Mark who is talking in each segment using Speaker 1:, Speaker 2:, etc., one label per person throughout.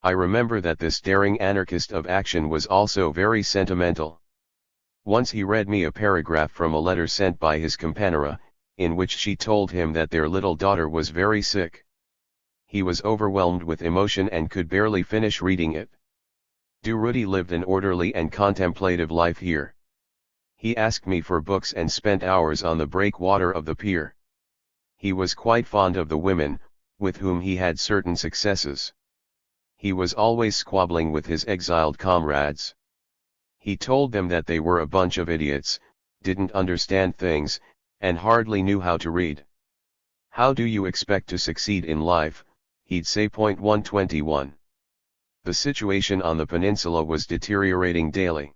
Speaker 1: I remember that this daring anarchist of action was also very sentimental. Once he read me a paragraph from a letter sent by his companera, in which she told him that their little daughter was very sick. He was overwhelmed with emotion and could barely finish reading it. Durruti lived an orderly and contemplative life here. He asked me for books and spent hours on the breakwater of the pier. He was quite fond of the women, with whom he had certain successes. He was always squabbling with his exiled comrades. He told them that they were a bunch of idiots, didn't understand things, and hardly knew how to read. How do you expect to succeed in life, he'd say. 121. The situation on the peninsula was deteriorating daily.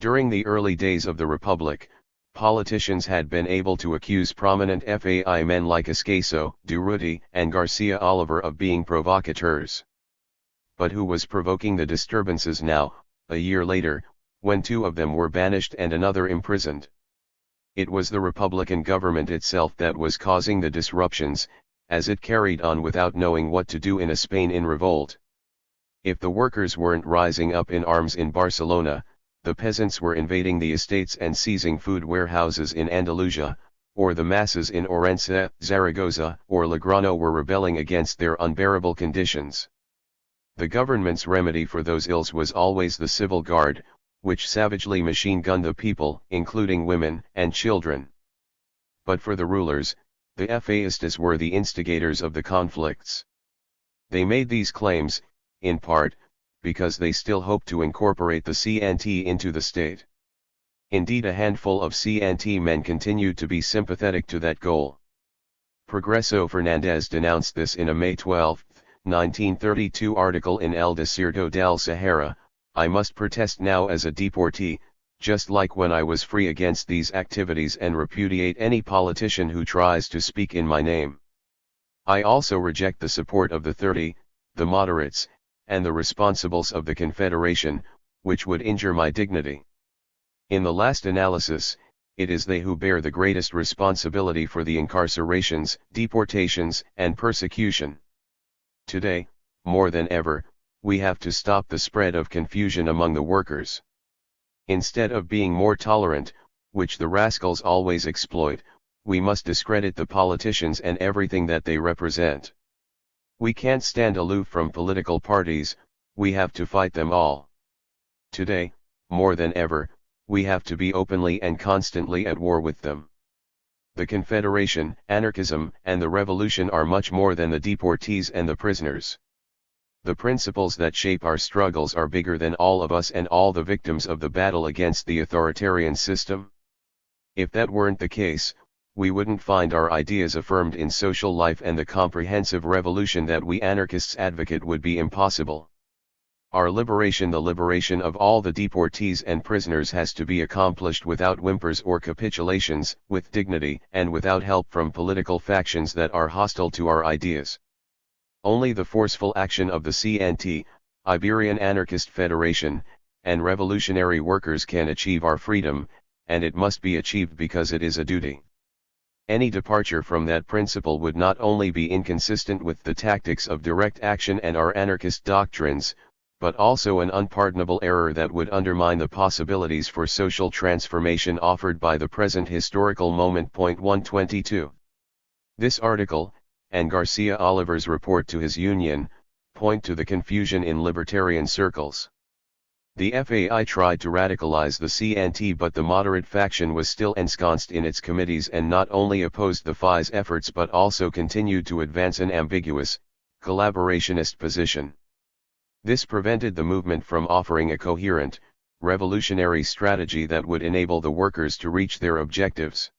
Speaker 1: During the early days of the Republic, politicians had been able to accuse prominent FAI men like Escaso, Durruti, and Garcia Oliver of being provocateurs. But who was provoking the disturbances now, a year later, when two of them were banished and another imprisoned? It was the Republican government itself that was causing the disruptions, as it carried on without knowing what to do in a Spain in revolt. If the workers weren't rising up in arms in Barcelona, the peasants were invading the estates and seizing food warehouses in Andalusia, or the masses in Orense, Zaragoza, or Legrano were rebelling against their unbearable conditions. The government's remedy for those ills was always the civil guard, which savagely machine-gunned the people, including women and children. But for the rulers, the FAistas were the instigators of the conflicts. They made these claims, in part, because they still hoped to incorporate the CNT into the state. Indeed, a handful of CNT men continued to be sympathetic to that goal. Progreso Fernandez denounced this in a May 12, 1932 article in El Desierto del Sahara. I must protest now as a deportee, just like when I was free, against these activities and repudiate any politician who tries to speak in my name. I also reject the support of the 30, the moderates, and the responsibles of the Confederation, which would injure my dignity. In the last analysis, it is they who bear the greatest responsibility for the incarcerations, deportations, and persecution. Today, more than ever, we have to stop the spread of confusion among the workers. Instead of being more tolerant, which the rascals always exploit, we must discredit the politicians and everything that they represent. We can't stand aloof from political parties, we have to fight them all. Today, more than ever, we have to be openly and constantly at war with them. The Confederation, anarchism, and the revolution are much more than the deportees and the prisoners. The principles that shape our struggles are bigger than all of us and all the victims of the battle against the authoritarian system. If that weren't the case, we wouldn't find our ideas affirmed in social life, and the comprehensive revolution that we anarchists advocate would be impossible. Our liberation, the liberation of all the deportees and prisoners, has to be accomplished without whimpers or capitulations, with dignity, and without help from political factions that are hostile to our ideas. Only the forceful action of the CNT, Iberian Anarchist Federation, and revolutionary workers can achieve our freedom, and it must be achieved because it is a duty. Any departure from that principle would not only be inconsistent with the tactics of direct action and our anarchist doctrines, but also an unpardonable error that would undermine the possibilities for social transformation offered by the present historical moment. 122. This article, and Garcia Oliver's report to his union, point to the confusion in libertarian circles. The FAI tried to radicalize the CNT, but the moderate faction was still ensconced in its committees and not only opposed the FAI's efforts but also continued to advance an ambiguous, collaborationist position. This prevented the movement from offering a coherent, revolutionary strategy that would enable the workers to reach their objectives.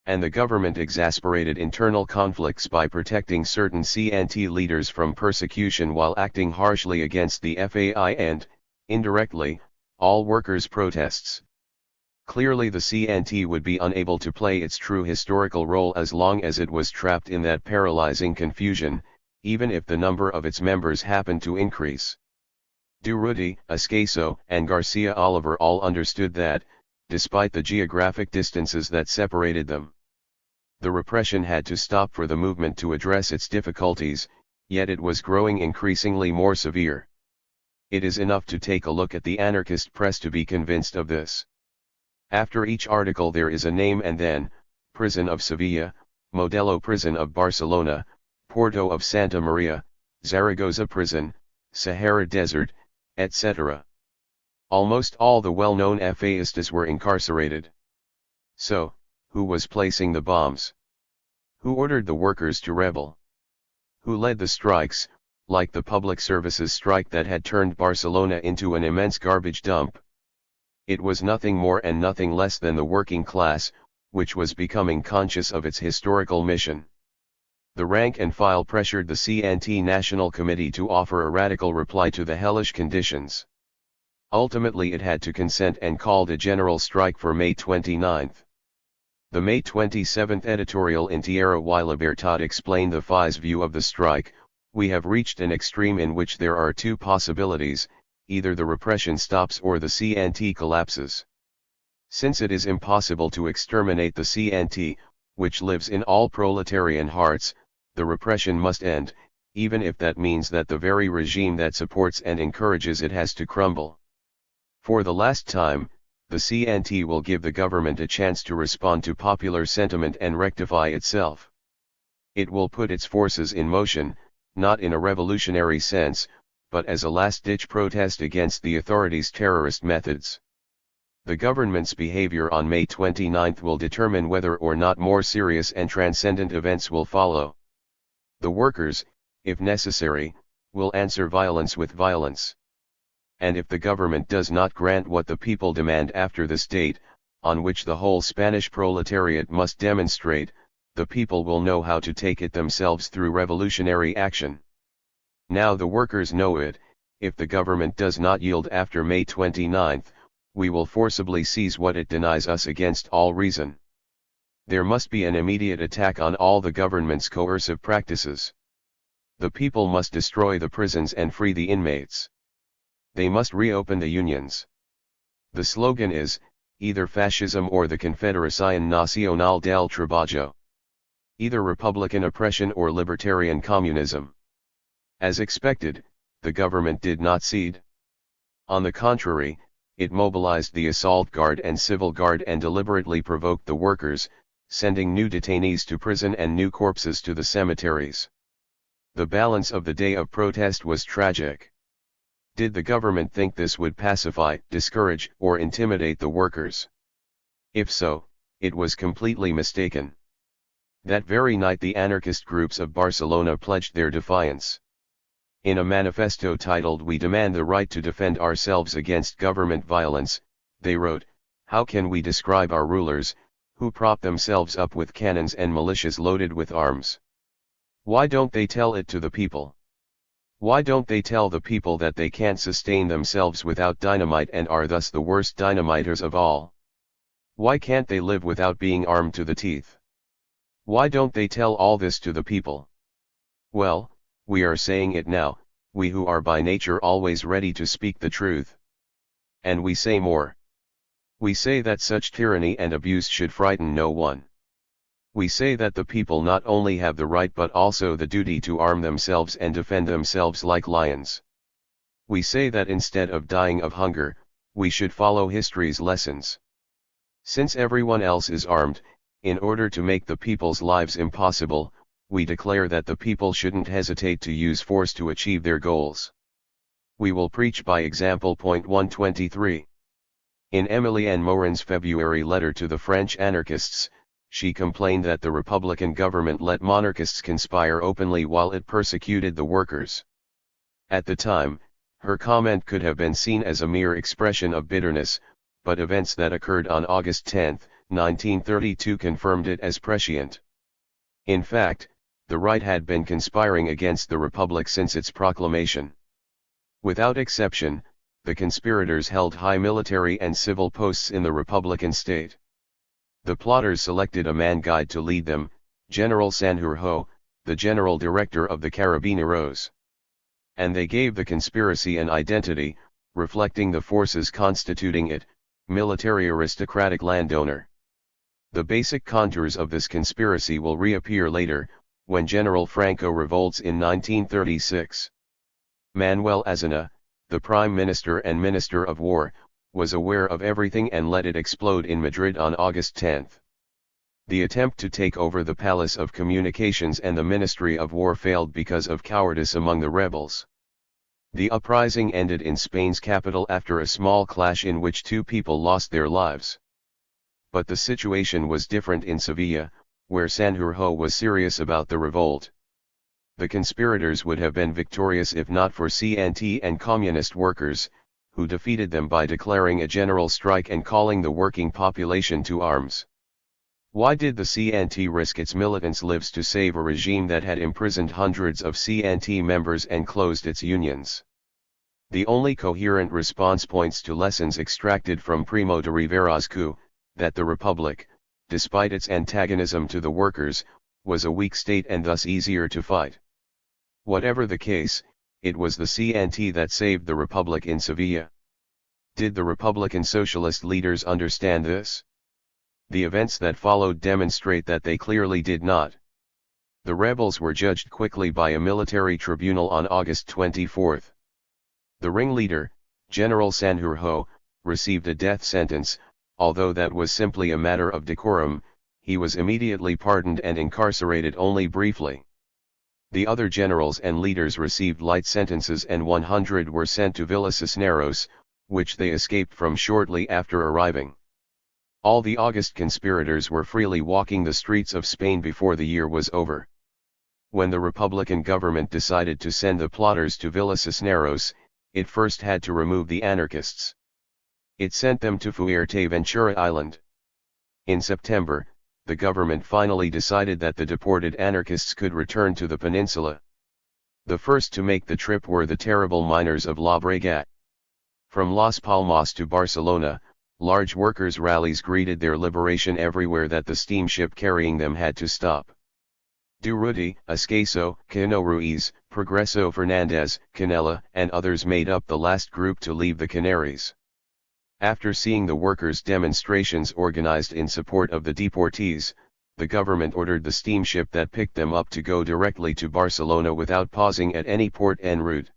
Speaker 1: And the government exasperated internal conflicts by protecting certain CNT leaders from persecution while acting harshly against the FAI and, indirectly, all workers' protests. Clearly the CNT would be unable to play its true historical role as long as it was trapped in that paralyzing confusion, even if the number of its members happened to increase. Durruti, Escaso, and Garcia Oliver all understood that, despite the geographic distances that separated them, the repression had to stop for the movement to address its difficulties, Yet it was growing increasingly more severe. It is enough to take a look at the anarchist press to be convinced of this. After each article there is a name and then, Prison of Sevilla, Modelo Prison of Barcelona, Porto of Santa Maria, Zaragoza Prison, Sahara Desert, etc. Almost all the well-known FAistas were incarcerated. So, who was placing the bombs? Who ordered the workers to rebel? Who led the strikes, like the public services strike that had turned Barcelona into an immense garbage dump? It was nothing more and nothing less than the working class, which was becoming conscious of its historical mission. The rank and file pressured the CNT National Committee to offer a radical reply to the hellish conditions. Ultimately it had to consent and called a general strike for May 29. The May 27 editorial in Tierra y Libertad explained the FI's view of the strike. We have reached an extreme in which there are two possibilities: either the repression stops or the CNT collapses. Since it is impossible to exterminate the CNT, which lives in all proletarian hearts, the repression must end, even if that means that the very regime that supports and encourages it has to crumble. For the last time, the CNT will give the government a chance to respond to popular sentiment and rectify itself. It will put its forces in motion, not in a revolutionary sense, but as a last-ditch protest against the authorities' terrorist methods. The government's behavior on May 29 will determine whether or not more serious and transcendent events will follow. The workers, if necessary, will answer violence with violence. And if the government does not grant what the people demand after this date, on which the whole Spanish proletariat must demonstrate, the people will know how to take it themselves through revolutionary action. Now the workers know it: if the government does not yield after May 29, we will forcibly seize what it denies us against all reason. There must be an immediate attack on all the government's coercive practices. The people must destroy the prisons and free the inmates. They must reopen the unions. The slogan is, either fascism or the Confederación Nacional del Trabajo. Either Republican oppression or libertarian communism. As expected, the government did not cede. On the contrary, it mobilized the assault guard and civil guard and deliberately provoked the workers, sending new detainees to prison and new corpses to the cemeteries. The balance of the day of protest was tragic. Did the government think this would pacify, discourage, or intimidate the workers? If so, it was completely mistaken. That very night the anarchist groups of Barcelona pledged their defiance. In a manifesto titled "We Demand the Right to Defend Ourselves Against Government Violence," they wrote, "How can we describe our rulers, who prop themselves up with cannons and militias loaded with arms? Why don't they tell it to the people? Why don't they tell the people that they can't sustain themselves without dynamite and are thus the worst dynamiters of all? Why can't they live without being armed to the teeth? Why don't they tell all this to the people? Well, we are saying it now, we who are by nature always ready to speak the truth. And we say more. We say that such tyranny and abuse should frighten no one. We say that the people not only have the right but also the duty to arm themselves and defend themselves like lions. We say that instead of dying of hunger, we should follow history's lessons. Since everyone else is armed, in order to make the people's lives impossible, we declare that the people shouldn't hesitate to use force to achieve their goals. We will preach by example. 123. In Emilienne Morin's February letter to the French anarchists, she complained that the Republican government let monarchists conspire openly while it persecuted the workers. At the time, her comment could have been seen as a mere expression of bitterness, but events that occurred on August 10, 1932 confirmed it as prescient. In fact, the right had been conspiring against the Republic since its proclamation. Without exception, the conspirators held high military and civil posts in the Republican state. The plotters selected a man guide to lead them, General Sanjurjo, the general director of the Carabineros. And they gave the conspiracy an identity, reflecting the forces constituting it, military aristocratic landowner. The basic contours of this conspiracy will reappear later, when General Franco revolts in 1936. Manuel Azana, the Prime Minister and Minister of War, was aware of everything and let it explode in Madrid on August 10. The attempt to take over the Palace of Communications and the Ministry of War failed because of cowardice among the rebels. The uprising ended in Spain's capital after a small clash in which 2 people lost their lives. But the situation was different in Sevilla, where Sanjurjo was serious about the revolt. The conspirators would have been victorious if not for CNT and communist workers, who defeated them by declaring a general strike and calling the working population to arms. Why did the CNT risk its militants' lives to save a regime that had imprisoned hundreds of CNT members and closed its unions? The only coherent response points to lessons extracted from Primo de Rivera's coup, that the Republic, despite its antagonism to the workers, was a weak state and thus easier to fight. Whatever the case, it was the CNT that saved the Republic in Sevilla. Did the Republican Socialist leaders understand this? The events that followed demonstrate that they clearly did not. The rebels were judged quickly by a military tribunal on August 24. The ringleader, General Sanjurjo, received a death sentence. Although that was simply a matter of decorum, he was immediately pardoned and incarcerated only briefly. The other generals and leaders received light sentences and 100 were sent to Villa Cisneros, which they escaped from shortly after arriving. All the August conspirators were freely walking the streets of Spain before the year was over. When the Republican government decided to send the plotters to Villa Cisneros, it first had to remove the anarchists. It sent them to Fuerteventura Island. In September, the government finally decided that the deported anarchists could return to the peninsula. The first to make the trip were the terrible miners of La Brega. From Las Palmas to Barcelona, large workers' rallies greeted their liberation everywhere that the steamship carrying them had to stop. Durruti, Ascaso, Cano Ruiz, Progreso Fernandez, Canela, and others made up the last group to leave the Canaries. After seeing the workers' demonstrations organized in support of the deportees, the government ordered the steamship that picked them up to go directly to Barcelona without pausing at any port en route.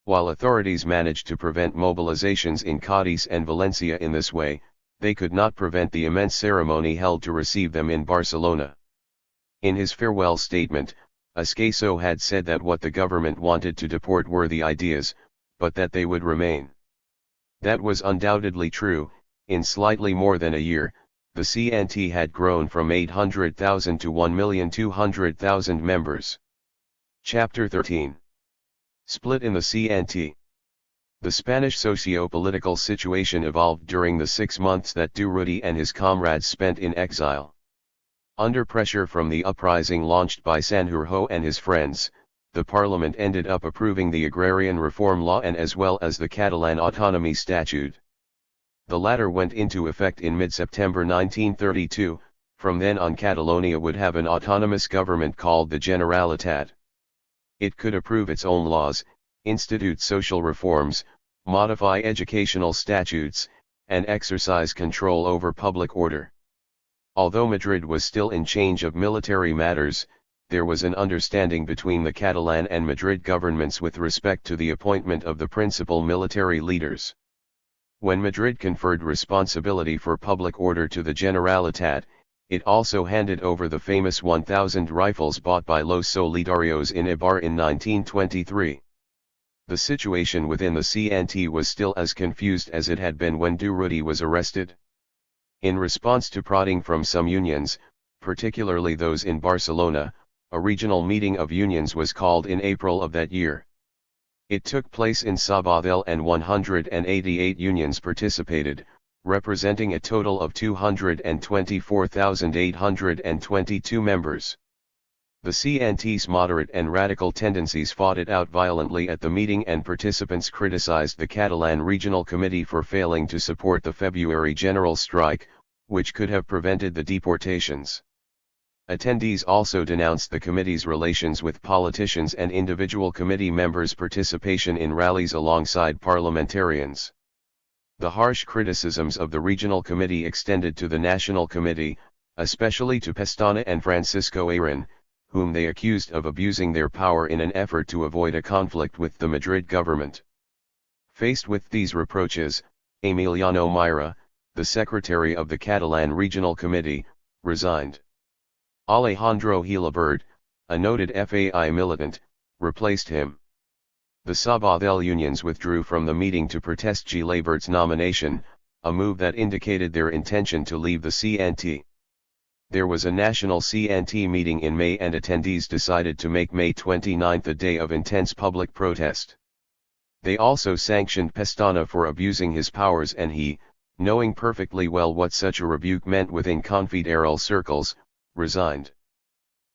Speaker 1: While authorities managed to prevent mobilizations in Cádiz and Valencia in this way, they could not prevent the immense ceremony held to receive them in Barcelona. In his farewell statement, Ascaso had said that what the government wanted to deport were the ideas, but that they would remain. That was undoubtedly true. In slightly more than a year, the CNT had grown from 800,000 to 1,200,000 members. Chapter 13. Split in the CNT. The Spanish socio-political situation evolved during the 6 months that Durruti and his comrades spent in exile. Under pressure from the uprising launched by Sanjurjo and his friends, the parliament ended up approving the agrarian reform law and as well as the Catalan autonomy statute. The latter went into effect in mid-September 1932, from then on Catalonia would have an autonomous government called the Generalitat. It could approve its own laws, institute social reforms, modify educational statutes, and exercise control over public order. Although Madrid was still in charge of military matters, there was an understanding between the Catalan and Madrid governments with respect to the appointment of the principal military leaders. When Madrid conferred responsibility for public order to the Generalitat, it also handed over the famous 1,000 rifles bought by Los Solidarios in Eibar in 1923. The situation within the CNT was still as confused as it had been when Durruti was arrested. In response to prodding from some unions, particularly those in Barcelona, a regional meeting of unions was called in April of that year. It took place in Sabadell and 188 unions participated, representing a total of 224,822 members. The CNT's moderate and radical tendencies fought it out violently at the meeting and participants criticized the Catalan Regional Committee for failing to support the February general strike, which could have prevented the deportations. Attendees also denounced the committee's relations with politicians and individual committee members' participation in rallies alongside parliamentarians. The harsh criticisms of the regional committee extended to the National Committee, especially to Pestana and Francisco Aran, whom they accused of abusing their power in an effort to avoid a conflict with the Madrid government. Faced with these reproaches, Emiliano Mira, the secretary of the Catalan Regional Committee, resigned. Alejandro Gilabert, a noted FAI militant, replaced him. The Sabadell unions withdrew from the meeting to protest Gilabert's nomination, a move that indicated their intention to leave the CNT. There was a national CNT meeting in May and attendees decided to make May 29 a day of intense public protest. They also sanctioned Pestana for abusing his powers, and he, knowing perfectly well what such a rebuke meant within confederal circles, resigned.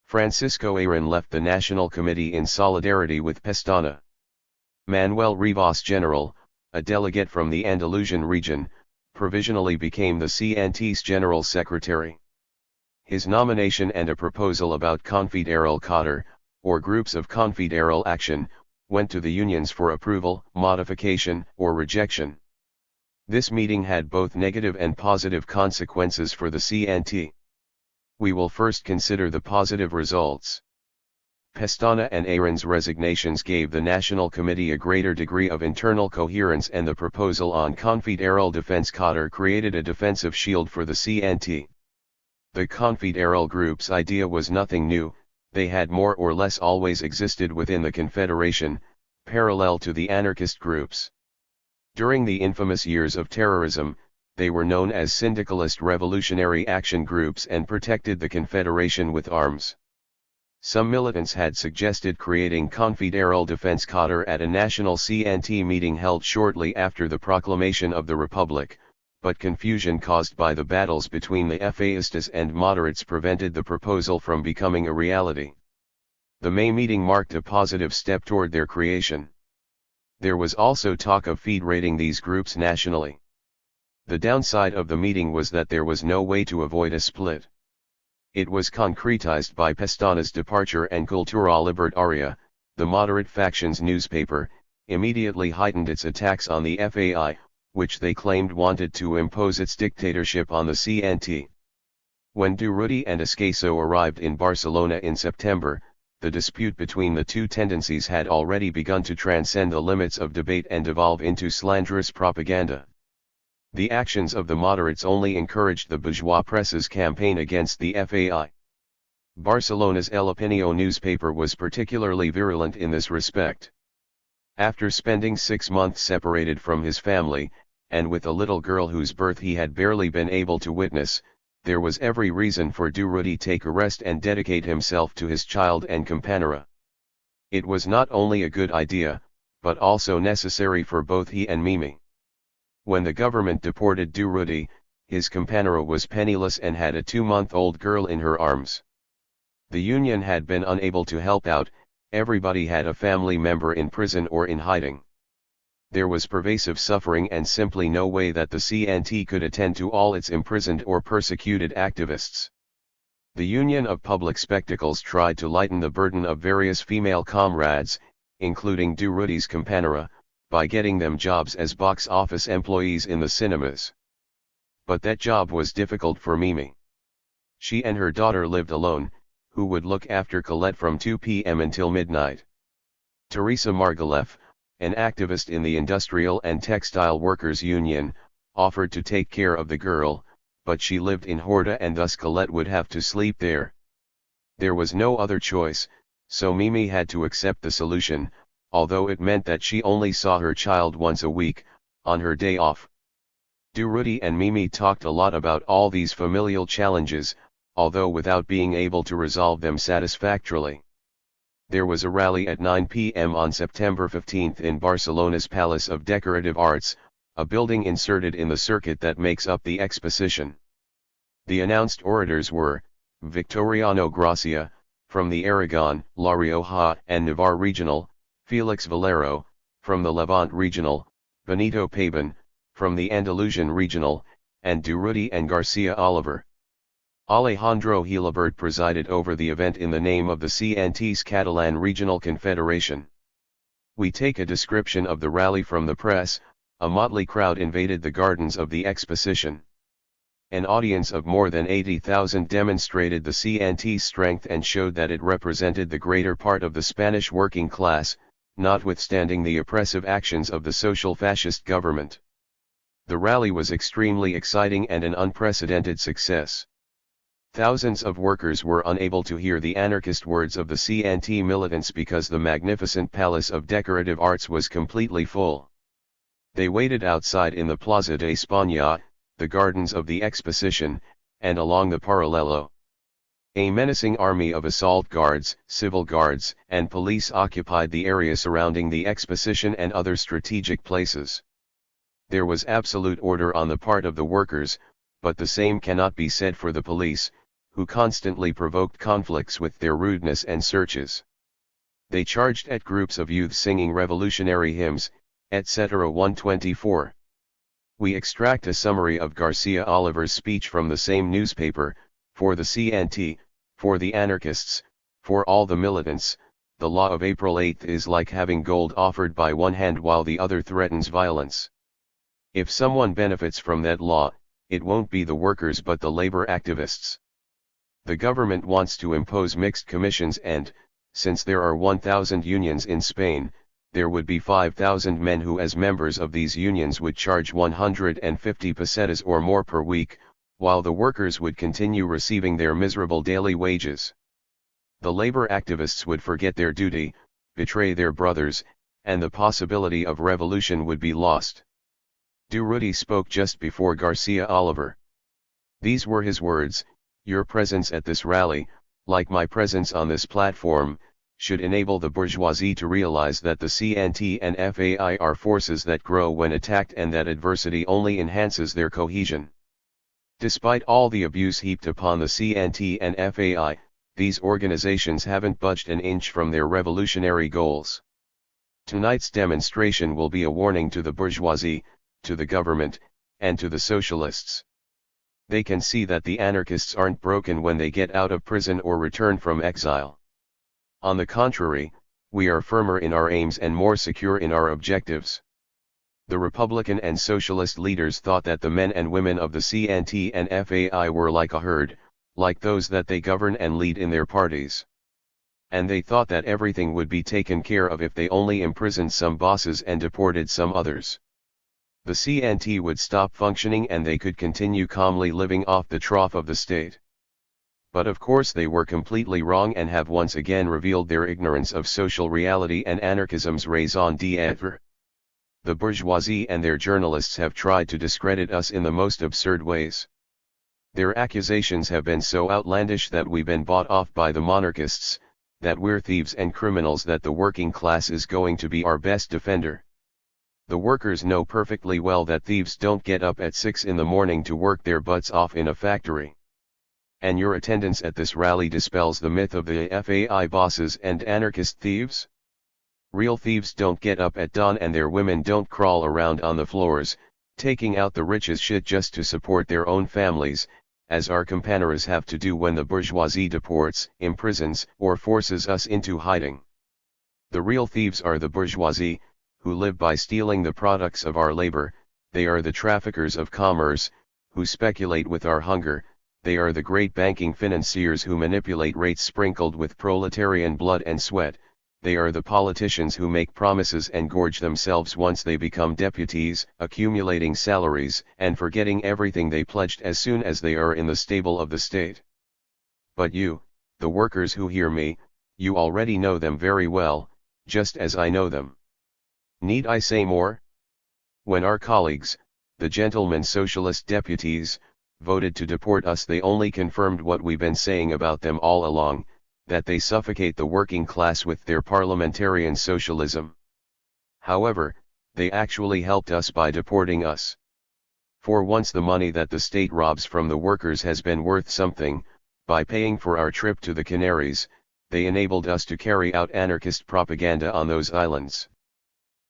Speaker 1: Francisco Ayrin left the National Committee in solidarity with Pestana. Manuel Rivas General, a delegate from the Andalusian region, provisionally became the CNT's General Secretary. His nomination and a proposal about confederal cadre, or groups of confederal action, went to the unions for approval, modification, or rejection. This meeting had both negative and positive consequences for the CNT. We will first consider the positive results. Pestana and Ayrin's resignations gave the National Committee a greater degree of internal coherence, and the proposal on confederal defense cadre created a defensive shield for the CNT. The confederal group's idea was nothing new, they had more or less always existed within the Confederation, parallel to the anarchist groups. During the infamous years of terrorism, they were known as syndicalist revolutionary action groups and protected the Confederation with arms. Some militants had suggested creating confederal defense cadre at a national CNT meeting held shortly after the proclamation of the Republic, but confusion caused by the battles between the FAistas and moderates prevented the proposal from becoming a reality. The May meeting marked a positive step toward their creation. There was also talk of federating these groups nationally. The downside of the meeting was that there was no way to avoid a split. It was concretized by Pestana's departure, and Cultura Libertaria, the moderate faction's newspaper, immediately heightened its attacks on the FAI, which they claimed wanted to impose its dictatorship on the CNT. When Durruti and Escaso arrived in Barcelona in September, the dispute between the two tendencies had already begun to transcend the limits of debate and devolve into slanderous propaganda. The actions of the moderates only encouraged the bourgeois press's campaign against the FAI. Barcelona's El Opinio newspaper was particularly virulent in this respect. After spending 6 months separated from his family, and with a little girl whose birth he had barely been able to witness, there was every reason for Durruti take a rest and dedicate himself to his child and companera. It was not only a good idea, but also necessary for both he and Mimi. When the government deported Durruti, his companera was penniless and had a 2-month-old girl in her arms. The union had been unable to help out, everybody had a family member in prison or in hiding. There was pervasive suffering and simply no way that the CNT could attend to all its imprisoned or persecuted activists. The Union of Public Spectacles tried to lighten the burden of various female comrades, including Durruti's companera, by getting them jobs as box office employees in the cinemas. But that job was difficult for Mimi. She and her daughter lived alone, who would look after Colette from 2 p.m. until midnight. Teresa Margalef, an activist in the Industrial and Textile Workers Union, offered to take care of the girl, but she lived in Horta and thus Colette would have to sleep there. There was no other choice, so Mimi had to accept the solution, although it meant that she only saw her child once a week, on her day off. Durruti and Mimi talked a lot about all these familial challenges, although without being able to resolve them satisfactorily. There was a rally at 9 p.m. on September 15 in Barcelona's Palace of Decorative Arts, a building inserted in the circuit that makes up the exposition. The announced orators were Victoriano Gracia, from the Aragon, La Rioja and Navarre Regional, Felix Valero, from the Levant Regional, Benito Pabon, from the Andalusian Regional, and Durruti and Garcia Oliver. Alejandro Gilabert presided over the event in the name of the CNT's Catalan Regional Confederation. We take a description of the rally from the press. A motley crowd invaded the gardens of the exposition. An audience of more than 80,000 demonstrated the CNT's strength and showed that it represented the greater part of the Spanish working class, notwithstanding the oppressive actions of the social fascist government. The rally was extremely exciting and an unprecedented success. Thousands of workers were unable to hear the anarchist words of the CNT militants because the magnificent Palace of Decorative Arts was completely full. They waited outside in the Plaza de España, the gardens of the Exposition, and along the Paralelo. A menacing army of assault guards, civil guards, and police occupied the area surrounding the Exposition and other strategic places. There was absolute order on the part of the workers, but the same cannot be said for the police, who constantly provoked conflicts with their rudeness and searches. They charged at groups of youth singing revolutionary hymns, etc. 124. We extract a summary of Garcia Oliver's speech from the same newspaper. For the CNT, for the anarchists, for all the militants, the law of April 8 is like having gold offered by one hand while the other threatens violence. If someone benefits from that law, it won't be the workers but the labor activists. The government wants to impose mixed commissions and, since there are 1,000 unions in Spain, there would be 5,000 men who as members of these unions would charge 150 pesetas or more per week, while the workers would continue receiving their miserable daily wages. The labor activists would forget their duty, betray their brothers, and the possibility of revolution would be lost. Durruti spoke just before Garcia Oliver. These were his words: "Your presence at this rally, like my presence on this platform, should enable the bourgeoisie to realize that the CNT and FAI are forces that grow when attacked and that adversity only enhances their cohesion." Despite all the abuse heaped upon the CNT and FAI, these organizations haven't budged an inch from their revolutionary goals. Tonight's demonstration will be a warning to the bourgeoisie, to the government, and to the socialists. They can see that the anarchists aren't broken when they get out of prison or return from exile. On the contrary, we are firmer in our aims and more secure in our objectives. The Republican and Socialist leaders thought that the men and women of the CNT and FAI were like a herd, like those that they govern and lead in their parties. And they thought that everything would be taken care of if they only imprisoned some bosses and deported some others. The CNT would stop functioning and they could continue calmly living off the trough of the state. But of course they were completely wrong and have once again revealed their ignorance of social reality and anarchism's raison d'être. The bourgeoisie and their journalists have tried to discredit us in the most absurd ways. Their accusations have been so outlandish that we've been bought off by the monarchists, that we're thieves and criminals, that the working class is going to be our best defender. The workers know perfectly well that thieves don't get up at 6 in the morning to work their butts off in a factory. And your attendance at this rally dispels the myth of the FAI bosses and anarchist thieves? Real thieves don't get up at dawn and their women don't crawl around on the floors, taking out the richest shit just to support their own families, as our compañeros have to do when the bourgeoisie deports, imprisons, or forces us into hiding. The real thieves are the bourgeoisie, who live by stealing the products of our labor. They are the traffickers of commerce, who speculate with our hunger. They are the great banking financiers who manipulate rates sprinkled with proletarian blood and sweat. They are the politicians who make promises and gorge themselves once they become deputies, accumulating salaries and forgetting everything they pledged as soon as they are in the stable of the state. But you, the workers who hear me, you already know them very well, just as I know them. Need I say more? When our colleagues, the gentlemen socialist deputies, voted to deport us, they only confirmed what we've been saying about them all along, that they suffocate the working class with their parliamentarian socialism. However, they actually helped us by deporting us. For once the money that the state robs from the workers has been worth something. By paying for our trip to the Canaries, they enabled us to carry out anarchist propaganda on those islands.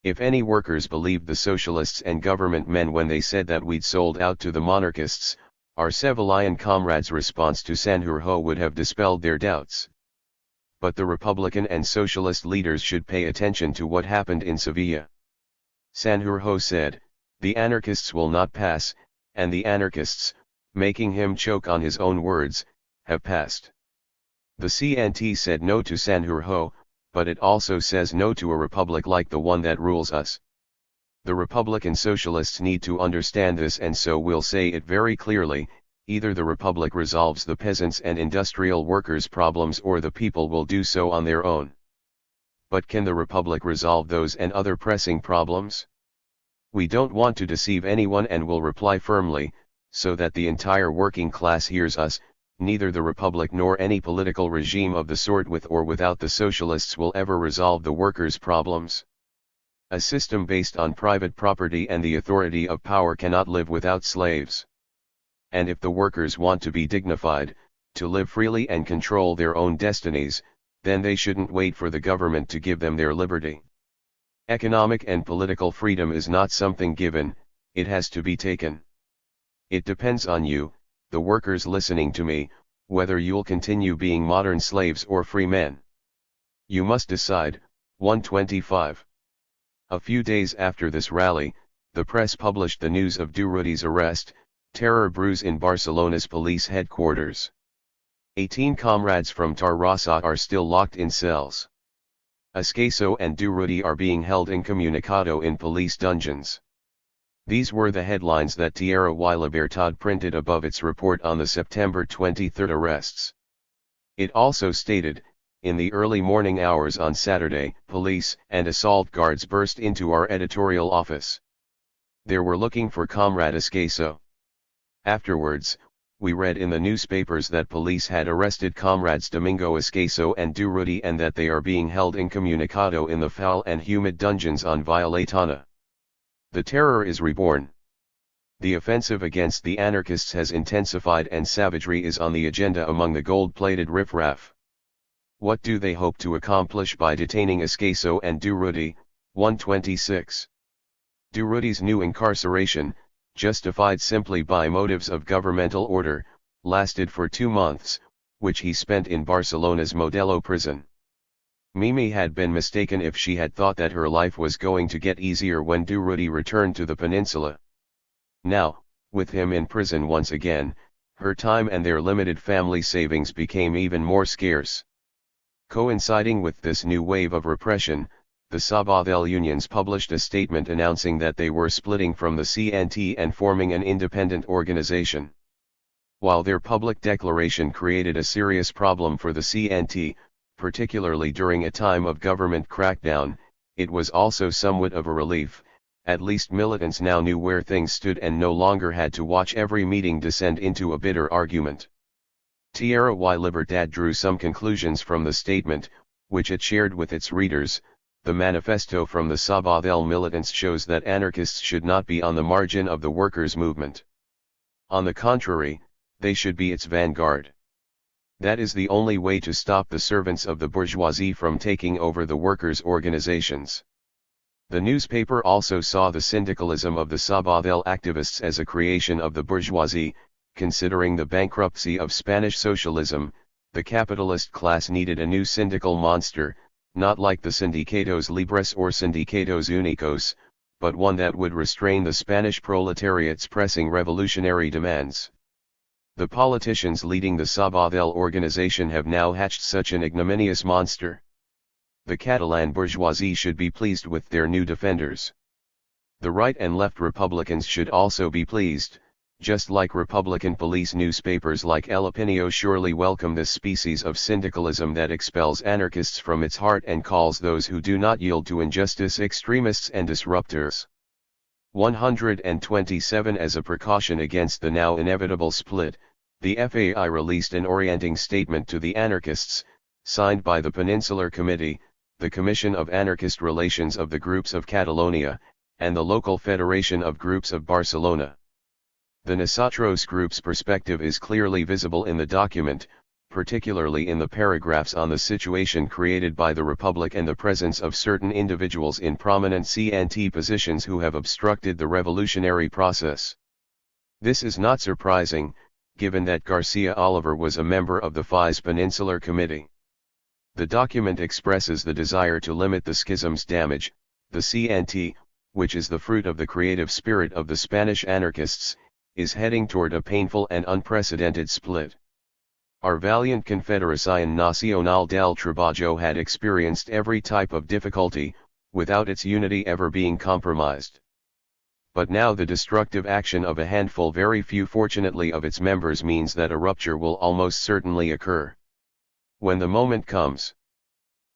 Speaker 1: If any workers believed the socialists and government men when they said that we'd sold out to the monarchists, our Sevillian comrades' response to Sanjurjo would have dispelled their doubts. But the Republican and Socialist leaders should pay attention to what happened in Sevilla. Sanjurjo said, "The anarchists will not pass," and the anarchists, making him choke on his own words, have passed. The CNT said no to Sanjurjo, but it also says no to a republic like the one that rules us. The Republican Socialists need to understand this, and so we'll say it very clearly: either the republic resolves the peasants' and industrial workers' problems, or the people will do so on their own. But can the republic resolve those and other pressing problems? We don't want to deceive anyone, and will reply firmly, so that the entire working class hears us: neither the republic nor any political regime of the sort, with or without the socialists, will ever resolve the workers' problems. A system based on private property and the authority of power cannot live without slaves. And if the workers want to be dignified, to live freely and control their own destinies, then they shouldn't wait for the government to give them their liberty. Economic and political freedom is not something given, it has to be taken. It depends on you, the workers listening to me, whether you'll continue being modern slaves or free men. You must decide. 125. A few days after this rally, the press published the news of Durruti's arrest. Terror brews in Barcelona's police headquarters. 18 comrades from Terrassa are still locked in cells. Escaso and Durruti are being held incommunicado in police dungeons. These were the headlines that Tierra y Libertad printed above its report on the September 23 arrests. It also stated, in the early morning hours on Saturday, police and assault guards burst into our editorial office. They were looking for Comrade Escaso. Afterwards, we read in the newspapers that police had arrested Comrades Domingo Escaso and Durruti, and that they are being held incommunicado in the foul and humid dungeons on Via Laytana. The terror is reborn. The offensive against the anarchists has intensified, and savagery is on the agenda among the gold-plated riffraff. What do they hope to accomplish by detaining Escaso and Durruti? 126. Durruti's new incarceration, justified simply by motives of governmental order, lasted for 2 months, which he spent in Barcelona's Modelo prison. Mimi had been mistaken if she had thought that her life was going to get easier when Durruti returned to the peninsula. Now, with him in prison once again, her time and their limited family savings became even more scarce. Coinciding with this new wave of repression, the Sabadell unions published a statement announcing that they were splitting from the CNT and forming an independent organization. While their public declaration created a serious problem for the CNT, particularly during a time of government crackdown, it was also somewhat of a relief. At least militants now knew where things stood and no longer had to watch every meeting descend into a bitter argument. Tierra y Libertad drew some conclusions from the statement, which it shared with its readers. The manifesto from the Sabadell militants shows that anarchists should not be on the margin of the workers' movement. On the contrary, they should be its vanguard. That is the only way to stop the servants of the bourgeoisie from taking over the workers' organizations. The newspaper also saw the syndicalism of the Sabadell activists as a creation of the bourgeoisie. Considering the bankruptcy of Spanish socialism, the capitalist class needed a new syndical monster, not like the Sindicatos Libres or Sindicatos Únicos, but one that would restrain the Spanish proletariat's pressing revolutionary demands. The politicians leading the Sabadell organization have now hatched such an ignominious monster. The Catalan bourgeoisie should be pleased with their new defenders. The right and left Republicans should also be pleased. Just like Republican police newspapers like El Opinio surely welcome this species of syndicalism that expels anarchists from its heart and calls those who do not yield to injustice extremists and disruptors. 127. As a precaution against the now inevitable split, the FAI released an orienting statement to the anarchists, signed by the Peninsular Committee, the Commission of Anarchist Relations of the Groups of Catalonia, and the Local Federation of Groups of Barcelona. The Nosotros group's perspective is clearly visible in the document, particularly in the paragraphs on the situation created by the Republic and the presence of certain individuals in prominent CNT positions who have obstructed the revolutionary process. This is not surprising, given that Garcia Oliver was a member of the FAI's Peninsular Committee. The document expresses the desire to limit the schism's damage. The CNT, which is the fruit of the creative spirit of the Spanish anarchists, is heading toward a painful and unprecedented split. Our valiant Confederación Nacional del Trabajo had experienced every type of difficulty, without its unity ever being compromised. But now the destructive action of a handful, very few fortunately, of its members means that a rupture will almost certainly occur. When the moment comes,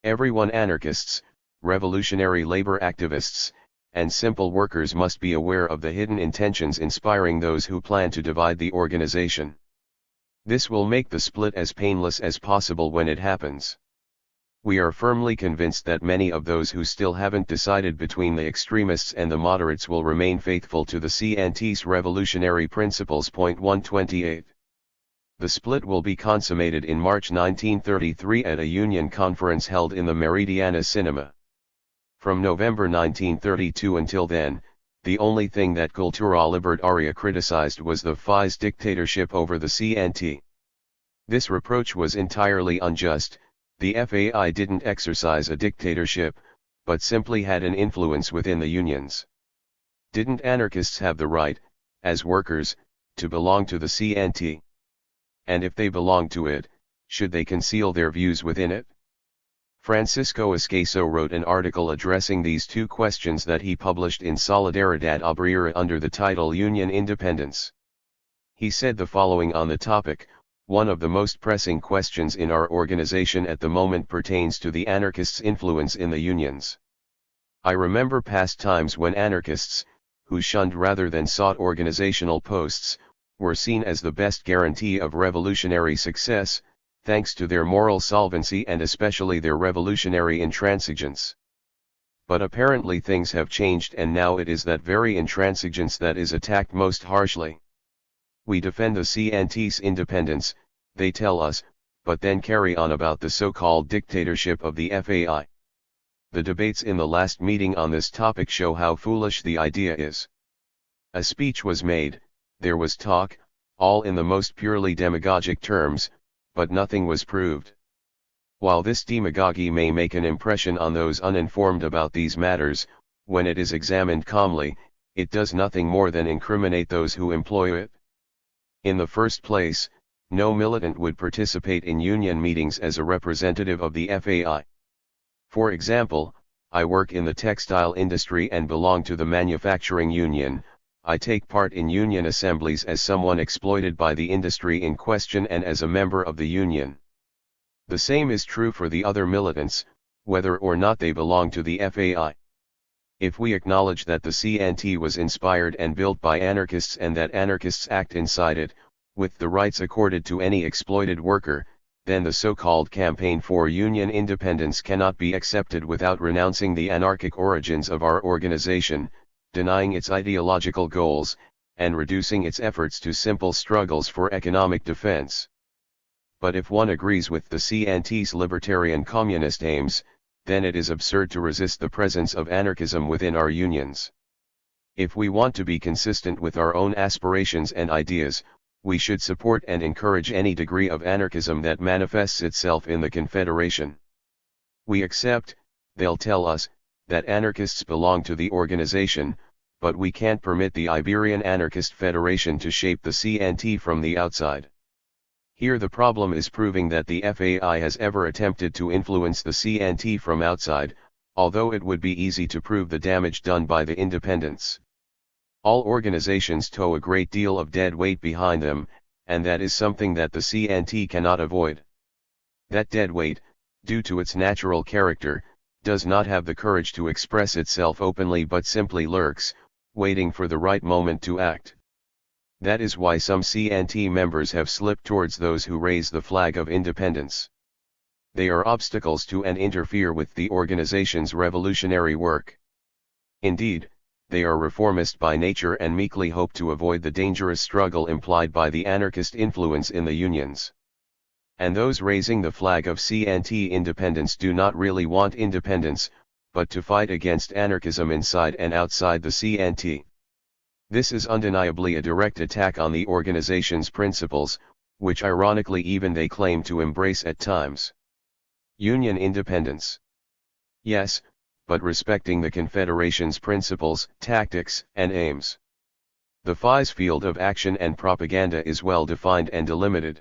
Speaker 1: everyone, anarchists, revolutionary labor activists, and simple workers, must be aware of the hidden intentions inspiring those who plan to divide the organization. This will make the split as painless as possible when it happens. We are firmly convinced that many of those who still haven't decided between the extremists and the moderates will remain faithful to the CNT's revolutionary principles. Point 128. The split will be consummated in March 1933 at a union conference held in the Meridiana Cinema. From November 1932 until then, the only thing that Cultura Libertaria criticized was the FAI's dictatorship over the CNT. This reproach was entirely unjust. The FAI didn't exercise a dictatorship, but simply had an influence within the unions. Didn't anarchists have the right, as workers, to belong to the CNT? And if they belonged to it, should they conceal their views within it? Francisco Escaso wrote an article addressing these two questions that he published in Solidaridad Obrera under the title Union Independence. He said the following on the topic: one of the most pressing questions in our organization at the moment pertains to the anarchists' influence in the unions. I remember past times when anarchists, who shunned rather than sought organizational posts, were seen as the best guarantee of revolutionary success, thanks to their moral solvency and especially their revolutionary intransigence. But apparently things have changed, and now it is that very intransigence that is attacked most harshly. We defend the CNT's independence, they tell us, but then carry on about the so-called dictatorship of the FAI. The debates in the last meeting on this topic show how foolish the idea is. A speech was made, there was talk, all in the most purely demagogic terms, but nothing was proved. While this demagogy may make an impression on those uninformed about these matters, when it is examined calmly, it does nothing more than incriminate those who employ it. In the first place, no militant would participate in union meetings as a representative of the FAI. For example, I work in the textile industry and belong to the manufacturing union. I take part in union assemblies as someone exploited by the industry in question and as a member of the union. The same is true for the other militants, whether or not they belong to the FAI. If we acknowledge that the CNT was inspired and built by anarchists and that anarchists act inside it, with the rights accorded to any exploited worker, then the so-called campaign for union independence cannot be accepted without renouncing the anarchic origins of our organization, denying its ideological goals, and reducing its efforts to simple struggles for economic defense. But if one agrees with the CNT's libertarian communist aims, then it is absurd to resist the presence of anarchism within our unions. If we want to be consistent with our own aspirations and ideas, we should support and encourage any degree of anarchism that manifests itself in the Confederation. We accept, they'll tell us, that anarchists belong to the organization, but we can't permit the Iberian Anarchist Federation to shape the CNT from the outside. Here the problem is proving that the FAI has ever attempted to influence the CNT from outside, although it would be easy to prove the damage done by the independents. All organizations tow a great deal of dead weight behind them, and that is something that the CNT cannot avoid. That dead weight, due to its natural character, does not have the courage to express itself openly but simply lurks, waiting for the right moment to act. That is why some CNT members have slipped towards those who raise the flag of independence. They are obstacles to and interfere with the organization's revolutionary work. Indeed, they are reformist by nature and meekly hope to avoid the dangerous struggle implied by the anarchist influence in the unions. And those raising the flag of CNT independence do not really want independence, but to fight against anarchism inside and outside the CNT. This is undeniably a direct attack on the organization's principles, which ironically even they claim to embrace at times. Union independence. Yes, but respecting the Confederation's principles, tactics, and aims. The FI's field of action and propaganda is well defined and delimited.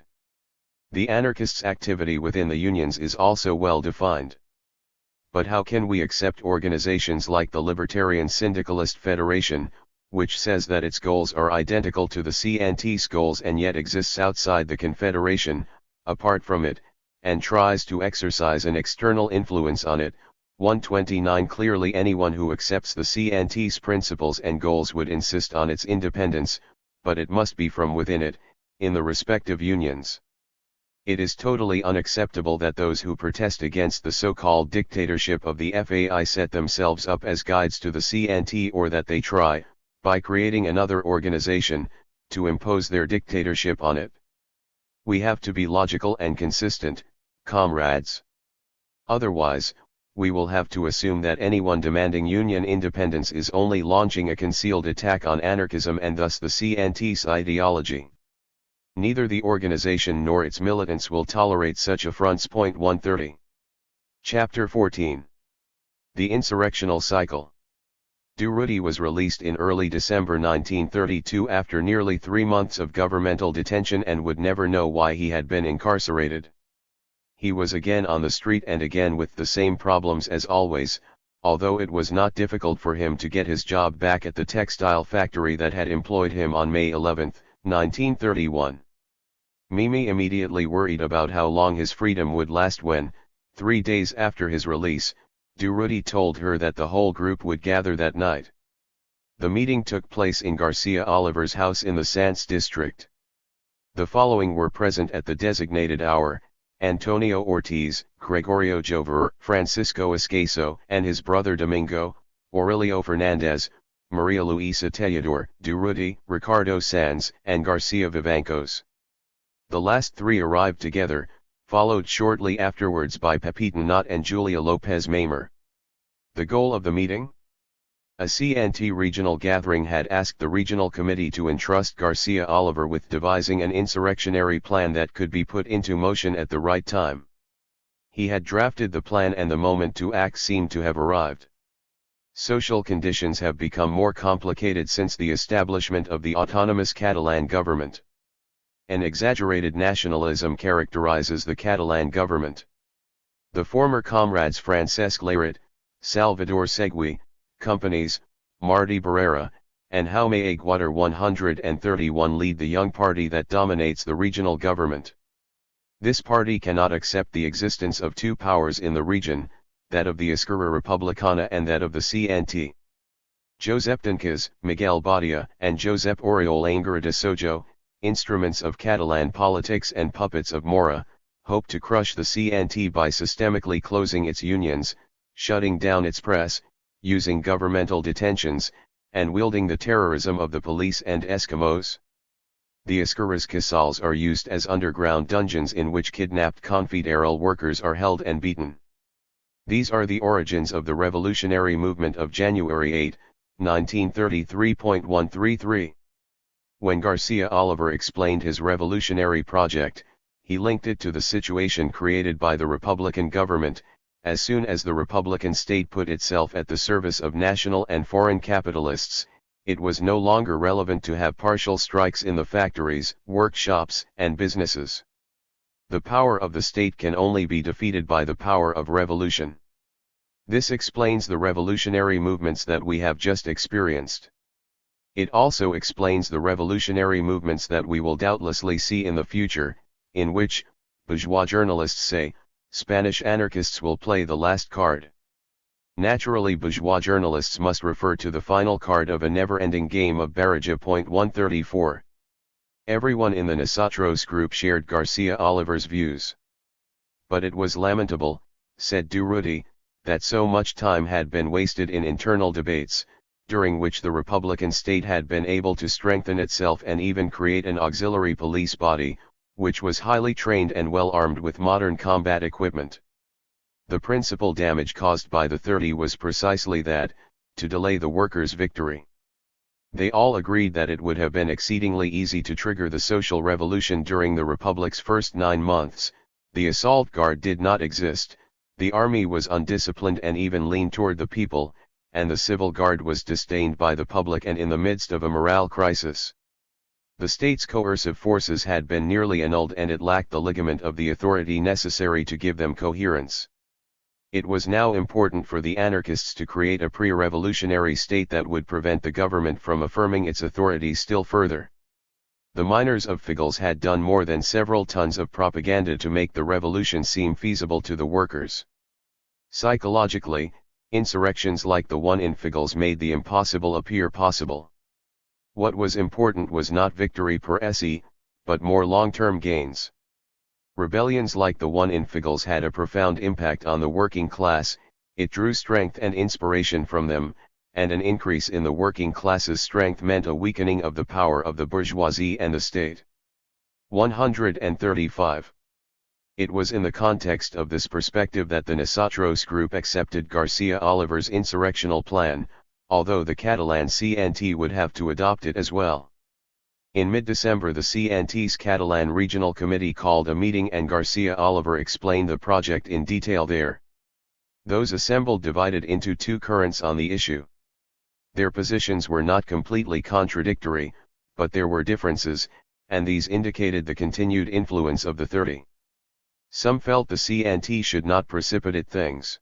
Speaker 1: The anarchists' activity within the unions is also well defined. But how can we accept organizations like the Libertarian Syndicalist Federation, which says that its goals are identical to the CNT's goals and yet exists outside the Confederation, apart from it, and tries to exercise an external influence on it? 129 Clearly anyone who accepts the CNT's principles and goals would insist on its independence, but it must be from within it, in the respective unions. It is totally unacceptable that those who protest against the so-called dictatorship of the FAI set themselves up as guides to the CNT, or that they try, by creating another organization, to impose their dictatorship on it. We have to be logical and consistent, comrades. Otherwise, we will have to assume that anyone demanding union independence is only launching a concealed attack on anarchism and thus the CNT's ideology. Neither the organization nor its militants will tolerate such affronts. 130. Chapter 14. The Insurrectional Cycle. Durruti was released in early December 1932 after nearly 3 months of governmental detention and would never know why he had been incarcerated. He was again on the street and again with the same problems as always, although it was not difficult for him to get his job back at the textile factory that had employed him on May 11, 1931. Mimi immediately worried about how long his freedom would last when, 3 days after his release, Durruti told her that the whole group would gather that night. The meeting took place in Garcia Oliver's house in the Sanz district. The following were present at the designated hour: Antonio Ortiz, Gregorio Jover, Francisco Escaso and his brother Domingo, Aurelio Fernandez, Maria Luisa Tejedor, Durruti, Ricardo Sanz, and Garcia Vivancos. The last 3 arrived together, followed shortly afterwards by Pepita Knott and Julia Lopez Mamer. The goal of the meeting? A CNT regional gathering had asked the regional committee to entrust Garcia Oliver with devising an insurrectionary plan that could be put into motion at the right time. He had drafted the plan and the moment to act seemed to have arrived. Social conditions have become more complicated since the establishment of the autonomous Catalan government. An exaggerated nationalism characterizes the Catalan government. The former comrades Francesc Layret, Salvador Segui, Companies, Martí Barrera, and Jaume Aguador 131 lead the young party that dominates the regional government. This party cannot accept the existence of 2 powers in the region, that of the Esquerra Republicana and that of the CNT. Josep Duncas, Miguel Badia, and Josep Oriol Angara de Sojo, instruments of Catalan politics and puppets of Mora, hope to crush the CNT by systemically closing its unions, shutting down its press, using governmental detentions, and wielding the terrorism of the police and Eskimos. The Esquerra's casals are used as underground dungeons in which kidnapped confederal workers are held and beaten. These are the origins of the revolutionary movement of January 8, 1933.133. When Garcia Oliver explained his revolutionary project, he linked it to the situation created by the Republican government. As soon as the Republican state put itself at the service of national and foreign capitalists, it was no longer relevant to have partial strikes in the factories, workshops, and businesses. The power of the state can only be defeated by the power of revolution. This explains the revolutionary movements that we have just experienced. It also explains the revolutionary movements that we will doubtlessly see in the future, in which, bourgeois journalists say, Spanish anarchists will play the last card. Naturally, bourgeois journalists must refer to the final card of a never-ending game of Baraja. 134. Everyone in the Nosotros group shared Garcia Oliver's views. But it was lamentable, said Durruti, that so much time had been wasted in internal debates, during which the Republican state had been able to strengthen itself and even create an auxiliary police body, which was highly trained and well armed with modern combat equipment. The principal damage caused by the 30 was precisely that, to delay the workers' victory. They all agreed that it would have been exceedingly easy to trigger the social revolution during the Republic's first 9 months. The assault guard did not exist, the army was undisciplined and even leaned toward the people, and the civil guard was disdained by the public and in the midst of a morale crisis. The state's coercive forces had been nearly annulled and it lacked the ligament of the authority necessary to give them coherence. It was now important for the anarchists to create a pre-revolutionary state that would prevent the government from affirming its authority still further. The miners of Figels had done more than several tons of propaganda to make the revolution seem feasible to the workers. Psychologically, insurrections like the one in Figels made the impossible appear possible. What was important was not victory per se, but more long-term gains. Rebellions like the one in Figels had a profound impact on the working class, it drew strength and inspiration from them, and an increase in the working class's strength meant a weakening of the power of the bourgeoisie and the state. 135. It was in the context of this perspective that the Nosotros group accepted Garcia Oliver's insurrectional plan, although the Catalan CNT would have to adopt it as well. In mid-December the CNT's Catalan Regional Committee called a meeting and Garcia Oliver explained the project in detail there. Those assembled divided into two currents on the issue. Their positions were not completely contradictory, but there were differences, and these indicated the continued influence of the 30. Some felt the CNT should not precipitate things.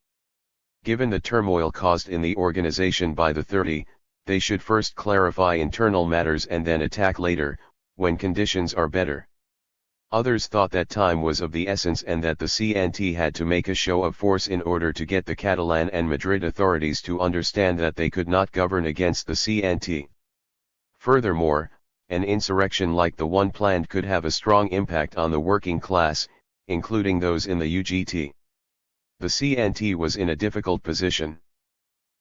Speaker 1: Given the turmoil caused in the organization by the 30, they should first clarify internal matters and then attack later, when conditions are better. Others thought that time was of the essence and that the CNT had to make a show of force in order to get the Catalan and Madrid authorities to understand that they could not govern against the CNT. Furthermore, an insurrection like the one planned could have a strong impact on the working class, including those in the UGT. The CNT was in a difficult position.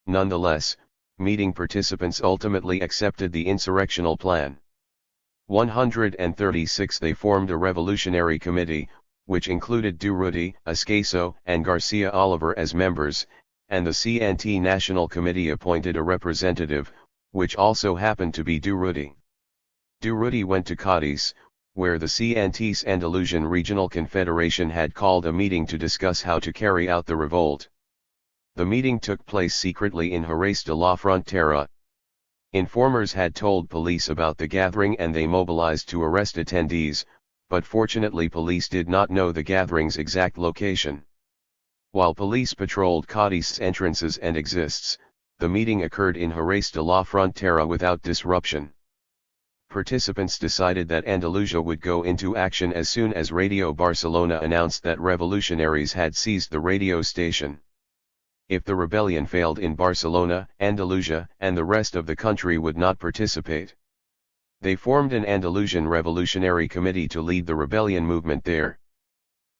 Speaker 1: Nonetheless, meeting participants ultimately accepted the insurrectional plan. 136 They formed a revolutionary committee, which included Durruti, Ascaso, and Garcia Oliver as members, and the CNT National Committee appointed a representative, which also happened to be Durruti. Durruti went to Cádiz, where the CNT's Andalusian Regional Confederation had called a meeting to discuss how to carry out the revolt. The meeting took place secretly in Jerez de la Frontera. Informers had told police about the gathering and they mobilized to arrest attendees, but fortunately police did not know the gathering's exact location. While police patrolled Cádiz's entrances and exits, the meeting occurred in Jerez de la Frontera without disruption. Participants decided that Andalusia would go into action as soon as Radio Barcelona announced that revolutionaries had seized the radio station. If the rebellion failed in Barcelona, Andalusia and the rest of the country would not participate. They formed an Andalusian Revolutionary Committee to lead the rebellion movement there.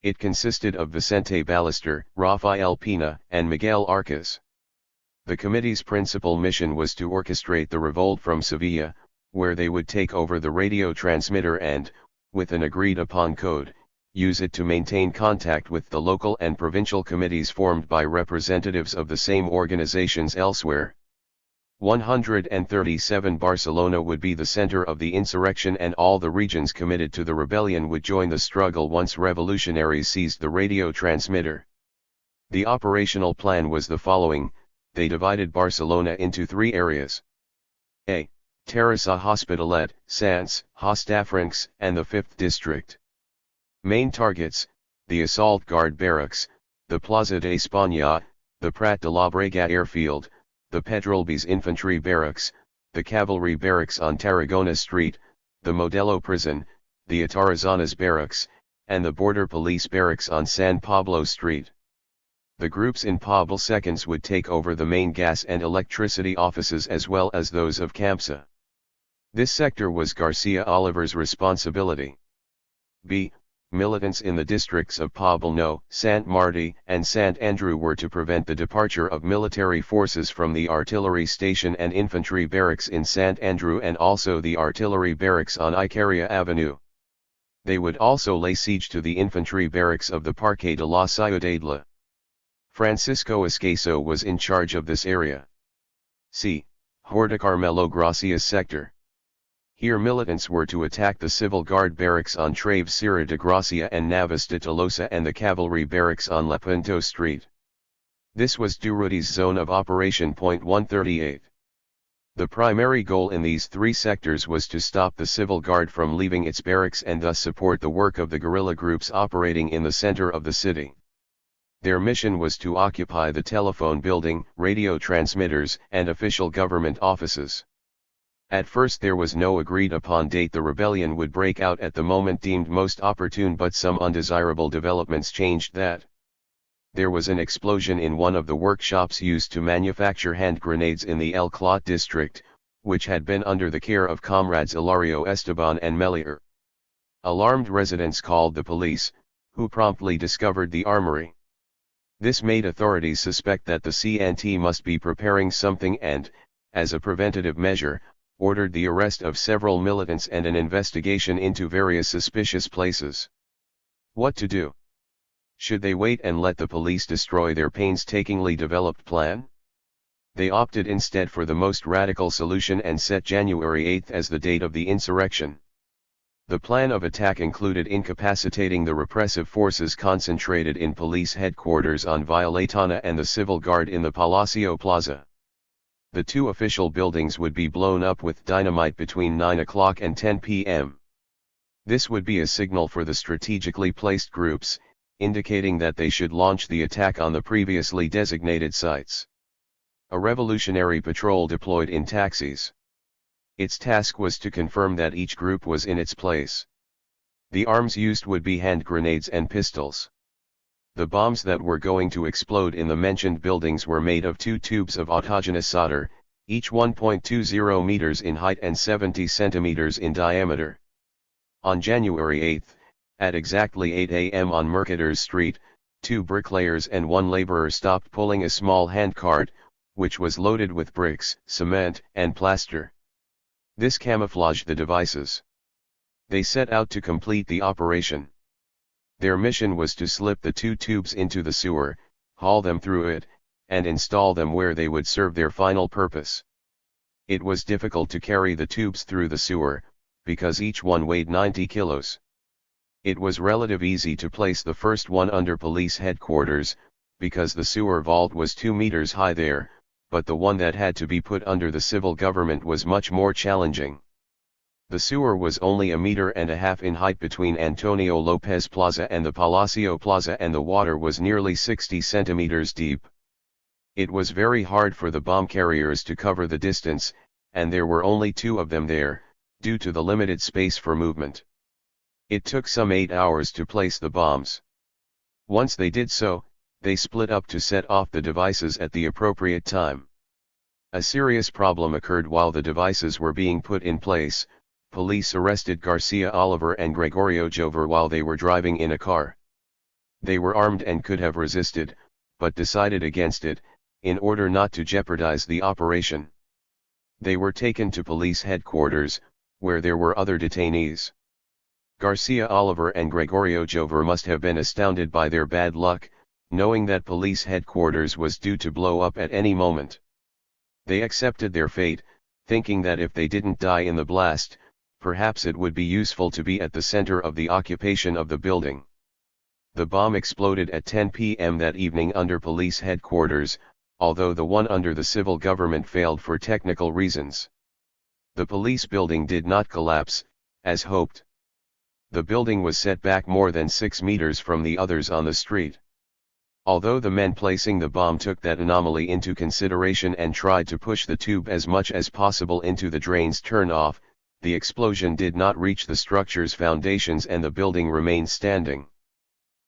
Speaker 1: It consisted of Vicente Ballester, Rafael Pina, and Miguel Arcas. The committee's principal mission was to orchestrate the revolt from Sevilla, where they would take over the radio transmitter and, with an agreed-upon code, use it to maintain contact with the local and provincial committees formed by representatives of the same organizations elsewhere. 137 Barcelona would be the center of the insurrection and all the regions committed to the rebellion would join the struggle once revolutionaries seized the radio transmitter. The operational plan was the following: they divided Barcelona into three areas. A. Terrassa Hospitalet, Sants, Hostafrancs, and the 5th District. Main targets: the Assault Guard Barracks, the Plaza de España, the Prat de la Brega Airfield, the Petrolbes Infantry Barracks, the Cavalry Barracks on Tarragona Street, the Modelo Prison, the Atarazanas Barracks, and the Border Police Barracks on San Pablo Street. The groups in Pobl Seconds would take over the main gas and electricity offices as well as those of Campsa. This sector was Garcia Oliver's responsibility. B. Militants in the districts of Poblenou, Sant Martí, and Sant Andrew were to prevent the departure of military forces from the artillery station and infantry barracks in Sant Andrew and also the artillery barracks on Icaria Avenue. They would also lay siege to the infantry barracks of the Parque de la Ciudadela. Francisco Ascaso was in charge of this area. C. Horta Carmelo Gracias sector. Here militants were to attack the Civil Guard barracks on Travesera de Gracia and Navas de Tolosa and the Cavalry barracks on Lepanto Street. This was Durruti's zone of operation. 138. The primary goal in these three sectors was to stop the civil guard from leaving its barracks and thus support the work of the guerrilla groups operating in the center of the city. Their mission was to occupy the telephone building, radio transmitters, and official government offices. At first there was no agreed upon date the rebellion would break out at the moment deemed most opportune, but some undesirable developments changed that. There was an explosion in one of the workshops used to manufacture hand grenades in the El Clot district, which had been under the care of comrades Ilario Esteban and Melier. Alarmed residents called the police, who promptly discovered the armory. This made authorities suspect that the CNT must be preparing something and, as a preventative measure, ordered the arrest of several militants and an investigation into various suspicious places. What to do? Should they wait and let the police destroy their painstakingly developed plan? They opted instead for the most radical solution and set January 8 as the date of the insurrection. The plan of attack included incapacitating the repressive forces concentrated in police headquarters on Violatana and the civil guard in the Palacio Plaza. The two official buildings would be blown up with dynamite between 9 o'clock and 10 p.m. This would be a signal for the strategically placed groups, indicating that they should launch the attack on the previously designated sites. A revolutionary patrol deployed in taxis. Its task was to confirm that each group was in its place. The arms used would be hand grenades and pistols. The bombs that were going to explode in the mentioned buildings were made of 2 tubes of autogenous solder, each 1.20 meters in height and 70 centimeters in diameter. On January 8, at exactly 8 a.m. on Mercators Street, 2 bricklayers and 1 laborer stopped pulling a small handcart, which was loaded with bricks, cement, and plaster. This camouflaged the devices. They set out to complete the operation. Their mission was to slip the 2 tubes into the sewer, haul them through it, and install them where they would serve their final purpose. It was difficult to carry the tubes through the sewer, because each one weighed 90 kilos. It was relatively easy to place the first one under police headquarters, because the sewer vault was 2 meters high there, but the one that had to be put under the civil government was much more challenging. The sewer was only 1.5 meters in height between Antonio Lopez Plaza and the Palacio Plaza, and the water was nearly 60 centimeters deep. It was very hard for the bomb carriers to cover the distance, and there were only 2 of them there, due to the limited space for movement. It took some 8 hours to place the bombs. Once they did so, they split up to set off the devices at the appropriate time. A serious problem occurred while the devices were being put in place. Police arrested Garcia Oliver and Gregorio Jover while they were driving in a car. They were armed and could have resisted, but decided against it, in order not to jeopardize the operation. They were taken to police headquarters, where there were other detainees. Garcia Oliver and Gregorio Jover must have been astounded by their bad luck, knowing that police headquarters was due to blow up at any moment. They accepted their fate, thinking that if they didn't die in the blast, perhaps it would be useful to be at the center of the occupation of the building. The bomb exploded at 10 p.m. that evening under police headquarters, although the one under the civil government failed for technical reasons. The police building did not collapse, as hoped. The building was set back more than 6 meters from the others on the street. Although the men placing the bomb took that anomaly into consideration and tried to push the tube as much as possible into the drain's turn-off, the explosion did not reach the structure's foundations and the building remained standing.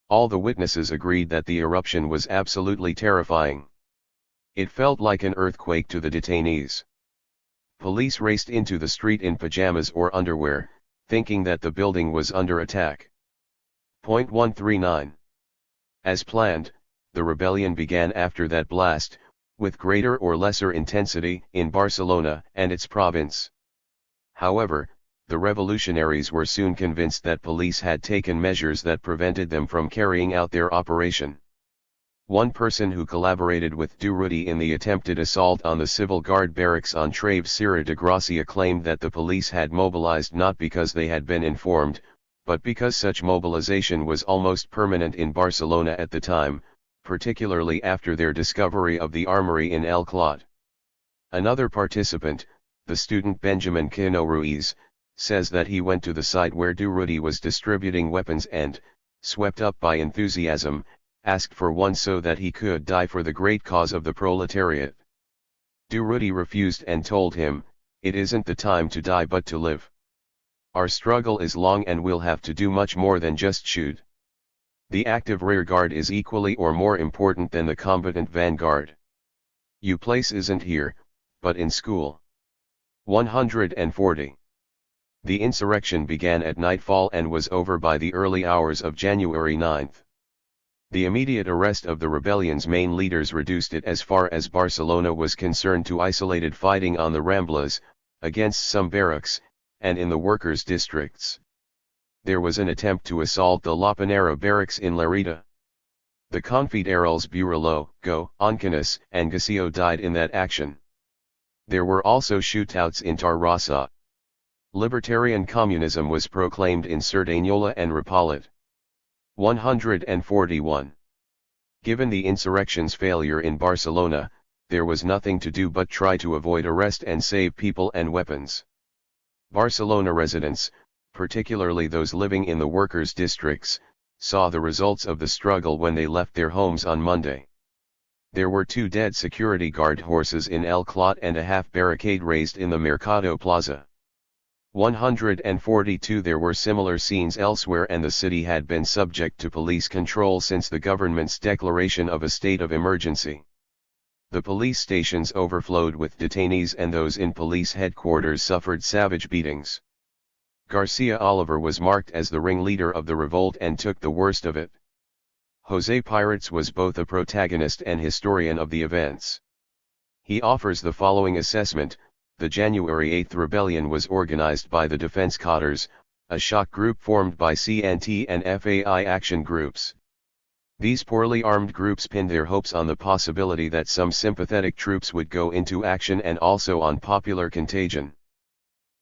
Speaker 1: All the witnesses agreed that the eruption was absolutely terrifying. It felt like an earthquake to the detainees. Police raced into the street in pajamas or underwear, thinking that the building was under attack. 139. As planned, the rebellion began after that blast, with greater or lesser intensity, in Barcelona and its province. However, the revolutionaries were soon convinced that police had taken measures that prevented them from carrying out their operation. One person who collaborated with Durruti in the attempted assault on the civil guard barracks on Travesera de Gracia claimed that the police had mobilized not because they had been informed, but because such mobilization was almost permanent in Barcelona at the time, particularly after their discovery of the armory in El Clot. Another participant, the student Benjamin Cano Ruiz, says that he went to the site where Durruti was distributing weapons and, swept up by enthusiasm, asked for one so that he could die for the great cause of the proletariat. Durruti refused and told him, "It isn't the time to die but to live. Our struggle is long and we'll have to do much more than just shoot. The active rearguard is equally or more important than the combatant vanguard. Your place isn't here, but in school." 140. The insurrection began at nightfall and was over by the early hours of January 9. The immediate arrest of the rebellion's main leaders reduced it as far as Barcelona was concerned to isolated fighting on the Ramblas, against some barracks, and in the workers' districts. There was an attempt to assault the La Panera barracks in Lerida. The Confederals Burelo, Go, Oncanis, and Gaseo died in that action. There were also shootouts in Tarrasa. Libertarian communism was proclaimed in Cerdanyola and Ripollet. 141. Given the insurrection's failure in Barcelona, there was nothing to do but try to avoid arrest and save people and weapons. Barcelona residents, particularly those living in the workers' districts, saw the results of the struggle when they left their homes on Monday. There were 2 dead security guard horses in El Clot and a half barricade raised in the Mercado Plaza. 142. There were similar scenes elsewhere and the city had been subject to police control since the government's declaration of a state of emergency. The police stations overflowed with detainees and those in police headquarters suffered savage beatings. Garcia Oliver was marked as the ringleader of the revolt and took the worst of it. José Pirates was both a protagonist and historian of the events. He offers the following assessment: the January 8 rebellion was organized by the Defense Cadres, a shock group formed by CNT and FAI action groups. These poorly armed groups pinned their hopes on the possibility that some sympathetic troops would go into action and also on popular contagion.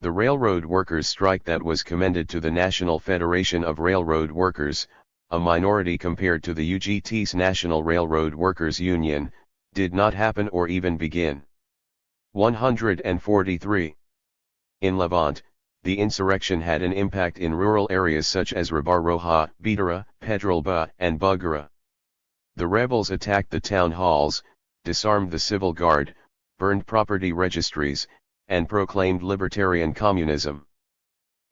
Speaker 1: The railroad workers' strike that was commended to the National Federation of Railroad Workers, a minority compared to the UGT's National Railroad Workers Union, did not happen or even begin. 143. In Levante, the insurrection had an impact in rural areas such as Ribarroja, Bidara, Pedralba, and Bugara. The rebels attacked the town halls, disarmed the civil guard, burned property registries, and proclaimed libertarian communism.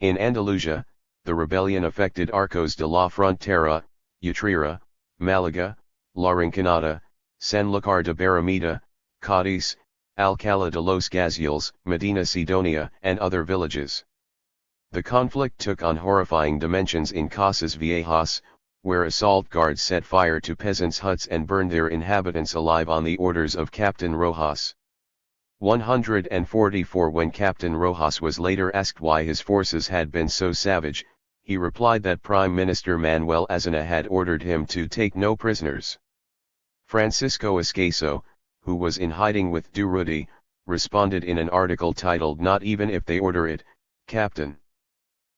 Speaker 1: In Andalusia, the rebellion affected Arcos de la Frontera, Utrera, Malaga, La Rinconada, Sanlúcar de Barrameda, Cádiz, Alcalá de los Gazules, Medina Sidonia, and other villages. The conflict took on horrifying dimensions in Casas Viejas, where assault guards set fire to peasants' huts and burned their inhabitants alive on the orders of Captain Rojas. 144. When Captain Rojas was later asked why his forces had been so savage, he replied that Prime Minister Manuel Azana had ordered him to take no prisoners. Francisco Escaso, who was in hiding with Durruti, responded in an article titled "Not Even If They Order It, Captain.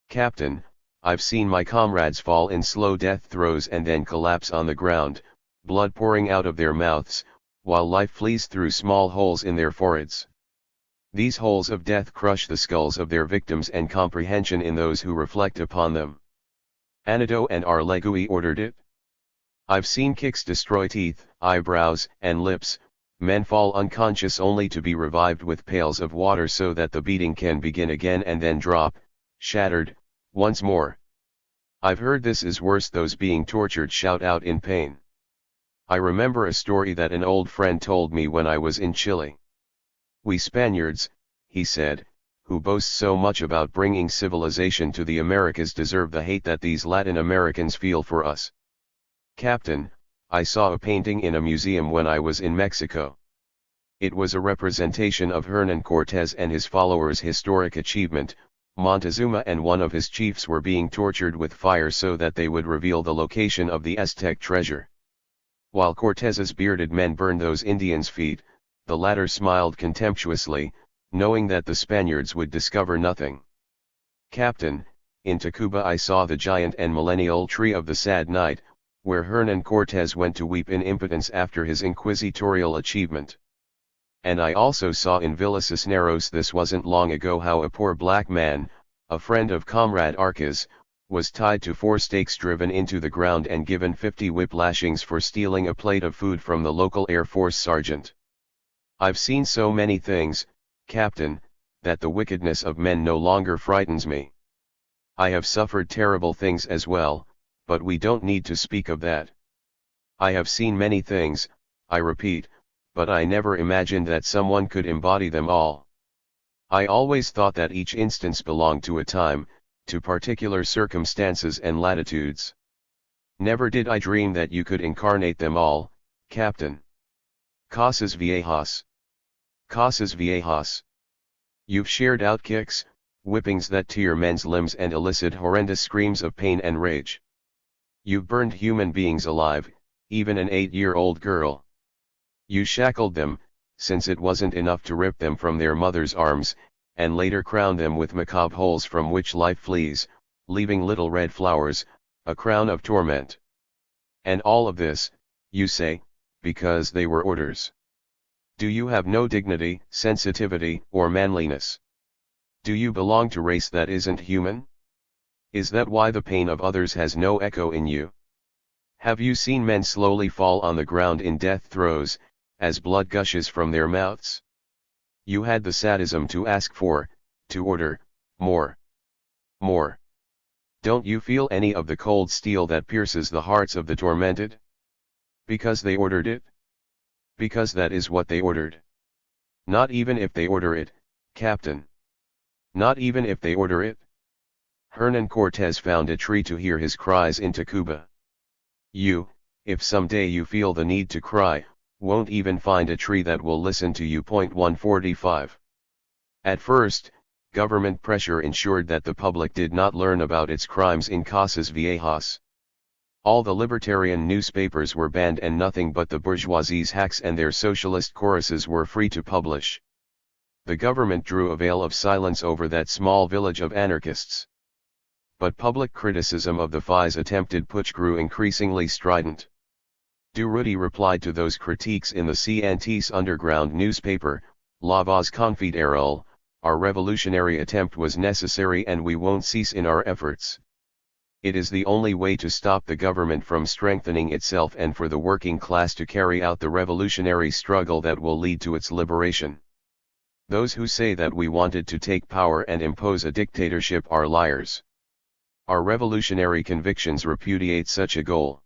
Speaker 1: Captain, I've seen my comrades fall in slow death throes and then collapse on the ground, blood pouring out of their mouths, while life flees through small holes in their foreheads. These holes of death crush the skulls of their victims and comprehension in those who reflect upon them. Anado and Arlegui ordered it. I've seen kicks destroy teeth, eyebrows, and lips, men fall unconscious only to be revived with pails of water so that the beating can begin again and then drop, shattered, once more. I've heard this is worse, those being tortured shout out in pain. I remember a story that an old friend told me when I was in Chile. We Spaniards, he said, who boast so much about bringing civilization to the Americas deserve the hate that these Latin Americans feel for us. Captain, I saw a painting in a museum when I was in Mexico. It was a representation of Hernán Cortés and his followers' historic achievement. Montezuma and one of his chiefs were being tortured with fire so that they would reveal the location of the Aztec treasure. While Cortés's bearded men burned those Indians' feet, the latter smiled contemptuously, knowing that the Spaniards would discover nothing. Captain, in Tacuba I saw the giant and millennial tree of the sad night, where Hernan Cortés went to weep in impotence after his inquisitorial achievement. And I also saw in Villa Cisneros this wasn't long ago how a poor black man, a friend of Comrade Arcas, was tied to 4 stakes driven into the ground and given 50 whip lashings for stealing a plate of food from the local Air Force sergeant. I've seen so many things, Captain, that the wickedness of men no longer frightens me. I have suffered terrible things as well, but we don't need to speak of that. I have seen many things, I repeat, but I never imagined that someone could embody them all. I always thought that each instance belonged to a time, to particular circumstances and latitudes. Never did I dream that you could incarnate them all, Captain. Casas viejas. Casas viejas. You've shared out kicks, whippings that tear men's limbs and elicit horrendous screams of pain and rage. You've burned human beings alive, even an 8-year-old girl. You shackled them, since it wasn't enough to rip them from their mother's arms, and later crown them with macabre holes from which life flees, leaving little red flowers, a crown of torment. And all of this, you say, because they were orders. Do you have no dignity, sensitivity, or manliness? Do you belong to race that isn't human? Is that why the pain of others has no echo in you? Have you seen men slowly fall on the ground in death throes, as blood gushes from their mouths? You had the sadism to ask for, to order, more. More. Don't you feel any of the cold steel that pierces the hearts of the tormented? Because they ordered it? Because that is what they ordered. Not even if they order it, Captain. Not even if they order it. Hernan Cortés found a tree to hear his cries in Tacuba. You, if someday you feel the need to cry, won't even find a tree that will listen to you. 145. At first, government pressure ensured that the public did not learn about its crimes in Casas Viejas. All the libertarian newspapers were banned and nothing but the bourgeoisie's hacks and their socialist choruses were free to publish. The government drew a veil of silence over that small village of anarchists. But public criticism of the FI's attempted putsch grew increasingly strident. Durruti replied to those critiques in the CNT's underground newspaper, La Voz Confederal, "Our revolutionary attempt was necessary and we won't cease in our efforts. It is the only way to stop the government from strengthening itself and for the working class to carry out the revolutionary struggle that will lead to its liberation. Those who say that we wanted to take power and impose a dictatorship are liars. Our revolutionary convictions repudiate such a goal.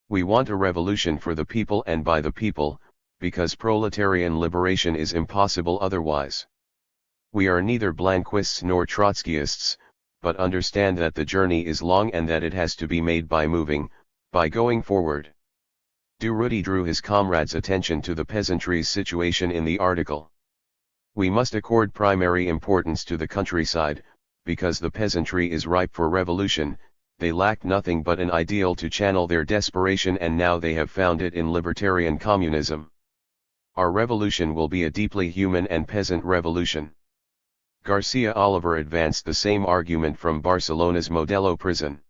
Speaker 1: We want a revolution for the people and by the people, because proletarian liberation is impossible otherwise. We are neither Blanquists nor Trotskyists, but understand that the journey is long and that it has to be made by moving, by going forward." Durruti drew his comrades' attention to the peasantry's situation in the article. "We must accord primary importance to the countryside, because the peasantry is ripe for revolution. They lacked nothing but an ideal to channel their desperation and now they have found it in libertarian communism. Our revolution will be a deeply human and peasant revolution." Garcia Oliver advanced the same argument from Barcelona's Modelo prison.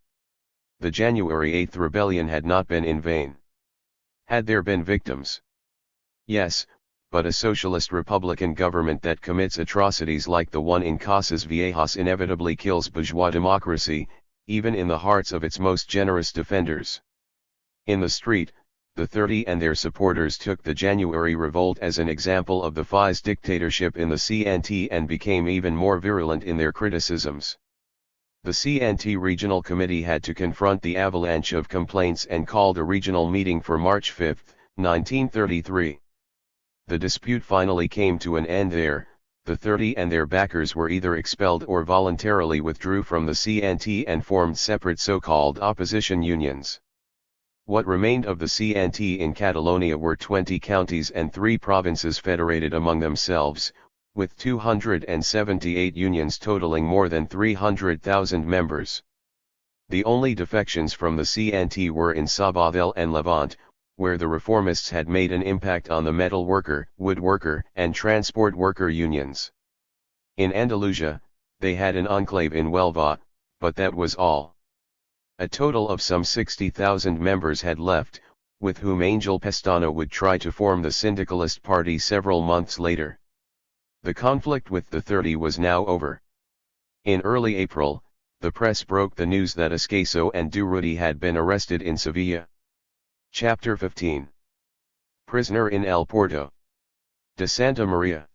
Speaker 1: The January 8 rebellion had not been in vain. Had there been victims? Yes, but a socialist republican government that commits atrocities like the one in Casas Viejas inevitably kills bourgeois democracy, even in the hearts of its most generous defenders. In the street, the 30 and their supporters took the January revolt as an example of the FI's dictatorship in the CNT and became even more virulent in their criticisms. The CNT Regional Committee had to confront the avalanche of complaints and called a regional meeting for March 5, 1933. The dispute finally came to an end there. The 30 and their backers were either expelled or voluntarily withdrew from the CNT and formed separate so-called opposition unions. What remained of the CNT in Catalonia were 20 counties and 3 provinces federated among themselves, with 278 unions totaling more than 300,000 members. The only defections from the CNT were in Sabadell and Levante, where the reformists had made an impact on the metal worker, woodworker, and transport worker unions. In Andalusia, they had an enclave in Huelva, but that was all. A total of some 60,000 members had left, with whom Angel Pestana would try to form the Syndicalist Party several months later. The conflict with the 30 was now over. In early April, the press broke the news that Escaso and Durruti had been arrested in Sevilla. Chapter 15. Prisoner in El Porto de Santa Maria.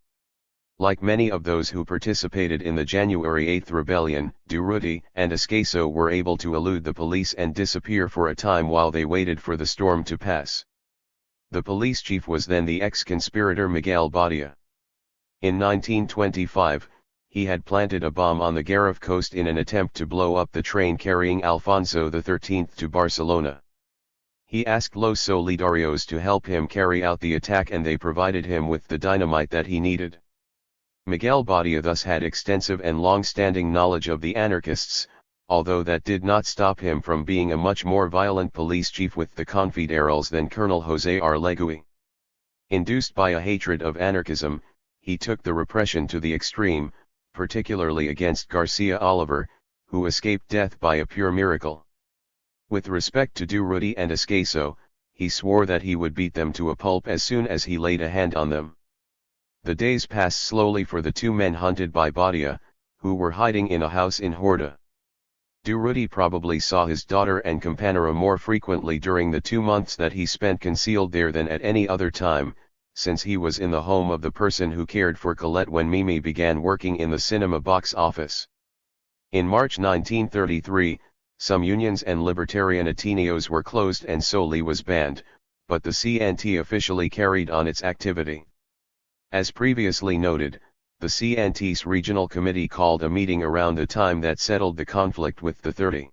Speaker 1: Like many of those who participated in the January 8 rebellion, Durruti and Escaso were able to elude the police and disappear for a time while they waited for the storm to pass. The police chief was then the ex-conspirator Miguel Badia. In 1925, he had planted a bomb on the Garraf coast in an attempt to blow up the train carrying Alfonso XIII to Barcelona. He asked Los Solidarios to help him carry out the attack and they provided him with the dynamite that he needed. Miguel Badia thus had extensive and long-standing knowledge of the anarchists, although that did not stop him from being a much more violent police chief with the Confederals than Colonel José Arlegui. Induced by a hatred of anarchism, he took the repression to the extreme, particularly against Garcia Oliver, who escaped death by a pure miracle. With respect to Durruti and Escaso, he swore that he would beat them to a pulp as soon as he laid a hand on them. The days passed slowly for the two men hunted by Badia, who were hiding in a house in Horta. Durruti probably saw his daughter and Campanera more frequently during the 2 months that he spent concealed there than at any other time, since he was in the home of the person who cared for Colette when Mimi began working in the cinema box office. In March 1933, some unions and libertarian Ateneos were closed and Soli was banned, but the CNT officially carried on its activity. As previously noted, the CNT's regional committee called a meeting around the time that settled the conflict with the 30.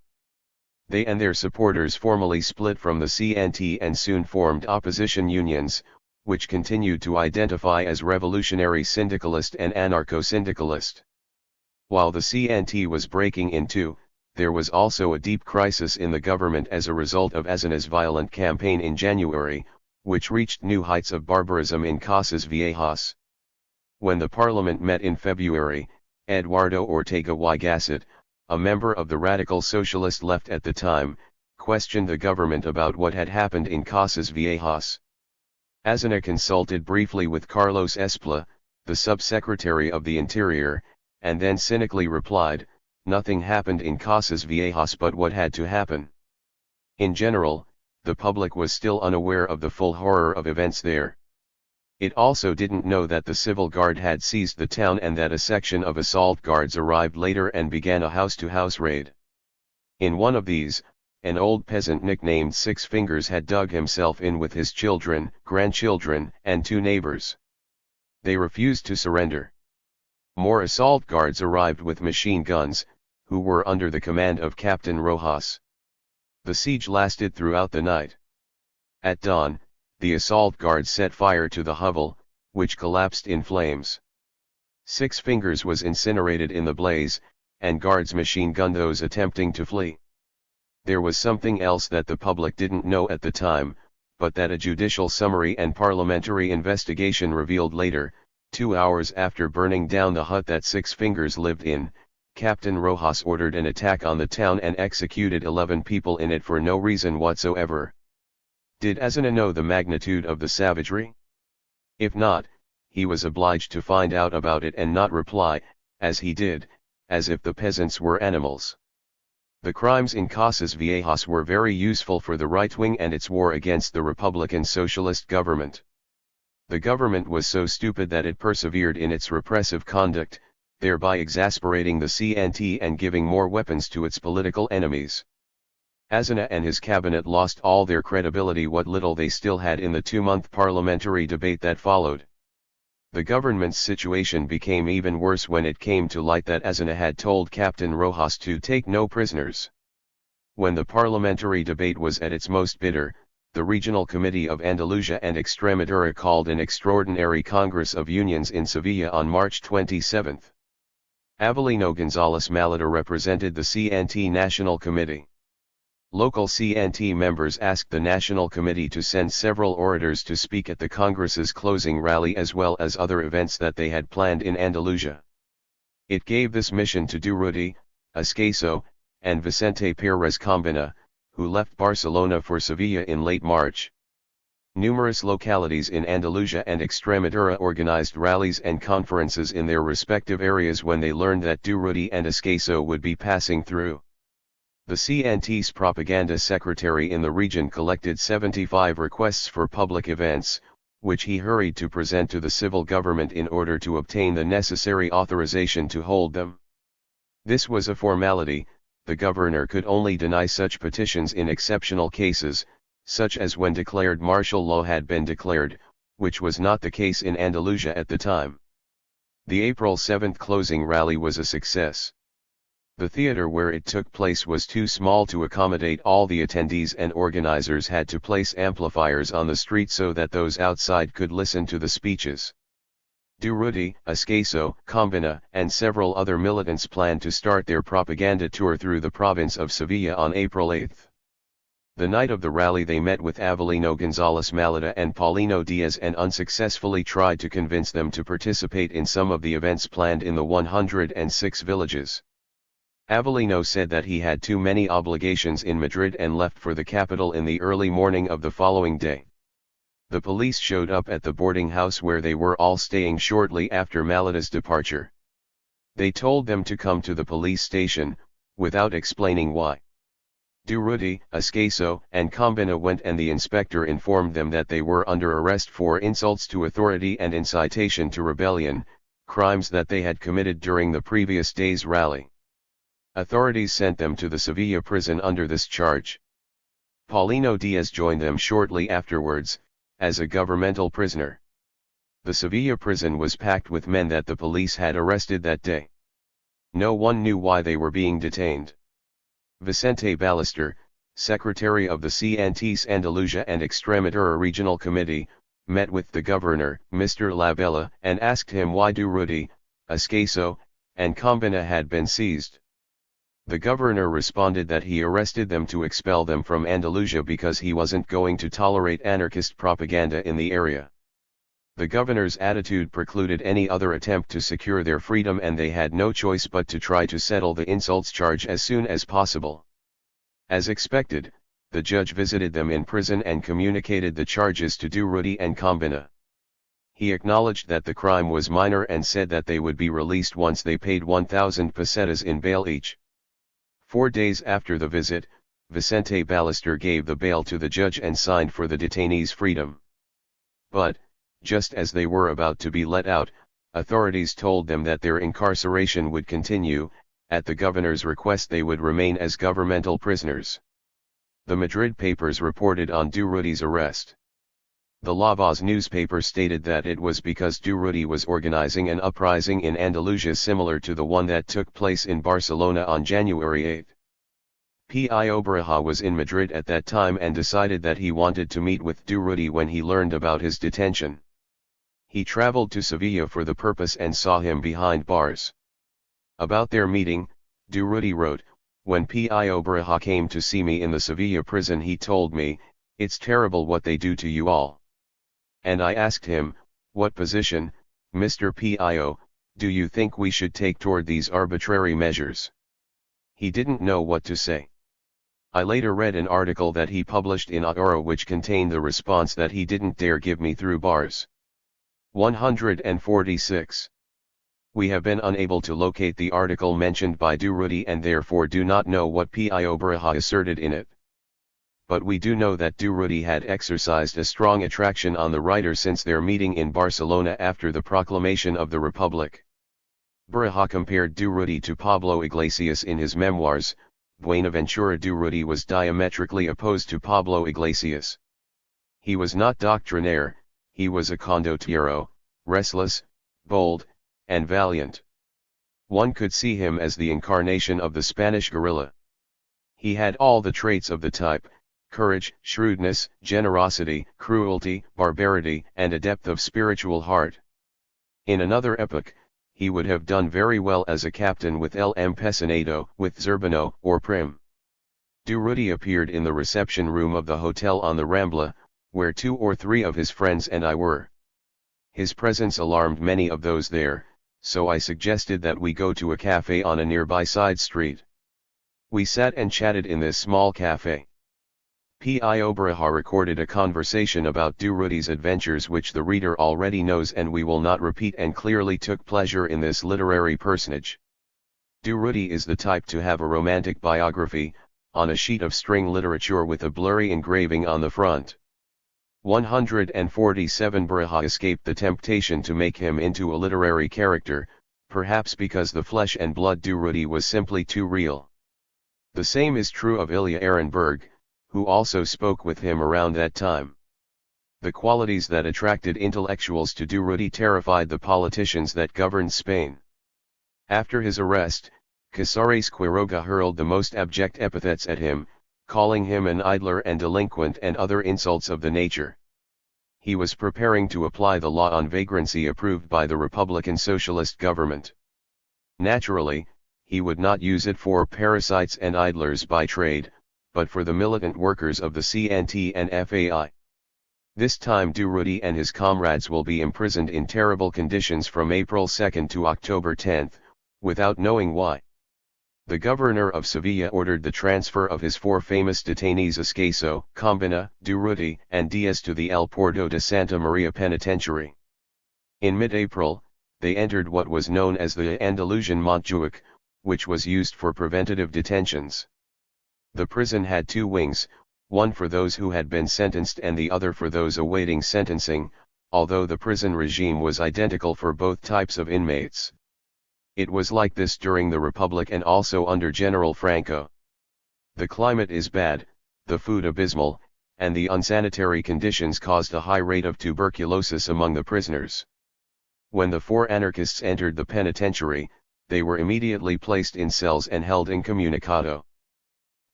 Speaker 1: They and their supporters formally split from the CNT and soon formed opposition unions, which continued to identify as revolutionary syndicalist and anarcho-syndicalist. While the CNT was breaking in two, there was also a deep crisis in the government as a result of Azena's violent campaign in January, which reached new heights of barbarism in Casas Viejas. When the parliament met in February, Eduardo Ortega y Gasset, a member of the radical socialist left at the time, questioned the government about what had happened in Casas Viejas. Azena consulted briefly with Carlos Espla, the subsecretary of the Interior, and then cynically replied, "Nothing happened in Casas Viejas but what had to happen." In general, the public was still unaware of the full horror of events there. It also didn't know that the civil guard had seized the town and that a section of assault guards arrived later and began a house-to-house raid. In one of these, an old peasant nicknamed Six Fingers had dug himself in with his children, grandchildren, and 2 neighbors. They refused to surrender. More assault guards arrived with machine guns, who were under the command of Captain Rojas. The siege lasted throughout the night. At dawn, the assault guards set fire to the hovel, which collapsed in flames. Six Fingers was incinerated in the blaze, and guards machine-gunned those attempting to flee. There was something else that the public didn't know at the time, but that a judicial summary and parliamentary investigation revealed later. 2 hours after burning down the hut that Six Fingers lived in, Captain Rojas ordered an attack on the town and executed 11 people in it for no reason whatsoever. Did Azena know the magnitude of the savagery? If not, he was obliged to find out about it and not reply, as he did, as if the peasants were animals. The crimes in Casas Viejas were very useful for the right wing and its war against the Republican Socialist government. The government was so stupid that it persevered in its repressive conduct, thereby exasperating the CNT and giving more weapons to its political enemies. Azena and his cabinet lost all their credibility, what little they still had, in the 2-month parliamentary debate that followed. The government's situation became even worse when it came to light that Azena had told Captain Rojas to take no prisoners. When the parliamentary debate was at its most bitter, the Regional Committee of Andalusia and Extremadura called an extraordinary Congress of Unions in Sevilla on March 27. Avelino González Malata represented the CNT National Committee. Local CNT members asked the National Committee to send several orators to speak at the Congress's closing rally as well as other events that they had planned in Andalusia. It gave this mission to Durruti, Escaso, and Vicente Pérez Combina, who left Barcelona for Sevilla in late March. Numerous localities in Andalusia and Extremadura organized rallies and conferences in their respective areas when they learned that Durruti and Esqueso would be passing through. The CNT's propaganda secretary in the region collected 75 requests for public events, which he hurried to present to the civil government in order to obtain the necessary authorization to hold them. This was a formality. The governor could only deny such petitions in exceptional cases, such as when declared martial law had been declared, which was not the case in Andalusia at the time. The April 7 closing rally was a success. The theater where it took place was too small to accommodate all the attendees, and organizers had to place amplifiers on the street so that those outside could listen to the speeches. Durruti, Esqueso, Combina, and several other militants planned to start their propaganda tour through the province of Sevilla on April 8. The night of the rally they met with Avelino González Malata and Paulino Diaz and unsuccessfully tried to convince them to participate in some of the events planned in the 106 villages. Avelino said that he had too many obligations in Madrid and left for the capital in the early morning of the following day. The police showed up at the boarding house where they were all staying shortly after Malata's departure. They told them to come to the police station, without explaining why. Durruti, Esqueso, and Combina went, and the inspector informed them that they were under arrest for insults to authority and incitation to rebellion, crimes that they had committed during the previous day's rally. Authorities sent them to the Sevilla prison under this charge. Paulino Diaz joined them shortly afterwards, as a governmental prisoner. The Sevilla prison was packed with men that the police had arrested that day. No one knew why they were being detained. Vicente Ballester, secretary of the CNT's Andalusia and Extremadura Regional Committee, met with the governor, Mr. Labella, and asked him why Durruti, Esqueso, and Combina had been seized. The governor responded that he arrested them to expel them from Andalusia because he wasn't going to tolerate anarchist propaganda in the area. The governor's attitude precluded any other attempt to secure their freedom, and they had no choice but to try to settle the insults charge as soon as possible. As expected, the judge visited them in prison and communicated the charges to Durruti and Combina. He acknowledged that the crime was minor and said that they would be released once they paid 1,000 pesetas in bail each. 4 days after the visit, Vicente Ballester gave the bail to the judge and signed for the detainees' freedom. But, just as they were about to be let out, authorities told them that their incarceration would continue. At the governor's request they would remain as governmental prisoners. The Madrid papers reported on Durruti's arrest. The La Voz newspaper stated that it was because Durruti was organizing an uprising in Andalusia similar to the one that took place in Barcelona on January 8. Pío Baroja was in Madrid at that time and decided that he wanted to meet with Durruti when he learned about his detention. He traveled to Sevilla for the purpose and saw him behind bars. About their meeting, Durruti wrote, "When Pío Baroja came to see me in the Sevilla prison he told me, 'It's terrible what they do to you all.' And I asked him, 'What position, Mr. Pío, do you think we should take toward these arbitrary measures?' He didn't know what to say. I later read an article that he published in Ahora which contained the response that he didn't dare give me through bars." 146. We have been unable to locate the article mentioned by Durruti and therefore do not know what Pío Baroja asserted in it. But we do know that Durruti had exercised a strong attraction on the writer since their meeting in Barcelona after the proclamation of the Republic. Baroja compared Durruti to Pablo Iglesias in his memoirs. Buenaventura Durruti was diametrically opposed to Pablo Iglesias. He was not doctrinaire, he was a condottiero, restless, bold, and valiant. One could see him as the incarnation of the Spanish guerrilla. He had all the traits of the type: courage, shrewdness, generosity, cruelty, barbarity, and a depth of spiritual heart. In another epoch, he would have done very well as a captain with El Empecinado, with Zurbano, or Prim. Durruti appeared in the reception room of the hotel on the Rambla, where 2 or 3 of his friends and I were. His presence alarmed many of those there, so I suggested that we go to a cafe on a nearby side street. We sat and chatted in this small cafe. P.I.O. Braha recorded a conversation about Durruti's adventures which the reader already knows and we will not repeat, and clearly took pleasure in this literary personage. Durruti is the type to have a romantic biography, on a sheet of string literature with a blurry engraving on the front. 147 Braha escaped the temptation to make him into a literary character, perhaps because the flesh and blood Durruti was simply too real. The same is true of Ilya Ehrenberg, who also spoke with him around that time. The qualities that attracted intellectuals to Durruti terrified the politicians that governed Spain. After his arrest, Casares Quiroga hurled the most abject epithets at him, calling him an idler and delinquent and other insults of the nature. He was preparing to apply the law on vagrancy approved by the Republican Socialist government. Naturally, he would not use it for parasites and idlers by trade, but for the militant workers of the CNT and FAI. This time Durruti and his comrades will be imprisoned in terrible conditions from April 2 to October 10, without knowing why. The governor of Sevilla ordered the transfer of his four famous detainees Escaso, Combina, Durruti, and Diaz to the El Porto de Santa Maria Penitentiary. In mid-April, they entered what was known as the Andalusian Montjuic, which was used for preventative detentions. The prison had two wings, one for those who had been sentenced and the other for those awaiting sentencing, although the prison regime was identical for both types of inmates. It was like this during the Republic and also under General Franco. The climate is bad, the food abysmal, and the unsanitary conditions caused a high rate of tuberculosis among the prisoners. When the four anarchists entered the penitentiary, they were immediately placed in cells and held incommunicado.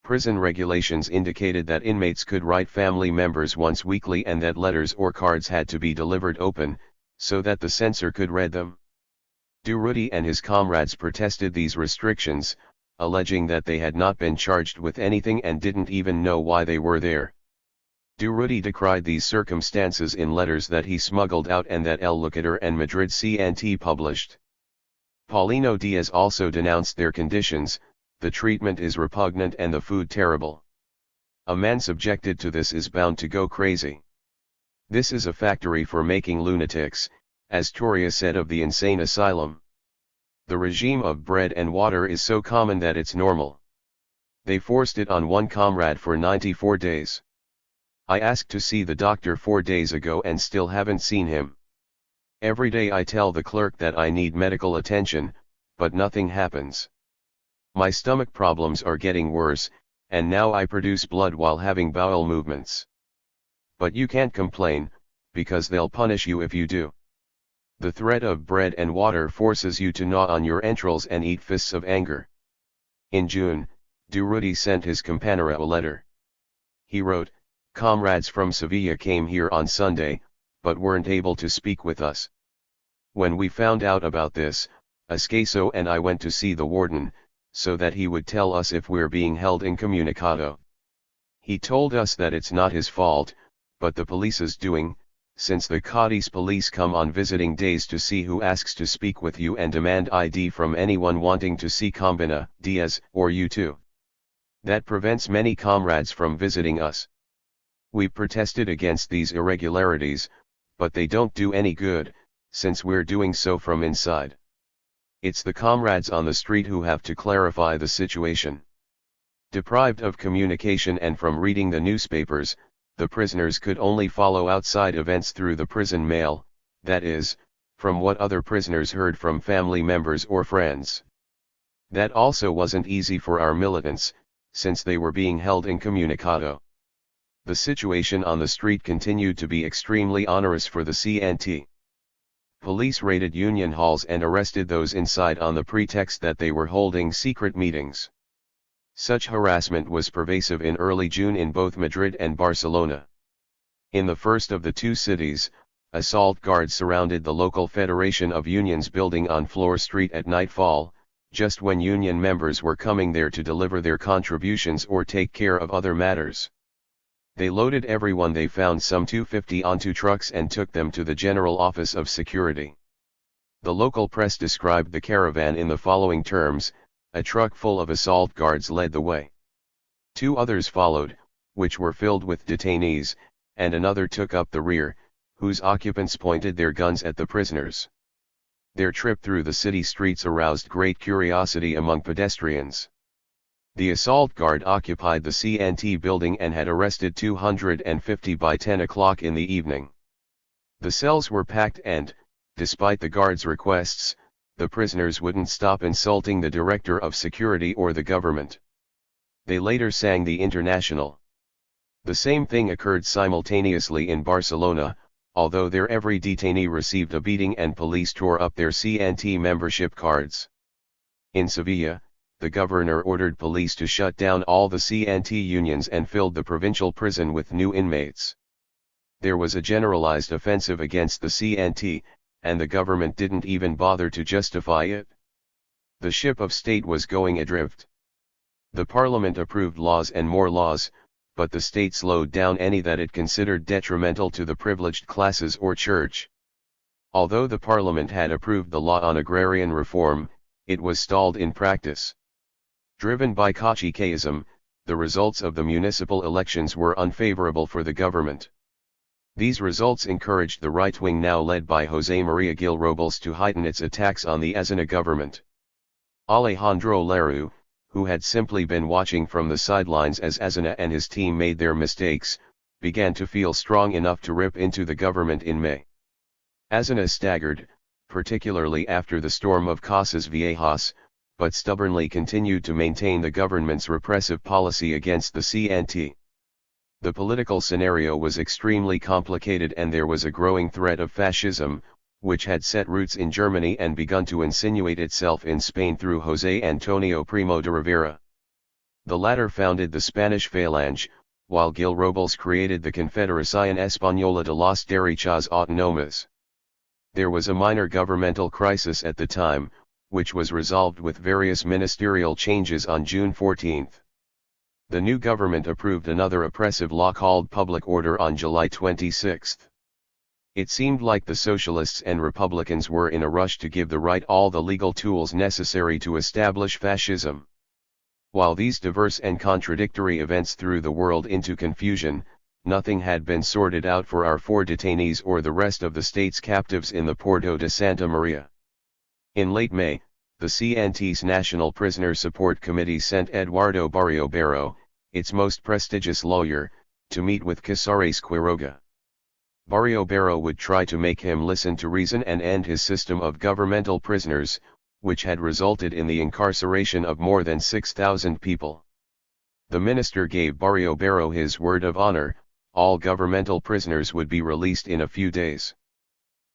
Speaker 1: Prison regulations indicated that inmates could write family members once weekly and that letters or cards had to be delivered open, so that the censor could read them. Durruti and his comrades protested these restrictions, alleging that they had not been charged with anything and didn't even know why they were there. Durruti decried these circumstances in letters that he smuggled out and that El Locutor and Madrid CNT published. Paulino Diaz also denounced their conditions. The treatment is repugnant and the food terrible. A man subjected to this is bound to go crazy. This is a factory for making lunatics, as Toria said of the insane asylum. The regime of bread and water is so common that it's normal. They forced it on one comrade for 94 days. I asked to see the doctor 4 days ago and still haven't seen him. Every day I tell the clerk that I need medical attention, but nothing happens. My stomach problems are getting worse, and now I produce blood while having bowel movements. But you can't complain, because they'll punish you if you do. The threat of bread and water forces you to gnaw on your entrails and eat fists of anger. In June, Durruti sent his companera a letter. He wrote, "Comrades from Sevilla came here on Sunday, but weren't able to speak with us. When we found out about this, Escaso and I went to see the warden, so that he would tell us if we're being held incommunicado. He told us that it's not his fault, but the police's doing, since the Cadiz police come on visiting days to see who asks to speak with you and demand ID from anyone wanting to see Combina, Diaz, or you too. That prevents many comrades from visiting us. We protested against these irregularities, but they don't do any good, since we're doing so from inside. It's the comrades on the street who have to clarify the situation." Deprived of communication and from reading the newspapers, the prisoners could only follow outside events through the prison mail, that is, from what other prisoners heard from family members or friends. That also wasn't easy for our militants, since they were being held incommunicado. The situation on the street continued to be extremely onerous for the CNT. Police raided union halls and arrested those inside on the pretext that they were holding secret meetings. Such harassment was pervasive in early June in both Madrid and Barcelona. In the first of the two cities, assault guards surrounded the local Federation of Unions building on Flor Street at nightfall, just when union members were coming there to deliver their contributions or take care of other matters. They loaded everyone they found, some 250, onto trucks and took them to the General Office of Security. The local press described the caravan in the following terms: A truck full of assault guards led the way. 2 others followed, which were filled with detainees, and another took up the rear, whose occupants pointed their guns at the prisoners. Their trip through the city streets aroused great curiosity among pedestrians. The assault guard occupied the CNT building and had arrested 250 by 10 o'clock in the evening. The cells were packed and, despite the guards' requests, the prisoners wouldn't stop insulting the director of security or the government. They later sang the International. The same thing occurred simultaneously in Barcelona, although there every detainee received a beating and police tore up their CNT membership cards. In Sevilla, the governor ordered police to shut down all the CNT unions and filled the provincial prison with new inmates. There was a generalized offensive against the CNT, and the government didn't even bother to justify it. The ship of state was going adrift. The parliament approved laws and more laws, but the state slowed down any that it considered detrimental to the privileged classes or church. Although the parliament had approved the law on agrarian reform, it was stalled in practice. Driven by caciquism, the results of the municipal elections were unfavorable for the government. These results encouraged the right wing now led by José María Gil Robles to heighten its attacks on the Aznar government. Alejandro Lerroux, who had simply been watching from the sidelines as Aznar and his team made their mistakes, began to feel strong enough to rip into the government in May. Aznar staggered, particularly after the storm of Casas Viejas, but stubbornly continued to maintain the government's repressive policy against the CNT. The political scenario was extremely complicated and there was a growing threat of fascism, which had set roots in Germany and begun to insinuate itself in Spain through José Antonio Primo de Rivera. The latter founded the Spanish Falange, while Gil Robles created the Confederación Española de las Derechas Autónomas. There was a minor governmental crisis at the time, which was resolved with various ministerial changes on June 14. The new government approved another oppressive law called Public Order on July 26. It seemed like the socialists and Republicans were in a rush to give the right all the legal tools necessary to establish fascism. While these diverse and contradictory events threw the world into confusion, nothing had been sorted out for our 4 detainees or the rest of the state's captives in the Puerto de Santa Maria. In late May, the CNT's National Prisoner Support Committee sent Eduardo Barrio Barro, its most prestigious lawyer, to meet with Casares Quiroga. Barrio Barro would try to make him listen to reason and end his system of governmental prisoners, which had resulted in the incarceration of more than 6,000 people. The minister gave Barrio Barro his word of honor: all governmental prisoners would be released in a few days.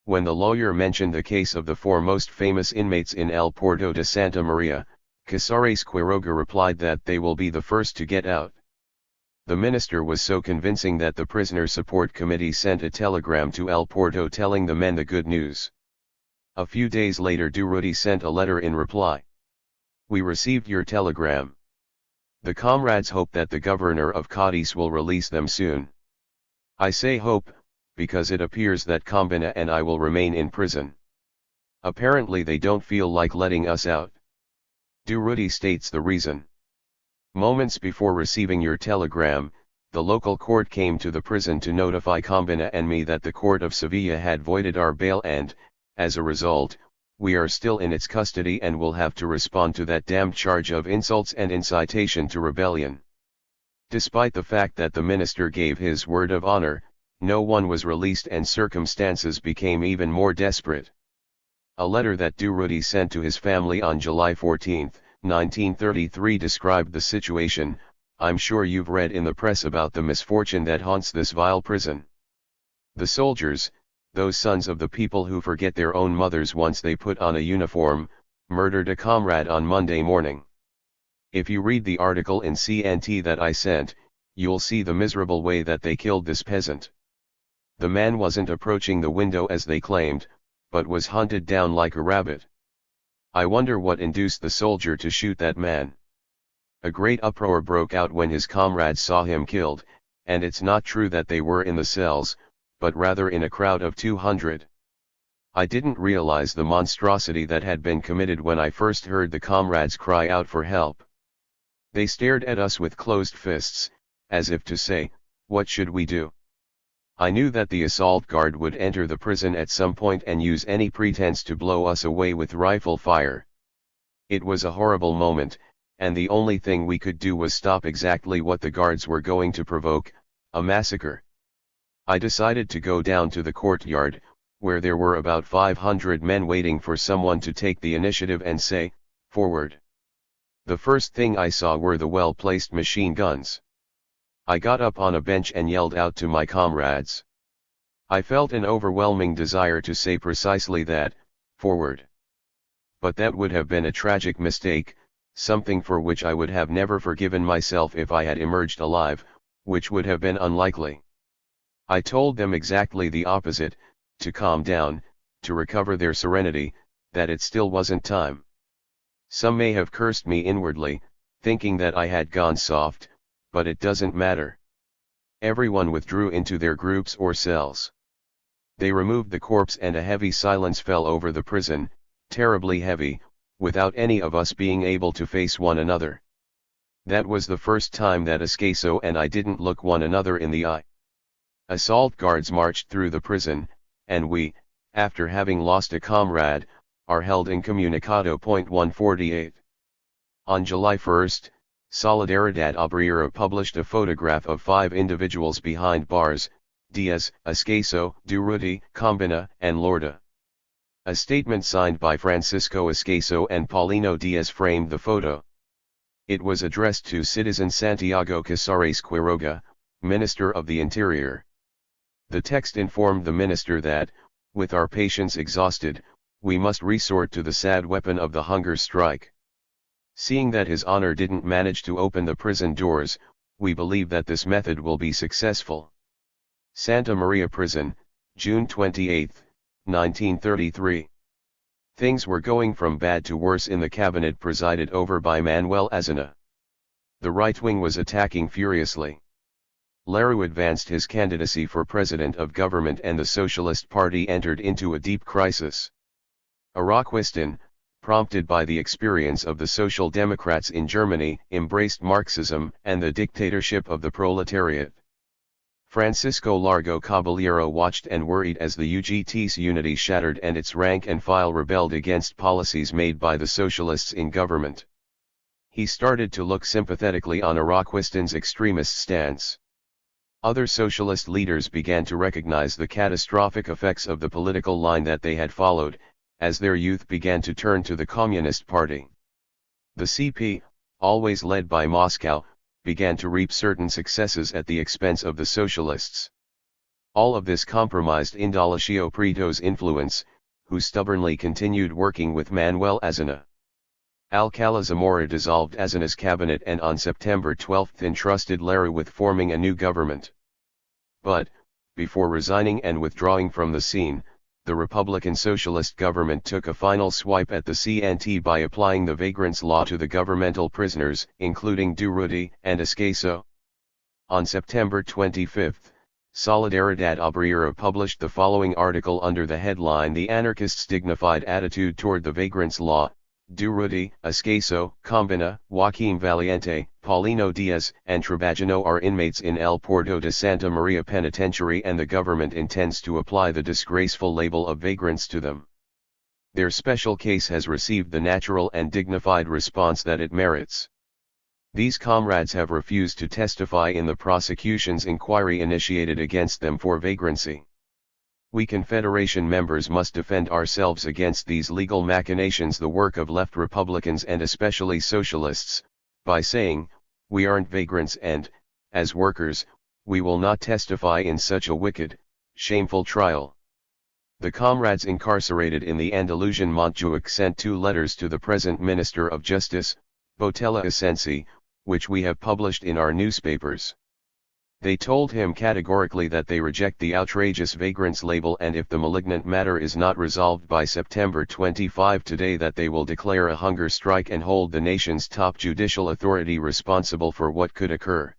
Speaker 1: When the lawyer mentioned the case of the 4 most famous inmates in El Puerto de Santa Maria, Casares Quiroga replied that they will be the first to get out. The minister was so convincing that the Prisoner Support Committee sent a telegram to El Puerto telling the men the good news. A few days later Durruti sent a letter in reply. "We received your telegram. The comrades hope that the governor of Cádiz will release them soon. I say hope, because it appears that Combina and I will remain in prison. Apparently they don't feel like letting us out." Durruti states the reason. "Moments before receiving your telegram, the local court came to the prison to notify Combina and me that the court of Sevilla had voided our bail and, as a result, we are still in its custody and will have to respond to that damned charge of insults and incitation to rebellion." Despite the fact that the minister gave his word of honor, no one was released and circumstances became even more desperate. A letter that Durruti sent to his family on July 14, 1933 described the situation. "I'm sure you've read in the press about the misfortune that haunts this vile prison. The soldiers, those sons of the people who forget their own mothers once they put on a uniform, murdered a comrade on Monday morning. If you read the article in CNT that I sent, you'll see the miserable way that they killed this peasant. The man wasn't approaching the window as they claimed, but was hunted down like a rabbit. I wonder what induced the soldier to shoot that man." A great uproar broke out when his comrades saw him killed, and it's not true that they were in the cells, but rather in a crowd of 200. I didn't realize the monstrosity that had been committed when I first heard the comrades cry out for help. They stared at us with closed fists, as if to say, "What should we do?" I knew that the assault guard would enter the prison at some point and use any pretense to blow us away with rifle fire. It was a horrible moment, and the only thing we could do was stop exactly what the guards were going to provoke, a massacre. I decided to go down to the courtyard, where there were about 500 men waiting for someone to take the initiative and say, "Forward." The first thing I saw were the well-placed machine guns. I got up on a bench and yelled out to my comrades. I felt an overwhelming desire to say precisely that, "Forward." But that would have been a tragic mistake, something for which I would have never forgiven myself if I had emerged alive, which would have been unlikely. I told them exactly the opposite, to calm down, to recover their serenity, that it still wasn't time. Some may have cursed me inwardly, thinking that I had gone soft, but it doesn't matter. Everyone withdrew into their groups or cells. They removed the corpse and a heavy silence fell over the prison, terribly heavy, without any of us being able to face one another. That was the first time that Escaso and I didn't look one another in the eye. Assault guards marched through the prison, and we, after having lost a comrade, are held incommunicado. 148. On July 1, Solidaridad Obrera published a photograph of 5 individuals behind bars: Diaz, Escaso, Durruti, Combina, and Lorda. A statement signed by Francisco Escaso and Paulino Diaz framed the photo. It was addressed to citizen Santiago Casares Quiroga, Minister of the Interior. The text informed the minister that, with our patience exhausted, we must resort to the sad weapon of the hunger strike. Seeing that His Honor didn't manage to open the prison doors, we believe that this method will be successful. Santa Maria Prison, June 28, 1933. Things were going from bad to worse in the cabinet presided over by Manuel Azana. The right wing was attacking furiously. Lara advanced his candidacy for president of government and the Socialist Party entered into a deep crisis. Araquistan, prompted by the experience of the Social Democrats in Germany, embraced Marxism and the dictatorship of the proletariat. Francisco Largo Caballero watched and worried as the UGT's unity shattered and its rank and file rebelled against policies made by the socialists in government. He started to look sympathetically on Araquistan's extremist stance. Other socialist leaders began to recognize the catastrophic effects of the political line that they had followed, as their youth began to turn to the Communist Party. The CP, always led by Moscow, began to reap certain successes at the expense of the socialists. All of this compromised Indalecio Preto's influence, who stubbornly continued working with Manuel Azana. Alcala Zamora dissolved Azana's cabinet and on September 12 entrusted Lara with forming a new government. But, before resigning and withdrawing from the scene, the Republican Socialist government took a final swipe at the CNT by applying the vagrants law to the governmental prisoners, including Durruti and Escaso. On September 25, Solidaridad Obrera published the following article under the headline "The Anarchists' Dignified Attitude Toward the Vagrants Law." Durruti, Escaso, Combina, Joaquim Valiente, Paulino Diaz, and Trabajano are inmates in El Puerto de Santa Maria Penitentiary and the government intends to apply the disgraceful label of vagrants to them. Their special case has received the natural and dignified response that it merits. These comrades have refused to testify in the prosecution's inquiry initiated against them for vagrancy. We Confederation members must defend ourselves against these legal machinations, the work of left Republicans and especially socialists, by saying, "We aren't vagrants and, as workers, we will not testify in such a wicked, shameful trial." The comrades incarcerated in the Andalusian Montjuic sent 2 letters to the present Minister of Justice, Botella Asensi, which we have published in our newspapers. They told him categorically that they reject the outrageous vagrants label and if the malignant matter is not resolved by September 25 today that they will declare a hunger strike and hold the nation's top judicial authority responsible for what could occur.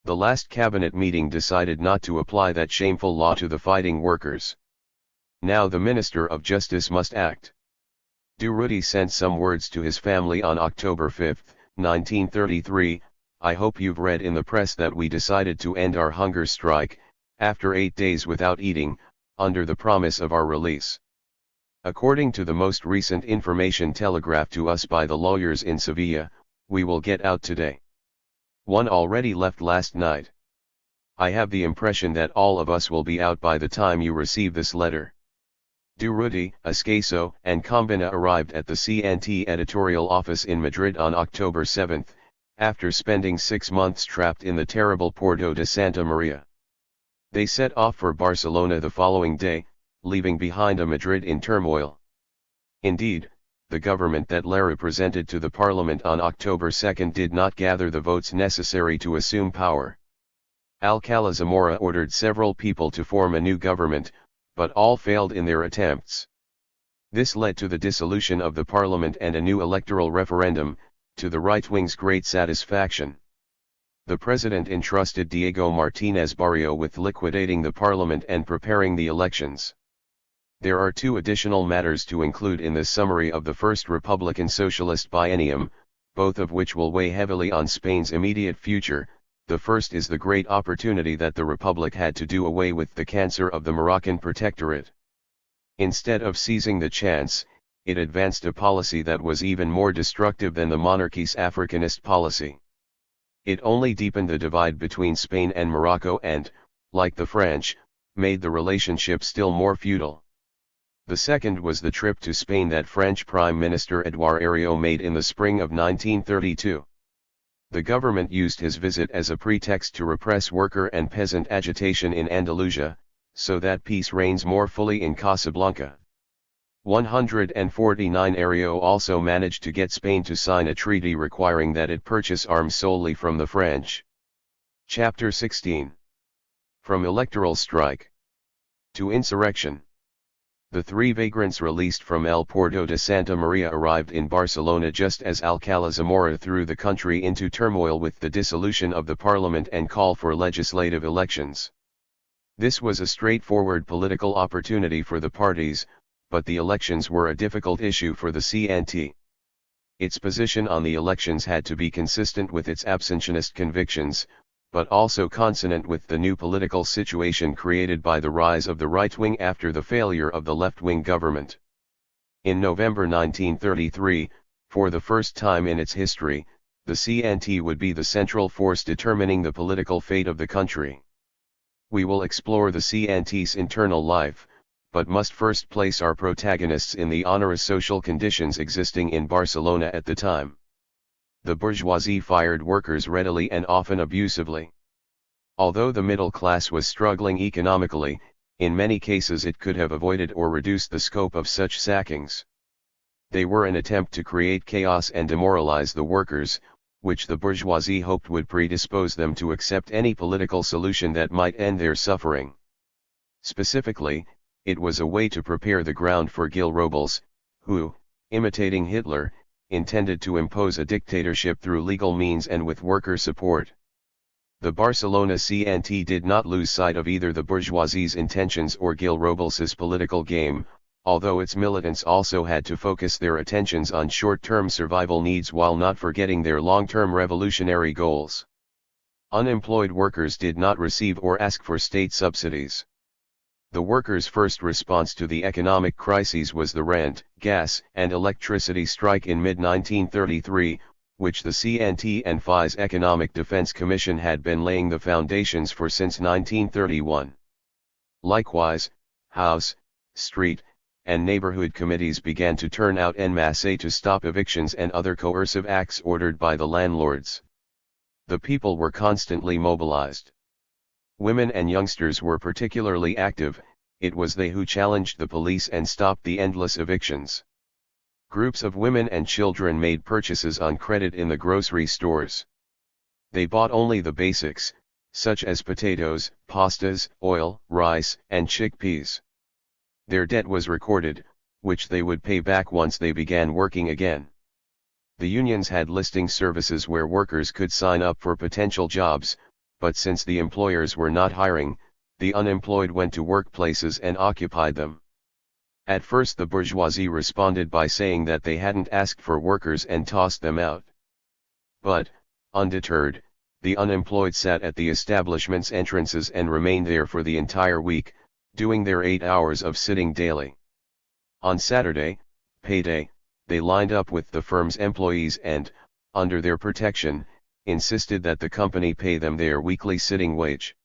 Speaker 1: The last cabinet meeting decided not to apply that shameful law to the fighting workers. Now the Minister of Justice must act. Durruti sent some words to his family on October 5, 1933, I hope you've read in the press that we decided to end our hunger strike, after 8 days without eating, under the promise of our release. According to the most recent information telegraphed to us by the lawyers in Sevilla, we will get out today. One already left last night. I have the impression that all of us will be out by the time you receive this letter. Durruti, Escaso, and Combina arrived at the CNT editorial office in Madrid on October 7, after spending 6 months trapped in the terrible Puerto de Santa Maria. They set off for Barcelona the following day, leaving behind a Madrid in turmoil. Indeed, the government that Lara presented to the parliament on October 2 did not gather the votes necessary to assume power. Alcalá Zamora ordered several people to form a new government, but all failed in their attempts. This led to the dissolution of the parliament and a new electoral referendum, to the right-wing's great satisfaction. The president entrusted Diego Martínez Barrio with liquidating the parliament and preparing the elections. There are 2 additional matters to include in this summary of the first Republican Socialist biennium, both of which will weigh heavily on Spain's immediate future. The first is the great opportunity that the Republic had to do away with the cancer of the Moroccan protectorate. Instead of seizing the chance, it advanced a policy that was even more destructive than the monarchy's Africanist policy. It only deepened the divide between Spain and Morocco and, like the French, made the relationship still more feudal. The second was the trip to Spain that French Prime Minister Édouard Herriot made in the spring of 1932. The government used his visit as a pretext to repress worker and peasant agitation in Andalusia, so that peace reigns more fully in Casablanca. 149 Herriot also managed to get Spain to sign a treaty requiring that it purchase arms solely from the French. Chapter 16. From electoral strike to insurrection. The 3 vagrants released from El Puerto de Santa Maria arrived in Barcelona just as Alcalá Zamora threw the country into turmoil with the dissolution of the parliament and call for legislative elections. This was a straightforward political opportunity for the parties, but the elections were a difficult issue for the CNT. Its position on the elections had to be consistent with its abstentionist convictions, but also consonant with the new political situation created by the rise of the right wing after the failure of the left-wing government. In November 1933, for the first time in its history, the CNT would be the central force determining the political fate of the country. We will explore the CNT's internal life, but must first place our protagonists in the onerous social conditions existing in Barcelona at the time. The bourgeoisie fired workers readily and often abusively. Although the middle class was struggling economically, in many cases it could have avoided or reduced the scope of such sackings. They were an attempt to create chaos and demoralize the workers, which the bourgeoisie hoped would predispose them to accept any political solution that might end their suffering. Specifically, it was a way to prepare the ground for Gil Robles, who, imitating Hitler, intended to impose a dictatorship through legal means and with worker support. The Barcelona CNT did not lose sight of either the bourgeoisie's intentions or Gil Robles's political game, although its militants also had to focus their attentions on short-term survival needs while not forgetting their long-term revolutionary goals. Unemployed workers did not receive or ask for state subsidies. The workers' first response to the economic crises was the rent, gas, and electricity strike in mid-1933, which the CNT and FI's Economic Defense Commission had been laying the foundations for since 1931. Likewise, house, street, and neighborhood committees began to turn out en masse to stop evictions and other coercive acts ordered by the landlords. The people were constantly mobilized. Women and youngsters were particularly active. It was they who challenged the police and stopped the endless evictions. Groups of women and children made purchases on credit in the grocery stores. They bought only the basics, such as potatoes, pastas, oil, rice, and chickpeas. Their debt was recorded, which they would pay back once they began working again. The unions had listing services where workers could sign up for potential jobs, but since the employers were not hiring, the unemployed went to workplaces and occupied them. At first the bourgeoisie responded by saying that they hadn't asked for workers and tossed them out. But, undeterred, the unemployed sat at the establishment's entrances and remained there for the entire week, doing their 8 hours of sitting daily. On Saturday, payday, they lined up with the firm's employees and, under their protection, insisted that the company pay them their weekly sitting wage.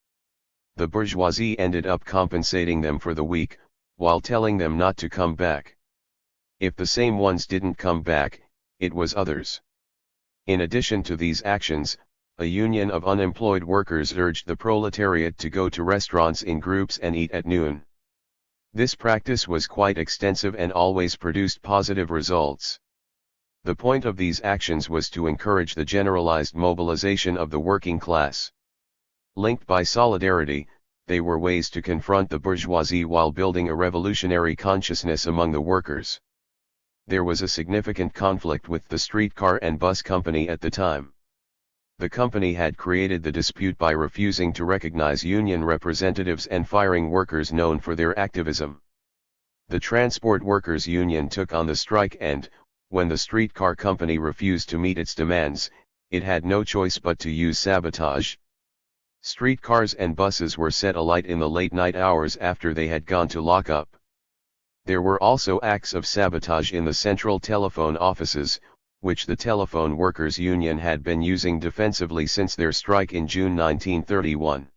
Speaker 1: The bourgeoisie ended up compensating them for the week, while telling them not to come back. If the same ones didn't come back, it was others. In addition to these actions, a union of unemployed workers urged the proletariat to go to restaurants in groups and eat at noon. This practice was quite extensive and always produced positive results. The point of these actions was to encourage the generalized mobilization of the working class. Linked by solidarity, they were ways to confront the bourgeoisie while building a revolutionary consciousness among the workers. There was a significant conflict with the streetcar and bus company at the time. The company had created the dispute by refusing to recognize union representatives and firing workers known for their activism. The Transport Workers Union took on the strike and, when the streetcar company refused to meet its demands, it had no choice but to use sabotage. Streetcars and buses were set alight in the late night hours after they had gone to lockup. There were also acts of sabotage in the central telephone offices, which the Telephone Workers Union had been using defensively since their strike in June 1931.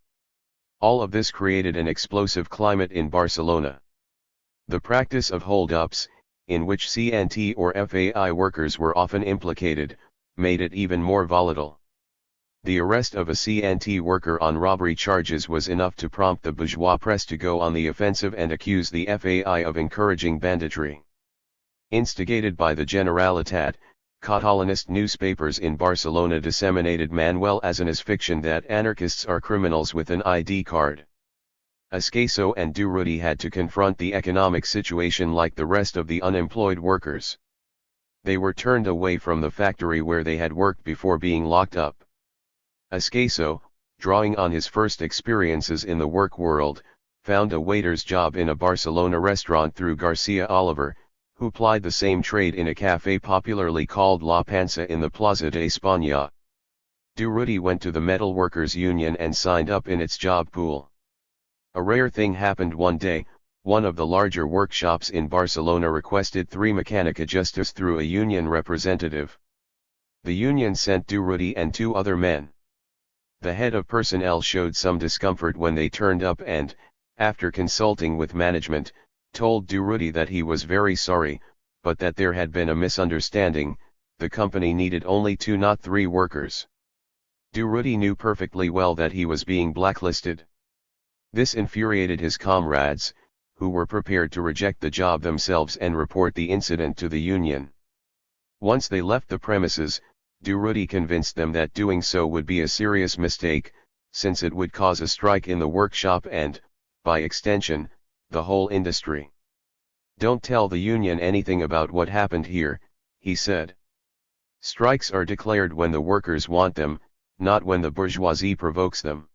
Speaker 1: All of this created an explosive climate in Barcelona. The practice of hold-ups, in which CNT or FAI workers were often implicated, made it even more volatile. The arrest of a CNT worker on robbery charges was enough to prompt the bourgeois press to go on the offensive and accuse the FAI of encouraging banditry. Instigated by the Generalitat, Catalanist newspapers in Barcelona disseminated Manuel Azaña's fiction that anarchists are criminals with an ID card. Escaso and Durruti had to confront the economic situation like the rest of the unemployed workers. They were turned away from the factory where they had worked before being locked up. Escaso, drawing on his first experiences in the work world, found a waiter's job in a Barcelona restaurant through Garcia Oliver, who plied the same trade in a café popularly called La Panza in the Plaza de España. Durruti went to the Metal Workers Union and signed up in its job pool. A rare thing happened one day. One of the larger workshops in Barcelona requested 3 mechanic adjusters through a union representative. The union sent Durruti and 2 other men. The head of personnel showed some discomfort when they turned up and, after consulting with management, told Durruti that he was very sorry, but that there had been a misunderstanding. The company needed only 2 not 3 workers. Durruti knew perfectly well that he was being blacklisted. This infuriated his comrades, who were prepared to reject the job themselves and report the incident to the union. Once they left the premises, Durruti convinced them that doing so would be a serious mistake, since it would cause a strike in the workshop and, by extension, the whole industry. "Don't tell the union anything about what happened here," he said. "Strikes are declared when the workers want them, not when the bourgeoisie provokes them.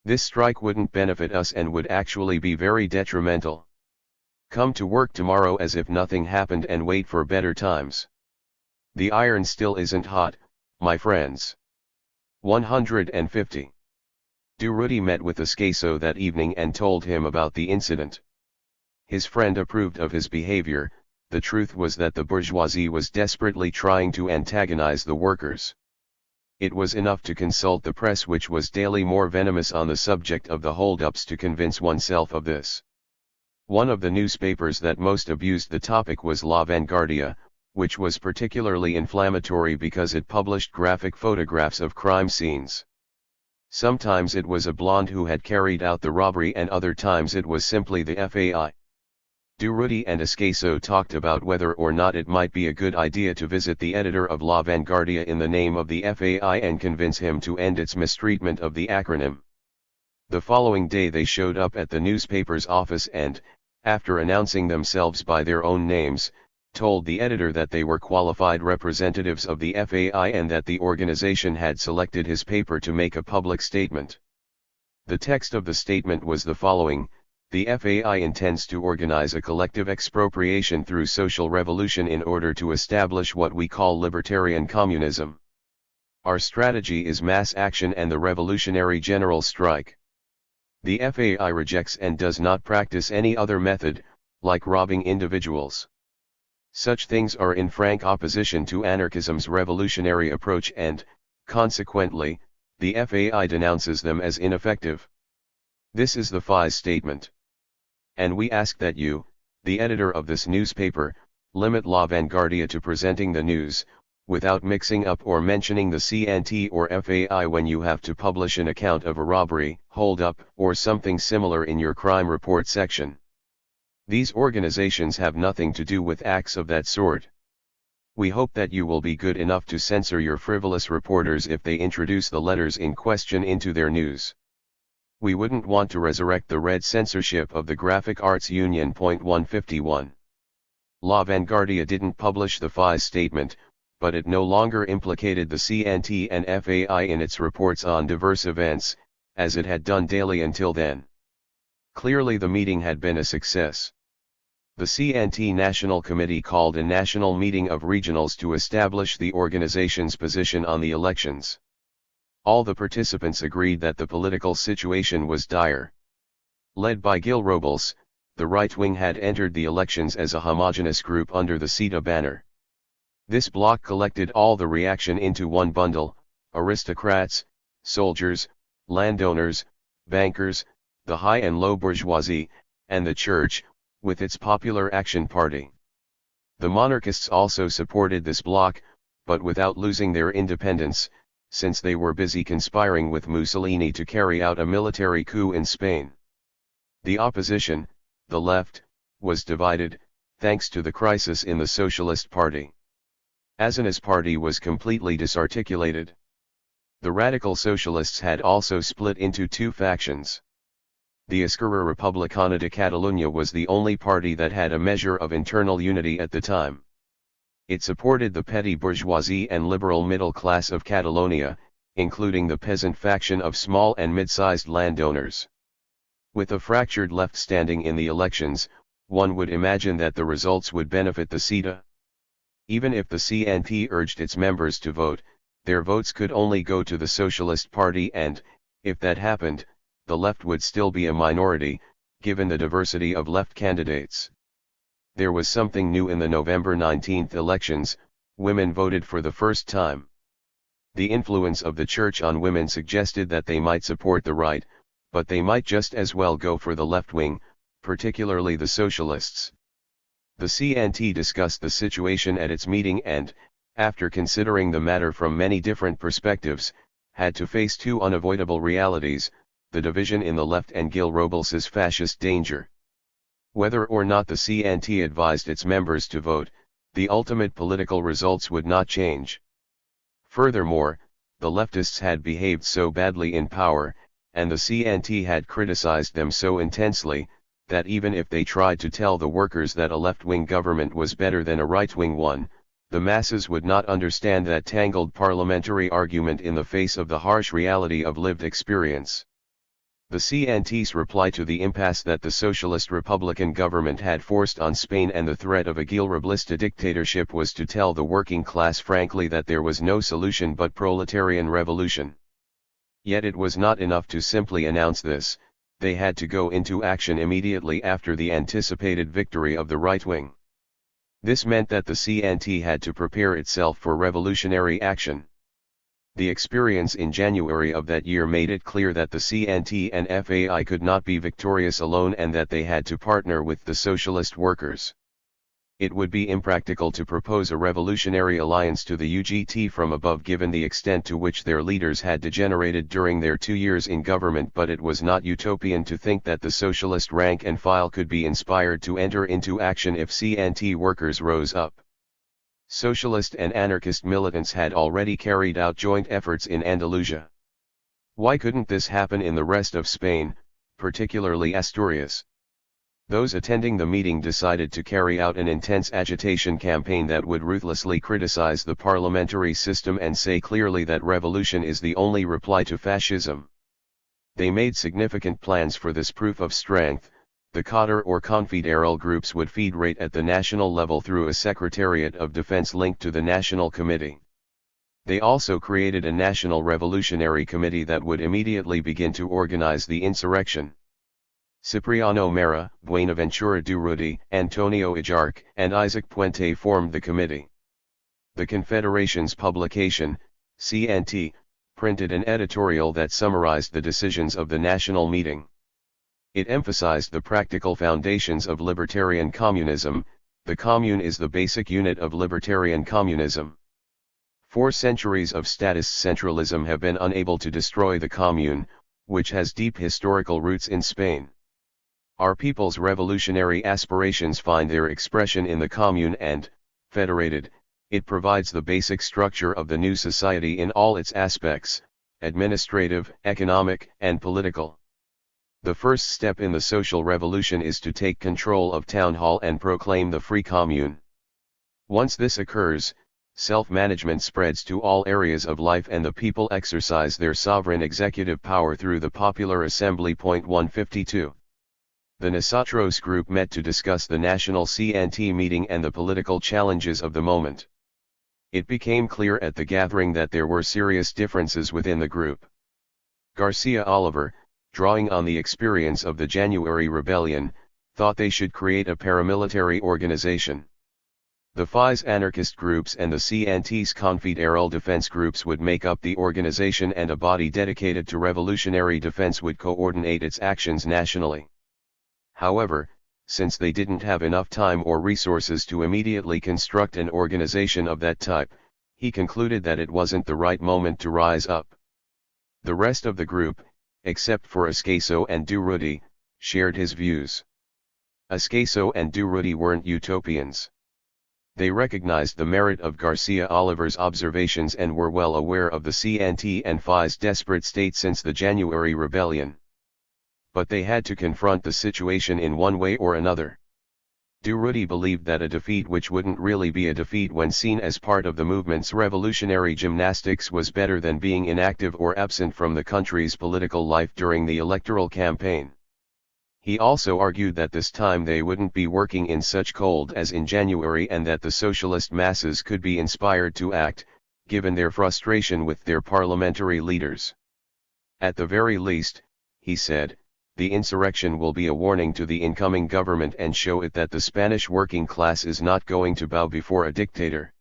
Speaker 1: This strike wouldn't benefit us and would actually be very detrimental. Come to work tomorrow as if nothing happened and wait for better times. The iron still isn't hot, my friends." 150. Durruti met with Escaso that evening and told him about the incident. His friend approved of his behavior. The truth was that the bourgeoisie was desperately trying to antagonize the workers. It was enough to consult the press, which was daily more venomous on the subject of the hold-ups, to convince oneself of this. One of the newspapers that most abused the topic was La Vanguardia, which was particularly inflammatory because it published graphic photographs of crime scenes. Sometimes it was a blonde who had carried out the robbery and other times it was simply the FAI. Durruti and Escaso talked about whether or not it might be a good idea to visit the editor of La Vanguardia in the name of the FAI and convince him to end its mistreatment of the acronym. The following day they showed up at the newspaper's office and, after announcing themselves by their own names, told the editor that they were qualified representatives of the FAI and that the organization had selected his paper to make a public statement. The text of the statement was the following: The FAI intends to organize a collective expropriation through social revolution in order to establish what we call libertarian communism. Our strategy is mass action and the revolutionary general strike. The FAI rejects and does not practice any other method, like robbing individuals. Such things are in frank opposition to anarchism's revolutionary approach and, consequently, the FAI denounces them as ineffective. This is the FAI's statement. And we ask that you, the editor of this newspaper, limit La Vanguardia to presenting the news, without mixing up or mentioning the CNT or FAI when you have to publish an account of a robbery, hold-up, or something similar in your crime report section. These organizations have nothing to do with acts of that sort. We hope that you will be good enough to censor your frivolous reporters if they introduce the letters in question into their news. We wouldn't want to resurrect the red censorship of the Graphic Arts Union. Point 151. La Vanguardia didn't publish the FAI's statement, but it no longer implicated the CNT and FAI in its reports on diverse events, as it had done daily until then. Clearly the meeting had been a success. The CNT National Committee called a national meeting of regionals to establish the organization's position on the elections. All the participants agreed that the political situation was dire. Led by Gil Robles, the right wing had entered the elections as a homogeneous group under the CETA banner. This bloc collected all the reaction into one bundle: aristocrats, soldiers, landowners, bankers, the high and low bourgeoisie, and the church, with its Popular Action Party. The monarchists also supported this bloc, but without losing their independence, since they were busy conspiring with Mussolini to carry out a military coup in Spain. The opposition, the left, was divided, thanks to the crisis in the Socialist Party. Azan's party was completely disarticulated. The radical socialists had also split into two factions. The Esquerra Republicana de Catalunya was the only party that had a measure of internal unity at the time. It supported the petty bourgeoisie and liberal middle class of Catalonia, including the peasant faction of small and mid-sized landowners. With a fractured left standing in the elections, one would imagine that the results would benefit the CETA. Even if the CNT urged its members to vote, their votes could only go to the Socialist Party and, if that happened, the left would still be a minority, given the diversity of left candidates. There was something new in the November 19 elections: women voted for the first time. The influence of the church on women suggested that they might support the right, but they might just as well go for the left wing, particularly the socialists. The CNT discussed the situation at its meeting and, after considering the matter from many different perspectives, had to face two unavoidable realities: the division in the left and Gil Robles's fascist danger. Whether or not the CNT advised its members to vote, the ultimate political results would not change. Furthermore, the leftists had behaved so badly in power, and the CNT had criticized them so intensely, that even if they tried to tell the workers that a left-wing government was better than a right-wing one, the masses would not understand that tangled parliamentary argument in the face of the harsh reality of lived experience. The CNT's reply to the impasse that the Socialist Republican government had forced on Spain and the threat of a Gil Roblista dictatorship was to tell the working class frankly that there was no solution but proletarian revolution. Yet it was not enough to simply announce this; they had to go into action immediately after the anticipated victory of the right wing. This meant that the CNT had to prepare itself for revolutionary action. The experience in January of that year made it clear that the CNT and FAI could not be victorious alone and that they had to partner with the socialist workers. It would be impractical to propose a revolutionary alliance to the UGT from above given the extent to which their leaders had degenerated during their 2 years in government, but it was not utopian to think that the socialist rank and file could be inspired to enter into action if CNT workers rose up. Socialist and anarchist militants had already carried out joint efforts in Andalusia. Why couldn't this happen in the rest of Spain, particularly Asturias? Those attending the meeting decided to carry out an intense agitation campaign that would ruthlessly criticize the parliamentary system and say clearly that revolution is the only reply to fascism. They made significant plans for this proof of strength, The cadre or confederal groups would federate at the national level through a Secretariat of Defense linked to the National Committee. They also created a National Revolutionary Committee that would immediately begin to organize the insurrection. Cipriano Mera, Buenaventura Durruti, Antonio Ajarc, and Isaac Puente formed the committee. The Confederation's publication, CNT, printed an editorial that summarized the decisions of the national meeting. It emphasized the practical foundations of libertarian communism. The commune is the basic unit of libertarian communism. 4 centuries of statist centralism have been unable to destroy the commune, which has deep historical roots in Spain. Our people's revolutionary aspirations find their expression in the commune and, federated, it provides the basic structure of the new society in all its aspects, administrative, economic, and political. The first step in the social revolution is to take control of town hall and proclaim the free commune. Once this occurs, self-management spreads to all areas of life and the people exercise their sovereign executive power through the popular assembly. 152. The Nosotros group met to discuss the national CNT meeting and the political challenges of the moment. It became clear at the gathering that there were serious differences within the group. Garcia Oliver, drawing on the experience of the January Rebellion, thought they should create a paramilitary organization. The FI's anarchist groups and the CNT's confederal defense groups would make up the organization, and a body dedicated to revolutionary defense would coordinate its actions nationally. However, since they didn't have enough time or resources to immediately construct an organization of that type, he concluded that it wasn't the right moment to rise up. The rest of the group, except for Ascaso and Durruti, shared his views. Ascaso and Durruti weren't utopians. They recognized the merit of Garcia Oliver's observations and were well aware of the CNT and FI's desperate state since the January Rebellion. But they had to confront the situation in one way or another. Durruti believed that a defeat which wouldn't really be a defeat when seen as part of the movement's revolutionary gymnastics was better than being inactive or absent from the country's political life during the electoral campaign. He also argued that this time they wouldn't be working in such cold as in January, and that the socialist masses could be inspired to act, given their frustration with their parliamentary leaders. At the very least, he said, the insurrection will be a warning to the incoming government and show it that the Spanish working class is not going to bow before a dictator.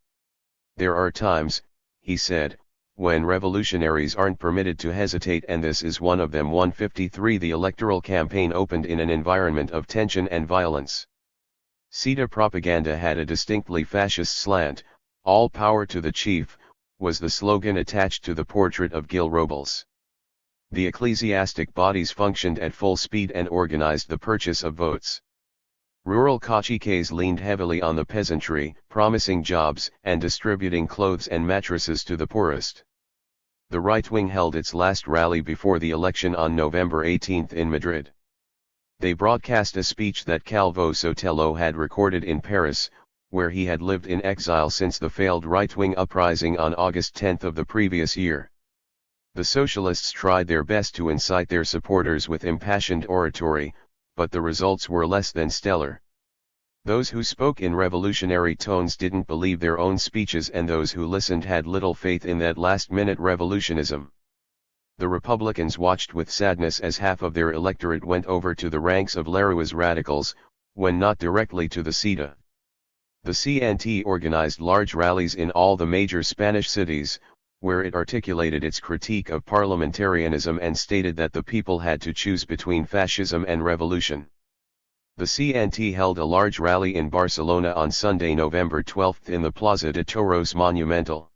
Speaker 1: There are times, he said, when revolutionaries aren't permitted to hesitate, and this is one of them. 153. The electoral campaign opened in an environment of tension and violence. CETA propaganda had a distinctly fascist slant. All power to the chief, was the slogan attached to the portrait of Gil Robles. The ecclesiastic bodies functioned at full speed and organized the purchase of votes. Rural caciques leaned heavily on the peasantry, promising jobs and distributing clothes and mattresses to the poorest. The right wing held its last rally before the election on November 18 in Madrid. They broadcast a speech that Calvo Sotelo had recorded in Paris, where he had lived in exile since the failed right-wing uprising on August 10 of the previous year. The socialists tried their best to incite their supporters with impassioned oratory, but the results were less than stellar. Those who spoke in revolutionary tones didn't believe their own speeches, and those who listened had little faith in that last-minute revolutionism. The Republicans watched with sadness as half of their electorate went over to the ranks of Lerua's radicals, when not directly to the CETA. The CNT organized large rallies in all the major Spanish cities, where it articulated its critique of parliamentarianism and stated that the people had to choose between fascism and revolution. The CNT held a large rally in Barcelona on Sunday, November 12 in the Plaza de Toros Monumental.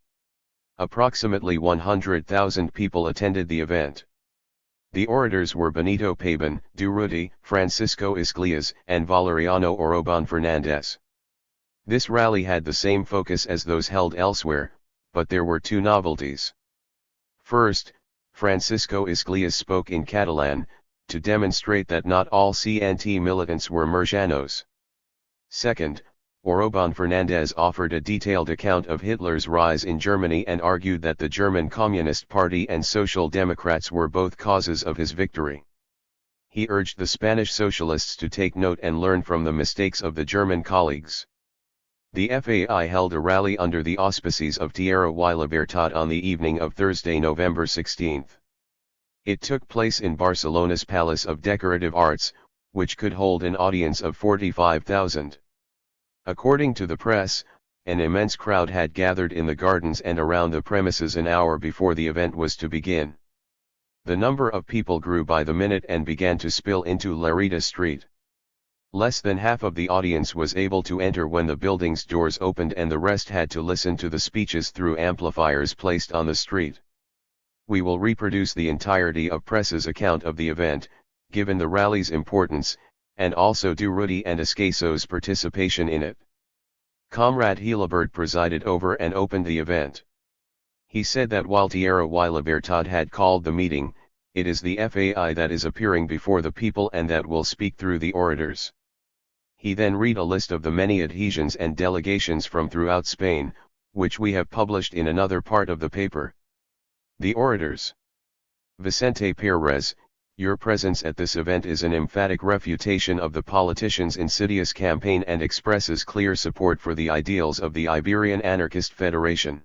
Speaker 1: Approximately 100,000 people attended the event. The orators were Benito Pabon, Durruti, Francisco Isglias, and Valeriano Orobon Fernandez. This rally had the same focus as those held elsewhere, but there were two novelties. First, Francisco Isglias spoke in Catalan, to demonstrate that not all CNT militants were Murcianos. Second, Orobon Fernandez offered a detailed account of Hitler's rise in Germany and argued that the German Communist Party and Social Democrats were both causes of his victory. He urged the Spanish socialists to take note and learn from the mistakes of the German colleagues. The FAI held a rally under the auspices of Tierra y Libertad on the evening of Thursday, November 16. It took place in Barcelona's Palace of Decorative Arts, which could hold an audience of 45,000. According to the press, an immense crowd had gathered in the gardens and around the premises an hour before the event was to begin. The number of people grew by the minute and began to spill into Lerida Street. Less than half of the audience was able to enter when the building's doors opened, and the rest had to listen to the speeches through amplifiers placed on the street. We will reproduce the entirety of press's account of the event, given the rally's importance, and also Durruti and Escaso's participation in it. Comrade Hilabert presided over and opened the event. He said that while Tierra y Libertad had called the meeting, it is the FAI that is appearing before the people and that will speak through the orators. He then read a list of the many adhesions and delegations from throughout Spain, which we have published in another part of the paper. The orators. Vicente Pérez, your presence at this event is an emphatic refutation of the politicians' insidious campaign and expresses clear support for the ideals of the Iberian Anarchist Federation.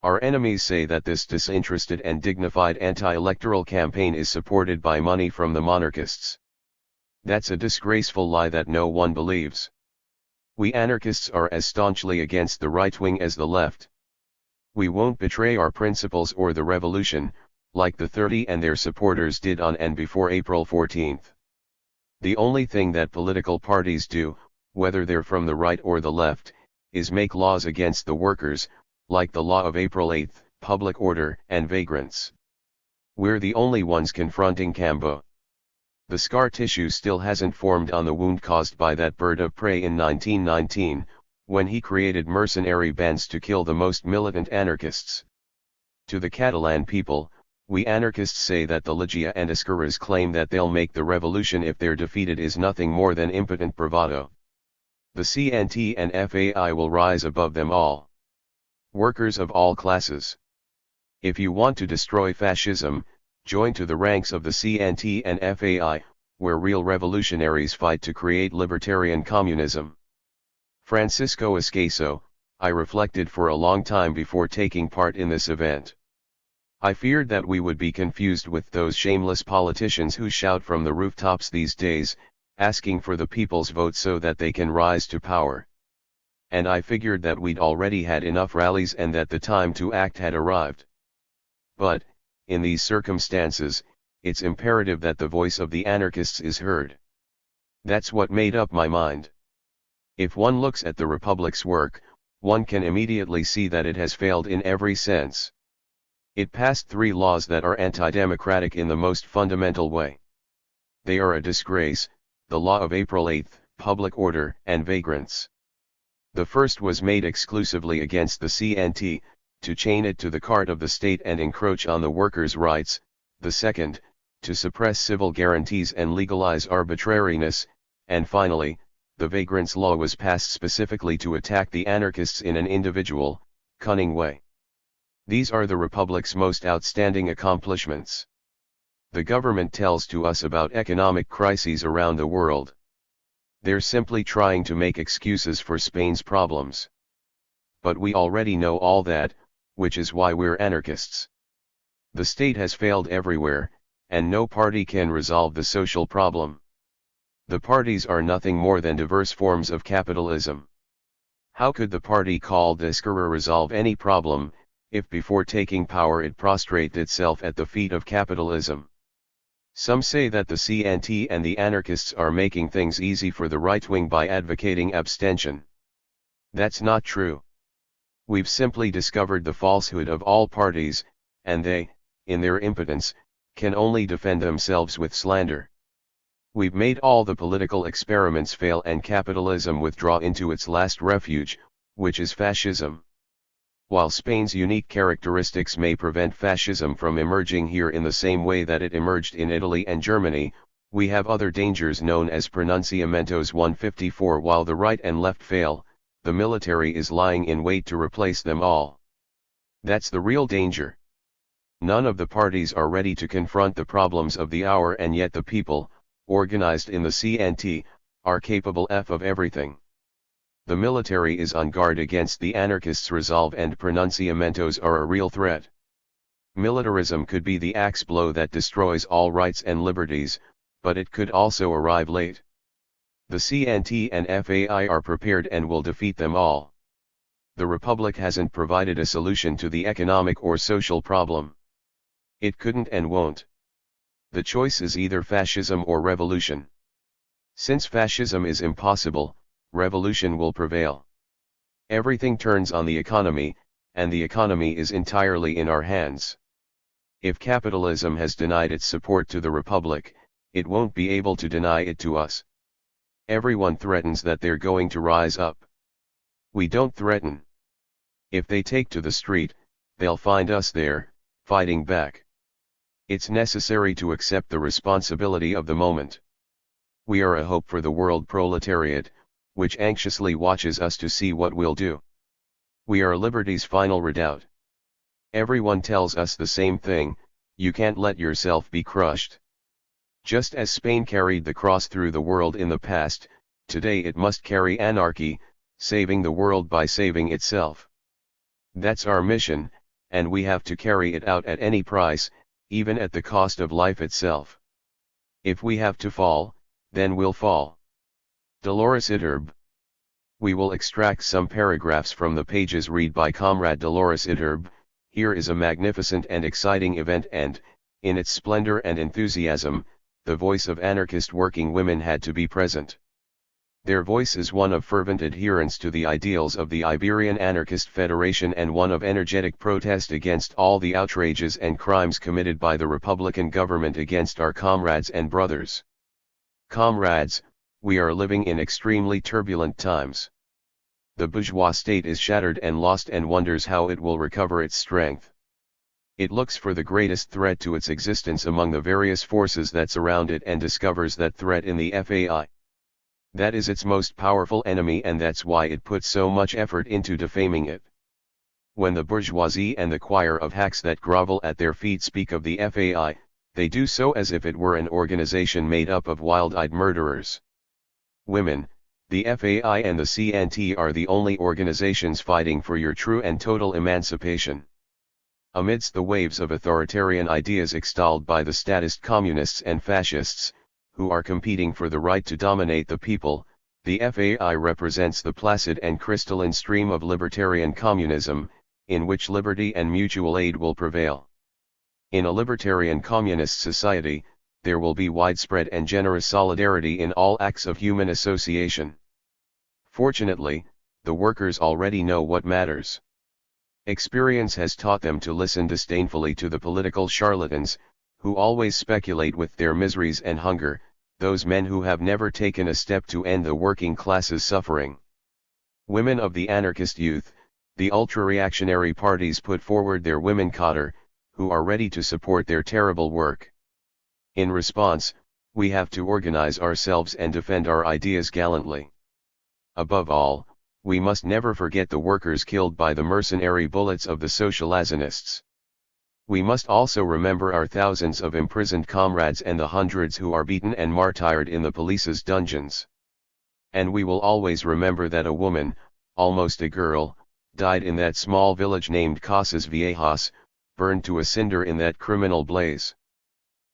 Speaker 1: Our enemies say that this disinterested and dignified anti-electoral campaign is supported by money from the monarchists. That's a disgraceful lie that no one believes. We anarchists are as staunchly against the right wing as the left. We won't betray our principles or the revolution, like the 30 and their supporters did on and before April 14. The only thing that political parties do, whether they're from the right or the left, is make laws against the workers, like the law of April 8, public order and vagrants. We're the only ones confronting Cambo. The scar tissue still hasn't formed on the wound caused by that bird of prey in 1919, when he created mercenary bands to kill the most militant anarchists. To the Catalan people, we anarchists say that the Ligia and Esquerras claim that they'll make the revolution if they're defeated is nothing more than impotent bravado. The CNT and FAI will rise above them all. Workers of all classes. If you want to destroy fascism, join to the ranks of the CNT and FAI, where real revolutionaries fight to create libertarian communism. Francisco Escaso, I reflected for a long time before taking part in this event. I feared that we would be confused with those shameless politicians who shout from the rooftops these days, asking for the people's vote so that they can rise to power. And I figured that we'd already had enough rallies and that the time to act had arrived. But, in these circumstances, it's imperative that the voice of the anarchists is heard. That's what made up my mind. If one looks at the Republic's work, one can immediately see that it has failed in every sense. It passed 3 laws that are anti-democratic in the most fundamental way. They are a disgrace: the law of April 8, public order and vagrants. The first was made exclusively against the CNT, to chain it to the cart of the state and encroach on the workers' rights; the second, to suppress civil guarantees and legalize arbitrariness; and finally, the vagrants law was passed specifically to attack the anarchists in an individual, cunning way. These are the Republic's most outstanding accomplishments. The government tells to us about economic crises around the world. They're simply trying to make excuses for Spain's problems. But we already know all that, which is why we're anarchists. The state has failed everywhere, and no party can resolve the social problem. The parties are nothing more than diverse forms of capitalism. How could the party called Esquerra resolve any problem, if before taking power it prostrated itself at the feet of capitalism? Some say that the CNT and the anarchists are making things easy for the right wing by advocating abstention. That's not true. We've simply discovered the falsehood of all parties, and they, in their impotence, can only defend themselves with slander. We've made all the political experiments fail and capitalism withdraw into its last refuge, which is fascism. While Spain's unique characteristics may prevent fascism from emerging here in the same way that it emerged in Italy and Germany, we have other dangers known as pronunciamientos 154. While the right and left fail, the military is lying in wait to replace them all. That's the real danger. None of the parties are ready to confront the problems of the hour, and yet the people, organized in the CNT, are capable of everything. The military is on guard against the anarchists' resolve, and pronunciamentos are a real threat. Militarism could be the axe blow that destroys all rights and liberties, but it could also arrive late. The CNT and FAI are prepared and will defeat them all. The Republic hasn't provided a solution to the economic or social problem. It couldn't and won't. The choice is either fascism or revolution. Since fascism is impossible, revolution will prevail. Everything turns on the economy, and the economy is entirely in our hands. If capitalism has denied its support to the Republic, it won't be able to deny it to us. Everyone threatens that they're going to rise up. We don't threaten. If they take to the street, they'll find us there, fighting back. It's necessary to accept the responsibility of the moment. We are a hope for the world proletariat, which anxiously watches us to see what we'll do. We are liberty's final redoubt. Everyone tells us the same thing: you can't let yourself be crushed. Just as Spain carried the cross through the world in the past, today it must carry anarchy, saving the world by saving itself. That's our mission, and we have to carry it out at any price, even at the cost of life itself. If we have to fall, then we'll fall. Dolores Iturbe. We will extract some paragraphs from the pages read by Comrade Dolores Iturbe. Here is a magnificent and exciting event, and, in its splendor and enthusiasm, the voice of anarchist working women had to be present. Their voice is one of fervent adherence to the ideals of the Iberian Anarchist Federation and one of energetic protest against all the outrages and crimes committed by the Republican government against our comrades and brothers. Comrades, we are living in extremely turbulent times. The bourgeois state is shattered and lost and wonders how it will recover its strength. It looks for the greatest threat to its existence among the various forces that surround it and discovers that threat in the FAI. That is its most powerful enemy, and that's why it puts so much effort into defaming it. When the bourgeoisie and the choir of hacks that grovel at their feet speak of the FAI, they do so as if it were an organization made up of wild-eyed murderers. Women, the FAI and the CNT are the only organizations fighting for your true and total emancipation. Amidst the waves of authoritarian ideas extolled by the statist communists and fascists, who are competing for the right to dominate the people, the FAI represents the placid and crystalline stream of libertarian communism, in which liberty and mutual aid will prevail. In a libertarian communist society, there will be widespread and generous solidarity in all acts of human association. Fortunately, the workers already know what matters. Experience has taught them to listen disdainfully to the political charlatans, who always speculate with their miseries and hunger, those men who have never taken a step to end the working class's suffering. Women of the anarchist youth, the ultra-reactionary parties put forward their women cadre, who are ready to support their terrible work. In response, we have to organize ourselves and defend our ideas gallantly. Above all, we must never forget the workers killed by the mercenary bullets of the socializanists. We must also remember our thousands of imprisoned comrades and the hundreds who are beaten and martyred in the police's dungeons. And we will always remember that a woman, almost a girl, died in that small village named Casas Viejas, burned to a cinder in that criminal blaze.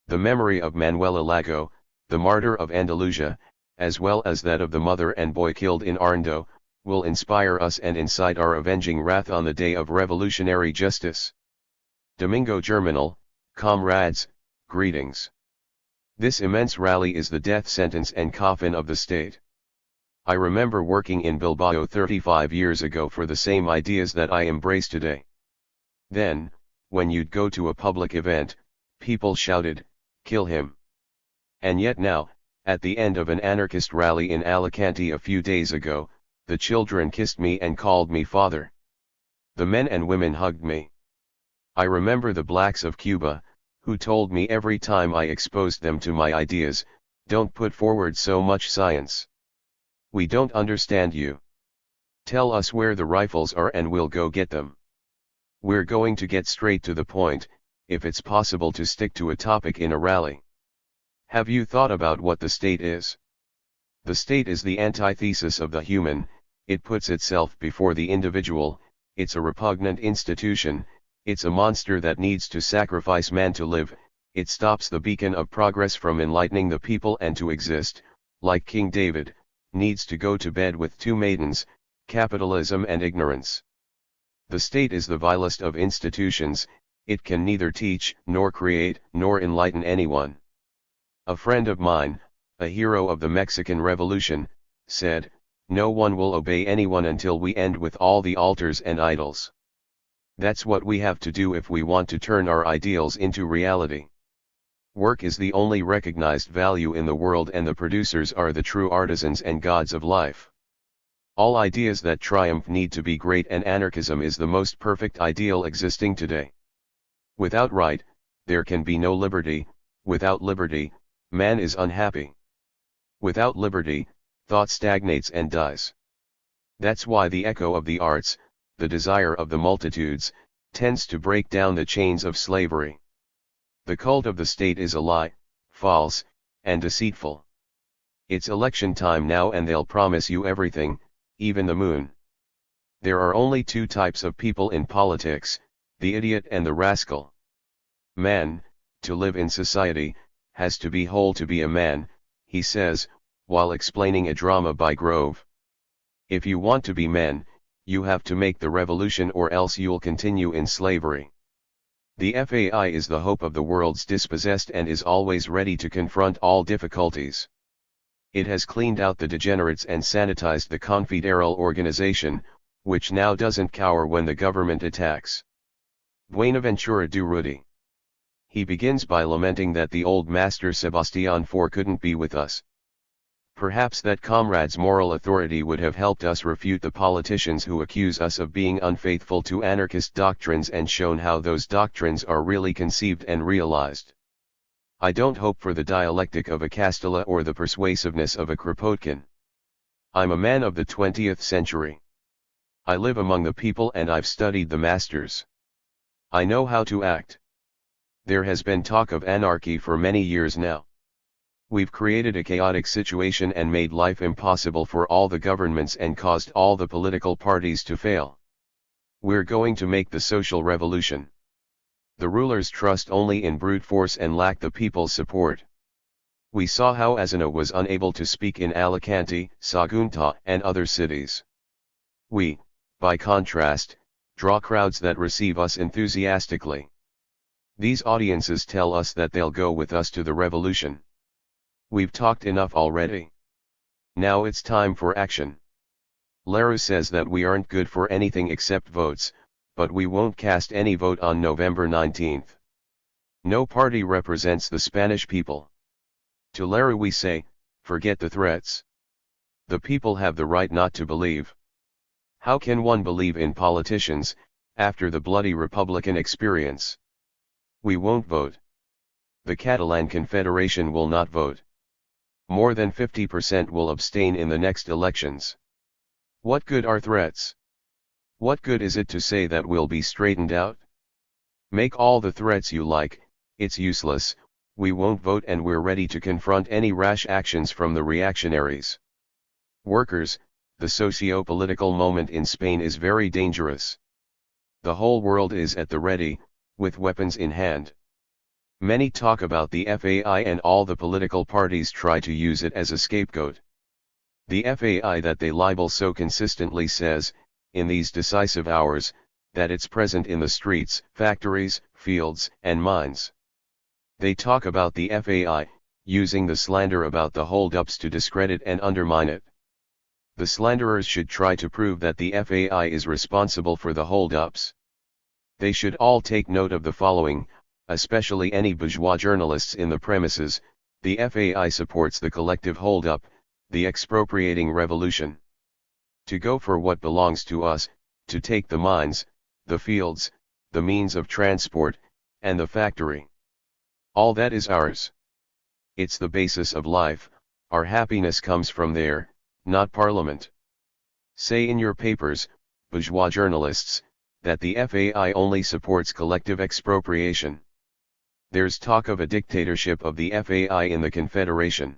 Speaker 1: The memory of Manuela Lago, the martyr of Andalusia, as well as that of the mother and boy killed in Arndo, will inspire us and incite our avenging wrath on the day of revolutionary justice. Domingo Germinal, comrades, greetings. This immense rally is the death sentence and coffin of the state. I remember working in Bilbao 35 years ago for the same ideas that I embrace today. Then, when you'd go to a public event, people shouted, "Kill him." And yet now, at the end of an anarchist rally in Alicante a few days ago, the children kissed me and called me father. The men and women hugged me. I remember the blacks of Cuba, who told me every time I exposed them to my ideas, "Don't put forward so much science. We don't understand you. Tell us where the rifles are and we'll go get them. We're going to get straight to the point, if it's possible to stick to a topic in a rally." Have you thought about what the state is? The state is the antithesis of the human, it puts itself before the individual, it's a repugnant institution, it's a monster that needs to sacrifice man to live, it stops the beacon of progress from enlightening the people and to exist, like King David, needs to go to bed with two maidens, capitalism and ignorance. The state is the vilest of institutions, it can neither teach, nor create, nor enlighten anyone. A friend of mine, a hero of the Mexican Revolution, said, "No one will obey anyone until we end with all the altars and idols." That's what we have to do if we want to turn our ideals into reality. Work is the only recognized value in the world, and the producers are the true artisans and gods of life. All ideas that triumph need to be great, and anarchism is the most perfect ideal existing today. Without right, there can be no liberty, without liberty, man is unhappy. Without liberty, thought stagnates and dies. That's why the echo of the arts, the desire of the multitudes, tends to break down the chains of slavery. The cult of the state is a lie, false, and deceitful. It's election time now and they'll promise you everything, even the moon. There are only two types of people in politics, the idiot and the rascal. Man, to live in society, has to be whole to be a man, he says, while explaining a drama by Grove. If you want to be men, you have to make the revolution or else you'll continue in slavery. The FAI is the hope of the world's dispossessed and is always ready to confront all difficulties. It has cleaned out the degenerates and sanitized the confederal organization, which now doesn't cower when the government attacks. Buenaventura Durruti. He begins by lamenting that the old master Sebastian IV couldn't be with us. Perhaps that comrade's moral authority would have helped us refute the politicians who accuse us of being unfaithful to anarchist doctrines and shown how those doctrines are really conceived and realized. I don't hope for the dialectic of a Castella or the persuasiveness of a Kropotkin. I'm a man of the 20th century. I live among the people and I've studied the masters. I know how to act. There has been talk of anarchy for many years now. We've created a chaotic situation and made life impossible for all the governments and caused all the political parties to fail. We're going to make the social revolution. The rulers trust only in brute force and lack the people's support. We saw how Azana was unable to speak in Alicante, Sagunta, and other cities. We, by contrast, draw crowds that receive us enthusiastically. These audiences tell us that they'll go with us to the revolution. We've talked enough already. Now it's time for action. Leroux says that we aren't good for anything except votes, but we won't cast any vote on November 19th. No party represents the Spanish people. To Leroux we say, forget the threats. The people have the right not to believe. How can one believe in politicians, after the bloody Republican experience? We won't vote. The Catalan Confederation will not vote. More than 50% will abstain in the next elections. What good are threats? What good is it to say that we'll be straightened out? Make all the threats you like, it's useless, we won't vote and we're ready to confront any rash actions from the reactionaries. Workers, the socio-political moment in Spain is very dangerous. The whole world is at the ready, with weapons in hand. Many talk about the FAI and all the political parties try to use it as a scapegoat. The FAI that they libel so consistently says, in these decisive hours, that it's present in the streets, factories, fields, and mines. They talk about the FAI, using the slander about the hold-ups to discredit and undermine it. The slanderers should try to prove that the FAI is responsible for the hold-ups. They should all take note of the following, especially any bourgeois journalists in the premises: the FAI supports the collective hold-up, the expropriating revolution. To go for what belongs to us, to take the mines, the fields, the means of transport, and the factory. All that is ours. It's the basis of life, our happiness comes from there, not Parliament. Say in your papers, bourgeois journalists, that the FAI only supports collective expropriation. There's talk of a dictatorship of the FAI in the Confederation.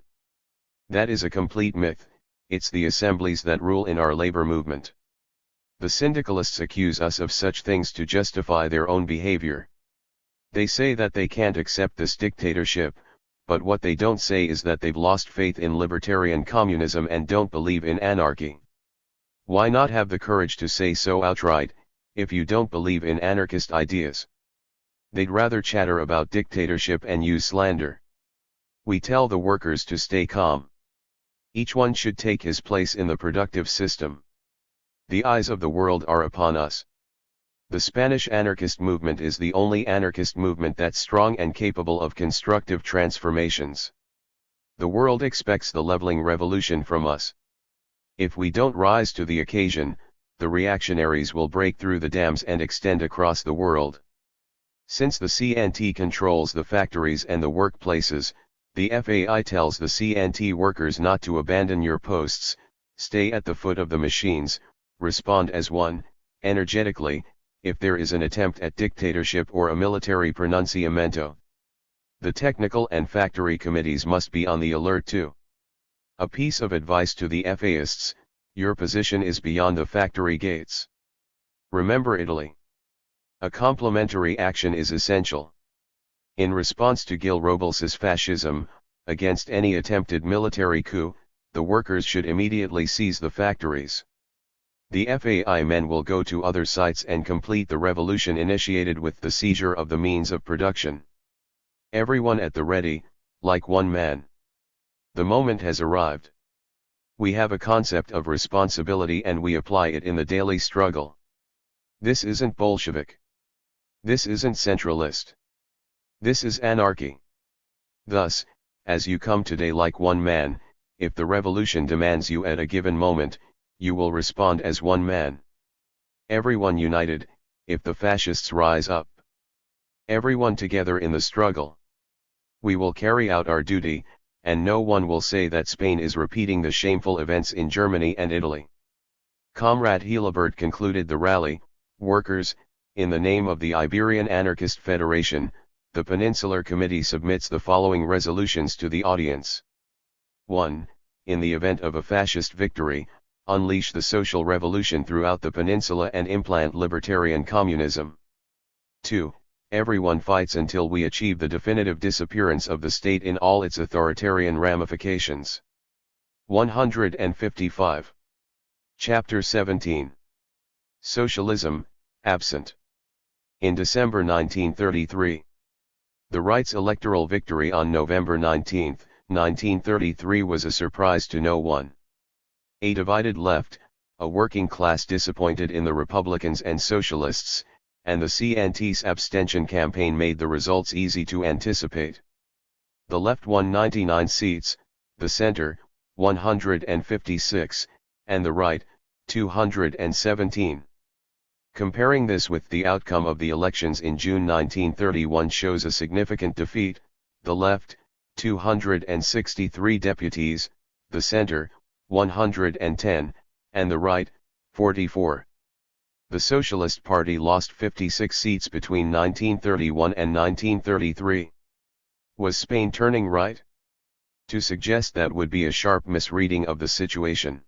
Speaker 1: That is a complete myth, it's the assemblies that rule in our labor movement. The syndicalists accuse us of such things to justify their own behavior. They say that they can't accept this dictatorship, but what they don't say is that they've lost faith in libertarian communism and don't believe in anarchy. Why not have the courage to say so outright, if you don't believe in anarchist ideas? They'd rather chatter about dictatorship and use slander. We tell the workers to stay calm. Each one should take his place in the productive system. The eyes of the world are upon us. The Spanish anarchist movement is the only anarchist movement that's strong and capable of constructive transformations. The world expects the leveling revolution from us. If we don't rise to the occasion, the reactionaries will break through the dams and extend across the world. Since the CNT controls the factories and the workplaces, the FAI tells the CNT workers not to abandon your posts, stay at the foot of the machines, respond as one, energetically, if there is an attempt at dictatorship or a military pronunciamiento. The technical and factory committees must be on the alert too. A piece of advice to the FAists: your position is beyond the factory gates. Remember Italy. A complementary action is essential. In response to Gil Robles's fascism, against any attempted military coup, the workers should immediately seize the factories. The FAI men will go to other sites and complete the revolution initiated with the seizure of the means of production. Everyone at the ready, like one man. The moment has arrived. We have a concept of responsibility and we apply it in the daily struggle. This isn't Bolshevik. This isn't centralist. This is anarchy. Thus, as you come today like one man, if the revolution demands you at a given moment, you will respond as one man. Everyone united, if the fascists rise up. Everyone together in the struggle. We will carry out our duty, and no one will say that Spain is repeating the shameful events in Germany and Italy. Comrade Helibert concluded the rally. Workers, in the name of the Iberian Anarchist Federation, the Peninsular Committee submits the following resolutions to the audience. 1. In the event of a fascist victory, unleash the social revolution throughout the peninsula and implant libertarian communism. 2. Everyone fights until we achieve the definitive disappearance of the state in all its authoritarian ramifications. 155. Chapter 17. Socialism, absent. In December 1933. The right's electoral victory on November 19, 1933 was a surprise to no one. A divided left, a working class disappointed in the Republicans and Socialists, and the CNT's abstention campaign made the results easy to anticipate. The left won 99 seats, the center, 156, and the right, 217. Comparing this with the outcome of the elections in June 1931 shows a significant defeat: the left, 263 deputies, the center, 110, and the right, 44. The Socialist Party lost 56 seats between 1931 and 1933. Was Spain turning right? To suggest that would be a sharp misreading of the situation.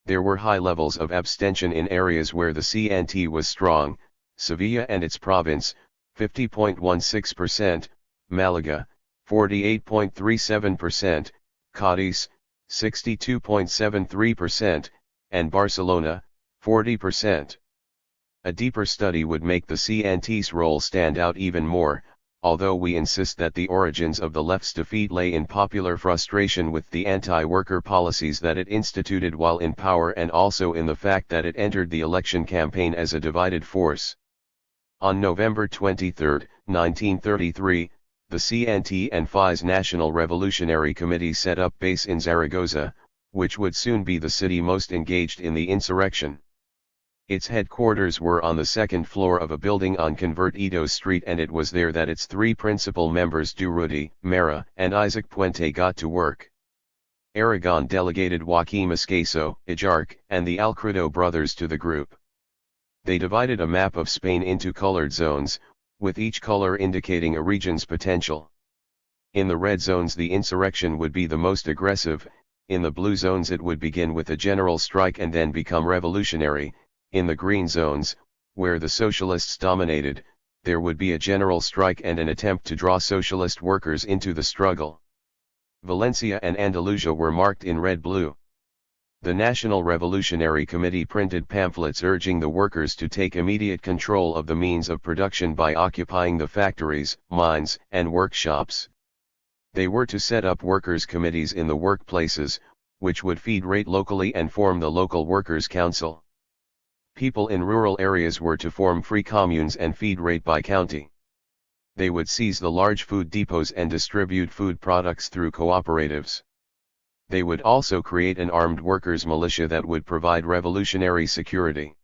Speaker 1: There were high levels of abstention in areas where the CNT was strong: Sevilla and its province, 50.16%, Malaga, 48.37%, Cádiz, 62.73%, and Barcelona, 40%. A deeper study would make the CNT's role stand out even more, although we insist that the origins of the left's defeat lay in popular frustration with the anti-worker policies that it instituted while in power, and also in the fact that it entered the election campaign as a divided force. On November 23, 1933, the CNT and FAI's National Revolutionary Committee set up base in Zaragoza, which would soon be the city most engaged in the insurrection. Its headquarters were on the second floor of a building on Convertido Street, and it was there that its three principal members, Durruti, Mera, and Isaac Puente, got to work. Aragon delegated Joaquim Escaso, Ejarque, and the Alcredo brothers to the group. They divided a map of Spain into colored zones, with each color indicating a region's potential. In the red zones the insurrection would be the most aggressive, in the blue zones it would begin with a general strike and then become revolutionary, in the green zones, where the socialists dominated, there would be a general strike and an attempt to draw socialist workers into the struggle. Valencia and Andalusia were marked in red-blue. The National Revolutionary Committee printed pamphlets urging the workers to take immediate control of the means of production by occupying the factories, mines, and workshops. They were to set up workers' committees in the workplaces, which would feed rate locally and form the local workers' council. People in rural areas were to form free communes and feed rate by county. They would seize the large food depots and distribute food products through cooperatives. They would also create an armed workers' militia that would provide revolutionary security.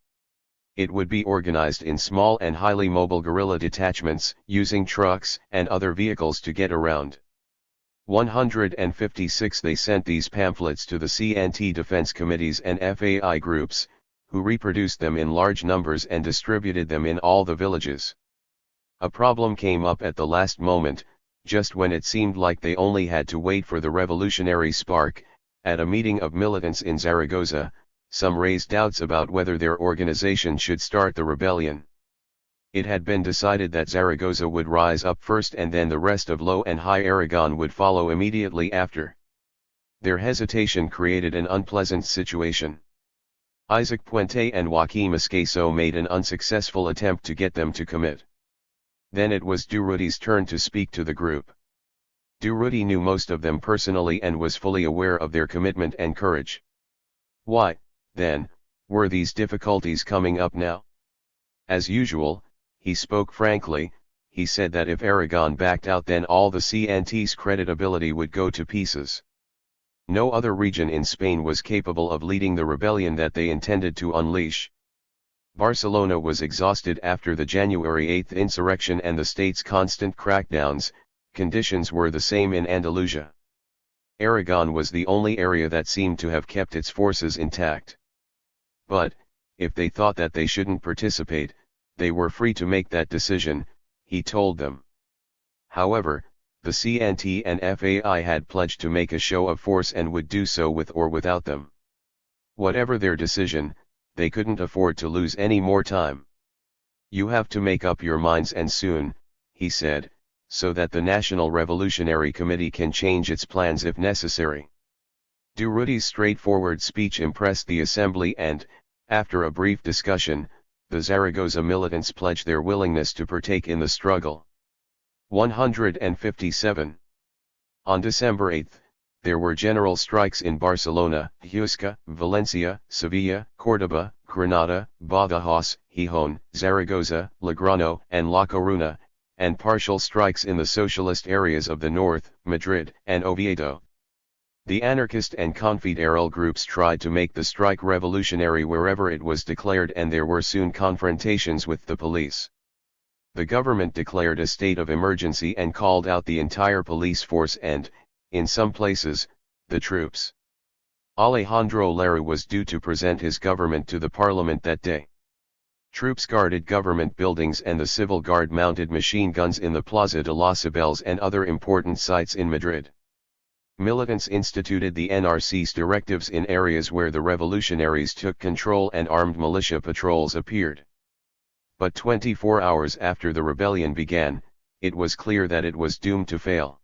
Speaker 1: It would be organized in small and highly mobile guerrilla detachments, using trucks and other vehicles to get around. 156 They sent these pamphlets to the CNT defense committees and FAI groups, who reproduced them in large numbers and distributed them in all the villages. A problem came up at the last moment, just when it seemed like they only had to wait for the revolutionary spark. At a meeting of militants in Zaragoza, some raised doubts about whether their organization should start the rebellion. It had been decided that Zaragoza would rise up first and then the rest of Low and High Aragon would follow immediately after. Their hesitation created an unpleasant situation. Isaac Puente and Joaquim Esqueso made an unsuccessful attempt to get them to commit. Then it was Durruti's turn to speak to the group. Durruti knew most of them personally and was fully aware of their commitment and courage. Why, then, were these difficulties coming up now? As usual, he spoke frankly. He said that if Aragon backed out then all the CNT's creditability would go to pieces. No other region in Spain was capable of leading the rebellion that they intended to unleash. Barcelona was exhausted after the January 8 insurrection and the state's constant crackdowns. Conditions were the same in Andalusia. Aragon was the only area that seemed to have kept its forces intact. But, if they thought that they shouldn't participate, they were free to make that decision, he told them. However, the CNT and FAI had pledged to make a show of force and would do so with or without them. Whatever their decision, they couldn't afford to lose any more time. You have to make up your minds and soon, he said, so that the National Revolutionary Committee can change its plans if necessary. Durruti's straightforward speech impressed the assembly and, after a brief discussion, the Zaragoza militants pledged their willingness to partake in the struggle. 157. On December 8, there were general strikes in Barcelona, Huesca, Valencia, Sevilla, Córdoba, Granada, Badajoz, Gijón, Zaragoza, Logroño, and La Coruña, and partial strikes in the socialist areas of the north, Madrid, and Oviedo. The anarchist and confederal groups tried to make the strike revolutionary wherever it was declared, and there were soon confrontations with the police. The government declared a state of emergency and called out the entire police force and, in some places, the troops. Alejandro Lerroux was due to present his government to the parliament that day. Troops guarded government buildings and the civil guard mounted machine guns in the Plaza de los Abels and other important sites in Madrid. Militants instituted the NRC's directives in areas where the revolutionaries took control and armed militia patrols appeared. But 24 hours after the rebellion began, it was clear that it was doomed to fail.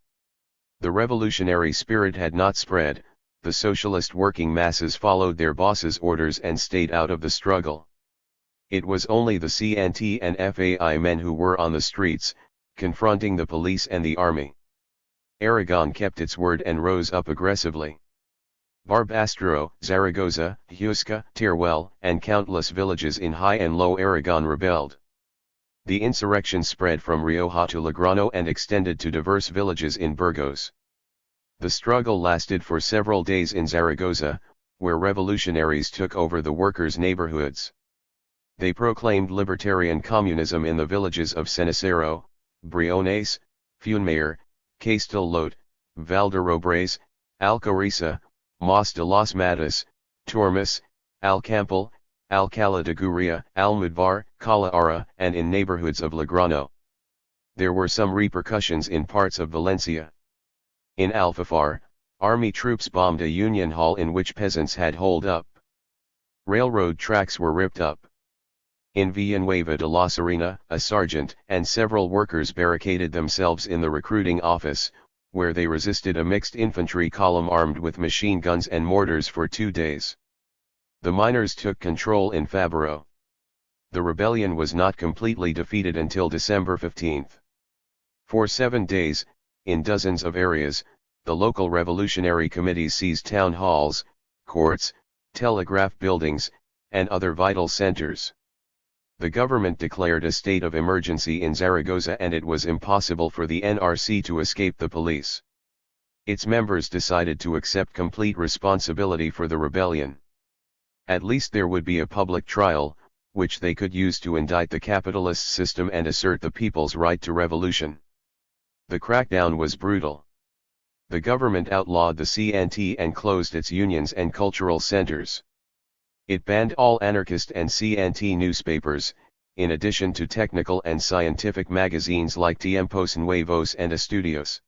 Speaker 1: The revolutionary spirit had not spread, the socialist working masses followed their bosses' orders and stayed out of the struggle. It was only the CNT and FAI men who were on the streets, confronting the police and the army. Aragon kept its word and rose up aggressively. Barbastro, Zaragoza, Huesca, Teruel, and countless villages in High and Low Aragon rebelled. The insurrection spread from Rioja to Logroño and extended to diverse villages in Burgos. The struggle lasted for several days in Zaragoza, where revolutionaries took over the workers' neighborhoods. They proclaimed libertarian communism in the villages of Cenicero, Briones, Funmayor, Castellot, Valderobres, Alcoriza, Mas de las Matas, Tormes, Alcampel, Alcalá de Guria, Almudvar, Calahorra, and in neighborhoods of Logroño. There were some repercussions in parts of Valencia. In Alfafar, army troops bombed a union hall in which peasants had holed up. Railroad tracks were ripped up. In Villanueva de la Serena, a sergeant and several workers barricaded themselves in the recruiting office, where they resisted a mixed infantry column armed with machine guns and mortars for 2 days. The miners took control in Fabero. The rebellion was not completely defeated until December 15. For 7 days, in dozens of areas, the local revolutionary committees seized town halls, courts, telegraph buildings, and other vital centers. The government declared a state of emergency in Zaragoza and it was impossible for the NRC to escape the police. Its members decided to accept complete responsibility for the rebellion. At least there would be a public trial, which they could use to indict the capitalist system and assert the people's right to revolution. The crackdown was brutal. The government outlawed the CNT and closed its unions and cultural centers. It banned all anarchist and CNT newspapers, in addition to technical and scientific magazines like Tiempos Nuevos and Estudios.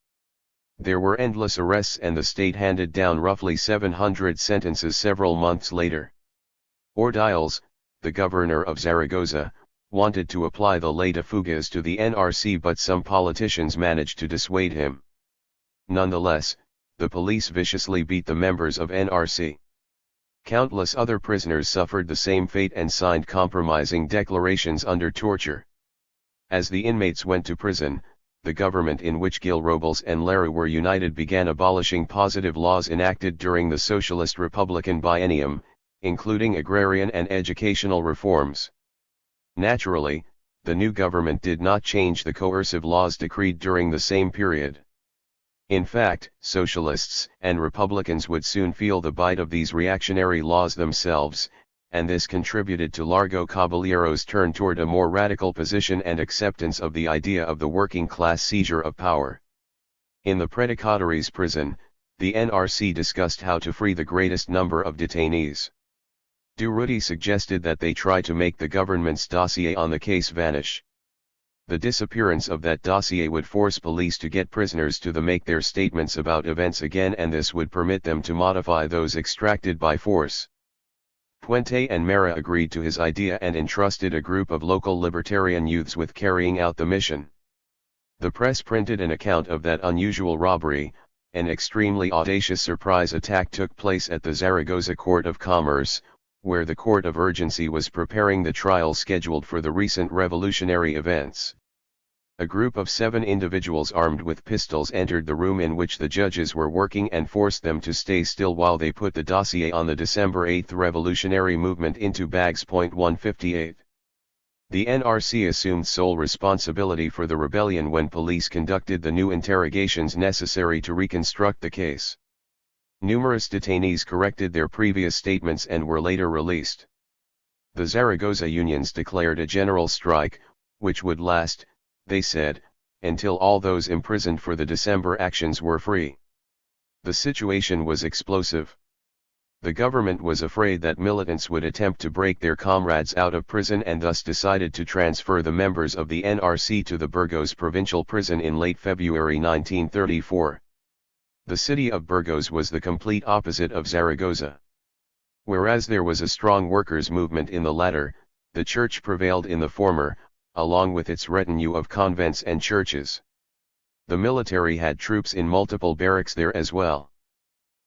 Speaker 1: There were endless arrests and the state handed down roughly 700 sentences several months later. Ordiles, the governor of Zaragoza, wanted to apply the ley de fugas to the NRC but some politicians managed to dissuade him. Nonetheless, the police viciously beat the members of NRC. Countless other prisoners suffered the same fate and signed compromising declarations under torture. As the inmates went to prison, the government in which Gil Robles and Lara were united began abolishing positive laws enacted during the Socialist-Republican biennium, including agrarian and educational reforms. Naturally, the new government did not change the coercive laws decreed during the same period. In fact, socialists and Republicans would soon feel the bite of these reactionary laws themselves, and this contributed to Largo Caballero's turn toward a more radical position and acceptance of the idea of the working class seizure of power. In the Predicatories prison, the NRC discussed how to free the greatest number of detainees. Durruti suggested that they try to make the government's dossier on the case vanish. The disappearance of that dossier would force police to get prisoners to make their statements about events again, and this would permit them to modify those extracted by force. Puente and Mera agreed to his idea and entrusted a group of local libertarian youths with carrying out the mission. The press printed an account of that unusual robbery. An extremely audacious surprise attack took place at the Zaragoza Court of Commerce, where the court of urgency was preparing the trial scheduled for the recent revolutionary events. A group of 7 individuals armed with pistols entered the room in which the judges were working and forced them to stay still while they put the dossier on the December 8 revolutionary movement into bags. 158. The NRC assumed sole responsibility for the rebellion when police conducted the new interrogations necessary to reconstruct the case. Numerous detainees corrected their previous statements and were later released. The Zaragoza unions declared a general strike, which would last, they said, until all those imprisoned for the December actions were free. The situation was explosive. The government was afraid that militants would attempt to break their comrades out of prison and thus decided to transfer the members of the NRC to the Burgos provincial prison in late February 1934. The city of Burgos was the complete opposite of Zaragoza. Whereas there was a strong workers' movement in the latter, the church prevailed in the former, along with its retinue of convents and churches. The military had troops in multiple barracks there as well.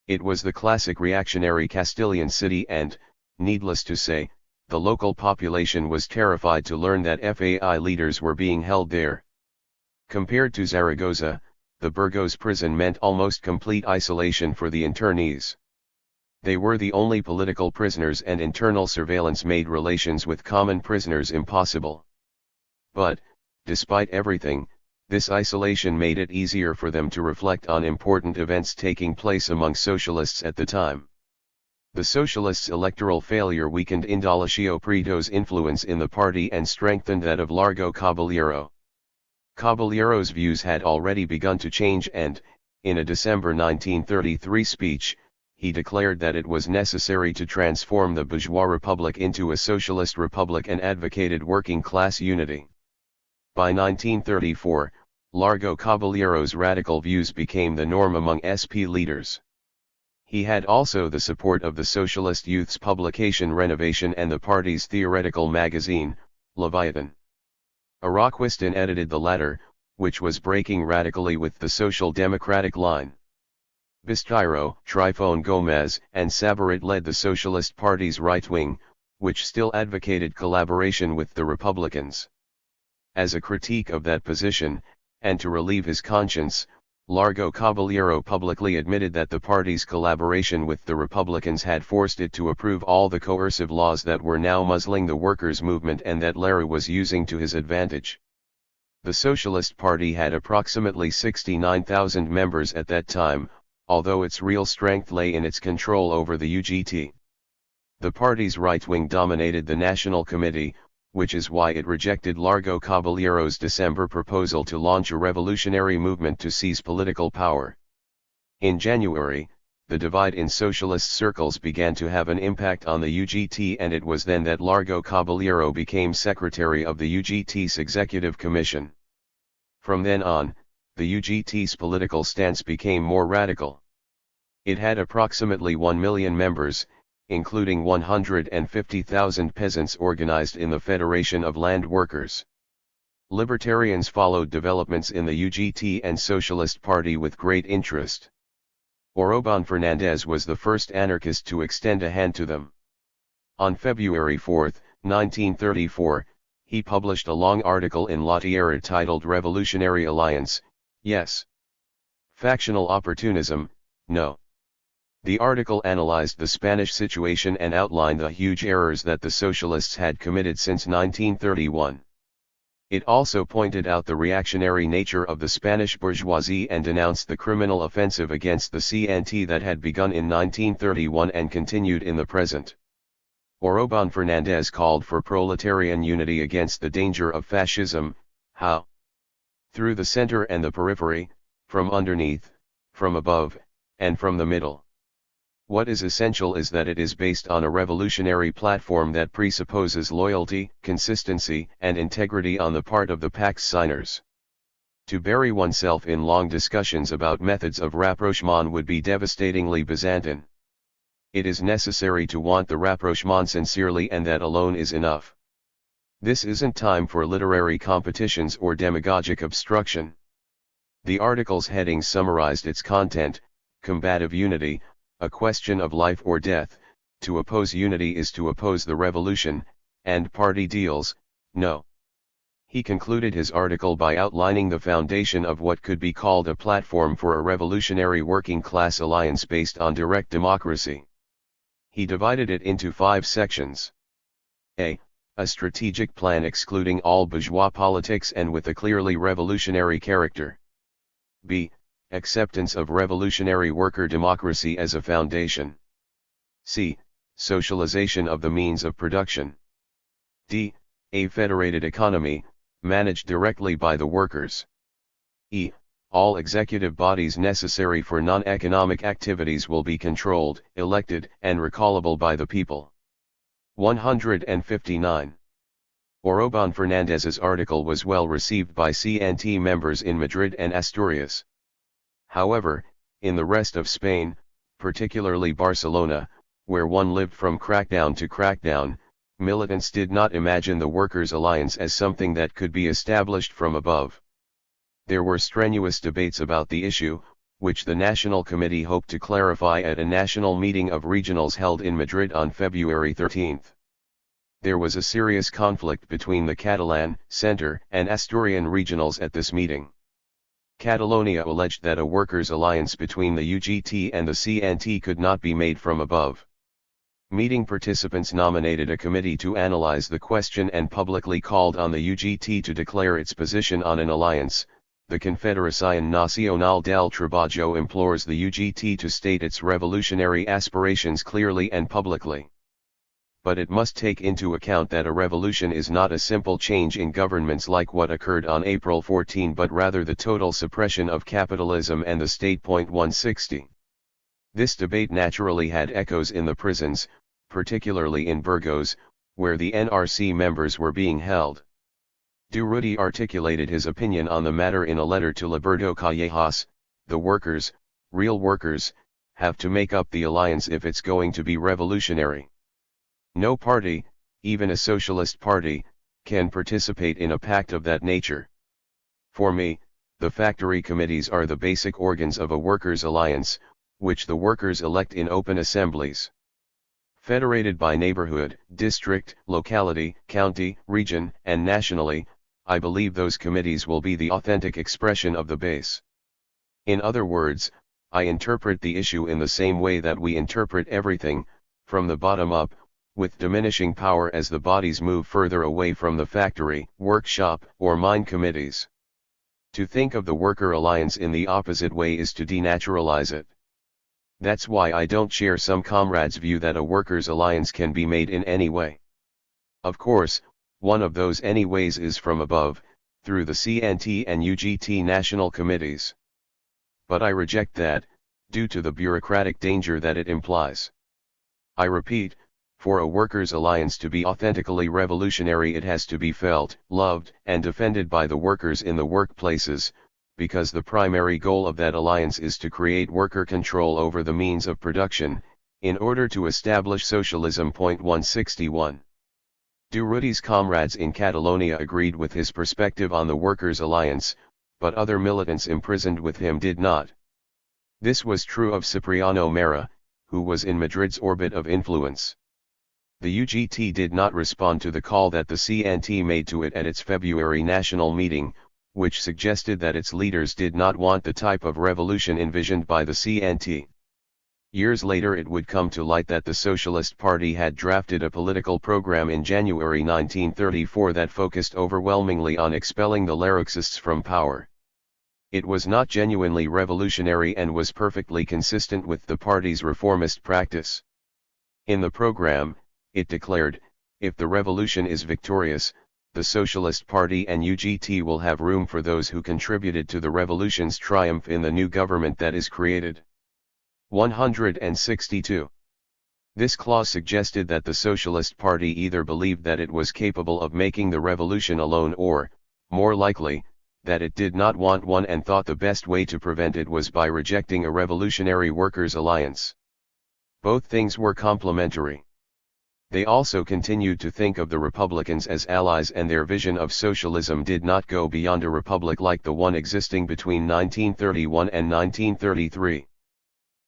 Speaker 1: It was the classic reactionary Castilian city and, needless to say, the local population was terrified to learn that FAI leaders were being held there. Compared to Zaragoza, the Burgos prison meant almost complete isolation for the internees. They were the only political prisoners and internal surveillance made relations with common prisoners impossible. But, despite everything, this isolation made it easier for them to reflect on important events taking place among socialists at the time. The socialists' electoral failure weakened Indalecio Preto's influence in the party and strengthened that of Largo Caballero. Caballero's views had already begun to change and, in a December 1933 speech, he declared that it was necessary to transform the bourgeois republic into a socialist republic and advocated working class unity. By 1934, Largo Caballero's radical views became the norm among SP leaders. He had also the support of the Socialist Youth's publication Renovation and the party's theoretical magazine, Leviathan. Araquistan edited the latter, which was breaking radically with the Social Democratic line. Bistiro, Trifone Gomez, and Sabarit led the Socialist Party's right wing, which still advocated collaboration with the Republicans. As a critique of that position, and to relieve his conscience, Largo Caballero publicly admitted that the party's collaboration with the Republicans had forced it to approve all the coercive laws that were now muzzling the workers' movement and that Lara was using to his advantage. The Socialist Party had approximately 69,000 members at that time, although its real strength lay in its control over the UGT. The party's right wing dominated the National Committee, which is why it rejected Largo Caballero's December proposal to launch a revolutionary movement to seize political power. In January, the divide in socialist circles began to have an impact on the UGT, and it was then that Largo Caballero became secretary of the UGT's Executive Commission. From then on, the UGT's political stance became more radical. It had approximately 1 million members, including 150,000 peasants organized in the Federation of Land Workers. Libertarians followed developments in the UGT and Socialist Party with great interest. Orobon Fernandez was the first anarchist to extend a hand to them. On February 4, 1934, he published a long article in La Tierra titled Revolutionary Alliance, Yes. Factional Opportunism, No. The article analyzed the Spanish situation and outlined the huge errors that the socialists had committed since 1931. It also pointed out the reactionary nature of the Spanish bourgeoisie and denounced the criminal offensive against the CNT that had begun in 1931 and continued in the present. Orobon Fernandez called for proletarian unity against the danger of fascism. How? Through the center and the periphery, from underneath, from above, and from the middle. What is essential is that it is based on a revolutionary platform that presupposes loyalty, consistency, and integrity on the part of the pact's signers. To bury oneself in long discussions about methods of rapprochement would be devastatingly Byzantine. It is necessary to want the rapprochement sincerely, and that alone is enough. This isn't time for literary competitions or demagogic obstruction. The article's headings summarized its content: combative unity, a question of life or death, to oppose unity is to oppose the revolution, and party deals, no. He concluded his article by outlining the foundation of what could be called a platform for a revolutionary working class alliance based on direct democracy. He divided it into 5 sections. A strategic plan excluding all bourgeois politics and with a clearly revolutionary character. B. Acceptance of revolutionary worker democracy as a foundation. C. Socialization of the means of production. D. A federated economy, managed directly by the workers. E. All executive bodies necessary for non-economic activities will be controlled, elected, and recallable by the people. 159. Orobon Fernandez's article was well received by CNT members in Madrid and Asturias. However, in the rest of Spain, particularly Barcelona, where one lived from crackdown to crackdown, militants did not imagine the Workers' Alliance as something that could be established from above. There were strenuous debates about the issue, which the National Committee hoped to clarify at a national meeting of regionals held in Madrid on February 13. There was a serious conflict between the Catalan, Centre, and Asturian regionals at this meeting. Catalonia alleged that a workers' alliance between the UGT and the CNT could not be made from above. Meeting participants nominated a committee to analyze the question and publicly called on the UGT to declare its position on an alliance. The Confederación Nacional del Trabajo implores the UGT to state its revolutionary aspirations clearly and publicly. But it must take into account that a revolution is not a simple change in governments like what occurred on April 14, but rather the total suppression of capitalism and the state. 160. This debate naturally had echoes in the prisons, particularly in Burgos, where the NRC members were being held. Durruti articulated his opinion on the matter in a letter to Liberto Callejas: "The workers, real workers, have to make up the alliance if it's going to be revolutionary. No party, even a socialist party, can participate in a pact of that nature. For me, the factory committees are the basic organs of a workers' alliance, which the workers elect in open assemblies. Federated by neighborhood, district, locality, county, region, and nationally, I believe those committees will be the authentic expression of the base. In other words, I interpret the issue in the same way that we interpret everything, from the bottom up, with diminishing power as the bodies move further away from the factory, workshop, or mine committees. To think of the worker alliance in the opposite way is to denaturalize it. That's why I don't share some comrades' view that a workers' alliance can be made in any way. Of course, one of those any ways is from above, through the CNT and UGT national committees. But I reject that, due to the bureaucratic danger that it implies. I repeat, for a workers' alliance to be authentically revolutionary, it has to be felt, loved, and defended by the workers in the workplaces, because the primary goal of that alliance is to create worker control over the means of production, in order to establish socialism. 161. Durruti's comrades in Catalonia agreed with his perspective on the workers' alliance, but other militants imprisoned with him did not. This was true of Cipriano Mera, who was in Madrid's orbit of influence. The UGT did not respond to the call that the CNT made to it at its February national meeting, which suggested that its leaders did not want the type of revolution envisioned by the CNT. Years later it would come to light that the Socialist Party had drafted a political program in January 1934 that focused overwhelmingly on expelling the Larouxists from power. It was not genuinely revolutionary and was perfectly consistent with the party's reformist practice. In the program, it declared, if the revolution is victorious, the Socialist Party and UGT will have room for those who contributed to the revolution's triumph in the new government that is created. 162. This clause suggested that the Socialist Party either believed that it was capable of making the revolution alone or, more likely, that it did not want one and thought the best way to prevent it was by rejecting a revolutionary workers' alliance. Both things were complementary. They also continued to think of the Republicans as allies, and their vision of socialism did not go beyond a republic like the one existing between 1931 and 1933.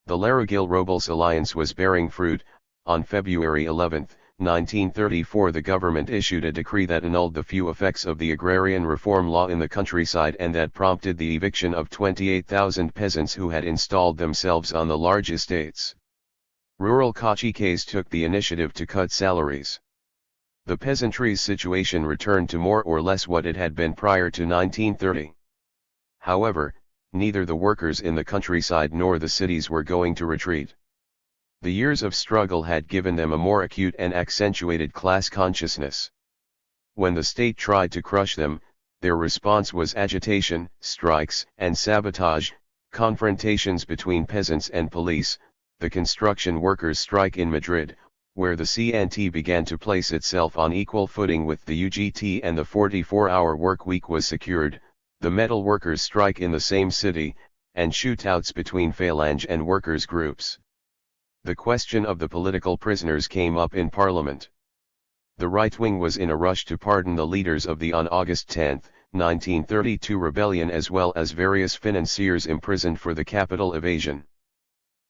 Speaker 1: The Larraguil-Robles alliance was bearing fruit. On February 11, 1934, the government issued a decree that annulled the few effects of the agrarian reform law in the countryside and that prompted the eviction of 28,000 peasants who had installed themselves on the large estates. Rural caciques took the initiative to cut salaries. The peasantry's situation returned to more or less what it had been prior to 1930. However, neither the workers in the countryside nor the cities were going to retreat. The years of struggle had given them a more acute and accentuated class consciousness. When the state tried to crush them, their response was agitation, strikes, and sabotage, confrontations between peasants and police. The construction workers' strike in Madrid, where the CNT began to place itself on equal footing with the UGT and the 44-hour work week was secured, the metal workers' strike in the same city, and shootouts between phalange and workers' groups. The question of the political prisoners came up in Parliament. The right wing was in a rush to pardon the leaders of the on August 10, 1932 rebellion, as well as various financiers imprisoned for the capital evasion.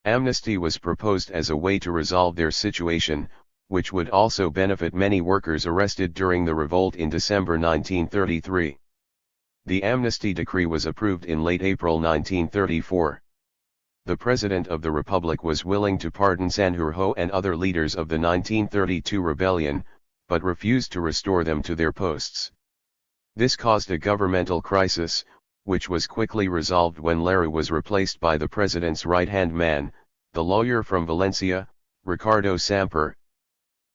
Speaker 1: Amnesty was proposed as a way to resolve their situation, which would also benefit many workers arrested during the revolt in December 1933. The amnesty decree was approved in late April 1934. The President of the Republic was willing to pardon Sanjurjo and other leaders of the 1932 rebellion, but refused to restore them to their posts. This caused a governmental crisis, which was quickly resolved when Lara was replaced by the president's right-hand man, the lawyer from Valencia, Ricardo Samper.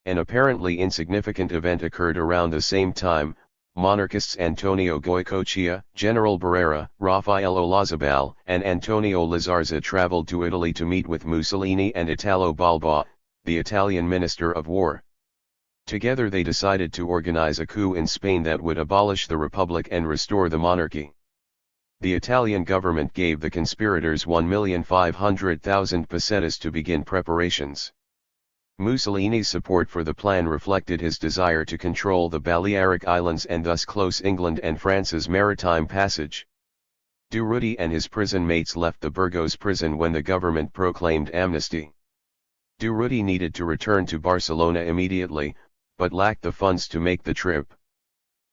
Speaker 1: An apparently insignificant event occurred around the same time. Monarchists Antonio Goicoechea, General Barrera, Rafael Olazabal, and Antonio Lazarza traveled to Italy to meet with Mussolini and Italo Balbo, the Italian Minister of War. Together they decided to organize a coup in Spain that would abolish the republic and restore the monarchy. The Italian government gave the conspirators 1,500,000 pesetas to begin preparations. Mussolini's support for the plan reflected his desire to control the Balearic Islands and thus close England and France's maritime passage. Durruti and his prison mates left the Burgos prison when the government proclaimed amnesty. Durruti needed to return to Barcelona immediately, but lacked the funds to make the trip.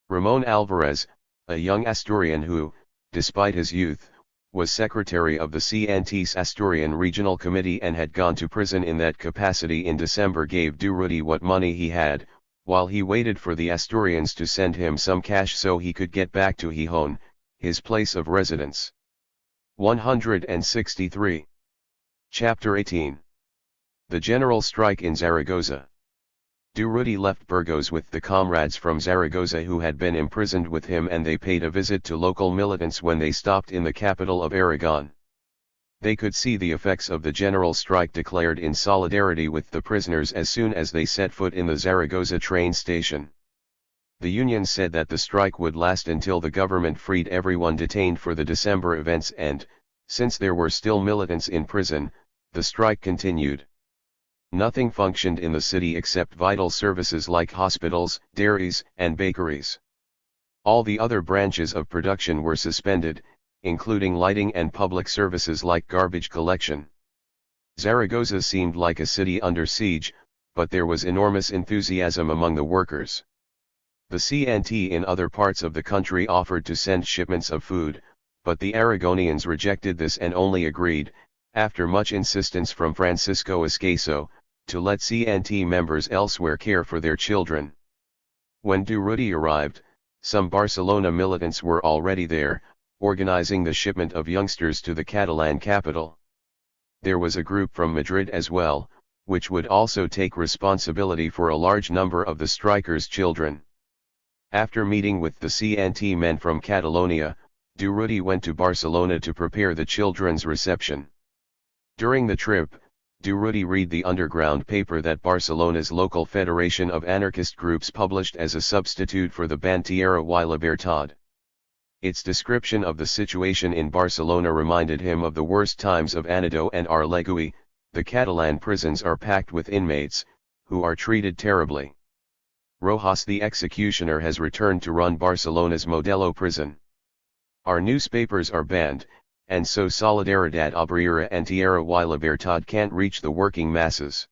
Speaker 1: Ramon Alvarez, a young Asturian who, despite his youth, was secretary of the CNT's Asturian Regional Committee and had gone to prison in that capacity in December, gave Durruti what money he had, while he waited for the Asturians to send him some cash so he could get back to Gijón, his place of residence. 163. Chapter 18. The General Strike in Zaragoza. Durruti left Burgos with the comrades from Zaragoza who had been imprisoned with him, and they paid a visit to local militants when they stopped in the capital of Aragon. They could see the effects of the general strike declared in solidarity with the prisoners as soon as they set foot in the Zaragoza train station. The union said that the strike would last until the government freed everyone detained for the December events, and, since there were still militants in prison, the strike continued. Nothing functioned in the city except vital services like hospitals, dairies, and bakeries. All the other branches of production were suspended, including lighting and public services like garbage collection. Zaragoza seemed like a city under siege, but there was enormous enthusiasm among the workers. The CNT in other parts of the country offered to send shipments of food, but the Aragonians rejected this and only agreed, after much insistence from Francisco Escaso, to let CNT members elsewhere care for their children. When Durruti arrived, some Barcelona militants were already there, organizing the shipment of youngsters to the Catalan capital. There was a group from Madrid as well, which would also take responsibility for a large number of the strikers' children. After meeting with the CNT men from Catalonia, Durruti went to Barcelona to prepare the children's reception. During the trip, Durruti read the underground paper that Barcelona's local federation of anarchist groups published as a substitute for the banned Tierra y Libertad. Its description of the situation in Barcelona reminded him of the worst times of Anadó and Arlegui. The Catalan prisons are packed with inmates, who are treated terribly. Rojas the executioner has returned to run Barcelona's Modelo prison. Our newspapers are banned, and so Solidaridad Obrera and Tierra y Libertad can't reach the working masses.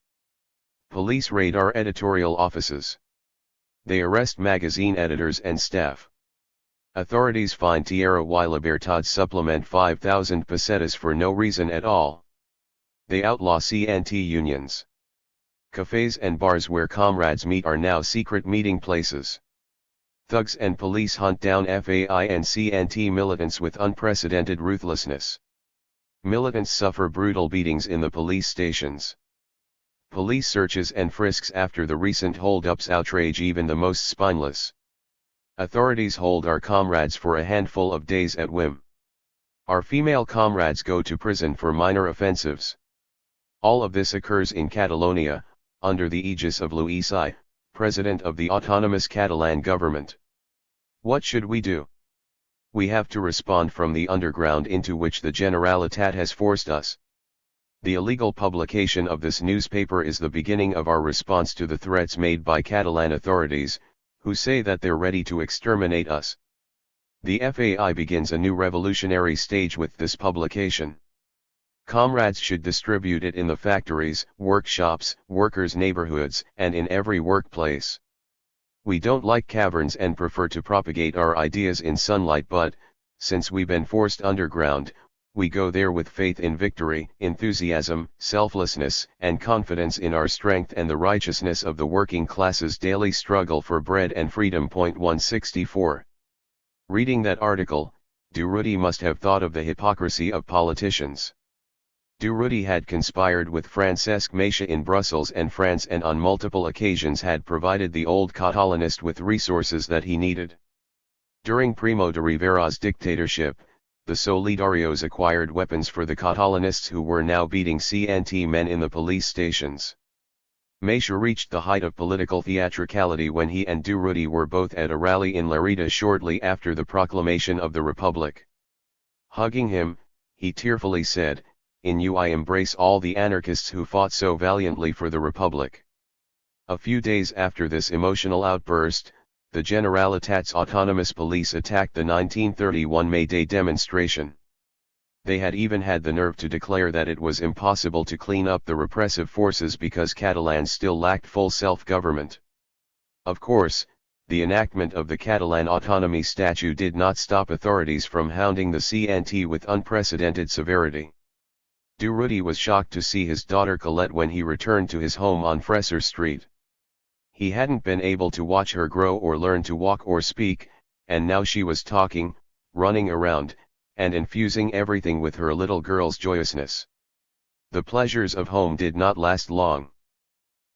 Speaker 1: Police raid our editorial offices. They arrest magazine editors and staff. Authorities fine Tierra y Libertad supplement 5,000 pesetas for no reason at all. They outlaw CNT unions. Cafes and bars where comrades meet are now secret meeting places. Thugs and police hunt down FAI and CNT militants with unprecedented ruthlessness. Militants suffer brutal beatings in the police stations. Police searches and frisks after the recent hold-ups outrage even the most spineless. Authorities hold our comrades for a handful of days at whim. Our female comrades go to prison for minor offensives. All of this occurs in Catalonia, under the aegis of Luis I, President of the autonomous Catalan government. What should we do? We have to respond from the underground into which the Generalitat has forced us. The illegal publication of this newspaper is the beginning of our response to the threats made by Catalan authorities, who say that they're ready to exterminate us. The FAI begins a new revolutionary stage with this publication. Comrades should distribute it in the factories, workshops, workers' neighborhoods, and in every workplace. We don't like caverns and prefer to propagate our ideas in sunlight, but, since we've been forced underground, we go there with faith in victory, enthusiasm, selflessness, and confidence in our strength and the righteousness of the working class's daily struggle for bread and freedom. 164. Reading that article, Durruti must have thought of the hypocrisy of politicians. Durruti had conspired with Francesc Macià in Brussels and France, and on multiple occasions had provided the old Catalanist with resources that he needed. During Primo de Rivera's dictatorship, the Solidarios acquired weapons for the Catalanists who were now beating CNT men in the police stations. Maisha reached the height of political theatricality when he and Durruti were both at a rally in Lerida shortly after the proclamation of the Republic. Hugging him, he tearfully said, "In you I embrace all the anarchists who fought so valiantly for the Republic." A few days after this emotional outburst, the Generalitat's autonomous police attacked the 1931 May Day demonstration. They had even had the nerve to declare that it was impossible to clean up the repressive forces because Catalans still lacked full self-government. Of course, the enactment of the Catalan Autonomy Statute did not stop authorities from hounding the CNT with unprecedented severity. Durruti was shocked to see his daughter Colette when he returned to his home on Fresser Street. He hadn't been able to watch her grow or learn to walk or speak, and now she was talking, running around, and infusing everything with her little girl's joyousness. The pleasures of home did not last long.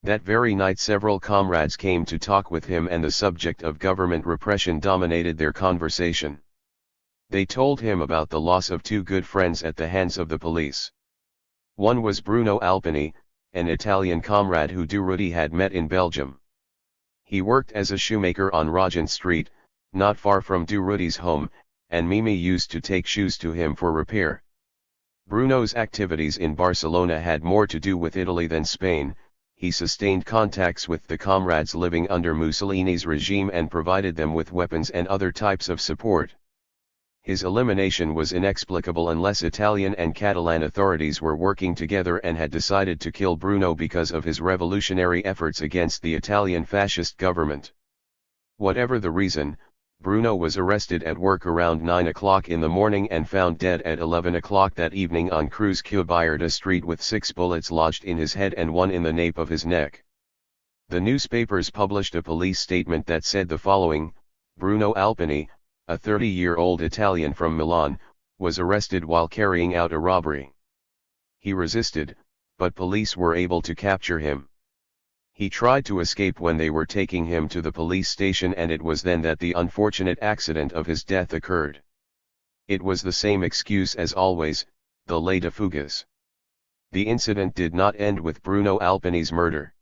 Speaker 1: That very night several comrades came to talk with him and the subject of government repression dominated their conversation. They told him about the loss of two good friends at the hands of the police. One was Bruno Alpini, an Italian comrade who Durruti had met in Belgium. He worked as a shoemaker on Rajan Street, not far from Durruti's home, and Mimi used to take shoes to him for repair. Bruno's activities in Barcelona had more to do with Italy than Spain. He sustained contacts with the comrades living under Mussolini's regime and provided them with weapons and other types of support. His elimination was inexplicable unless Italian and Catalan authorities were working together and had decided to kill Bruno because of his revolutionary efforts against the Italian fascist government. Whatever the reason, Bruno was arrested at work around 9 o'clock in the morning and found dead at 11 o'clock that evening on Cruz Cubierta Street with 6 bullets lodged in his head and one in the nape of his neck. The newspapers published a police statement that said the following: Bruno Alpini, a 30-year-old Italian from Milan, was arrested while carrying out a robbery. He resisted, but police were able to capture him. He tried to escape when they were taking him to the police station, and it was then that the unfortunate accident of his death occurred. It was the same excuse as always, the lei de fugas. The incident did not end with Bruno Alpini's murder.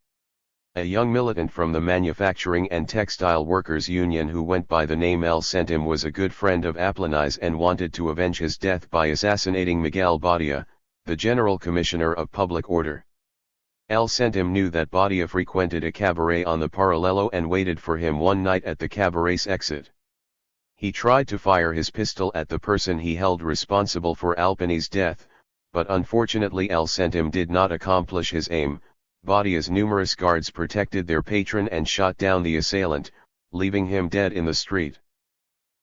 Speaker 1: A young militant from the Manufacturing and Textile Workers Union who went by the name El Centim was a good friend of Aplani's and wanted to avenge his death by assassinating Miguel Badia, the General Commissioner of Public Order. El Centim knew that Badia frequented a cabaret on the Paralelo and waited for him one night at the cabaret's exit. He tried to fire his pistol at the person he held responsible for Alpini's death, but unfortunately El Centim did not accomplish his aim. Badia's numerous guards protected their patron and shot down the assailant, leaving him dead in the street.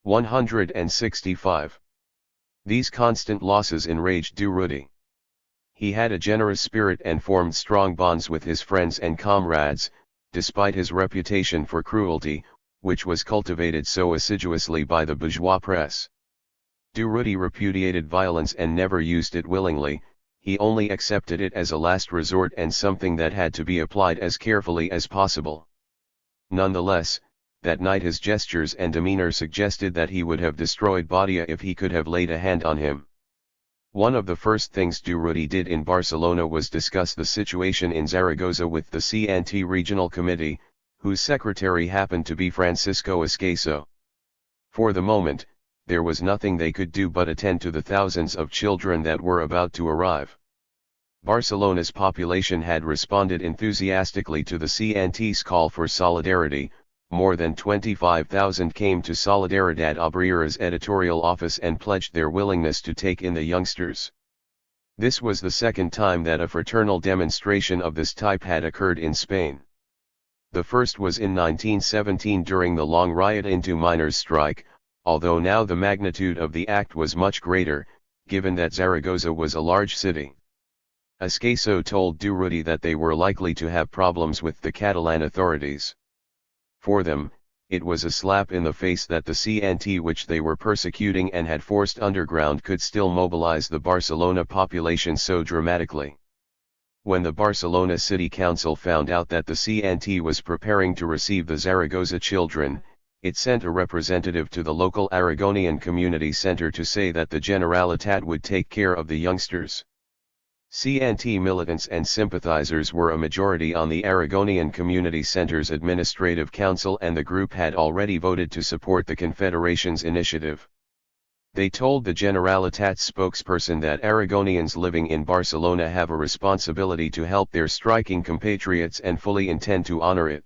Speaker 1: 165. These constant losses enraged Durruti. He had a generous spirit and formed strong bonds with his friends and comrades, despite his reputation for cruelty, which was cultivated so assiduously by the bourgeois press. Durruti repudiated violence and never used it willingly. He only accepted it as a last resort and something that had to be applied as carefully as possible. Nonetheless, that night his gestures and demeanor suggested that he would have destroyed Badia if he could have laid a hand on him. One of the first things Durruti did in Barcelona was discuss the situation in Zaragoza with the CNT Regional Committee, whose secretary happened to be Francisco Escaso. For the moment, there was nothing they could do but attend to the thousands of children that were about to arrive. Barcelona's population had responded enthusiastically to the CNT's call for solidarity. More than 25,000 came to Solidaridad Obrera's editorial office and pledged their willingness to take in the youngsters. This was the second time that a fraternal demonstration of this type had occurred in Spain. The first was in 1917 during the long riot into miners' strike, although now the magnitude of the act was much greater, given that Zaragoza was a large city. Escaso told Durruti that they were likely to have problems with the Catalan authorities. For them, it was a slap in the face that the CNT, which they were persecuting and had forced underground, could still mobilize the Barcelona population so dramatically. When the Barcelona City Council found out that the CNT was preparing to receive the Zaragoza children, it sent a representative to the local Aragonian community center to say that the Generalitat would take care of the youngsters. CNT militants and sympathizers were a majority on the Aragonian Community Center's Administrative Council, and the group had already voted to support the Confederation's initiative. They told the Generalitat's spokesperson that Aragonians living in Barcelona have a responsibility to help their striking compatriots and fully intend to honor it.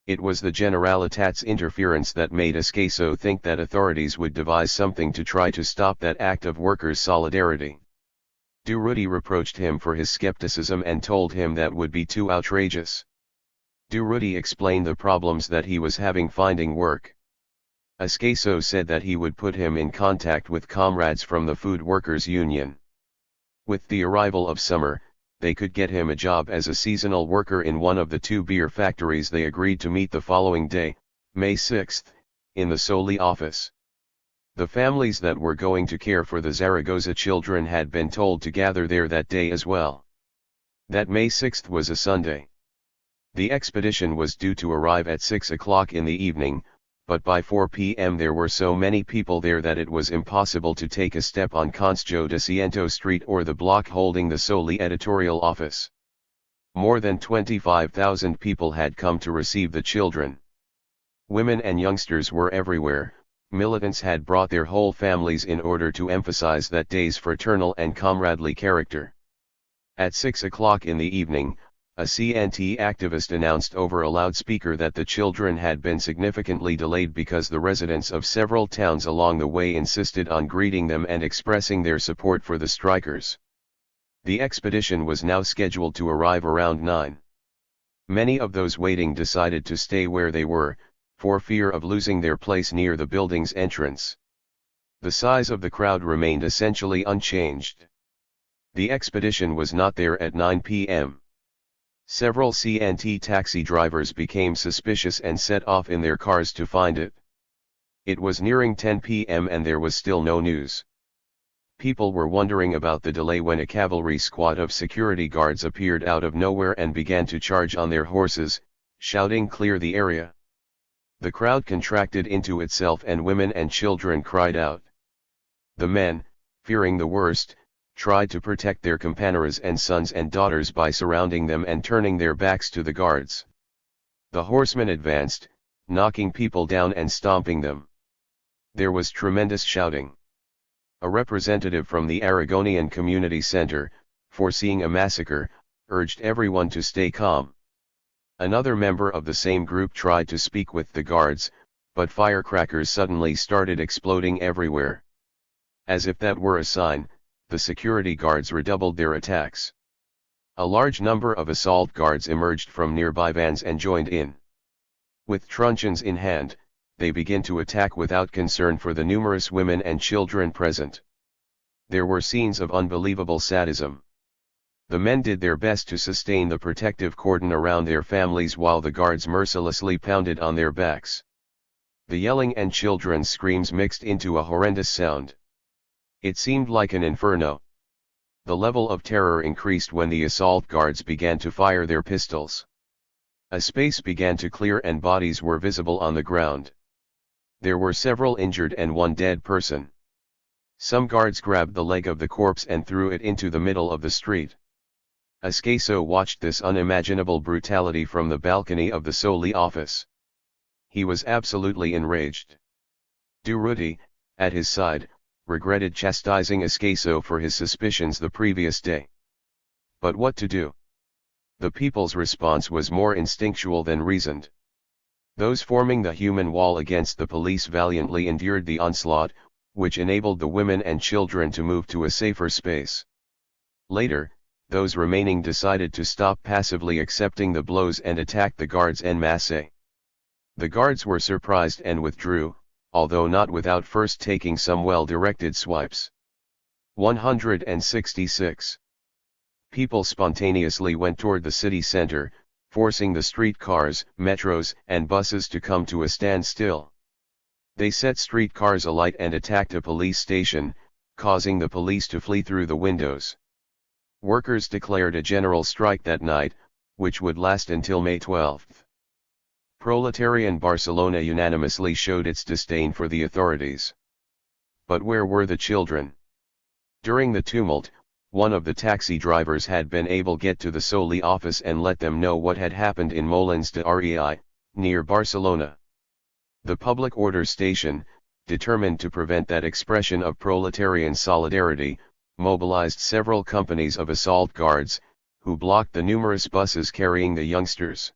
Speaker 1: It was the Generalitat's interference that made Escaso think that authorities would devise something to try to stop that act of workers' solidarity. Durruti reproached him for his skepticism and told him that would be too outrageous. Durruti explained the problems that he was having finding work. Escaso said that he would put him in contact with comrades from the Food Workers Union. With the arrival of summer, they could get him a job as a seasonal worker in one of the 2 beer factories. They agreed to meet the following day, May 6, in the Soli office. The families that were going to care for the Zaragoza children had been told to gather there that day as well. That May 6 was a Sunday. The expedition was due to arrive at 6 o'clock in the evening, but by 4 p.m. there were so many people there that it was impossible to take a step on Concho de Ciento Street or the block holding the Soli editorial office. More than 25,000 people had come to receive the children. Women and youngsters were everywhere. Militants had brought their whole families in order to emphasize that day's fraternal and comradely character. At 6 o'clock in the evening, a CNT activist announced over a loudspeaker that the children had been significantly delayed because the residents of several towns along the way insisted on greeting them and expressing their support for the strikers. The expedition was now scheduled to arrive around 9. Many of those waiting decided to stay where they were, for fear of losing their place near the building's entrance. The size of the crowd remained essentially unchanged. The expedition was not there at 9 p.m. Several CNT taxi drivers became suspicious and set off in their cars to find it. It was nearing 10 p.m. and there was still no news. People were wondering about the delay when a cavalry squad of security guards appeared out of nowhere and began to charge on their horses, shouting, "Clear the area!" The crowd contracted into itself and women and children cried out. The men, fearing the worst, tried to protect their companeras and sons and daughters by surrounding them and turning their backs to the guards. The horsemen advanced, knocking people down and stomping them. There was tremendous shouting. A representative from the Aragonian Community Center, foreseeing a massacre, urged everyone to stay calm. Another member of the same group tried to speak with the guards, but firecrackers suddenly started exploding everywhere. As if that were a sign, the security guards redoubled their attacks. A large number of assault guards emerged from nearby vans and joined in. With truncheons in hand, they began to attack without concern for the numerous women and children present. There were scenes of unbelievable sadism. The men did their best to sustain the protective cordon around their families while the guards mercilessly pounded on their backs. The yelling and children's screams mixed into a horrendous sound. It seemed like an inferno. The level of terror increased when the assault guards began to fire their pistols. A space began to clear and bodies were visible on the ground. There were several injured and one dead person. Some guards grabbed the leg of the corpse and threw it into the middle of the street. Escaso watched this unimaginable brutality from the balcony of the Soli office. He was absolutely enraged. Durruti, at his side, regretted chastising Escaso for his suspicions the previous day. But what to do? The people's response was more instinctual than reasoned. Those forming the human wall against the police valiantly endured the onslaught, which enabled the women and children to move to a safer space. Later, those remaining decided to stop passively accepting the blows and attack the guards en masse. The guards were surprised and withdrew, although not without first taking some well-directed swipes. 166. People spontaneously went toward the city center, forcing the streetcars, metros, and buses to come to a standstill. They set streetcars alight and attacked a police station, causing the police to flee through the windows. Workers declared a general strike that night, which would last until May 12. Proletarian Barcelona unanimously showed its disdain for the authorities. But where were the children? During the tumult, One of the taxi drivers had been able to get to the Soli office and let them know what had happened in Molins de Rei, near Barcelona. The public order station, determined to prevent that expression of proletarian solidarity, mobilized several companies of assault guards, who blocked the numerous buses carrying the youngsters.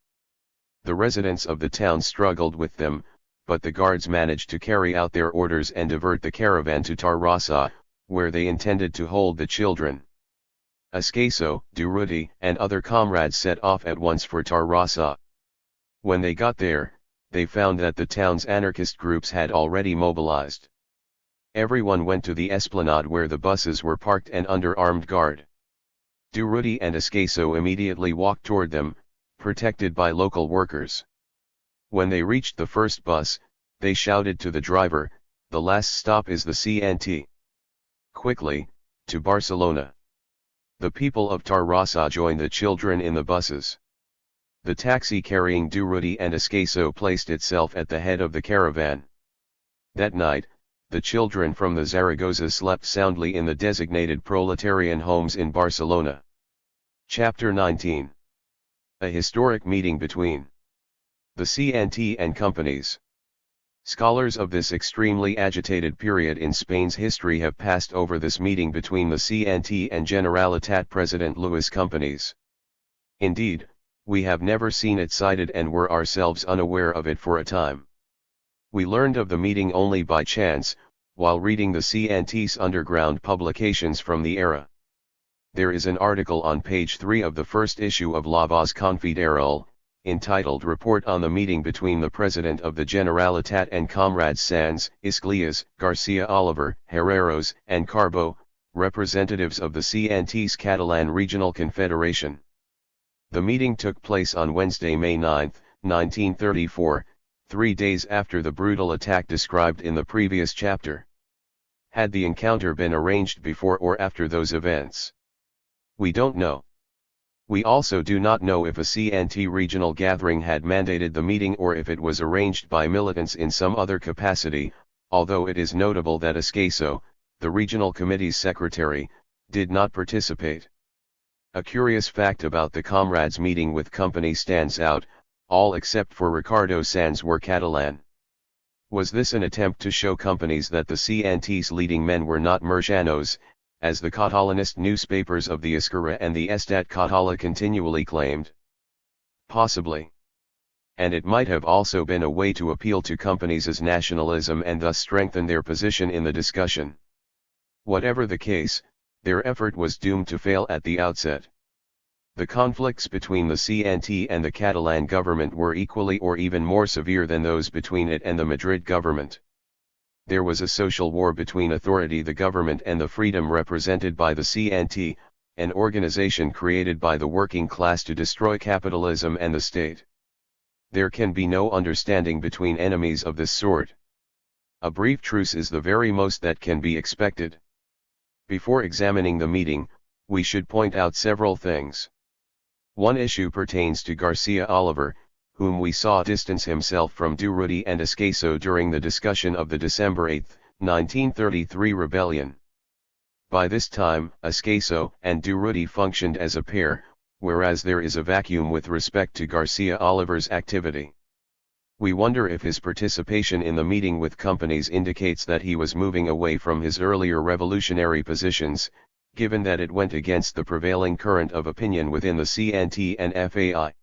Speaker 1: The residents of the town struggled with them, but the guards managed to carry out their orders and divert the caravan to Tarrasa, where they intended to hold the children. Ascaso, Durruti, and other comrades set off at once for Tarrasa. When they got there, they found that the town's anarchist groups had already mobilized. Everyone went to the esplanade where the buses were parked and under armed guard. Durruti and Ascaso immediately walked toward them, protected by local workers. When they reached the first bus, they shouted to the driver, "The last stop is the CNT. Quickly, to Barcelona." The people of Tarrasa joined the children in the buses. The taxi carrying Durruti and Ascaso placed itself at the head of the caravan. That night, the children from the Zaragoza slept soundly in the designated proletarian homes in Barcelona. Chapter 19. A historic meeting between the CNT and companies. Scholars of this extremely agitated period in Spain's history have passed over this meeting between the CNT and Generalitat President Luis Companys. Indeed, we have never seen it cited and were ourselves unaware of it for a time. We learned of the meeting only by chance, while reading the CNT's underground publications from the era. There is an article on page 3 of the first issue of La Voz Confederal, entitled Report on the Meeting between the President of the Generalitat and Comrades Sanz, Isglias, Garcia Oliver, Herreros, and Carbo, representatives of the CNT's Catalan Regional Confederation. The meeting took place on Wednesday, May 9, 1934, 3 days after the brutal attack described in the previous chapter. Had the encounter been arranged before or after those events? We don't know. We also do not know if a CNT regional gathering had mandated the meeting or if it was arranged by militants in some other capacity, although it is notable that Ascaso, the regional committee's secretary, did not participate. A curious fact about the comrades' meeting with company stands out: all except for Ricardo Sanz were Catalan. Was this an attempt to show companies that the CNT's leading men were not Murcianos, as the Catalanist newspapers of the Esquerra and the Estat Català continually claimed? Possibly. And it might have also been a way to appeal to companies' nationalism and thus strengthen their position in the discussion. Whatever the case, their effort was doomed to fail at the outset. The conflicts between the CNT and the Catalan government were equally or even more severe than those between it and the Madrid government. There was a social war between authority, the government, and the freedom represented by the CNT, an organization created by the working class to destroy capitalism and the state. There can be no understanding between enemies of this sort. A brief truce is the very most that can be expected. Before examining the meeting, we should point out several things. One issue pertains to Garcia Oliver, whom we saw distance himself from Durruti and Ascaso during the discussion of the December 8, 1933 rebellion. By this time, Ascaso and Durruti functioned as a pair, whereas there is a vacuum with respect to Garcia Oliver's activity. We wonder if his participation in the meeting with companies indicates that he was moving away from his earlier revolutionary positions, given that it went against the prevailing current of opinion within the CNT and FAI.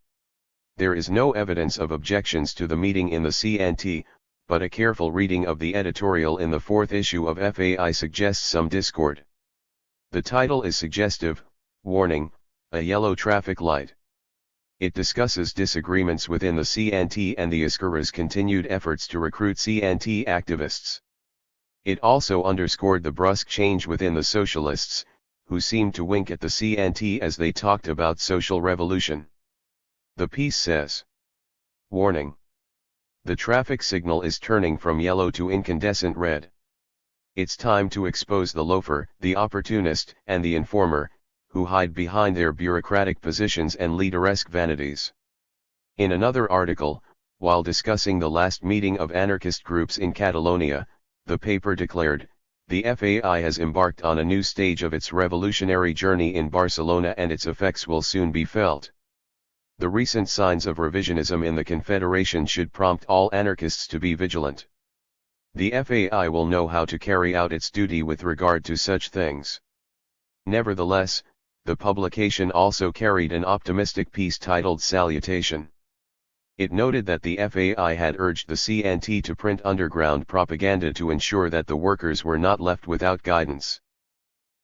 Speaker 1: There is no evidence of objections to the meeting in the CNT, but a careful reading of the editorial in the 4th issue of FAI suggests some discord. The title is suggestive: Warning, a yellow traffic light. It discusses disagreements within the CNT and the Esquerra's continued efforts to recruit CNT activists. It also underscored the brusque change within the socialists, who seemed to wink at the CNT as they talked about social revolution. The piece says: Warning. The traffic signal is turning from yellow to incandescent red. It's time to expose the loafer, the opportunist, and the informer, who hide behind their bureaucratic positions and leaderesque vanities. In another article, while discussing the last meeting of anarchist groups in Catalonia, the paper declared, The FAI has embarked on a new stage of its revolutionary journey in Barcelona, and its effects will soon be felt. The recent signs of revisionism in the Confederation should prompt all anarchists to be vigilant. The FAI will know how to carry out its duty with regard to such things. Nevertheless, the publication also carried an optimistic piece titled Salutation. It noted that the FAI had urged the CNT to print underground propaganda to ensure that the workers were not left without guidance.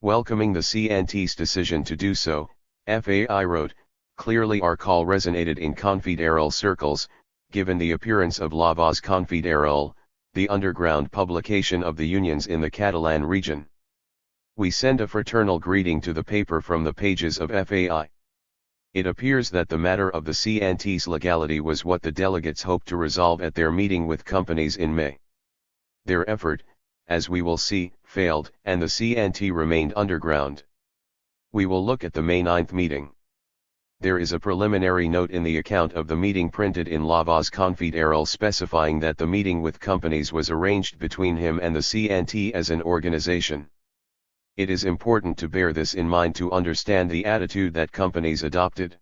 Speaker 1: Welcoming the CNT's decision to do so, FAI wrote, "Clearly our call resonated in confederal circles, given the appearance of La Voz Confederal, the underground publication of the unions in the Catalan region. We send a fraternal greeting to the paper from the pages of FAI. It appears that the matter of the CNT's legality was what the delegates hoped to resolve at their meeting with companies in May. Their effort, as we will see, failed, and the CNT remained underground. We will look at the May 9th meeting. There is a preliminary note in the account of the meeting printed in La Voz Confederal specifying that the meeting with companies was arranged between him and the CNT as an organization. It is important to bear this in mind to understand the attitude that companies adopted.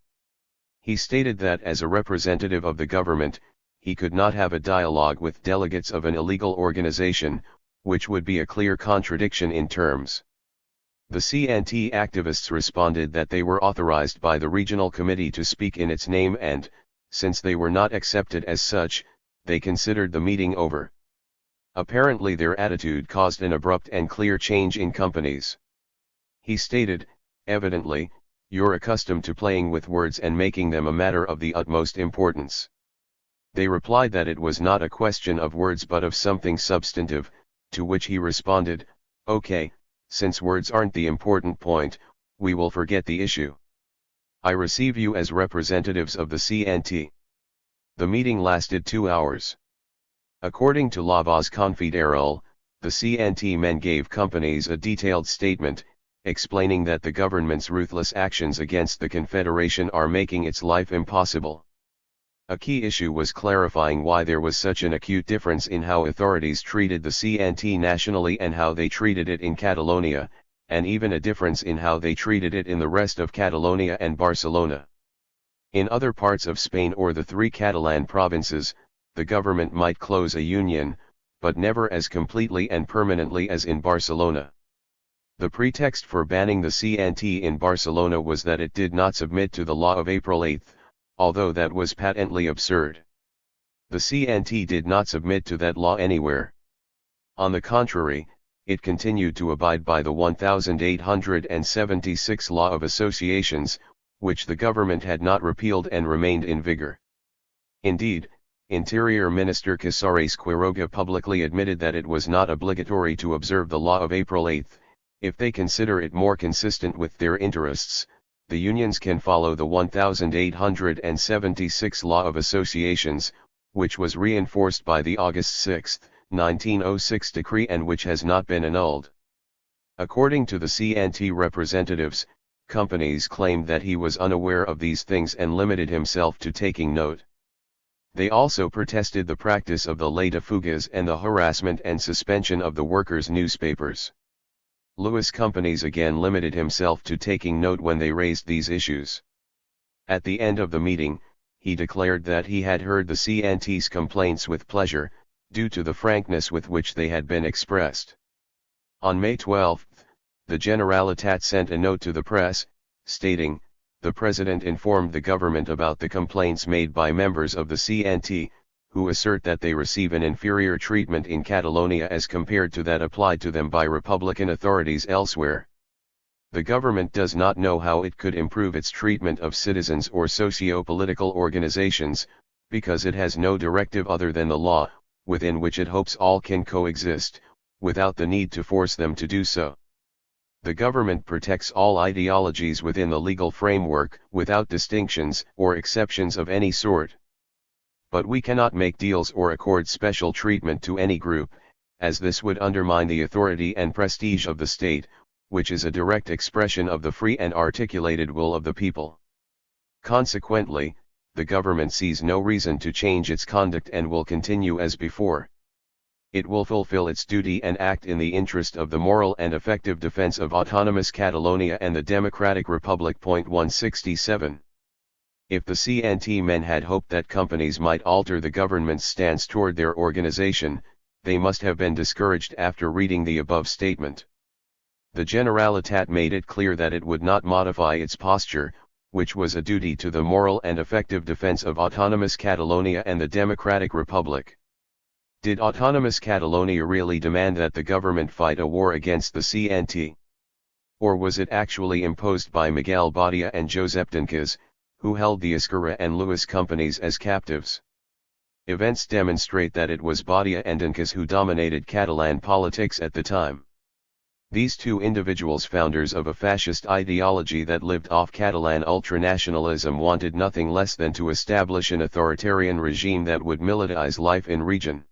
Speaker 1: He stated that as a representative of the government, he could not have a dialogue with delegates of an illegal organization, which would be a clear contradiction in terms. The CNT activists responded that they were authorized by the regional committee to speak in its name and, since they were not accepted as such, they considered the meeting over. Apparently their attitude caused an abrupt and clear change in companies. He stated, evidently, you're accustomed to playing with words and making them a matter of the utmost importance. They replied that it was not a question of words but of something substantive, to which he responded, okay, since words aren't the important point, we will forget the issue. I receive you as representatives of the CNT. The meeting lasted 2 hours. According to La Voz Confederal, the CNT men gave companies a detailed statement, explaining that the government's ruthless actions against the Confederation are making its life impossible. A key issue was clarifying why there was such an acute difference in how authorities treated the CNT nationally and how they treated it in Catalonia, and even a difference in how they treated it in the rest of Catalonia and Barcelona. In other parts of Spain or the 3 Catalan provinces, the government might close a union, but never as completely and permanently as in Barcelona. The pretext for banning the CNT in Barcelona was that it did not submit to the law of April 8, although that was patently absurd. The CNT did not submit to that law anywhere. On the contrary, it continued to abide by the 1876 Law of Associations, which the government had not repealed and remained in vigor. Indeed, Interior Minister Casares Quiroga publicly admitted that it was not obligatory to observe the law of April 8, if they consider it more consistent with their interests. The unions can follow the 1876 Law of Associations, which was reinforced by the August 6, 1906 decree and which has not been annulled. According to the CNT representatives, companies claimed that he was unaware of these things and limited himself to taking note. They also protested the practice of the ley de fugas and the harassment and suspension of the workers' newspapers. Lewis Companies again limited himself to taking note when they raised these issues. At the end of the meeting, he declared that he had heard the CNT's complaints with pleasure, due to the frankness with which they had been expressed. On May 12, the Generalitat sent a note to the press, stating, "The President informed the government about the complaints made by members of the CNT, who assert that they receive an inferior treatment in Catalonia as compared to that applied to them by Republican authorities elsewhere. The government does not know how it could improve its treatment of citizens or socio-political organizations, because it has no directive other than the law, within which it hopes all can coexist, without the need to force them to do so. The government protects all ideologies within the legal framework, without distinctions or exceptions of any sort. But we cannot make deals or accord special treatment to any group, as this would undermine the authority and prestige of the state, which is a direct expression of the free and articulated will of the people. Consequently, the government sees no reason to change its conduct and will continue as before." It will fulfill its duty and act in the interest of the moral and effective defense of autonomous Catalonia and the Democratic Republic. 167. If the CNT men had hoped that companies might alter the government's stance toward their organization, they must have been discouraged after reading the above statement. The Generalitat made it clear that it would not modify its posture, which was a duty to the moral and effective defense of autonomous Catalonia and the Democratic Republic. Did autonomous Catalonia really demand that the government fight a war against the CNT? Or was it actually imposed by Miguel Badia and Josep Dinkas, who held the Esquerra and Lewis companies as captives? Events demonstrate that it was Badia and Dinkas who dominated Catalan politics at the time. These two individuals, founders of a fascist ideology that lived off Catalan ultranationalism, wanted nothing less than to establish an authoritarian regime that would militarize life in region.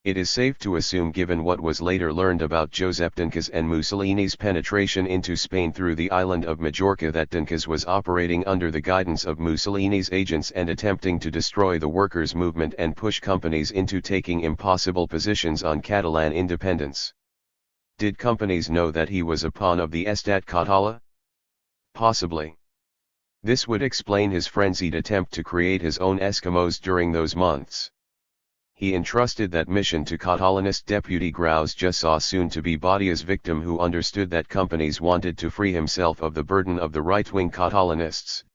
Speaker 1: It is safe to assume, given what was later learned about Josep Dinkas and Mussolini's penetration into Spain through the island of Majorca, that Dinkas was operating under the guidance of Mussolini's agents and attempting to destroy the workers' movement and push companies into taking impossible positions on Catalan independence. Did companies know that he was a pawn of the Estat Català? Possibly. This would explain his frenzied attempt to create his own Eskimos during those months. He entrusted that mission to Catalanist deputy Graus Jussá, soon to be Badia's victim, who understood that companies wanted to free himself of the burden of the right-wing Catalanists.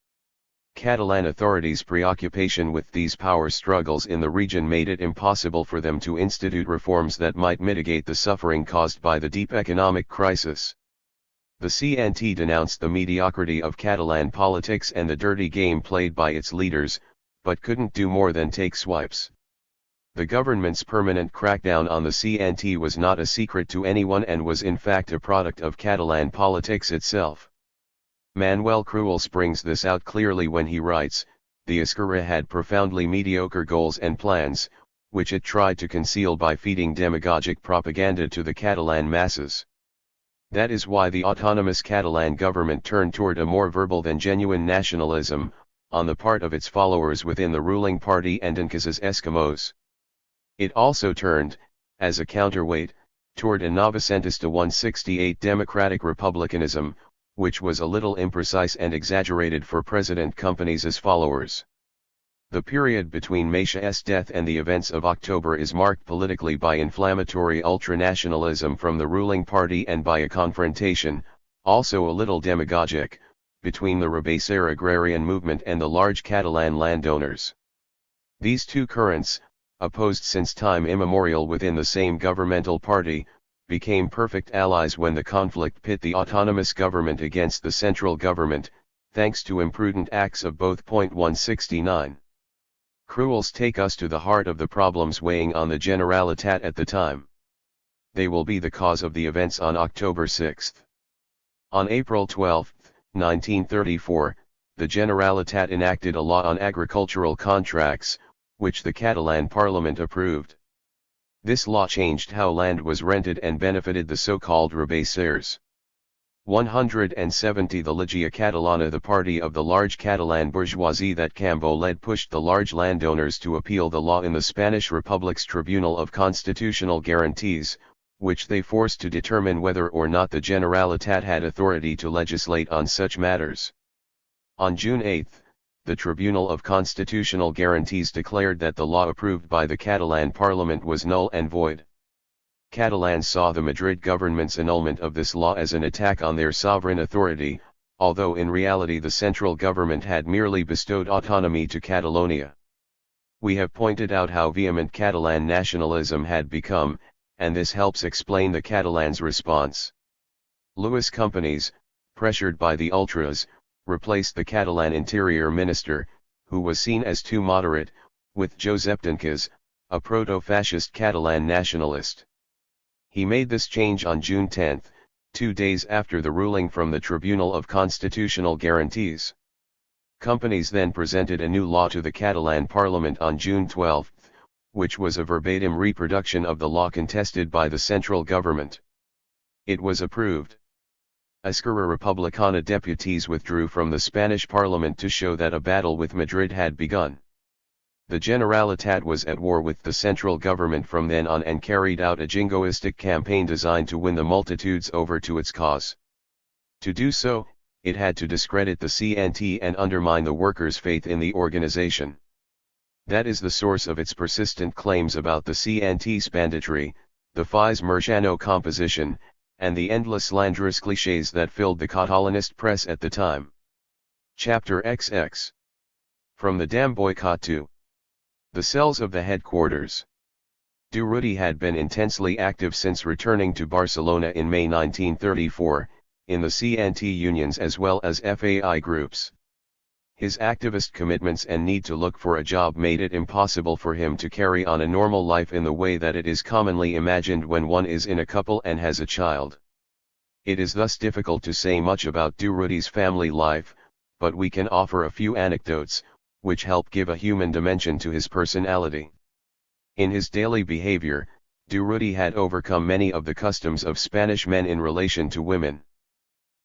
Speaker 1: Catalan authorities' preoccupation with these power struggles in the region made it impossible for them to institute reforms that might mitigate the suffering caused by the deep economic crisis. The CNT denounced the mediocrity of Catalan politics and the dirty game played by its leaders, but couldn't do more than take swipes. The government's permanent crackdown on the CNT was not a secret to anyone and was in fact a product of Catalan politics itself. Manuel Cruels brings this out clearly when he writes, "The Esquerra had profoundly mediocre goals and plans, which it tried to conceal by feeding demagogic propaganda to the Catalan masses. That is why the autonomous Catalan government turned toward a more verbal than genuine nationalism, on the part of its followers within the ruling party and Dinkas' Eskimos. It also turned, as a counterweight, toward a Novecentista 168 democratic republicanism, which was a little imprecise and exaggerated for President Companies' followers. The period between Macia's death and the events of October is marked politically by inflammatory ultranationalism from the ruling party and by a confrontation, also a little demagogic, between the Rabasser agrarian movement and the large Catalan landowners. These two currents, opposed since time immemorial within the same governmental party, became perfect allies when the conflict pit the autonomous government against the central government, thanks to imprudent acts of both. 169. Cruels take us to the heart of the problems weighing on the Generalitat at the time. They will be the cause of the events on October 6. On April 12, 1934, the Generalitat enacted a law on agricultural contracts, which the Catalan Parliament approved. This law changed how land was rented and benefited the so-called Rabassers. 170. The Lliga Catalana, the party of the large Catalan bourgeoisie that Cambó led, pushed the large landowners to appeal the law in the Spanish Republic's Tribunal of Constitutional Guarantees, which they forced to determine whether or not the Generalitat had authority to legislate on such matters. On June 8, the Tribunal of Constitutional Guarantees declared that the law approved by the Catalan Parliament was null and void. Catalans saw the Madrid government's annulment of this law as an attack on their sovereign authority, although in reality the central government had merely bestowed autonomy to Catalonia. We have pointed out how vehement Catalan nationalism had become, and this helps explain the Catalans' response. Lewis companies, pressured by the ultras, replaced the Catalan interior minister, who was seen as too moderate, with Josep Dinkas, a proto-fascist Catalan nationalist. He made this change on June 10, 2 days after the ruling from the Tribunal of Constitutional Guarantees. Companies then presented a new law to the Catalan Parliament on June 12, which was a verbatim reproduction of the law contested by the central government. It was approved. Esquerra Republicana deputies withdrew from the Spanish Parliament to show that a battle with Madrid had begun. The Generalitat was at war with the central government from then on and carried out a jingoistic campaign designed to win the multitudes over to its cause. To do so, it had to discredit the CNT and undermine the workers' faith in the organization. That is the source of its persistent claims about the CNT's banditry, the FI's Murciano composition, and the endless slanderous clichés that filled the Catalanist press at the time. Chapter XX. From the dam boycott to the cells of the headquarters. Durruti had been intensely active since returning to Barcelona in May 1934, in the CNT unions as well as FAI groups. His activist commitments and need to look for a job made it impossible for him to carry on a normal life in the way that it is commonly imagined when one is in a couple and has a child. It is thus difficult to say much about Durruti's family life, but we can offer a few anecdotes, which help give a human dimension to his personality. In his daily behavior, Durruti had overcome many of the customs of Spanish men in relation to women.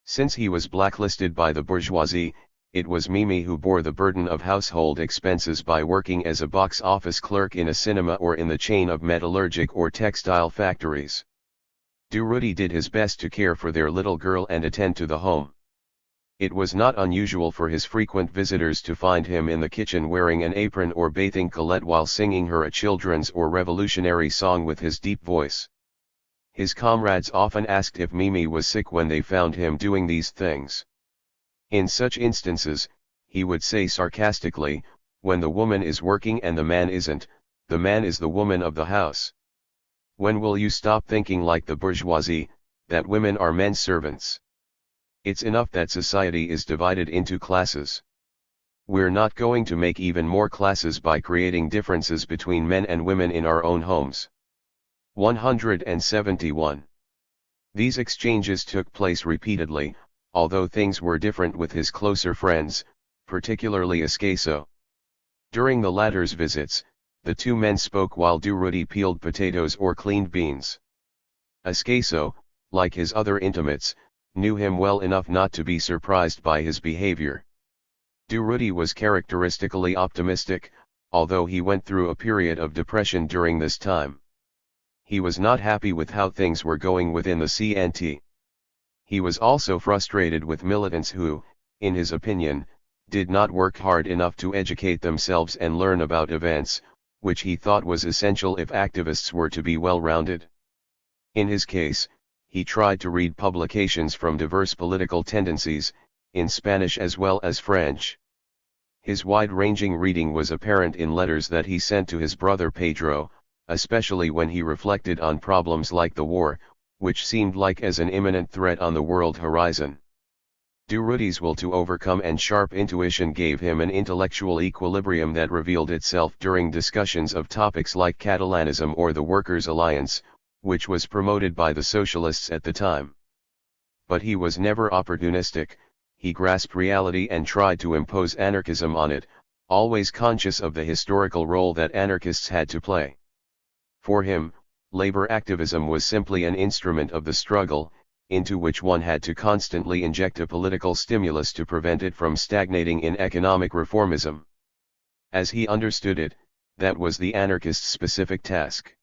Speaker 1: Since he was blacklisted by the bourgeoisie, it was Mimi who bore the burden of household expenses by working as a box office clerk in a cinema or in the chain of metallurgic or textile factories. Durruti did his best to care for their little girl and attend to the home. It was not unusual for his frequent visitors to find him in the kitchen wearing an apron or bathing Colette while singing her a children's or revolutionary song with his deep voice. His comrades often asked if Mimi was sick when they found him doing these things. In such instances, he would say sarcastically, "When the woman is working and the man isn't, the man is the woman of the house. When will you stop thinking like the bourgeoisie, that women are men's servants? It's enough that society is divided into classes. We're not going to make even more classes by creating differences between men and women in our own homes." 171. These exchanges took place repeatedly, although things were different with his closer friends, particularly Escaso. During the latter's visits, the two men spoke while Durruti peeled potatoes or cleaned beans. Escaso, like his other intimates, knew him well enough not to be surprised by his behavior. Durruti was characteristically optimistic, although he went through a period of depression during this time. He was not happy with how things were going within the CNT. He was also frustrated with militants who, in his opinion, did not work hard enough to educate themselves and learn about events, which he thought was essential if activists were to be well-rounded. In his case, he tried to read publications from diverse political tendencies, in Spanish as well as French. His wide-ranging reading was apparent in letters that he sent to his brother Pedro, especially when he reflected on problems like the war, which seemed like as an imminent threat on the world horizon. Durruti's will to overcome and sharp intuition gave him an intellectual equilibrium that revealed itself during discussions of topics like Catalanism or the Workers' Alliance, which was promoted by the socialists at the time. But he was never opportunistic, he grasped reality and tried to impose anarchism on it, always conscious of the historical role that anarchists had to play. For him, labor activism was simply an instrument of the struggle, into which one had to constantly inject a political stimulus to prevent it from stagnating in economic reformism. As he understood it, that was the anarchist's specific task.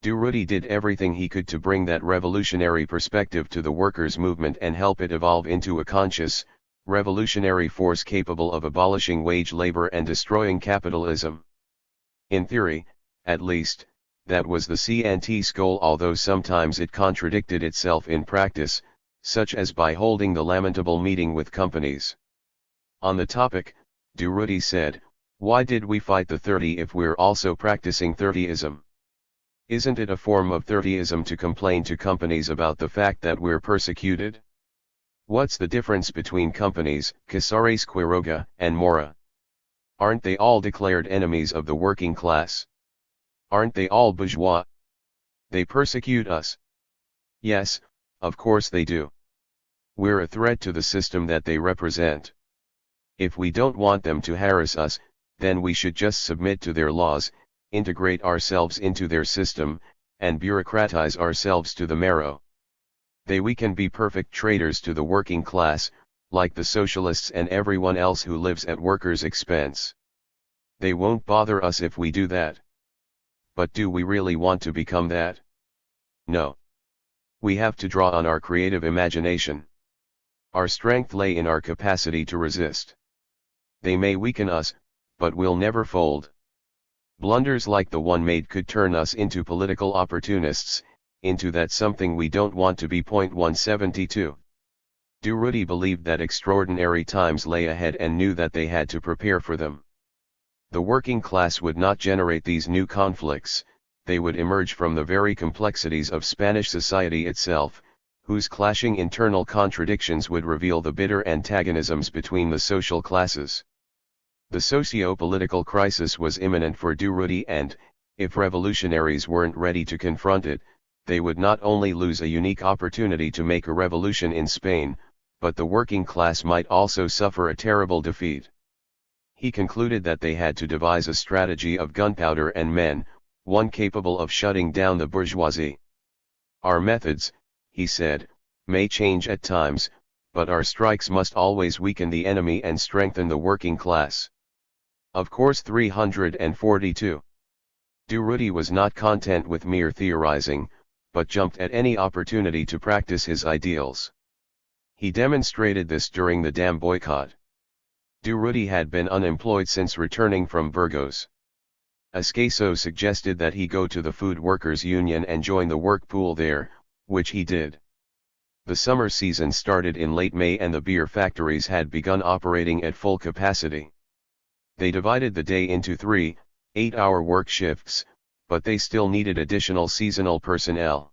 Speaker 1: Durruti did everything he could to bring that revolutionary perspective to the workers' movement and help it evolve into a conscious, revolutionary force capable of abolishing wage labor and destroying capitalism. In theory, at least, that was the CNT's goal, although sometimes it contradicted itself in practice, such as by holding the lamentable meeting with companies. On the topic, Durruti said, "Why did we fight the 30 if we're also practicing 30ism? Isn't it a form of 30ism to complain to companies about the fact that we're persecuted? What's the difference between companies, Casares Quiroga, and Mora? Aren't they all declared enemies of the working class? Aren't they all bourgeois? They persecute us. Yes, of course they do. We're a threat to the system that they represent. If we don't want them to harass us, then we should just submit to their laws, integrate ourselves into their system, and bureaucratize ourselves to the marrow. We can be perfect traitors to the working class, like the socialists and everyone else who lives at workers' expense. They won't bother us if we do that. But do we really want to become that? No. We have to draw on our creative imagination. Our strength lay in our capacity to resist. They may weaken us, but we'll never fold. Blunders like the one made could turn us into political opportunists, into that something we don't want to be. 172. Durruti believed that extraordinary times lay ahead and knew that they had to prepare for them. The working class would not generate these new conflicts, they would emerge from the very complexities of Spanish society itself, whose clashing internal contradictions would reveal the bitter antagonisms between the social classes. The socio-political crisis was imminent for Durruti and, if revolutionaries weren't ready to confront it, they would not only lose a unique opportunity to make a revolution in Spain, but the working class might also suffer a terrible defeat. He concluded that they had to devise a strategy of gunpowder and men, one capable of shutting down the bourgeoisie. Our methods, he said, may change at times, but our strikes must always weaken the enemy and strengthen the working class. Of course. 342. Durruti was not content with mere theorizing, but jumped at any opportunity to practice his ideals. He demonstrated this during the dam boycott. Durruti had been unemployed since returning from Burgos. Ascaso suggested that he go to the Food Workers' Union and join the work pool there, which he did. The summer season started in late May and the beer factories had begun operating at full capacity. They divided the day into 3 8-hour work shifts, but they still needed additional seasonal personnel.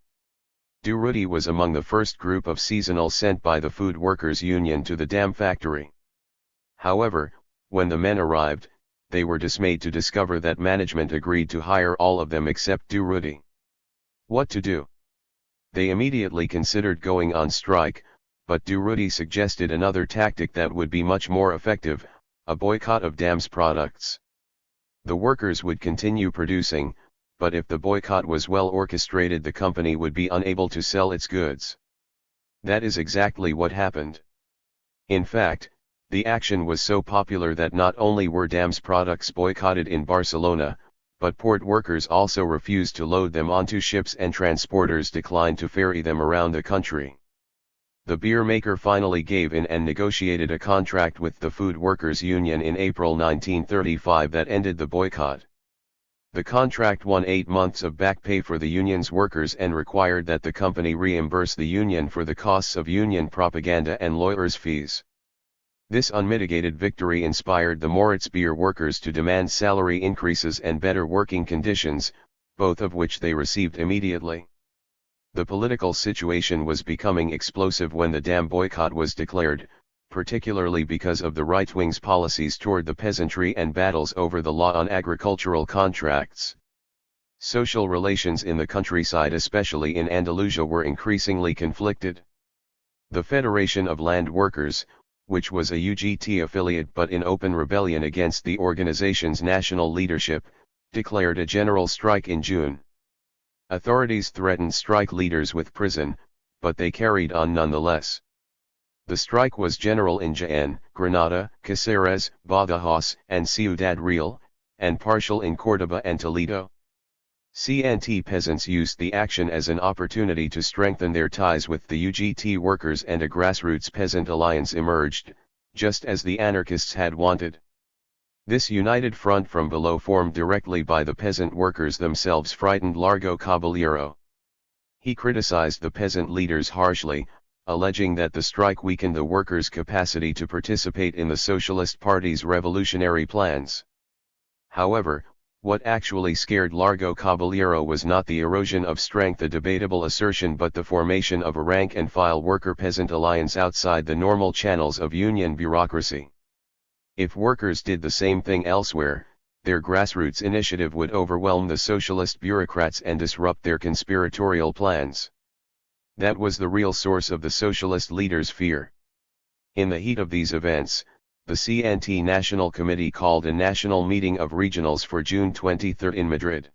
Speaker 1: Durruti was among the first group of seasonal sent by the Food Workers' Union to the dam factory. However, when the men arrived, they were dismayed to discover that management agreed to hire all of them except Durruti. What to do? They immediately considered going on strike, but Durruti suggested another tactic that would be much more effective: a boycott of dam's products. The workers would continue producing, but if the boycott was well orchestrated, the company would be unable to sell its goods. That is exactly what happened. In fact, the action was so popular that not only were dam's products boycotted in Barcelona, but port workers also refused to load them onto ships and transporters declined to ferry them around the country. The beer maker finally gave in and negotiated a contract with the Food Workers' Union in April 1935 that ended the boycott. The contract won 8 months of back pay for the union's workers and required that the company reimburse the union for the costs of union propaganda and lawyers' fees. This unmitigated victory inspired the Moritz beer workers to demand salary increases and better working conditions, both of which they received immediately. The political situation was becoming explosive when the dam boycott was declared, particularly because of the right-wing's policies toward the peasantry and battles over the law on agricultural contracts. Social relations in the countryside, especially in Andalusia, were increasingly conflicted. The Federation of Land Workers, which was a UGT affiliate but in open rebellion against the organization's national leadership, declared a general strike in June. Authorities threatened strike leaders with prison, but they carried on nonetheless. The strike was general in Jaén, Granada, Cáceres, Badajoz, and Ciudad Real, and partial in Córdoba and Toledo. CNT peasants used the action as an opportunity to strengthen their ties with the UGT workers, and a grassroots peasant alliance emerged, just as the anarchists had wanted. This united front from below, formed directly by the peasant workers themselves, frightened Largo Caballero. He criticized the peasant leaders harshly, alleging that the strike weakened the workers' capacity to participate in the Socialist Party's revolutionary plans. However, what actually scared Largo Caballero was not the erosion of strength, a debatable assertion, but the formation of a rank-and-file worker-peasant alliance outside the normal channels of union bureaucracy. If workers did the same thing elsewhere, their grassroots initiative would overwhelm the socialist bureaucrats and disrupt their conspiratorial plans. That was the real source of the socialist leaders' fear. In the heat of these events, the CNT National Committee called a national meeting of regionals for June 23 in Madrid.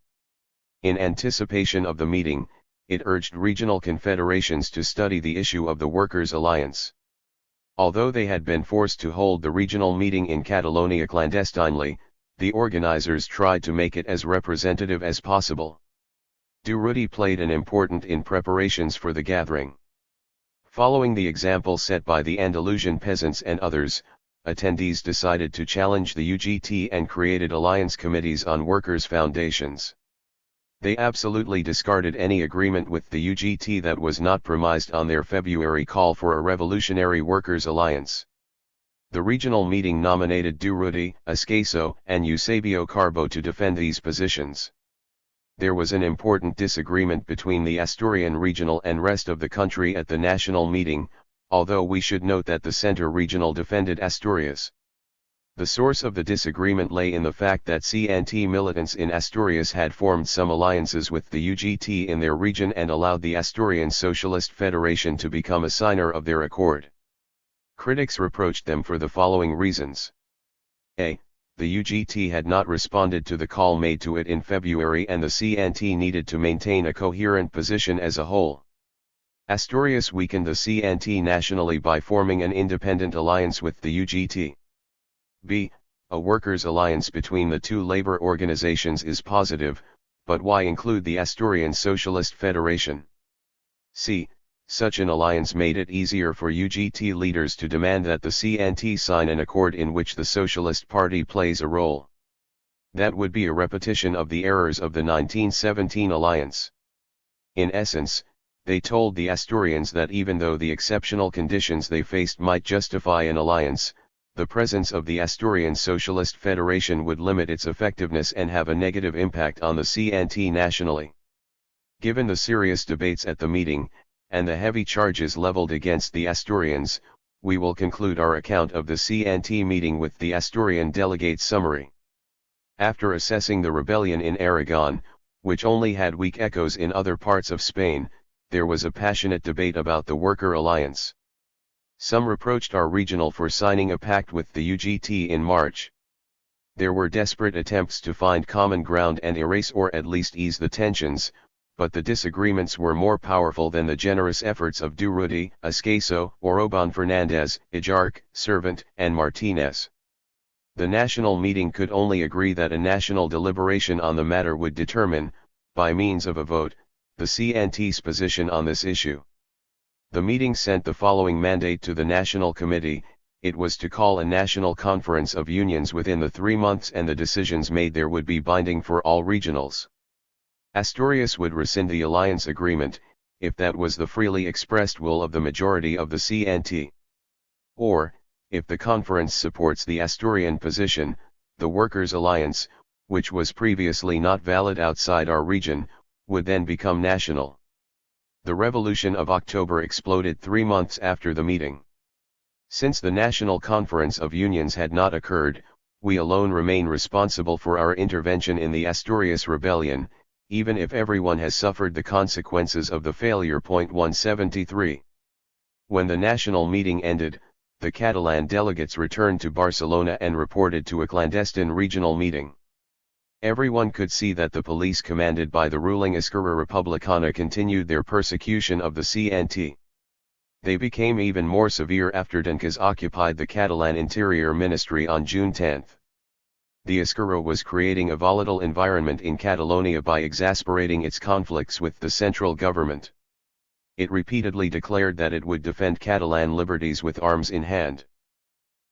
Speaker 1: In anticipation of the meeting, it urged regional confederations to study the issue of the Workers' Alliance. Although they had been forced to hold the regional meeting in Catalonia clandestinely, The organizers tried to make it as representative as possible. Durruti played an important in preparations for the gathering. Following the example set by the Andalusian peasants and others, attendees decided to challenge the UGT and created alliance committees on workers' foundations. They absolutely discarded any agreement with the UGT that was not premised on their February call for a revolutionary workers' alliance. The regional meeting nominated Durruti, Ascaso, and Eusebio Carbo to defend these positions. There was an important disagreement between the Asturian regional and rest of the country at the national meeting, although we should note that the center regional defended Asturias. The source of the disagreement lay in the fact that CNT militants in Asturias had formed some alliances with the UGT in their region and allowed the Asturian Socialist Federation to become a signer of their accord. Critics reproached them for the following reasons. A. The UGT had not responded to the call made to it in February and the CNT needed to maintain a coherent position as a whole. Asturias weakened the CNT nationally by forming an independent alliance with the UGT. B. A workers' alliance between the two labor organizations is positive, but why include the Asturian Socialist Federation? C. Such an alliance made it easier for UGT leaders to demand that the CNT sign an accord in which the Socialist Party plays a role. That would be a repetition of the errors of the 1917 alliance. In essence, they told the Asturians that even though the exceptional conditions they faced might justify an alliance, the presence of the Asturian Socialist Federation would limit its effectiveness and have a negative impact on the CNT nationally. Given the serious debates at the meeting, and the heavy charges leveled against the Asturians, we will conclude our account of the CNT meeting with the Asturian delegate's summary. After assessing the rebellion in Aragon, which only had weak echoes in other parts of Spain, there was a passionate debate about the worker alliance. Some reproached our regional for signing a pact with the UGT in March. There were desperate attempts to find common ground and erase or at least ease the tensions, but the disagreements were more powerful than the generous efforts of Durruti, Ascaso, Orobon Fernandez, Ijarc, Servant, and Martinez. The national meeting could only agree that a national deliberation on the matter would determine, by means of a vote, the CNT's position on this issue. The meeting sent the following mandate to the National Committee: it was to call a national conference of unions within the 3 months and the decisions made there would be binding for all regionals. Asturias would rescind the alliance agreement, if that was the freely expressed will of the majority of the CNT. Or, if the conference supports the Asturian position, the Workers' Alliance, which was previously not valid outside our region, would then become national. The Revolution of October exploded 3 months after the meeting. Since the National Conference of Unions had not occurred, we alone remain responsible for our intervention in the Asturias Rebellion, even if everyone has suffered the consequences of the failure. 173. When the national meeting ended, the Catalan delegates returned to Barcelona and reported to a clandestine regional meeting. Everyone could see that the police commanded by the ruling Esquerra Republicana continued their persecution of the CNT. They became even more severe after Duncas occupied the Catalan Interior Ministry on June 10. The Esquerra was creating a volatile environment in Catalonia by exasperating its conflicts with the central government. It repeatedly declared that it would defend Catalan liberties with arms in hand.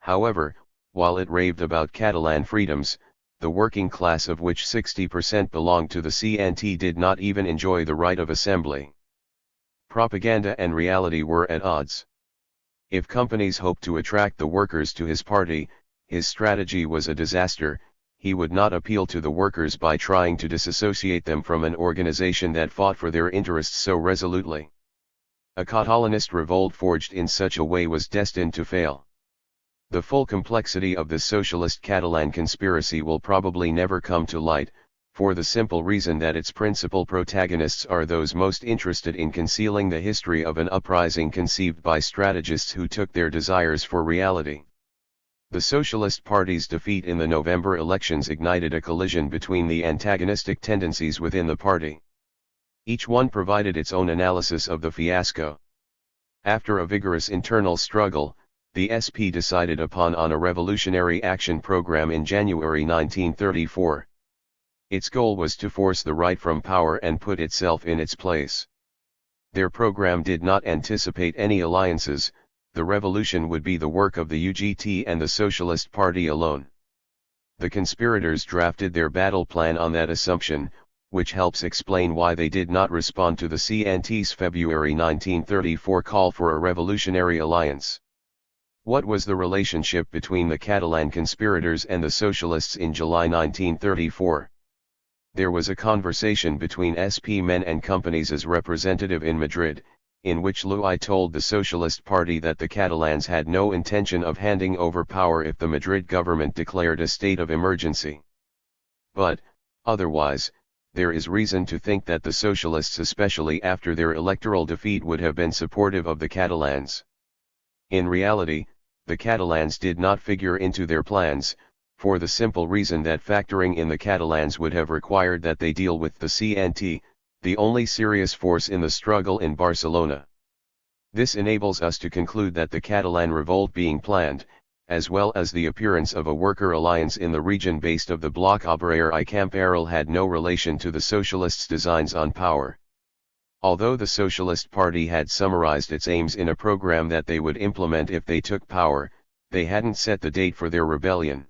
Speaker 1: However, while it raved about Catalan freedoms, the working class, of which 60% belonged to the CNT, did not even enjoy the right of assembly. Propaganda and reality were at odds. If companies hoped to attract the workers to his party, his strategy was a disaster. He would not appeal to the workers by trying to disassociate them from an organization that fought for their interests so resolutely. A Catalanist revolt forged in such a way was destined to fail. The full complexity of the socialist Catalan conspiracy will probably never come to light, for the simple reason that its principal protagonists are those most interested in concealing the history of an uprising conceived by strategists who took their desires for reality. The Socialist Party's defeat in the November elections ignited a collision between the antagonistic tendencies within the party. Each one provided its own analysis of the fiasco. After a vigorous internal struggle, The SP decided upon a revolutionary action program in January 1934. Its goal was to force the right from power and put itself in its place. Their program did not anticipate any alliances. The revolution would be the work of the UGT and the Socialist Party alone. The conspirators drafted their battle plan on that assumption, which helps explain why they did not respond to the CNT's February 1934 call for a revolutionary alliance. What was the relationship between the Catalan conspirators and the socialists in July 1934? There was a conversation between SP men and companies' representative in Madrid, in which Luis told the Socialist Party that the Catalans had no intention of handing over power if the Madrid government declared a state of emergency. But, otherwise, there is reason to think that the socialists, especially after their electoral defeat, would have been supportive of the Catalans. In reality, the Catalans did not figure into their plans, for the simple reason that factoring in the Catalans would have required that they deal with the CNT, the only serious force in the struggle in Barcelona. This enables us to conclude that the Catalan revolt being planned, as well as the appearance of a worker alliance in the region based of the Bloc Obrero y Camperal, had no relation to the socialists' designs on power. Although the Socialist Party had summarized its aims in a program that they would implement if they took power, they hadn't set the date for their rebellion.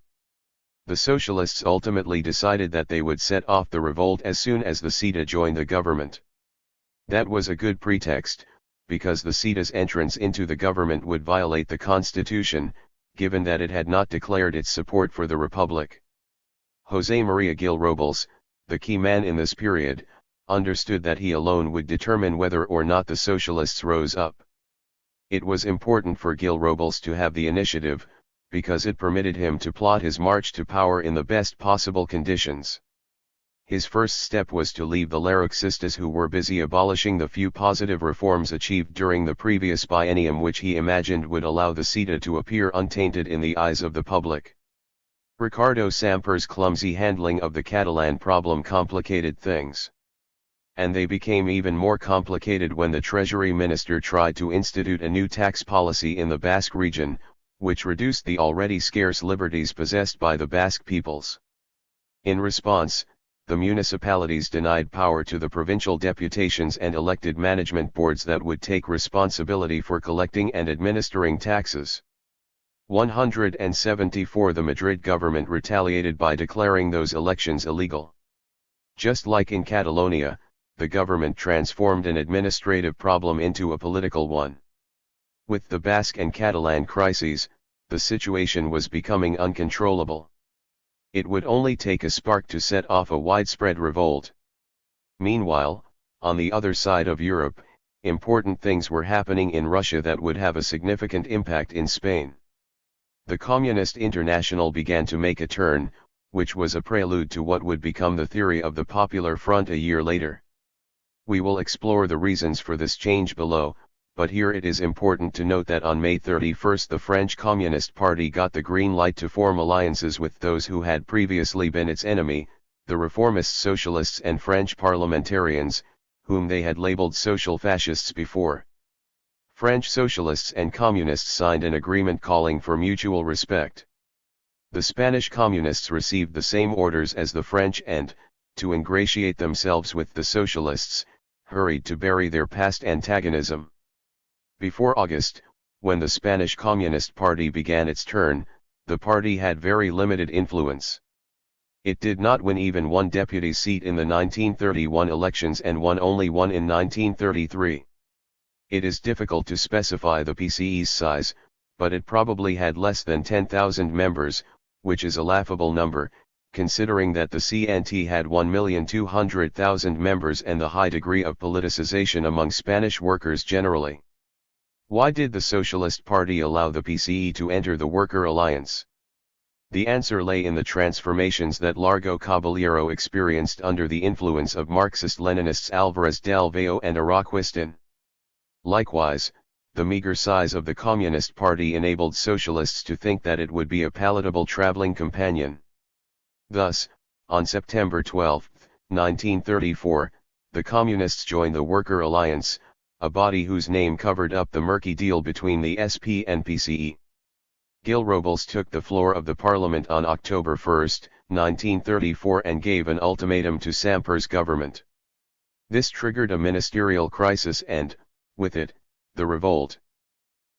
Speaker 1: The socialists ultimately decided that they would set off the revolt as soon as the CETA joined the government. That was a good pretext, because the CETA's entrance into the government would violate the constitution, given that it had not declared its support for the republic. José María Gil Robles, the key man in this period, understood that he alone would determine whether or not the socialists rose up. It was important for Gil Robles to have the initiative, because it permitted him to plot his march to power in the best possible conditions. His first step was to leave the Laroxistas, who were busy abolishing the few positive reforms achieved during the previous biennium, which he imagined would allow the CETA to appear untainted in the eyes of the public. Ricardo Samper's clumsy handling of the Catalan problem complicated things. And they became even more complicated when the Treasury Minister tried to institute a new tax policy in the Basque region, which reduced the already scarce liberties possessed by the Basque peoples. In response, the municipalities denied power to the provincial deputations and elected management boards that would take responsibility for collecting and administering taxes. 174 The Madrid government retaliated by declaring those elections illegal. Just like in Catalonia, the government transformed an administrative problem into a political one. With the Basque and Catalan crises, the situation was becoming uncontrollable. It would only take a spark to set off a widespread revolt. Meanwhile, on the other side of Europe, important things were happening in Russia that would have a significant impact in Spain. The Communist International began to make a turn, which was a prelude to what would become the theory of the Popular Front a year later. We will explore the reasons for this change below, but here it is important to note that on May 31 the French Communist Party got the green light to form alliances with those who had previously been its enemy, the reformist socialists and French parliamentarians, whom they had labeled social fascists before. French socialists and communists signed an agreement calling for mutual respect. The Spanish communists received the same orders as the French and, to ingratiate themselves with the socialists, hurried to bury their past antagonism. Before August, when the Spanish Communist Party began its turn, the party had very limited influence. It did not win even one deputy seat in the 1931 elections and won only one in 1933. It is difficult to specify the PCE's size, but it probably had less than 10,000 members, which is a laughable number, considering that the CNT had 1,200,000 members and the high degree of politicization among Spanish workers generally. Why did the Socialist Party allow the PCE to enter the Worker Alliance? The answer lay in the transformations that Largo Caballero experienced under the influence of Marxist-Leninists Álvarez del Valle and Araquistin. Likewise, the meager size of the Communist Party enabled socialists to think that it would be a palatable traveling companion. Thus, on September 12, 1934, the Communists joined the Worker Alliance, a body whose name covered up the murky deal between the SP and PCE. Gil Robles took the floor of the parliament on October 1, 1934 and gave an ultimatum to Samper's government. This triggered a ministerial crisis and, with it, the revolt.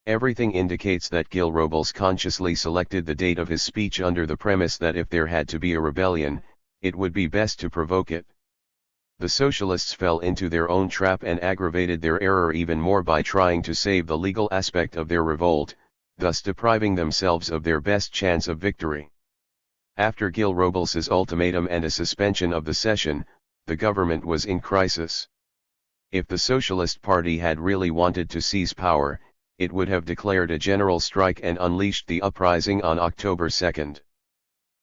Speaker 1: Everything indicates that Gil Robles consciously selected the date of his speech under the premise that if there had to be a rebellion, it would be best to provoke it. The socialists fell into their own trap and aggravated their error even more by trying to save the legal aspect of their revolt, thus depriving themselves of their best chance of victory. After Gil Robles's ultimatum and a suspension of the session, the government was in crisis. If the Socialist Party had really wanted to seize power, it would have declared a general strike and unleashed the uprising on October 2.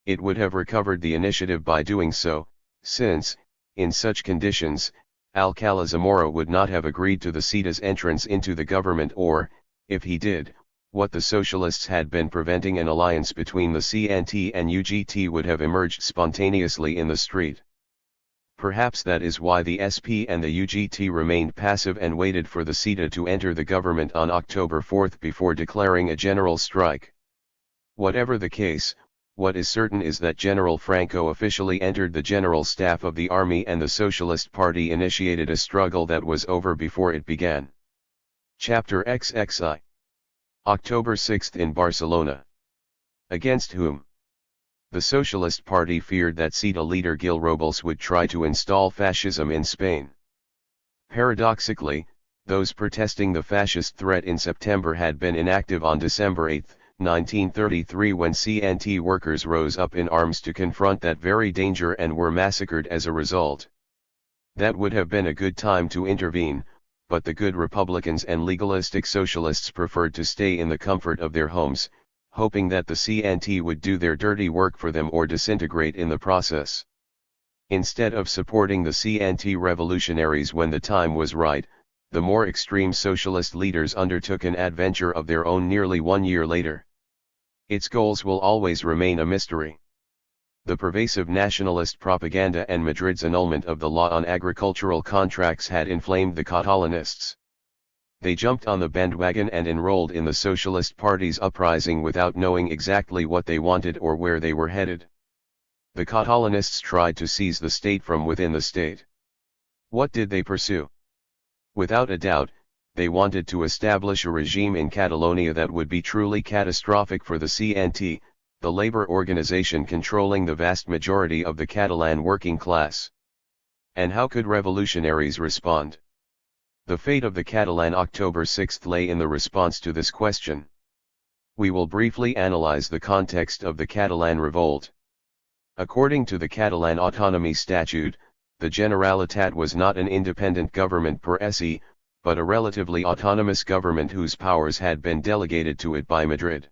Speaker 1: It would have recovered the initiative by doing so, since, in such conditions, Alcala Zamora would not have agreed to the CETA's entrance into the government or, if he did, what the socialists had been preventing, an alliance between the CNT and UGT would have emerged spontaneously in the street. Perhaps that is why the SP and the UGT remained passive and waited for the CETA to enter the government on October 4 before declaring a general strike. Whatever the case, what is certain is that General Franco officially entered the General Staff of the Army and the Socialist Party initiated a struggle that was over before it began. Chapter XXI. October 6 in Barcelona. Against whom? The Socialist Party feared that CETA leader Gil Robles would try to install fascism in Spain. Paradoxically, those protesting the fascist threat in September had been inactive on December 8, 1933, when CNT workers rose up in arms to confront that very danger and were massacred as a result. That would have been a good time to intervene, but the good Republicans and legalistic socialists preferred to stay in the comfort of their homes, hoping that the CNT would do their dirty work for them or disintegrate in the process. Instead of supporting the CNT revolutionaries when the time was right, the more extreme socialist leaders undertook an adventure of their own nearly 1 year later. Its goals will always remain a mystery. The pervasive nationalist propaganda and Madrid's annulment of the law on agricultural contracts had inflamed the Catalanists. They jumped on the bandwagon and enrolled in the Socialist Party's uprising without knowing exactly what they wanted or where they were headed. The Catalanists tried to seize the state from within the state. What did they pursue? Without a doubt, they wanted to establish a regime in Catalonia that would be truly catastrophic for the CNT, the labor organization controlling the vast majority of the Catalan working class. And how could revolutionaries respond? The fate of the Catalan October 6 lay in the response to this question. We will briefly analyze the context of the Catalan revolt. According to the Catalan Autonomy Statute, the Generalitat was not an independent government per se, but a relatively autonomous government whose powers had been delegated to it by Madrid.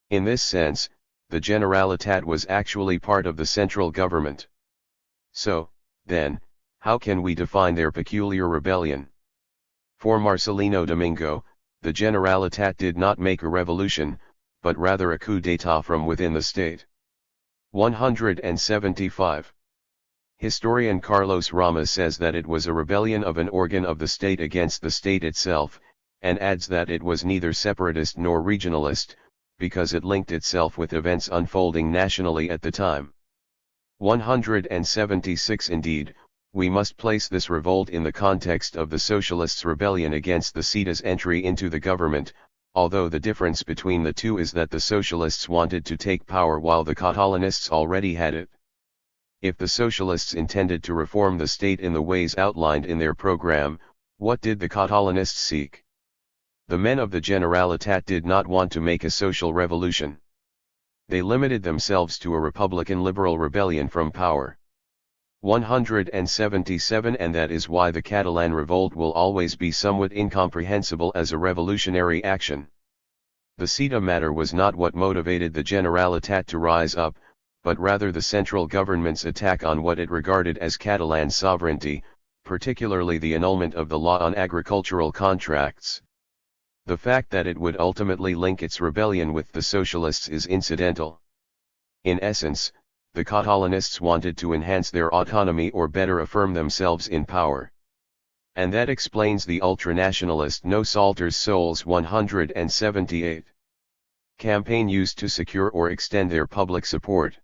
Speaker 1: In this sense, the Generalitat was actually part of the central government. So, then, how can we define their peculiar rebellion? For Marcelino Domingo, the Generalitat did not make a revolution, but rather a coup d'état from within the state. 175. Historian Carlos Rama says that it was a rebellion of an organ of the state against the state itself, and adds that it was neither separatist nor regionalist, because it linked itself with events unfolding nationally at the time. 176. Indeed, we must place this revolt in the context of the socialists' rebellion against the CETA's entry into the government, although the difference between the two is that the socialists wanted to take power while the Catalanists already had it. If the socialists intended to reform the state in the ways outlined in their program, what did the Catalanists seek? The men of the Generalitat did not want to make a social revolution. They limited themselves to a republican liberal rebellion from power. 177. And that is why the Catalan revolt will always be somewhat incomprehensible as a revolutionary action. The CETA matter was not what motivated the Generalitat to rise up, but rather the central government's attack on what it regarded as Catalan sovereignty, particularly the annulment of the law on agricultural contracts. The fact that it would ultimately link its rebellion with the socialists is incidental. In essence, the Catalanists wanted to enhance their autonomy or better affirm themselves in power. And that explains the ultranationalist No Salters Souls 178. Campaign used to secure or extend their public support.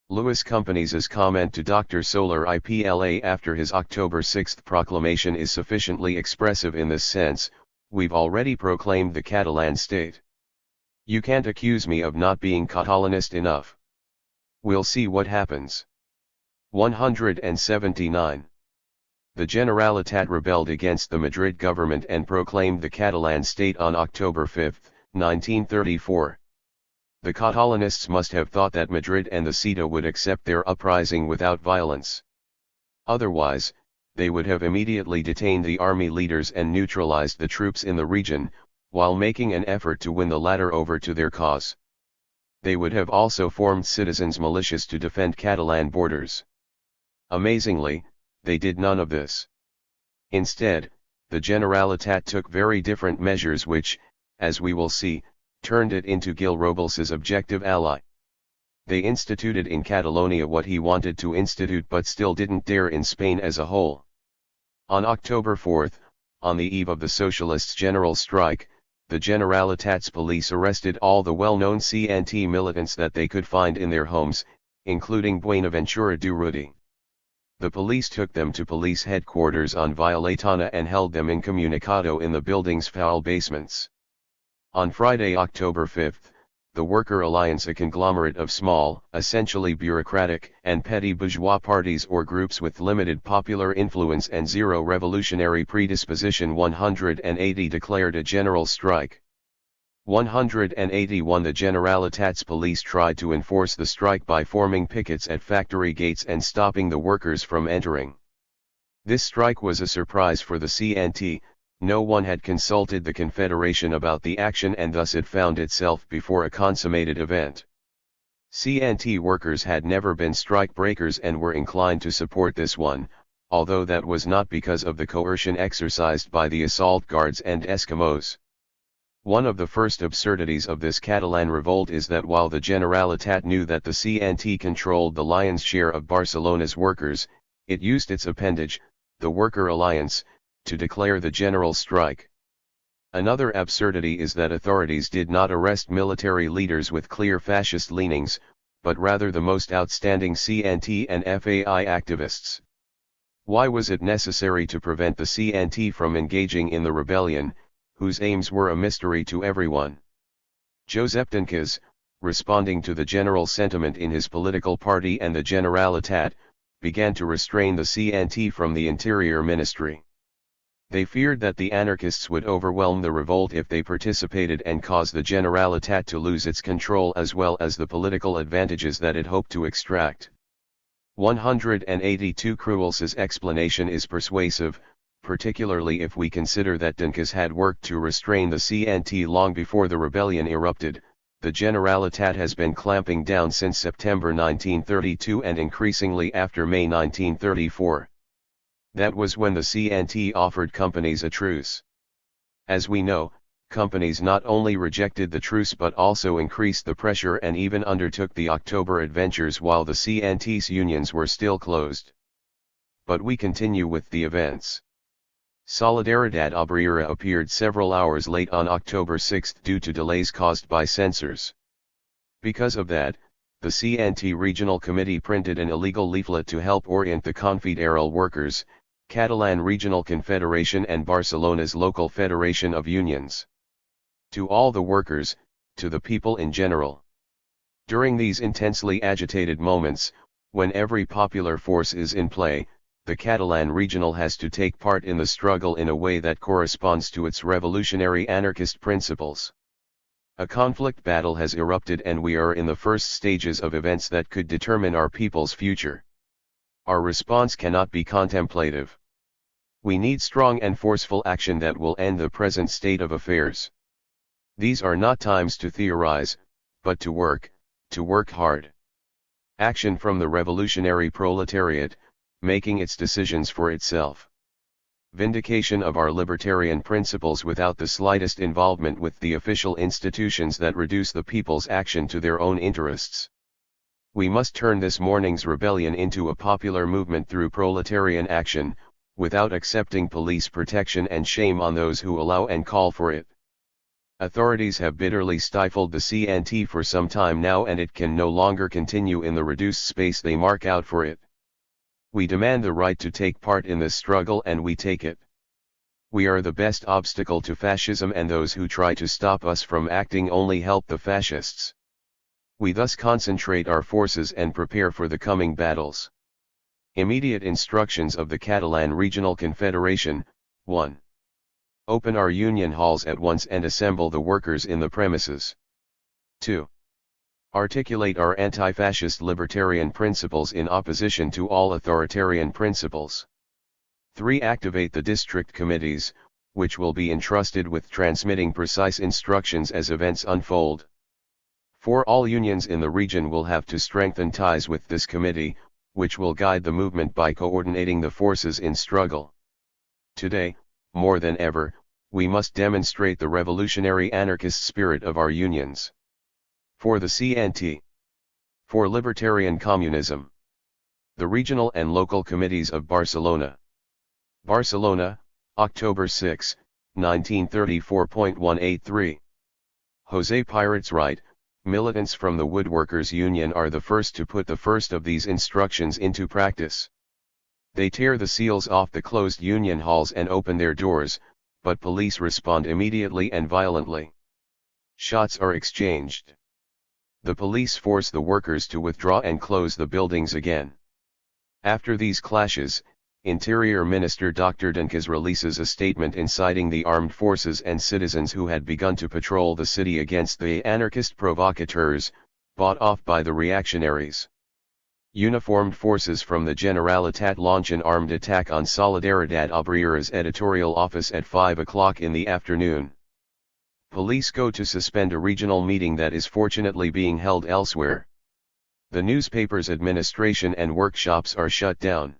Speaker 1: Lewis Companies' comment to Dr. Solar IPLA after his October 6 proclamation is sufficiently expressive in this sense: "We've already proclaimed the Catalan state. You can't accuse me of not being Catalanist enough. We'll see what happens." 179. The Generalitat rebelled against the Madrid government and proclaimed the Catalan state on October 5, 1934. The Catalanists must have thought that Madrid and the CETA would accept their uprising without violence. Otherwise, they would have immediately detained the army leaders and neutralized the troops in the region, while making an effort to win the latter over to their cause. They would have also formed citizens' militias to defend Catalan borders. Amazingly, they did none of this. Instead, the Generalitat took very different measures which, as we will see, turned it into Gil Robles's objective ally. They instituted in Catalonia what he wanted to institute but still didn't dare in Spain as a whole. On October 4, on the eve of the Socialists' general strike, the Generalitat's police arrested all the well-known CNT militants that they could find in their homes, including Buenaventura Durruti. The police took them to police headquarters on Violetana and held them incommunicado in the building's foul basements. On Friday, October 5, the Worker Alliance, a conglomerate of small, essentially bureaucratic and petty bourgeois parties or groups with limited popular influence and zero revolutionary predisposition, 180, declared a general strike. 181. The Generalitat's police tried to enforce the strike by forming pickets at factory gates and stopping the workers from entering. This strike was a surprise for the CNT. No one had consulted the Confederation about the action and thus it found itself before a consummated event. CNT workers had never been strike breakers and were inclined to support this one, although that was not because of the coercion exercised by the assault guards and Eskimos. One of the first absurdities of this Catalan revolt is that while the Generalitat knew that the CNT controlled the lion's share of Barcelona's workers, it used its appendage, the Worker Alliance, to declare the general strike. Another absurdity is that authorities did not arrest military leaders with clear fascist leanings, but rather the most outstanding CNT and FAI activists. Why was it necessary to prevent the CNT from engaging in the rebellion, whose aims were a mystery to everyone? Josep Dunques, responding to the general sentiment in his political party and the Generalitat, began to restrain the CNT from the Interior Ministry. They feared that the anarchists would overwhelm the revolt if they participated and cause the Generalitat to lose its control as well as the political advantages that it hoped to extract. 182. Cruels's explanation is persuasive, particularly if we consider that Dunques had worked to restrain the CNT long before the rebellion erupted. The Generalitat has been clamping down since September 1932 and increasingly after May 1934. That was when the CNT offered companies a truce. As we know, companies not only rejected the truce but also increased the pressure and even undertook the October adventures while the CNT's unions were still closed. But we continue with the events. Solidaridad Obrera appeared several hours late on October 6 due to delays caused by censors. Because of that, the CNT Regional Committee printed an illegal leaflet to help orient the Confederal Workers, Catalan Regional Confederation and Barcelona's local Federation of Unions. To all the workers, to the people in general. During these intensely agitated moments, when every popular force is in play, the Catalan Regional has to take part in the struggle in a way that corresponds to its revolutionary anarchist principles. A conflict battle has erupted and we are in the first stages of events that could determine our people's future. Our response cannot be contemplative. We need strong and forceful action that will end the present state of affairs. These are not times to theorize, but to work hard. Action from the revolutionary proletariat, making its decisions for itself. Vindication of our libertarian principles without the slightest involvement with the official institutions that reduce the people's action to their own interests. We must turn this morning's rebellion into a popular movement through proletarian action, without accepting police protection, and shame on those who allow and call for it. Authorities have bitterly stifled the CNT for some time now, and it can no longer continue in the reduced space they mark out for it. We demand the right to take part in this struggle, and we take it. We are the best obstacle to fascism, and those who try to stop us from acting only help the fascists. We thus concentrate our forces and prepare for the coming battles. Immediate instructions of the Catalan Regional Confederation. 1. Open our union halls at once and assemble the workers in the premises. 2. Articulate our anti-fascist libertarian principles in opposition to all authoritarian principles. 3. Activate the district committees, which will be entrusted with transmitting precise instructions as events unfold. 4. All unions in the region will have to strengthen ties with this committee, which will guide the movement by coordinating the forces in struggle. Today, more than ever, we must demonstrate the revolutionary anarchist spirit of our unions. For the CNT. For libertarian communism. The regional and local committees of Barcelona. Barcelona, October 6, 1934.183. José Pirates Right, militants from the Woodworkers' Union are the first to put the first of these instructions into practice. They tear the seals off the closed union halls and open their doors, but police respond immediately and violently. Shots are exchanged. The police force the workers to withdraw and close the buildings again. After these clashes, Interior Minister Dr. Dunkas releases a statement inciting the armed forces and citizens who had begun to patrol the city against the anarchist provocateurs, bought off by the reactionaries. Uniformed forces from the Generalitat launch an armed attack on Solidaridad Obrera's editorial office at 5 o'clock in the afternoon. Police go to suspend a regional meeting that is fortunately being held elsewhere. The newspaper's administration and workshops are shut down.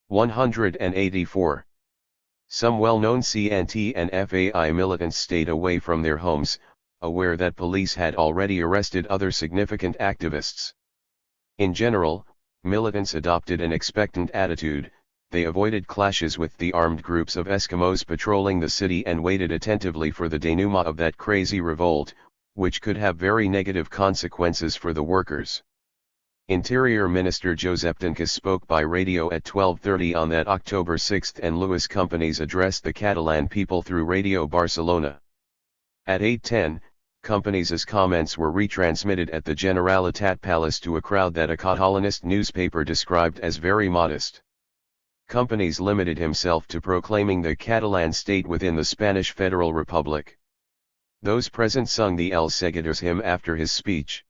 Speaker 1: 184. Some well-known CNT and FAI militants stayed away from their homes, aware that police had already arrested other significant activists. In general, militants adopted an expectant attitude. They avoided clashes with the armed groups of Eskimos patrolling the city and waited attentively for the denouement of that crazy revolt, which could have very negative consequences for the workers. Interior Minister Josep Dunkas spoke by radio at 12:30 on that October 6, and Luis Companys addressed the Catalan people through Radio Barcelona. At 8:10, Companys' comments were retransmitted at the Generalitat Palace to a crowd that a Catalanist newspaper described as very modest. Companys limited himself to proclaiming the Catalan state within the Spanish Federal Republic. Those present sung the Els Seguidors hymn after his speech.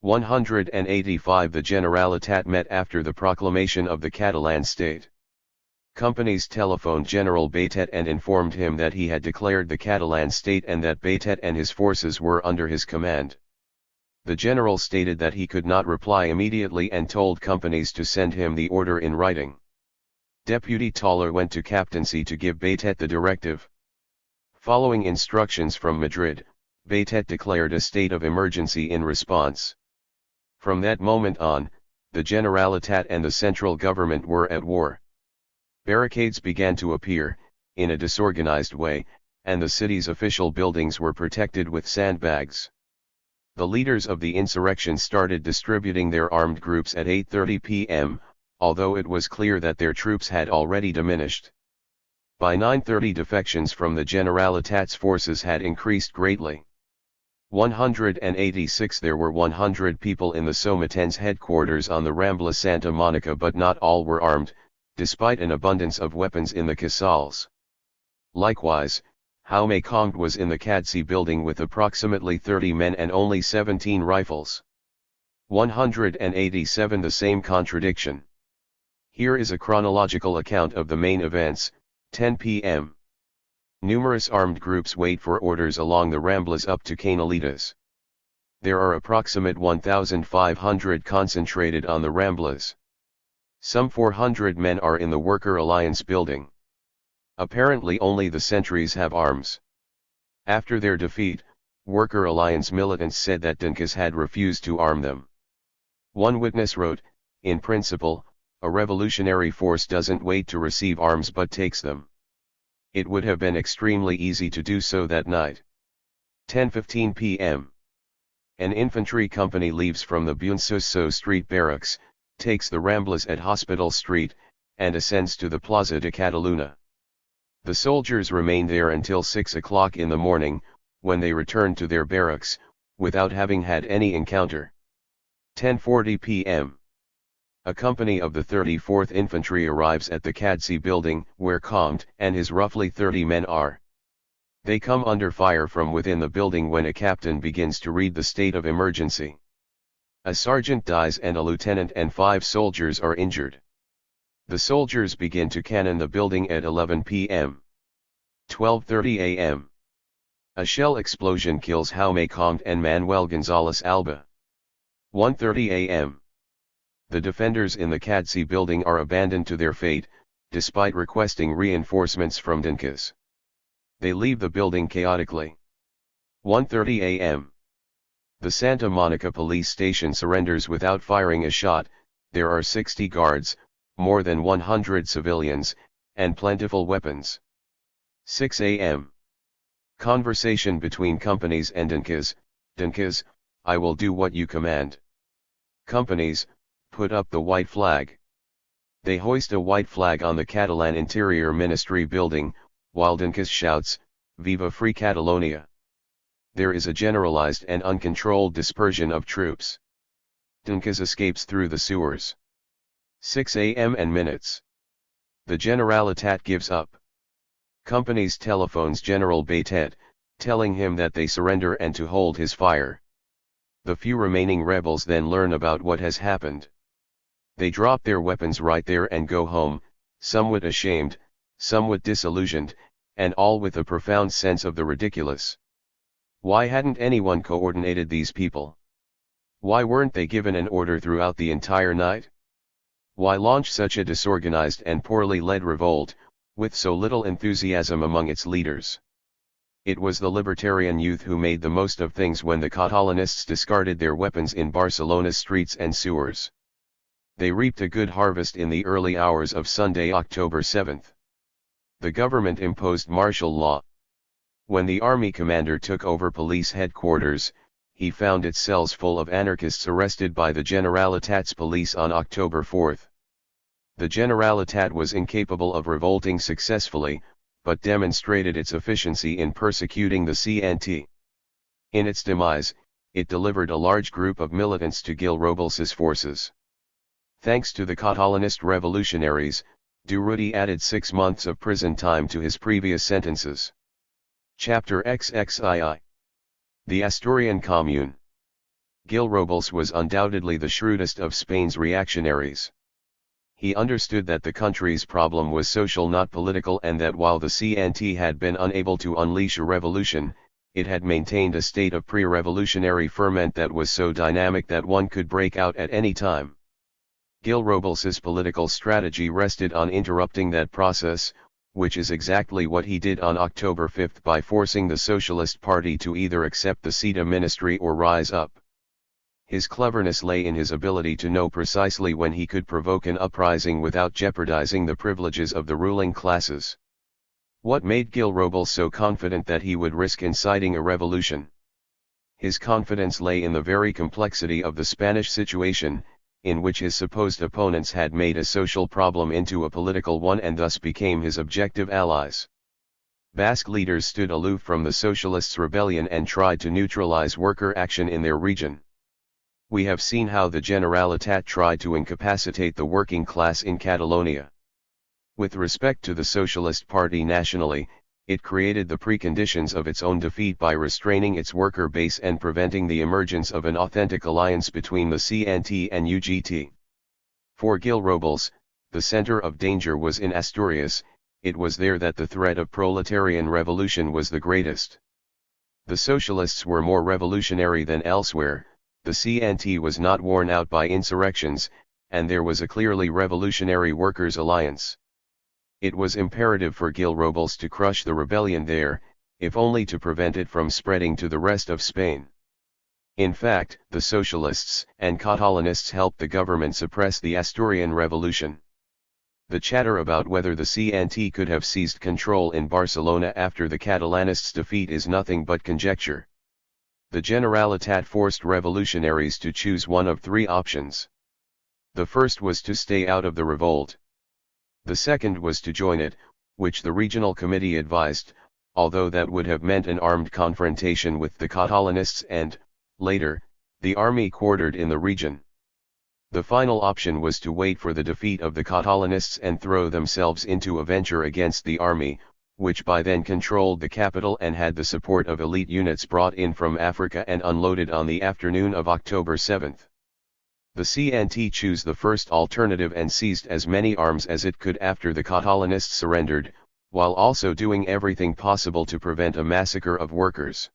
Speaker 1: 185. The Generalitat met after the proclamation of the Catalan state. Companys telephoned General Batet and informed him that he had declared the Catalan state and that Batet and his forces were under his command. The general stated that he could not reply immediately and told Companys to send him the order in writing. Deputy Toller went to Captaincy to give Batet the directive. Following instructions from Madrid, Batet declared a state of emergency in response. From that moment on, the Generalitat and the central government were at war. Barricades began to appear, in a disorganized way, and the city's official buildings were protected with sandbags. The leaders of the insurrection started distributing their armed groups at 8:30 p.m., although it was clear that their troops had already diminished. By 9:30 defections from the Generalitat's forces had increased greatly. 186. There were 100 people in the Someten's headquarters on the Rambla Santa Monica, but not all were armed, despite an abundance of weapons in the Casals. Likewise, Jaume Comte was in the Cadsi building with approximately 30 men and only 17 rifles. 187. The same contradiction. Here is a chronological account of the main events. 10 p.m. Numerous armed groups wait for orders along the Ramblas up to Canalitas. There are approximate 1,500 concentrated on the Ramblas. Some 400 men are in the Worker Alliance building. Apparently only the sentries have arms. After their defeat, Worker Alliance militants said that Dunkas had refused to arm them. One witness wrote, "In principle, a revolutionary force doesn't wait to receive arms but takes them. It would have been extremely easy to do so that night. 10:15 p.m. An infantry company leaves from the Buensoso Street barracks, takes the Ramblas at Hospital Street, and ascends to the Plaza de Catalunya. The soldiers remain there until 6 o'clock in the morning, when they return to their barracks, without having had any encounter. 10:40 p.m. A company of the 34th Infantry arrives at the Cadsi building, where Comte and his roughly 30 men are. They come under fire from within the building when a captain begins to read the state of emergency. A sergeant dies and a lieutenant and 5 soldiers are injured. The soldiers begin to cannon the building at 11 p.m. 12:30 a.m. A shell explosion kills Jaume Comte and Manuel González Alba. 1:30 a.m. The defenders in the Cadsi building are abandoned to their fate, despite requesting reinforcements from Dinkas. They leave the building chaotically. 1:30 a.m. The Santa Monica police station surrenders without firing a shot. There are 60 guards, more than 100 civilians, and plentiful weapons. 6 a.m. Conversation between companies and Dinkas. Dinkas, I will do what you command. Companies, put up the white flag. They hoist a white flag on the Catalan Interior Ministry building, while Dinkas shouts, Viva Free Catalonia. There is a generalized and uncontrolled dispersion of troops. Dinkas escapes through the sewers. 6 a.m. and minutes. The Generalitat gives up. Companies telephones General Baitet, telling him that they surrender and to hold his fire. The few remaining rebels then learn about what has happened. They drop their weapons right there and go home, somewhat ashamed, somewhat disillusioned, and all with a profound sense of the ridiculous. Why hadn't anyone coordinated these people? Why weren't they given an order throughout the entire night? Why launch such a disorganized and poorly led revolt, with so little enthusiasm among its leaders? It was the libertarian youth who made the most of things when the Catalanists discarded their weapons in Barcelona's streets and sewers. They reaped a good harvest in the early hours of Sunday, October 7. The government imposed martial law. When the army commander took over police headquarters, he found its cells full of anarchists arrested by the Generalitat's police on October 4. The Generalitat was incapable of revolting successfully, but demonstrated its efficiency in persecuting the CNT. In its demise, it delivered a large group of militants to Gil Robles's forces. Thanks to the Catalanist revolutionaries, Durruti added 6 months of prison time to his previous sentences. Chapter XXII. The Asturian Commune. Gil Robles was undoubtedly the shrewdest of Spain's reactionaries. He understood that the country's problem was social, not political, and that while the CNT had been unable to unleash a revolution, it had maintained a state of pre-revolutionary ferment that was so dynamic that one could break out at any time. Gil Robles's political strategy rested on interrupting that process, which is exactly what he did on October 5 by forcing the Socialist Party to either accept the CETA ministry or rise up. His cleverness lay in his ability to know precisely when he could provoke an uprising without jeopardizing the privileges of the ruling classes. What made Gil Robles so confident that he would risk inciting a revolution? His confidence lay in the very complexity of the Spanish situation, in which his supposed opponents had made a social problem into a political one and thus became his objective allies. Basque leaders stood aloof from the Socialists' rebellion and tried to neutralize worker action in their region. We have seen how the Generalitat tried to incapacitate the working class in Catalonia. With respect to the Socialist Party nationally, it created the preconditions of its own defeat by restraining its worker base and preventing the emergence of an authentic alliance between the CNT and UGT. For Gil Robles, the center of danger was in Asturias. It was there that the threat of proletarian revolution was the greatest. The socialists were more revolutionary than elsewhere, the CNT was not worn out by insurrections, and there was a clearly revolutionary workers' alliance. It was imperative for Gil Robles to crush the rebellion there, if only to prevent it from spreading to the rest of Spain. In fact, the socialists and Catalanists helped the government suppress the Asturian Revolution. The chatter about whether the CNT could have seized control in Barcelona after the Catalanists' defeat is nothing but conjecture. The Generalitat forced revolutionaries to choose one of three options. The first was to stay out of the revolt. The second was to join it, which the regional committee advised, although that would have meant an armed confrontation with the Catalanists and, later, the army quartered in the region. The final option was to wait for the defeat of the Catalanists and throw themselves into a venture against the army, which by then controlled the capital and had the support of elite units brought in from Africa and unloaded on the afternoon of October 7. The CNT chose the first alternative and seized as many arms as it could after the Catalanists surrendered, while also doing everything possible to prevent a massacre of workers.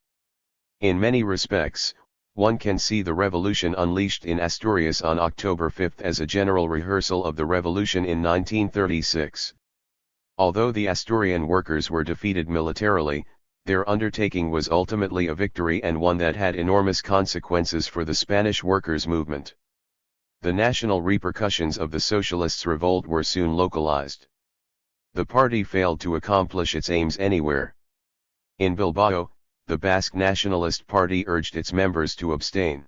Speaker 1: In many respects, one can see the revolution unleashed in Asturias on October 5 as a general rehearsal of the revolution in 1936. Although the Asturian workers were defeated militarily, their undertaking was ultimately a victory and one that had enormous consequences for the Spanish workers' movement. The national repercussions of the socialists' revolt were soon localized. The party failed to accomplish its aims anywhere. In Bilbao, the Basque Nationalist Party urged its members to abstain.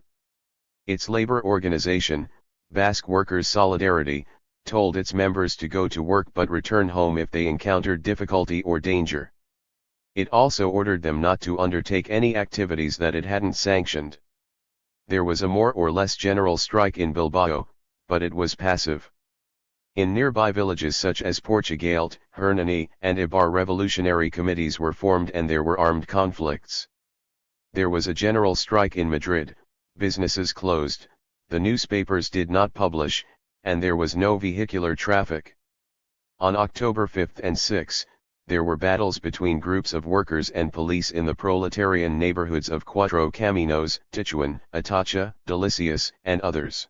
Speaker 1: Its labor organization, Basque Workers' Solidarity, told its members to go to work but return home if they encountered difficulty or danger. It also ordered them not to undertake any activities that it hadn't sanctioned. There was a more or less general strike in Bilbao, but it was passive. In nearby villages such as Portugalete, Hernani, and Ibar revolutionary committees were formed and there were armed conflicts. There was a general strike in Madrid, businesses closed, the newspapers did not publish, and there was no vehicular traffic. On October 5 and 6, there were battles between groups of workers and police in the proletarian neighborhoods of Cuatro Caminos, Tichuan, Atacha, Delicias, and others.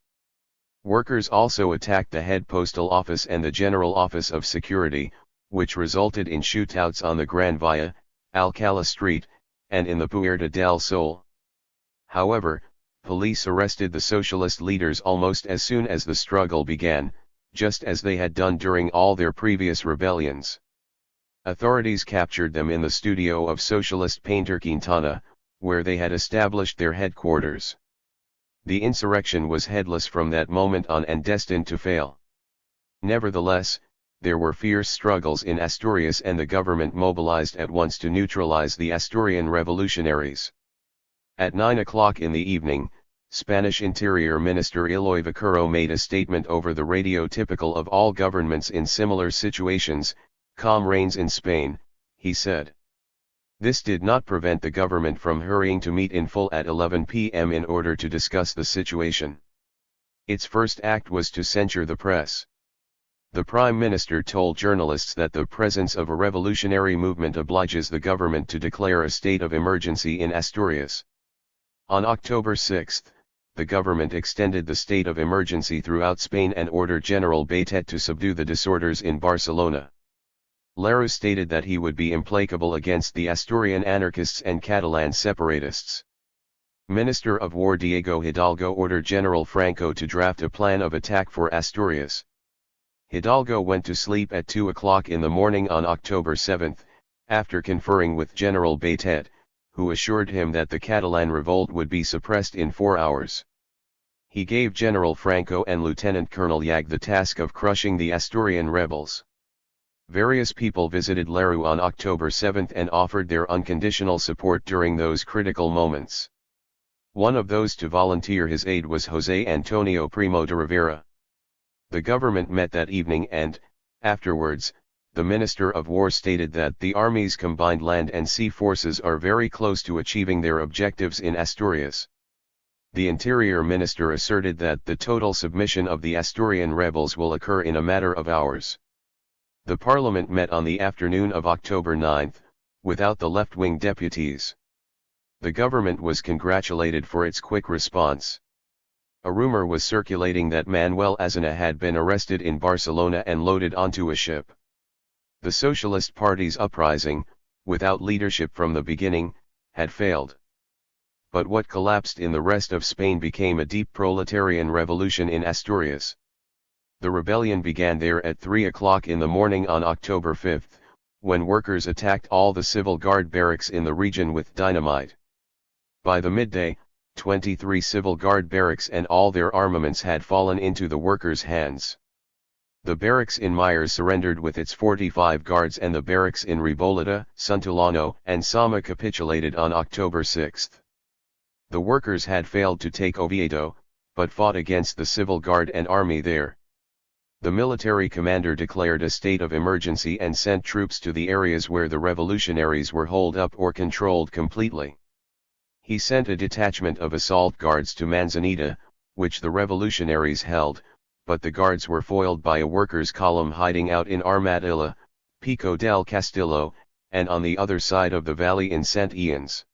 Speaker 1: Workers also attacked the head postal office and the General Office of Security, which resulted in shootouts on the Gran Via, Alcalá Street, and in the Puerta del Sol. However, police arrested the socialist leaders almost as soon as the struggle began, just as they had done during all their previous rebellions. Authorities captured them in the studio of socialist painter Quintana, where they had established their headquarters. The insurrection was headless from that moment on and destined to fail. Nevertheless, there were fierce struggles in Asturias and the government mobilized at once to neutralize the Asturian revolutionaries. At 9 o'clock in the evening, Spanish Interior Minister Eloy Vaquero made a statement over the radio typical of all governments in similar situations: "Calm reigns in Spain," he said. This did not prevent the government from hurrying to meet in full at 11 p.m. in order to discuss the situation. Its first act was to censure the press. The Prime Minister told journalists that the presence of a revolutionary movement obliges the government to declare a state of emergency in Asturias. On October 6, the government extended the state of emergency throughout Spain and ordered General Baitet to subdue the disorders in Barcelona. Lerroux stated that he would be implacable against the Asturian anarchists and Catalan separatists. Minister of War Diego Hidalgo ordered General Franco to draft a plan of attack for Asturias. Hidalgo went to sleep at 2 o'clock in the morning on October 7, after conferring with General Baitet, who assured him that the Catalan revolt would be suppressed in 4 hours. He gave General Franco and Lieutenant Colonel Yag the task of crushing the Asturian rebels. Various people visited Lerroux on October 7 and offered their unconditional support during those critical moments. One of those to volunteer his aid was José Antonio Primo de Rivera. The government met that evening and, afterwards, the Minister of War stated that the Army's combined land and sea forces are very close to achieving their objectives in Asturias. The Interior Minister asserted that the total submission of the Asturian rebels will occur in a matter of hours. The Parliament met on the afternoon of October 9, without the left-wing deputies. The government was congratulated for its quick response. A rumor was circulating that Manuel Aznar had been arrested in Barcelona and loaded onto a ship. The Socialist Party's uprising, without leadership from the beginning, had failed. But what collapsed in the rest of Spain became a deep proletarian revolution in Asturias. The rebellion began there at 3 o'clock in the morning on October 5, when workers attacked all the civil guard barracks in the region with dynamite. By the midday, 23 civil guard barracks and all their armaments had fallen into the workers' hands. The barracks in Myers surrendered with its 45 guards, and the barracks in Reboleta, Suntulano, and Sama capitulated on October 6. The workers had failed to take Oviedo, but fought against the civil guard and army there. The military commander declared a state of emergency and sent troops to the areas where the revolutionaries were holed up or controlled completely. He sent a detachment of assault guards to Manzanita, which the revolutionaries held, but the guards were foiled by a workers' column hiding out in Armadilla, Pico del Castillo, and on the other side of the valley in St. Ian's.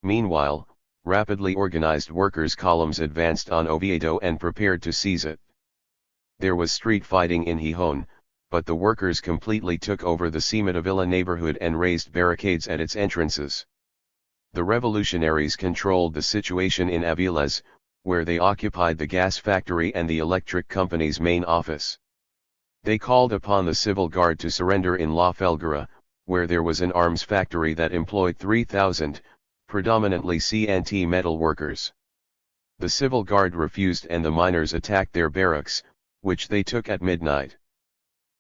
Speaker 1: Meanwhile, rapidly organized workers' columns advanced on Oviedo and prepared to seize it. There was street fighting in Gijón, but the workers completely took over the Cimadevilla neighborhood and raised barricades at its entrances. The revolutionaries controlled the situation in Aviles, where they occupied the gas factory and the electric company's main office. They called upon the civil guard to surrender in La Felguera, where there was an arms factory that employed 3,000, predominantly CNT metal workers. The civil guard refused and the miners attacked their barracks, which they took at midnight.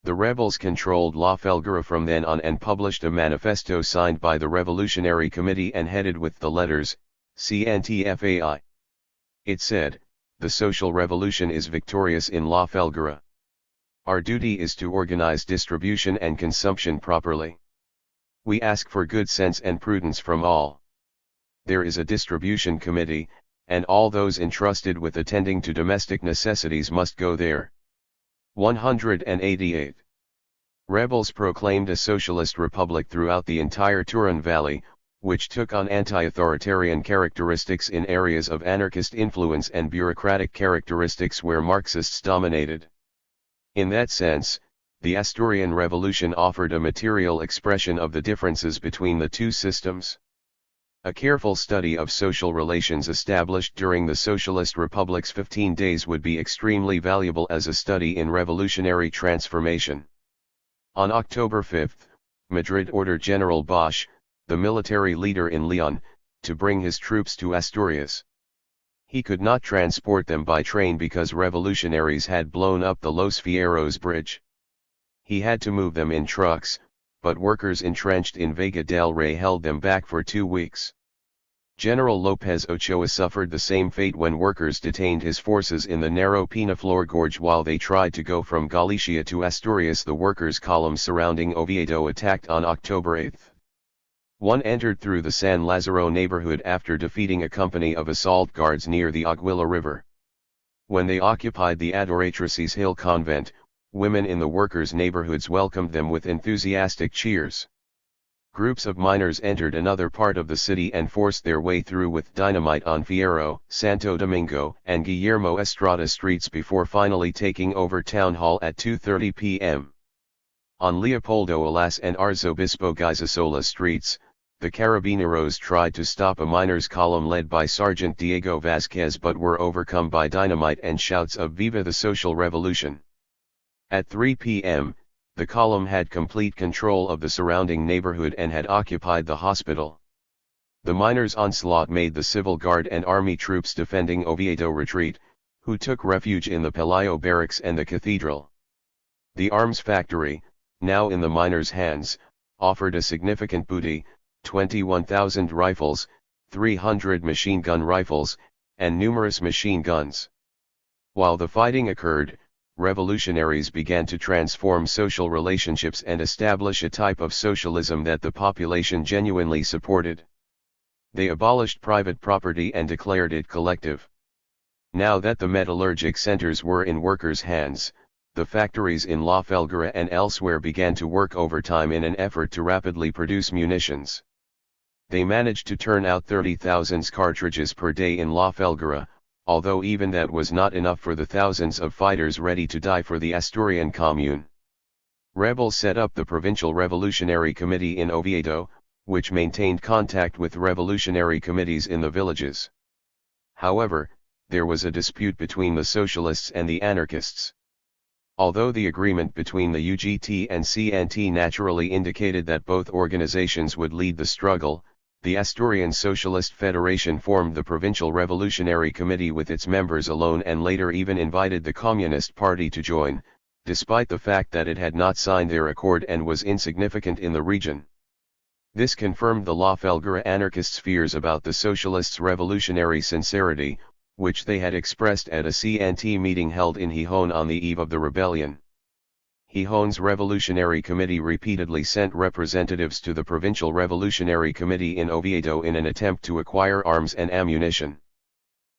Speaker 1: The rebels controlled La Felguera from then on and published a manifesto signed by the Revolutionary Committee and headed with the letters, CNTFAI. It said, "The social revolution is victorious in La Felguera. Our duty is to organize distribution and consumption properly. We ask for good sense and prudence from all. There is a distribution committee, and all those entrusted with attending to domestic necessities must go there." 188. Rebels proclaimed a socialist republic throughout the entire Turan Valley, which took on anti-authoritarian characteristics in areas of anarchist influence and bureaucratic characteristics where Marxists dominated. In that sense, the Asturian Revolution offered a material expression of the differences between the two systems. A careful study of social relations established during the Socialist Republic's 15 days would be extremely valuable as a study in revolutionary transformation. On October 5, Madrid ordered General Bosch, the military leader in Leon, to bring his troops to Asturias. He could not transport them by train because revolutionaries had blown up the Los Fierros bridge. He had to move them in trucks, but workers entrenched in Vega del Rey held them back for 2 weeks. General López Ochoa suffered the same fate when workers detained his forces in the narrow Peñaflor Gorge while they tried to go from Galicia to Asturias. The workers' column surrounding Oviedo attacked on October 8. One entered through the San Lázaro neighborhood after defeating a company of assault guards near the Aguila River. When they occupied the Adoratrices Hill Convent, women in the workers' neighborhoods welcomed them with enthusiastic cheers. Groups of miners entered another part of the city and forced their way through with dynamite on Fierro, Santo Domingo, and Guillermo Estrada streets before finally taking over Town Hall at 2:30 p.m. On Leopoldo Alas and Arzobispo Gizasola streets, the Carabineros tried to stop a miners' column led by Sergeant Diego Vázquez but were overcome by dynamite and shouts of "Viva the Social Revolution!" At 3 p.m., the column had complete control of the surrounding neighborhood and had occupied the hospital. The miners' onslaught made the civil guard and army troops defending Oviedo retreat, who took refuge in the Pelayo barracks and the cathedral. The arms factory, now in the miners' hands, offered a significant booty, 21,000 rifles, 300 machine gun rifles, and numerous machine guns. While the fighting occurred, revolutionaries began to transform social relationships and establish a type of socialism that the population genuinely supported. They abolished private property and declared it collective. Now that the metallurgic centers were in workers' hands, the factories in La Felguera and elsewhere began to work overtime in an effort to rapidly produce munitions. They managed to turn out 30,000 cartridges per day in La Felguera, although even that was not enough for the thousands of fighters ready to die for the Asturian Commune. Rebels set up the Provincial Revolutionary Committee in Oviedo, which maintained contact with revolutionary committees in the villages. However, there was a dispute between the socialists and the anarchists. Although the agreement between the UGT and CNT naturally indicated that both organizations would lead the struggle, The Asturian Socialist Federation formed the Provincial Revolutionary Committee with its members alone and later even invited the Communist Party to join, despite the fact that it had not signed their accord and was insignificant in the region. This confirmed the La Felguera anarchists' fears about the socialists' revolutionary sincerity, which they had expressed at a CNT meeting held in Gijón on the eve of the rebellion. Gijón's Revolutionary Committee repeatedly sent representatives to the Provincial Revolutionary Committee in Oviedo in an attempt to acquire arms and ammunition.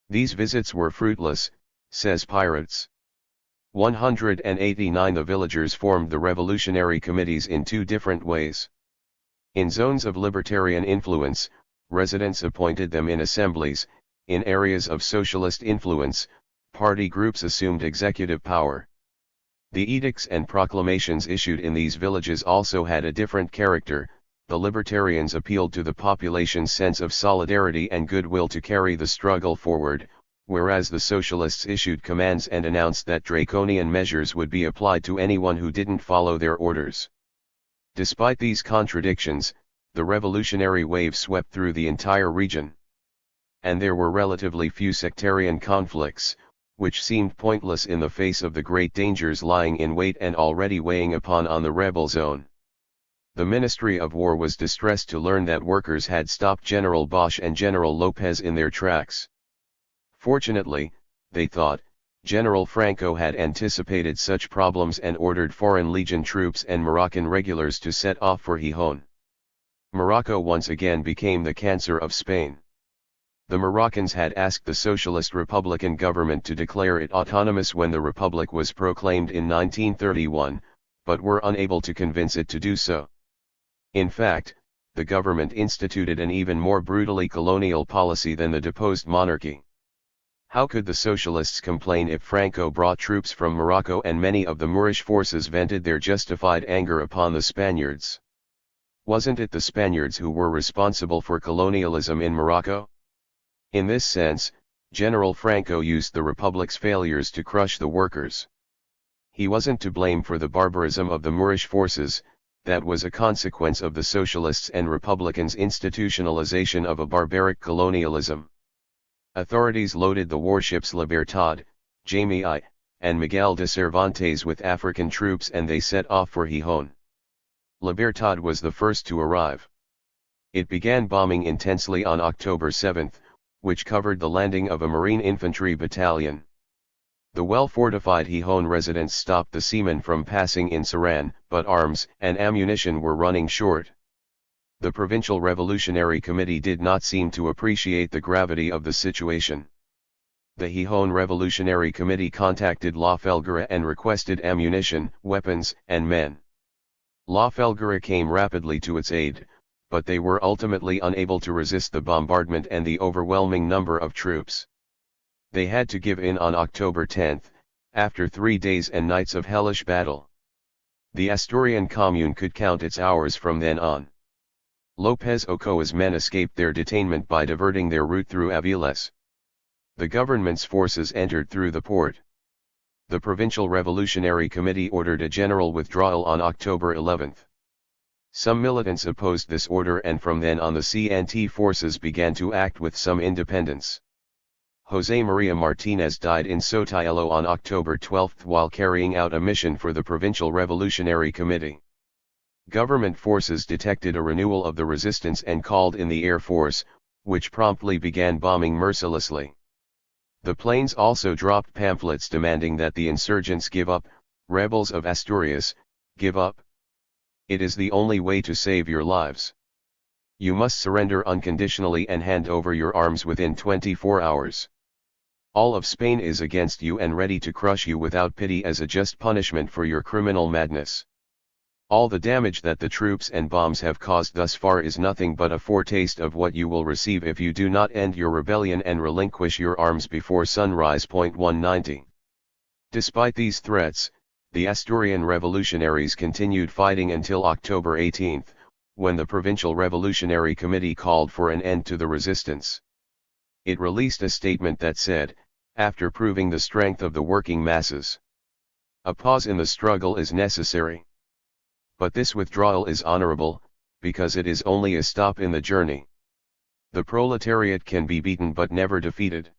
Speaker 1: These visits were fruitless, says Pirates. 189 The villagers formed the revolutionary committees in two different ways. In zones of libertarian influence, residents appointed them in assemblies. In areas of socialist influence, party groups assumed executive power. The edicts and proclamations issued in these villages also had a different character. The libertarians appealed to the population's sense of solidarity and goodwill to carry the struggle forward, whereas the socialists issued commands and announced that draconian measures would be applied to anyone who didn't follow their orders. Despite these contradictions, the revolutionary wave swept through the entire region. And there were relatively few sectarian conflicts, which seemed pointless in the face of the great dangers lying in wait and already weighing upon the rebel zone. The Ministry of War was distressed to learn that workers had stopped General Bosch and General Lopez in their tracks. Fortunately, they thought, General Franco had anticipated such problems and ordered Foreign Legion troops and Moroccan regulars to set off for Gijón. Morocco once again became the cancer of Spain. The Moroccans had asked the Socialist Republican government to declare it autonomous when the Republic was proclaimed in 1931, but were unable to convince it to do so. In fact, the government instituted an even more brutally colonial policy than the deposed monarchy. How could the Socialists complain if Franco brought troops from Morocco and many of the Moorish forces vented their justified anger upon the Spaniards? Wasn't it the Spaniards who were responsible for colonialism in Morocco? In this sense, General Franco used the Republic's failures to crush the workers. He wasn't to blame for the barbarism of the Moorish forces, that was a consequence of the Socialists and Republicans' institutionalization of a barbaric colonialism. Authorities loaded the warships Libertad, Jaime I, and Miguel de Cervantes with African troops and they set off for Gijón. Libertad was the first to arrive. It began bombing intensely on October 7, which covered the landing of a Marine Infantry battalion. The well-fortified Gijón residents stopped the seamen from passing in Saran, but arms and ammunition were running short. The Provincial Revolutionary Committee did not seem to appreciate the gravity of the situation. The Gijón Revolutionary Committee contacted La Felguera and requested ammunition, weapons, and men. La Felguera came rapidly to its aid, but they were ultimately unable to resist the bombardment and the overwhelming number of troops. They had to give in on October 10, after 3 days and nights of hellish battle. The Asturian commune could count its hours from then on. López Ochoa's men escaped their detainment by diverting their route through Aviles. The government's forces entered through the port. The Provincial Revolutionary Committee ordered a general withdrawal on October 11. Some militants opposed this order and from then on the CNT forces began to act with some independence. José María Martínez died in Sotillo on October 12 while carrying out a mission for the Provincial Revolutionary Committee. Government forces detected a renewal of the resistance and called in the Air Force, which promptly began bombing mercilessly. The planes also dropped pamphlets demanding that the insurgents give up, rebels of Asturias, give up. It is the only way to save your lives. You must surrender unconditionally and hand over your arms within 24 hours. All of Spain is against you and ready to crush you without pity as a just punishment for your criminal madness. All the damage that the troops and bombs have caused thus far is nothing but a foretaste of what you will receive if you do not end your rebellion and relinquish your arms before sunrise. 190. Despite these threats, the Asturian revolutionaries continued fighting until October 18, when the Provincial Revolutionary Committee called for an end to the resistance. It released a statement that said, after proving the strength of the working masses, a pause in the struggle is necessary. But this withdrawal is honorable, because it is only a stop in the journey. The proletariat can be beaten but never defeated.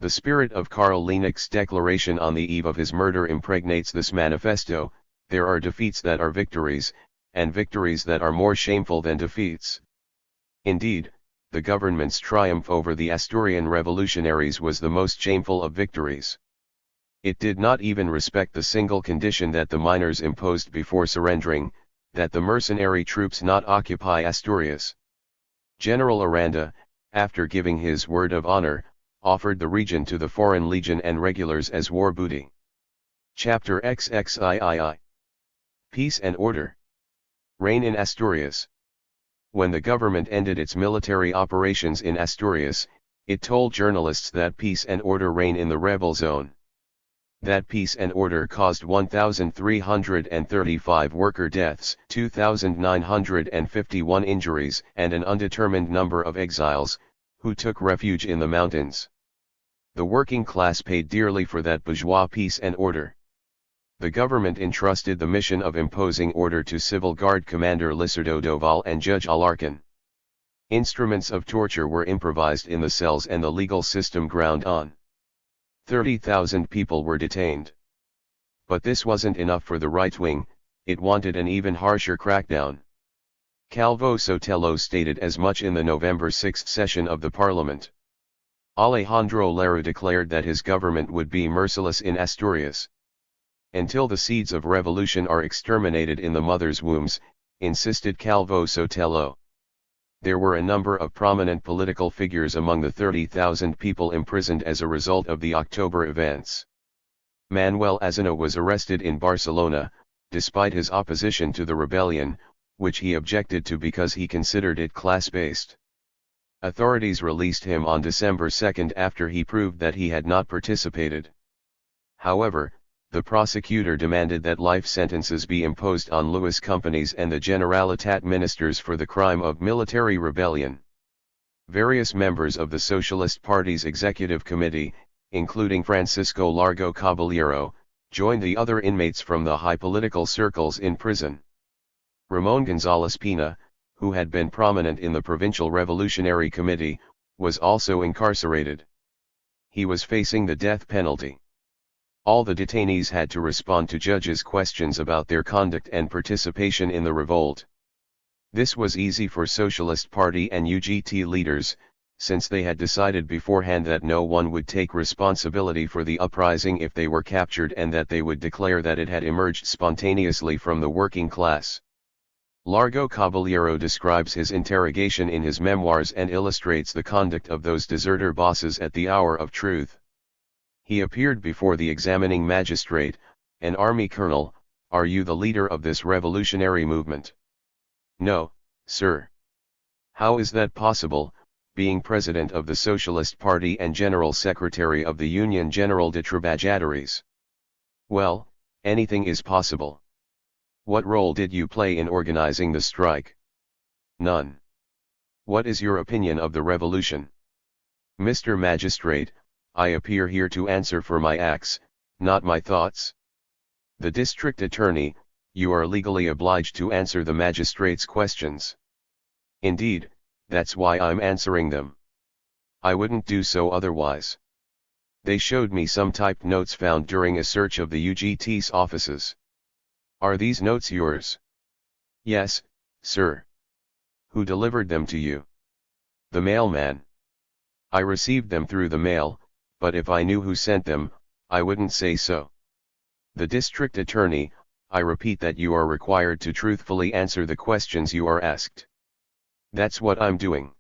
Speaker 1: The spirit of Karl Liebknecht's declaration on the eve of his murder impregnates this manifesto: there are defeats that are victories, and victories that are more shameful than defeats. Indeed, the government's triumph over the Asturian revolutionaries was the most shameful of victories. It did not even respect the single condition that the miners imposed before surrendering, that the mercenary troops not occupy Asturias. General Aranda, after giving his word of honor, offered the region to the Foreign Legion and regulars as war booty. Chapter XXIII. Peace and Order. Reign in Asturias. When the government ended its military operations in Asturias, it told journalists that peace and order reign in the rebel zone. That peace and order caused 1,335 worker deaths, 2,951 injuries, and an undetermined number of exiles, who took refuge in the mountains. The working class paid dearly for that bourgeois peace and order. The government entrusted the mission of imposing order to Civil Guard Commander Lisardo Doval and Judge Alarcon. Instruments of torture were improvised in the cells and the legal system ground on. 30,000 people were detained. But this wasn't enough for the right wing, it wanted an even harsher crackdown. Calvo Sotelo stated as much in the November 6 session of the parliament. Alejandro Lerou declared that his government would be merciless in Asturias. Until the seeds of revolution are exterminated in the mother's wombs, insisted Calvo Sotelo. There were a number of prominent political figures among the 30,000 people imprisoned as a result of the October events. Manuel Aznar was arrested in Barcelona, despite his opposition to the rebellion, which he objected to because he considered it class-based. Authorities released him on December 2 after he proved that he had not participated. However, the prosecutor demanded that life sentences be imposed on Lewis companies and the Generalitat ministers for the crime of military rebellion. Various members of the Socialist Party's executive committee, including Francisco Largo Caballero, joined the other inmates from the high political circles in prison. Ramon González Pina, who had been prominent in the Provincial Revolutionary Committee, was also incarcerated. He was facing the death penalty. All the detainees had to respond to judges' questions about their conduct and participation in the revolt. This was easy for Socialist Party and UGT leaders, since they had decided beforehand that no one would take responsibility for the uprising if they were captured and that they would declare that it had emerged spontaneously from the working class. Largo Caballero describes his interrogation in his memoirs and illustrates the conduct of those deserter bosses at the hour of truth. He appeared before the examining magistrate, an army colonel. "Are you the leader of this revolutionary movement?" "No, sir." "How is that possible, being president of the Socialist Party and general secretary of the Union General de Trabajadores?" "Well, anything is possible." "What role did you play in organizing the strike?" "None." "What is your opinion of the revolution?" "Mr. Magistrate, I appear here to answer for my acts, not my thoughts." "The district attorney, you are legally obliged to answer the magistrate's questions." "Indeed, that's why I'm answering them. I wouldn't do so otherwise." They showed me some typed notes found during a search of the UGT's offices. "Are these notes yours?" "Yes, sir." "Who delivered them to you?" "The mailman." "I received them through the mail, but if I knew who sent them, I wouldn't say so." "The district attorney, I repeat that you are required to truthfully answer the questions you are asked." "That's what I'm doing."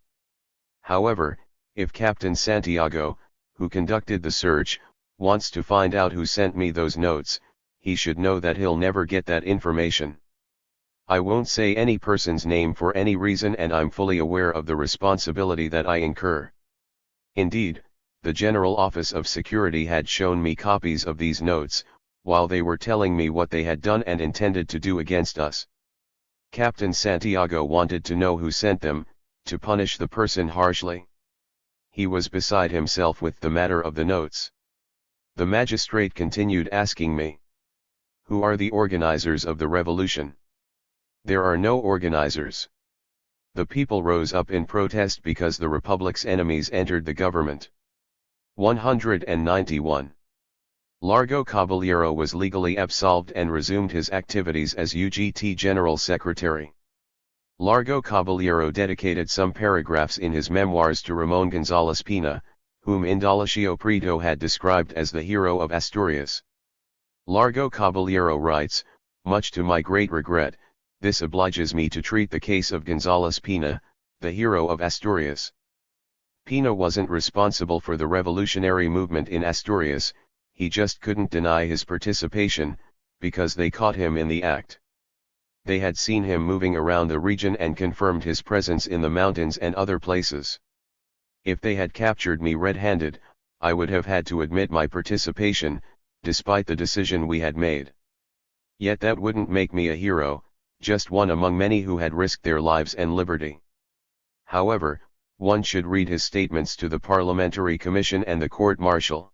Speaker 1: "However, if Captain Santiago, who conducted the search, wants to find out who sent me those notes, he should know that he'll never get that information. I won't say any person's name for any reason, and I'm fully aware of the responsibility that I incur." Indeed, the General Office of Security had shown me copies of these notes, while they were telling me what they had done and intended to do against us. Captain Santiago wanted to know who sent them, to punish the person harshly. He was beside himself with the matter of the notes. The magistrate continued asking me, "Who are the organizers of the revolution?" "There are no organizers." The people rose up in protest because the Republic's enemies entered the government. 191. Largo Caballero was legally absolved and resumed his activities as UGT General Secretary. Largo Caballero dedicated some paragraphs in his memoirs to Ramon González Pina, whom Indalecio Prieto had described as the hero of Asturias. Largo Caballero writes, "Much to my great regret, this obliges me to treat the case of González Pina, the hero of Asturias. Pina wasn't responsible for the revolutionary movement in Asturias, he just couldn't deny his participation, because they caught him in the act. They had seen him moving around the region and confirmed his presence in the mountains and other places. If they had captured me red-handed, I would have had to admit my participation, despite the decision we had made. Yet that wouldn't make me a hero, just one among many who had risked their lives and liberty. However, one should read his statements to the Parliamentary Commission and the Court-Martial.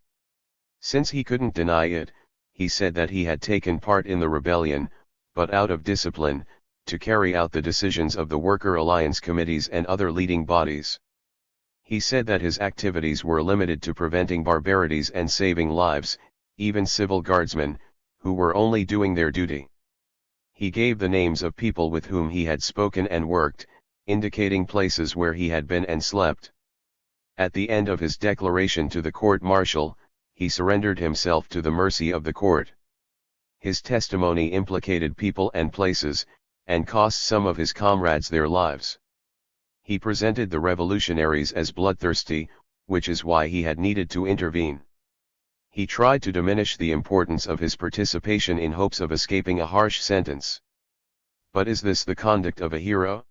Speaker 1: Since he couldn't deny it, he said that he had taken part in the rebellion, but out of discipline, to carry out the decisions of the Worker Alliance committees and other leading bodies. He said that his activities were limited to preventing barbarities and saving lives, even civil guardsmen, who were only doing their duty. He gave the names of people with whom he had spoken and worked, indicating places where he had been and slept. At the end of his declaration to the court-martial, he surrendered himself to the mercy of the court. His testimony implicated people and places, and cost some of his comrades their lives. He presented the revolutionaries as bloodthirsty, which is why he had needed to intervene. He tried to diminish the importance of his participation in hopes of escaping a harsh sentence. But is this the conduct of a hero?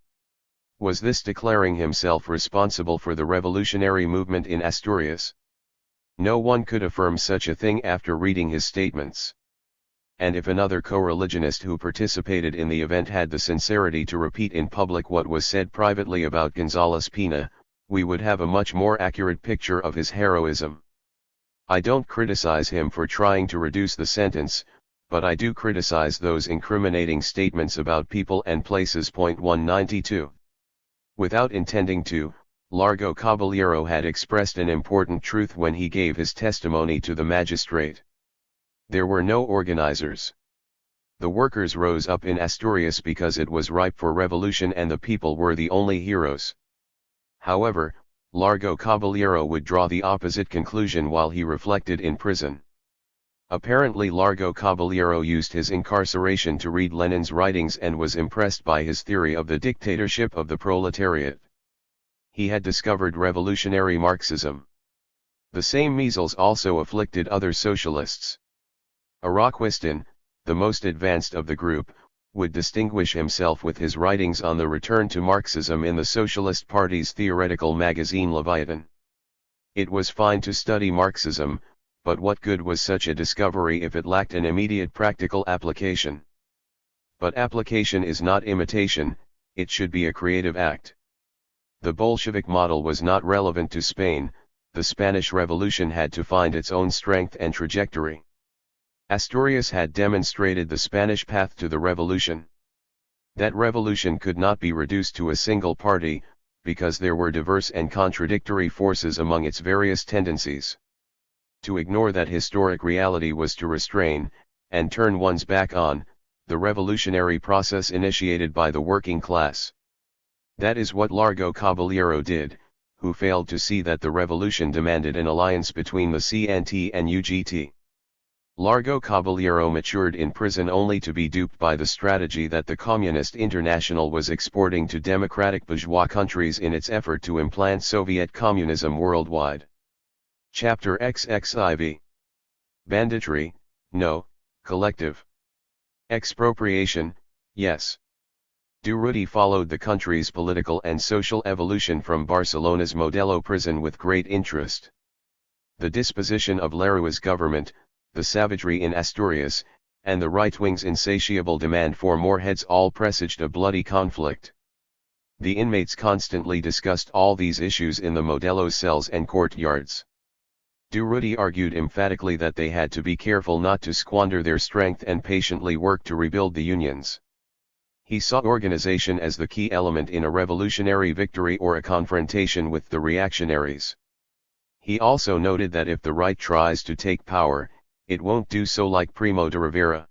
Speaker 1: Was this declaring himself responsible for the revolutionary movement in Asturias? No one could affirm such a thing after reading his statements. And if another co-religionist who participated in the event had the sincerity to repeat in public what was said privately about González Pina, we would have a much more accurate picture of his heroism. I don't criticize him for trying to reduce the sentence, but I do criticize those incriminating statements about people and places. 192. Without intending to, Largo Caballero had expressed an important truth when he gave his testimony to the magistrate. There were no organizers. The workers rose up in Asturias because it was ripe for revolution and the people were the only heroes. However, Largo Caballero would draw the opposite conclusion while he reflected in prison. Apparently Largo Caballero used his incarceration to read Lenin's writings and was impressed by his theory of the dictatorship of the proletariat. He had discovered revolutionary Marxism. The same measles also afflicted other socialists. Araquistin, the most advanced of the group, would distinguish himself with his writings on the return to Marxism in the Socialist Party's theoretical magazine Leviathan. It was fine to study Marxism, but what good was such a discovery if it lacked an immediate practical application? But application is not imitation, it should be a creative act. The Bolshevik model was not relevant to Spain, the Spanish Revolution had to find its own strength and trajectory. Asturias had demonstrated the Spanish path to the revolution. That revolution could not be reduced to a single party, because there were diverse and contradictory forces among its various tendencies. To ignore that historic reality was to restrain, and turn one's back on, the revolutionary process initiated by the working class. That is what Largo Caballero did, who failed to see that the revolution demanded an alliance between the CNT and UGT. Largo Caballero matured in prison only to be duped by the strategy that the Communist International was exporting to democratic bourgeois countries in its effort to implant Soviet communism worldwide. Chapter XXIV. Banditry, no, collective. Expropriation, yes. Durruti followed the country's political and social evolution from Barcelona's Modelo prison with great interest. The disposition of Lerua's government, the savagery in Asturias, and the right-wing's insatiable demand for more heads all presaged a bloody conflict. The inmates constantly discussed all these issues in the Modelo cells and courtyards. Durruti argued emphatically that they had to be careful not to squander their strength and patiently work to rebuild the unions. He saw organization as the key element in a revolutionary victory or a confrontation with the reactionaries. He also noted that if the right tries to take power, it won't do so like Primo de Rivera.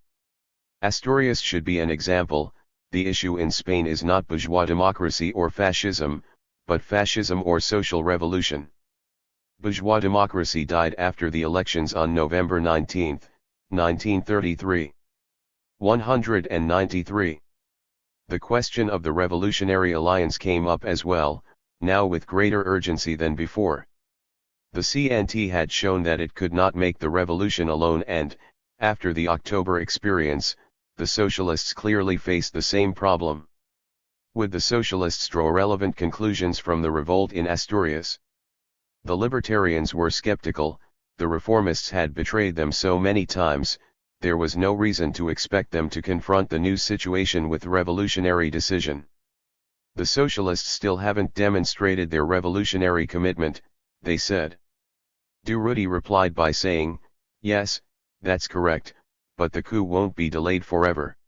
Speaker 1: Asturias should be an example. The issue in Spain is not bourgeois democracy or fascism, but fascism or social revolution. Bourgeois democracy died after the elections on November 19, 1933. 193. The question of the Revolutionary Alliance came up as well, now with greater urgency than before. The CNT had shown that it could not make the revolution alone and, after the October experience, the socialists clearly faced the same problem. Would the socialists draw relevant conclusions from the revolt in Asturias? The libertarians were skeptical. The reformists had betrayed them so many times, there was no reason to expect them to confront the new situation with revolutionary decision. The socialists still haven't demonstrated their revolutionary commitment, they said. Durruti replied by saying, "Yes, that's correct, but the coup won't be delayed forever.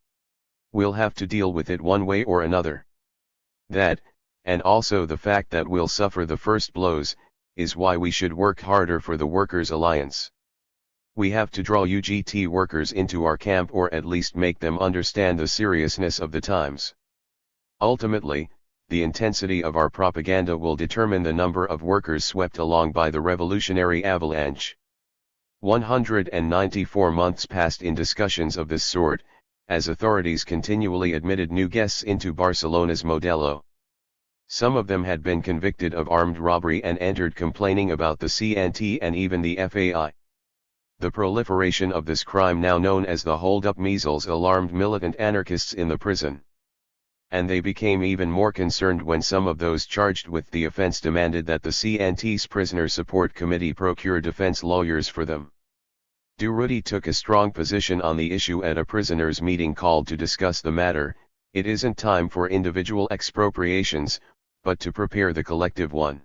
Speaker 1: We'll have to deal with it one way or another. That, and also the fact that we'll suffer the first blows, is why we should work harder for the Workers' Alliance. We have to draw UGT workers into our camp or at least make them understand the seriousness of the times. Ultimately, the intensity of our propaganda will determine the number of workers swept along by the revolutionary avalanche." 194 months passed in discussions of this sort, as authorities continually admitted new guests into Barcelona's Modelo. Some of them had been convicted of armed robbery and entered complaining about the CNT and even the FAI. The proliferation of this crime, now known as the hold-up measles, alarmed militant anarchists in the prison. And they became even more concerned when some of those charged with the offense demanded that the CNT's Prisoner Support Committee procure defense lawyers for them. Durruti took a strong position on the issue at a prisoners' meeting called to discuss the matter. It isn't time for individual expropriations, but to prepare the collective one.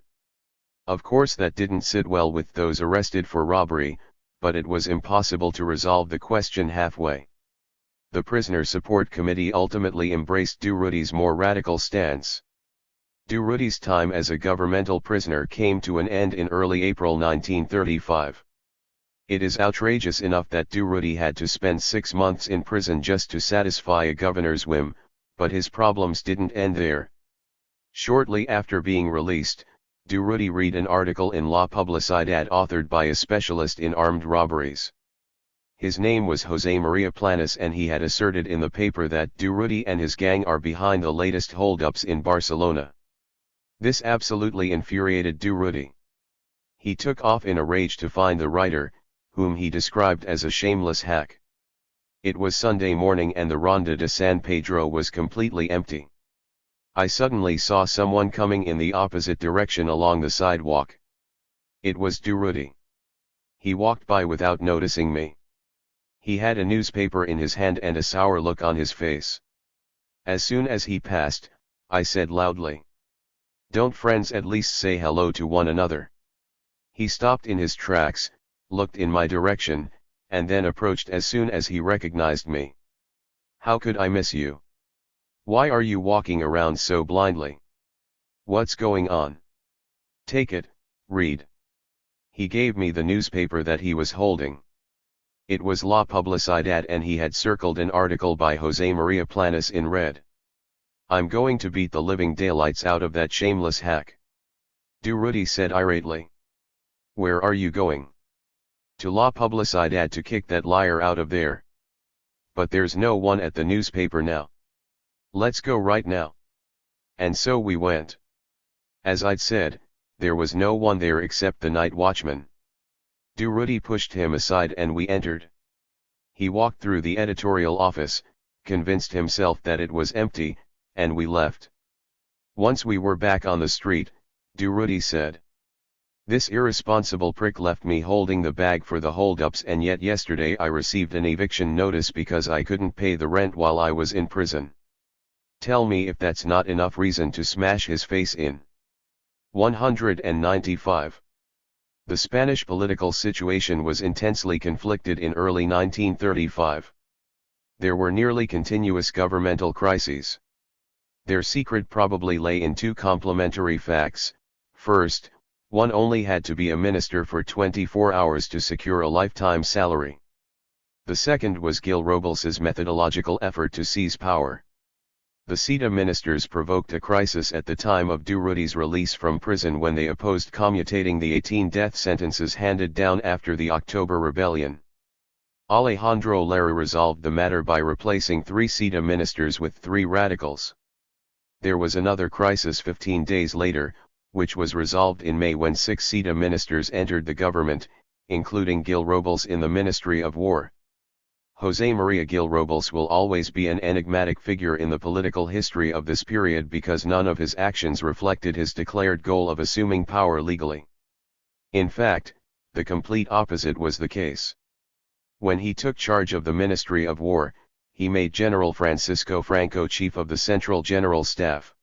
Speaker 1: Of course that didn't sit well with those arrested for robbery, but it was impossible to resolve the question halfway. The Prisoner Support Committee ultimately embraced Durruti's more radical stance. Durruti's time as a governmental prisoner came to an end in early April 1935. It is outrageous enough that Durruti had to spend 6 months in prison just to satisfy a governor's whim, but his problems didn't end there. Shortly after being released, Durruti read an article in La Publicidad authored by a specialist in armed robberies. His name was José María Planas, and he had asserted in the paper that Durruti and his gang are behind the latest hold-ups in Barcelona. This absolutely infuriated Durruti. He took off in a rage to find the writer, whom he described as a shameless hack. It was Sunday morning and the Ronda de San Pedro was completely empty. I suddenly saw someone coming in the opposite direction along the sidewalk. It was Durruti. He walked by without noticing me. He had a newspaper in his hand and a sour look on his face. As soon as he passed, I said loudly, "Don't friends at least say hello to one another?" He stopped in his tracks, looked in my direction, and then approached as soon as he recognized me. "How could I miss you? Why are you walking around so blindly? What's going on? Take it, read." He gave me the newspaper that he was holding. It was La Publicidad and he had circled an article by José María Planas in red. "I'm going to beat the living daylights out of that shameless hack," Durruti said irately. "Where are you going?" "To La Publicidad to kick that liar out of there." "But there's no one at the newspaper now." "Let's go right now." And so we went. As I'd said, there was no one there except the night watchman. Durruti pushed him aside and we entered. He walked through the editorial office, convinced himself that it was empty, and we left. Once we were back on the street, Durruti said, "This irresponsible prick left me holding the bag for the hold-ups, and yet yesterday I received an eviction notice because I couldn't pay the rent while I was in prison. Tell me if that's not enough reason to smash his face in." 195. The Spanish political situation was intensely conflicted in early 1935. There were nearly continuous governmental crises. Their secret probably lay in two complementary facts. First, one only had to be a minister for 24 hours to secure a lifetime salary. The second was Gil Robles's methodological effort to seize power. The Sita ministers provoked a crisis at the time of Durruti's release from prison when they opposed commutating the 18 death sentences handed down after the October Rebellion. Alejandro Lara resolved the matter by replacing 3 Sita ministers with 3 radicals. There was another crisis 15 days later, which was resolved in May when 6 Sita ministers entered the government, including Gil Robles in the Ministry of War. José María Gil Robles will always be an enigmatic figure in the political history of this period because none of his actions reflected his declared goal of assuming power legally. In fact, the complete opposite was the case. When he took charge of the Ministry of War, he made General Francisco Franco chief of the Central General Staff.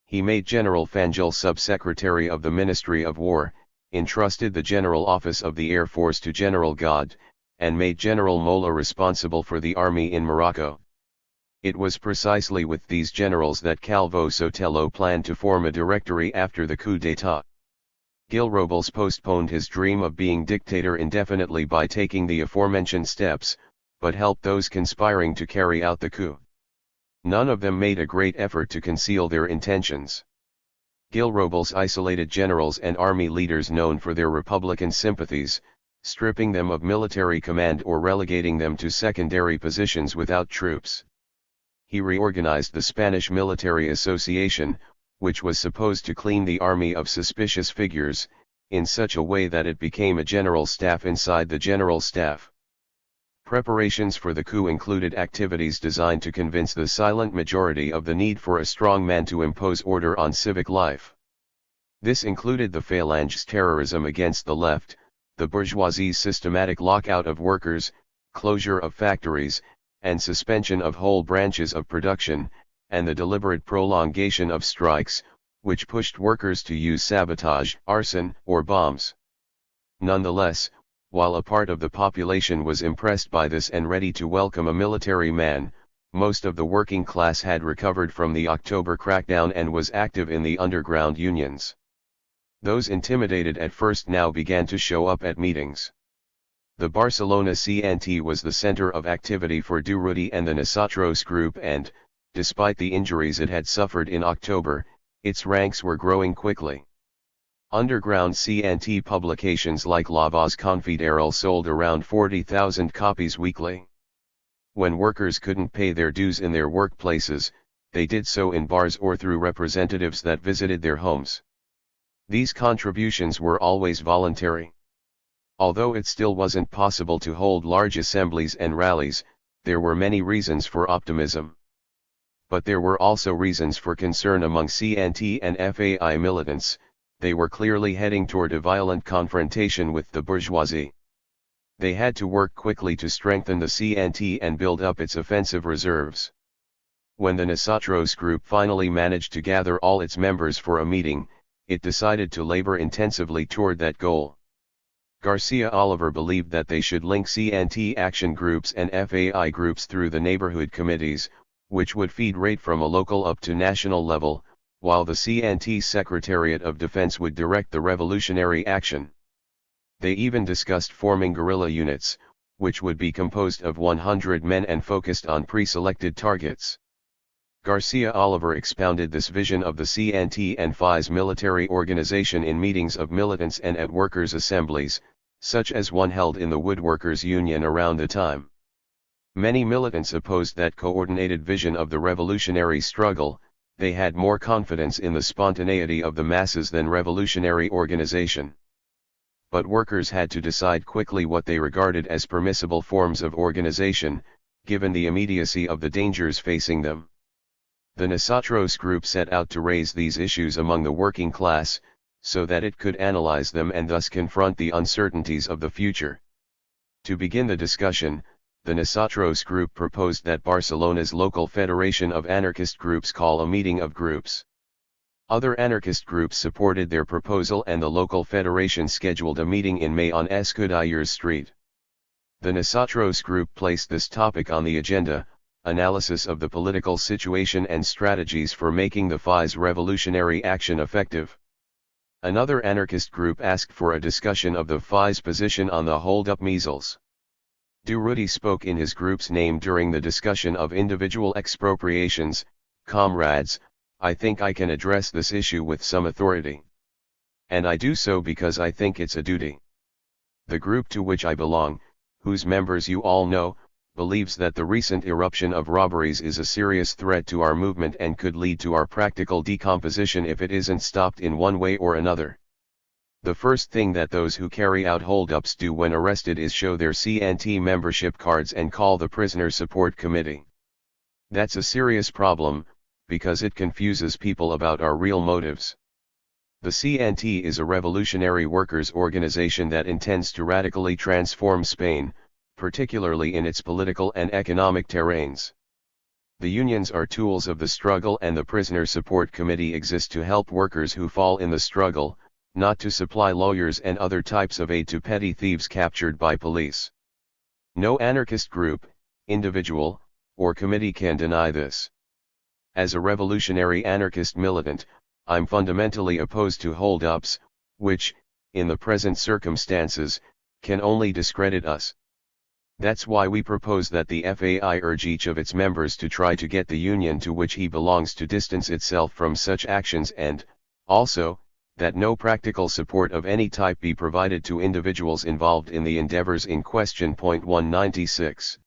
Speaker 1: He made General Fangel subsecretary of the Ministry of War, entrusted the General Office of the Air Force to General God, and made General Mola responsible for the army in Morocco. It was precisely with these generals that Calvo Sotelo planned to form a directory after the coup d'état. Gil Robles postponed his dream of being dictator indefinitely by taking the aforementioned steps, but helped those conspiring to carry out the coup. None of them made a great effort to conceal their intentions. Gil Robles isolated generals and army leaders known for their Republican sympathies, stripping them of military command or relegating them to secondary positions without troops. He reorganized the Spanish Military Association, which was supposed to clean the army of suspicious figures, in such a way that it became a general staff inside the general staff. Preparations for the coup included activities designed to convince the silent majority of the need for a strong man to impose order on civic life. This included the Phalange's terrorism against the left, the bourgeoisie's systematic lockout of workers, closure of factories, and suspension of whole branches of production, and the deliberate prolongation of strikes, which pushed workers to use sabotage, arson, or bombs. Nonetheless, while a part of the population was impressed by this and ready to welcome a military man, most of the working class had recovered from the October crackdown and was active in the underground unions. Those intimidated at first now began to show up at meetings. The Barcelona CNT was the center of activity for Durruti and the Nosotros group and, despite the injuries it had suffered in October, its ranks were growing quickly. Underground CNT publications like La Voz Confederal sold around 40,000 copies weekly. When workers couldn't pay their dues in their workplaces, they did so in bars or through representatives that visited their homes. These contributions were always voluntary. Although it still wasn't possible to hold large assemblies and rallies, there were many reasons for optimism. But there were also reasons for concern among CNT and FAI militants. They were clearly heading toward a violent confrontation with the bourgeoisie. They had to work quickly to strengthen the CNT and build up its offensive reserves. When the Nosotros group finally managed to gather all its members for a meeting, it decided to labor intensively toward that goal. Garcia Oliver believed that they should link CNT action groups and FAI groups through the neighborhood committees, which would feed right from a local up to national level, while the CNT Secretariat of Defense would direct the revolutionary action. They even discussed forming guerrilla units, which would be composed of 100 men and focused on pre-selected targets. Garcia Oliver expounded this vision of the CNT and FAI's military organization in meetings of militants and at workers' assemblies, such as one held in the Woodworkers' Union around the time. Many militants opposed that coordinated vision of the revolutionary struggle. They had more confidence in the spontaneity of the masses than revolutionary organization. But workers had to decide quickly what they regarded as permissible forms of organization, given the immediacy of the dangers facing them. The Nosotros group set out to raise these issues among the working class, so that it could analyze them and thus confront the uncertainties of the future. To begin the discussion, the Nosotros group proposed that Barcelona's local federation of anarchist groups call a meeting of groups. Other anarchist groups supported their proposal and the local federation scheduled a meeting in May on Escudellers Street. The Nosotros group placed this topic on the agenda, analysis of the political situation and strategies for making the FI's revolutionary action effective. Another anarchist group asked for a discussion of the FI's position on the hold-up measles. Durruti spoke in his group's name during the discussion of individual expropriations. Comrades, I think I can address this issue with some authority. And I do so because I think it's a duty. The group to which I belong, whose members you all know, believes that the recent eruption of robberies is a serious threat to our movement and could lead to our practical decomposition if it isn't stopped in one way or another. The first thing that those who carry out holdups do when arrested is show their CNT membership cards and call the Prisoner Support Committee. That's a serious problem, because it confuses people about our real motives. The CNT is a revolutionary workers' organization that intends to radically transform Spain, particularly in its political and economic terrains. The unions are tools of the struggle, and the Prisoner Support Committee exists to help workers who fall in the struggle, not to supply lawyers and other types of aid to petty thieves captured by police. No anarchist group, individual, or committee can deny this. As a revolutionary anarchist militant, I'm fundamentally opposed to hold-ups, which, in the present circumstances, can only discredit us. That's why we propose that the FAI urge each of its members to try to get the union to which he belongs to distance itself from such actions, and, also, that no practical support of any type be provided to individuals involved in the endeavors in question. 196.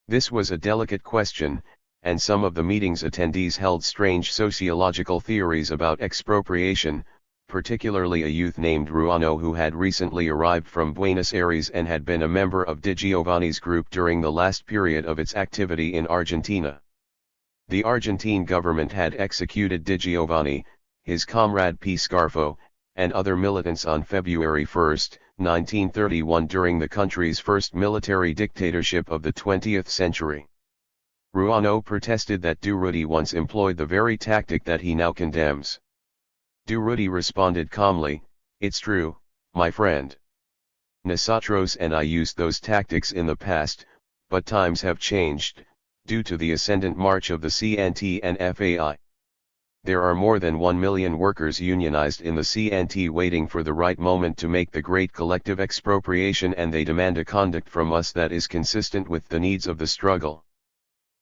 Speaker 1: This was a delicate question, and some of the meeting's attendees held strange sociological theories about expropriation, particularly a youth named Ruano who had recently arrived from Buenos Aires and had been a member of Di Giovanni's group during the last period of its activity in Argentina. The Argentine government had executed Di Giovanni, his comrade P. Scarfo, and other militants on February 1, 1931 during the country's first military dictatorship of the 20th century. Ruano protested that Durruti once employed the very tactic that he now condemns. Durruti responded calmly, "It's true, my friend. Nosotros and I used those tactics in the past, but times have changed, due to the ascendant march of the CNT and FAI. There are more than 1 million workers unionized in the CNT waiting for the right moment to make the great collective expropriation, and they demand a conduct from us that is consistent with the needs of the struggle.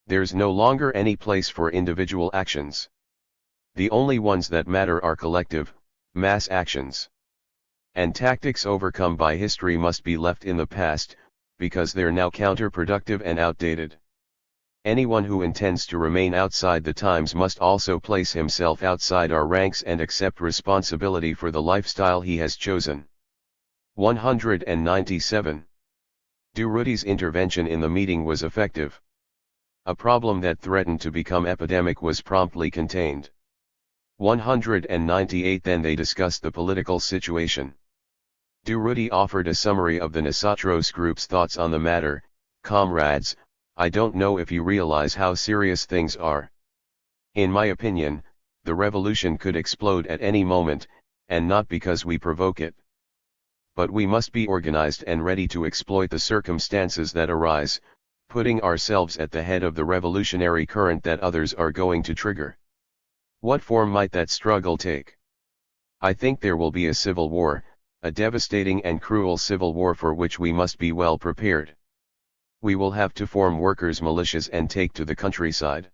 Speaker 1: There's no longer any place for individual actions. The only ones that matter are collective, mass actions. And tactics overcome by history must be left in the past, because they're now counterproductive and outdated. Anyone who intends to remain outside the times must also place himself outside our ranks and accept responsibility for the lifestyle he has chosen." 197. Durruti's intervention in the meeting was effective. A problem that threatened to become epidemic was promptly contained. 198. Then they discussed the political situation. Durruti offered a summary of the Nosotros group's thoughts on the matter. "Comrades, I don't know if you realize how serious things are. In my opinion, the revolution could explode at any moment, and not because we provoke it. But we must be organized and ready to exploit the circumstances that arise, putting ourselves at the head of the revolutionary current that others are going to trigger. What form might that struggle take? I think there will be a civil war, a devastating and cruel civil war for which we must be well prepared. We will have to form workers' militias and take to the countryside.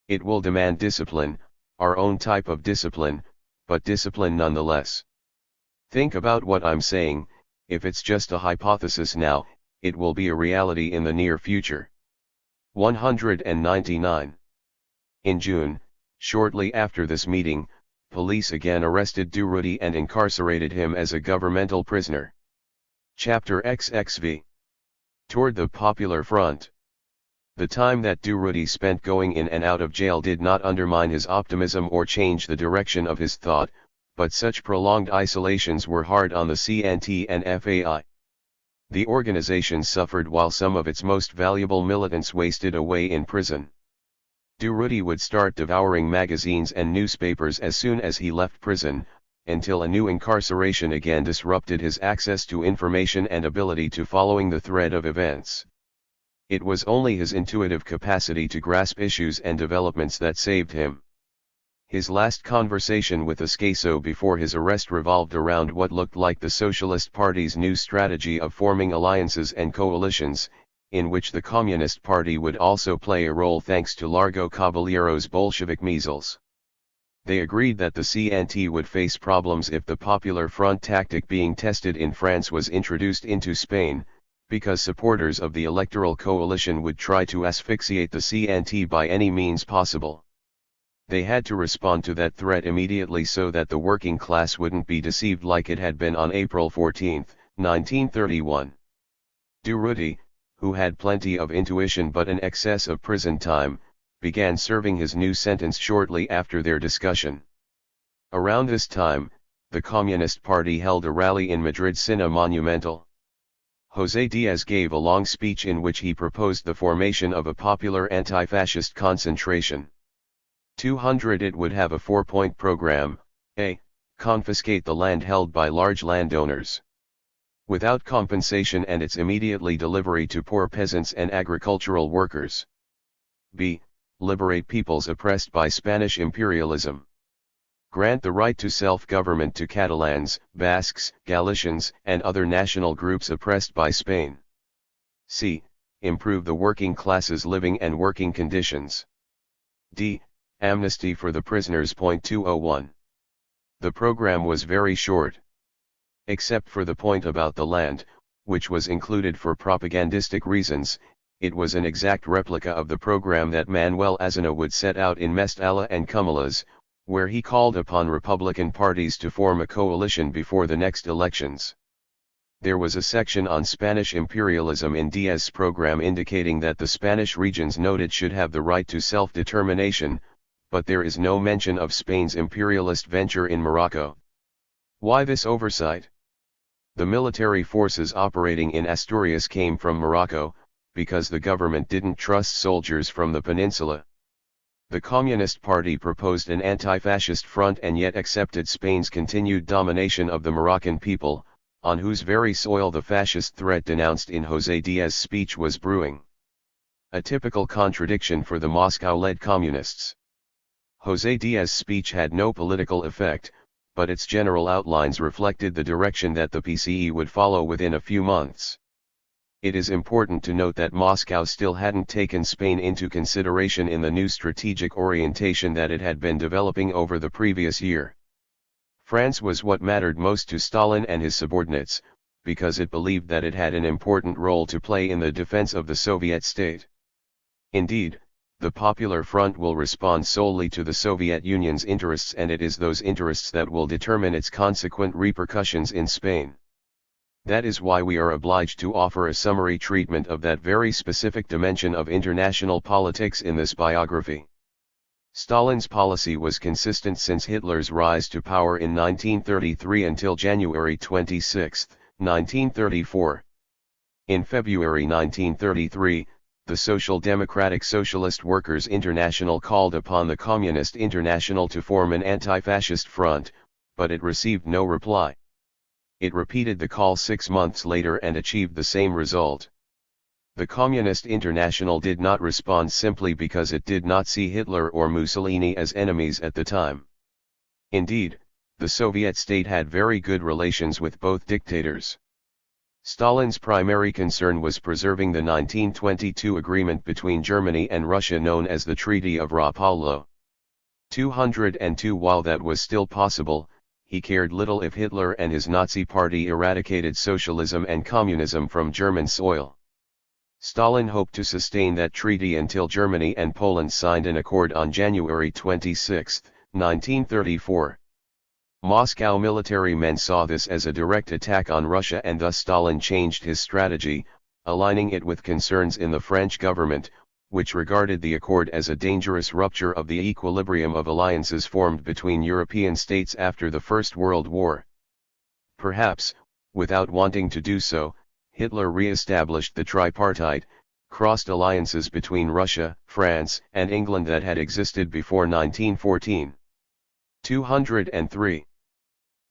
Speaker 1: It will demand discipline, our own type of discipline, but discipline nonetheless. Think about what I'm saying. If it's just a hypothesis now, it will be a reality in the near future." 199. In June, shortly after this meeting, police again arrested Durruti and incarcerated him as a governmental prisoner. Chapter XXV. Toward the Popular Front. The time that Durruti spent going in and out of jail did not undermine his optimism or change the direction of his thought, but such prolonged isolations were hard on the CNT and FAI. The organization suffered while some of its most valuable militants wasted away in prison. Durruti would start devouring magazines and newspapers as soon as he left prison, until a new incarceration again disrupted his access to information and ability to following the thread of events. It was only his intuitive capacity to grasp issues and developments that saved him. His last conversation with Ascaso before his arrest revolved around what looked like the Socialist Party's new strategy of forming alliances and coalitions, in which the Communist Party would also play a role thanks to Largo Caballero's Bolshevik measles. They agreed that the CNT would face problems if the Popular Front tactic being tested in France was introduced into Spain, because supporters of the electoral coalition would try to asphyxiate the CNT by any means possible. They had to respond to that threat immediately so that the working class wouldn't be deceived like it had been on April 14, 1931. Durruti, who had plenty of intuition but an excess of prison time, began serving his new sentence shortly after their discussion. Around this time, the Communist Party held a rally in Madrid Cine Monumental. José Díaz gave a long speech in which he proposed the formation of a popular anti-fascist concentration. 200 It would have a 4-point program: A. Confiscate the land held by large landowners without compensation and its immediately delivery to poor peasants and agricultural workers. B. Liberate peoples oppressed by Spanish imperialism. Grant the right to self-government to Catalans, Basques, Galicians, and other national groups oppressed by Spain. C. Improve the working classes' living and working conditions. D. Amnesty for the prisoners. 201. The program was very short. Except for the point about the land, which was included for propagandistic reasons, it was an exact replica of the program that Manuel Aznar would set out in Mestalla and Cumalas, where he called upon Republican parties to form a coalition before the next elections. There was a section on Spanish imperialism in Díaz's program indicating that the Spanish regions noted should have the right to self-determination, but there is no mention of Spain's imperialist venture in Morocco. Why this oversight? The military forces operating in Asturias came from Morocco, because the government didn't trust soldiers from the peninsula. The Communist Party proposed an anti-fascist front and yet accepted Spain's continued domination of the Moroccan people, on whose very soil the fascist threat denounced in José Díaz's speech was brewing. A typical contradiction for the Moscow-led communists. José Díaz's speech had no political effect, but its general outlines reflected the direction that the PCE would follow within a few months. It is important to note that Moscow still hadn't taken Spain into consideration in the new strategic orientation that it had been developing over the previous year. France was what mattered most to Stalin and his subordinates, because it believed that it had an important role to play in the defense of the Soviet state. Indeed, the Popular Front will respond solely to the Soviet Union's interests, and it is those interests that will determine its consequent repercussions in Spain. That is why we are obliged to offer a summary treatment of that very specific dimension of international politics in this biography. Stalin's policy was consistent since Hitler's rise to power in 1933 until January 26, 1934. In February 1933, the Social Democratic Socialist Workers' International called upon the Communist International to form an anti-fascist front, but it received no reply. It repeated the call 6 months later and achieved the same result. The Communist International did not respond simply because it did not see Hitler or Mussolini as enemies at the time. Indeed, the Soviet state had very good relations with both dictators. Stalin's primary concern was preserving the 1922 agreement between Germany and Russia known as the Treaty of Rapallo. 202 While that was still possible, he cared little if Hitler and his Nazi party eradicated socialism and communism from German soil. Stalin hoped to sustain that treaty until Germany and Poland signed an accord on January 26, 1934. Moscow military men saw this as a direct attack on Russia, and thus Stalin changed his strategy, aligning it with concerns in the French government, which regarded the accord as a dangerous rupture of the equilibrium of alliances formed between European states after the First World War. Perhaps, without wanting to do so, Hitler re-established the tripartite, crossed alliances between Russia, France, and England that had existed before 1914. 203.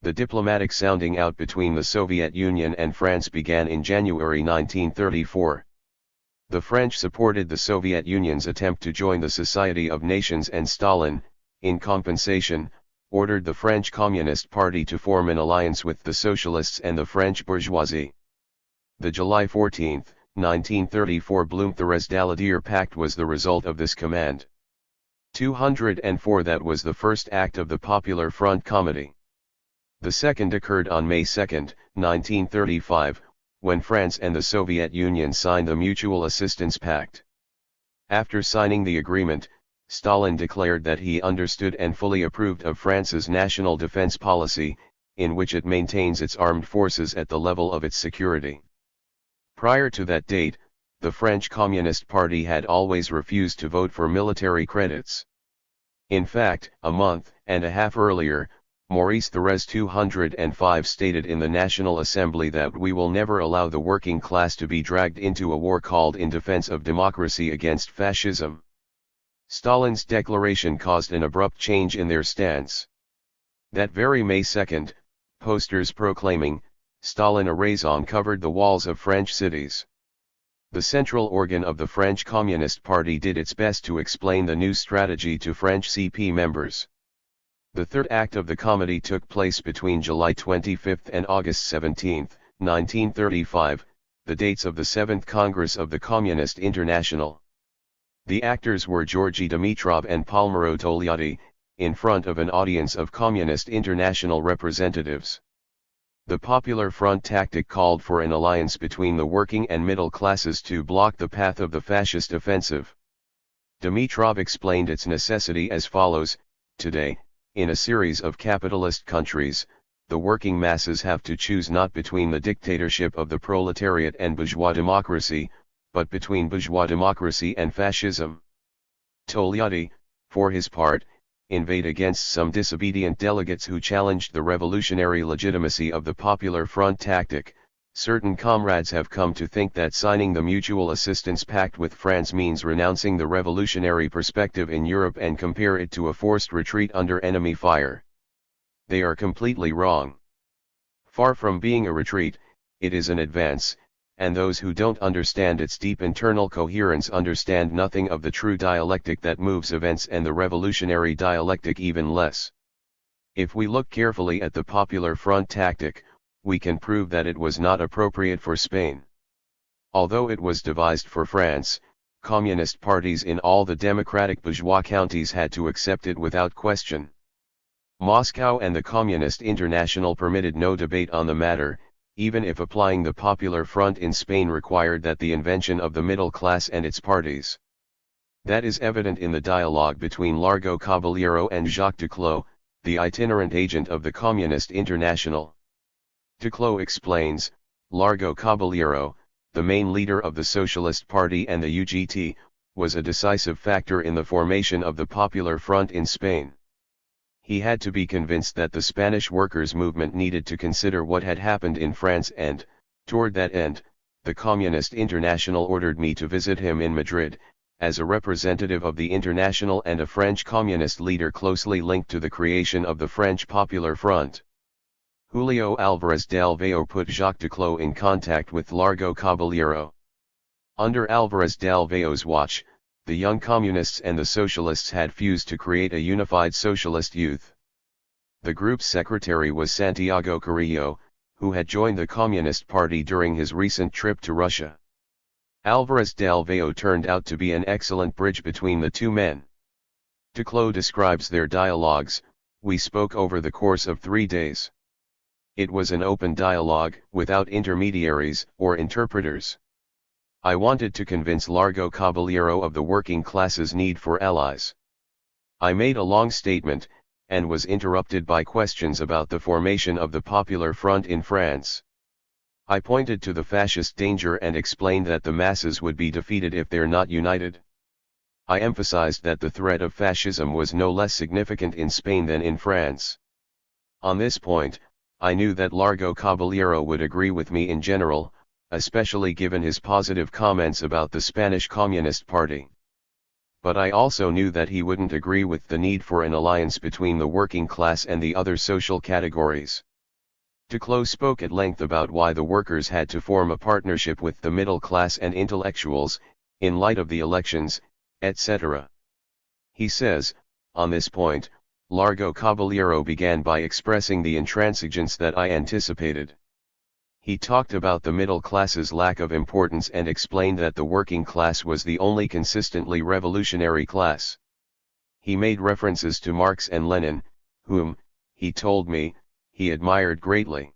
Speaker 1: The diplomatic sounding out between the Soviet Union and France began in January 1934. The French supported the Soviet Union's attempt to join the Society of Nations, and Stalin, in compensation, ordered the French Communist Party to form an alliance with the socialists and the French bourgeoisie. The July 14, 1934 Bloom-Thérèse-Daladier Pact was the result of this command. 204 That was the first act of the Popular Front Comedy. The second occurred on May 2, 1935, when France and the Soviet Union signed the Mutual Assistance Pact. After signing the agreement, Stalin declared that he understood and fully approved of France's national defense policy, in which it maintains its armed forces at the level of its security. Prior to that date, the French Communist Party had always refused to vote for military credits. In fact, a month and a half earlier, Maurice Thérèse 205 stated in the National Assembly that we will never allow the working class to be dragged into a war called in defense of democracy against fascism. Stalin's declaration caused an abrupt change in their stance. That very May 2, posters proclaiming Stalin a raison covered the walls of French cities. The central organ of the French Communist Party did its best to explain the new strategy to French CP members. The third act of the comedy took place between July 25 and August 17, 1935, the dates of the 7th Congress of the Communist International. The actors were Georgy Dimitrov and Palmiro Togliatti, in front of an audience of Communist International representatives. The Popular Front tactic called for an alliance between the working and middle classes to block the path of the fascist offensive. Dimitrov explained its necessity as follows: today, in a series of capitalist countries, the working masses have to choose not between the dictatorship of the proletariat and bourgeois democracy, but between bourgeois democracy and fascism. Togliatti, for his part, inveighed against some disobedient delegates who challenged the revolutionary legitimacy of the Popular Front tactic. Certain comrades have come to think that signing the Mutual Assistance Pact with France means renouncing the revolutionary perspective in Europe and compare it to a forced retreat under enemy fire. They are completely wrong. Far from being a retreat, it is an advance, and those who don't understand its deep internal coherence understand nothing of the true dialectic that moves events, and the revolutionary dialectic even less. If we look carefully at the Popular Front tactic, we can prove that it was not appropriate for Spain. Although it was devised for France, communist parties in all the democratic bourgeois counties had to accept it without question. Moscow and the Communist International permitted no debate on the matter, even if applying the Popular Front in Spain required that the invention of the middle class and its parties. That is evident in the dialogue between Largo Caballero and Jacques Duclos, the itinerant agent of the Communist International. Duclos explains, Largo Caballero, the main leader of the Socialist Party and the UGT, was a decisive factor in the formation of the Popular Front in Spain. He had to be convinced that the Spanish workers' movement needed to consider what had happened in France, and, toward that end, the Communist International ordered me to visit him in Madrid, as a representative of the International and a French communist leader closely linked to the creation of the French Popular Front. Julio Álvarez del Valle put Jacques Duclos in contact with Largo Caballero. Under Álvarez del Valle's watch, the young communists and the socialists had fused to create a unified socialist youth. The group's secretary was Santiago Carrillo, who had joined the Communist Party during his recent trip to Russia. Álvarez del Valle turned out to be an excellent bridge between the two men. Duclos describes their dialogues: we spoke over the course of 3 days. It was an open dialogue, without intermediaries or interpreters. I wanted to convince Largo Caballero of the working class's need for allies. I made a long statement, and was interrupted by questions about the formation of the Popular Front in France. I pointed to the fascist danger and explained that the masses would be defeated if they're not united. I emphasized that the threat of fascism was no less significant in Spain than in France. On this point, I knew that Largo Caballero would agree with me in general, especially given his positive comments about the Spanish Communist Party. But I also knew that he wouldn't agree with the need for an alliance between the working class and the other social categories. Duclos spoke at length about why the workers had to form a partnership with the middle class and intellectuals, in light of the elections, etc. He says, on this point, Largo Caballero began by expressing the intransigence that I anticipated. He talked about the middle class's lack of importance and explained that the working class was the only consistently revolutionary class. He made references to Marx and Lenin, whom, he told me, he admired greatly.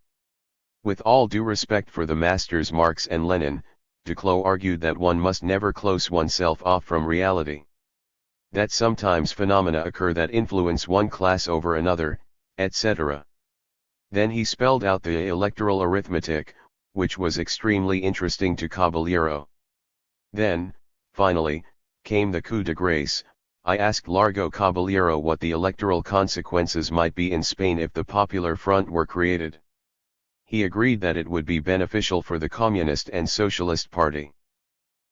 Speaker 1: With all due respect for the masters Marx and Lenin, Duclos argued that one must never close oneself off from reality. That sometimes phenomena occur that influence one class over another, etc. Then he spelled out the electoral arithmetic, which was extremely interesting to Caballero. Then, finally, came the coup de grace. I asked Largo Caballero what the electoral consequences might be in Spain if the Popular Front were created. He agreed that it would be beneficial for the Communist and Socialist Party.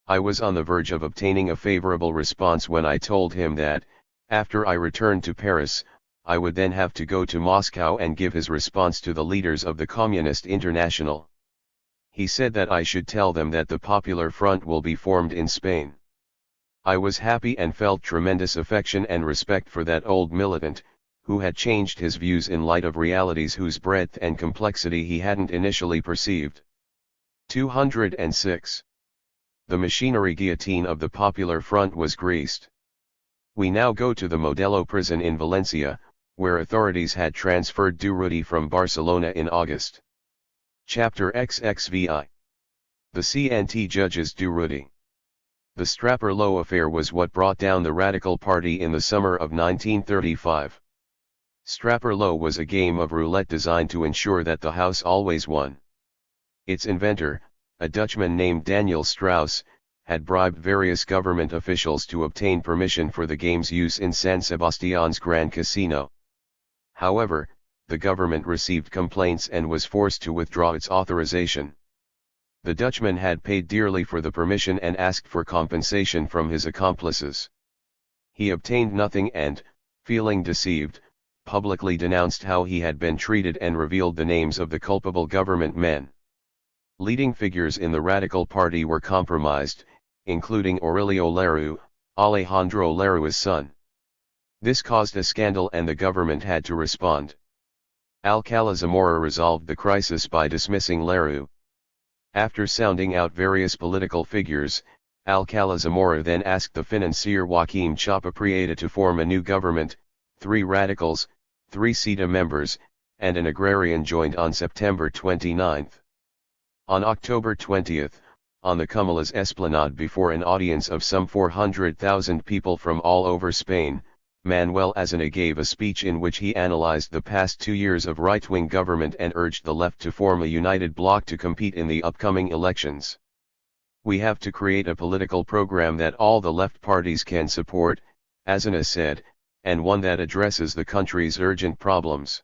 Speaker 1: I was on the verge of obtaining a favorable response when I told him that, after I returned to Paris, I would then have to go to Moscow and give his response to the leaders of the Communist International. He said that I should tell them that the Popular Front will be formed in Spain. I was happy and felt tremendous affection and respect for that old militant, who had changed his views in light of realities whose breadth and complexity he hadn't initially perceived. 206. The machinery guillotine of the Popular Front was greased. We now go to the Modelo prison in Valencia, where authorities had transferred Durruti from Barcelona in August. Chapter XXVI. The CNT judges Durruti. The Strapper-Lowe affair was what brought down the Radical Party in the summer of 1935. Strapper-Lowe was a game of roulette designed to ensure that the House always won. Its inventor, a Dutchman named Daniel Strauss, had bribed various government officials to obtain permission for the game's use in San Sebastian's Grand Casino. However, the government received complaints and was forced to withdraw its authorization. The Dutchman had paid dearly for the permission and asked for compensation from his accomplices. He obtained nothing and, feeling deceived, publicly denounced how he had been treated and revealed the names of the culpable government men. Leading figures in the Radical Party were compromised, including Aurelio Lerou, Alejandro Lerou's son. This caused a scandal and the government had to respond. Alcalá Zamora resolved the crisis by dismissing Lerou. After sounding out various political figures, Alcalá Zamora then asked the financier Joaquim Chapa Prieta to form a new government. 3 radicals, 3 CETA members, and an agrarian joined on September 29. On October 20, on the Cumulus Esplanade before an audience of some 400,000 people from all over Spain, Manuel Aznar gave a speech in which he analyzed the past 2 years of right-wing government and urged the left to form a united bloc to compete in the upcoming elections. We have to create a political program that all the left parties can support, Aznar said, and one that addresses the country's urgent problems.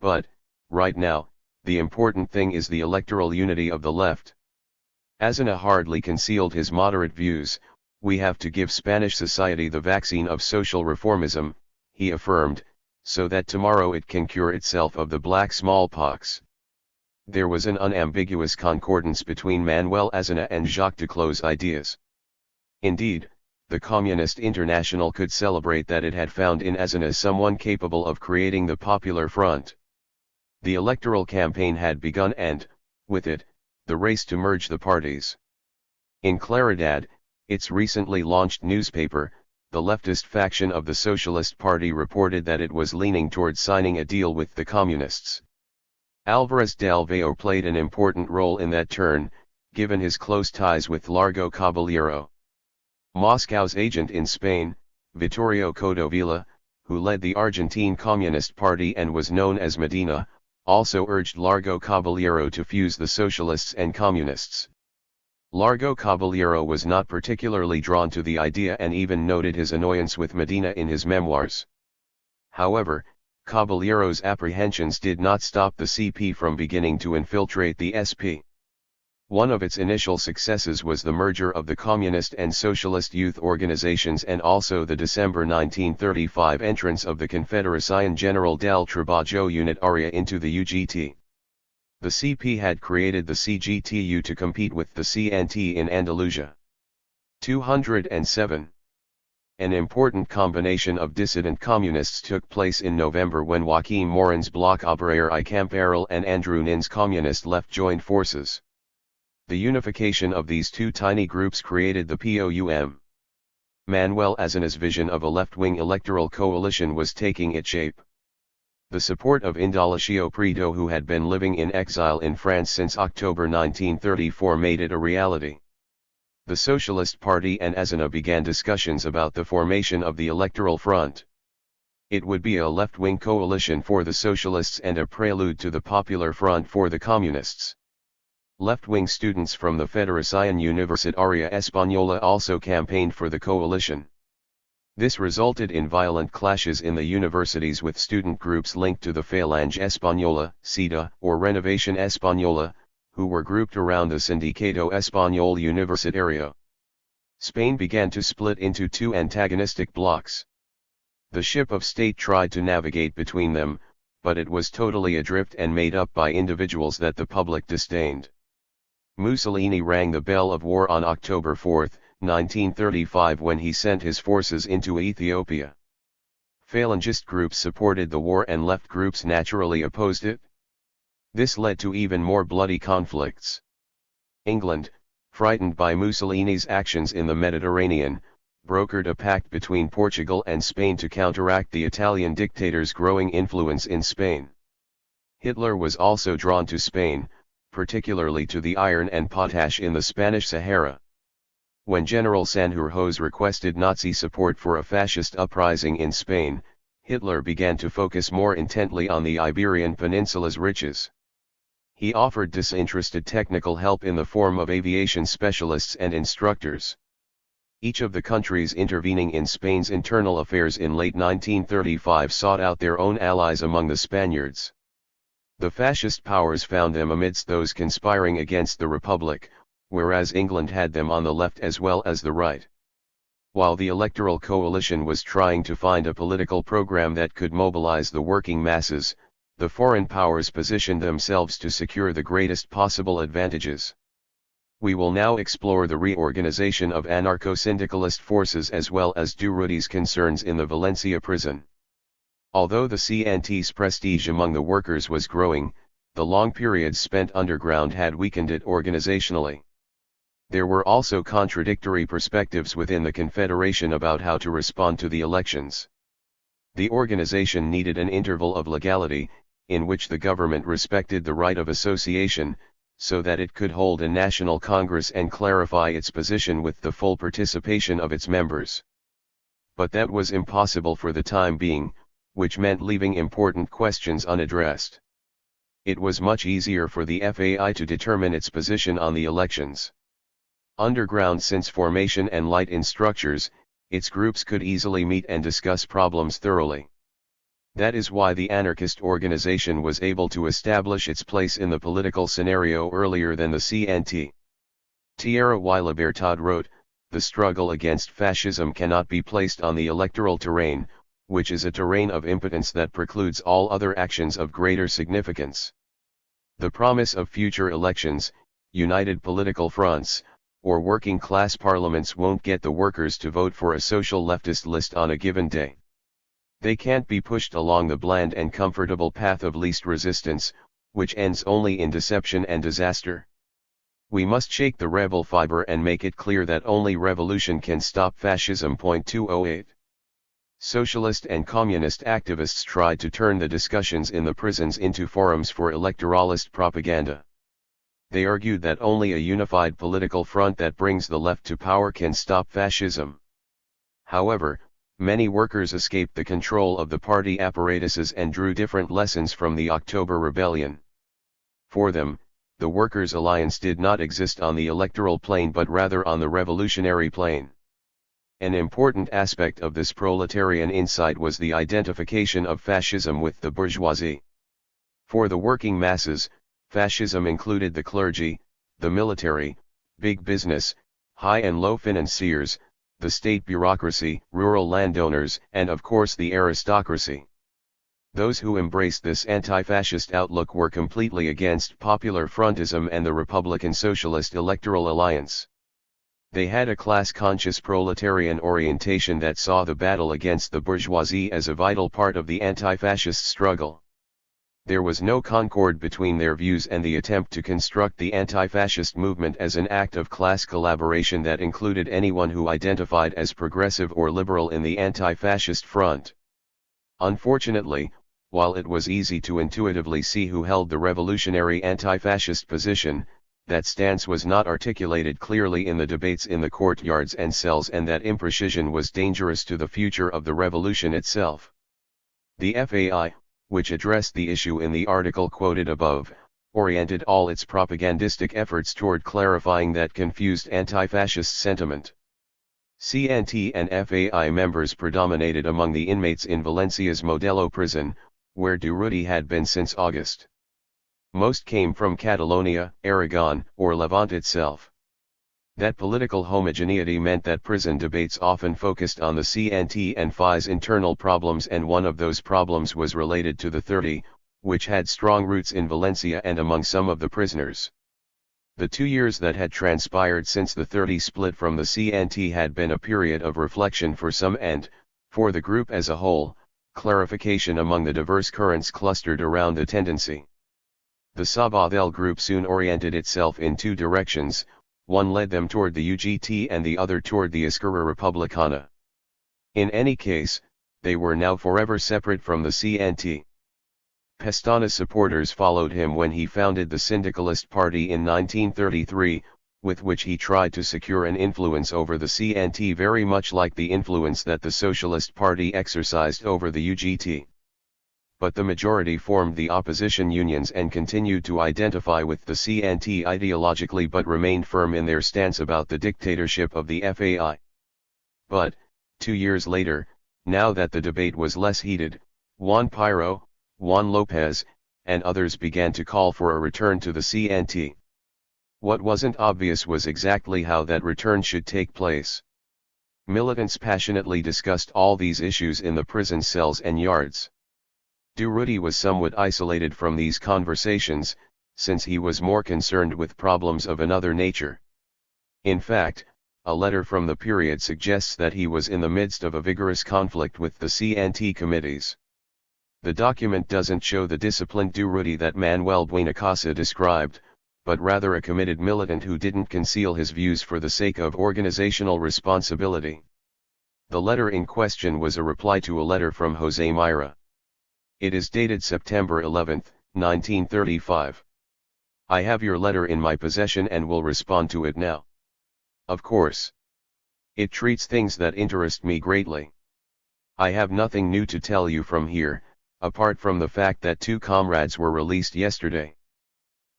Speaker 1: But, right now, the important thing is the electoral unity of the left. Aznar hardly concealed his moderate views. We have to give Spanish society the vaccine of social reformism, he affirmed, so that tomorrow it can cure itself of the black smallpox. There was an unambiguous concordance between Manuel Aznar and Jacques Duclos' ideas. Indeed, the Communist International could celebrate that it had found in Aznar someone capable of creating the Popular Front. The electoral campaign had begun and, with it, the race to merge the parties. In Claridad, its recently launched newspaper, the leftist faction of the Socialist Party reported that it was leaning towards signing a deal with the Communists. Álvarez del Valle played an important role in that turn, given his close ties with Largo Caballero. Moscow's agent in Spain, Vittorio Codovilla, who led the Argentine Communist Party and was known as Medina, also urged Largo Caballero to fuse the socialists and communists. Largo Caballero was not particularly drawn to the idea and even noted his annoyance with Medina in his memoirs. However, Caballero's apprehensions did not stop the CP from beginning to infiltrate the SP. One of its initial successes was the merger of the Communist and Socialist youth organizations and also the December 1935 entrance of the Confederación General del Trabajo Unitaria into the UGT. The CP had created the CGTU to compete with the CNT in Andalusia. 207. An important combination of dissident communists took place in November when Joaquim Morin's Bloc Obrero y Camperol and Andrew Nin's communist left joined forces. The unification of these two tiny groups created the POUM. Manuel Azena's vision of a left-wing electoral coalition was taking its shape. The support of Indalecio Prieto, who had been living in exile in France since October 1934, made it a reality. The Socialist Party and Azena began discussions about the formation of the Electoral Front. It would be a left-wing coalition for the Socialists and a prelude to the Popular Front for the Communists. Left-wing students from the Federación Universitaria Española also campaigned for the coalition. This resulted in violent clashes in the universities with student groups linked to the Falange Española, SEDA, or Renovación Española, who were grouped around the Sindicato Español Universitario. Spain began to split into two antagonistic blocs. The ship of state tried to navigate between them, but it was totally adrift and made up by individuals that the public disdained. Mussolini rang the bell of war on October 4, 1935, when he sent his forces into Ethiopia. Falangist groups supported the war and left groups naturally opposed it. This led to even more bloody conflicts. England, frightened by Mussolini's actions in the Mediterranean, brokered a pact between Portugal and Spain to counteract the Italian dictator's growing influence in Spain. Hitler was also drawn to Spain, particularly to the iron and potash in the Spanish Sahara. When General Sanjurjo's requested Nazi support for a fascist uprising in Spain, Hitler began to focus more intently on the Iberian Peninsula's riches. He offered disinterested technical help in the form of aviation specialists and instructors. Each of the countries intervening in Spain's internal affairs in late 1935 sought out their own allies among the Spaniards. The fascist powers found them amidst those conspiring against the Republic, whereas England had them on the left as well as the right. While the electoral coalition was trying to find a political program that could mobilize the working masses, the foreign powers positioned themselves to secure the greatest possible advantages. We will now explore the reorganization of anarcho-syndicalist forces as well as Durruti's concerns in the Valencia prison. Although the CNT's prestige among the workers was growing, the long periods spent underground had weakened it organizationally. There were also contradictory perspectives within the Confederation about how to respond to the elections. The organization needed an interval of legality, in which the government respected the right of association, so that it could hold a national congress and clarify its position with the full participation of its members. But that was impossible for the time being, which meant leaving important questions unaddressed. It was much easier for the FAI to determine its position on the elections. Underground since formation and light in structures, its groups could easily meet and discuss problems thoroughly. That is why the anarchist organization was able to establish its place in the political scenario earlier than the CNT. Tierra y Libertad wrote, "The struggle against fascism cannot be placed on the electoral terrain, which is a terrain of impotence that precludes all other actions of greater significance. The promise of future elections, united political fronts, or working class parliaments won't get the workers to vote for a social leftist list on a given day. They can't be pushed along the bland and comfortable path of least resistance, which ends only in deception and disaster. We must shake the rebel fiber and make it clear that only revolution can stop fascism." 208. Socialist and communist activists tried to turn the discussions in the prisons into forums for electoralist propaganda. They argued that only a unified political front that brings the left to power can stop fascism. However, many workers escaped the control of the party apparatuses and drew different lessons from the October Rebellion. For them, the Workers' Alliance did not exist on the electoral plane but rather on the revolutionary plane. An important aspect of this proletarian insight was the identification of fascism with the bourgeoisie. For the working masses, fascism included the clergy, the military, big business, high and low financiers, the state bureaucracy, rural landowners, and of course the aristocracy. Those who embraced this anti-fascist outlook were completely against Popular Frontism and the Republican Socialist Electoral Alliance. They had a class-conscious proletarian orientation that saw the battle against the bourgeoisie as a vital part of the anti-fascist struggle. There was no concord between their views and the attempt to construct the anti-fascist movement as an act of class collaboration that included anyone who identified as progressive or liberal in the anti-fascist front. Unfortunately, while it was easy to intuitively see who held the revolutionary anti-fascist position, that stance was not articulated clearly in the debates in the courtyards and cells, and that imprecision was dangerous to the future of the revolution itself. The FAI, which addressed the issue in the article quoted above, oriented all its propagandistic efforts toward clarifying that confused anti-fascist sentiment. CNT and FAI members predominated among the inmates in Valencia's Modelo prison, where Durruti had been since August. Most came from Catalonia, Aragon, or Levant itself. That political homogeneity meant that prison debates often focused on the CNT and FAI's internal problems, and one of those problems was related to the 30, which had strong roots in Valencia and among some of the prisoners. The 2 years that had transpired since the 30 split from the CNT had been a period of reflection for some and, for the group as a whole, clarification among the diverse currents clustered around the tendency. The Sabadell group soon oriented itself in two directions, one led them toward the UGT and the other toward the Esquerra Republicana. In any case, they were now forever separate from the CNT. Pestana supporters followed him when he founded the Syndicalist Party in 1933, with which he tried to secure an influence over the CNT very much like the influence that the Socialist Party exercised over the UGT. But the majority formed the opposition unions and continued to identify with the CNT ideologically, but remained firm in their stance about the dictatorship of the FAI. But, 2 years later, now that the debate was less heated, Juan Piro, Juan Lopez, and others began to call for a return to the CNT. What wasn't obvious was exactly how that return should take place. Militants passionately discussed all these issues in the prison cells and yards. Durruti was somewhat isolated from these conversations, since he was more concerned with problems of another nature. In fact, a letter from the period suggests that he was in the midst of a vigorous conflict with the CNT committees. The document doesn't show the disciplined Durruti that Manuel Buenacasa described, but rather a committed militant who didn't conceal his views for the sake of organizational responsibility. The letter in question was a reply to a letter from José Mayra. It is dated September 11, 1935. I have your letter in my possession and will respond to it now. Of course. It treats things that interest me greatly. I have nothing new to tell you from here, apart from the fact that 2 comrades were released yesterday.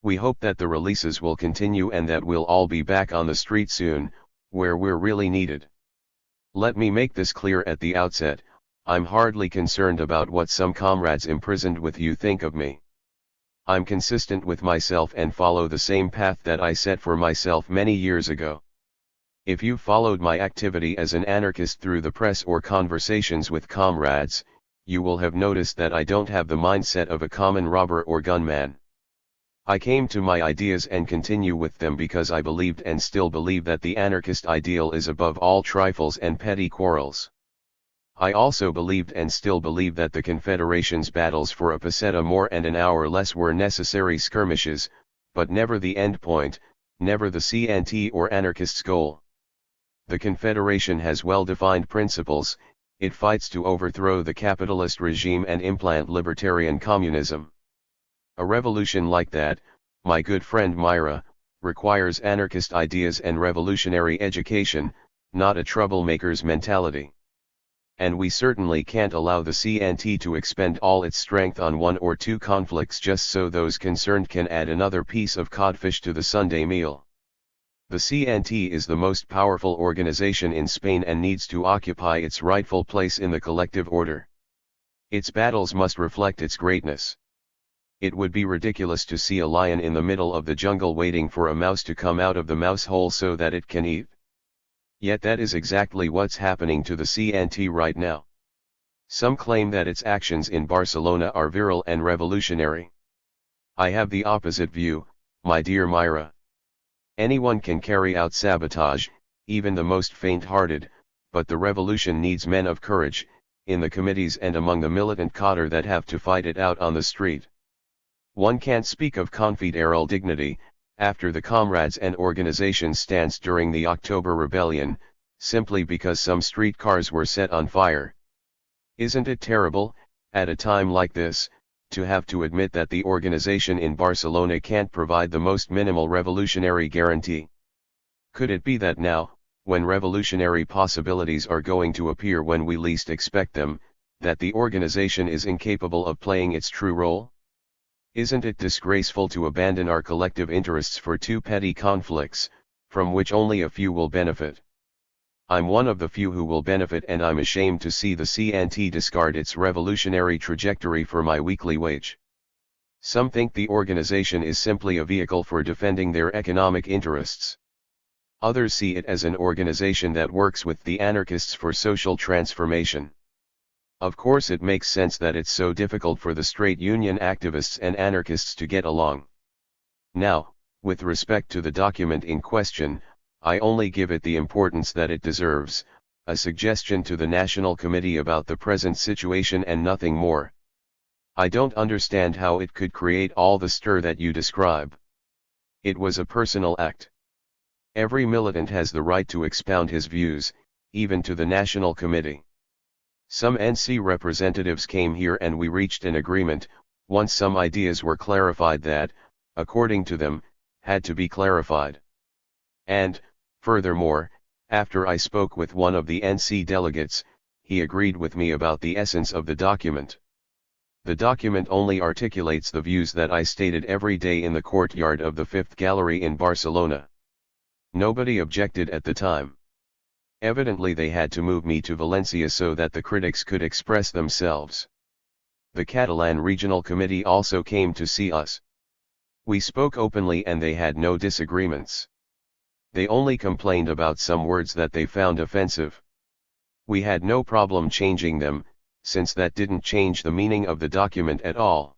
Speaker 1: We hope that the releases will continue and that we'll all be back on the street soon, where we're really needed. Let me make this clear at the outset. I'm hardly concerned about what some comrades imprisoned with you think of me. I'm consistent with myself and follow the same path that I set for myself many years ago. If you followed my activity as an anarchist through the press or conversations with comrades, you will have noticed that I don't have the mindset of a common robber or gunman. I came to my ideas and continue with them because I believed and still believe that the anarchist ideal is above all trifles and petty quarrels. I also believed and still believe that the Confederation's battles for a peseta more and an hour less were necessary skirmishes, but never the end point, never the CNT or anarchists' goal. The Confederation has well-defined principles. It fights to overthrow the capitalist regime and implant libertarian communism. A revolution like that, my good friend Myra, requires anarchist ideas and revolutionary education, not a troublemaker's mentality. And we certainly can't allow the CNT to expend all its strength on 1 or 2 conflicts just so those concerned can add another piece of codfish to the Sunday meal. The CNT is the most powerful organization in Spain and needs to occupy its rightful place in the collective order. Its battles must reflect its greatness. It would be ridiculous to see a lion in the middle of the jungle waiting for a mouse to come out of the mouse hole so that it can eat. Yet that is exactly what's happening to the CNT right now. Some claim that its actions in Barcelona are virile and revolutionary. I have the opposite view, my dear Myra. Anyone can carry out sabotage, even the most faint-hearted, but the revolution needs men of courage, in the committees and among the militant cadre that have to fight it out on the street. One can't speak of confederal dignity, after the comrades and organization's stance during the October Rebellion, simply because some streetcars were set on fire. Isn't it terrible, at a time like this, to have to admit that the organization in Barcelona can't provide the most minimal revolutionary guarantee? Could it be that now, when revolutionary possibilities are going to appear when we least expect them, that the organization is incapable of playing its true role? Isn't it disgraceful to abandon our collective interests for two petty conflicts, from which only a few will benefit? I'm one of the few who will benefit, and I'm ashamed to see the CNT discard its revolutionary trajectory for my weekly wage. Some think the organization is simply a vehicle for defending their economic interests. Others see it as an organization that works with the anarchists for social transformation. Of course, it makes sense that it's so difficult for the straight union activists and anarchists to get along. Now, with respect to the document in question, I only give it the importance that it deserves, a suggestion to the National Committee about the present situation and nothing more. I don't understand how it could create all the stir that you describe. It was a personal act. Every militant has the right to expound his views, even to the National Committee. Some NC representatives came here and we reached an agreement, once some ideas were clarified that, according to them, had to be clarified. And, furthermore, after I spoke with one of the NC delegates, he agreed with me about the essence of the document. The document only articulates the views that I stated every day in the courtyard of the Fifth Gallery in Barcelona. Nobody objected at the time. Evidently they had to move me to Valencia so that the critics could express themselves. The Catalan Regional Committee also came to see us. We spoke openly and they had no disagreements. They only complained about some words that they found offensive. We had no problem changing them, since that didn't change the meaning of the document at all.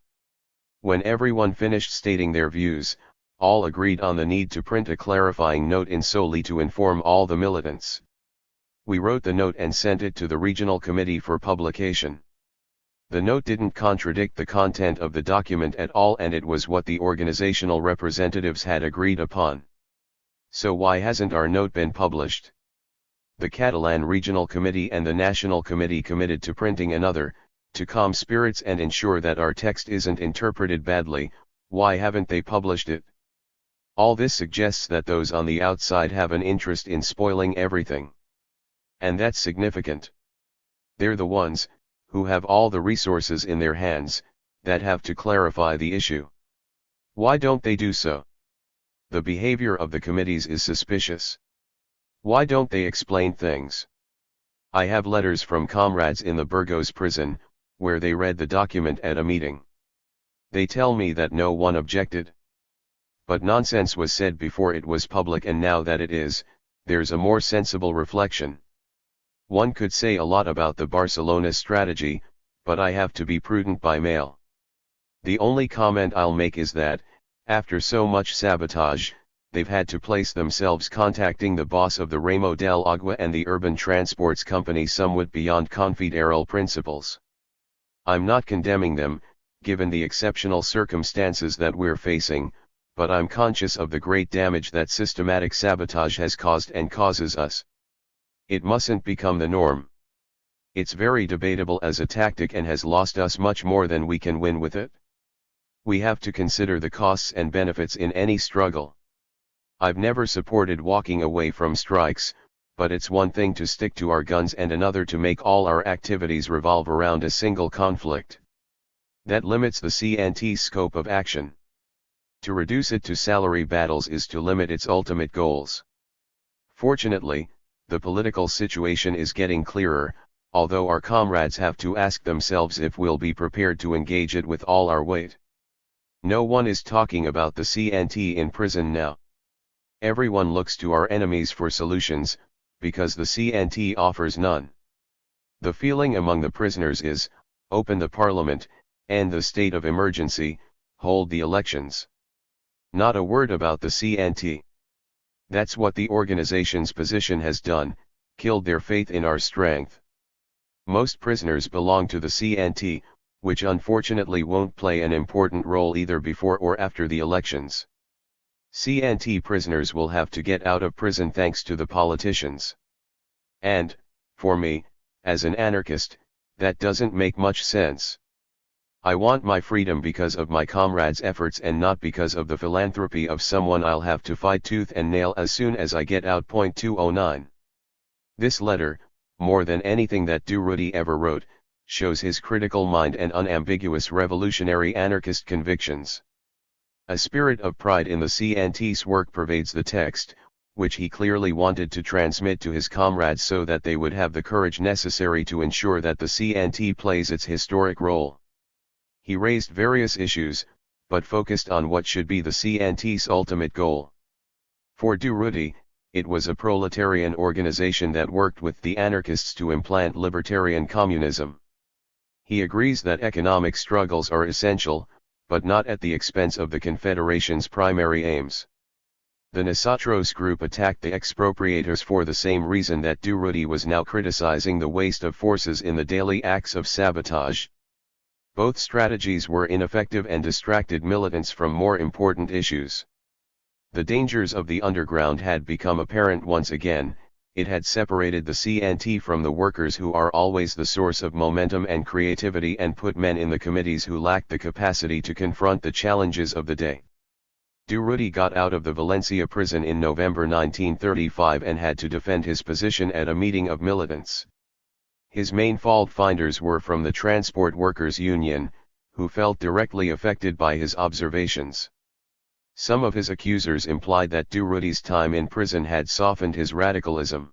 Speaker 1: When everyone finished stating their views, all agreed on the need to print a clarifying note in solely to inform all the militants. We wrote the note and sent it to the Regional Committee for publication. The note didn't contradict the content of the document at all, and it was what the organizational representatives had agreed upon. So why hasn't our note been published? The Catalan Regional Committee and the National Committee committed to printing another, to calm spirits and ensure that our text isn't interpreted badly. Why haven't they published it? All this suggests that those on the outside have an interest in spoiling everything. And that's significant. They're the ones, who have all the resources in their hands, that have to clarify the issue. Why don't they do so? The behavior of the committees is suspicious. Why don't they explain things? I have letters from comrades in the Burgos prison, where they read the document at a meeting. They tell me that no one objected. But nonsense was said before it was public, and now that it is, there's a more sensible reflection. One could say a lot about the Barcelona strategy, but I have to be prudent by mail. The only comment I'll make is that, after so much sabotage, they've had to place themselves contacting the boss of the Ramo del Agua and the Urban Transports Company somewhat beyond confederal principles. I'm not condemning them, given the exceptional circumstances that we're facing, but I'm conscious of the great damage that systematic sabotage has caused and causes us. It mustn't become the norm. It's very debatable as a tactic and has lost us much more than we can win with it. We have to consider the costs and benefits in any struggle. I've never supported walking away from strikes, but it's one thing to stick to our guns and another to make all our activities revolve around a single conflict. That limits the CNT's scope of action. To reduce it to salary battles is to limit its ultimate goals. Fortunately, the political situation is getting clearer, although our comrades have to ask themselves if we'll be prepared to engage it with all our weight. No one is talking about the CNT in prison now. Everyone looks to our enemies for solutions, because the CNT offers none. The feeling among the prisoners is, open the parliament, end the state of emergency, hold the elections. Not a word about the CNT. That's what the organization's position has done, killed their faith in our strength. Most prisoners belong to the CNT, which unfortunately won't play an important role either before or after the elections. CNT prisoners will have to get out of prison thanks to the politicians. And, for me, as an anarchist, that doesn't make much sense. I want my freedom because of my comrades' efforts and not because of the philanthropy of someone I'll have to fight tooth and nail as soon as I get out. 209. This letter, more than anything that Durruti ever wrote, shows his critical mind and unambiguous revolutionary anarchist convictions. A spirit of pride in the CNT's work pervades the text, which he clearly wanted to transmit to his comrades so that they would have the courage necessary to ensure that the CNT plays its historic role. He raised various issues, but focused on what should be the CNT's ultimate goal. For Durruti, it was a proletarian organization that worked with the anarchists to implant libertarian communism. He agrees that economic struggles are essential, but not at the expense of the Confederation's primary aims. The Nosotros group attacked the expropriators for the same reason that Durruti was now criticizing the waste of forces in the daily acts of sabotage. Both strategies were ineffective and distracted militants from more important issues. The dangers of the underground had become apparent once again. It had separated the CNT from the workers who are always the source of momentum and creativity and put men in the committees who lacked the capacity to confront the challenges of the day. Durruti got out of the Valencia prison in November 1935 and had to defend his position at a meeting of militants. His main fault-finders were from the Transport Workers Union, who felt directly affected by his observations. Some of his accusers implied that Durruti's time in prison had softened his radicalism.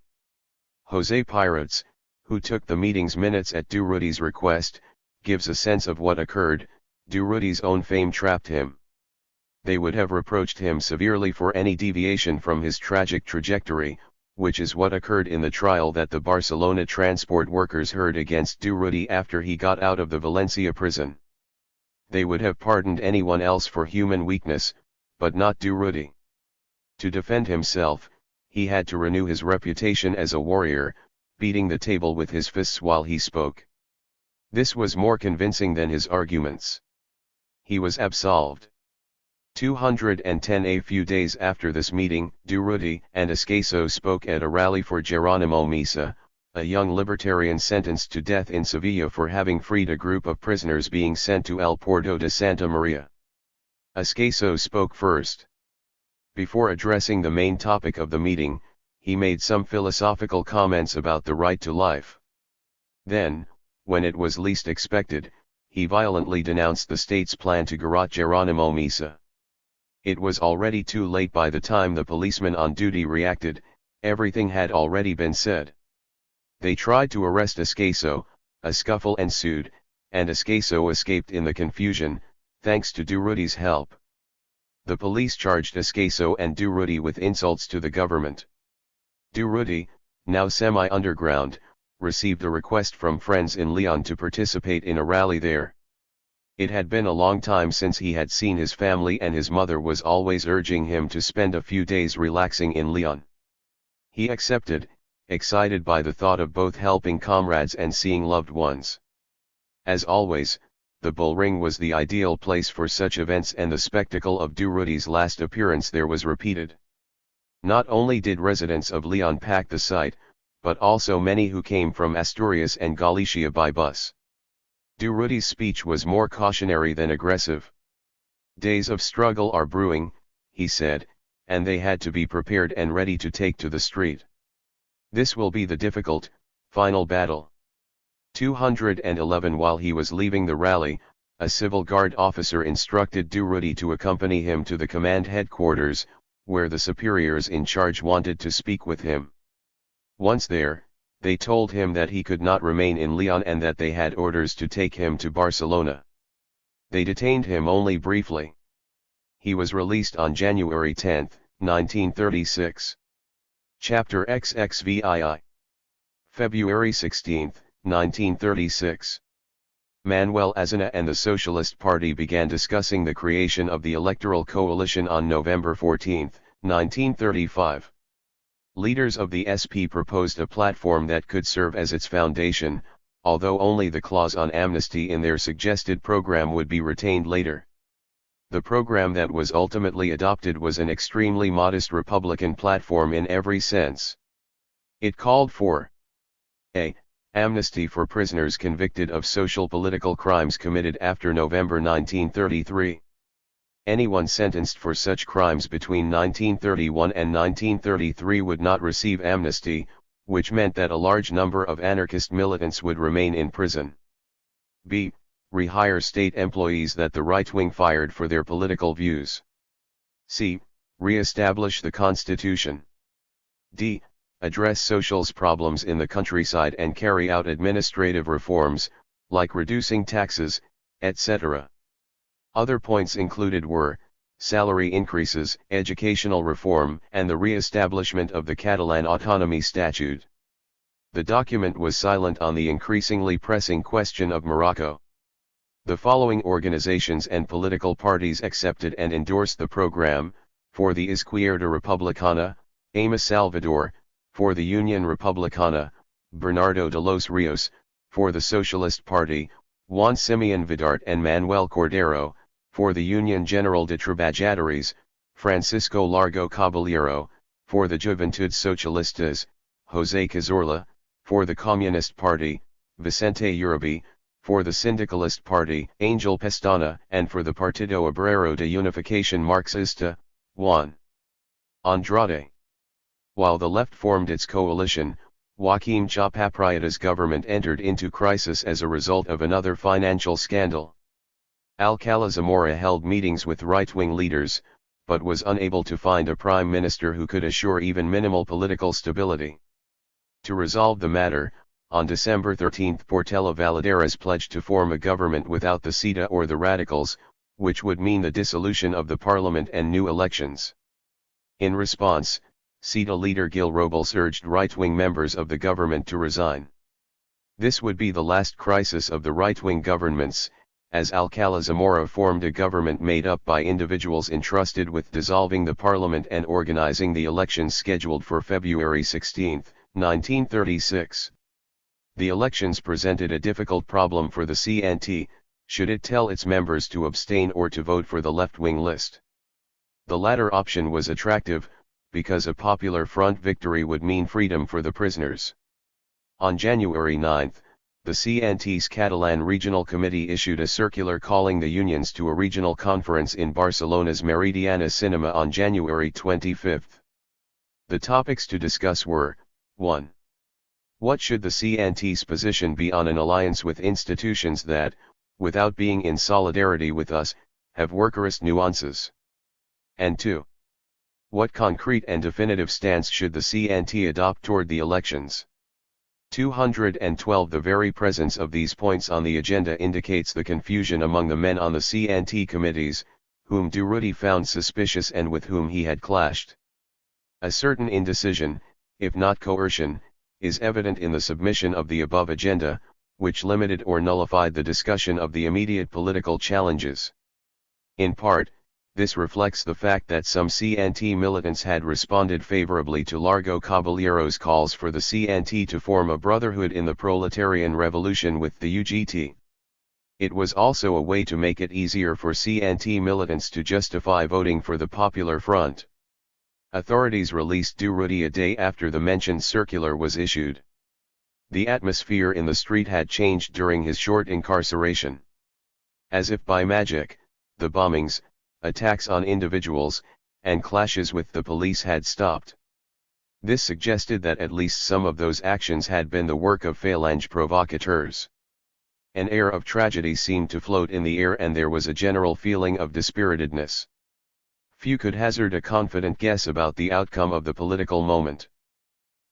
Speaker 1: José Pirates, who took the meeting's minutes at Durruti's request, gives a sense of what occurred. Durruti's own fame trapped him. They would have reproached him severely for any deviation from his tragic trajectory, which is what occurred in the trial that the Barcelona transport workers heard against Durruti after he got out of the Valencia prison. They would have pardoned anyone else for human weakness, but not Durruti. To defend himself, he had to renew his reputation as a warrior, beating the table with his fists while he spoke. This was more convincing than his arguments. He was absolved. 210. A few days after this meeting, Durruti and Esqueso spoke at a rally for Geronimo Misa, a young libertarian sentenced to death in Sevilla for having freed a group of prisoners being sent to El Puerto de Santa Maria. Esqueso spoke first. Before addressing the main topic of the meeting, he made some philosophical comments about the right to life. Then, when it was least expected, he violently denounced the state's plan to garrote Geronimo Misa. It was already too late by the time the policeman on duty reacted. Everything had already been said. They tried to arrest Esqueso, a scuffle ensued, and Esqueso escaped in the confusion, thanks to Durruti's help. The police charged Esqueso and Durruti with insults to the government. Durruti, now semi-underground, received a request from friends in Leon to participate in a rally there. It had been a long time since he had seen his family and his mother was always urging him to spend a few days relaxing in Leon. He accepted, excited by the thought of both helping comrades and seeing loved ones. As always, the Bull Ring was the ideal place for such events and the spectacle of Durruti's last appearance there was repeated. Not only did residents of Leon pack the site, but also many who came from Asturias and Galicia by bus. Durruti's speech was more cautionary than aggressive. Days of struggle are brewing, he said, and they had to be prepared and ready to take to the street. This will be the difficult, final battle. 211. While he was leaving the rally, a civil guard officer instructed Durruti to accompany him to the command headquarters, where the superiors in charge wanted to speak with him. Once there, they told him that he could not remain in Leon and that they had orders to take him to Barcelona. They detained him only briefly. He was released on January 10, 1936. Chapter XXVII. February 16, 1936. Manuel Aznar and the Socialist Party began discussing the creation of the Electoral Coalition on November 14, 1935. Leaders of the SP proposed a platform that could serve as its foundation, although only the clause on amnesty in their suggested program would be retained later. The program that was ultimately adopted was an extremely modest Republican platform in every sense. It called for a. Amnesty for prisoners convicted of social political crimes committed after November 1933. Anyone sentenced for such crimes between 1931 and 1933 would not receive amnesty, which meant that a large number of anarchist militants would remain in prison. B. Rehire state employees that the right wing fired for their political views. C. Re-establish the Constitution. D. Address social's problems in the countryside and carry out administrative reforms, like reducing taxes, etc. Other points included were salary increases, educational reform, and the re-establishment of the Catalan Autonomy Statute. The document was silent on the increasingly pressing question of Morocco. The following organizations and political parties accepted and endorsed the program: for the Izquierda Republicana, Amos Salvador; for the Union Republicana, Bernardo de los Rios; for the Socialist Party, Juan Simeon Vidart and Manuel Cordero; for the Union General de Trabajadores, Francisco Largo Caballero; for the Juventud Socialistas, José Cazorla; for the Communist Party, Vicente Uribe; for the Syndicalist Party, Angel Pestana; and for the Partido Obrero de Unificación Marxista, Juan Andrade. While the left formed its coalition, Joaquim Chapaprieta's government entered into crisis as a result of another financial scandal. Alcalá Zamora held meetings with right-wing leaders, but was unable to find a prime minister who could assure even minimal political stability. To resolve the matter, on December 13 Portela Valadares pledged to form a government without the CETA or the radicals, which would mean the dissolution of the parliament and new elections. In response, CETA leader Gil Robles urged right-wing members of the government to resign. This would be the last crisis of the right-wing governments, as Alcalá Zamora formed a government made up by individuals entrusted with dissolving the parliament and organizing the elections scheduled for February 16, 1936. The elections presented a difficult problem for the CNT: should it tell its members to abstain or to vote for the left-wing list? The latter option was attractive, because a popular front victory would mean freedom for the prisoners. On January 9, the CNT's Catalan Regional Committee issued a circular calling the unions to a regional conference in Barcelona's Meridiana Cinema on January 25. The topics to discuss were: 1. What should the CNT's position be on an alliance with institutions that, without being in solidarity with us, have workerist nuances? And 2. What concrete and definitive stance should the CNT adopt toward the elections? 212. The very presence of these points on the agenda indicates the confusion among the men on the CNT committees, whom Durruti found suspicious and with whom he had clashed. A certain indecision, if not coercion, is evident in the submission of the above agenda, which limited or nullified the discussion of the immediate political challenges. In part, this reflects the fact that some CNT militants had responded favorably to Largo Caballero's calls for the CNT to form a brotherhood in the proletarian revolution with the UGT. It was also a way to make it easier for CNT militants to justify voting for the Popular Front. Authorities released Durruti a day after the mentioned circular was issued. The atmosphere in the street had changed during his short incarceration. As if by magic, the bombings, attacks on individuals, and clashes with the police had stopped. This suggested that at least some of those actions had been the work of phalange provocateurs. An air of tragedy seemed to float in the air and there was a general feeling of dispiritedness. Few could hazard a confident guess about the outcome of the political moment.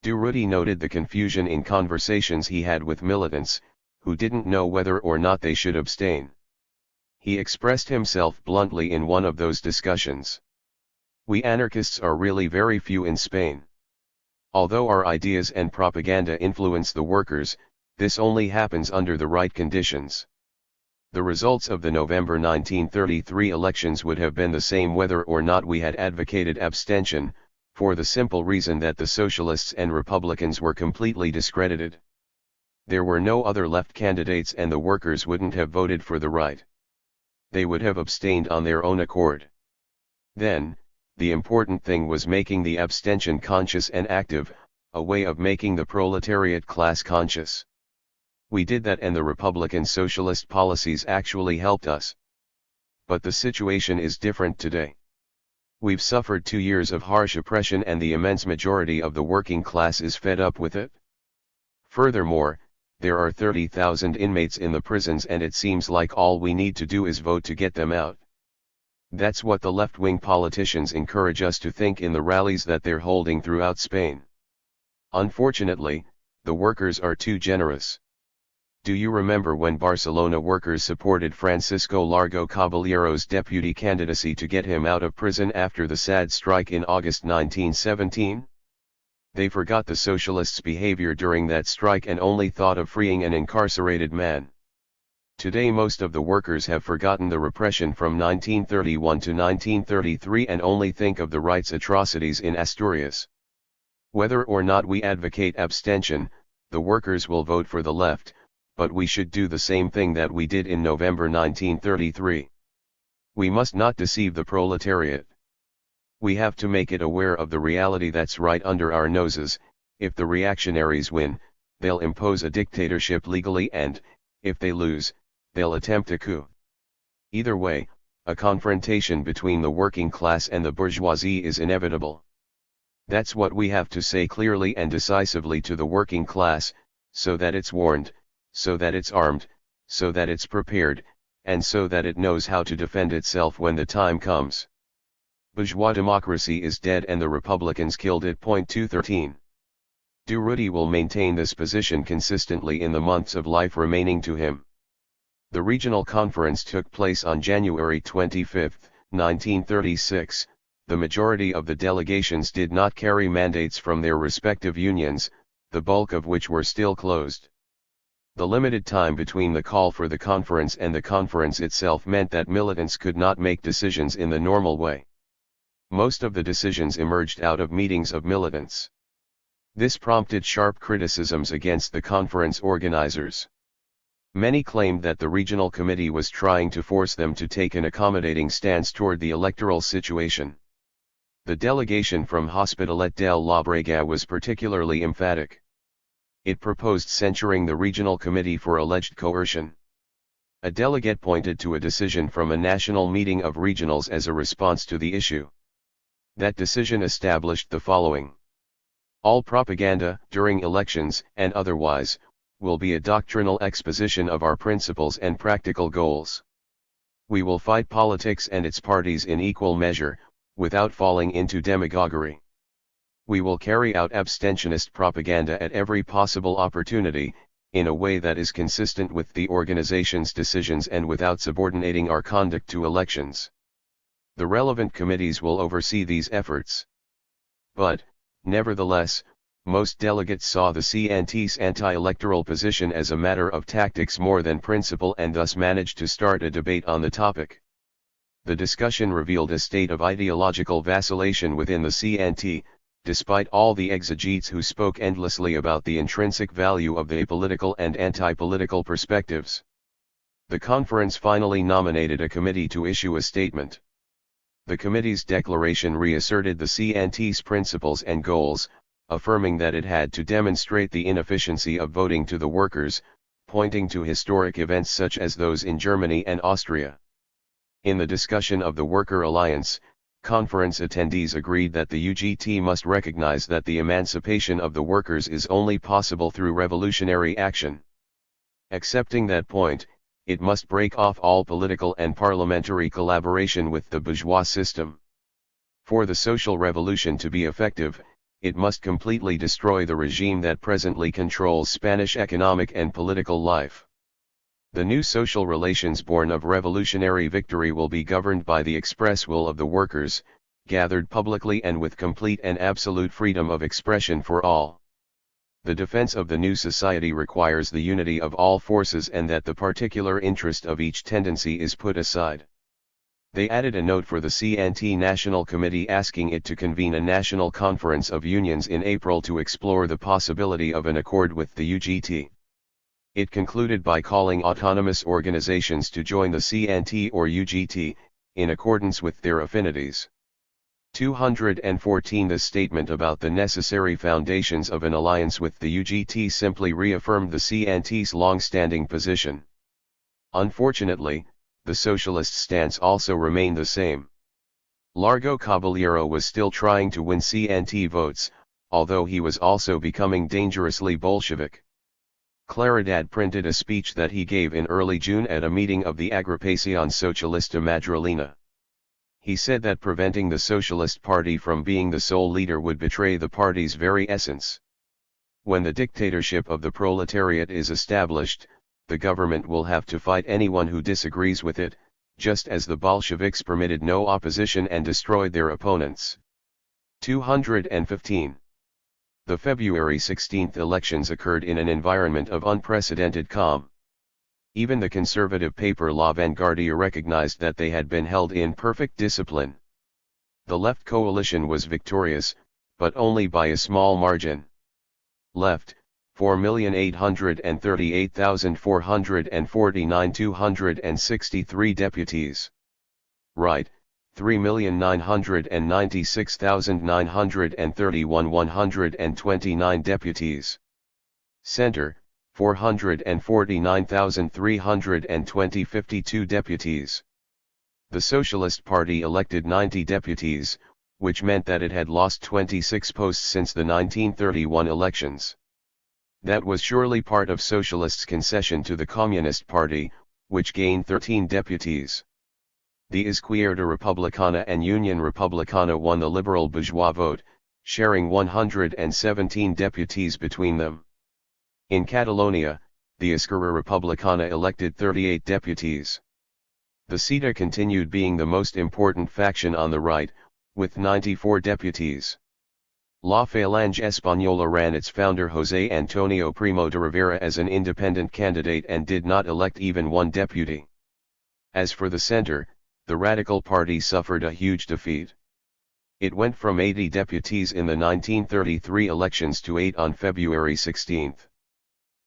Speaker 1: Durruti noted the confusion in conversations he had with militants, who didn't know whether or not they should abstain. He expressed himself bluntly in one of those discussions. We anarchists are really very few in Spain. Although our ideas and propaganda influence the workers, This only happens under the right conditions. The results of the November 1933 elections would have been the same whether or not we had advocated abstention, for the simple reason that the Socialists and Republicans were completely discredited. There were no other left candidates and the workers wouldn't have voted for the right. They would have abstained on their own accord. Then, the important thing was making the abstention conscious and active, a way of making the proletariat class conscious. We did that and the Republican socialist policies actually helped us. But the situation is different today. We've suffered 2 years of harsh oppression and the immense majority of the working class is fed up with it. Furthermore, there are 30,000 inmates in the prisons and it seems like all we need to do is vote to get them out. That's what the left-wing politicians encourage us to think in the rallies that they're holding throughout Spain. Unfortunately, the workers are too generous. Do you remember when Barcelona workers supported Francisco Largo Caballero's deputy candidacy to get him out of prison after the sad strike in August 1917? They forgot the socialists' behavior during that strike and only thought of freeing an incarcerated man. Today most of the workers have forgotten the repression from 1931 to 1933 and only think of the right's atrocities in Asturias. Whether or not we advocate abstention, the workers will vote for the left, but we should do the same thing that we did in November 1933. We must not deceive the proletariat. We have to make it aware of the reality that's right under our noses. If the reactionaries win, they'll impose a dictatorship legally and, if they lose, they'll attempt a coup. Either way, a confrontation between the working class and the bourgeoisie is inevitable. That's what we have to say clearly and decisively to the working class, so that it's warned, so that it's armed, so that it's prepared, and so that it knows how to defend itself when the time comes. Bourgeois democracy is dead and the Republicans killed it. 213. Durruti will maintain this position consistently in the months of life remaining to him. The regional conference took place on January 25, 1936. The majority of the delegations did not carry mandates from their respective unions, the bulk of which were still closed. The limited time between the call for the conference and the conference itself meant that militants could not make decisions in the normal way. Most of the decisions emerged out of meetings of militants. This prompted sharp criticisms against the conference organizers. Many claimed that the regional committee was trying to force them to take an accommodating stance toward the electoral situation. The delegation from Hospitalet del Llobregat was particularly emphatic. It proposed censuring the regional committee for alleged coercion. A delegate pointed to a decision from a national meeting of regionals as a response to the issue. That decision established the following: all propaganda, during elections and otherwise, will be a doctrinal exposition of our principles and practical goals. We will fight politics and its parties in equal measure, without falling into demagoguery. We will carry out abstentionist propaganda at every possible opportunity, in a way that is consistent with the organization's decisions and without subordinating our conduct to elections. The relevant committees will oversee these efforts. But, nevertheless, most delegates saw the CNT's anti-electoral position as a matter of tactics more than principle and thus managed to start a debate on the topic. The discussion revealed a state of ideological vacillation within the CNT, despite all the exegetes who spoke endlessly about the intrinsic value of the apolitical and anti-political perspectives. The conference finally nominated a committee to issue a statement. The committee's declaration reasserted the CNT's principles and goals, affirming that it had to demonstrate the inefficiency of voting to the workers, pointing to historic events such as those in Germany and Austria. In the discussion of the Worker Alliance, conference attendees agreed that the UGT must recognize that the emancipation of the workers is only possible through revolutionary action. Accepting that point, it must break off all political and parliamentary collaboration with the bourgeois system. For the social revolution to be effective, it must completely destroy the regime that presently controls Spanish economic and political life. The new social relations born of revolutionary victory will be governed by the express will of the workers, gathered publicly and with complete and absolute freedom of expression for all. The defense of the new society requires the unity of all forces and that the particular interest of each tendency is put aside. They added a note for the CNT National Committee asking it to convene a national conference of unions in April to explore the possibility of an accord with the UGT. It concluded by calling autonomous organizations to join the CNT or UGT, in accordance with their affinities. 214 The statement about the necessary foundations of an alliance with the UGT simply reaffirmed the CNT's long-standing position. Unfortunately, the socialist stance also remained the same. Largo Caballero was still trying to win CNT votes, although he was also becoming dangerously Bolshevik. Claridad printed a speech that he gave in early June at a meeting of the Agrupación Socialista Madrilena. He said that preventing the Socialist Party from being the sole leader would betray the party's very essence. When the dictatorship of the proletariat is established, the government will have to fight anyone who disagrees with it, just as the Bolsheviks permitted no opposition and destroyed their opponents. 215. The February 16 elections occurred in an environment of unprecedented calm. Even the conservative paper La Vanguardia recognized that they had been held in perfect discipline. The left coalition was victorious, but only by a small margin. Left, 4,838,449 263 deputies. Right, 3,996,931 129 deputies. Center, 449,320 52 deputies. The Socialist Party elected 90 deputies, which meant that it had lost 26 posts since the 1931 elections. That was surely part of Socialists' concession to the Communist Party, which gained 13 deputies. The Izquierda Republicana and Union Republicana won the liberal bourgeois vote, sharing 117 deputies between them. In Catalonia, the Esquerra Republicana elected 38 deputies. The CETA continued being the most important faction on the right, with 94 deputies. La Falange Española ran its founder José Antonio Primo de Rivera as an independent candidate and did not elect even one deputy. As for the Centre, the Radical Party suffered a huge defeat. It went from 80 deputies in the 1933 elections to 8 on February 16.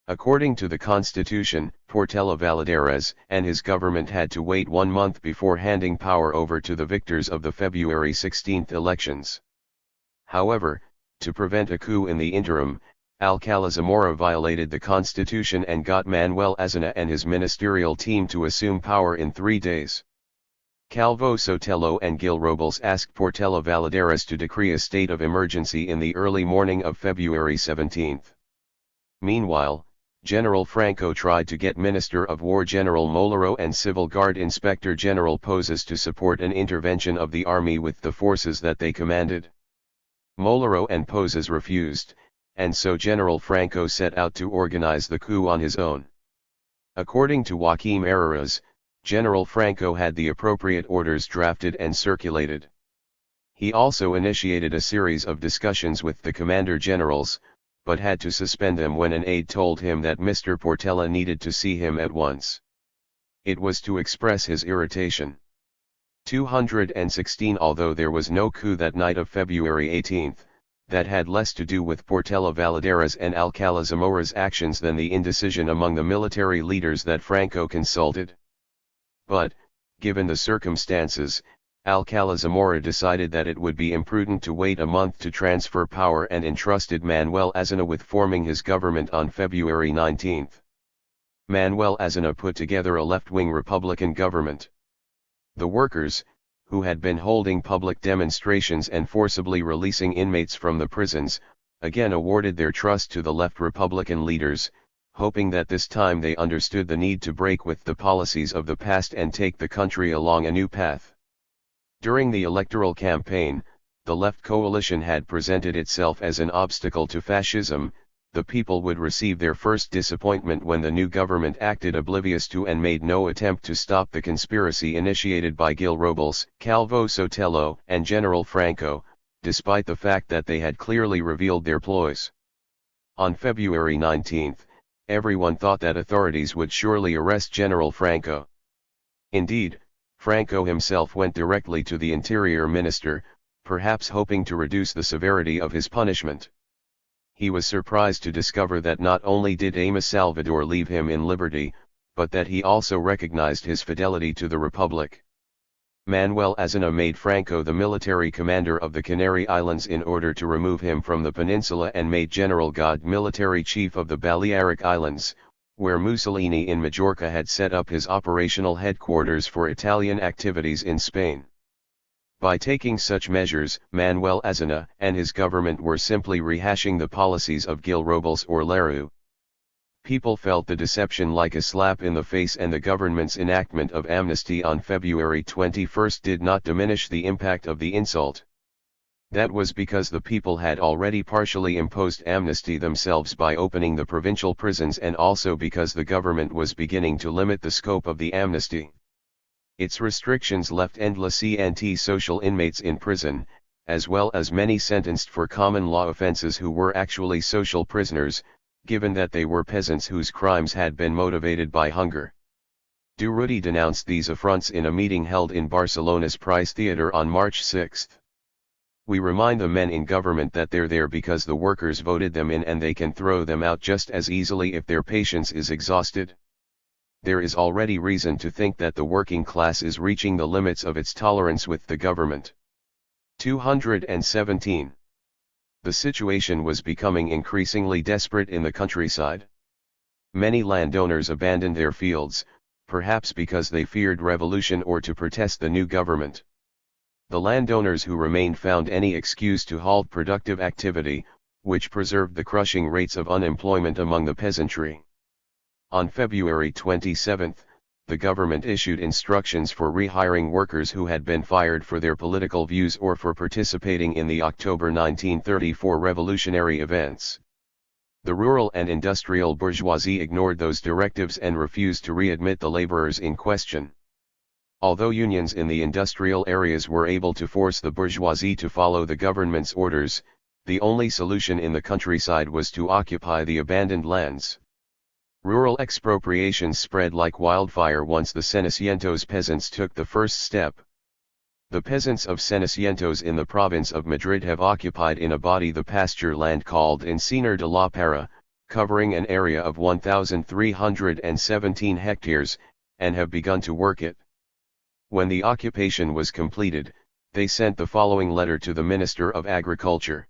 Speaker 1: According to the Constitution, Portela Valladares and his government had to wait 1 month before handing power over to the victors of the February 16 elections. However, to prevent a coup in the interim, Alcalá Zamora violated the Constitution and got Manuel Aznar and his ministerial team to assume power in 3 days. Calvo Sotelo and Gil Robles asked Portela Valladares to decree a state of emergency in the early morning of February 17. Meanwhile, General Franco tried to get Minister of War General Molero and Civil Guard Inspector General Pozas to support an intervention of the army with the forces that they commanded. Molero and Pozas refused, and so General Franco set out to organize the coup on his own. According to Joaquim Herreras, General Franco had the appropriate orders drafted and circulated. He also initiated a series of discussions with the commander-generals, but had to suspend them when an aide told him that Mr. Portela needed to see him at once. It was to express his irritation. 216 Although there was no coup that night of February 18, that had less to do with Portela Valladares and Alcalá Zamora's actions than the indecision among the military leaders that Franco consulted. But, given the circumstances, Alcalá Zamora decided that it would be imprudent to wait a month to transfer power and entrusted Manuel Aznar with forming his government on February 19. Manuel Aznar put together a left-wing Republican government. The workers, who had been holding public demonstrations and forcibly releasing inmates from the prisons, again awarded their trust to the left Republican leaders, hoping that this time they understood the need to break with the policies of the past and take the country along a new path. During the electoral campaign, the left coalition had presented itself as an obstacle to fascism. The people would receive their first disappointment when the new government acted oblivious to and made no attempt to stop the conspiracy initiated by Gil Robles, Calvo Sotelo, and General Franco, despite the fact that they had clearly revealed their ploys. On February 19, everyone thought that authorities would surely arrest General Franco. Indeed, Franco himself went directly to the Interior Minister, perhaps hoping to reduce the severity of his punishment. He was surprised to discover that not only did Amos Salvador leave him in liberty, but that he also recognized his fidelity to the Republic. Manuel Azana made Franco the military commander of the Canary Islands in order to remove him from the peninsula, and made General God military chief of the Balearic Islands, where Mussolini in Majorca had set up his operational headquarters for Italian activities in Spain. By taking such measures, Manuel Azana and his government were simply rehashing the policies of Gil Robles or Lerou. People felt the deception like a slap in the face, and the government's enactment of amnesty on February 21 did not diminish the impact of the insult. That was because the people had already partially imposed amnesty themselves by opening the provincial prisons, and also because the government was beginning to limit the scope of the amnesty. Its restrictions left endless anti-social inmates in prison, as well as many sentenced for common law offenses who were actually social prisoners, given that they were peasants whose crimes had been motivated by hunger. Durruti denounced these affronts in a meeting held in Barcelona's Price Theatre on March 6. We remind the men in government that they're there because the workers voted them in, and they can throw them out just as easily if their patience is exhausted. There is already reason to think that the working class is reaching the limits of its tolerance with the government. 217. The situation was becoming increasingly desperate in the countryside. Many landowners abandoned their fields, perhaps because they feared revolution or to protest the new government. The landowners who remained found any excuse to halt productive activity, which preserved the crushing rates of unemployment among the peasantry. On February 27, the government issued instructions for rehiring workers who had been fired for their political views or for participating in the October 1934 revolutionary events. The rural and industrial bourgeoisie ignored those directives and refused to readmit the laborers in question. Although unions in the industrial areas were able to force the bourgeoisie to follow the government's orders, the only solution in the countryside was to occupy the abandoned lands. Rural expropriations spread like wildfire once the Cenicientos peasants took the first step. The peasants of Cenicientos in the province of Madrid have occupied in a body the pasture land called Encinar de la Parra, covering an area of 1,317 hectares, and have begun to work it. When the occupation was completed, they sent the following letter to the Minister of Agriculture.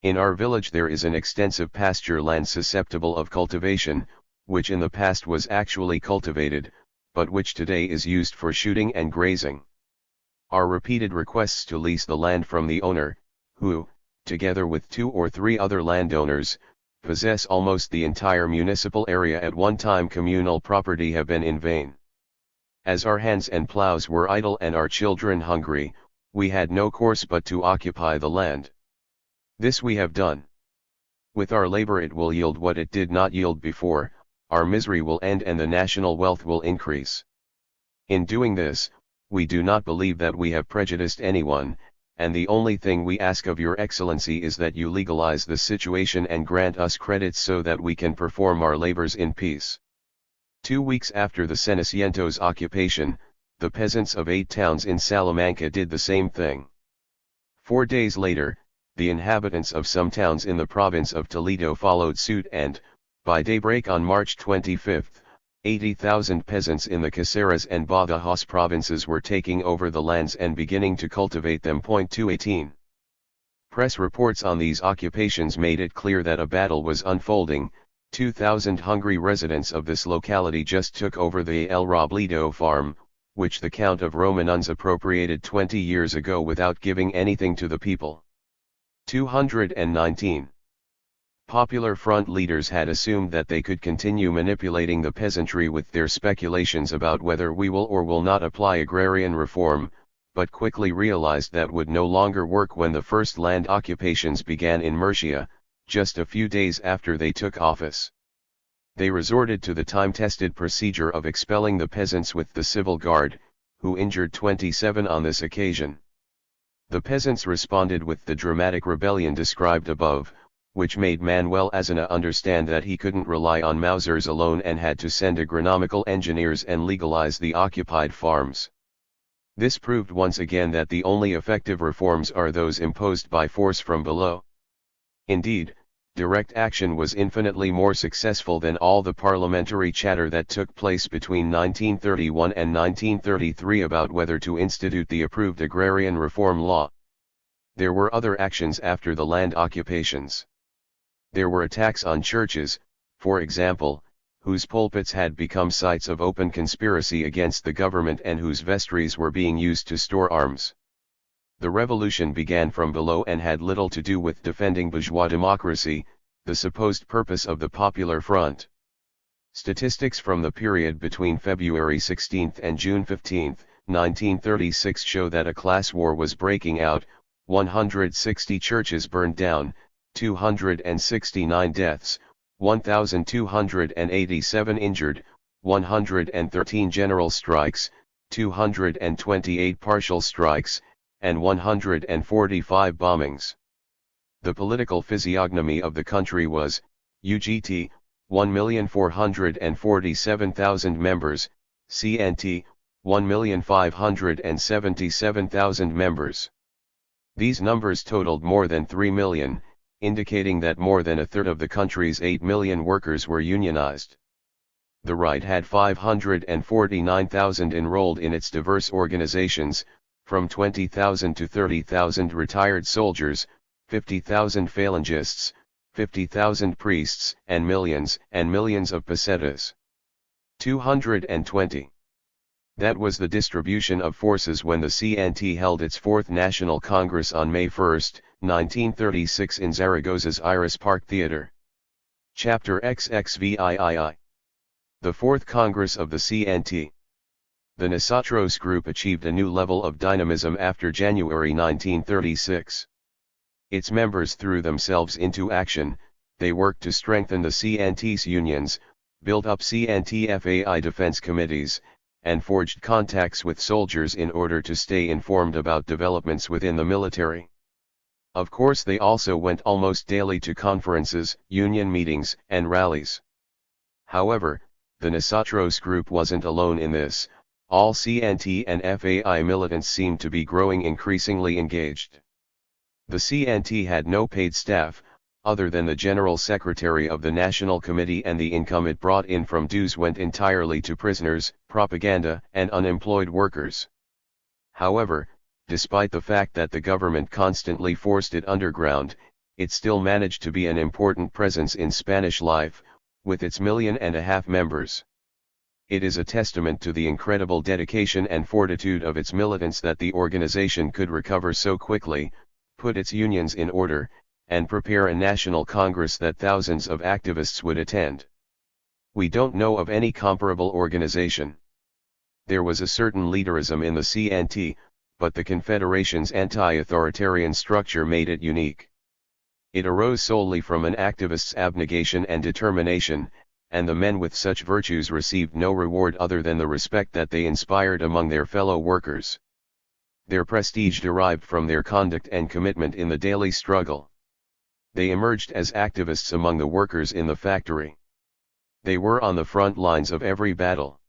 Speaker 1: In our village there is an extensive pasture land susceptible of cultivation, which in the past was actually cultivated, but which today is used for shooting and grazing. Our repeated requests to lease the land from the owner, who, together with 2 or 3 other landowners, possess almost the entire municipal area at one time communal property, have been in vain. As our hands and plows were idle and our children hungry, we had no course but to occupy the land. This we have done. With our labor it will yield what it did not yield before, our misery will end and the national wealth will increase. In doing this, we do not believe that we have prejudiced anyone, and the only thing we ask of your excellency is that you legalize the situation and grant us credits so that we can perform our labors in peace. 2 weeks after the Cenicientos occupation, the peasants of 8 towns in Salamanca did the same thing. 4 days later, the inhabitants of some towns in the province of Toledo followed suit, and, by daybreak on March 25, 80,000 peasants in the Caceres and Badajoz provinces were taking over the lands and beginning to cultivate them. 218. Press reports on these occupations made it clear that a battle was unfolding. 2,000 hungry residents of this locality just took over the El Robledo farm, which the Count of Romanons appropriated 20 years ago without giving anything to the people. 219. Popular Front leaders had assumed that they could continue manipulating the peasantry with their speculations about whether we will or will not apply agrarian reform, but quickly realized that would no longer work when the first land occupations began in Murcia, just a few days after they took office. They resorted to the time-tested procedure of expelling the peasants with the civil guard, who injured 27 on this occasion. The peasants responded with the dramatic rebellion described above, which made Manuel Azana understand that he couldn't rely on Mausers alone and had to send agronomical engineers and legalize the occupied farms. This proved once again that the only effective reforms are those imposed by force from below. Indeed, direct action was infinitely more successful than all the parliamentary chatter that took place between 1931 and 1933 about whether to institute the approved agrarian reform law. There were other actions after the land occupations. There were attacks on churches, for example, whose pulpits had become sites of open conspiracy against the government and whose vestries were being used to store arms. The revolution began from below and had little to do with defending bourgeois democracy, the supposed purpose of the Popular Front. Statistics from the period between February 16 and June 15, 1936 show that a class war was breaking out, 160 churches burned down, 269 deaths, 1,287 injured, 113 general strikes, 228 partial strikes, and 145 bombings. The political physiognomy of the country was, UGT, 1,447,000 members, CNT, 1,577,000 members. These numbers totaled more than 3 million, indicating that more than a third of the country's 8 million workers were unionized. The right had 549,000 enrolled in its diverse organizations, from 20,000 to 30,000 retired soldiers, 50,000 phalangists, 50,000 priests, and millions of pesetas. 220. That was the distribution of forces when the CNT held its Fourth National Congress on May 1, 1936 in Zaragoza's Iris Park Theatre. Chapter XXVIII. The Fourth Congress of the CNT. The Nosotros group achieved a new level of dynamism after January 1936. Its members threw themselves into action, they worked to strengthen the CNT's unions, built up CNT-FAI defense committees, and forged contacts with soldiers in order to stay informed about developments within the military. Of course, they also went almost daily to conferences, union meetings, and rallies. However, the Nosotros group wasn't alone in this. All CNT and FAI militants seemed to be growing increasingly engaged. The CNT had no paid staff, other than the General Secretary of the National Committee, and the income it brought in from dues went entirely to prisoners, propaganda, and unemployed workers. However, despite the fact that the government constantly forced it underground, it still managed to be an important presence in Spanish life, with its 1.5 million members. It is a testament to the incredible dedication and fortitude of its militants that the organization could recover so quickly, put its unions in order, and prepare a national congress that thousands of activists would attend. We don't know of any comparable organization. There was a certain leaderism in the CNT, but the Confederation's anti-authoritarian structure made it unique. It arose solely from an activist's abnegation and determination, and the men with such virtues received no reward other than the respect that they inspired among their fellow workers. Their prestige derived from their conduct and commitment in the daily struggle. They emerged as activists among the workers in the factory. They were on the front lines of every battle.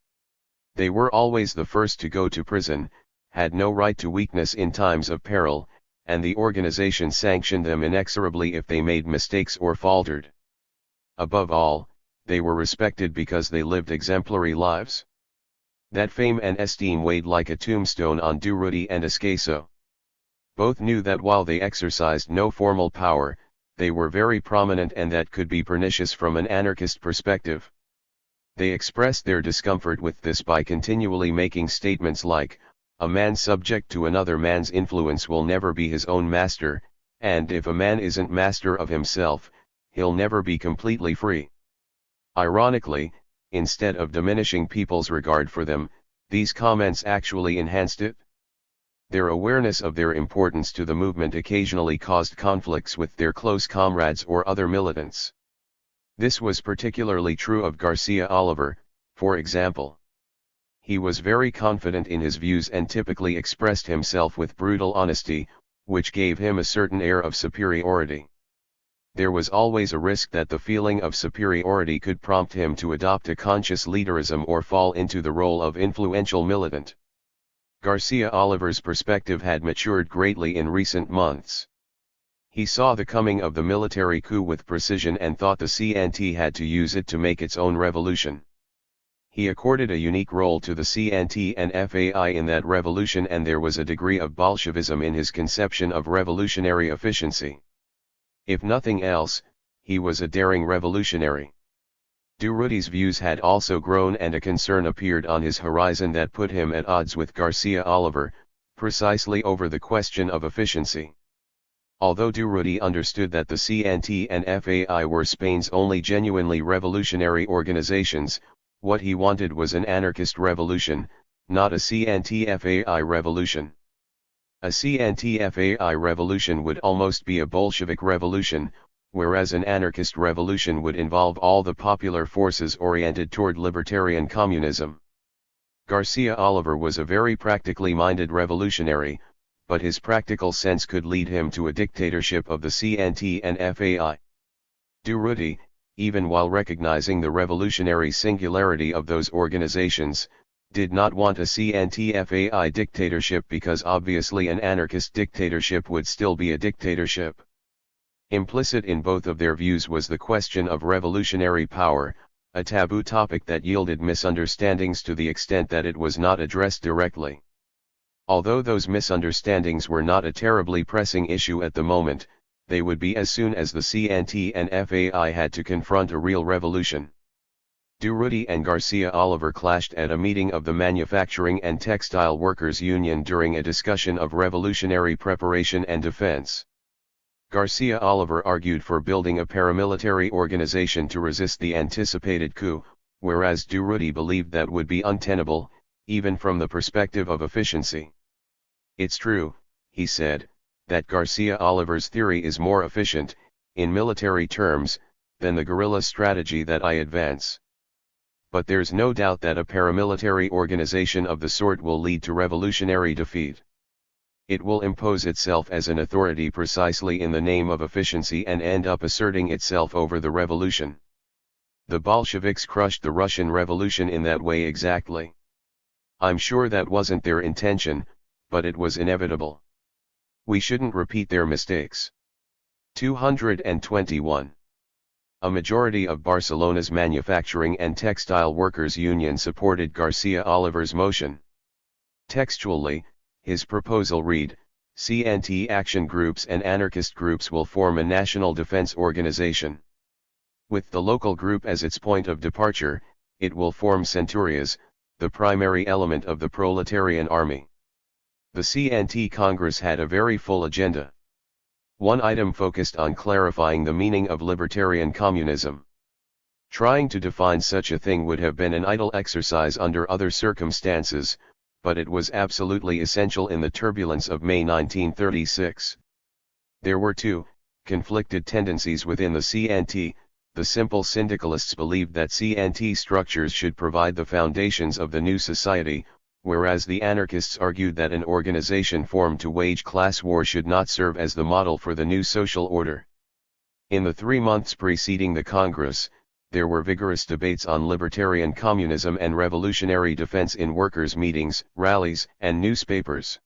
Speaker 1: They were always the first to go to prison, had no right to weakness in times of peril, and the organization sanctioned them inexorably if they made mistakes or faltered. Above all, they were respected because they lived exemplary lives. That fame and esteem weighed like a tombstone on Durruti and Escaso. Both knew that while they exercised no formal power, they were very prominent, and that could be pernicious from an anarchist perspective. They expressed their discomfort with this by continually making statements like, "A man subject to another man's influence will never be his own master, and if a man isn't master of himself, he'll never be completely free." Ironically, instead of diminishing people's regard for them, these comments actually enhanced it. Their awareness of their importance to the movement occasionally caused conflicts with their close comrades or other militants. This was particularly true of Garcia Oliver, for example. He was very confident in his views and typically expressed himself with brutal honesty, which gave him a certain air of superiority. There was always a risk that the feeling of superiority could prompt him to adopt a conscious leaderism or fall into the role of influential militant. Garcia Oliver's perspective had matured greatly in recent months. He saw the coming of the military coup with precision and thought the CNT had to use it to make its own revolution. He accorded a unique role to the CNT and FAI in that revolution, and there was a degree of Bolshevism in his conception of revolutionary efficiency. If nothing else, he was a daring revolutionary. Durruti's views had also grown, and a concern appeared on his horizon that put him at odds with Garcia Oliver, precisely over the question of efficiency. Although Durruti understood that the CNT and FAI were Spain's only genuinely revolutionary organizations, what he wanted was an anarchist revolution, not a CNT-FAI revolution. A CNT-FAI revolution would almost be a Bolshevik revolution, whereas an anarchist revolution would involve all the popular forces oriented toward libertarian communism. Garcia Oliver was a very practically minded revolutionary, but his practical sense could lead him to a dictatorship of the CNT and FAI. Durruti, even while recognizing the revolutionary singularity of those organizations, did not want a CNT-FAI dictatorship because obviously an anarchist dictatorship would still be a dictatorship. Implicit in both of their views was the question of revolutionary power, a taboo topic that yielded misunderstandings to the extent that it was not addressed directly. Although those misunderstandings were not a terribly pressing issue at the moment, they would be as soon as the CNT and FAI had to confront a real revolution. Durruti and Garcia Oliver clashed at a meeting of the Manufacturing and Textile Workers Union during a discussion of revolutionary preparation and defense. Garcia Oliver argued for building a paramilitary organization to resist the anticipated coup, whereas Durruti believed that would be untenable, even from the perspective of efficiency. "It's true," he said, "that Garcia Oliver's theory is more efficient, in military terms, than the guerrilla strategy that I advance. But there's no doubt that a paramilitary organization of the sort will lead to revolutionary defeat. It will impose itself as an authority precisely in the name of efficiency and end up asserting itself over the revolution. The Bolsheviks crushed the Russian Revolution in that way exactly. I'm sure that wasn't their intention, but it was inevitable. We shouldn't repeat their mistakes." 221. A majority of Barcelona's Manufacturing and Textile Workers Union supported Garcia Oliver's motion. Textually, his proposal read, "CNT action groups and anarchist groups will form a national defense organization. With the local group as its point of departure, it will form centurias, the primary element of the proletarian army." The CNT Congress had a very full agenda. One item focused on clarifying the meaning of libertarian communism. Trying to define such a thing would have been an idle exercise under other circumstances, but it was absolutely essential in the turbulence of May 1936. There were two conflicted tendencies within the CNT. The simple syndicalists believed that CNT structures should provide the foundations of the new society, whereas the anarchists argued that an organization formed to wage class war should not serve as the model for the new social order. In the 3 months preceding the Congress, there were vigorous debates on libertarian communism and revolutionary defense in workers' meetings, rallies, and newspapers.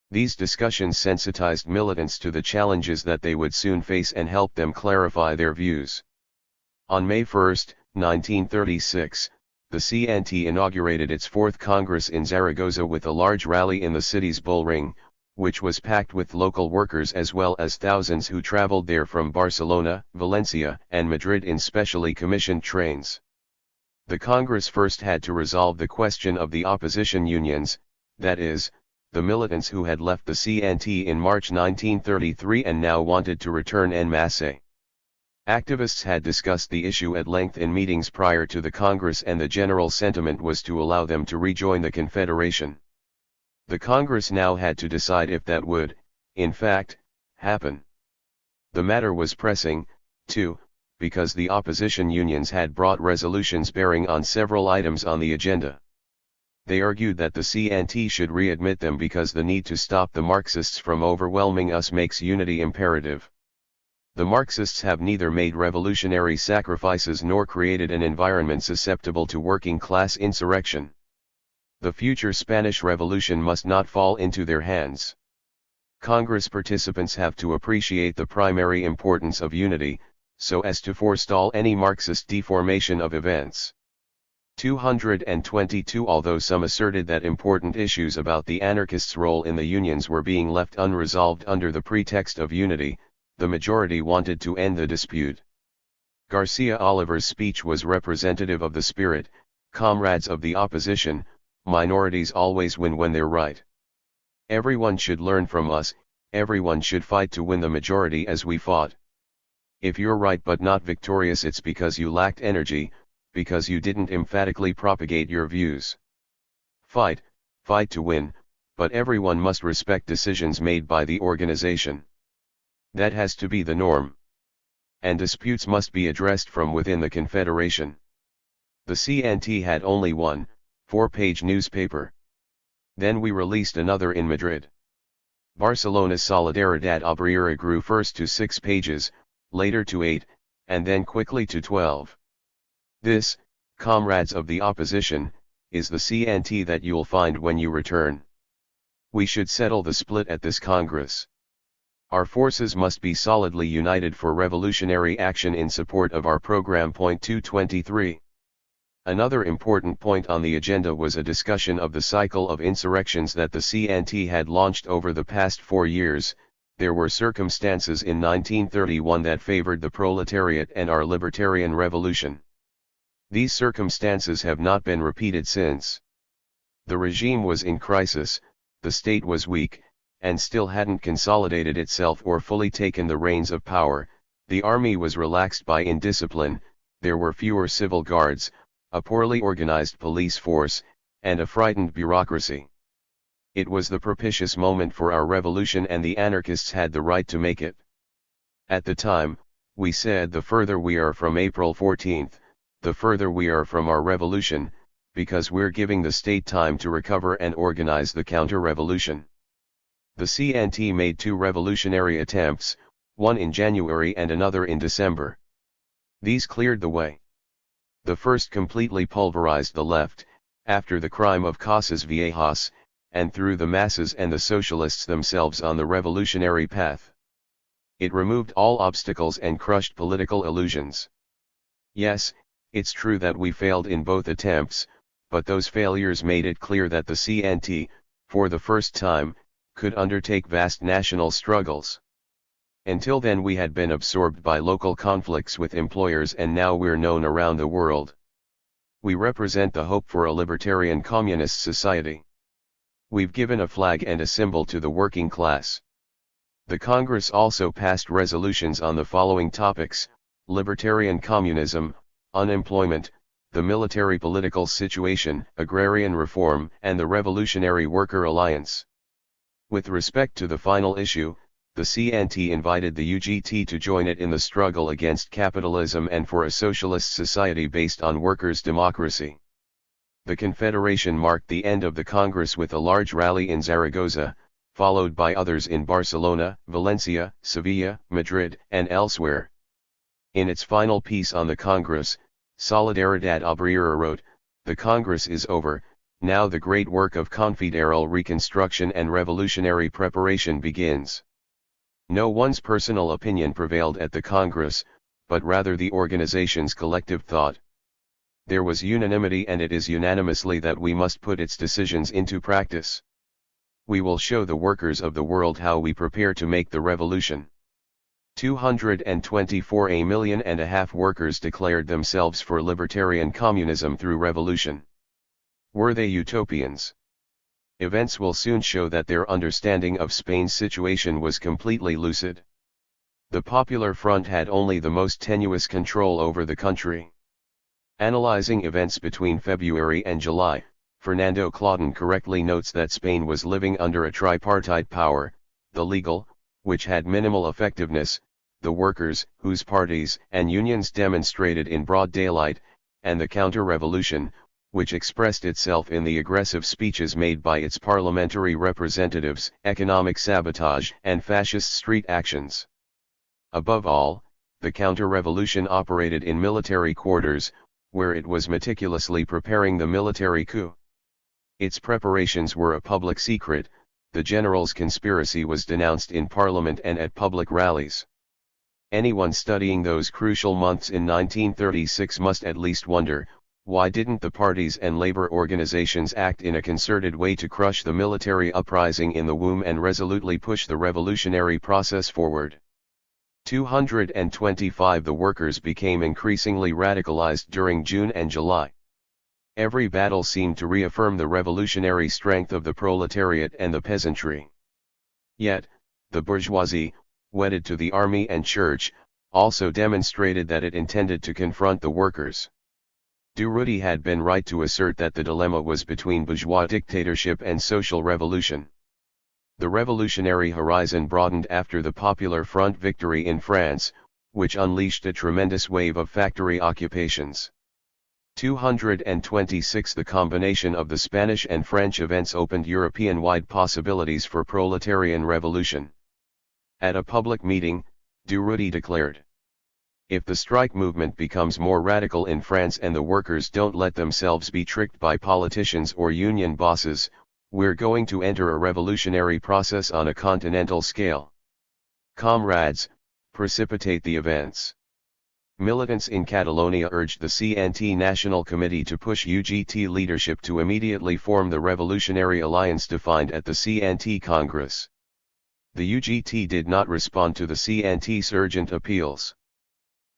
Speaker 1: These discussions sensitized militants to the challenges that they would soon face and helped them clarify their views. On May 1, 1936, the CNT inaugurated its 4th Congress in Zaragoza with a large rally in the city's bullring, which was packed with local workers as well as thousands who traveled there from Barcelona, Valencia, and Madrid in specially commissioned trains. The Congress first had to resolve the question of the opposition unions, that is, the militants who had left the CNT in March 1933 and now wanted to return en masse. Activists had discussed the issue at length in meetings prior to the Congress, and the general sentiment was to allow them to rejoin the Confederation. The Congress now had to decide if that would, in fact, happen. The matter was pressing, too, because the opposition unions had brought resolutions bearing on several items on the agenda. They argued that the CNT should readmit them because the need to stop the Marxists from overwhelming us makes unity imperative. The Marxists have neither made revolutionary sacrifices nor created an environment susceptible to working-class insurrection. The future Spanish Revolution must not fall into their hands. Congress participants have to appreciate the primary importance of unity, so as to forestall any Marxist deformation of events. 222 Although some asserted that important issues about the anarchists' role in the unions were being left unresolved under the pretext of unity, the majority wanted to end the dispute. Garcia Oliver's speech was representative of the spirit: comrades of the opposition, minorities always win when they're right. Everyone should learn from us, everyone should fight to win the majority as we fought. If you're right but not victorious, it's because you lacked energy, because you didn't emphatically propagate your views. Fight to win, but everyone must respect decisions made by the organization. That has to be the norm. And disputes must be addressed from within the Confederation. The CNT had only one 4-page newspaper. Then we released another in Madrid. Barcelona's Solidaridad Obrera grew first to 6 pages, later to 8, and then quickly to 12. This, comrades of the opposition, is the CNT that you'll find when you return. We should settle the split at this Congress. Our forces must be solidly united for revolutionary action in support of our program. Point 223. Another important point on the agenda was a discussion of the cycle of insurrections that the CNT had launched over the past 4 years. There were circumstances in 1931 that favored the proletariat and our libertarian revolution. These circumstances have not been repeated since. The regime was in crisis, the state was weak, and still hadn't consolidated itself or fully taken the reins of power. The army was relaxed by indiscipline, there were fewer civil guards, a poorly organized police force, and a frightened bureaucracy. It was the propitious moment for our revolution, and the anarchists had the right to make it. At the time, we said the further we are from April 14th, the further we are from our revolution, because we're giving the state time to recover and organize the counter-revolution. The CNT made 2 revolutionary attempts, one in January and another in December. These cleared the way. The first completely pulverized the left, after the crime of Casas Viejas, and threw the masses and the socialists themselves on the revolutionary path. It removed all obstacles and crushed political illusions. Yes, it's true that we failed in both attempts, but those failures made it clear that the CNT, for the first time, could undertake vast national struggles. Until then we had been absorbed by local conflicts with employers, and now we're known around the world. We represent the hope for a libertarian communist society. We've given a flag and a symbol to the working class. The Congress also passed resolutions on the following topics: libertarian communism, unemployment, the military political situation, agrarian reform, and the Revolutionary Worker Alliance. With respect to the final issue, the CNT invited the UGT to join it in the struggle against capitalism and for a socialist society based on workers' democracy. The Confederation marked the end of the Congress with a large rally in Zaragoza, followed by others in Barcelona, Valencia, Sevilla, Madrid, and elsewhere. In its final piece on the Congress, Solidaridad Obrera wrote, "The Congress is over, now the great work of confederal reconstruction and revolutionary preparation begins." No one's personal opinion prevailed at the Congress, but rather the organization's collective thought. There was unanimity, and it is unanimously that we must put its decisions into practice. We will show the workers of the world how we prepare to make the revolution. 224 A million and a half workers declared themselves for libertarian communism through revolution. Were they utopians? Events will soon show that their understanding of Spain's situation was completely lucid. The Popular Front had only the most tenuous control over the country. Analyzing events between February and July, Fernando Claudon correctly notes that Spain was living under a tripartite power: the legal, which had minimal effectiveness; the workers, whose parties and unions demonstrated in broad daylight; and the counter-revolution, which expressed itself in the aggressive speeches made by its parliamentary representatives, economic sabotage, and fascist street actions. Above all, the counter-revolution operated in military quarters, where it was meticulously preparing the military coup. Its preparations were a public secret. The general's conspiracy was denounced in parliament and at public rallies. Anyone studying those crucial months in 1936 must at least wonder, why didn't the parties and labor organizations act in a concerted way to crush the military uprising in the womb and resolutely push the revolutionary process forward? 225 The workers became increasingly radicalized during June and July. Every battle seemed to reaffirm the revolutionary strength of the proletariat and the peasantry. Yet, the bourgeoisie, wedded to the army and church, also demonstrated that it intended to confront the workers. Durruti had been right to assert that the dilemma was between bourgeois dictatorship and social revolution. The revolutionary horizon broadened after the Popular Front victory in France, which unleashed a tremendous wave of factory occupations. 226 The combination of the Spanish and French events opened European-wide possibilities for proletarian revolution. At a public meeting, Durruti declared, "If the strike movement becomes more radical in France and the workers don't let themselves be tricked by politicians or union bosses, we're going to enter a revolutionary process on a continental scale. Comrades, precipitate the events." Militants in Catalonia urged the CNT National Committee to push UGT leadership to immediately form the revolutionary alliance defined at the CNT Congress. The UGT did not respond to the CNT's urgent appeals.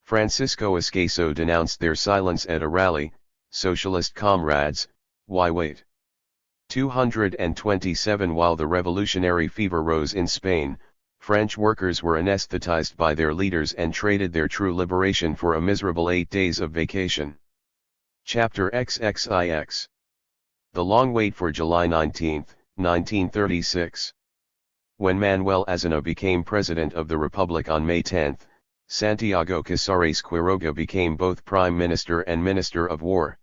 Speaker 1: Francisco Escaso denounced their silence at a rally. "Socialist comrades, why wait?" 227 While the revolutionary fever rose in Spain, French workers were anesthetized by their leaders and traded their true liberation for a miserable 8 days of vacation. Chapter XXIX. The long wait for July 19, 1936. When Manuel Aznar became President of the Republic on May 10, Santiago Casares Quiroga became both Prime Minister and Minister of War.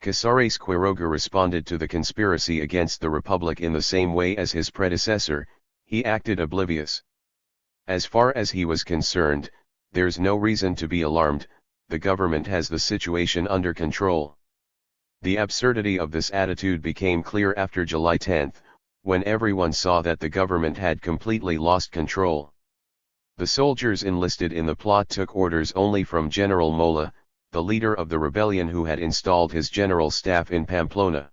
Speaker 1: Casares Quiroga responded to the conspiracy against the Republic in the same way as his predecessor. He acted oblivious. As far as he was concerned, there's no reason to be alarmed, the government has the situation under control. The absurdity of this attitude became clear after July 10, when everyone saw that the government had completely lost control. The soldiers enlisted in the plot took orders only from General Mola, the leader of the rebellion who had installed his general staff in Pamplona.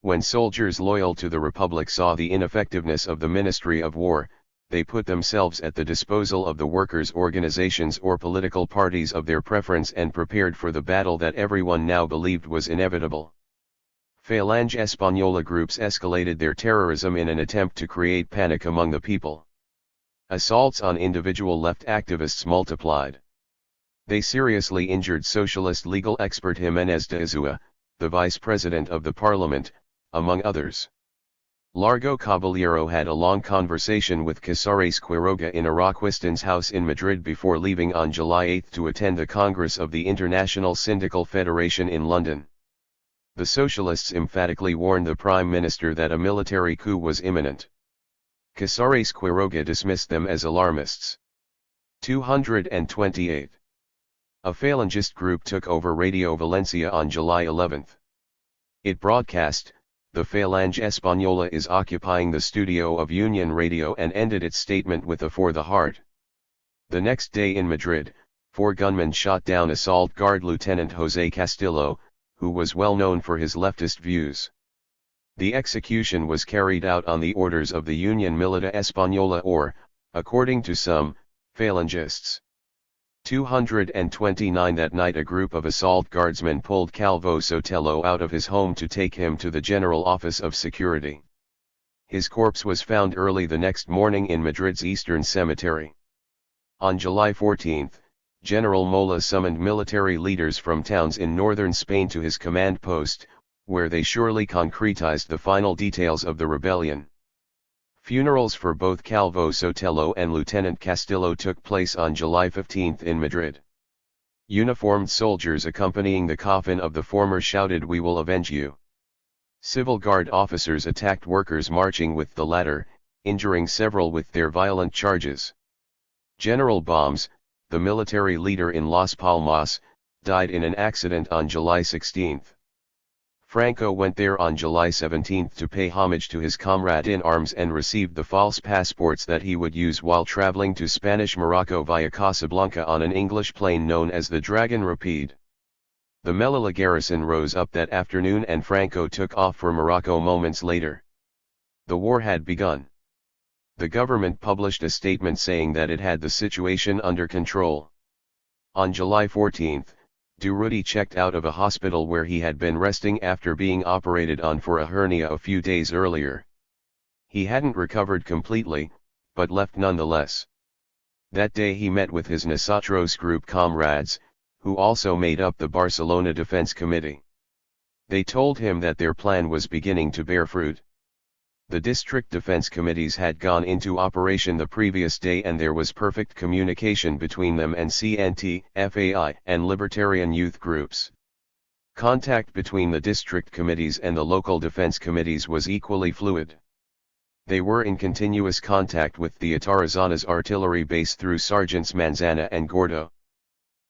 Speaker 1: When soldiers loyal to the Republic saw the ineffectiveness of the Ministry of War, they put themselves at the disposal of the workers' organizations or political parties of their preference and prepared for the battle that everyone now believed was inevitable. Falange Española groups escalated their terrorism in an attempt to create panic among the people. Assaults on individual left activists multiplied. They seriously injured socialist legal expert Jiménez de Azua, the vice president of the parliament, among others. Largo Caballero had a long conversation with Casares Quiroga in Araquistan's house in Madrid before leaving on July 8 to attend the Congress of the International Syndical Federation in London. The socialists emphatically warned the Prime Minister that a military coup was imminent. Casares Quiroga dismissed them as alarmists. 228. A Falangist group took over Radio Valencia on July 11. It broadcast, "The Falange Española is occupying the studio of Union Radio," and ended its statement with a "for the heart." The next day in Madrid, 4 gunmen shot down assault guard Lieutenant José Castillo, who was well known for his leftist views. The execution was carried out on the orders of the Union Milita Española or, according to some, Falangists. 229 That night a group of assault guardsmen pulled Calvo Sotelo out of his home to take him to the General Office of Security. His corpse was found early the next morning in Madrid's Eastern Cemetery. On July 14, General Mola summoned military leaders from towns in northern Spain to his command post, where they surely concretized the final details of the rebellion. Funerals for both Calvo Sotelo and Lieutenant Castillo took place on July 15 in Madrid. Uniformed soldiers accompanying the coffin of the former shouted, "We will avenge you." Civil Guard officers attacked workers marching with the latter, injuring several with their violent charges. General Bombs, the military leader in Las Palmas, died in an accident on July 16. Franco went there on July 17 to pay homage to his comrade in arms and received the false passports that he would use while traveling to Spanish Morocco via Casablanca on an English plane known as the Dragon Rapide. The Melilla garrison rose up that afternoon and Franco took off for Morocco moments later. The war had begun. The government published a statement saying that it had the situation under control. On July 14, Durruti checked out of a hospital where he had been resting after being operated on for a hernia a few days earlier. He hadn't recovered completely, but left nonetheless. That day he met with his Nosotros group comrades, who also made up the Barcelona Defense Committee. They told him that their plan was beginning to bear fruit. The district defense committees had gone into operation the previous day and there was perfect communication between them and CNT, FAI, and libertarian youth groups. Contact between the district committees and the local defense committees was equally fluid. They were in continuous contact with the Atarazanas artillery base through Sergeants Manzana and Gordo.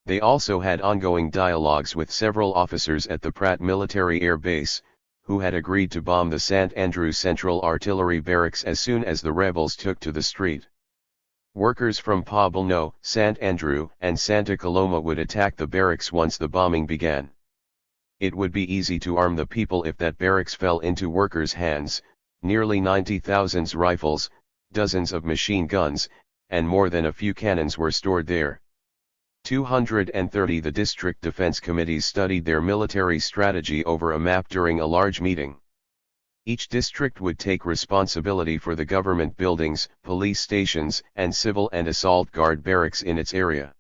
Speaker 1: They also had ongoing dialogues with several officers at the Prat Military Air Base, who had agreed to bomb the Sant Andrew Central Artillery Barracks as soon as the rebels took to the street. Workers from Poblano, Sant Andrew, and Santa Coloma would attack the barracks once the bombing began. It would be easy to arm the people if that barracks fell into workers' hands. Nearly 90,000 rifles, dozens of machine guns, and more than a few cannons were stored there. 230 The district defense committees studied their military strategy over a map during a large meeting. Each district would take responsibility for the government buildings, police stations, and civil and assault guard barracks in its area.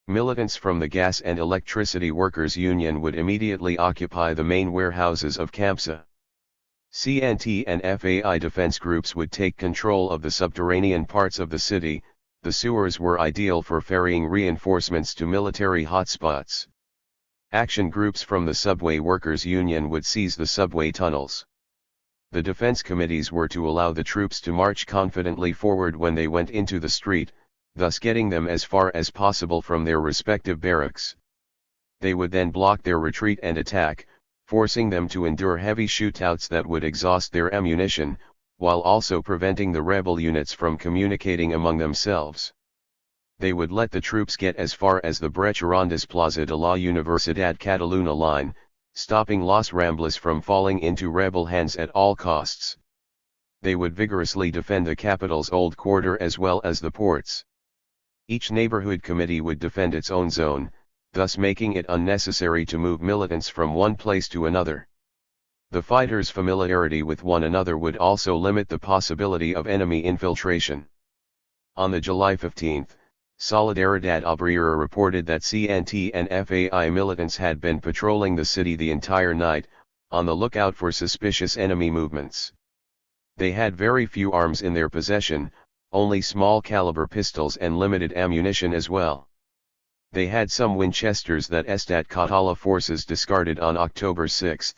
Speaker 1: Militants from the Gas and Electricity Workers Union would immediately occupy the main warehouses of Campsa. CNT and FAI defense groups would take control of the subterranean parts of the city. The sewers were ideal for ferrying reinforcements to military hotspots. Action groups from the Subway Workers Union would seize the subway tunnels. The defense committees were to allow the troops to march confidently forward when they went into the street, thus getting them as far as possible from their respective barracks. They would then block their retreat and attack, forcing them to endure heavy shootouts that would exhaust their ammunition, while also preventing the rebel units from communicating among themselves. They would let the troops get as far as the Brecharondas Plaza de la Universidad Cataluna line, stopping Los Ramblas from falling into rebel hands at all costs. They would vigorously defend the capital's old quarter as well as the ports. Each neighborhood committee would defend its own zone, thus making it unnecessary to move militants from one place to another. The fighters' familiarity with one another would also limit the possibility of enemy infiltration. On the July 15, Solidaridad Obrera reported that CNT and FAI militants had been patrolling the city the entire night, on the lookout for suspicious enemy movements. They had very few arms in their possession, only small caliber pistols and limited ammunition as well. They had some Winchesters that Estat Catala forces discarded on October 6,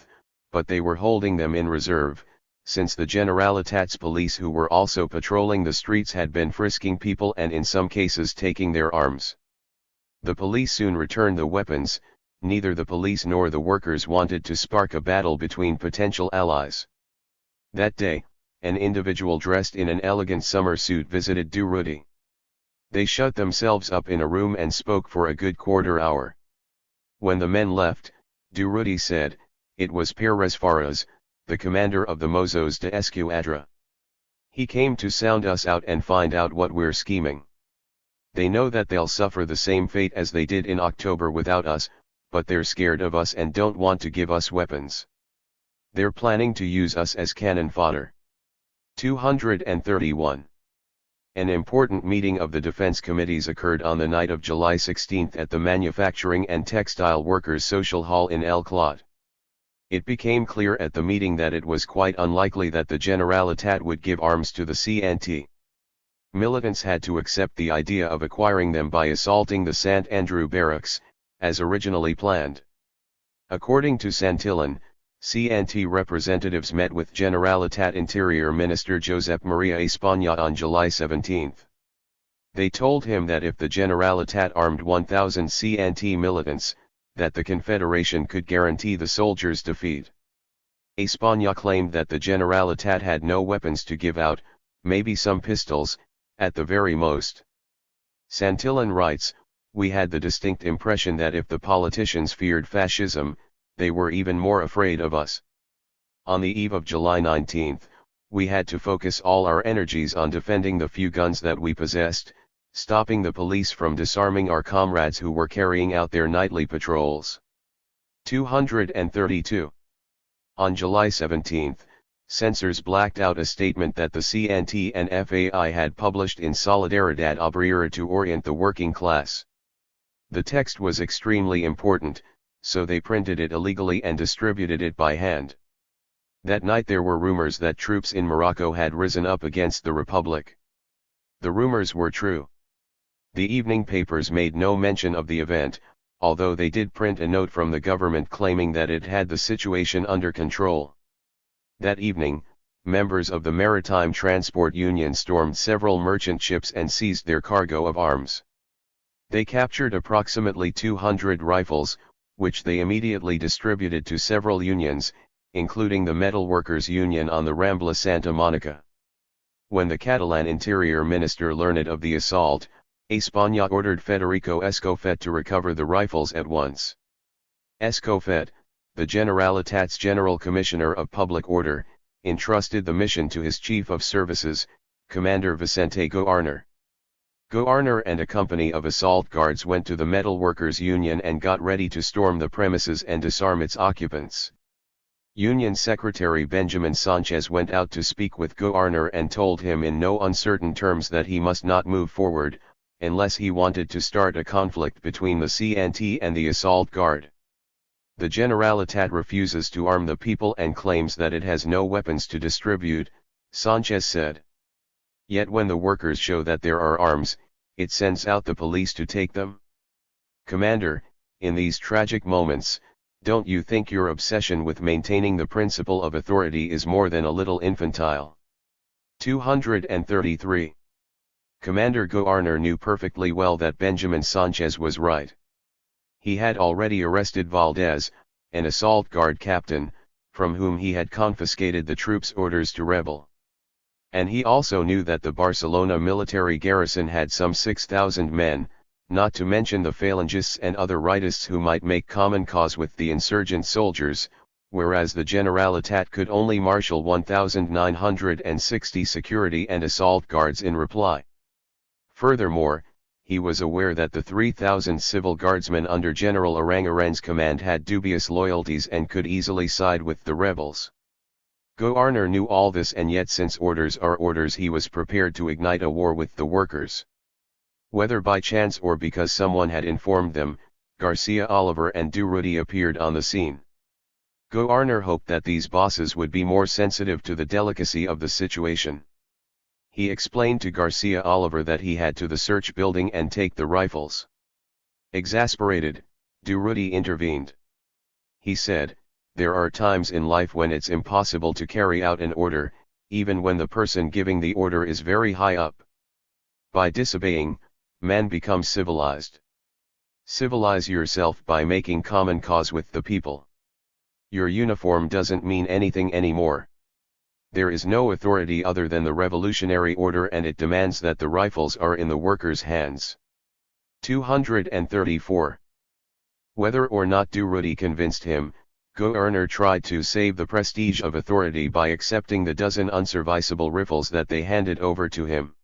Speaker 1: but they were holding them in reserve, since the Generalitat's police who were also patrolling the streets had been frisking people and in some cases taking their arms. The police soon returned the weapons. Neither the police nor the workers wanted to spark a battle between potential allies. That day, an individual dressed in an elegant summer suit visited Durruti. They shut themselves up in a room and spoke for a good quarter hour. When the men left, Durruti said, "It was Pérez Faras, the commander of the Mozos de Escuadra. He came to sound us out and find out what we're scheming. They know that they'll suffer the same fate as they did in October without us, but they're scared of us and don't want to give us weapons. They're planning to use us as cannon fodder." 231. An important meeting of the defense committees occurred on the night of July 16 at the Manufacturing and Textile Workers Social Hall in El Clot. It became clear at the meeting that it was quite unlikely that the Generalitat would give arms to the CNT. Militants had to accept the idea of acquiring them by assaulting the Sant Andrew barracks, as originally planned. According to Santillan, CNT representatives met with Generalitat Interior Minister Josep Maria España on July 17. They told him that if the Generalitat armed 1,000 CNT militants, that the Confederation could guarantee the soldiers' defeat. España claimed that the Generalitat had no weapons to give out, maybe some pistols, at the very most. Santillan writes, "We had the distinct impression that if the politicians feared fascism, they were even more afraid of us. On the eve of July 19, we had to focus all our energies on defending the few guns that we possessed, stopping the police from disarming our comrades who were carrying out their nightly patrols." 232. On July 17, censors blacked out a statement that the CNT and FAI had published in Solidaridad Obrera to orient the working class. The text was extremely important, so they printed it illegally and distributed it by hand. That night there were rumors that troops in Morocco had risen up against the Republic. The rumors were true. The evening papers made no mention of the event, although they did print a note from the government claiming that it had the situation under control. That evening, members of the Maritime Transport Union stormed several merchant ships and seized their cargo of arms. They captured approximately 200 rifles, which they immediately distributed to several unions, including the Metal Workers Union on the Rambla Santa Monica. When the Catalan Interior Minister learned of the assault, España ordered Federico Escofet to recover the rifles at once. Escofet, the Generalitat's General Commissioner of Public Order, entrusted the mission to his Chief of Services, Commander Vicente Goarner. Goarner and a company of assault guards went to the Metal Workers Union and got ready to storm the premises and disarm its occupants. Union Secretary Benjamin Sanchez went out to speak with Goarner and told him in no uncertain terms that he must not move forward, unless he wanted to start a conflict between the CNT and the assault guard. The Generalitat refuses to arm the people and claims that it has no weapons to distribute, Sanchez said. Yet when the workers show that there are arms, it sends out the police to take them. Commander, in these tragic moments, don't you think your obsession with maintaining the principle of authority is more than a little infantile? 233. Commander Goarner knew perfectly well that Benjamin Sanchez was right. He had already arrested Valdez, an assault guard captain, from whom he had confiscated the troops' orders to rebel. And he also knew that the Barcelona military garrison had some 6,000 men, not to mention the Phalangists and other rightists who might make common cause with the insurgent soldiers, whereas the Generalitat could only marshal 1,960 security and assault guards in reply. Furthermore, he was aware that the 3,000 civil guardsmen under General Aranguren's command had dubious loyalties and could easily side with the rebels. Goarner knew all this, and yet since orders are orders, he was prepared to ignite a war with the workers. Whether by chance or because someone had informed them, Garcia Oliver and Durruti appeared on the scene. Goarner hoped that these bosses would be more sensitive to the delicacy of the situation. He explained to Garcia Oliver that he had to the search building and take the rifles. Exasperated, Durruti intervened. He said, "There are times in life when it's impossible to carry out an order, even when the person giving the order is very high up. By disobeying, man becomes civilized. Civilize yourself by making common cause with the people. Your uniform doesn't mean anything anymore. There is no authority other than the revolutionary order, and it demands that the rifles are in the workers' hands." 234. Whether or not Durruti convinced him, Goarner tried to save the prestige of authority by accepting the dozen unserviceable rifles that they handed over to him.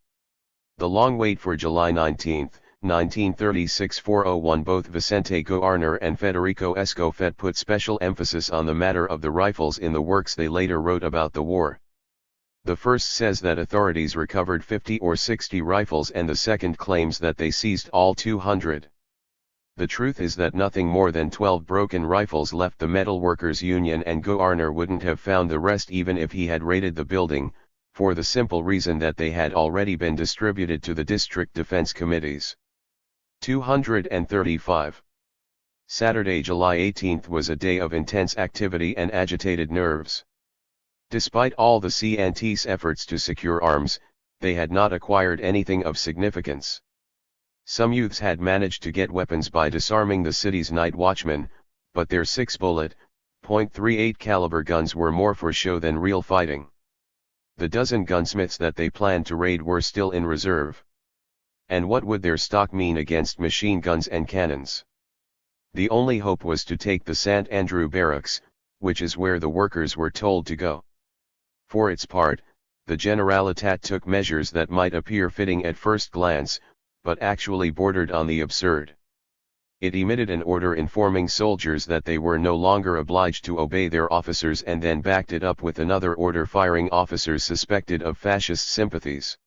Speaker 1: The long wait for July 19, 1936 401. Both Vicente Goarner and Federico Escofet put special emphasis on the matter of the rifles in the works they later wrote about the war. The first says that authorities recovered 50 or 60 rifles, and the second claims that they seized all 200. The truth is that nothing more than 12 broken rifles left the Metal Workers Union, and Goarner wouldn't have found the rest even if he had raided the building, for the simple reason that they had already been distributed to the district defense committees. 235. Saturday, July 18 was a day of intense activity and agitated nerves. Despite all the CNT's efforts to secure arms, they had not acquired anything of significance. Some youths had managed to get weapons by disarming the city's night watchmen, but their 6-bullet, .38 caliber guns were more for show than real fighting. The dozen gunsmiths that they planned to raid were still in reserve. And what would their stock mean against machine guns and cannons? The only hope was to take the St. Andrew barracks, which is where the workers were told to go. For its part, the Generalitat took measures that might appear fitting at first glance, but actually bordered on the absurd. It emitted an order informing soldiers that they were no longer obliged to obey their officers, and then backed it up with another order firing officers suspected of fascist sympathies.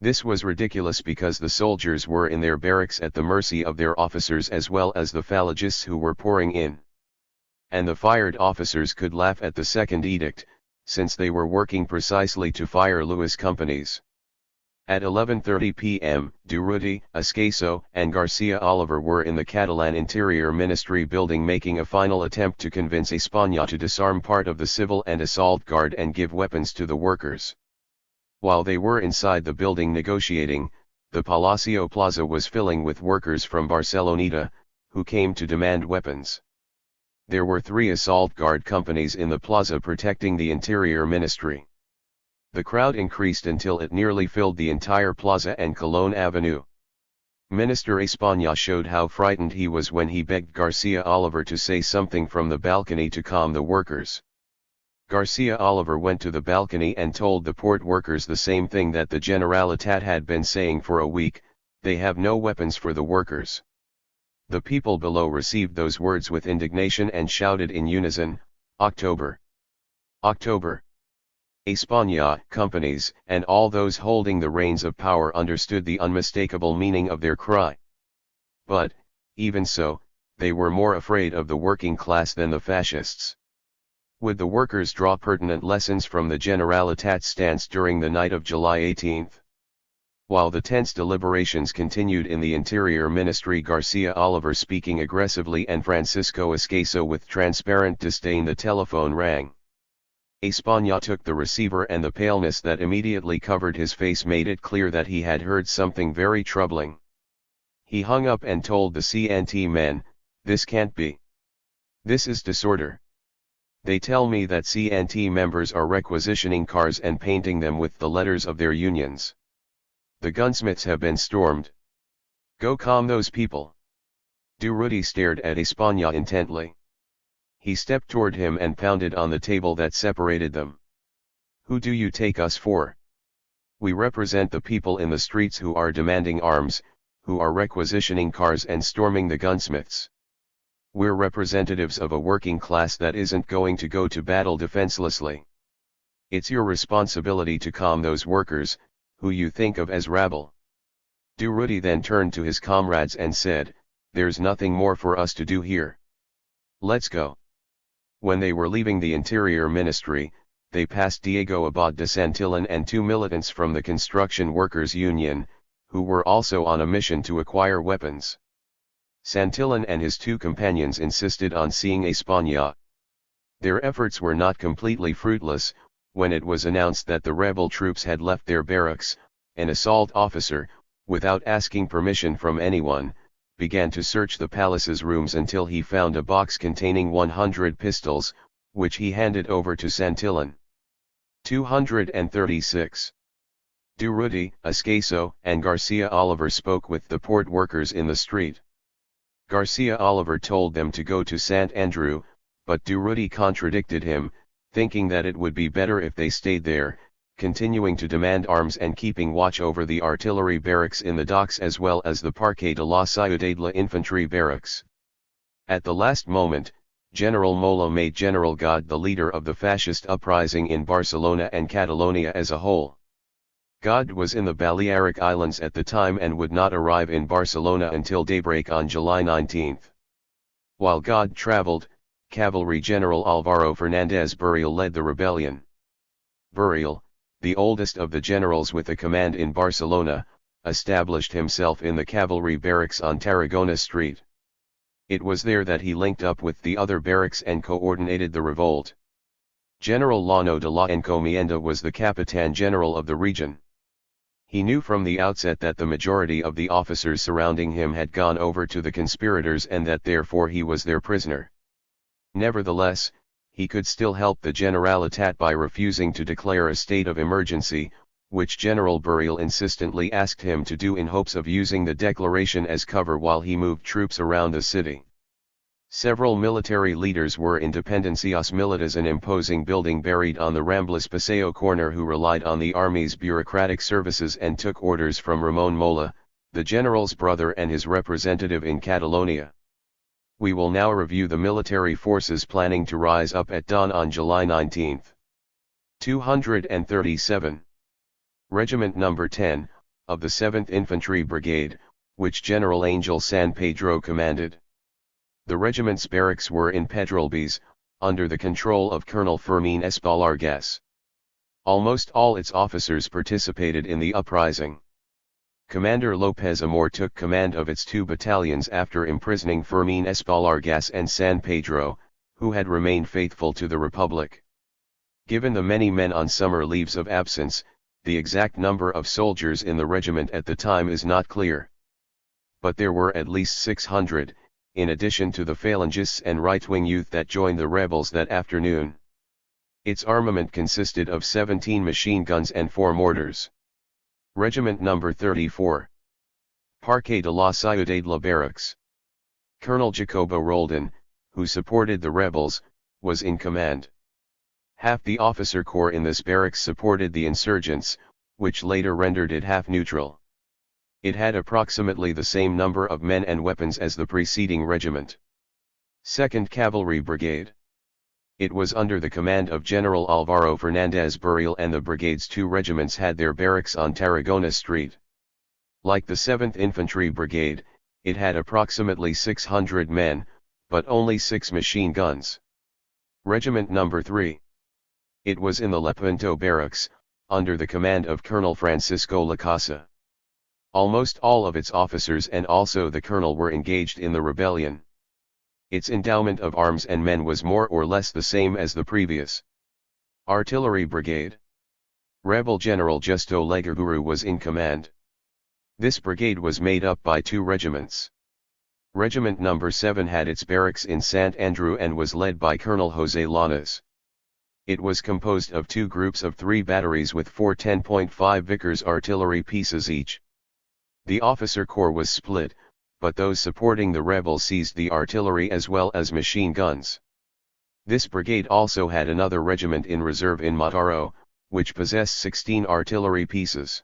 Speaker 1: This was ridiculous because the soldiers were in their barracks at the mercy of their officers as well as the Falangists who were pouring in. And the fired officers could laugh at the second edict, since they were working precisely to fire Louis companies. At 11:30 p.m., Durruti, Ascaso, and Garcia Oliver were in the Catalan Interior Ministry building making a final attempt to convince España to disarm part of the civil and assault guard and give weapons to the workers. While they were inside the building negotiating, the Palacio Plaza was filling with workers from Barceloneta, who came to demand weapons. There were 3 assault guard companies in the plaza protecting the Interior Ministry. The crowd increased until it nearly filled the entire plaza and Colón Avenue. Minister España showed how frightened he was when he begged Garcia Oliver to say something from the balcony to calm the workers. Garcia Oliver went to the balcony and told the port workers the same thing that the Generalitat had been saying for a week: they have no weapons for the workers. The people below received those words with indignation and shouted in unison, "October! October!" España companies and all those holding the reins of power understood the unmistakable meaning of their cry. But, even so, they were more afraid of the working class than the fascists. Would the workers draw pertinent lessons from the Generalitat's stance during the night of July 18? While the tense deliberations continued in the Interior Ministry, Garcia Oliver speaking aggressively and Francisco Ascaso with transparent disdain, the telephone rang. España took the receiver, and the paleness that immediately covered his face made it clear that he had heard something very troubling. He hung up and told the CNT men, "This can't be. This is disorder. They tell me that CNT members are requisitioning cars and painting them with the letters of their unions. The gunsmiths have been stormed. Go calm those people." Durruti stared at España intently. He stepped toward him and pounded on the table that separated them. "Who do you take us for? We represent the people in the streets who are demanding arms, who are requisitioning cars and storming the gunsmiths. We're representatives of a working class that isn't going to go to battle defenselessly. It's your responsibility to calm those workers, who you think of as rabble." Durruti then turned to his comrades and said, "There's nothing more for us to do here. Let's go." When they were leaving the Interior Ministry, they passed Diego Abad de Santillan and 2 militants from the Construction Workers' Union, who were also on a mission to acquire weapons. Santillan and his 2 companions insisted on seeing España. Their efforts were not completely fruitless. When it was announced that the rebel troops had left their barracks, an assault officer, without asking permission from anyone, began to search the palace's rooms until he found a box containing 100 pistols, which he handed over to Santillan. 236. Durruti, Ascaso, and Garcia Oliver spoke with the port workers in the street. Garcia Oliver told them to go to St. Andrew, but Durruti contradicted him, thinking that it would be better if they stayed there, continuing to demand arms and keeping watch over the artillery barracks in the docks as well as the Parque de la Ciudadela infantry barracks. At the last moment, General Mola made General God the leader of the fascist uprising in Barcelona and Catalonia as a whole. God was in the Balearic Islands at the time and would not arrive in Barcelona until daybreak on July 19. While God traveled, Cavalry General Álvaro Fernández Burial led the rebellion. Burial, the oldest of the generals with a command in Barcelona, established himself in the cavalry barracks on Tarragona Street. It was there that he linked up with the other barracks and coordinated the revolt. General Llano de la Encomienda was the Capitan General of the region. He knew from the outset that the majority of the officers surrounding him had gone over to the conspirators and that therefore he was their prisoner. Nevertheless, he could still help the Generalitat by refusing to declare a state of emergency, which General Burial insistently asked him to do in hopes of using the declaration as cover while he moved troops around the city. Several military leaders were Independencias Militas, an imposing building buried on the Ramblas Paseo corner, who relied on the army's bureaucratic services and took orders from Ramon Mola, the general's brother and his representative in Catalonia. We will now review the military forces planning to rise up at dawn on July 19. 237. Regiment No. 10, of the 7th Infantry Brigade, which General Angel San Pedro commanded. The regiment's barracks were in Pedralbes, under the control of Colonel Fermín Espalargas. Almost all its officers participated in the uprising. Commander López Amor took command of its 2 battalions after imprisoning Fermín Espalargas and San Pedro, who had remained faithful to the Republic. Given the many men on summer leaves of absence, the exact number of soldiers in the regiment at the time is not clear. But there were at least 600, in addition to the Phalangists and right-wing youth that joined the rebels that afternoon. Its armament consisted of 17 machine guns and 4 mortars. Regiment No. 34. Parque de la Ciudad La Barracks. Colonel Jacobo Roldan, who supported the rebels, was in command. Half the officer corps in this barracks supported the insurgents, which later rendered it half-neutral. It had approximately the same number of men and weapons as the preceding regiment. 2nd Cavalry Brigade. It was under the command of General Álvaro Fernández Burial, and the brigade's 2 regiments had their barracks on Tarragona Street. Like the 7th Infantry Brigade, it had approximately 600 men, but only 6 machine guns. Regiment No. 3. It was in the Lepanto Barracks, under the command of Colonel Francisco Lacasa. Almost all of its officers and also the colonel were engaged in the rebellion. Its endowment of arms and men was more or less the same as the previous. Artillery Brigade. Rebel General Justo Legurguru was in command. This brigade was made up by 2 regiments. Regiment No. 7 had its barracks in Sant Andrew and was led by Colonel José Lanas. It was composed of 2 groups of 3 batteries with 4 10.5 Vickers artillery pieces each. The officer corps was split, but those supporting the rebels seized the artillery as well as machine guns. This brigade also had another regiment in reserve in Mataró, which possessed 16 artillery pieces.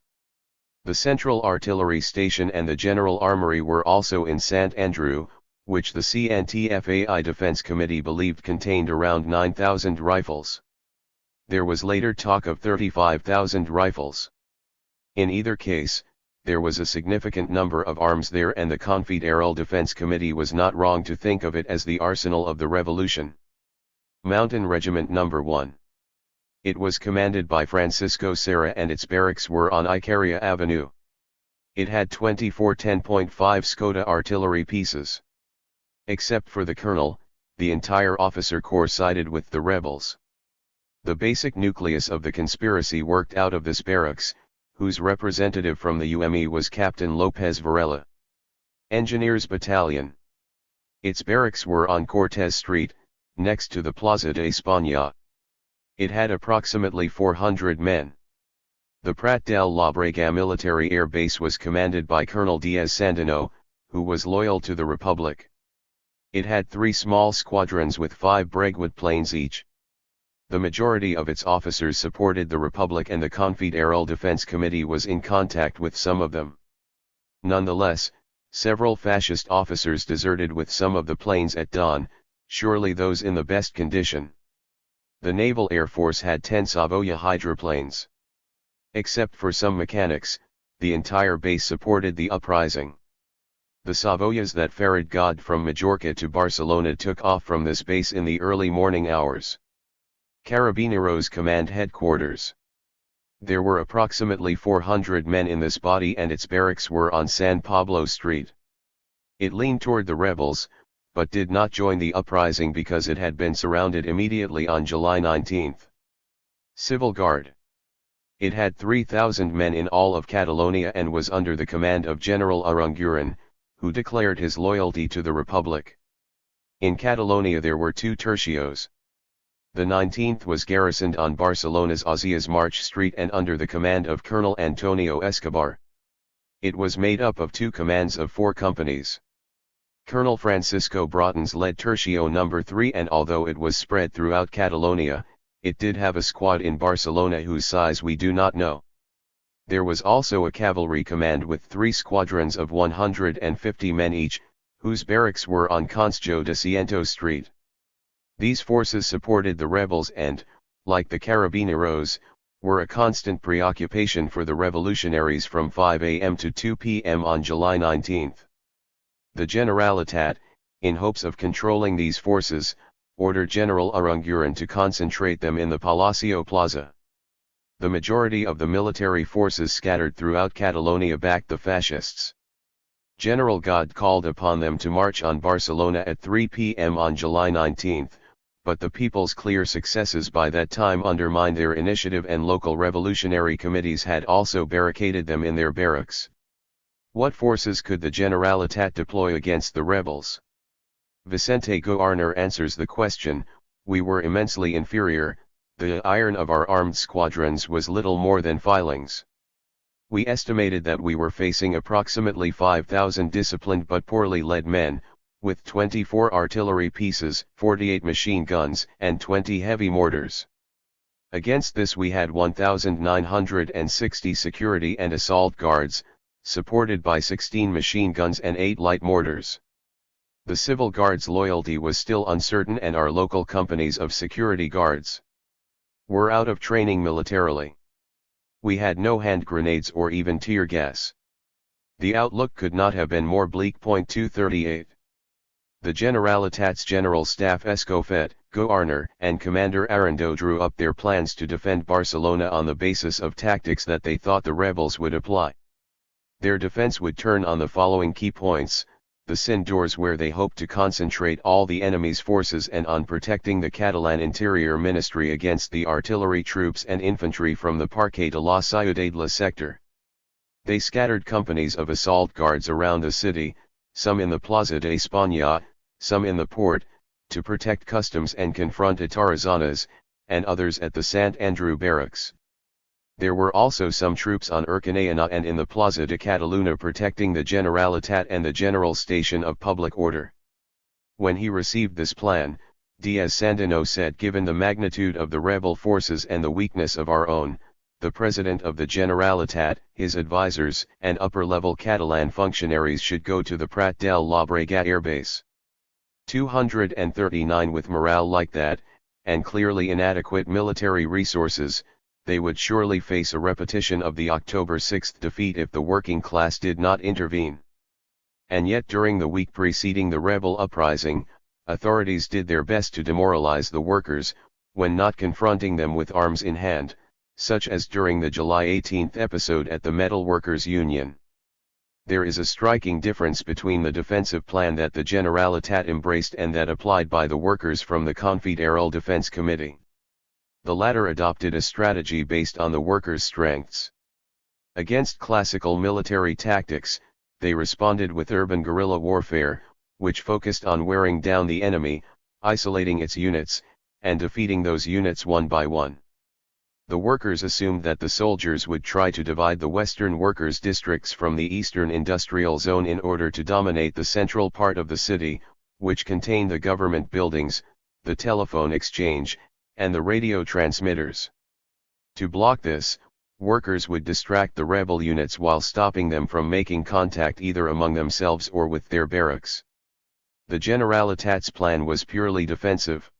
Speaker 1: The Central Artillery Station and the General Armory were also in Sant Andrew, which the CNTFAI Defense Committee believed contained around 9,000 rifles. There was later talk of 35,000 rifles. In either case, there was a significant number of arms there, and the Confederal Defense Committee was not wrong to think of it as the arsenal of the revolution. Mountain Regiment No. 1. It was commanded by Francisco Serra and its barracks were on Icaria Avenue. It had 24 10.5 Skoda artillery pieces. Except for the colonel, the entire officer corps sided with the rebels. The basic nucleus of the conspiracy worked out of this barracks, whose representative from the UME was Captain López Varela. Engineers Battalion. Its barracks were on Cortez Street, next to the Plaza de España. It had approximately 400 men. The Prat del Llobregat military air base was commanded by Colonel Díaz Sandino, who was loyal to the Republic. It had 3 small squadrons with 5 Breguet planes each. The majority of its officers supported the Republic, and the Confederal Defense Committee was in contact with some of them. Nonetheless, several fascist officers deserted with some of the planes at dawn, surely those in the best condition. The Naval Air Force had 10 Savoia hydroplanes. Except for some mechanics, the entire base supported the uprising. The Savoias that ferried God from Majorca to Barcelona took off from this base in the early morning hours. Carabineros Command Headquarters. There were approximately 400 men in this body, and its barracks were on San Pablo Street. It leaned toward the rebels, but did not join the uprising because it had been surrounded immediately on July 19. Civil Guard. It had 3,000 men in all of Catalonia and was under the command of General Aranguren, who declared his loyalty to the Republic. In Catalonia there were 2 tercios. The 19th was garrisoned on Barcelona's Ausias March Street and under the command of Colonel Antonio Escobar. It was made up of 2 commands of 4 companies. Colonel Francisco Bratons led Tercio No. 3, and although it was spread throughout Catalonia, it did have a squad in Barcelona whose size we do not know. There was also a cavalry command with 3 squadrons of 150 men each, whose barracks were on Concho de Ciento Street. These forces supported the rebels and, like the Carabineros, were a constant preoccupation for the revolutionaries from 5 a.m. to 2 p.m. on July 19. The Generalitat, in hopes of controlling these forces, ordered General Aranguren to concentrate them in the Palacio Plaza. The majority of the military forces scattered throughout Catalonia backed the fascists. General God called upon them to march on Barcelona at 3 p.m. on July 19, but the people's clear successes by that time undermined their initiative, and local revolutionary committees had also barricaded them in their barracks. What forces could the Generalitat deploy against the rebels? Vicente Goarner answers the question. We were immensely inferior, the iron of our armed squadrons was little more than filings. We estimated that we were facing approximately 5,000 disciplined but poorly led men, with 24 artillery pieces, 48 machine guns, and 20 heavy mortars. Against this we had 1,960 security and assault guards, supported by 16 machine guns and 8 light mortars. The civil guards' loyalty was still uncertain, and our local companies of security guards were out of training militarily. We had no hand grenades or even tear gas. The outlook could not have been more bleak. 238. The Generalitat's General Staff Escofet, Goarner, and Commander Arando drew up their plans to defend Barcelona on the basis of tactics that they thought the rebels would apply. Their defense would turn on the following key points: the Cindors, where they hoped to concentrate all the enemy's forces, and on protecting the Catalan Interior Ministry against the artillery troops and infantry from the Parque de la Ciudadela sector. They scattered companies of assault guards around the city, some in the Plaza de España, some in the port, to protect customs and confront atarazanas, and others at the Sant Andreu barracks. There were also some troops on Urquinaona and in the Plaza de Catalunya protecting the Generalitat and the General Station of Public Order. When he received this plan, Diaz Sandino said, given the magnitude of the rebel forces and the weakness of our own, the President of the Generalitat, his advisors, and upper-level Catalan functionaries should go to the Prat del Llobregat airbase. 239. With morale like that, and clearly inadequate military resources, they would surely face a repetition of the October 6 defeat if the working class did not intervene. And yet during the week preceding the rebel uprising, authorities did their best to demoralize the workers, when not confronting them with arms in hand, such as during the July 18 episode at the Metal Workers Union. There is a striking difference between the defensive plan that the Generalitat embraced and that applied by the workers from the Confederal Defense Committee. The latter adopted a strategy based on the workers' strengths. Against classical military tactics, they responded with urban guerrilla warfare, which focused on wearing down the enemy, isolating its units, and defeating those units one by one. The workers assumed that the soldiers would try to divide the western workers' districts from the eastern industrial zone in order to dominate the central part of the city, which contained the government buildings, the telephone exchange, and the radio transmitters. To block this, workers would distract the rebel units while stopping them from making contact either among themselves or with their barracks. The Generalitat's plan was purely defensive,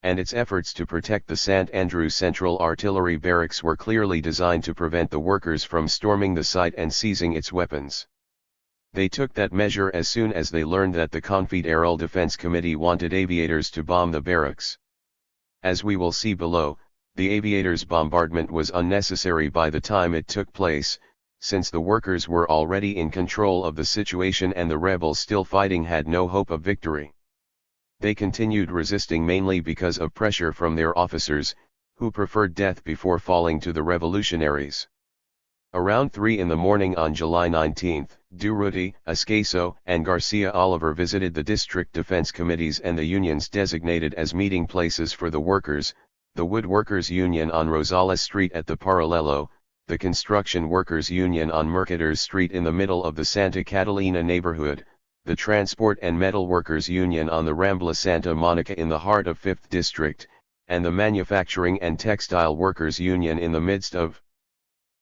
Speaker 1: and its efforts to protect the Sant Andreu Central Artillery Barracks were clearly designed to prevent the workers from storming the site and seizing its weapons. They took that measure as soon as they learned that the Confederal Defense Committee wanted aviators to bomb the barracks. As we will see below, the aviators' bombardment was unnecessary by the time it took place, since the workers were already in control of the situation and the rebels still fighting had no hope of victory. They continued resisting mainly because of pressure from their officers, who preferred death before falling to the revolutionaries. Around 3 in the morning on July 19, Durruti, Ascaso, and Garcia Oliver visited the district defense committees and the unions designated as meeting places for the workers, the Woodworkers Union on Rosales Street at the Paralelo, the Construction Workers Union on Mercaders Street in the middle of the Santa Catalina neighborhood, the Transport and Metal Workers Union on the Rambla Santa Monica in the heart of 5th District, and the Manufacturing and Textile Workers Union in the midst of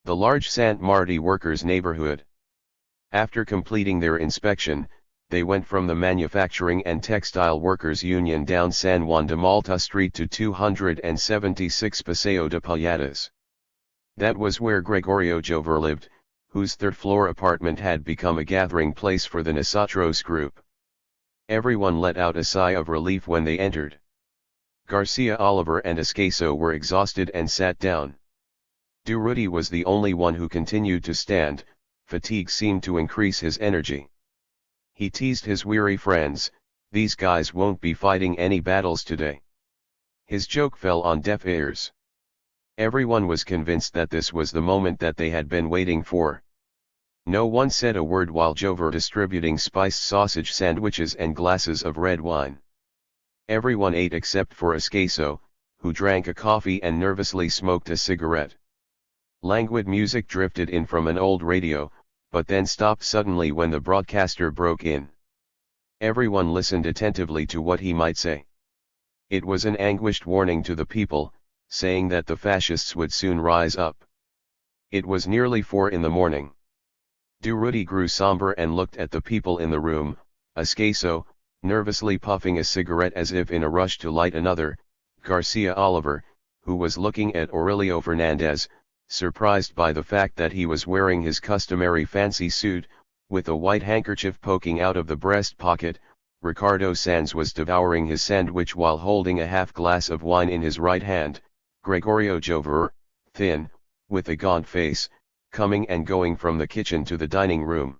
Speaker 1: the large Sant Martí workers' neighborhood. After completing their inspection, they went from the Manufacturing and Textile Workers Union down San Juan de Malta Street to 276 Paseo de Payadas. That was where Gregorio Jover lived, whose third-floor apartment had become a gathering place for the Nosotros group. Everyone let out a sigh of relief when they entered. Garcia Oliver and Ascaso were exhausted and sat down. Durruti was the only one who continued to stand. Fatigue seemed to increase his energy. He teased his weary friends, "These guys won't be fighting any battles today." His joke fell on deaf ears. Everyone was convinced that this was the moment that they had been waiting for. No one said a word while Jover distributing spiced sausage sandwiches and glasses of red wine. Everyone ate except for Ascaso, who drank a coffee and nervously smoked a cigarette. Languid music drifted in from an old radio, but then stopped suddenly when the broadcaster broke in. Everyone listened attentively to what he might say. It was an anguished warning to the people, saying that the fascists would soon rise up. It was nearly 4 in the morning. Durruti grew somber and looked at the people in the room. Ascaso, nervously puffing a cigarette as if in a rush to light another, Garcia Oliver, who was looking at Aurelio Fernandez, surprised by the fact that he was wearing his customary fancy suit, with a white handkerchief poking out of the breast pocket. Ricardo Sanz was devouring his sandwich while holding a half glass of wine in his right hand. Gregorio Jover, thin, with a gaunt face, coming and going from the kitchen to the dining room.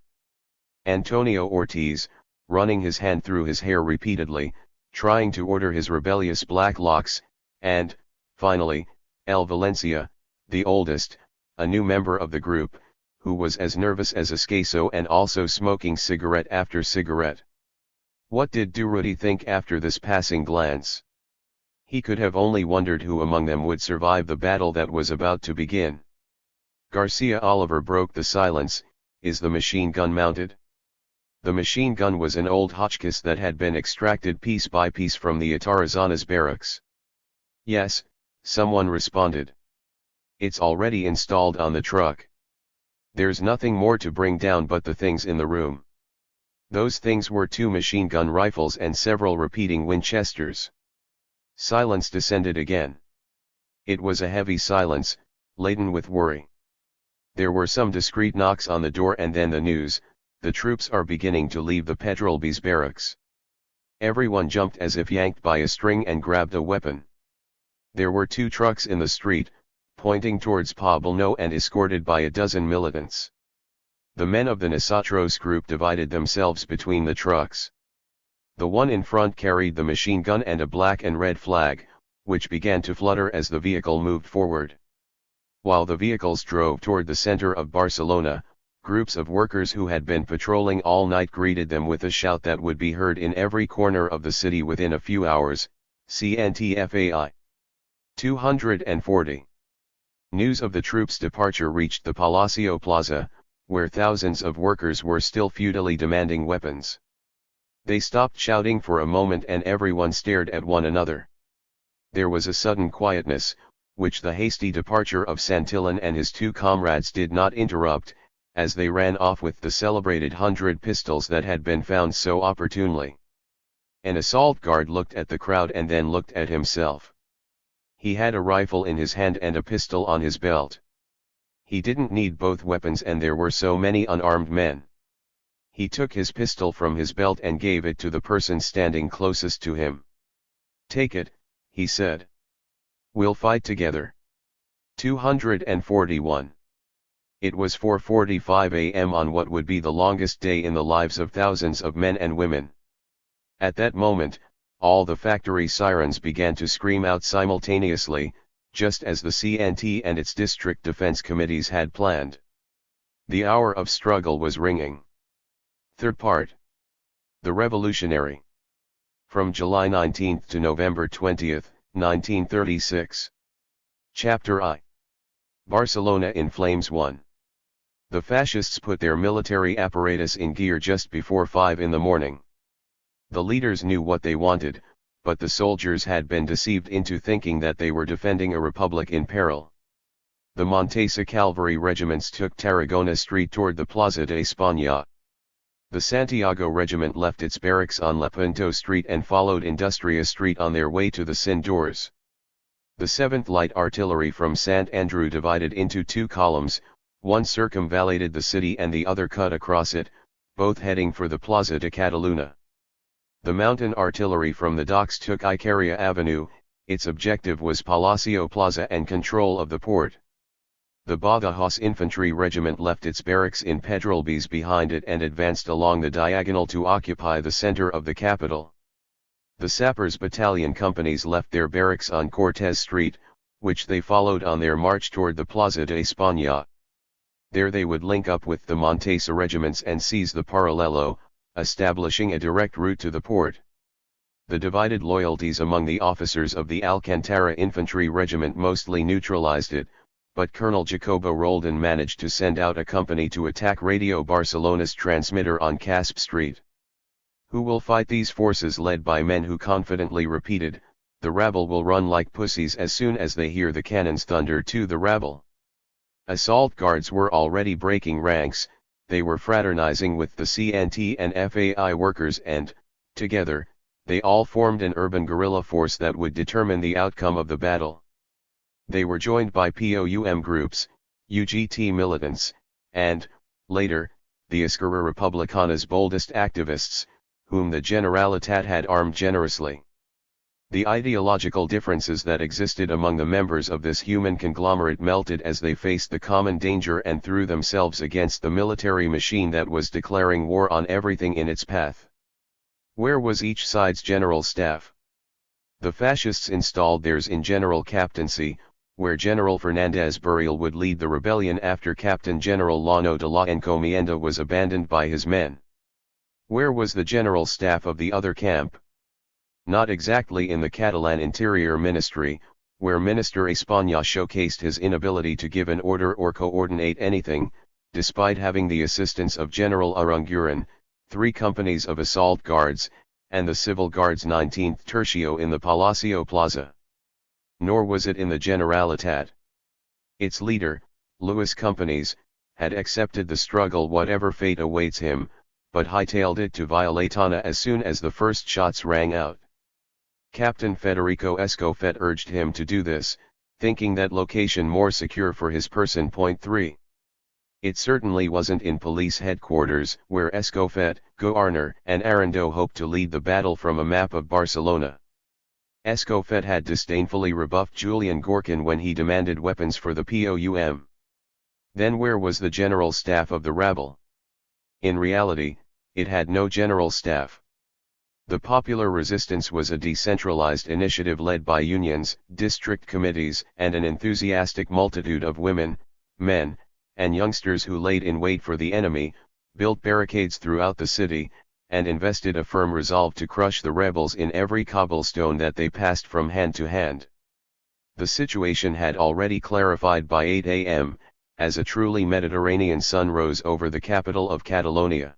Speaker 1: Antonio Ortiz, running his hand through his hair repeatedly, trying to order his rebellious black locks, and, finally, El Valencia, the oldest, a new member of the group, who was as nervous as Ascaso and also smoking cigarette after cigarette. What did Durruti think after this passing glance? He could have only wondered who among them would survive the battle that was about to begin. Garcia Oliver broke the silence. "Is the machine gun mounted?" The machine gun was an old Hotchkiss that had been extracted piece by piece from the Atarazanas barracks. "Yes," someone responded. "It's already installed on the truck. There's nothing more to bring down but the things in the room." Those things were 2 machine gun rifles and several repeating Winchesters. Silence descended again. It was a heavy silence, laden with worry. There were some discreet knocks on the door and then the news: "The troops are beginning to leave the Petrolbes barracks." Everyone jumped as if yanked by a string and grabbed a weapon. There were 2 trucks in the street, pointing towards Poblano and escorted by a dozen militants. The men of the Nosotros group divided themselves between the trucks. The one in front carried the machine gun and a black and red flag, which began to flutter as the vehicle moved forward. While the vehicles drove toward the center of Barcelona, groups of workers who had been patrolling all night greeted them with a shout that would be heard in every corner of the city within a few hours: "CNTFAI." 240. News of the troops' departure reached the Palacio Plaza, where thousands of workers were still futilely demanding weapons. They stopped shouting for a moment and everyone stared at one another. There was a sudden quietness, which the hasty departure of Santillan and his 2 comrades did not interrupt, as they ran off with the celebrated 100 pistols that had been found so opportunely. An assault guard looked at the crowd and then looked at himself. He had a rifle in his hand and a pistol on his belt. He didn't need both weapons and there were so many unarmed men. He took his pistol from his belt and gave it to the person standing closest to him. "Take it," he said. "We'll fight together." 241. It was 4:45 a.m. on what would be the longest day in the lives of thousands of men and women. At that moment, all the factory sirens began to scream out simultaneously, just as the CNT and its district defense committees had planned. The hour of struggle was ringing. Third part. The Revolutionary. From July 19 to November 20, 1936. Chapter I. Barcelona in Flames 1. The fascists put their military apparatus in gear just before 5 in the morning. The leaders knew what they wanted, but the soldiers had been deceived into thinking that they were defending a republic in peril. The Montesa cavalry regiments took Tarragona Street toward the Plaza de España. The Santiago regiment left its barracks on Lepanto Street and followed Industria Street on their way to the Cindores. The 7th Light Artillery from Sant Andreu divided into two columns, one circumvallated the city and the other cut across it, both heading for the Plaza de Catalunya. The mountain artillery from the docks took Icaria Avenue, its objective was Palacio Plaza and control of the port. The Badajoz Infantry Regiment left its barracks in Pedralbes behind it and advanced along the diagonal to occupy the center of the capital. The Sappers Battalion companies left their barracks on Cortez Street, which they followed on their march toward the Plaza de España. There they would link up with the Montesa regiments and seize the Paralelo, establishing a direct route to the port. The divided loyalties among the officers of the Alcantara Infantry Regiment mostly neutralized it, but Colonel Jacobo Roldan managed to send out a company to attack Radio Barcelona's transmitter on Casp Street. Who will fight these forces led by men who confidently repeated, "The rabble will run like pussies as soon as they hear the cannons thunder to the rabble." Assault guards were already breaking ranks, they were fraternizing with the CNT and FAI workers and, together, they all formed an urban guerrilla force that would determine the outcome of the battle. They were joined by POUM groups, UGT militants, and, later, the Esquerra Republicana's boldest activists, whom the Generalitat had armed generously. The ideological differences that existed among the members of this human conglomerate melted as they faced the common danger and threw themselves against the military machine that was declaring war on everything in its path. Where was each side's general staff? The fascists installed theirs in general captaincy, where General Fernandez Burial would lead the rebellion after Captain General Llano de la Encomienda was abandoned by his men. Where was the general staff of the other camp? Not exactly in the Catalan Interior Ministry, where Minister España showcased his inability to give an order or coordinate anything, despite having the assistance of General Aranguren, 3 companies of assault guards, and the Civil Guard's 19th Tercio in the Palacio Plaza. Nor was it in the Generalitat. Its leader, Luis Companys, had accepted the struggle whatever fate awaits him, but hightailed it to Violetana as soon as the first shots rang out. Captain Federico Escofet urged him to do this, thinking that location more secure for his person. 3. It certainly wasn't in police headquarters, where Escofet, Goarner, and Arando hoped to lead the battle from a map of Barcelona. Escofet had disdainfully rebuffed Julian Gorkin when he demanded weapons for the POUM. Then where was the general staff of the rabble? In reality, it had no general staff. The popular resistance was a decentralized initiative led by unions, district committees, and an enthusiastic multitude of women, men, and youngsters who laid in wait for the enemy, built barricades throughout the city, and invested a firm resolve to crush the rebels in every cobblestone that they passed from hand to hand. The situation had already clarified by 8 a.m., as a truly Mediterranean sun rose over the capital of Catalonia.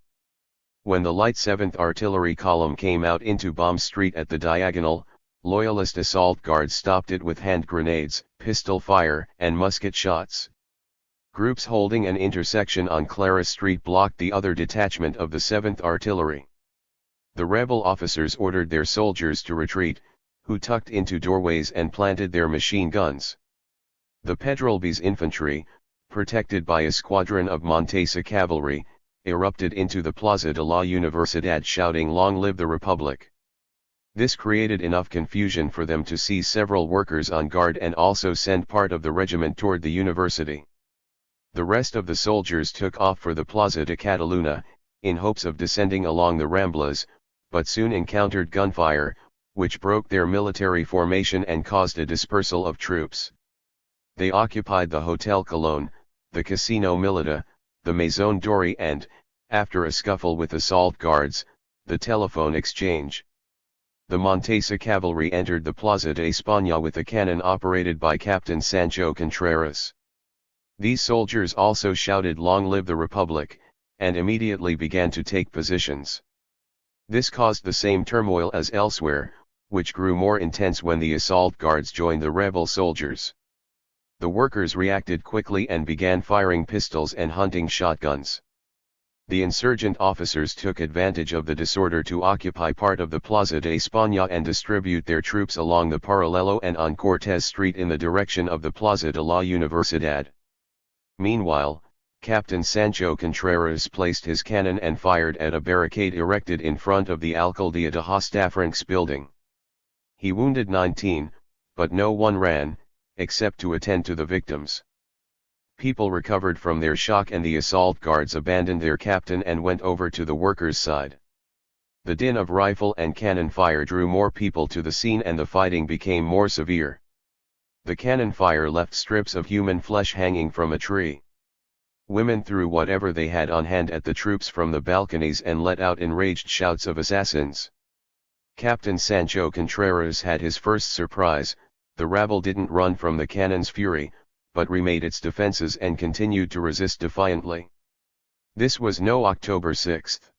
Speaker 1: When the light 7th Artillery Column came out into Bomb Street at the diagonal, Loyalist assault guards stopped it with hand grenades, pistol fire, and musket shots. Groups holding an intersection on Clara Street blocked the other detachment of the 7th Artillery. The rebel officers ordered their soldiers to retreat, who tucked into doorways and planted their machine guns. The Pedralbes infantry, protected by a squadron of Montesa cavalry, erupted into the Plaza de la Universidad shouting "Long live the Republic!" This created enough confusion for them to seize several workers on guard and also send part of the regiment toward the university. The rest of the soldiers took off for the Plaza de Catalunya, in hopes of descending along the Ramblas, but soon encountered gunfire, which broke their military formation and caused a dispersal of troops. They occupied the Hotel Cologne, the Casino Milita, the Maison Dorée and, after a scuffle with assault guards, the telephone exchange. The Montesa cavalry entered the Plaza de España with a cannon operated by Captain Sancho Contreras. These soldiers also shouted "Long live the Republic," and immediately began to take positions. This caused the same turmoil as elsewhere, which grew more intense when the assault guards joined the rebel soldiers. The workers reacted quickly and began firing pistols and hunting shotguns. The insurgent officers took advantage of the disorder to occupy part of the Plaza de España and distribute their troops along the Paralelo and on Cortés Street in the direction of the Plaza de la Universidad. Meanwhile, Captain Sancho Contreras placed his cannon and fired at a barricade erected in front of the Alcaldía de Hostafrancs building. He wounded 19, but no one ran, except to attend to the victims. People recovered from their shock and the assault guards abandoned their captain and went over to the workers' side. The din of rifle and cannon fire drew more people to the scene and the fighting became more severe. The cannon fire left strips of human flesh hanging from a tree. Women threw whatever they had on hand at the troops from the balconies and let out enraged shouts of assassins. Captain Sancho Contreras had his first surprise. The rabble didn't run from the cannon's fury, but remade its defenses and continued to resist defiantly. This was no October 6th.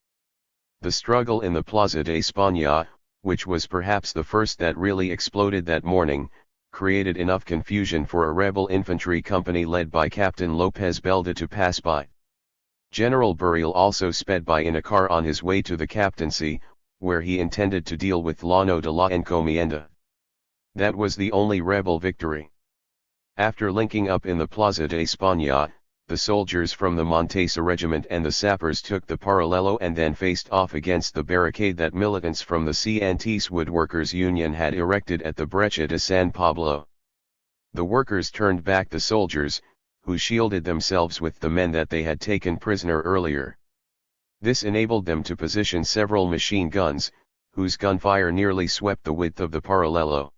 Speaker 1: The struggle in the Plaza de España, which was perhaps the first that really exploded that morning, created enough confusion for a rebel infantry company led by Captain López Belda to pass by. General Burial also sped by in a car on his way to the captaincy, where he intended to deal with Llano de la Encomienda. That was the only rebel victory. After linking up in the Plaza de España, the soldiers from the Montesa regiment and the sappers took the Paralelo and then faced off against the barricade that militants from the Cientis Woodworkers Union had erected at the Brecha de San Pablo. The workers turned back the soldiers, who shielded themselves with the men that they had taken prisoner earlier. This enabled them to position several machine guns, whose gunfire nearly swept the width of the Paralelo.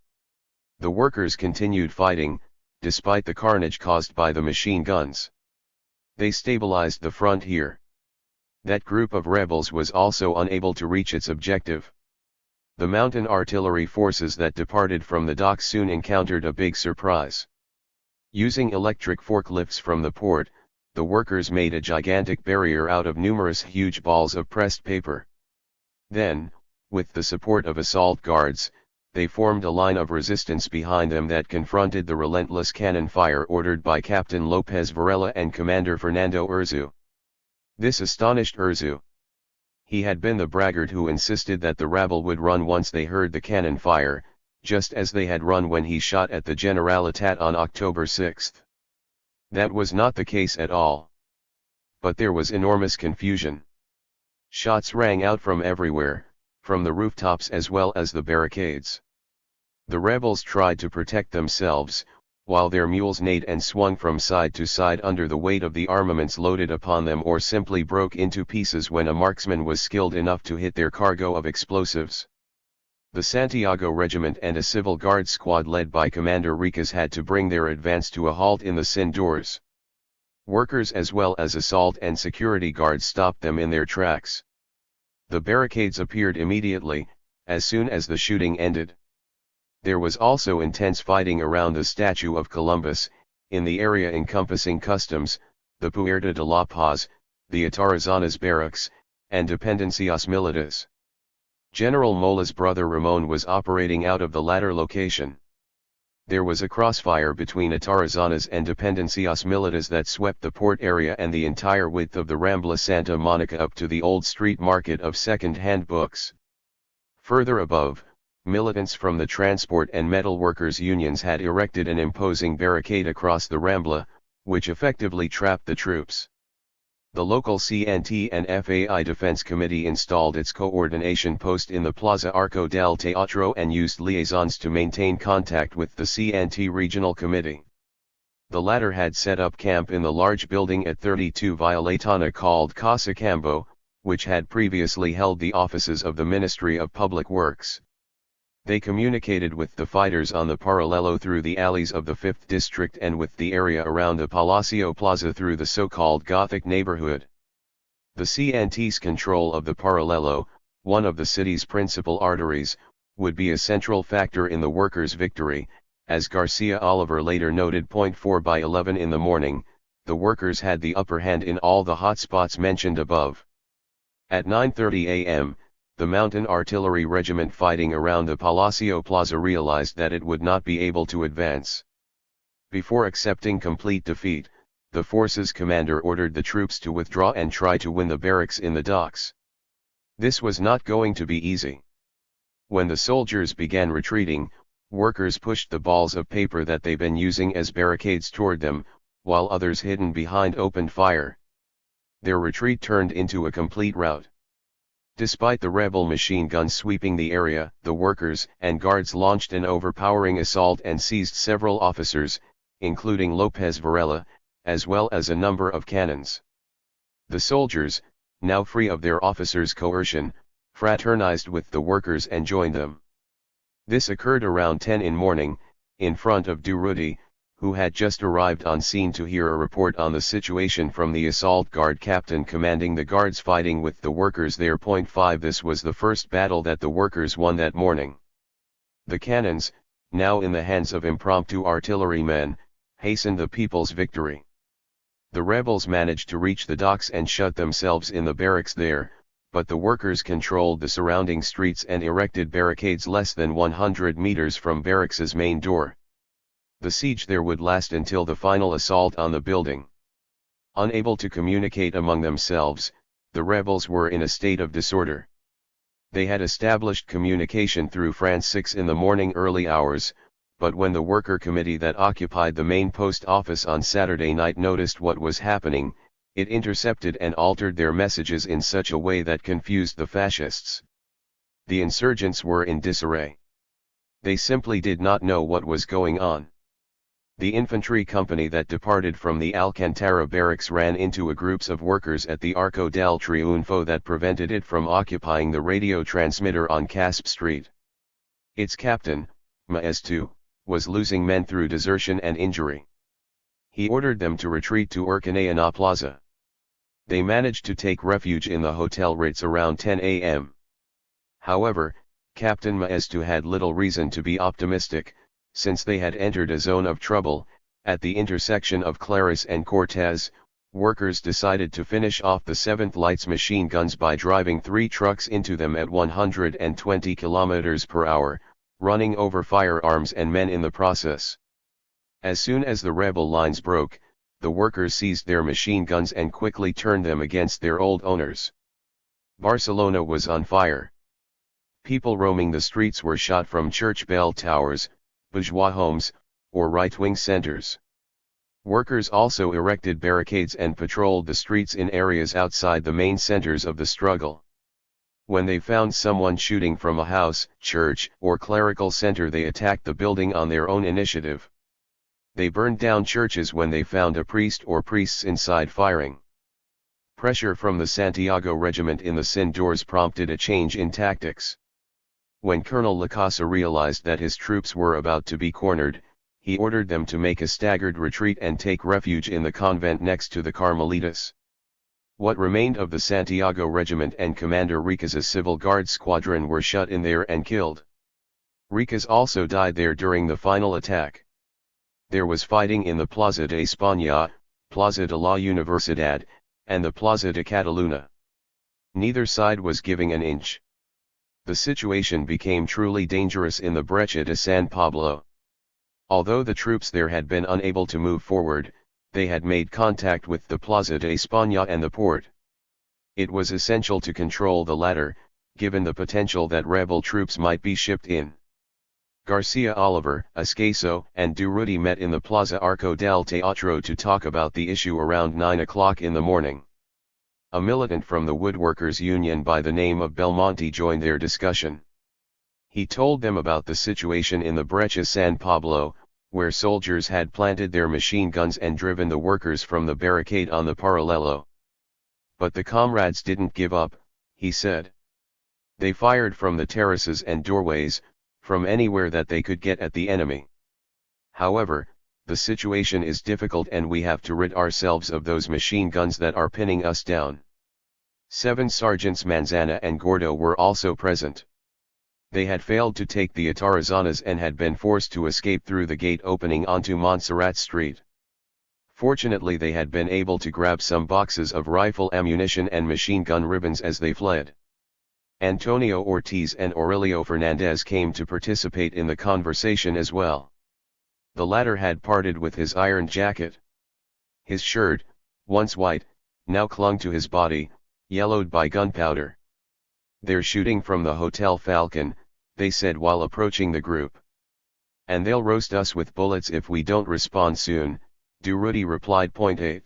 Speaker 1: The workers continued fighting, despite the carnage caused by the machine guns. They stabilized the front here. That group of rebels was also unable to reach its objective. The mountain artillery forces that departed from the docks soon encountered a big surprise. Using electric forklifts from the port, the workers made a gigantic barrier out of numerous huge balls of pressed paper. Then, with the support of assault guards, they formed a line of resistance behind them that confronted the relentless cannon fire ordered by Captain López Varela and Commander Fernando Urzu. This astonished Urzu. He had been the braggart who insisted that the rabble would run once they heard the cannon fire, just as they had run when he shot at the Generalitat on October 6. That was not the case at all. But there was enormous confusion. Shots rang out from everywhere, from the rooftops as well as the barricades. The rebels tried to protect themselves, while their mules neighed and swung from side to side under the weight of the armaments loaded upon them or simply broke into pieces when a marksman was skilled enough to hit their cargo of explosives. The Santiago Regiment and a civil guard squad led by Commander Ricas had to bring their advance to a halt in the Cindores. Workers as well as assault and security guards stopped them in their tracks. The barricades appeared immediately, as soon as the shooting ended. There was also intense fighting around the statue of Columbus, in the area encompassing customs, the Puerta de la Paz, the Atarazanas barracks, and Dependencias Militares. General Mola's brother Ramon was operating out of the latter location. There was a crossfire between Atarazanas and Dependencias Militares that swept the port area and the entire width of the Rambla Santa Monica up to the old street market of second-hand books. Further above, militants from the transport and metal workers' unions had erected an imposing barricade across the Rambla, which effectively trapped the troops. The local CNT and FAI Defense Committee installed its coordination post in the Plaza Arco del Teatro and used liaisons to maintain contact with the CNT Regional Committee. The latter had set up camp in the large building at 32 Violetana called Casa Cambo, which had previously held the offices of the Ministry of Public Works. They communicated with the fighters on the Paralelo through the alleys of the 5th District and with the area around the Palacio Plaza through the so-called Gothic neighborhood. The CNT's control of the Paralelo, one of the city's principal arteries, would be a central factor in the workers' victory, as Garcia Oliver later noted. 4 by 11 in the morning, the workers had the upper hand in all the hotspots mentioned above. At 9:30 a.m., the Mountain Artillery Regiment fighting around the Palacio Plaza realized that it would not be able to advance. Before accepting complete defeat, the force's commander ordered the troops to withdraw and try to win the barracks in the docks. This was not going to be easy. When the soldiers began retreating, workers pushed the balls of paper that they'd been using as barricades toward them, while others hidden behind opened fire. Their retreat turned into a complete rout. Despite the rebel machine guns sweeping the area, the workers and guards launched an overpowering assault and seized several officers, including Lopez Varela, as well as a number of cannons. The soldiers, now free of their officers' coercion, fraternized with the workers and joined them. This occurred around 10 in morning, in front of Durruti, who had just arrived on scene to hear a report on the situation from the assault guard captain commanding the guards fighting with the workers there. 5 This was the first battle that the workers won that morning. The cannons, now in the hands of impromptu artillerymen, hastened the people's victory. The rebels managed to reach the docks and shut themselves in the barracks there, but the workers controlled the surrounding streets and erected barricades less than 100 meters from barracks' main door. The siege there would last until the final assault on the building. Unable to communicate among themselves, the rebels were in a state of disorder. They had established communication through France 6 in the morning early hours, but when the worker committee that occupied the main post office on Saturday night noticed what was happening, it intercepted and altered their messages in such a way that confused the fascists. The insurgents were in disarray. They simply did not know what was going on. The infantry company that departed from the Alcantara barracks ran into groups of workers at the Arco del Triunfo that prevented it from occupying the radio transmitter on Casp Street. Its captain, Maestu, was losing men through desertion and injury. He ordered them to retreat to Urcanayana Plaza. They managed to take refuge in the Hotel Ritz around 10 a.m. However, Captain Maestu had little reason to be optimistic, since they had entered a zone of trouble. At the intersection of Claris and Cortez, workers decided to finish off the 7th Light's machine guns by driving 3 trucks into them at 120 km per hour, running over firearms and men in the process. As soon as the rebel lines broke, the workers seized their machine guns and quickly turned them against their old owners. Barcelona was on fire. People roaming the streets were shot from church bell towers, bourgeois homes, or right-wing centers. Workers also erected barricades and patrolled the streets in areas outside the main centers of the struggle. When they found someone shooting from a house, church, or clerical center, they attacked the building on their own initiative. They burned down churches when they found a priest or priests inside firing. Pressure from the Santiago regiment in the Sindors prompted a change in tactics. When Colonel Lacasa realized that his troops were about to be cornered, he ordered them to make a staggered retreat and take refuge in the convent next to the Carmelitas. What remained of the Santiago regiment and Commander Rica's civil guard squadron were shut in there and killed. Ricas also died there during the final attack. There was fighting in the Plaza de España, Plaza de la Universidad, and the Plaza de Catalunya. Neither side was giving an inch. The situation became truly dangerous in the Brecha de San Pablo. Although the troops there had been unable to move forward, they had made contact with the Plaza de España and the port. It was essential to control the latter, given the potential that rebel troops might be shipped in. Garcia Oliver, Ascaso, and Durruti met in the Plaza Arco del Teatro to talk about the issue around 9 o'clock in the morning. A militant from the Woodworkers Union by the name of Belmonte joined their discussion. He told them about the situation in the Brecha San Pablo, where soldiers had planted their machine guns and driven the workers from the barricade on the Paralelo. But the comrades didn't give up, he said. They fired from the terraces and doorways, from anywhere that they could get at the enemy. However, the situation is difficult and we have to rid ourselves of those machine guns that are pinning us down. 7 Sergeants Manzana and Gordo were also present. They had failed to take the Atarazanas and had been forced to escape through the gate opening onto Montserrat Street. Fortunately, they had been able to grab some boxes of rifle ammunition and machine gun ribbons as they fled. Antonio Ortiz and Aurelio Fernandez came to participate in the conversation as well. The latter had parted with his iron jacket. His shirt, once white, now clung to his body, yellowed by gunpowder. "They're shooting from the Hotel Falcon," they said while approaching the group. "And they'll roast us with bullets if we don't respond soon," Durruti replied. 8.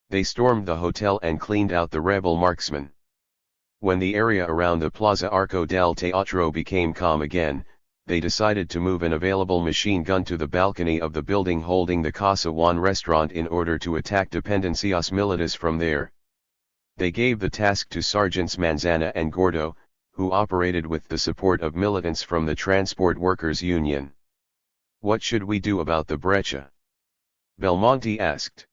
Speaker 1: They stormed the hotel and cleaned out the rebel marksmen. When the area around the Plaza Arco del Teatro became calm again, they decided to move an available machine gun to the balcony of the building holding the Casa Juan restaurant in order to attack Dependencias Militares from there. They gave the task to Sergeants Manzana and Gordo, who operated with the support of militants from the Transport Workers Union. "What should we do about the breccia?" Belmonte asked.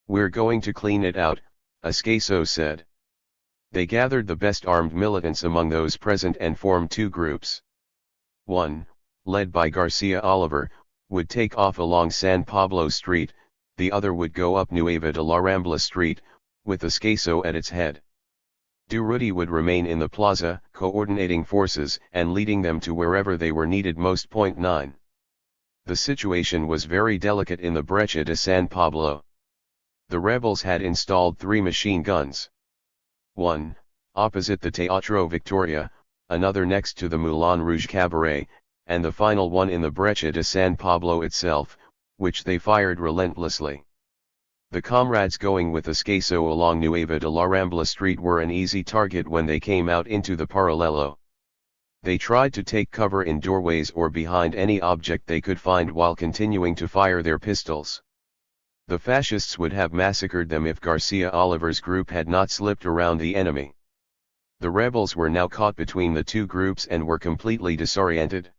Speaker 1: "We're going to clean it out," Ascaso said. They gathered the best armed militants among those present and formed 2 groups. One, led by Garcia Oliver, would take off along San Pablo Street, the other would go up Nueva de la Rambla Street, with Ascaso at its head. Durruti would remain in the plaza, coordinating forces and leading them to wherever they were needed most. 9. The situation was very delicate in the Breccia de San Pablo. The rebels had installed 3 machine guns. One, opposite the Teatro Victoria, another next to the Moulin Rouge Cabaret, and the final one in the Breccia de San Pablo itself, which they fired relentlessly. The comrades going with Ascaso along Nueva de la Rambla Street were an easy target when they came out into the Paralelo. They tried to take cover in doorways or behind any object they could find while continuing to fire their pistols. The fascists would have massacred them if Garcia Oliver's group had not slipped around the enemy. The rebels were now caught between the 2 groups and were completely disoriented.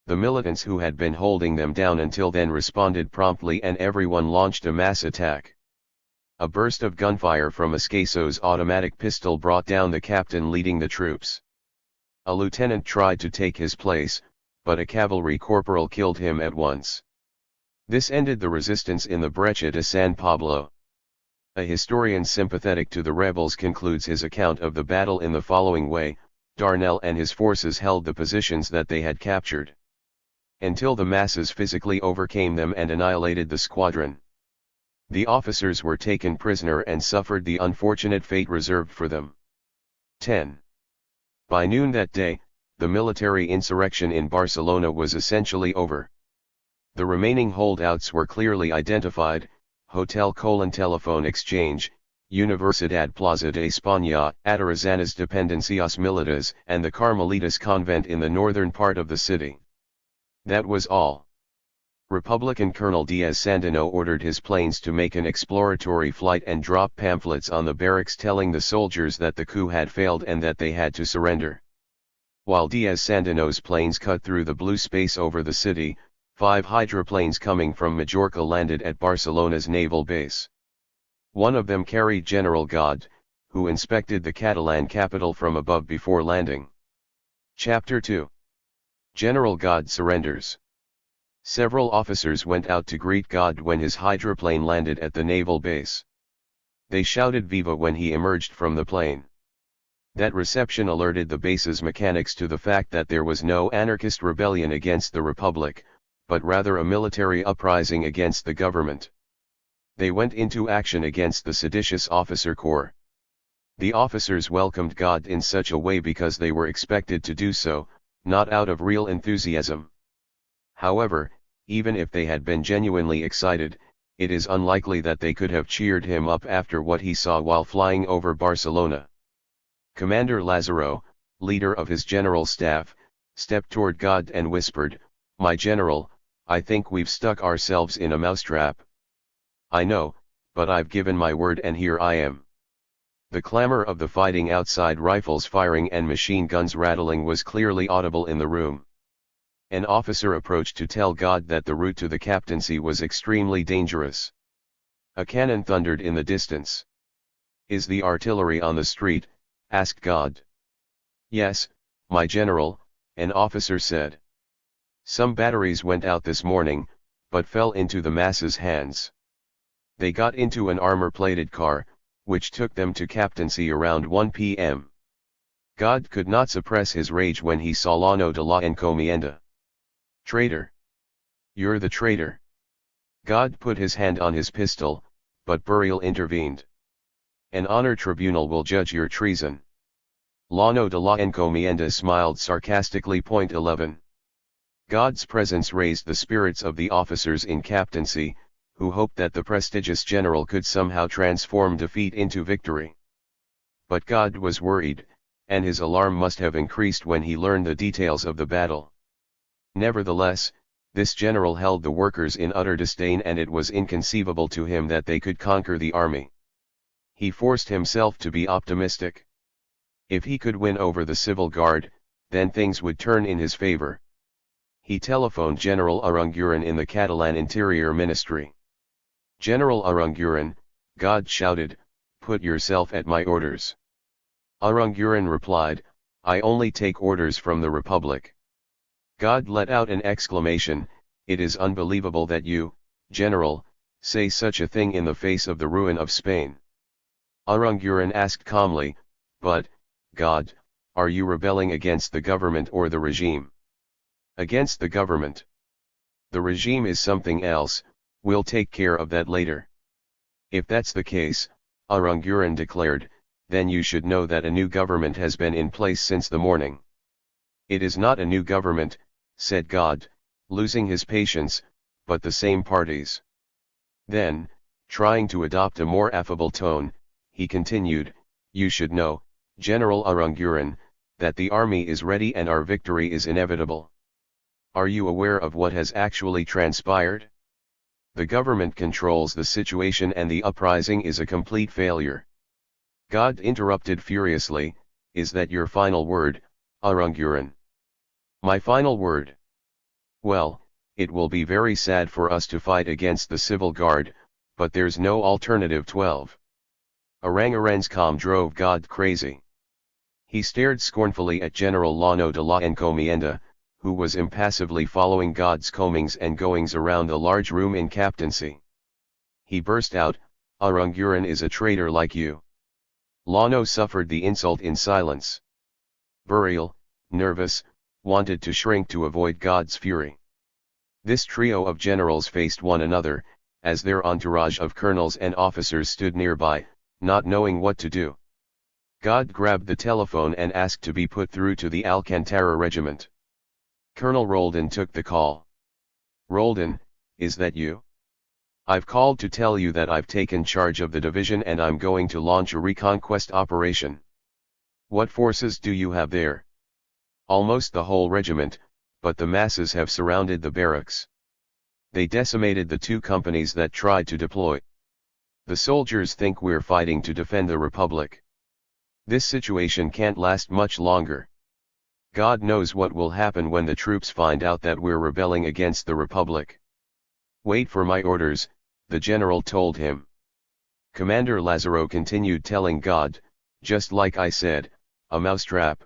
Speaker 1: The militants who had been holding them down until then responded promptly and everyone launched a mass attack. A burst of gunfire from Ascaso's automatic pistol brought down the captain leading the troops. A lieutenant tried to take his place, but a cavalry corporal killed him at once. This ended the resistance in the Breccia de San Pablo. A historian sympathetic to the rebels concludes his account of the battle in the following way: Darnell and his forces held the positions that they had captured until the masses physically overcame them and annihilated the squadron. The officers were taken prisoner and suffered the unfortunate fate reserved for them. 10. By noon that day, the military insurrection in Barcelona was essentially over. The remaining holdouts were clearly identified: Hotel Colon Telephone Exchange, Universidad Plaza de España, Atarazanas Dependencias Militares, and the Carmelitas Convent in the northern part of the city. That was all. Republican Colonel Diaz Sandino ordered his planes to make an exploratory flight and drop pamphlets on the barracks telling the soldiers that the coup had failed and that they had to surrender. While Diaz Sandino's planes cut through the blue space over the city, 5 hydroplanes coming from Majorca landed at Barcelona's naval base. One of them carried General God, who inspected the Catalan capital from above before landing. Chapter 2. General God surrenders. Several officers went out to greet God when his hydroplane landed at the naval base. They shouted "Viva" when he emerged from the plane. That reception alerted the base's mechanics to the fact that there was no anarchist rebellion against the Republic, but rather a military uprising against the government. They went into action against the seditious officer corps. The officers welcomed God in such a way because they were expected to do so, not out of real enthusiasm. However, even if they had been genuinely excited, it is unlikely that they could have cheered him up after what he saw while flying over Barcelona. Commander Lazaro, leader of his general staff, stepped toward God and whispered, "My general, I think we've stuck ourselves in a mousetrap." "I know, but I've given my word and here I am." The clamor of the fighting outside, rifles firing and machine guns rattling, was clearly audible in the room. An officer approached to tell God that the route to the captaincy was extremely dangerous. A cannon thundered in the distance. "Is the artillery on the street?" asked God. "Yes, my general," an officer said. "Some batteries went out this morning, but fell into the masses' hands. They got into an armor-plated car, which took them to captaincy around 1 p.m. God could not suppress his rage when he saw Llano de la Encomienda. "Traitor! You're the traitor!" God put his hand on his pistol, but Burial intervened. "An honor tribunal will judge your treason." Llano de la Encomienda smiled sarcastically. 11. God's presence raised the spirits of the officers in captaincy, who hoped that the prestigious general could somehow transform defeat into victory. But God was worried, and his alarm must have increased when he learned the details of the battle. Nevertheless, this general held the workers in utter disdain, and it was inconceivable to him that they could conquer the army. He forced himself to be optimistic. If he could win over the civil guard, then things would turn in his favor. He telephoned General Aranguren in the Catalan Interior Ministry. "General Aranguren," God shouted, "put yourself at my orders." Aranguren replied, "I only take orders from the Republic." God let out an exclamation, "It is unbelievable that you, General, say such a thing in the face of the ruin of Spain." Aranguren asked calmly, "But, God, are you rebelling against the government or the regime?" "Against the government. The regime is something else, we'll take care of that later." "If that's the case," Aranguren declared, "then you should know that a new government has been in place since the morning." "It is not a new government," said God, losing his patience, "but the same parties." Then, trying to adopt a more affable tone, he continued, "You should know, General Aranguren, that the army is ready and our victory is inevitable. Are you aware of what has actually transpired? The government controls the situation and the uprising is a complete failure." God interrupted furiously, "Is that your final word, Aranguren?" "My final word? Well, it will be very sad for us to fight against the civil guard, but there's no alternative." 12. Aranguren's calm drove God crazy. He stared scornfully at General Llano de la Encomienda, who was impassively following God's comings and goings around the large room in captaincy. He burst out, "Aranguren is a traitor like you." Llano suffered the insult in silence. Burial, nervous, wanted to shrink to avoid God's fury. This trio of generals faced one another, as their entourage of colonels and officers stood nearby, not knowing what to do. God grabbed the telephone and asked to be put through to the Alcantara regiment. Colonel Roldan took the call. "Roldan, is that you? I've called to tell you that I've taken charge of the division and I'm going to launch a reconquest operation." "What forces do you have there?" "Almost the whole regiment, but the masses have surrounded the barracks. They decimated the 2 companies that tried to deploy. The soldiers think we're fighting to defend the Republic. This situation can't last much longer. God knows what will happen when the troops find out that we're rebelling against the Republic." "Wait for my orders," the general told him. Commander Lazaro continued telling God, "Just like I said, a mousetrap."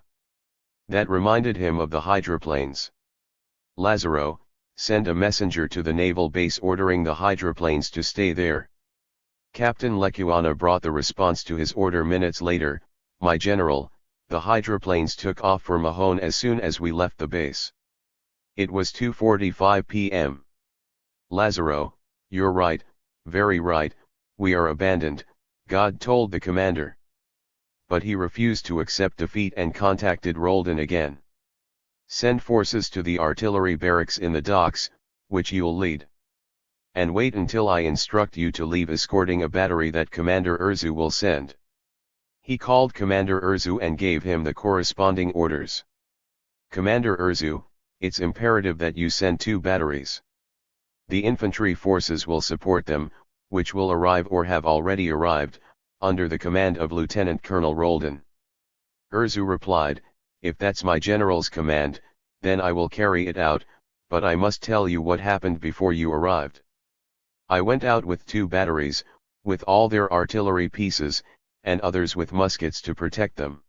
Speaker 1: That reminded him of the hydroplanes. "Lazaro, send a messenger to the naval base ordering the hydroplanes to stay there." Captain Lecuona brought the response to his order minutes later, "My general, the hydroplanes took off for Mahon as soon as we left the base." It was 2:45 p.m. "Lazaro, you're right, very right, we are abandoned," God told the commander. But he refused to accept defeat and contacted Roldan again. "Send forces to the artillery barracks in the docks, which you'll lead. And wait until I instruct you to leave escorting a battery that Commander Urzu will send." He called Commander Urzu and gave him the corresponding orders. "Commander Urzu, it's imperative that you send 2 batteries. The infantry forces will support them, which will arrive or have already arrived, under the command of Lieutenant Colonel Roldan." Urzu replied, "If that's my general's command, then I will carry it out, but I must tell you what happened before you arrived. I went out with 2 batteries, with all their artillery pieces, and others with muskets to protect them.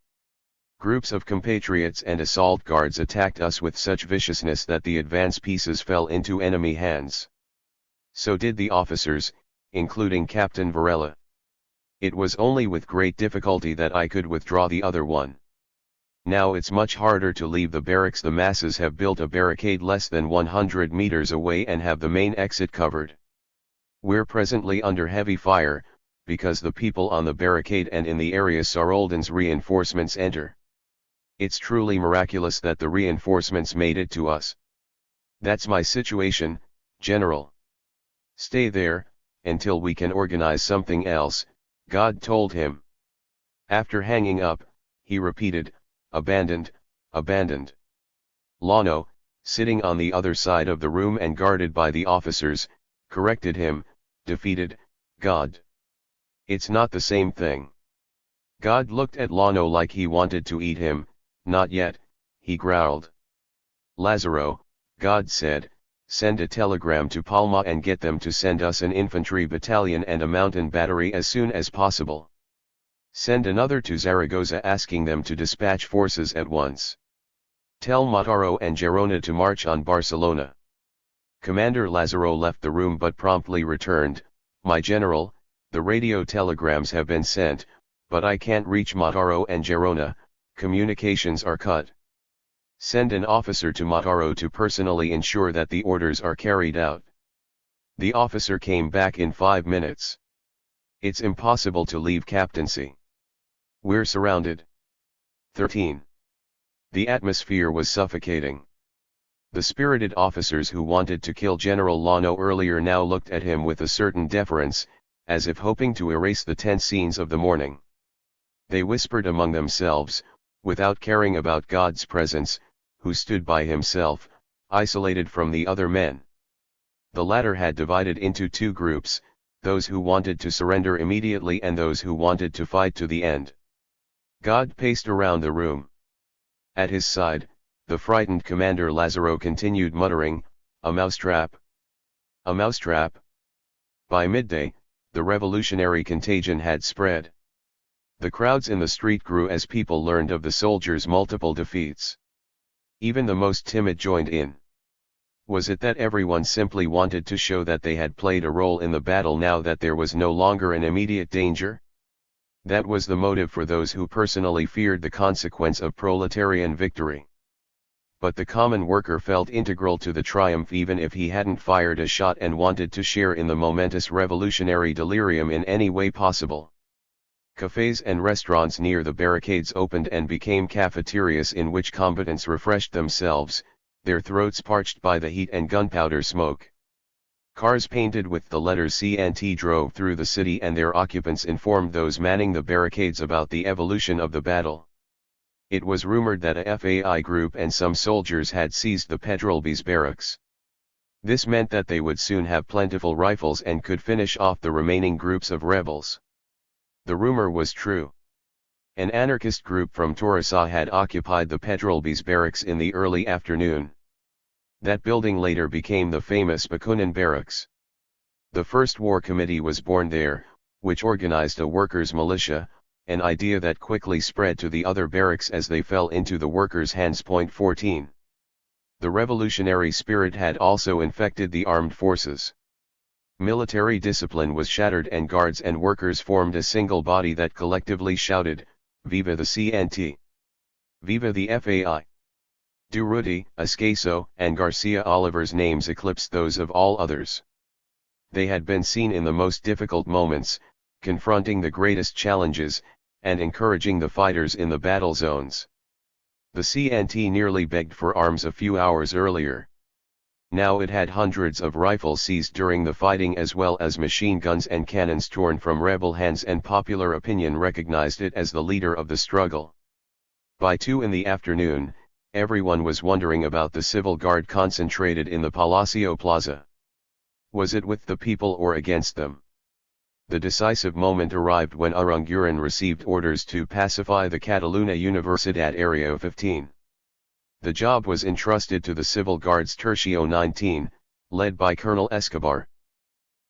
Speaker 1: Groups of compatriots and assault guards attacked us with such viciousness that the advance pieces fell into enemy hands. So did the officers, including Captain Varela. It was only with great difficulty that I could withdraw the other one. Now it's much harder to leave the barracks. The masses have built a barricade less than 100 meters away and have the main exit covered. We're presently under heavy fire, because the people on the barricade and in the area Saroldan's reinforcements enter. It's truly miraculous that the reinforcements made it to us. That's my situation, General. Stay there, until we can organize something else, God told him. After hanging up, he repeated, abandoned, abandoned. Lano, sitting on the other side of the room and guarded by the officers, corrected him, defeated, God. It's not the same thing. God looked at Lano like he wanted to eat him. Not yet, he growled. Lazaro, God said, send a telegram to Palma and get them to send us an infantry battalion and a mountain battery as soon as possible. Send another to Zaragoza asking them to dispatch forces at once. Tell Mataró and Gerona to march on Barcelona. Commander Lazaro left the room but promptly returned. My general, the radio telegrams have been sent, but I can't reach Mataró and Gerona, communications are cut. Send an officer to Mataró to personally ensure that the orders are carried out. The officer came back in 5 minutes. It's impossible to leave captaincy. We're surrounded. 13. The atmosphere was suffocating. The spirited officers who wanted to kill General Lano earlier now looked at him with a certain deference, as if hoping to erase the tense scenes of the morning. They whispered among themselves, without caring about God's presence, who stood by himself, isolated from the other men. The latter had divided into 2 groups, those who wanted to surrender immediately and those who wanted to fight to the end. God paced around the room. At his side, the frightened commander Lazaro continued muttering, a mousetrap. A mousetrap. By midday, the revolutionary contagion had spread. The crowds in the street grew as people learned of the soldiers' multiple defeats. Even the most timid joined in. Was it that everyone simply wanted to show that they had played a role in the battle now that there was no longer an immediate danger? That was the motive for those who personally feared the consequence of proletarian victory. But the common worker felt integral to the triumph even if he hadn't fired a shot and wanted to share in the momentous revolutionary delirium in any way possible. Cafes and restaurants near the barricades opened and became cafeterias in which combatants refreshed themselves, their throats parched by the heat and gunpowder smoke. Cars painted with the letters C and T drove through the city and their occupants informed those manning the barricades about the evolution of the battle. It was rumored that a FAI group and some soldiers had seized the Petrolbes barracks. This meant that they would soon have plentiful rifles and could finish off the remaining groups of rebels. The rumor was true. An anarchist group from Torosá had occupied the Petrolbes barracks in the early afternoon. That building later became the famous Bakunin barracks. The first war committee was born there, which organized a workers' militia, an idea that quickly spread to the other barracks as they fell into the workers' hands. 14. The revolutionary spirit had also infected the armed forces. Military discipline was shattered and guards and workers formed a single body that collectively shouted, Viva the CNT! Viva the FAI! Durruti, Ascaso, and Garcia Oliver's names eclipsed those of all others. They had been seen in the most difficult moments, confronting the greatest challenges, and encouraging the fighters in the battle zones. The CNT nearly begged for arms a few hours earlier. Now it had hundreds of rifles seized during the fighting as well as machine guns and cannons torn from rebel hands, and popular opinion recognized it as the leader of the struggle. By 2 in the afternoon, everyone was wondering about the civil guard concentrated in the Palacio Plaza. Was it with the people or against them? The decisive moment arrived when Aranguren received orders to pacify the Cataluna Universidad area of 15. The job was entrusted to the Civil Guards Tercio 19, led by Colonel Escobar.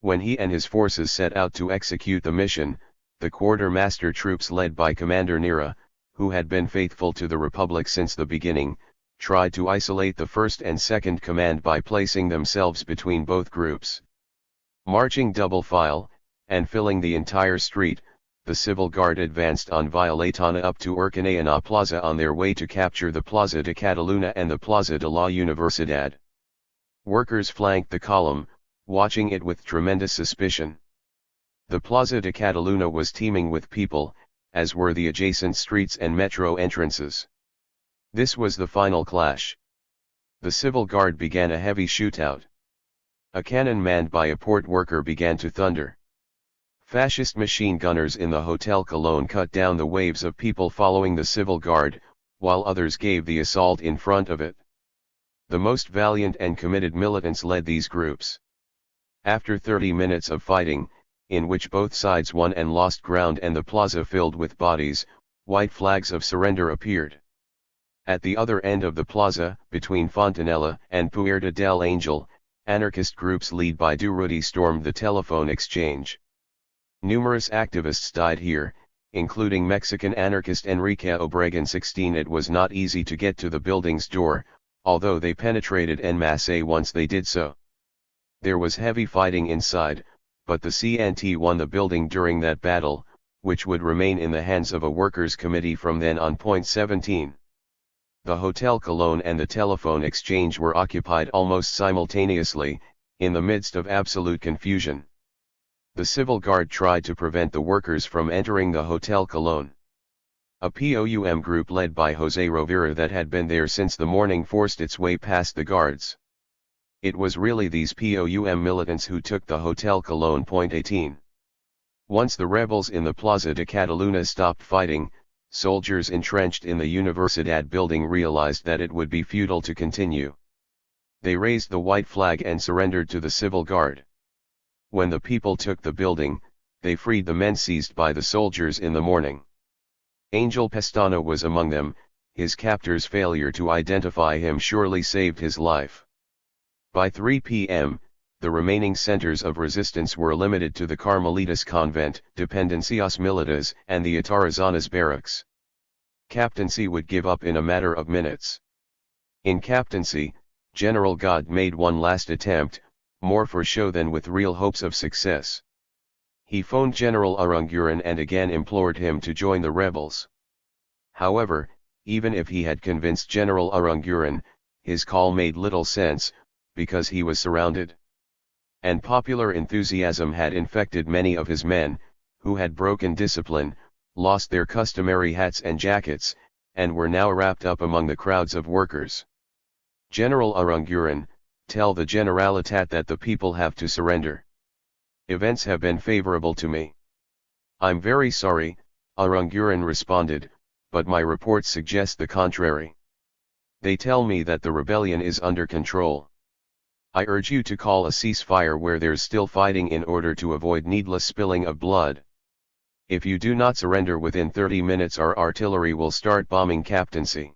Speaker 1: When he and his forces set out to execute the mission, the quartermaster troops led by Commander Nira, who had been faithful to the Republic since the beginning, tried to isolate the first and second command by placing themselves between both groups. Marching double file, and filling the entire street, the Civil Guard advanced on Violetana up to Urcaneana Plaza on their way to capture the Plaza de Catalunya and the Plaza de la Universidad. Workers flanked the column, watching it with tremendous suspicion. The Plaza de Catalunya was teeming with people, as were the adjacent streets and metro entrances. This was the final clash. The Civil Guard began a heavy shootout. A cannon manned by a port worker began to thunder. Fascist machine gunners in the Hotel Cologne cut down the waves of people following the Civil Guard, while others gave the assault in front of it. The most valiant and committed militants led these groups. After 30 minutes of fighting, in which both sides won and lost ground and the plaza filled with bodies, white flags of surrender appeared. At the other end of the plaza, between Fontanella and Puerta del Angel, anarchist groups led by Durruti stormed the telephone exchange. Numerous activists died here, including Mexican anarchist Enrique Obregon 16. It was not easy to get to the building's door, although they penetrated en masse once they did so. There was heavy fighting inside, but the CNT won the building during that battle, which would remain in the hands of a workers' committee from then on. 17. The Hotel Cologne and the telephone exchange were occupied almost simultaneously, in the midst of absolute confusion. The Civil Guard tried to prevent the workers from entering the Hotel Cologne. A POUM group led by José Rovira that had been there since the morning forced its way past the guards. It was really these POUM militants who took the Hotel Cologne. 18. Once the rebels in the Plaza de Catalunya stopped fighting, soldiers entrenched in the Universidad building realized that it would be futile to continue. They raised the white flag and surrendered to the Civil Guard. When the people took the building, they freed the men seized by the soldiers in the morning. Angel Pestana was among them. His captor's failure to identify him surely saved his life. By 3 p.m., the remaining centers of resistance were limited to the Carmelitas Convent, Dependencias Militas, and the Atarazanas barracks. Captaincy would give up in a matter of minutes. In captaincy, General God made one last attempt, more for show than with real hopes of success. He phoned General Aranguren and again implored him to join the rebels. However, even if he had convinced General Aranguren, his call made little sense, because he was surrounded. And popular enthusiasm had infected many of his men, who had broken discipline, lost their customary hats and jackets, and were now wrapped up among the crowds of workers. General Aranguren, tell the Generalitat that the people have to surrender. Events have been favorable to me. I'm very sorry, Aranguren responded, but my reports suggest the contrary. They tell me that the rebellion is under control. I urge you to call a ceasefire where there's still fighting in order to avoid needless spilling of blood. If you do not surrender within 30 minutes, our artillery will start bombing captaincy.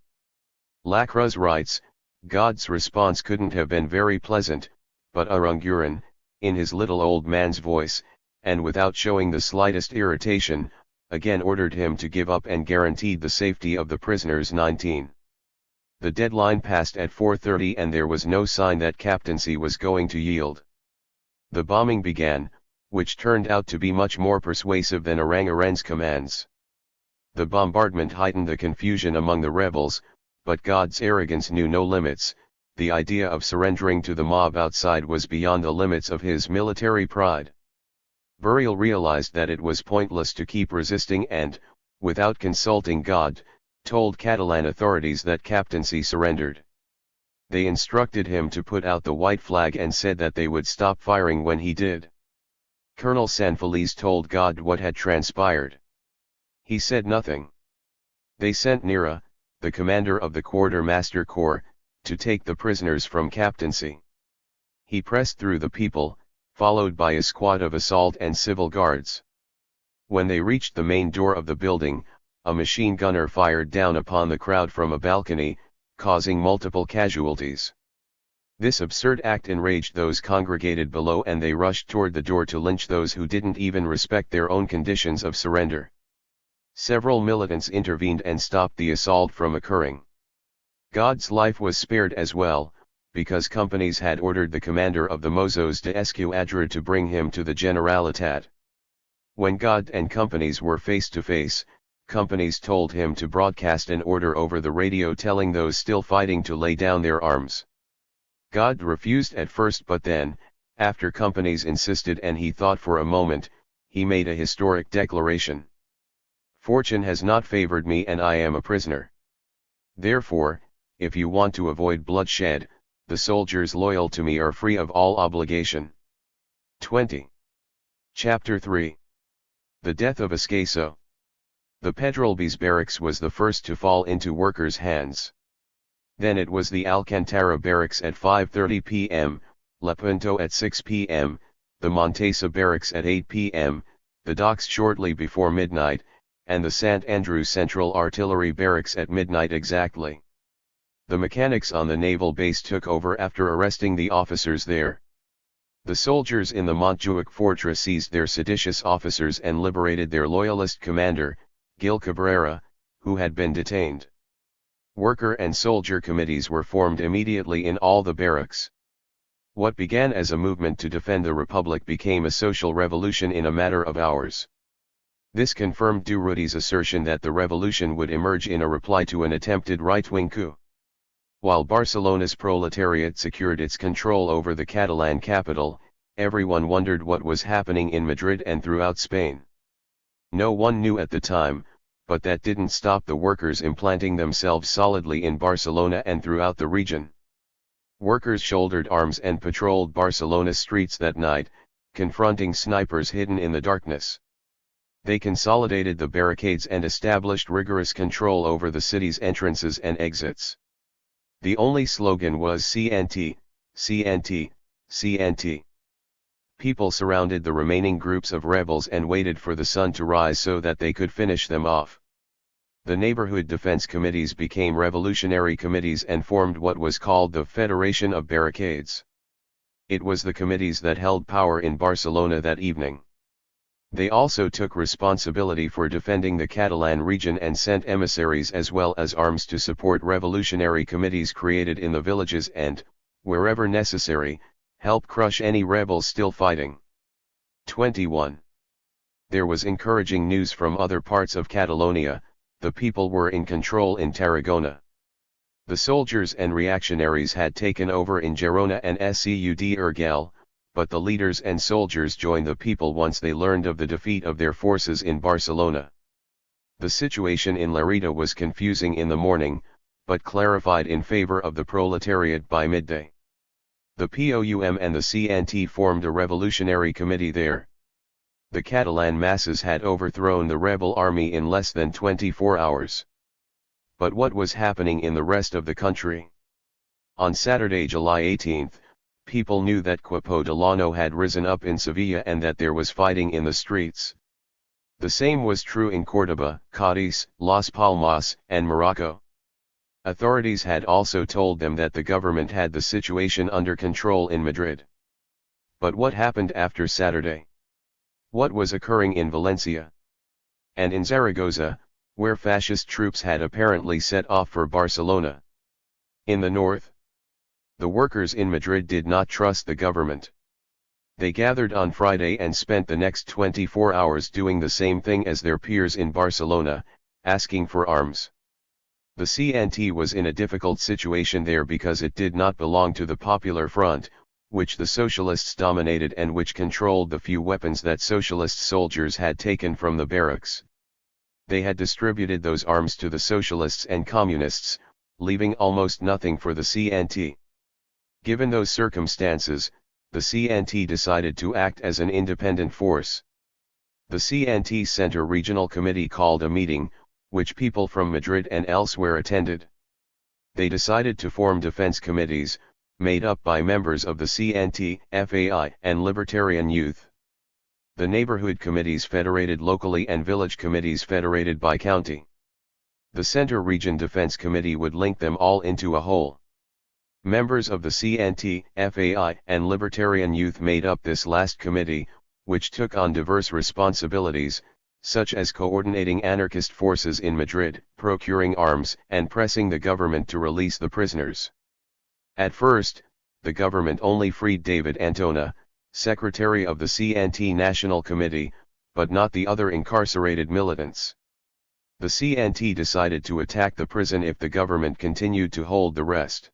Speaker 1: Lacruz writes, God's response couldn't have been very pleasant, but Aranguren, in his little old man's voice, and without showing the slightest irritation, again ordered him to give up and guaranteed the safety of the prisoners. 19. The deadline passed at 4:30 and there was no sign that captaincy was going to yield. The bombing began, which turned out to be much more persuasive than Aranguren's commands. The bombardment heightened the confusion among the rebels, but God's arrogance knew no limits. The idea of surrendering to the mob outside was beyond the limits of his military pride. Burial realized that it was pointless to keep resisting and, without consulting God, told Catalan authorities that captaincy surrendered. They instructed him to put out the white flag and said that they would stop firing when he did. Colonel Sanfeliz told God what had transpired. He said nothing. They sent Nira, the commander of the Quartermaster Corps, to take the prisoners from captaincy. He pressed through the people, followed by a squad of assault and civil guards. When they reached the main door of the building, a machine gunner fired down upon the crowd from a balcony, causing multiple casualties. This absurd act enraged those congregated below, and they rushed toward the door to lynch those who didn't even respect their own conditions of surrender. Several militants intervened and stopped the assault from occurring. God's life was spared as well, because companies had ordered the commander of the Mozos de Escuadra to bring him to the Generalitat. When God and companies were face to face, companies told him to broadcast an order over the radio telling those still fighting to lay down their arms. God refused at first, but then, after companies insisted and he thought for a moment, he made a historic declaration. Fortune has not favored me and I am a prisoner. Therefore, if you want to avoid bloodshed, the soldiers loyal to me are free of all obligation. 20. Chapter 3. The death of Escaso. The Petrolbes barracks was the first to fall into workers' hands. Then it was the Alcantara barracks at 5:30 p.m., La Punto at 6 p.m., the Montesa barracks at 8 p.m., the docks shortly before midnight, and the St. Andrew Central Artillery barracks at midnight exactly. The mechanics on the naval base took over after arresting the officers there. The soldiers in the Montjuic fortress seized their seditious officers and liberated their loyalist commander, Gil Cabrera, who had been detained. Worker and soldier committees were formed immediately in all the barracks. What began as a movement to defend the Republic became a social revolution in a matter of hours. This confirmed Durruti's assertion that the revolution would emerge in a reply to an attempted right-wing coup. While Barcelona's proletariat secured its control over the Catalan capital, everyone wondered what was happening in Madrid and throughout Spain. No one knew at the time, but that didn't stop the workers implanting themselves solidly in Barcelona and throughout the region. Workers shouldered arms and patrolled Barcelona's streets that night, confronting snipers hidden in the darkness. They consolidated the barricades and established rigorous control over the city's entrances and exits. The only slogan was CNT, CNT, CNT. People surrounded the remaining groups of rebels and waited for the sun to rise so that they could finish them off. The neighborhood defense committees became revolutionary committees and formed what was called the Federation of Barricades. It was the committees that held power in Barcelona that evening. They also took responsibility for defending the Catalan region and sent emissaries as well as arms to support revolutionary committees created in the villages and, wherever necessary, help crush any rebels still fighting. 21. There was encouraging news from other parts of Catalonia. The people were in control in Tarragona. The soldiers and reactionaries had taken over in Girona and Ciudad Urgell, but the leaders and soldiers joined the people once they learned of the defeat of their forces in Barcelona. The situation in Lerida was confusing in the morning, but clarified in favor of the proletariat by midday. The POUM and the CNT formed a revolutionary committee there. The Catalan masses had overthrown the rebel army in less than 24 hours. But what was happening in the rest of the country? On Saturday, July 18, people knew that Queipo de Llano had risen up in Sevilla and that there was fighting in the streets. The same was true in Córdoba, Cádiz, Las Palmas, and Morocco. Authorities had also told them that the government had the situation under control in Madrid. But what happened after Saturday? What was occurring in Valencia? And in Zaragoza, where fascist troops had apparently set off for Barcelona? In the north? The workers in Madrid did not trust the government. They gathered on Friday and spent the next 24 hours doing the same thing as their peers in Barcelona, asking for arms. The CNT was in a difficult situation there because it did not belong to the Popular Front, which the socialists dominated and which controlled the few weapons that socialist soldiers had taken from the barracks. They had distributed those arms to the socialists and communists, leaving almost nothing for the CNT. Given those circumstances, the CNT decided to act as an independent force. The CNT Center Regional Committee called a meeting, which people from Madrid and elsewhere attended. They decided to form defense committees, made up by members of the CNT, FAI, and Libertarian Youth. The neighborhood committees federated locally and village committees federated by county. The Center Region Defense Committee would link them all into a whole. Members of the CNT, FAI, and Libertarian Youth made up this last committee, which took on diverse responsibilities, such as coordinating anarchist forces in Madrid, procuring arms, and pressing the government to release the prisoners. At first, the government only freed David Antona, secretary of the CNT National Committee, but not the other incarcerated militants. The CNT decided to attack the prison if the government continued to hold the rest.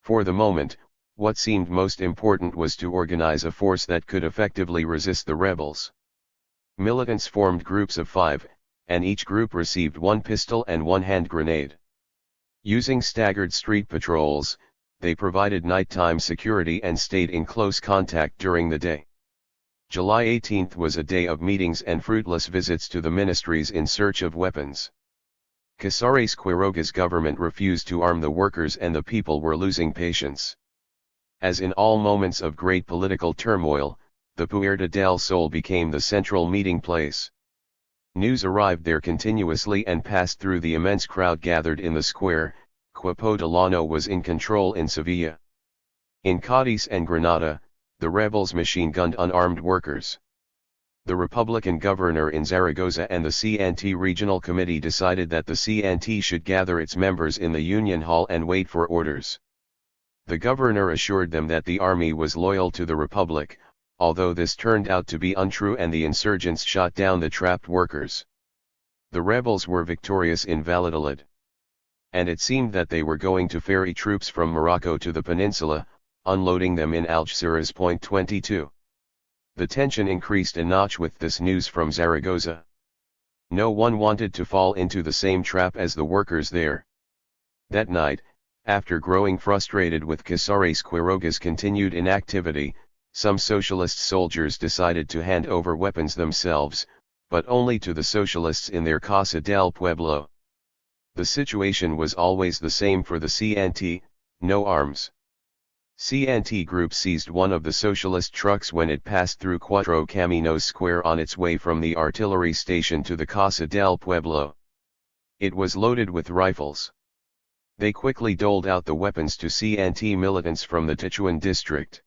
Speaker 1: For the moment, what seemed most important was to organize a force that could effectively resist the rebels. Militants formed groups of 5, and each group received 1 pistol and 1 hand grenade. Using staggered street patrols, they provided nighttime security and stayed in close contact during the day. July 18 was a day of meetings and fruitless visits to the ministries in search of weapons. Casares Quiroga's government refused to arm the workers and the people were losing patience. As in all moments of great political turmoil, the Puerta del Sol became the central meeting place. News arrived there continuously and passed through the immense crowd gathered in the square. Cuerpo de Llano was in control in Sevilla. In Cádiz and Granada, the rebels machine-gunned unarmed workers. The Republican governor in Zaragoza and the CNT Regional Committee decided that the CNT should gather its members in the Union Hall and wait for orders. The governor assured them that the army was loyal to the Republic, although this turned out to be untrue and the insurgents shot down the trapped workers. The rebels were victorious in Valladolid. And it seemed that they were going to ferry troops from Morocco to the peninsula, unloading them in Algeciras. 22. The tension increased a notch with this news from Zaragoza. No one wanted to fall into the same trap as the workers there. That night, after growing frustrated with Casares Quiroga's continued inactivity, some socialist soldiers decided to hand over weapons themselves, but only to the socialists in their Casa del Pueblo. The situation was always the same for the CNT, no arms. CNT group seized one of the socialist trucks when it passed through Cuatro Caminos Square on its way from the artillery station to the Casa del Pueblo. It was loaded with rifles. They quickly doled out the weapons to CNT militants from the Tichuan district.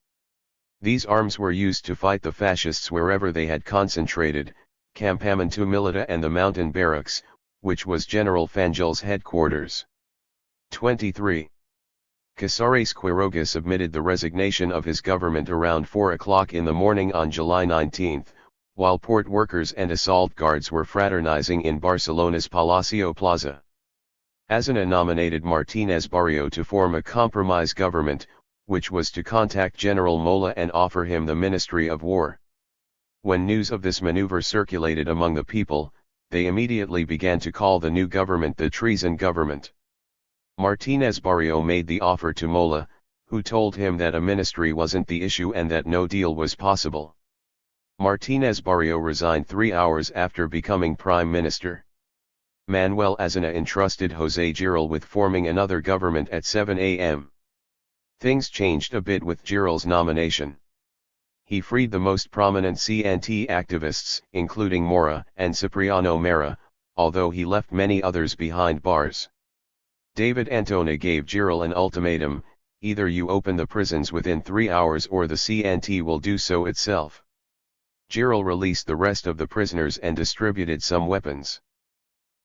Speaker 1: These arms were used to fight the fascists wherever they had concentrated, Campamento Militar and the Mountain Barracks, which was General Fangel's headquarters. 23. Casares Quiroga submitted the resignation of his government around 4 o'clock in the morning on July 19, while port workers and assault guards were fraternizing in Barcelona's Palacio Plaza. Aznar nominated Martínez Barrio to form a compromise government, which was to contact General Mola and offer him the Ministry of War. When news of this maneuver circulated among the people, they immediately began to call the new government the treason government. Martínez Barrio made the offer to Mola, who told him that a ministry wasn't the issue and that no deal was possible. Martínez Barrio resigned 3 hours after becoming prime minister. Manuel Aznar entrusted José Giral with forming another government at 7 a.m. Things changed a bit with Giral's nomination. He freed the most prominent CNT activists, including Mora and Cipriano Mera, although he left many others behind bars. David Antona gave Giral an ultimatum: either you open the prisons within 3 hours or the CNT will do so itself. Giral released the rest of the prisoners and distributed some weapons.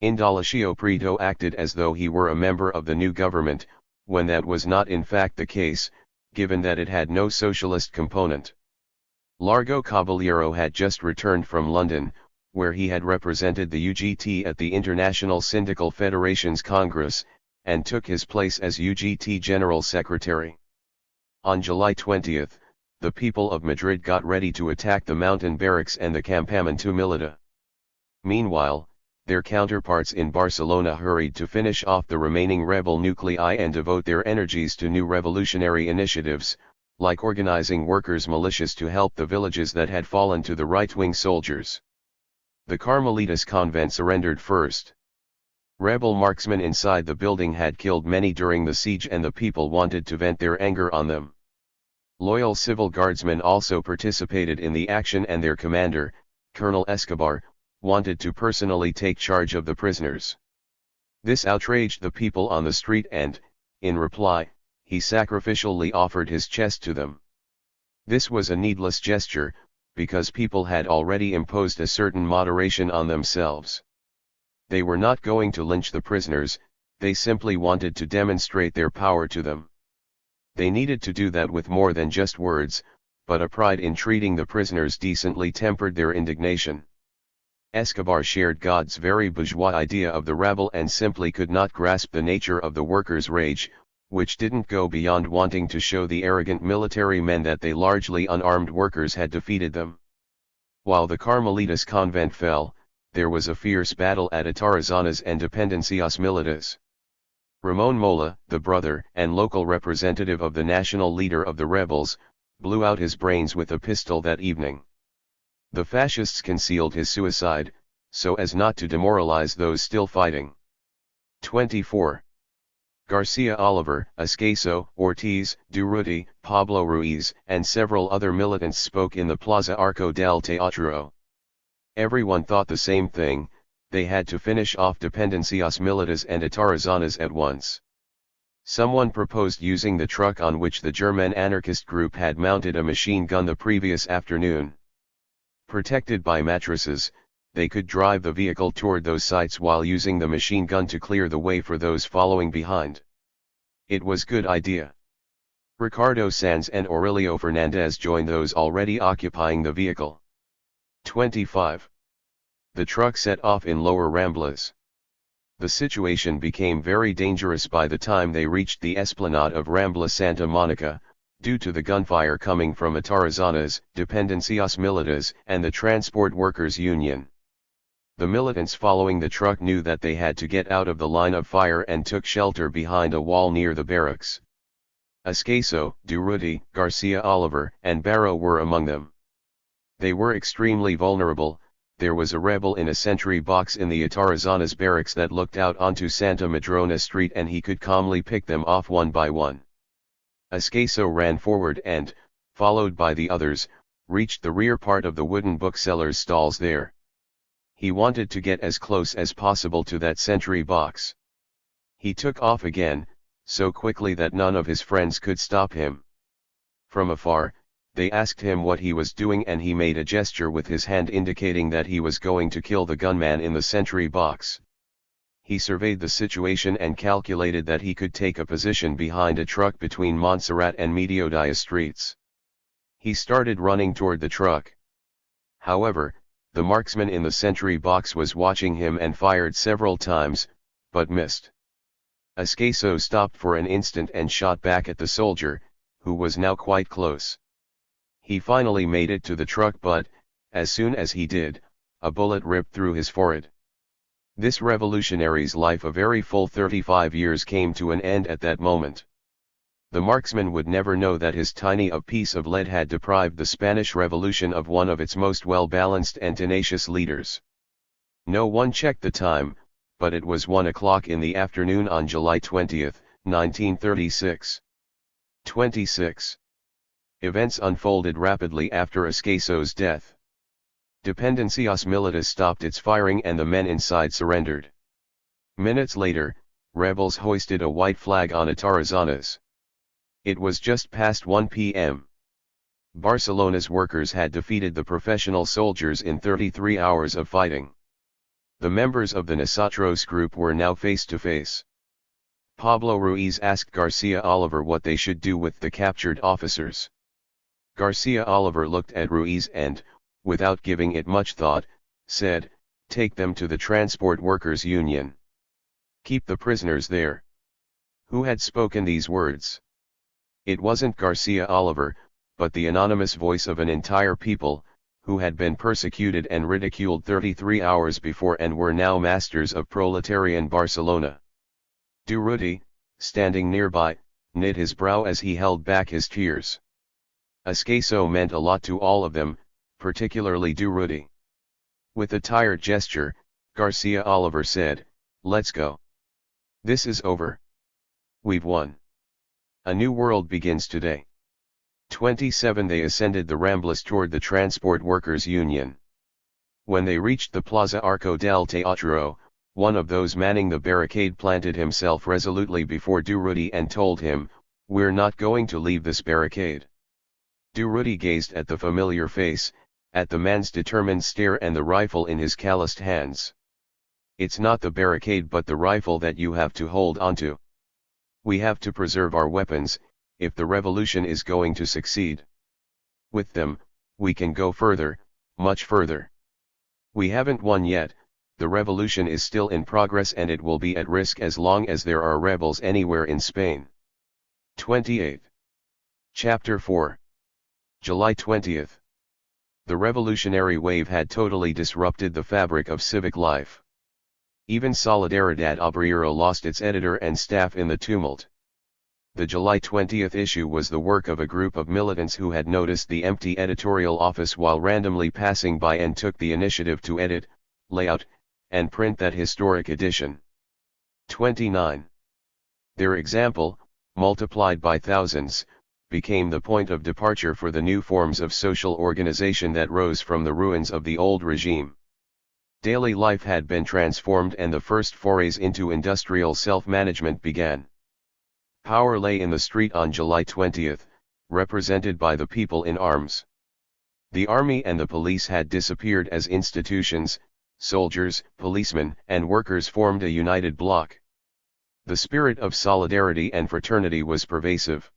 Speaker 1: Indalecio Prieto acted as though he were a member of the new government, when that was not in fact the case, given that it had no socialist component. Largo Caballero had just returned from London, where he had represented the UGT at the International Syndical Federations Congress, and took his place as UGT General Secretary. On July 20, the people of Madrid got ready to attack the mountain barracks and the Campamento Militar. Meanwhile, their counterparts in Barcelona hurried to finish off the remaining rebel nuclei and devote their energies to new revolutionary initiatives, like organizing workers' militias to help the villages that had fallen to the right-wing soldiers. The Carmelitas convent surrendered first. Rebel marksmen inside the building had killed many during the siege and the people wanted to vent their anger on them. Loyal civil guardsmen also participated in the action and their commander, Colonel Escobar, wanted to personally take charge of the prisoners. This outraged the people on the street and, in reply, he sacrificially offered his chest to them. This was a needless gesture, because people had already imposed a certain moderation on themselves. They were not going to lynch the prisoners, they simply wanted to demonstrate their power to them. They needed to do that with more than just words, but a pride in treating the prisoners decently tempered their indignation. Escobar shared God's very bourgeois idea of the rabble and simply could not grasp the nature of the workers' rage, which didn't go beyond wanting to show the arrogant military men that they largely unarmed workers had defeated them. While the Carmelitas convent fell, there was a fierce battle at Atarazanas and Dependencias Militas. Ramon Mola, the brother and local representative of the national leader of the rebels, blew out his brains with a pistol that evening. The fascists concealed his suicide, so as not to demoralize those still fighting. 24. Garcia Oliver, Ascaso, Ortiz, Durruti, Pablo Ruiz, and several other militants spoke in the Plaza Arco del Teatro. Everyone thought the same thing, they had to finish off Dependencias Militas and Atarazanas at once. Someone proposed using the truck on which the German anarchist group had mounted a machine gun the previous afternoon. Protected by mattresses, they could drive the vehicle toward those sites while using the machine gun to clear the way for those following behind. It was good idea. Ricardo Sanz and Aurelio Fernandez joined those already occupying the vehicle. 25. The truck set off in Lower Ramblas. The situation became very dangerous by the time they reached the esplanade of Rambla Santa Monica, due to the gunfire coming from Atarazanas, Dependencias Militas, and the Transport Workers Union. The militants following the truck knew that they had to get out of the line of fire and took shelter behind a wall near the barracks. Ascaso, Durruti, Garcia Oliver, and Barro were among them. They were extremely vulnerable. There was a rebel in a sentry box in the Atarazanas barracks that looked out onto Santa Madrona Street and he could calmly pick them off one by one. Ascaso ran forward and, followed by the others, reached the rear part of the wooden bookseller's stalls there. He wanted to get as close as possible to that sentry box. He took off again, so quickly that none of his friends could stop him. From afar, they asked him what he was doing and he made a gesture with his hand indicating that he was going to kill the gunman in the sentry box. He surveyed the situation and calculated that he could take a position behind a truck between Montserrat and Mediodía streets. He started running toward the truck. However, the marksman in the sentry box was watching him and fired several times, but missed. Ascaso stopped for an instant and shot back at the soldier, who was now quite close. He finally made it to the truck but, as soon as he did, a bullet ripped through his forehead. This revolutionary's life, a very full 35 years, came to an end at that moment. The marksman would never know that his tiny piece of lead had deprived the Spanish Revolution of one of its most well-balanced and tenacious leaders. No one checked the time, but it was 1 o'clock in the afternoon on July 20, 1936. 26. Events unfolded rapidly after Ascaso's death. Dependencias Militas stopped its firing and the men inside surrendered. Minutes later, rebels hoisted a white flag on Atarazanas. It was just past 1 p.m. Barcelona's workers had defeated the professional soldiers in 33 hours of fighting. The members of the Nosotros group were now face to face. Pablo Ruiz asked Garcia Oliver what they should do with the captured officers. Garcia Oliver looked at Ruiz and, without giving it much thought, said, "Take them to the Transport Workers Union. Keep the prisoners there." Who had spoken these words? It wasn't Garcia Oliver, but the anonymous voice of an entire people, who had been persecuted and ridiculed 33 hours before and were now masters of proletarian Barcelona. Durruti, standing nearby, knit his brow as he held back his tears. Ascaso meant a lot to all of them, particularly Durruti. With a tired gesture, Garcia Oliver said, "Let's go. This is over. We've won. A new world begins today." 27. They ascended the Ramblas toward the Transport Workers Union. When they reached the Plaza Arco del Teatro, One of those manning the barricade planted himself resolutely before Durruti and told him, "We're not going to leave this barricade." Durruti gazed at the familiar face, at the man's determined stare and the rifle in his calloused hands. "It's not the barricade but the rifle that you have to hold onto. We have to preserve our weapons, if the revolution is going to succeed. With them, we can go further, much further. We haven't won yet, the revolution is still in progress and it will be at risk as long as there are rebels anywhere in Spain." 28. Chapter 4. July 20th. The revolutionary wave had totally disrupted the fabric of civic life. Even Solidaridad Obrera lost its editor and staff in the tumult. The July 20th issue was the work of a group of militants who had noticed the empty editorial office while randomly passing by and took the initiative to edit, lay out, and print that historic edition. 29. Their example, multiplied by thousands, became the point of departure for the new forms of social organization that rose from the ruins of the old regime. Daily life had been transformed and the first forays into industrial self-management began. Power lay in the street on July 20th, represented by the people in arms. The army and the police had disappeared as institutions. Soldiers, policemen, and workers formed a united bloc. The spirit of solidarity and fraternity was pervasive.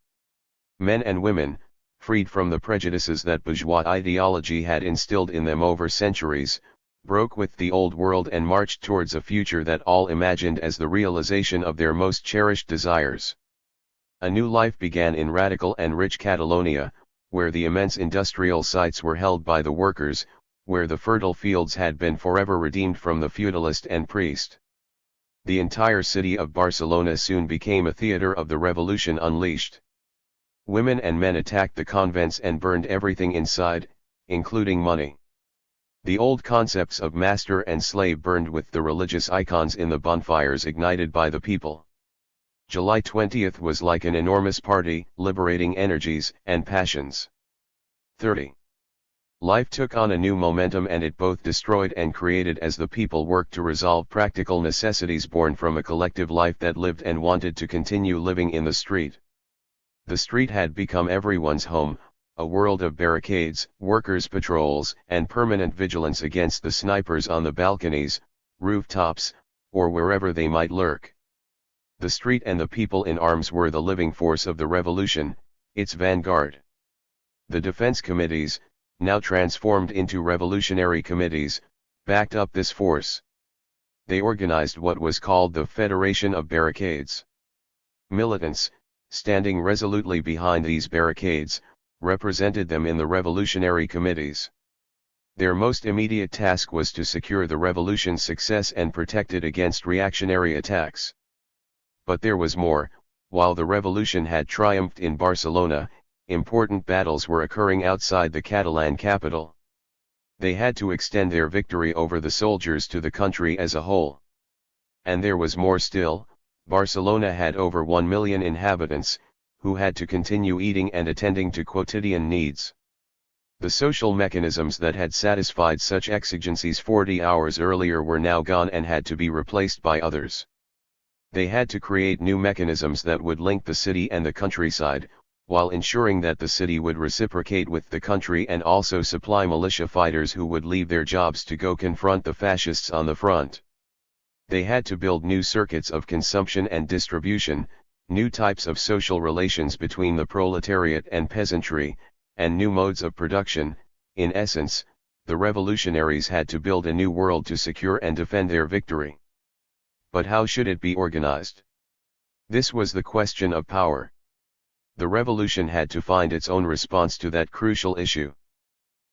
Speaker 1: Men and women, freed from the prejudices that bourgeois ideology had instilled in them over centuries, broke with the old world and marched towards a future that all imagined as the realization of their most cherished desires. A new life began in radical and rich Catalonia, where the immense industrial sites were held by the workers, where the fertile fields had been forever redeemed from the feudalist and priest. The entire city of Barcelona soon became a theater of the revolution unleashed. Women and men attacked the convents and burned everything inside, including money. The old concepts of master and slave burned with the religious icons in the bonfires ignited by the people. July 20th was like an enormous party, liberating energies and passions. 30. Life took on a new momentum and it both destroyed and created as the people worked to resolve practical necessities born from a collective life that lived and wanted to continue living in the street. The street had become everyone's home, a world of barricades, workers' patrols, and permanent vigilance against the snipers on the balconies, rooftops, or wherever they might lurk. The street and the people in arms were the living force of the revolution, its vanguard. The defense committees, now transformed into revolutionary committees, backed up this force. They organized what was called the Federation of Barricades. Militants, standing resolutely behind these barricades, represented them in the revolutionary committees. Their most immediate task was to secure the revolution's success and protect it against reactionary attacks. But there was more. While the revolution had triumphed in Barcelona, important battles were occurring outside the Catalan capital. They had to extend their victory over the soldiers to the country as a whole. And there was more still. Barcelona had over 1 million inhabitants, who had to continue eating and attending to quotidian needs. The social mechanisms that had satisfied such exigencies 40 hours earlier were now gone and had to be replaced by others. They had to create new mechanisms that would link the city and the countryside, while ensuring that the city would reciprocate with the country and also supply militia fighters who would leave their jobs to go confront the fascists on the front. They had to build new circuits of consumption and distribution, new types of social relations between the proletariat and peasantry, and new modes of production. In essence, the revolutionaries had to build a new world to secure and defend their victory. But how should it be organized? This was the question of power. The revolution had to find its own response to that crucial issue.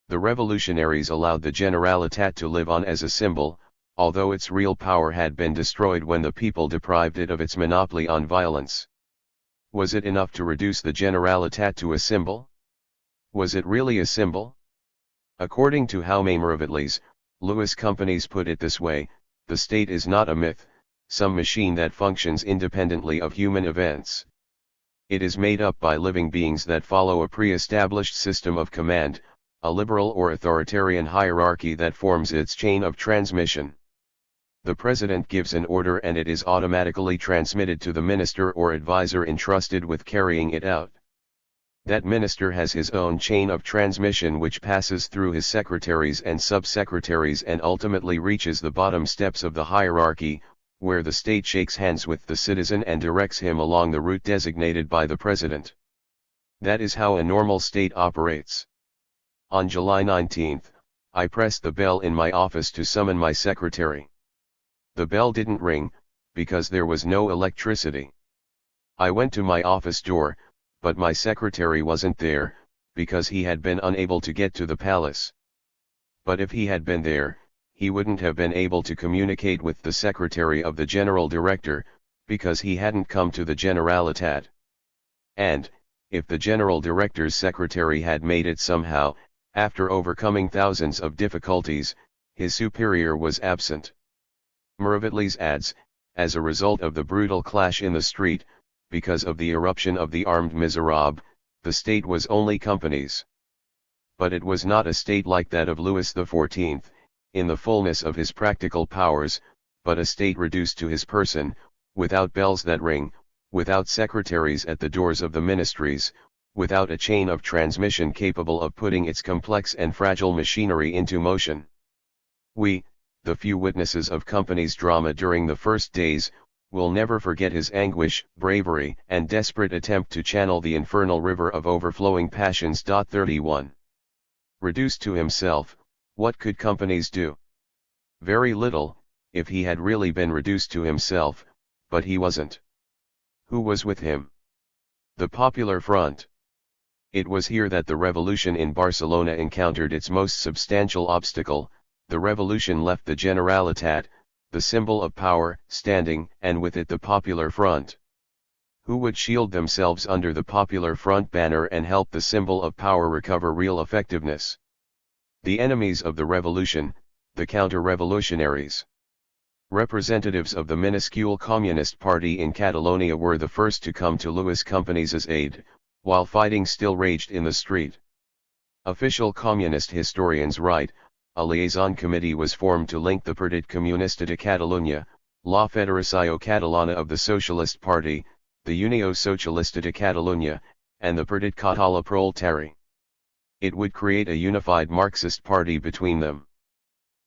Speaker 1: The revolutionaries allowed the Generalitat to live on as a symbol, although its real power had been destroyed when the people deprived it of its monopoly on violence. Was it enough to reduce the Generalitat to a symbol? Was it really a symbol? According to Jaume Miravitlles, Lewis Companies put it this way: the state is not a myth, some machine that functions independently of human events. It is made up by living beings that follow a pre-established system of command, a liberal or authoritarian hierarchy that forms its chain of transmission. The president gives an order and it is automatically transmitted to the minister or advisor entrusted with carrying it out. That minister has his own chain of transmission which passes through his secretaries and sub-secretaries and ultimately reaches the bottom steps of the hierarchy, where the state shakes hands with the citizen and directs him along the route designated by the president. That is how a normal state operates. On July 19, I pressed the bell in my office to summon my secretary. The bell didn't ring, because there was no electricity. I went to my office door, but my secretary wasn't there, because he had been unable to get to the palace. But if he had been there, he wouldn't have been able to communicate with the secretary of the general director, because he hadn't come to the Generalitat. And, if the general director's secretary had made it somehow, after overcoming thousands of difficulties, his superior was absent. Miravatlis adds, as a result of the brutal clash in the street, because of the eruption of the armed Miserable, the state was only companies. But it was not a state like that of Louis XIV, in the fullness of his practical powers, but a state reduced to his person, without bells that ring, without secretaries at the doors of the ministries, without a chain of transmission capable of putting its complex and fragile machinery into motion. We, the few witnesses of Company's drama during the first days, will never forget his anguish, bravery, and desperate attempt to channel the infernal river of overflowing passions. 31. Reduced to himself, what could Companies do? Very little, if he had really been reduced to himself, but he wasn't. Who was with him? The Popular Front. It was here that the revolution in Barcelona encountered its most substantial obstacle. The revolution left the Generalitat, the symbol of power, standing, and with it the Popular Front. Who would shield themselves under the Popular Front banner and help the symbol of power recover real effectiveness? The enemies of the revolution, the counter-revolutionaries. Representatives of the minuscule Communist Party in Catalonia were the first to come to Louis Companys' aid, while fighting still raged in the street. Official communist historians write, a liaison committee was formed to link the Partit Comunista de Catalunya, La Federació Catalana of the Socialist Party, the Unió Socialista de Catalunya, and the Partit Català Proletari. It would create a unified Marxist party between them.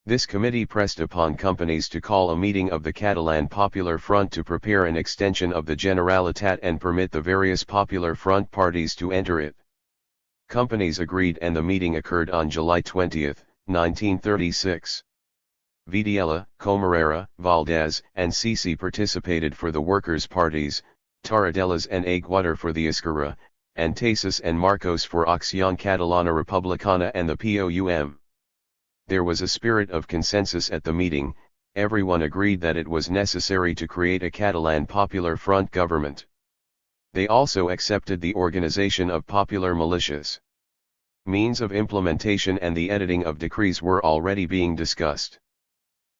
Speaker 1: This committee pressed upon Companies to call a meeting of the Catalan Popular Front to prepare an extension of the Generalitat and permit the various Popular Front parties to enter it. Companies agreed and the meeting occurred on July 20, 1936. Vidiella, Comarera, Valdez, and Sisi participated for the workers' parties, Tarradellas and Aguador for the Esquerra, and Tasis and Marcos for Acción Catalana Republicana and the POUM. There was a spirit of consensus at the meeting. Everyone agreed that it was necessary to create a Catalan Popular Front government. They also accepted the organization of popular militias. Means of implementation and the editing of decrees were already being discussed.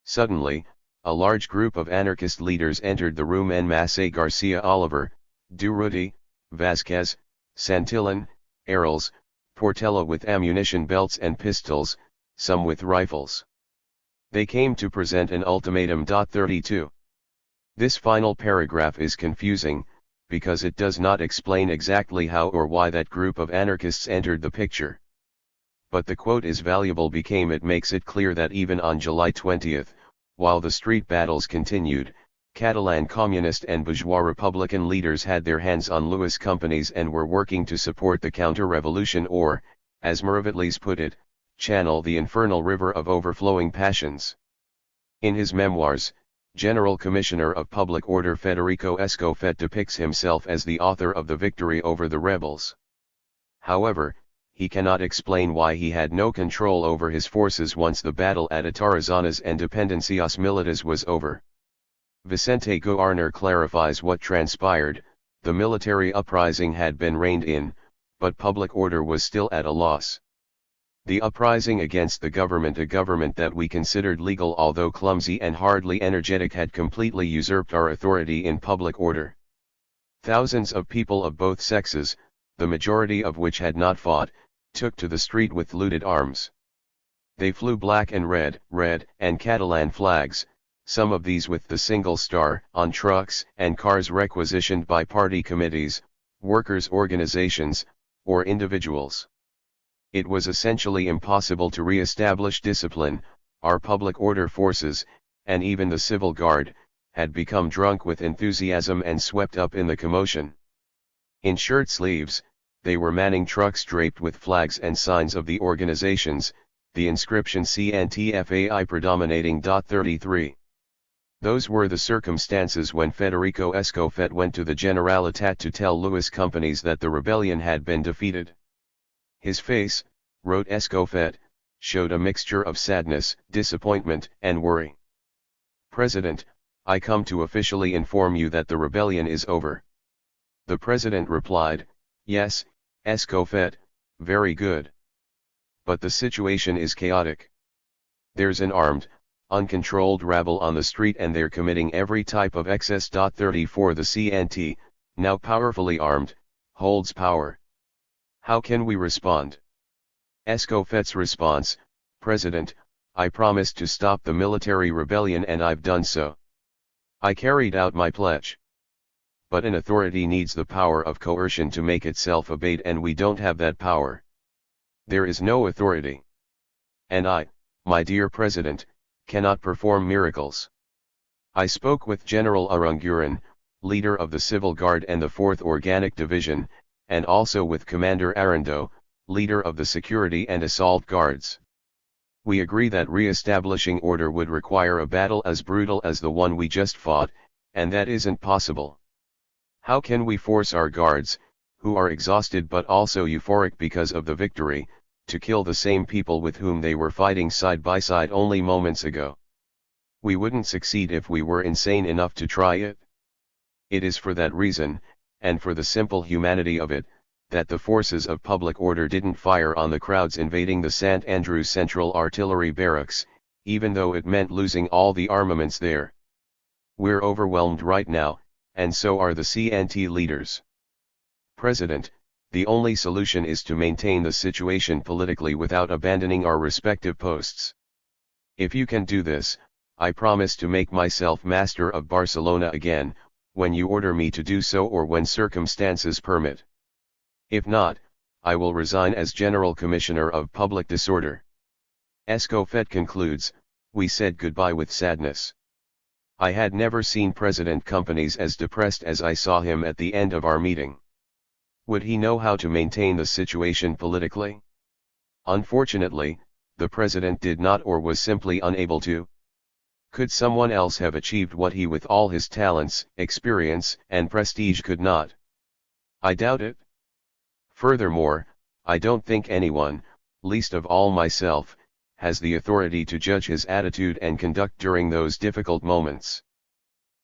Speaker 1: Suddenly, a large group of anarchist leaders entered the room en masse: Garcia Oliver, Durruti, Vasquez, Santillan, Arrels, Portela with ammunition belts and pistols, some with rifles. They came to present an ultimatum. 32. This final paragraph is confusing, because it does not explain exactly how or why that group of anarchists entered the picture. But the quote is valuable because it makes it clear that even on July 20, while the street battles continued, Catalan communist and bourgeois republican leaders had their hands on Louis Companys and were working to support the counter-revolution or, as Miravatlis put it, channel the infernal river of overflowing passions. In his memoirs, General Commissioner of Public Order Federico Escofet depicts himself as the author of the victory over the rebels. However, he cannot explain why he had no control over his forces once the battle at Atarazanas and Dependencias Militas was over. Vicente Guarner clarifies what transpired: the military uprising had been reined in, but public order was still at a loss. The uprising against the government, a government that we considered legal although clumsy and hardly energetic, had completely usurped our authority in public order. Thousands of people of both sexes, the majority of which had not fought, took to the street with looted arms. They flew black and red and Catalan flags, some of these with the single star on trucks and cars requisitioned by party committees, workers' organizations, or individuals. It was essentially impossible to re-establish discipline. Our public order forces, and even the civil guard, had become drunk with enthusiasm and swept up in the commotion. In shirt sleeves, they were manning trucks draped with flags and signs of the organizations, the inscription CNTFAI predominating. 33. Those were the circumstances when Federico Escofet went to the Generalitat to tell Lewis companies that the rebellion had been defeated. His face, wrote Escofet, showed a mixture of sadness, disappointment, and worry. President, I come to officially inform you that the rebellion is over. The president replied, yes, Escofet, very good. But the situation is chaotic. There's an armed, uncontrolled rabble on the street and they're committing every type of excess. 34 The CNT, now powerfully armed, holds power. How can we respond? Escofet's response, President, I promised to stop the military rebellion and I've done so. I carried out my pledge. But an authority needs the power of coercion to make itself obeyed and we don't have that power. There is no authority. And I, my dear President, cannot perform miracles. I spoke with General Aranguren, leader of the Civil Guard and the 4th Organic Division, and also with Commander Arando, leader of the Security and Assault Guards. We agree that re-establishing order would require a battle as brutal as the one we just fought, and that isn't possible. How can we force our guards, who are exhausted but also euphoric because of the victory, to kill the same people with whom they were fighting side by side only moments ago? We wouldn't succeed if we were insane enough to try it. It is for that reason, and for the simple humanity of it, that the forces of public order didn't fire on the crowds invading the St. Andrews Central Artillery Barracks, even though it meant losing all the armaments there. We're overwhelmed right now, and so are the CNT leaders. President, the only solution is to maintain the situation politically without abandoning our respective posts. If you can do this, I promise to make myself master of Barcelona again, when you order me to do so or when circumstances permit. If not, I will resign as General Commissioner of Public Disorder. Escofet concludes, we said goodbye with sadness. I had never seen President Companys as depressed as I saw him at the end of our meeting. Would he know how to maintain the situation politically? Unfortunately, the President did not or was simply unable to. Could someone else have achieved what he with all his talents, experience, and prestige could not? I doubt it. Furthermore, I don't think anyone, least of all myself, has the authority to judge his attitude and conduct during those difficult moments.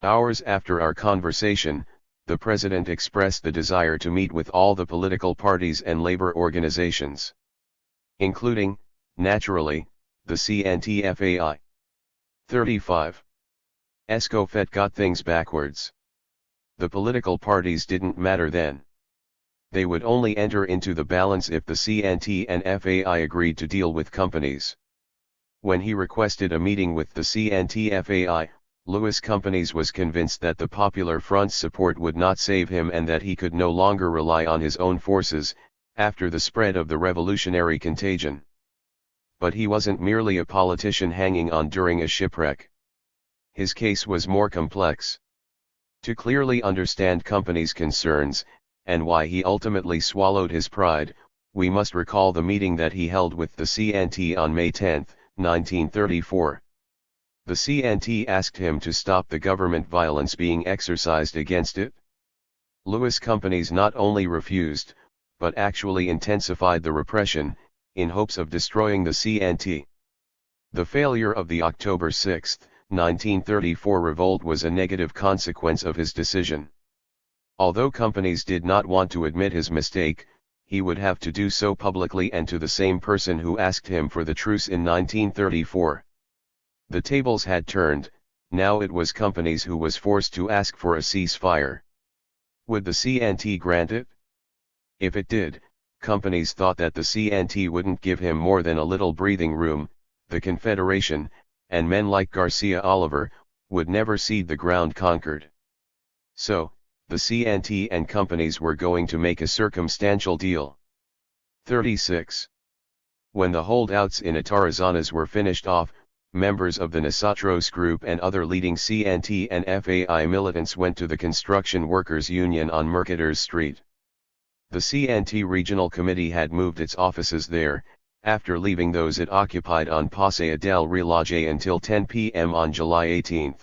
Speaker 1: Hours after our conversation, the President expressed the desire to meet with all the political parties and labor organizations, including, naturally, the CNTFAI. 35. Escofet got things backwards. The political parties didn't matter then. They would only enter into the balance if the CNT and FAI agreed to deal with companies. When he requested a meeting with the CNT-FAI, Lewis Companies was convinced that the Popular Front's support would not save him and that he could no longer rely on his own forces, after the spread of the revolutionary contagion. But he wasn't merely a politician hanging on during a shipwreck. His case was more complex. To clearly understand Companies' concerns, and why he ultimately swallowed his pride, we must recall the meeting that he held with the CNT on May 10, 1934. The CNT asked him to stop the government violence being exercised against it. Lewis Companies not only refused, but actually intensified the repression, in hopes of destroying the CNT. The failure of the October 6, 1934 revolt was a negative consequence of his decision. Although Companies did not want to admit his mistake, he would have to do so publicly and to the same person who asked him for the truce in 1934. The tables had turned, now it was Companies who was forced to ask for a ceasefire. Would the CNT grant it? If it did, Companies thought that the CNT wouldn't give him more than a little breathing room. The Confederation, and men like Garcia Oliver, would never cede the ground conquered. So, the CNT and companies were going to make a circumstantial deal. 36. When the holdouts in Atarazanas were finished off, members of the Nosotros group and other leading CNT and FAI militants went to the Construction Workers Union on Mercader Street. The CNT Regional Committee had moved its offices there, after leaving those it occupied on Paseo del Reloj until 10 p.m. on July 18.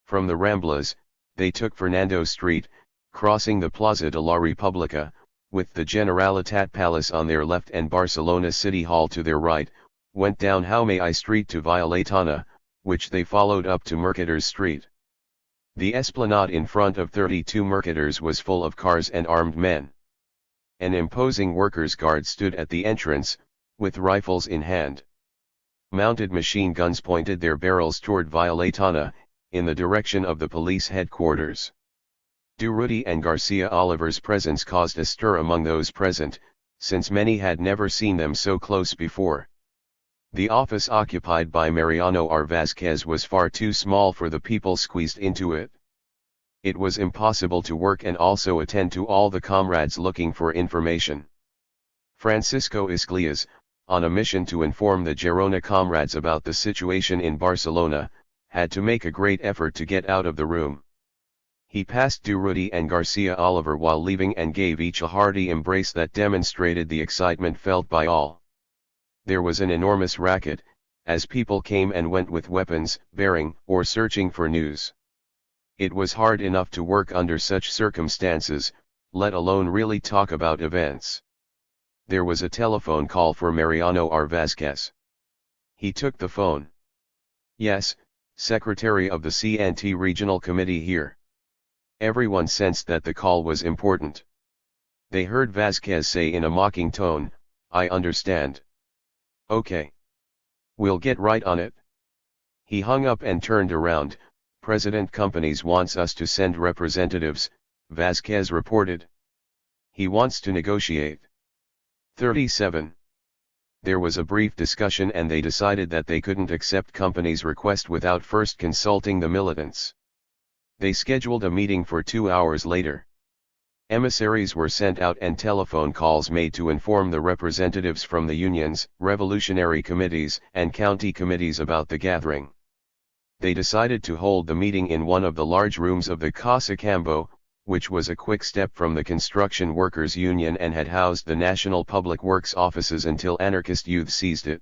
Speaker 1: From the Ramblas, they took Fernando Street, crossing the Plaza de la República, with the Generalitat Palace on their left and Barcelona City Hall to their right, went down Jaume I Street to Violetana, which they followed up to Mercaders Street. The esplanade in front of 32 Mercaders was full of cars and armed men. An imposing workers' guard stood at the entrance, with rifles in hand. Mounted machine guns pointed their barrels toward Violetana, in the direction of the police headquarters. Durruti and Garcia Oliver's presence caused a stir among those present, since many had never seen them so close before. The office occupied by Mariano R. Vázquez was far too small for the people squeezed into it. It was impossible to work and also attend to all the comrades looking for information. Francisco Isglias, on a mission to inform the Girona comrades about the situation in Barcelona, had to make a great effort to get out of the room. He passed Durruti and Garcia Oliver while leaving and gave each a hearty embrace that demonstrated the excitement felt by all. There was an enormous racket, as people came and went with weapons, bearing, or searching for news. It was hard enough to work under such circumstances, let alone really talk about events. There was a telephone call for Mariano R. Vázquez. He took the phone. Yes, Secretary of the CNT Regional Committee here. Everyone sensed that the call was important. They heard Vázquez say in a mocking tone, "I understand. Okay. We'll get right on it." He hung up and turned around. "President Companies wants us to send representatives," Vázquez reported. "He wants to negotiate." 37. There was a brief discussion and they decided that they couldn't accept Companies' request without first consulting the militants. They scheduled a meeting for 2 hours later. Emissaries were sent out and telephone calls made to inform the representatives from the unions, revolutionary committees, and county committees about the gathering. They decided to hold the meeting in one of the large rooms of the Casa Cambo, which was a quick step from the Construction Workers Union and had housed the National Public Works offices until anarchist youth seized it.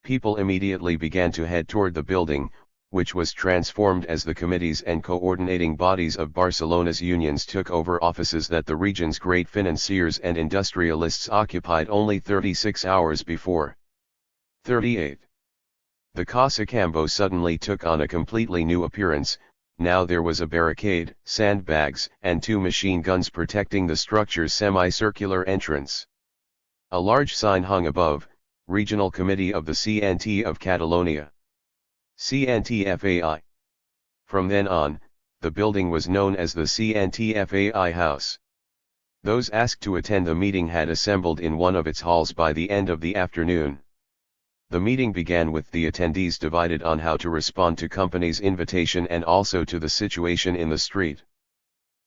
Speaker 1: People immediately began to head toward the building, which was transformed as the committees and coordinating bodies of Barcelona's unions took over offices that the region's great financiers and industrialists occupied only 36 hours before. 38. The Casa Cambo suddenly took on a completely new appearance. Now there was a barricade, sandbags, and 2 machine guns protecting the structure's semicircular entrance. A large sign hung above, Regional Committee of the CNT of Catalonia. CNT-FAI. From then on, the building was known as the CNT-FAI House. Those asked to attend the meeting had assembled in one of its halls by the end of the afternoon. The meeting began with the attendees divided on how to respond to Companies' invitation and also to the situation in the street.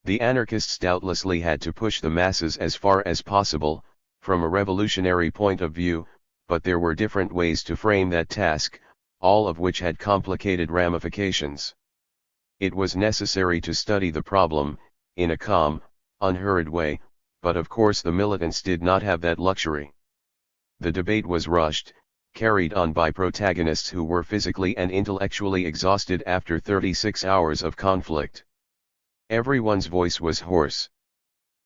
Speaker 1: The anarchists doubtlessly had to push the masses as far as possible, from a revolutionary point of view, but there were different ways to frame that task, all of which had complicated ramifications. It was necessary to study the problem, in a calm, unhurried way, but of course the militants did not have that luxury. The debate was rushed, carried on by protagonists who were physically and intellectually exhausted after 36 hours of conflict. Everyone's voice was hoarse.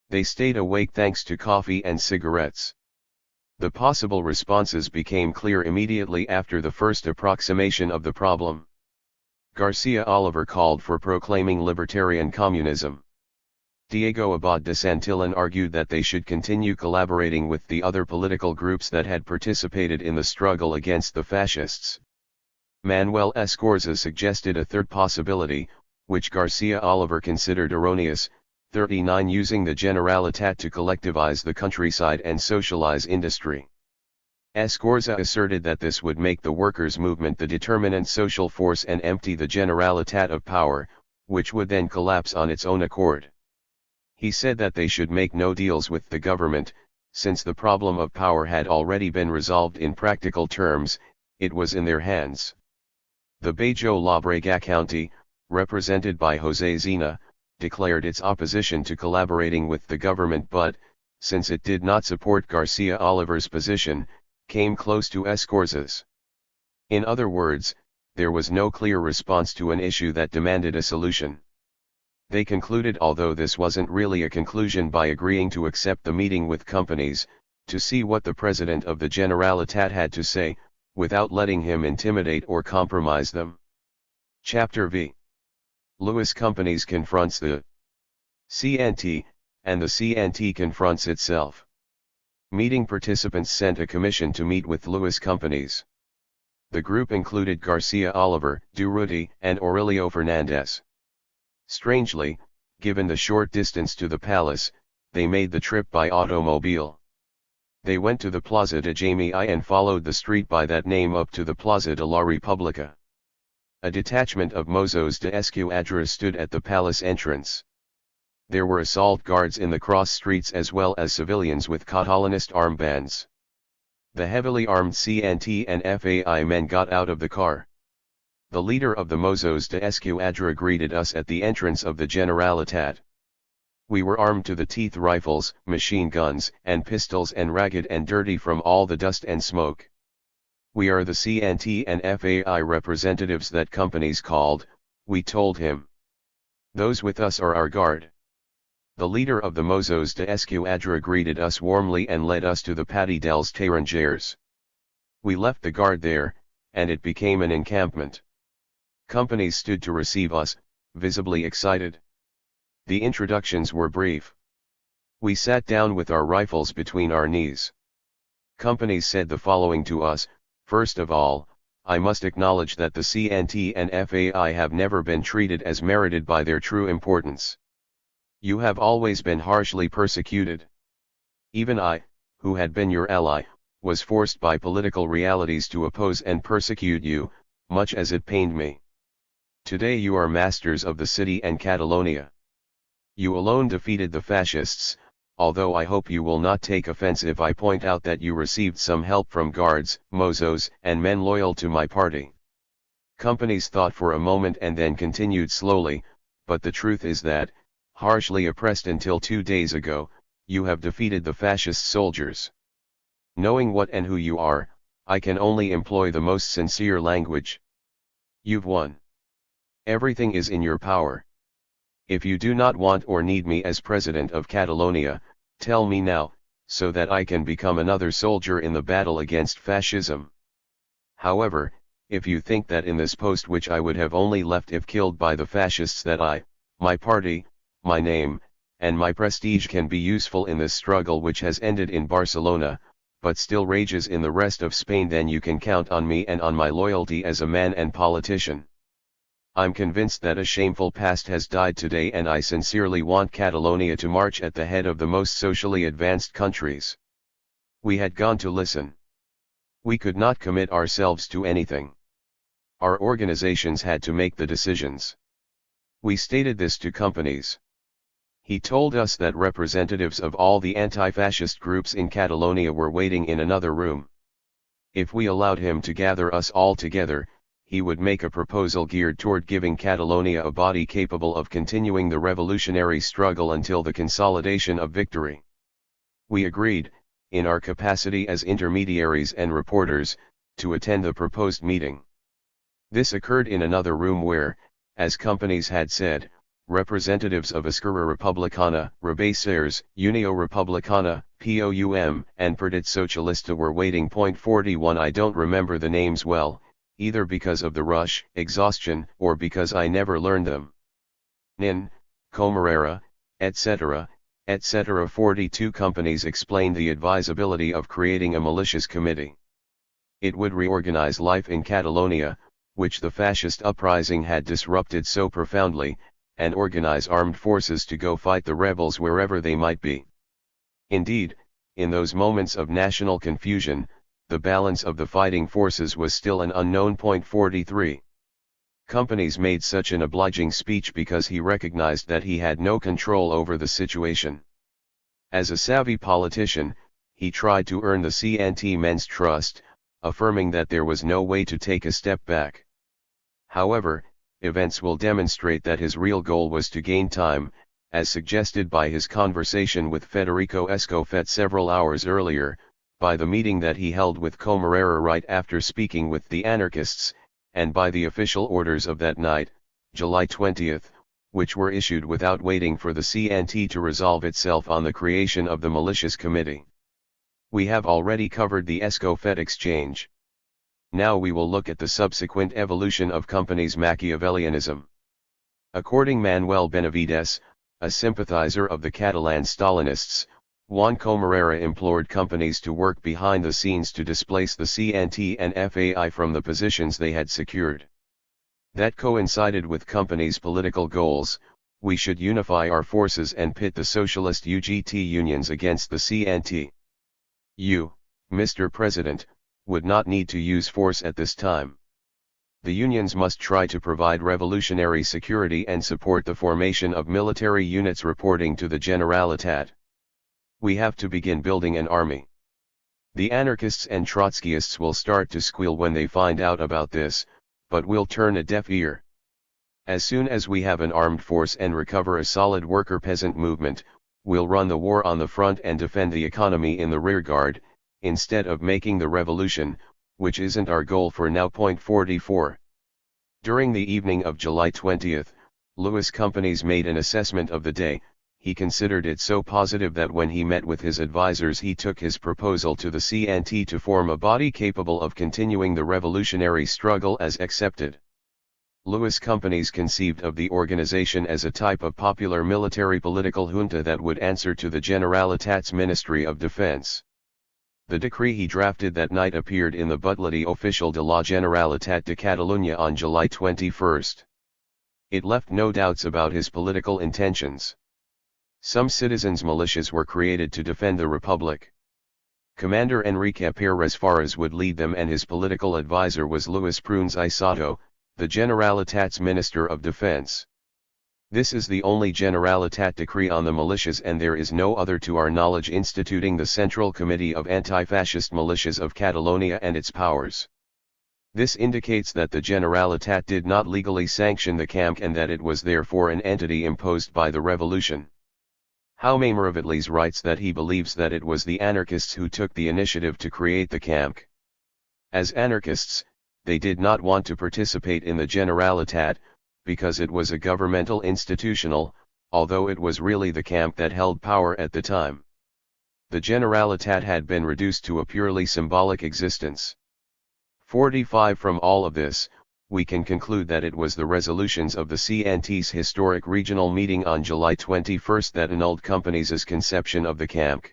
Speaker 1: They stayed awake thanks to coffee and cigarettes. The possible responses became clear immediately after the first approximation of the problem. Garcia Oliver called for proclaiming libertarian communism. Diego Abad de Santillan argued that they should continue collaborating with the other political groups that had participated in the struggle against the fascists. Manuel Escorza suggested a third possibility, which Garcia Oliver considered erroneous, 39 using the Generalitat to collectivize the countryside and socialize industry. Escorza asserted that this would make the workers' movement the determinant social force and empty the Generalitat of power, which would then collapse on its own accord. He said that they should make no deals with the government, since the problem of power had already been resolved in practical terms, it was in their hands. The Bajo Labrega County, represented by José Zena, declared its opposition to collaborating with the government but, since it did not support Garcia Oliver's position, came close to Escorza's. In other words, there was no clear response to an issue that demanded a solution. They concluded, although this wasn't really a conclusion, by agreeing to accept the meeting with companies, to see what the president of the Generalitat had to say, without letting him intimidate or compromise them. Chapter V. Lewis Companies confronts the CNT, and the CNT confronts itself. Meeting participants sent a commission to meet with Lewis Companies. The group included Garcia Oliver, Durruti, and Aurelio Fernandez. Strangely, given the short distance to the palace, they made the trip by automobile. They went to the Plaza de Jamii and followed the street by that name up to the Plaza de la República. A detachment of mozos de escuadra stood at the palace entrance. There were assault guards in the cross streets as well as civilians with Catalanist armbands. The heavily armed CNT and FAI men got out of the car. The leader of the mozos de escuadra greeted us at the entrance of the Generalitat. We were armed to the teeth, rifles, machine guns, and pistols, and ragged and dirty from all the dust and smoke. "We are the CNT and FAI representatives that companies called," we told him. "Those with us are our guard." The leader of the mozos de escuadra greeted us warmly and led us to the Patio dels Tarongers. We left the guard there, and it became an encampment. Companies stood to receive us, visibly excited. The introductions were brief. We sat down with our rifles between our knees. Companies said the following to us: "First of all, I must acknowledge that the CNT and FAI have never been treated as merited by their true importance. You have always been harshly persecuted. Even I, who had been your ally, was forced by political realities to oppose and persecute you, much as it pained me. Today you are masters of the city and Catalonia. You alone defeated the fascists, although I hope you will not take offense if I point out that you received some help from guards, mozos, and men loyal to my party." Companies thought for a moment and then continued slowly, "But the truth is that, harshly oppressed until 2 days ago, you have defeated the fascist soldiers. Knowing what and who you are, I can only employ the most sincere language. You've won. Everything is in your power. If you do not want or need me as president of Catalonia, tell me now, so that I can become another soldier in the battle against fascism. However, if you think that in this post, which I would have only left if killed by the fascists, that I, my party, my name, and my prestige can be useful in this struggle which has ended in Barcelona, but still rages in the rest of Spain, then you can count on me and on my loyalty as a man and politician. I'm convinced that a shameful past has died today, and I sincerely want Catalonia to march at the head of the most socially advanced countries." We had gone to listen. We could not commit ourselves to anything. Our organizations had to make the decisions. We stated this to companies. He told us that representatives of all the anti-fascist groups in Catalonia were waiting in another room. If we allowed him to gather us all together, he would make a proposal geared toward giving Catalonia a body capable of continuing the revolutionary struggle until the consolidation of victory. We agreed, in our capacity as intermediaries and reporters, to attend the proposed meeting. This occurred in another room where, as companies had said, representatives of Esquerra Republicana, Rabasers, Unió Republicana, POUM, and Partit Socialista were waiting. 41 I don't remember the names well, either because of the rush, exhaustion, or because I never learned them. Nin, Comarera, etc., etc. 42 companies explained the advisability of creating a malicious committee. It would reorganize life in Catalonia, which the fascist uprising had disrupted so profoundly, and organize armed forces to go fight the rebels wherever they might be. Indeed, in those moments of national confusion, the balance of the fighting forces was still an unknown. 43. Companies made such an obliging speech because he recognized that he had no control over the situation. As a savvy politician, he tried to earn the CNT men's trust, affirming that there was no way to take a step back. However, events will demonstrate that his real goal was to gain time, as suggested by his conversation with Federico Escofet several hours earlier, by the meeting that he held with Comarera right after speaking with the anarchists, and by the official orders of that night, July 20, which were issued without waiting for the CNT to resolve itself on the creation of the Militias Committee. We have already covered the Escofet exchange. Now we will look at the subsequent evolution of companies' Machiavellianism. According Manuel Benavides, a sympathizer of the Catalan Stalinists, Juan Comarera implored companies to work behind the scenes to displace the CNT and FAI from the positions they had secured. That coincided with companies' political goals. We should unify our forces and pit the socialist UGT unions against the CNT. You, Mr. President, would not need to use force at this time. The unions must try to provide revolutionary security and support the formation of military units reporting to the Generalitat. We have to begin building an army. The anarchists and Trotskyists will start to squeal when they find out about this, but we'll turn a deaf ear. As soon as we have an armed force and recover a solid worker-peasant movement, we'll run the war on the front and defend the economy in the rearguard, instead of making the revolution, which isn't our goal for now. 44. During the evening of July 20, Lewis Companies made an assessment of the day. He considered it so positive that when he met with his advisors he took his proposal to the CNT to form a body capable of continuing the revolutionary struggle as accepted. Lewis Companies conceived of the organization as a type of popular military political junta that would answer to the Generalitat's Ministry of Defense. The decree he drafted that night appeared in the Butlletí Oficial de la Generalitat de Catalunya on July 21. It left no doubts about his political intentions. Some citizens' militias were created to defend the Republic. Commander Enrique Pérez Fares would lead them, and his political advisor was Luis Prunes y Soto, the Generalitat's Minister of Defense. This is the only Generalitat decree on the militias, and there is no other to our knowledge instituting the Central Committee of Anti-Fascist Militias of Catalonia and its powers. This indicates that the Generalitat did not legally sanction the CAMC and that it was therefore an entity imposed by the revolution. Jaume Miravitlles writes that he believes that it was the anarchists who took the initiative to create the CAMC. As anarchists, they did not want to participate in the Generalitat, because it was a governmental institutional, although it was really the CAMC that held power at the time. The Generalitat had been reduced to a purely symbolic existence. 45. From all of this, we can conclude that it was the resolutions of the CNT's historic regional meeting on July 21 that annulled Companies' conception of the CAMC.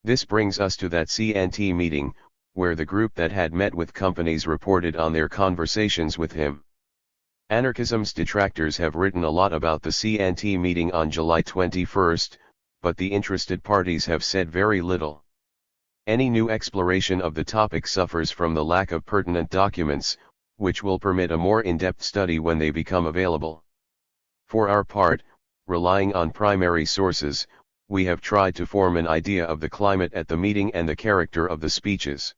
Speaker 1: This brings us to that CNT meeting, where the group that had met with Companies reported on their conversations with him. Anarchism's detractors have written a lot about the CNT meeting on July 21, but the interested parties have said very little. Any new exploration of the topic suffers from the lack of pertinent documents, which will permit a more in-depth study when they become available. For our part, relying on primary sources, we have tried to form an idea of the climate at the meeting and the character of the speeches.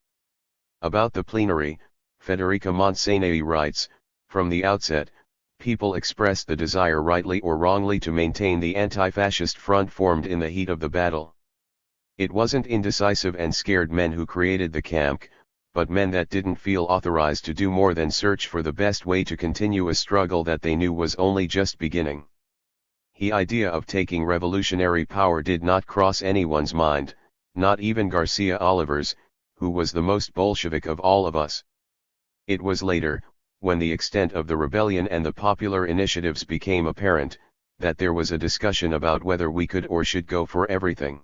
Speaker 1: About the plenary, Federica Monsanei writes, "From the outset, people expressed the desire rightly or wrongly to maintain the anti-fascist front formed in the heat of the battle. It wasn't indecisive and scared men who created the CAMC, but men that didn't feel authorized to do more than search for the best way to continue a struggle that they knew was only just beginning. The idea of taking revolutionary power did not cross anyone's mind, not even Garcia Oliver's, who was the most Bolshevik of all of us. It was later, when the extent of the rebellion and the popular initiatives became apparent, that there was a discussion about whether we could or should go for everything.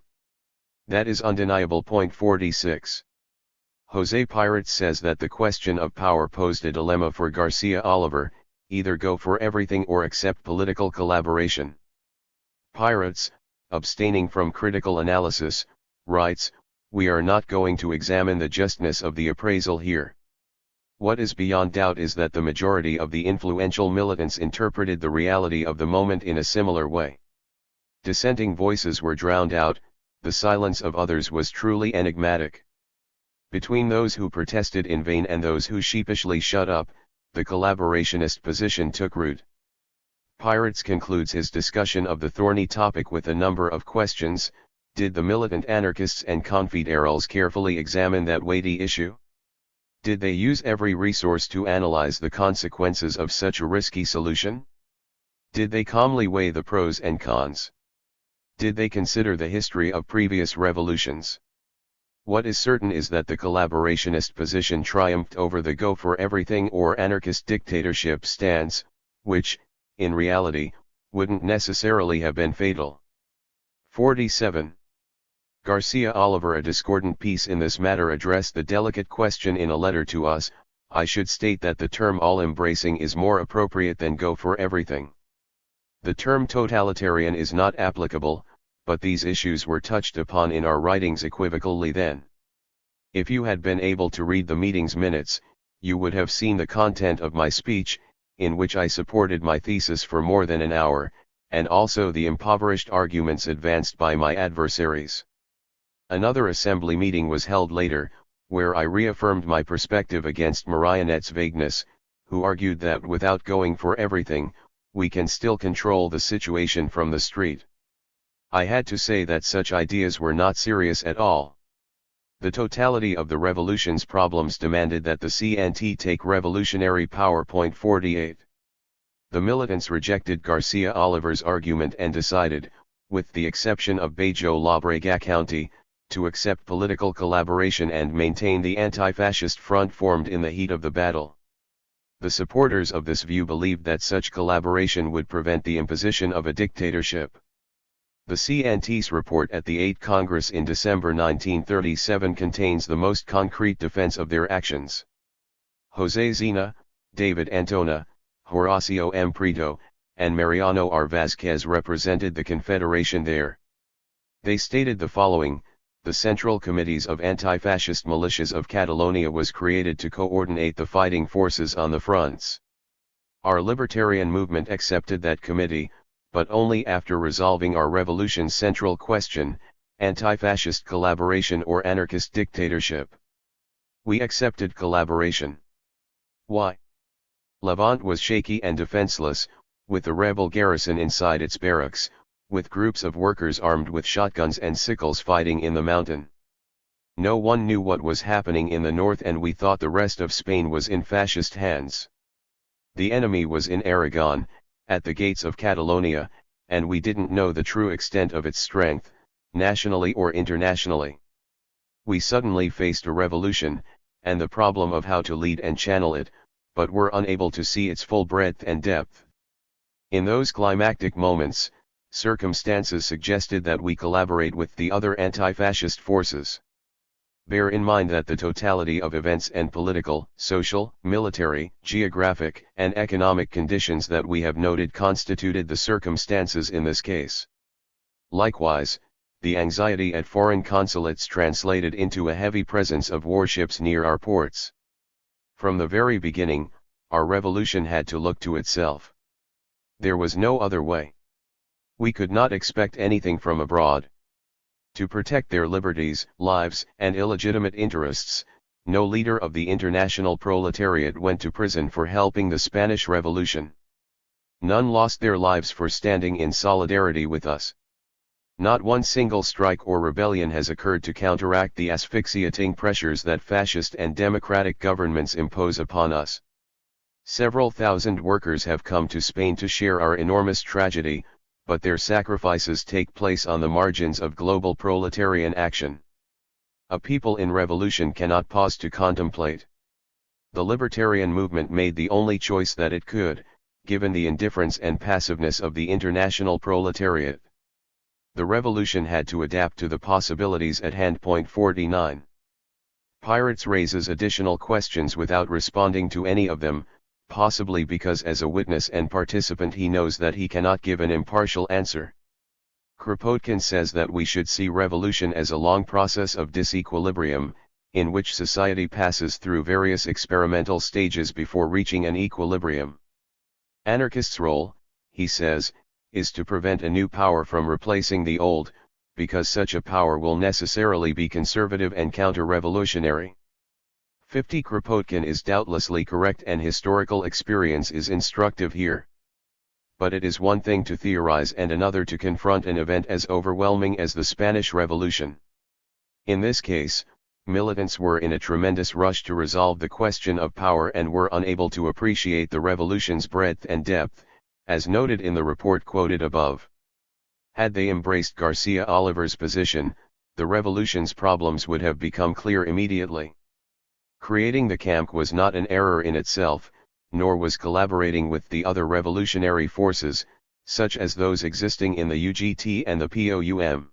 Speaker 1: That is undeniable." 46. José Pirates says that the question of power posed a dilemma for Garcia Oliver: either go for everything or accept political collaboration. Pirates, abstaining from critical analysis, writes, We are not going to examine the justness of the appraisal here. What is beyond doubt is that the majority of the influential militants interpreted the reality of the moment in a similar way. Dissenting voices were drowned out, the silence of others was truly enigmatic. Between those who protested in vain and those who sheepishly shut up, the collaborationist position took root. Pirates concludes his discussion of the thorny topic with a number of questions. Did the militant anarchists and confederals carefully examine that weighty issue? Did they use every resource to analyze the consequences of such a risky solution? Did they calmly weigh the pros and cons? Did they consider the history of previous revolutions? What is certain is that the collaborationist position triumphed over the go for everything or anarchist dictatorship stance, which, in reality, wouldn't necessarily have been fatal. 47. Garcia Oliver. A discordant piece in this matter addressed the delicate question in a letter to us. I should state that the term all-embracing is more appropriate than go for everything. The term totalitarian is not applicable, but these issues were touched upon in our writings equivocally then. If you had been able to read the meeting's minutes, you would have seen the content of my speech, in which I supported my thesis for more than an hour, and also the impoverished arguments advanced by my adversaries. Another assembly meeting was held later, where I reaffirmed my perspective against Marionette's vagueness, who argued that without going for everything, we can still control the situation from the street. I had to say that such ideas were not serious at all. The totality of the revolution's problems demanded that the CNT take revolutionary power. 48. The militants rejected Garcia Oliver's argument and decided, with the exception of Bajo Labrega County, to accept political collaboration and maintain the anti-fascist front formed in the heat of the battle. The supporters of this view believed that such collaboration would prevent the imposition of a dictatorship. The CNT's report at the 8th Congress in December 1937 contains the most concrete defense of their actions. José Zena, David Antona, Horacio M. Prieto, and Mariano R. Vázquez represented the Confederation there. They stated the following: the Central Committees of Anti-Fascist Militias of Catalonia was created to coordinate the fighting forces on the fronts. Our libertarian movement accepted that committee, but only after resolving our revolution's central question, anti-fascist collaboration or anarchist dictatorship. We accepted collaboration. Why? Levant was shaky and defenseless, with the rebel garrison inside its barracks, with groups of workers armed with shotguns and sickles fighting in the mountain. No one knew what was happening in the north, and we thought the rest of Spain was in fascist hands. The enemy was in Aragon, at the gates of Catalonia, and we didn't know the true extent of its strength, nationally or internationally. We suddenly faced a revolution, and the problem of how to lead and channel it, but were unable to see its full breadth and depth. In those climactic moments, circumstances suggested that we collaborate with the other anti-fascist forces. Bear in mind that the totality of events and political, social, military, geographic, and economic conditions that we have noted constituted the circumstances in this case. Likewise, the anxiety at foreign consulates translated into a heavy presence of warships near our ports. From the very beginning, our revolution had to look to itself. There was no other way. We could not expect anything from abroad. To protect their liberties, lives, and illegitimate interests, no leader of the international proletariat went to prison for helping the Spanish Revolution. None lost their lives for standing in solidarity with us. Not one single strike or rebellion has occurred to counteract the asphyxiating pressures that fascist and democratic governments impose upon us. Several thousand workers have come to Spain to share our enormous tragedy, but their sacrifices take place on the margins of global proletarian action. A people in revolution cannot pause to contemplate. The libertarian movement made the only choice that it could, given the indifference and passiveness of the international proletariat. The revolution had to adapt to the possibilities at hand. 49. Pirates raises additional questions without responding to any of them, possibly because as a witness and participant he knows that he cannot give an impartial answer. Kropotkin says that we should see revolution as a long process of disequilibrium, in which society passes through various experimental stages before reaching an equilibrium. Anarchists' role, he says, is to prevent a new power from replacing the old, because such a power will necessarily be conservative and counter-revolutionary. 50. Kropotkin is doubtlessly correct and historical experience is instructive here. But it is one thing to theorize and another to confront an event as overwhelming as the Spanish Revolution. In this case, militants were in a tremendous rush to resolve the question of power and were unable to appreciate the revolution's breadth and depth, as noted in the report quoted above. Had they embraced Garcia Oliver's position, the revolution's problems would have become clear immediately. Creating the camp was not an error in itself, nor was collaborating with the other revolutionary forces, such as those existing in the UGT and the POUM.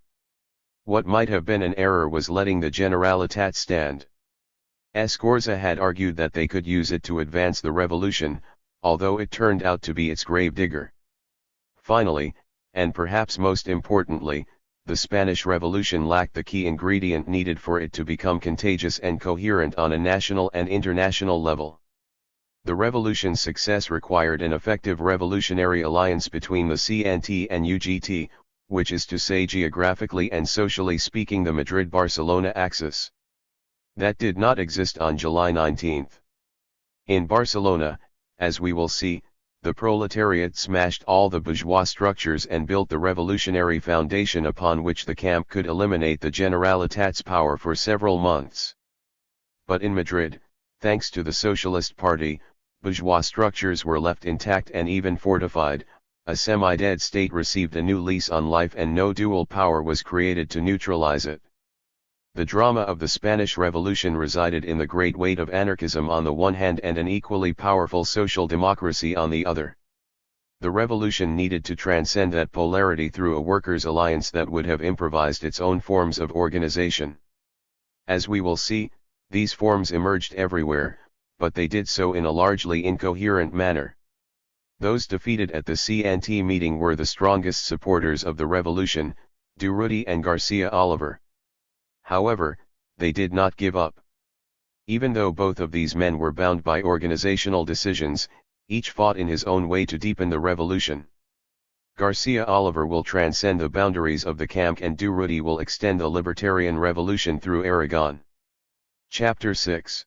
Speaker 1: What might have been an error was letting the Generalitat stand. Escorza had argued that they could use it to advance the revolution, although it turned out to be its gravedigger. Finally, and perhaps most importantly, the Spanish Revolution lacked the key ingredient needed for it to become contagious and coherent on a national and international level. The revolution's success required an effective revolutionary alliance between the CNT and UGT, which is to say geographically and socially speaking the Madrid-Barcelona axis. That did not exist on July 19. In Barcelona, as we will see, the proletariat smashed all the bourgeois structures and built the revolutionary foundation upon which the camp could eliminate the Generalitat's power for several months. But in Madrid, thanks to the Socialist Party, bourgeois structures were left intact and even fortified. A semi-dead state received a new lease on life and no dual power was created to neutralize it. The drama of the Spanish Revolution resided in the great weight of anarchism on the one hand and an equally powerful social democracy on the other. The revolution needed to transcend that polarity through a workers' alliance that would have improvised its own forms of organization. As we will see, these forms emerged everywhere, but they did so in a largely incoherent manner. Those defeated at the CNT meeting were the strongest supporters of the revolution, Durruti and Garcia Oliver. However, they did not give up. Even though both of these men were bound by organizational decisions, each fought in his own way to deepen the revolution. Garcia Oliver will transcend the boundaries of the camp and Durruti will extend the libertarian revolution through Aragon. Chapter 6.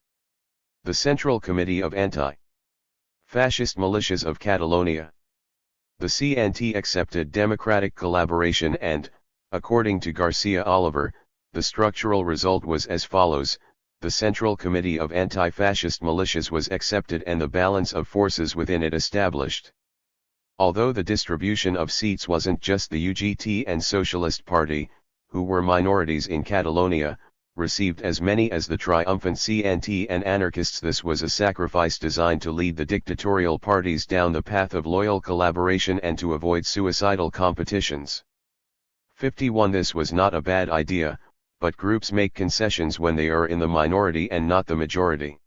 Speaker 1: The Central Committee of Anti-Fascist Militias of Catalonia. The CNT accepted democratic collaboration and, according to Garcia Oliver, the structural result was as follows: the Central Committee of Anti-Fascist Militias was accepted and the balance of forces within it established. Although the distribution of seats wasn't just the UGT and Socialist Party, who were minorities in Catalonia, received as many as the triumphant CNT and anarchists, this was a sacrifice designed to lead the dictatorial parties down the path of loyal collaboration and to avoid suicidal competitions. 51. This was not a bad idea, but groups make concessions when they are in the minority and not the majority.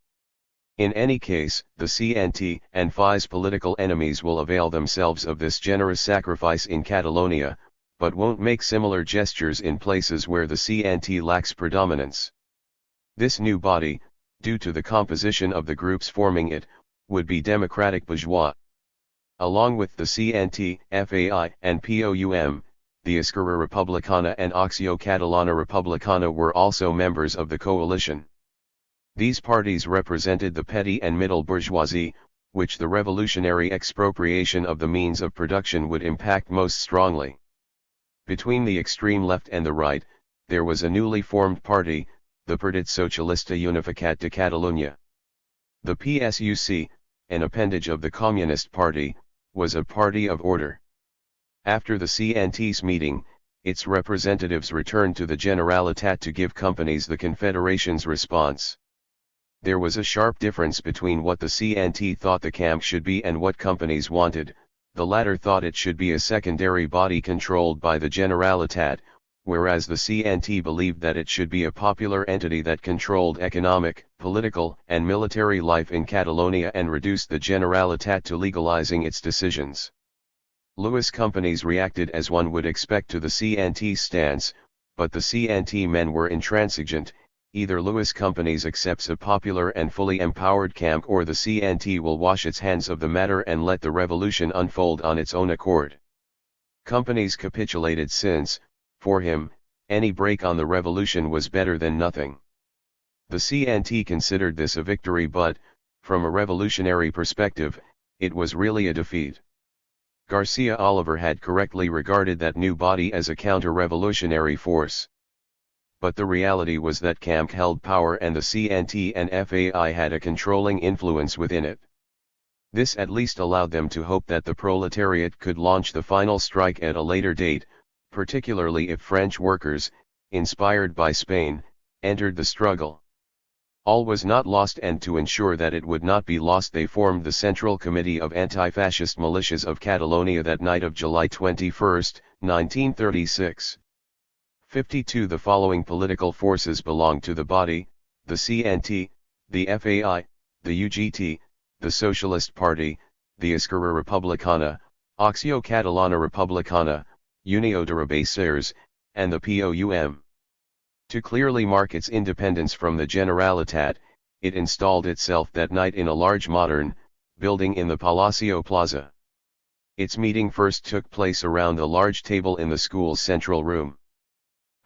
Speaker 1: In any case, the CNT and FI's political enemies will avail themselves of this generous sacrifice in Catalonia, but won't make similar gestures in places where the CNT lacks predominance. This new body, due to the composition of the groups forming it, would be democratic bourgeois. Along with the CNT, FAI, and POUM, the Esquerra Republicana and Acció Catalana Republicana were also members of the coalition. These parties represented the petty and middle bourgeoisie, which the revolutionary expropriation of the means of production would impact most strongly. Between the extreme left and the right, there was a newly formed party, the Partit Socialista Unificat de Catalunya. The PSUC, an appendage of the Communist Party, was a party of order. After the CNT's meeting, its representatives returned to the Generalitat to give companies the Confederation's response. There was a sharp difference between what the CNT thought the camp should be and what companies wanted. The latter thought it should be a secondary body controlled by the Generalitat, whereas the CNT believed that it should be a popular entity that controlled economic, political, and military life in Catalonia and reduced the Generalitat to legalizing its decisions. Lewis companies reacted as one would expect to the CNT stance, but the CNT men were intransigent. Either Lewis companies accepts a popular and fully empowered camp, or the CNT will wash its hands of the matter and let the revolution unfold on its own accord. Companies capitulated since, for him, any break on the revolution was better than nothing. The CNT considered this a victory, but, from a revolutionary perspective, it was really a defeat. Garcia Oliver had correctly regarded that new body as a counter-revolutionary force. But the reality was that CAMC held power and the CNT and FAI had a controlling influence within it. This at least allowed them to hope that the proletariat could launch the final strike at a later date, particularly if French workers, inspired by Spain, entered the struggle. All was not lost, and to ensure that it would not be lost, they formed the Central Committee of Anti-Fascist Militias of Catalonia that night of July 21, 1936. 52 The following political forces belonged to the body: the CNT, the FAI, the UGT, the Socialist Party, the Esquerra Republicana, Acció Catalana Republicana, Unió de Rabaissers, and the POUM. To clearly mark its independence from the Generalitat, it installed itself that night in a large modern building in the Palacio Plaza. Its meeting first took place around a large table in the school's central room.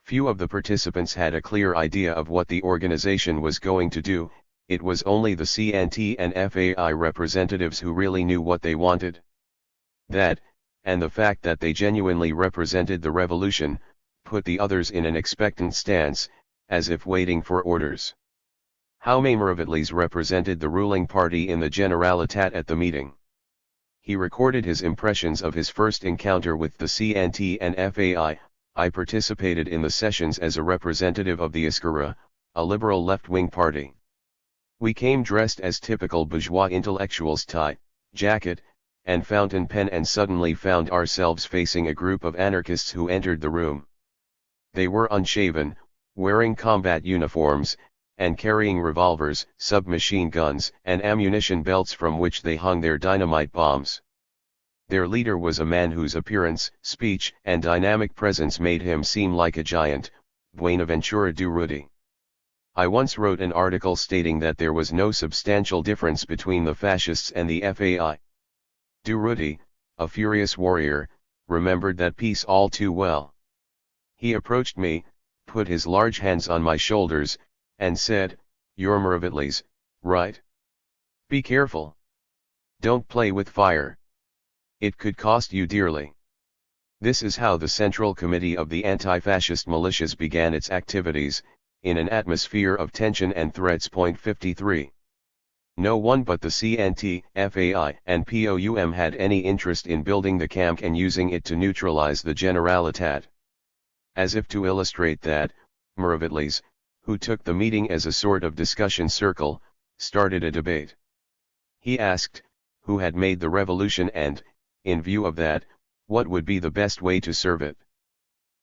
Speaker 1: Few of the participants had a clear idea of what the organization was going to do. It was only the CNT and FAI representatives who really knew what they wanted. That, and the fact that they genuinely represented the revolution, put the others in an expectant stance, as if waiting for orders. Jaume Miravitlles represented the ruling party in the Generalitat at the meeting. He recorded his impressions of his first encounter with the CNT and FAI. I participated in the sessions as a representative of the Esquerra, a liberal left-wing party. We came dressed as typical bourgeois intellectuals, tie, jacket, and fountain pen, and suddenly found ourselves facing a group of anarchists who entered the room. They were unshaven, wearing combat uniforms, and carrying revolvers, submachine guns, and ammunition belts from which they hung their dynamite bombs. Their leader was a man whose appearance, speech, and dynamic presence made him seem like a giant, Buenaventura Durruti. I once wrote an article stating that there was no substantial difference between the fascists and the FAI. Durruti, a furious warrior, remembered that piece all too well. He approached me, put his large hands on my shoulders, and said, "You're Miravitlles, right? Be careful. Don't play with fire. It could cost you dearly." This is how the Central Committee of the Anti-Fascist Militias began its activities, in an atmosphere of tension and threats. 53. No one but the CNT, FAI, and POUM had any interest in building the camp and using it to neutralize the Generalitat. As if to illustrate that, Miravitlles, who took the meeting as a sort of discussion circle, started a debate. He asked, who had made the revolution and, in view of that, what would be the best way to serve it?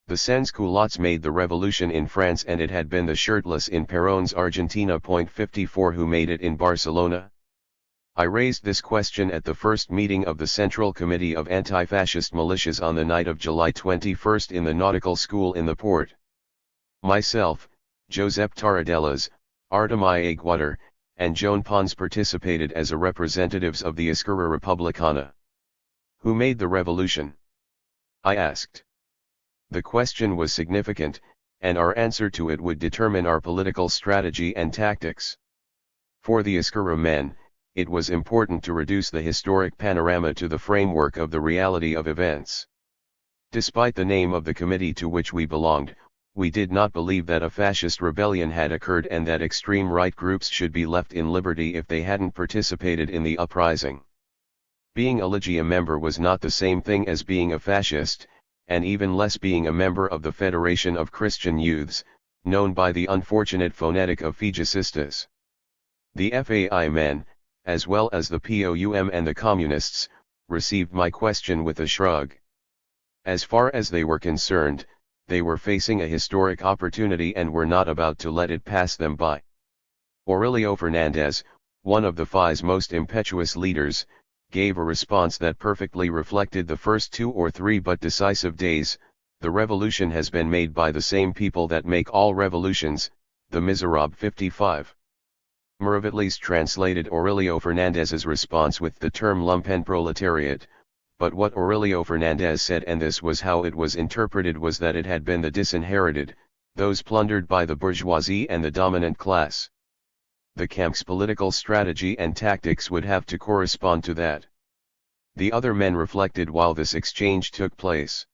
Speaker 1: The sans-culottes made the revolution in France, and it had been the shirtless in Perón's Argentina. 54 Who made it in Barcelona? I raised this question at the first meeting of the Central Committee of Anti-Fascist Militias on the night of July 21 in the Nautical School in the port. Myself, Josep Tarradellas, Artemí Aguador, and Joan Pons participated as representatives of the Esquerra Republicana. Who made the revolution? I asked. The question was significant, and our answer to it would determine our political strategy and tactics. For the Esquerra men, it was important to reduce the historic panorama to the framework of the reality of events. Despite the name of the committee to which we belonged, we did not believe that a fascist rebellion had occurred and that extreme right groups should be left in liberty if they hadn't participated in the uprising. Being a Ligia member was not the same thing as being a fascist, and even less being a member of the Federation of Christian Youths, known by the unfortunate phonetic of Fijicistas. The FAI men, as well as the POUM and the communists, received my question with a shrug. As far as they were concerned, they were facing a historic opportunity and were not about to let it pass them by. Aurelio Fernandez, one of the FAI's most impetuous leaders, gave a response that perfectly reflected the first 2 or 3 but decisive days. The revolution has been made by the same people that make all revolutions, the Miserable 55. Miravitlles translated Aurelio Fernandez's response with the term lumpenproletariat, but what Aurelio Fernandez said, and this was how it was interpreted, was that it had been the disinherited, those plundered by the bourgeoisie and the dominant class. The camp's political strategy and tactics would have to correspond to that. The other men reflected while this exchange took place.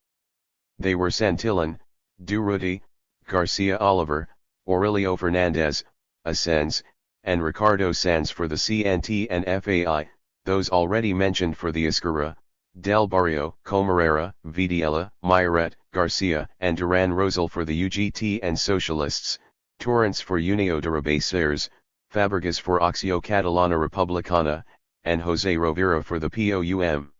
Speaker 1: They were Santillan, Durruti, Garcia Oliver, Aurelio Fernandez, Asens, and Ricardo Sanz for the CNT and FAI, those already mentioned for the Esquerra, Del Barrio, Comarera, Vidiella, Mayret, Garcia, and Duran Rosal for the UGT and Socialists, Torrents for Unió de Rabasers, Fabregas for Acció Catalana Republicana, and José Rovira for the POUM.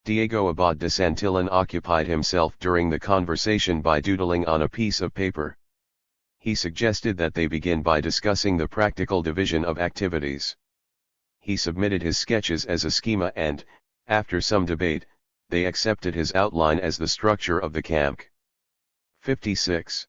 Speaker 1: Diego Abad de Santillan occupied himself during the conversation by doodling on a piece of paper. He suggested that they begin by discussing the practical division of activities. He submitted his sketches as a schema and, after some debate, they accepted his outline as the structure of the camp. 56.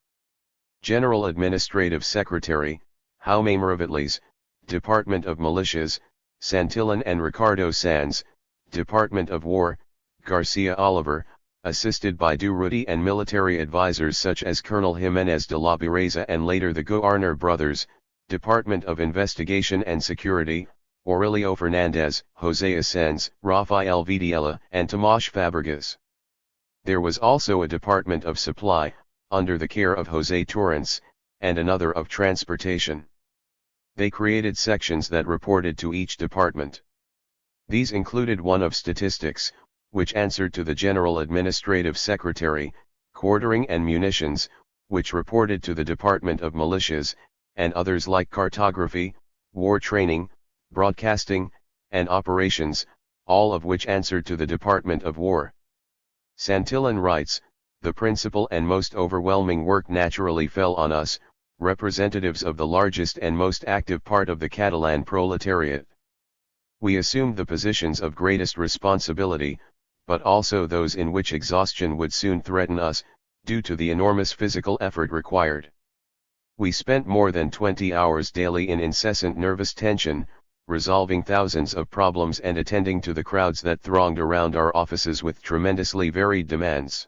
Speaker 1: General Administrative Secretary, Jaume Miravitlles, Department of Militias, Santillan and Ricardo Sanz, Department of War, Garcia Oliver, assisted by Durruti and military advisors such as Colonel Jiménez de la Bereza and later the Goarner brothers, Department of Investigation and Security, Aurelio Fernandez, José Asens, Rafael Vidiella, and Tomás Fabregas. There was also a Department of Supply, under the care of José Torrents, and another of Transportation. They created sections that reported to each department. These included one of Statistics, which answered to the General Administrative Secretary, Quartering and Munitions, which reported to the Department of Militias, and others like Cartography, War Training, Broadcasting, and Operations, all of which answered to the Department of War. Santillan writes, "The principal and most overwhelming work naturally fell on us, representatives of the largest and most active part of the Catalan proletariat. We assumed the positions of greatest responsibility, but also those in which exhaustion would soon threaten us, due to the enormous physical effort required. We spent more than 20 hours daily in incessant nervous tension, resolving thousands of problems and attending to the crowds that thronged around our offices with tremendously varied demands.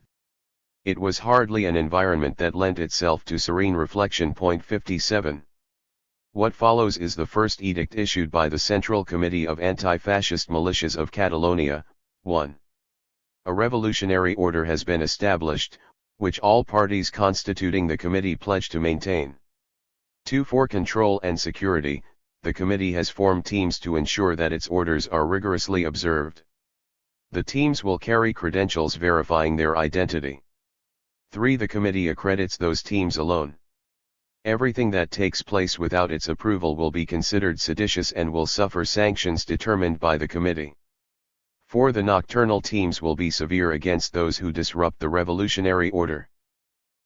Speaker 1: It was hardly an environment that lent itself to serene reflection. 57. What follows is the first edict issued by the Central Committee of Anti-Fascist Militias of Catalonia. 1. A revolutionary order has been established, which all parties constituting the committee pledge to maintain. 2. For control and security, the committee has formed teams to ensure that its orders are rigorously observed. The teams will carry credentials verifying their identity. 3. The committee accredits those teams alone. Everything that takes place without its approval will be considered seditious and will suffer sanctions determined by the committee. 4. The nocturnal teams will be severe against those who disrupt the revolutionary order.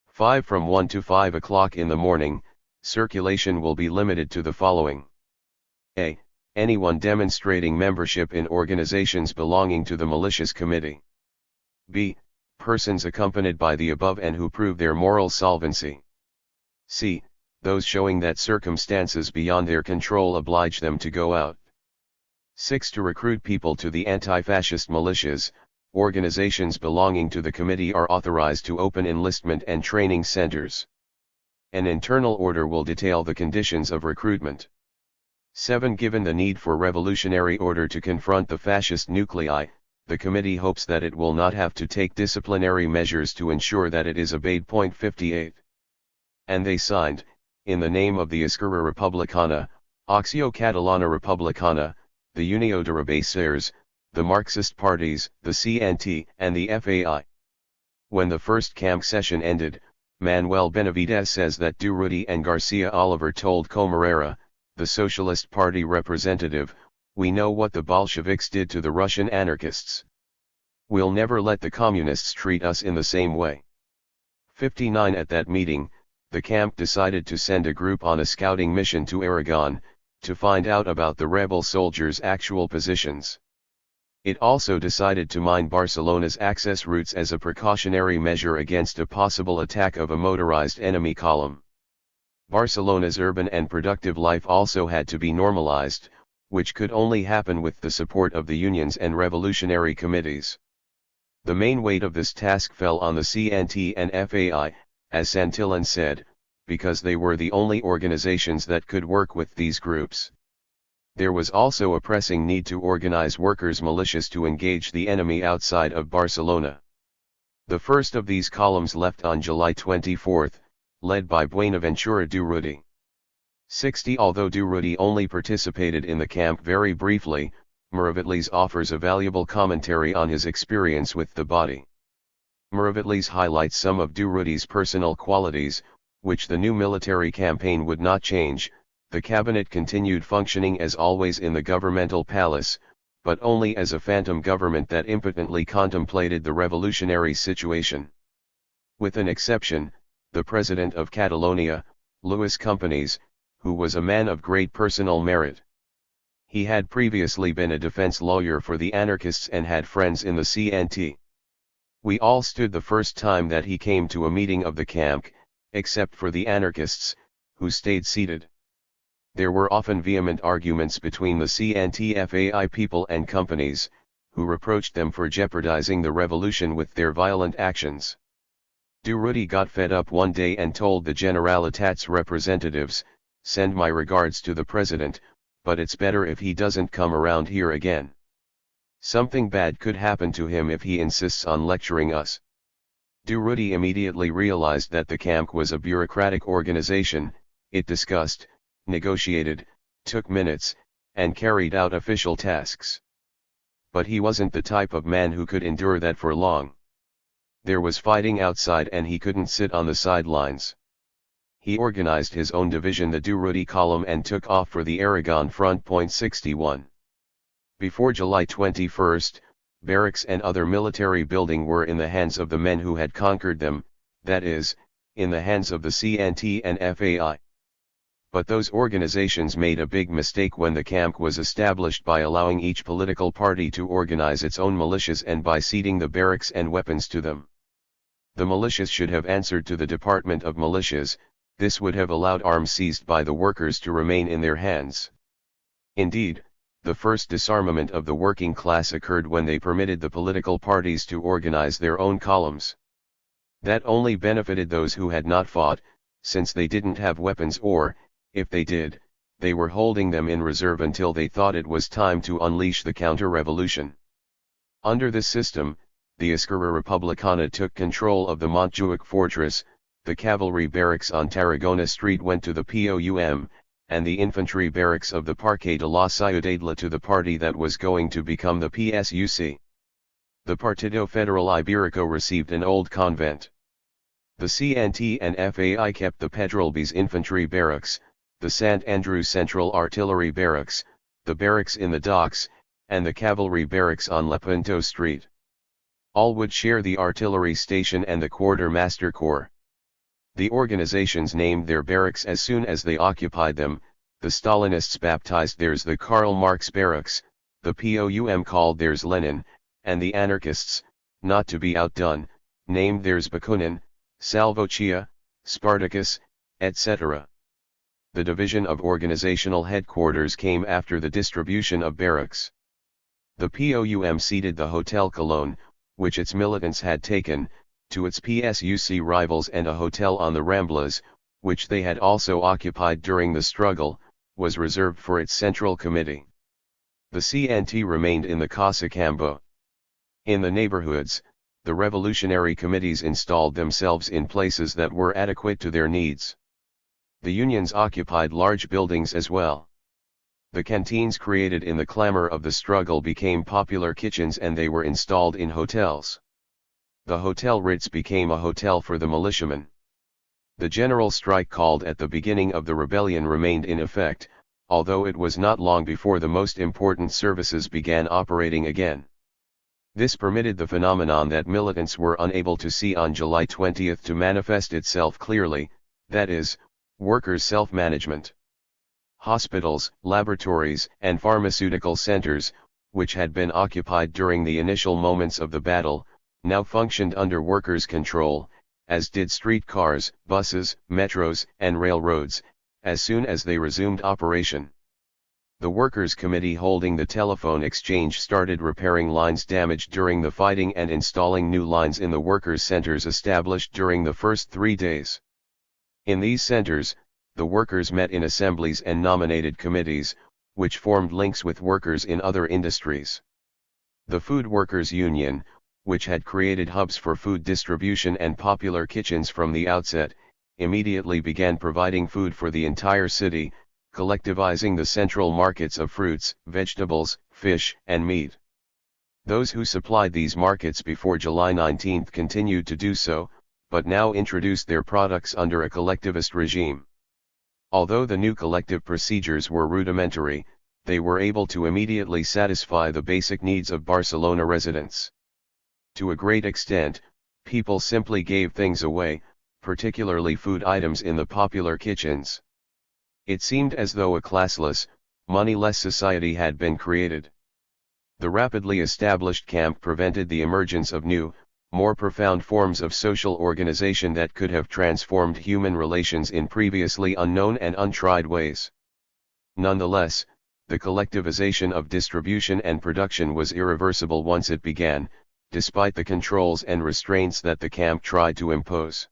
Speaker 1: 5. From 1 to 5 o'clock in the morning, circulation will be limited to the following. A. Anyone demonstrating membership in organizations belonging to the Militias Committee. B. Persons accompanied by the above and who prove their moral solvency. C. Those showing that circumstances beyond their control oblige them to go out. 6. To recruit people to the anti-fascist militias, organizations belonging to the committee are authorized to open enlistment and training centers. An internal order will detail the conditions of recruitment. 7. Given the need for revolutionary order to confront the fascist nuclei, the committee hopes that it will not have to take disciplinary measures to ensure that it is obeyed. 58. And they signed, in the name of the Esquerra Republicana, Acció Catalana Republicana, the Unió de Rabasers, the Marxist parties, the CNT, and the FAI. When the first camp session ended, Manuel Benavides says that Durruti and Garcia Oliver told Comarera, the Socialist Party representative, "We know what the Bolsheviks did to the Russian anarchists. We'll never let the communists treat us in the same way." 59. At that meeting, the camp decided to send a group on a scouting mission to Aragon, to find out about the rebel soldiers' actual positions. It also decided to mine Barcelona's access routes as a precautionary measure against a possible attack of a motorized enemy column. Barcelona's urban and productive life also had to be normalized, which could only happen with the support of the unions and revolutionary committees. The main weight of this task fell on the CNT and FAI, as Santillan said, because they were the only organizations that could work with these groups. There was also a pressing need to organize workers' militias to engage the enemy outside of Barcelona. The first of these columns left on July 24, led by Buenaventura Durruti. 60. Although Durruti only participated in the camp very briefly, Miravitlles offers a valuable commentary on his experience with the body. Miravitlles highlights some of Durruti's personal qualities, which the new military campaign would not change. The cabinet continued functioning as always in the governmental palace, but only as a phantom government that impotently contemplated the revolutionary situation. With an exception, the president of Catalonia, Luis Companys, who was a man of great personal merit. He had previously been a defense lawyer for the anarchists and had friends in the CNT. We all stood the first time that he came to a meeting of the camp, except for the anarchists, who stayed seated. There were often vehement arguments between the CNT-FAI people and Companys, who reproached them for jeopardizing the revolution with their violent actions. Durruti got fed up one day and told the Generalitat's representatives, "Send my regards to the president, but it's better if he doesn't come around here again. Something bad could happen to him if he insists on lecturing us." Durruti immediately realized that the camp was a bureaucratic organization. It discussed, negotiated, took minutes, and carried out official tasks. But he wasn't the type of man who could endure that for long. There was fighting outside and he couldn't sit on the sidelines. He organized his own division, the Durruti column, and took off for the Aragon front. 61. Before July 21, barracks and other military building were in the hands of the men who had conquered them, that is, in the hands of the CNT and FAI. But those organizations made a big mistake when the camp was established by allowing each political party to organize its own militias and by ceding the barracks and weapons to them. The militias should have answered to the Department of Militias. This would have allowed arms seized by the workers to remain in their hands. Indeed, the first disarmament of the working class occurred when they permitted the political parties to organize their own columns. That only benefited those who had not fought, since they didn't have weapons, or, if they did, they were holding them in reserve until they thought it was time to unleash the counter-revolution. Under this system, the Esquerra Republicana took control of the Montjuic fortress, the cavalry barracks on Tarragona Street went to the POUM, and the infantry barracks of the Parque de la Ciudadela to the party that was going to become the PSUC. The Partido Federal Ibérico received an old convent. The CNT and FAI kept the Pedralbes infantry barracks, the Sant Andrew Central Artillery Barracks, the barracks in the docks, and the cavalry barracks on Lepanto Street. All would share the artillery station and the quartermaster corps. The organizations named their barracks as soon as they occupied them. The Stalinists baptized theirs the Karl Marx Barracks, the POUM called theirs Lenin, and the anarchists, not to be outdone, named theirs Bakunin, Salvochia, Spartacus, etc. The division of organizational headquarters came after the distribution of barracks. The POUM ceded the Hotel Cologne, which its militants had taken, to its PSUC rivals, and a hotel on the Ramblas, which they had also occupied during the struggle, was reserved for its central committee. The CNT remained in the Casa Cambo. In the neighborhoods, the revolutionary committees installed themselves in places that were adequate to their needs. The unions occupied large buildings as well. The canteens created in the clamor of the struggle became popular kitchens, and they were installed in hotels. The Hotel Ritz became a hotel for the militiamen. The general strike called at the beginning of the rebellion remained in effect, although it was not long before the most important services began operating again. This permitted the phenomenon that militants were unable to see on July 20 to manifest itself clearly, that is, workers' self-management. Hospitals, laboratories, and pharmaceutical centers, which had been occupied during the initial moments of the battle, now functioned under workers' control, as did streetcars, buses, metros, and railroads, as soon as they resumed operation. The Workers' Committee holding the telephone exchange started repairing lines damaged during the fighting and installing new lines in the workers' centers established during the first 3 days. In these centers, the workers met in assemblies and nominated committees, which formed links with workers in other industries. The Food Workers Union, which had created hubs for food distribution and popular kitchens from the outset, immediately began providing food for the entire city, collectivizing the central markets of fruits, vegetables, fish, and meat. Those who supplied these markets before July 19 continued to do so, but now introduced their products under a collectivist regime. Although the new collective procedures were rudimentary, they were able to immediately satisfy the basic needs of Barcelona residents. To a great extent, people simply gave things away, particularly food items in the popular kitchens. It seemed as though a classless, moneyless society had been created. The rapidly established camp prevented the emergence of new, more profound forms of social organization that could have transformed human relations in previously unknown and untried ways. Nonetheless, the collectivization of distribution and production was irreversible once it began, despite the controls and restraints that the camp tried to impose.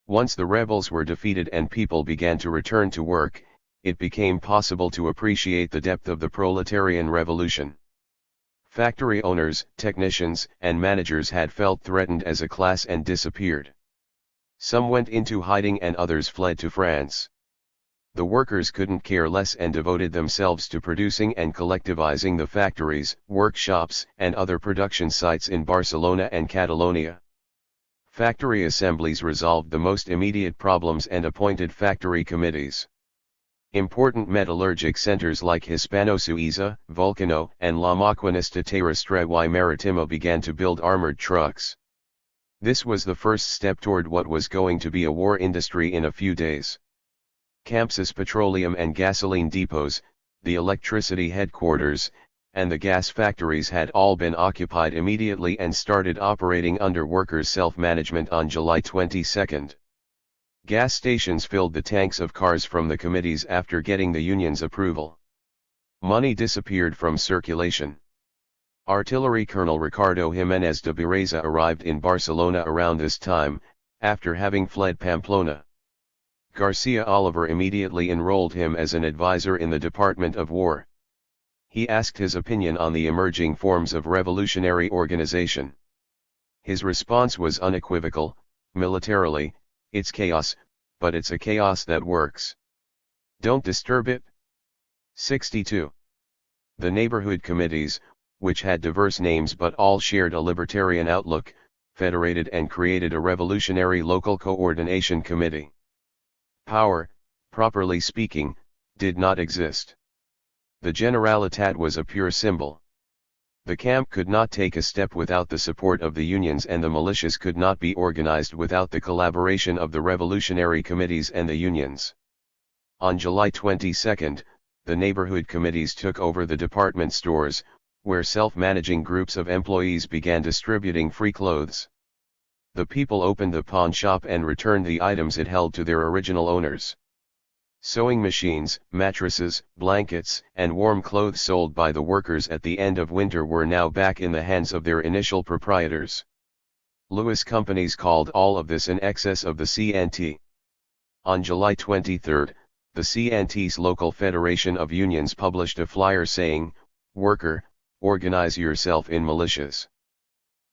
Speaker 1: Once the rebels were defeated and people began to return to work, it became possible to appreciate the depth of the proletarian revolution. Factory owners, technicians, and managers had felt threatened as a class and disappeared. Some went into hiding and others fled to France. The workers couldn't care less and devoted themselves to producing and collectivizing the factories, workshops, and other production sites in Barcelona and Catalonia. Factory assemblies resolved the most immediate problems and appointed factory committees. Important metallurgic centers like Hispano-Suiza, Vulcano, and La Maquinista Terrestre y Maritimo began to build armored trucks. This was the first step toward what was going to be a war industry in a few days. Camps's petroleum and gasoline depots, the electricity headquarters, and the gas factories had all been occupied immediately and started operating under workers' self-management on July 22. Gas stations filled the tanks of cars from the committees after getting the union's approval. Money disappeared from circulation. Artillery Colonel Ricardo Jiménez de Bereza arrived in Barcelona around this time, after having fled Pamplona. Garcia Oliver immediately enrolled him as an advisor in the Department of War. He asked his opinion on the emerging forms of revolutionary organization. His response was unequivocal: militarily, it's chaos, but it's a chaos that works. Don't disturb it. 62. The neighborhood committees, which had diverse names but all shared a libertarian outlook, federated and created a revolutionary local coordination committee. Power, properly speaking, did not exist. The Generalitat was a pure symbol. The camp could not take a step without the support of the unions, and the militias could not be organized without the collaboration of the revolutionary committees and the unions. On July 22, the neighborhood committees took over the department stores, where self-managing groups of employees began distributing free clothes. The people opened the pawn shop and returned the items it held to their original owners. Sewing machines, mattresses, blankets, and warm clothes sold by the workers at the end of winter were now back in the hands of their initial proprietors. Lewis companies called all of this an excess of the CNT. On July 23, the CNT's local federation of unions published a flyer saying, "Worker, organize yourself in militias.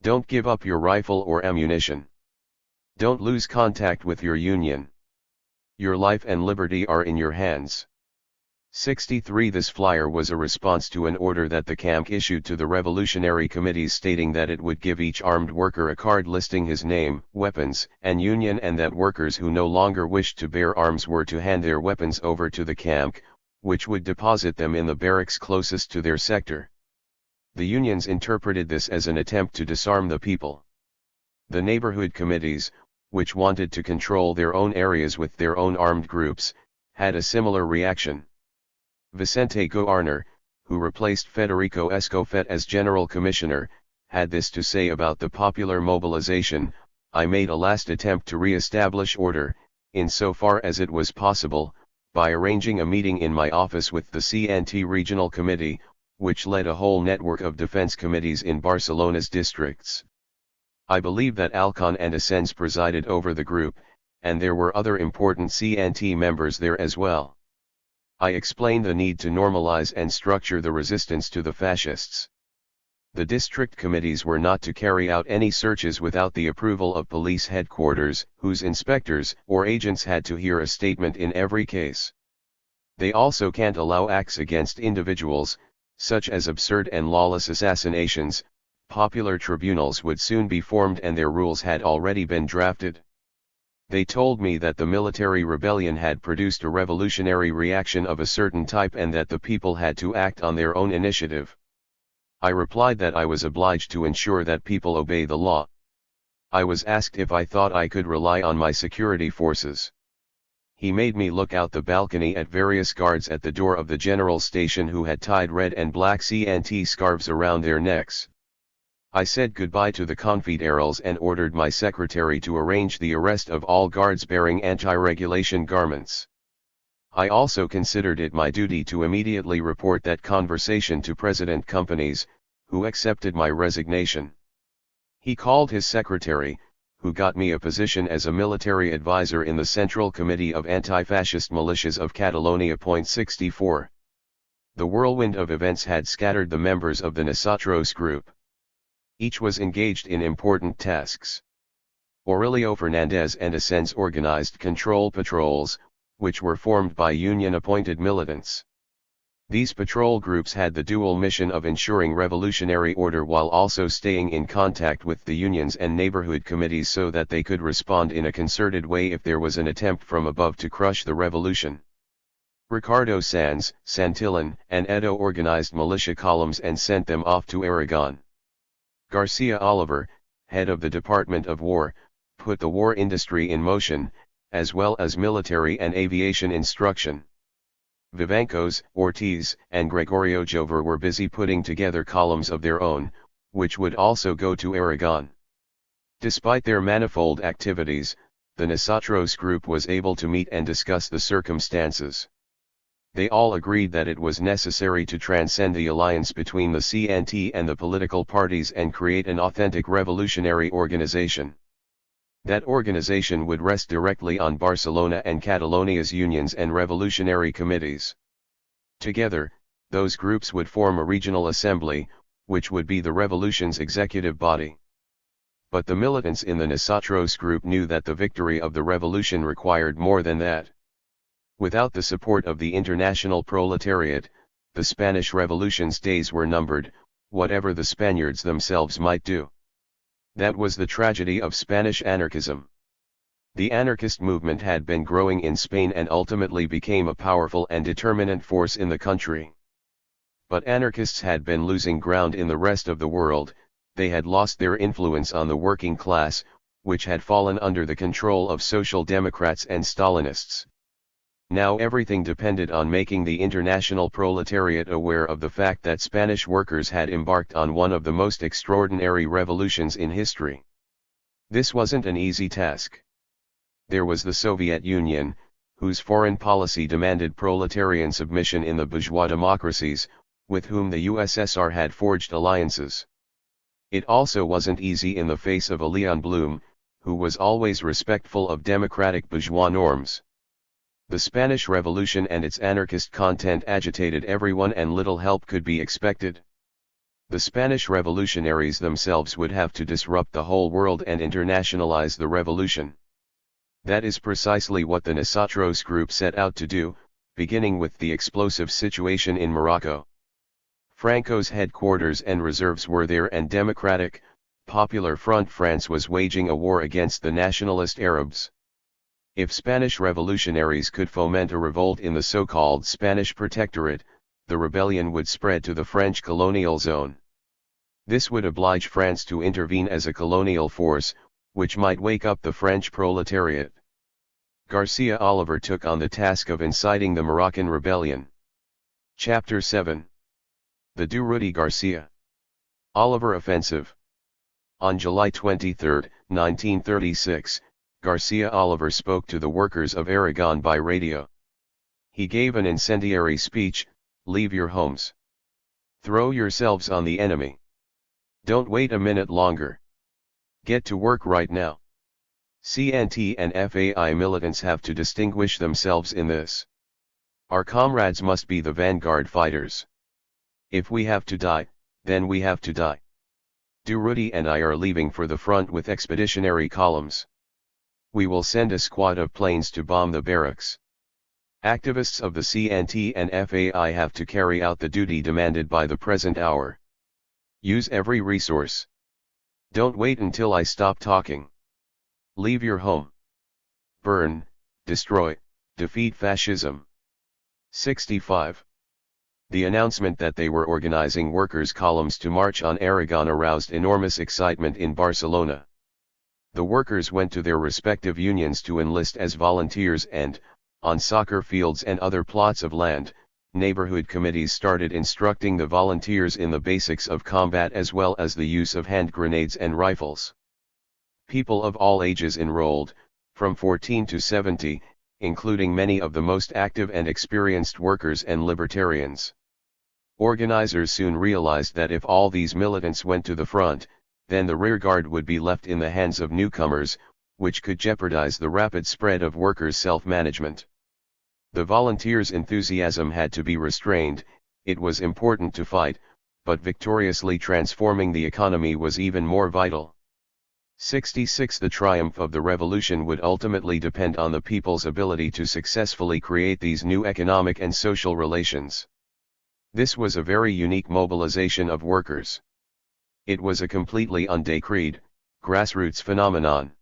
Speaker 1: Don't give up your rifle or ammunition. Don't lose contact with your union. Your life and liberty are in your hands." 63. This flyer was a response to an order that the camp issued to the revolutionary committees stating that it would give each armed worker a card listing his name, weapons, and union, and that workers who no longer wished to bear arms were to hand their weapons over to the camp, which would deposit them in the barracks closest to their sector. The unions interpreted this as an attempt to disarm the people. The neighborhood committees, which wanted to control their own areas with their own armed groups, had a similar reaction. Vicente Goarner, who replaced Federico Escofet as General Commissioner, had this to say about the popular mobilization: "I made a last attempt to re-establish order, insofar as it was possible, by arranging a meeting in my office with the CNT Regional Committee, which led a whole network of defense committees in Barcelona's districts. I believe that Alcon and Asens presided over the group, and there were other important CNT members there as well. I explained the need to normalize and structure the resistance to the fascists. The district committees were not to carry out any searches without the approval of police headquarters, whose inspectors or agents had to hear a statement in every case. They also can't allow acts against individuals, such as absurd and lawless assassinations. Popular tribunals would soon be formed and their rules had already been drafted. They told me that the military rebellion had produced a revolutionary reaction of a certain type and that the people had to act on their own initiative. I replied that I was obliged to ensure that people obey the law. I was asked if I thought I could rely on my security forces. He made me look out the balcony at various guards at the door of the general station who had tied red and black CNT scarves around their necks. I said goodbye to the confederals and ordered my secretary to arrange the arrest of all guards bearing anti-regulation garments. I also considered it my duty to immediately report that conversation to President Companies, who accepted my resignation. He called his secretary, who got me a position as a military advisor in the Central Committee of Anti-Fascist Militias of Catalonia. 64. The whirlwind of events had scattered the members of the Nosotros group. Each was engaged in important tasks. Aurelio Fernandez and Asens organized control patrols, which were formed by union-appointed militants. These patrol groups had the dual mission of ensuring revolutionary order while also staying in contact with the unions and neighborhood committees so that they could respond in a concerted way if there was an attempt from above to crush the revolution. Ricardo Sanz, Santillan, and Edo organized militia columns and sent them off to Aragon. Garcia Oliver, head of the Department of War, put the war industry in motion, as well as military and aviation instruction. Vivancos, Ortiz, and Gregorio Jover were busy putting together columns of their own, which would also go to Aragon. Despite their manifold activities, the Nosotros group was able to meet and discuss the circumstances. They all agreed that it was necessary to transcend the alliance between the CNT and the political parties and create an authentic revolutionary organization. That organization would rest directly on Barcelona and Catalonia's unions and revolutionary committees. Together, those groups would form a regional assembly, which would be the revolution's executive body. But the militants in the Nosotros group knew that the victory of the revolution required more than that. Without the support of the international proletariat, the Spanish Revolution's days were numbered, whatever the Spaniards themselves might do. That was the tragedy of Spanish anarchism. The anarchist movement had been growing in Spain and ultimately became a powerful and determinant force in the country. But anarchists had been losing ground in the rest of the world. They had lost their influence on the working class, which had fallen under the control of Social Democrats and Stalinists. Now everything depended on making the international proletariat aware of the fact that Spanish workers had embarked on one of the most extraordinary revolutions in history. This wasn't an easy task. There was the Soviet Union, whose foreign policy demanded proletarian submission in the bourgeois democracies, with whom the USSR had forged alliances. It also wasn't easy in the face of a Leon Blum, who was always respectful of democratic bourgeois norms. The Spanish Revolution and its anarchist content agitated everyone and little help could be expected. The Spanish revolutionaries themselves would have to disrupt the whole world and internationalize the revolution. That is precisely what the Nosotros group set out to do, beginning with the explosive situation in Morocco. Franco's headquarters and reserves were there and Democratic, Popular Front France was waging a war against the nationalist Arabs. If Spanish revolutionaries could foment a revolt in the so-called Spanish Protectorate, the rebellion would spread to the French colonial zone. This would oblige France to intervene as a colonial force, which might wake up the French proletariat. Garcia Oliver took on the task of inciting the Moroccan rebellion. Chapter 7. The Durruti Garcia Oliver Offensive. On July 23, 1936, Garcia Oliver spoke to the workers of Aragon by radio. He gave an incendiary speech: "Leave your homes. Throw yourselves on the enemy. Don't wait a minute longer. Get to work right now." CNT and FAI militants have to distinguish themselves in this. Our comrades must be the vanguard fighters. If we have to die, then we have to die. Durruti and I are leaving for the front with expeditionary columns. We will send a squad of planes to bomb the barracks. Activists of the CNT and FAI have to carry out the duty demanded by the present hour. Use every resource. Don't wait until I stop talking. Leave your home. Burn, destroy, defeat fascism. 65. The announcement that they were organizing workers' columns to march on Aragon aroused enormous excitement in Barcelona. The workers went to their respective unions to enlist as volunteers and, on soccer fields and other plots of land, neighborhood committees started instructing the volunteers in the basics of combat as well as the use of hand grenades and rifles. People of all ages enrolled, from 14 to 70, including many of the most active and experienced workers and libertarians. Organizers soon realized that if all these militants went to the front, then the rearguard would be left in the hands of newcomers, which could jeopardize the rapid spread of workers' self-management. The volunteers' enthusiasm had to be restrained. It was important to fight, but victoriously transforming the economy was even more vital. 66. The triumph of the revolution would ultimately depend on the people's ability to successfully create these new economic and social relations. This was a very unique mobilization of workers. It was a completely undecreed, grassroots phenomenon.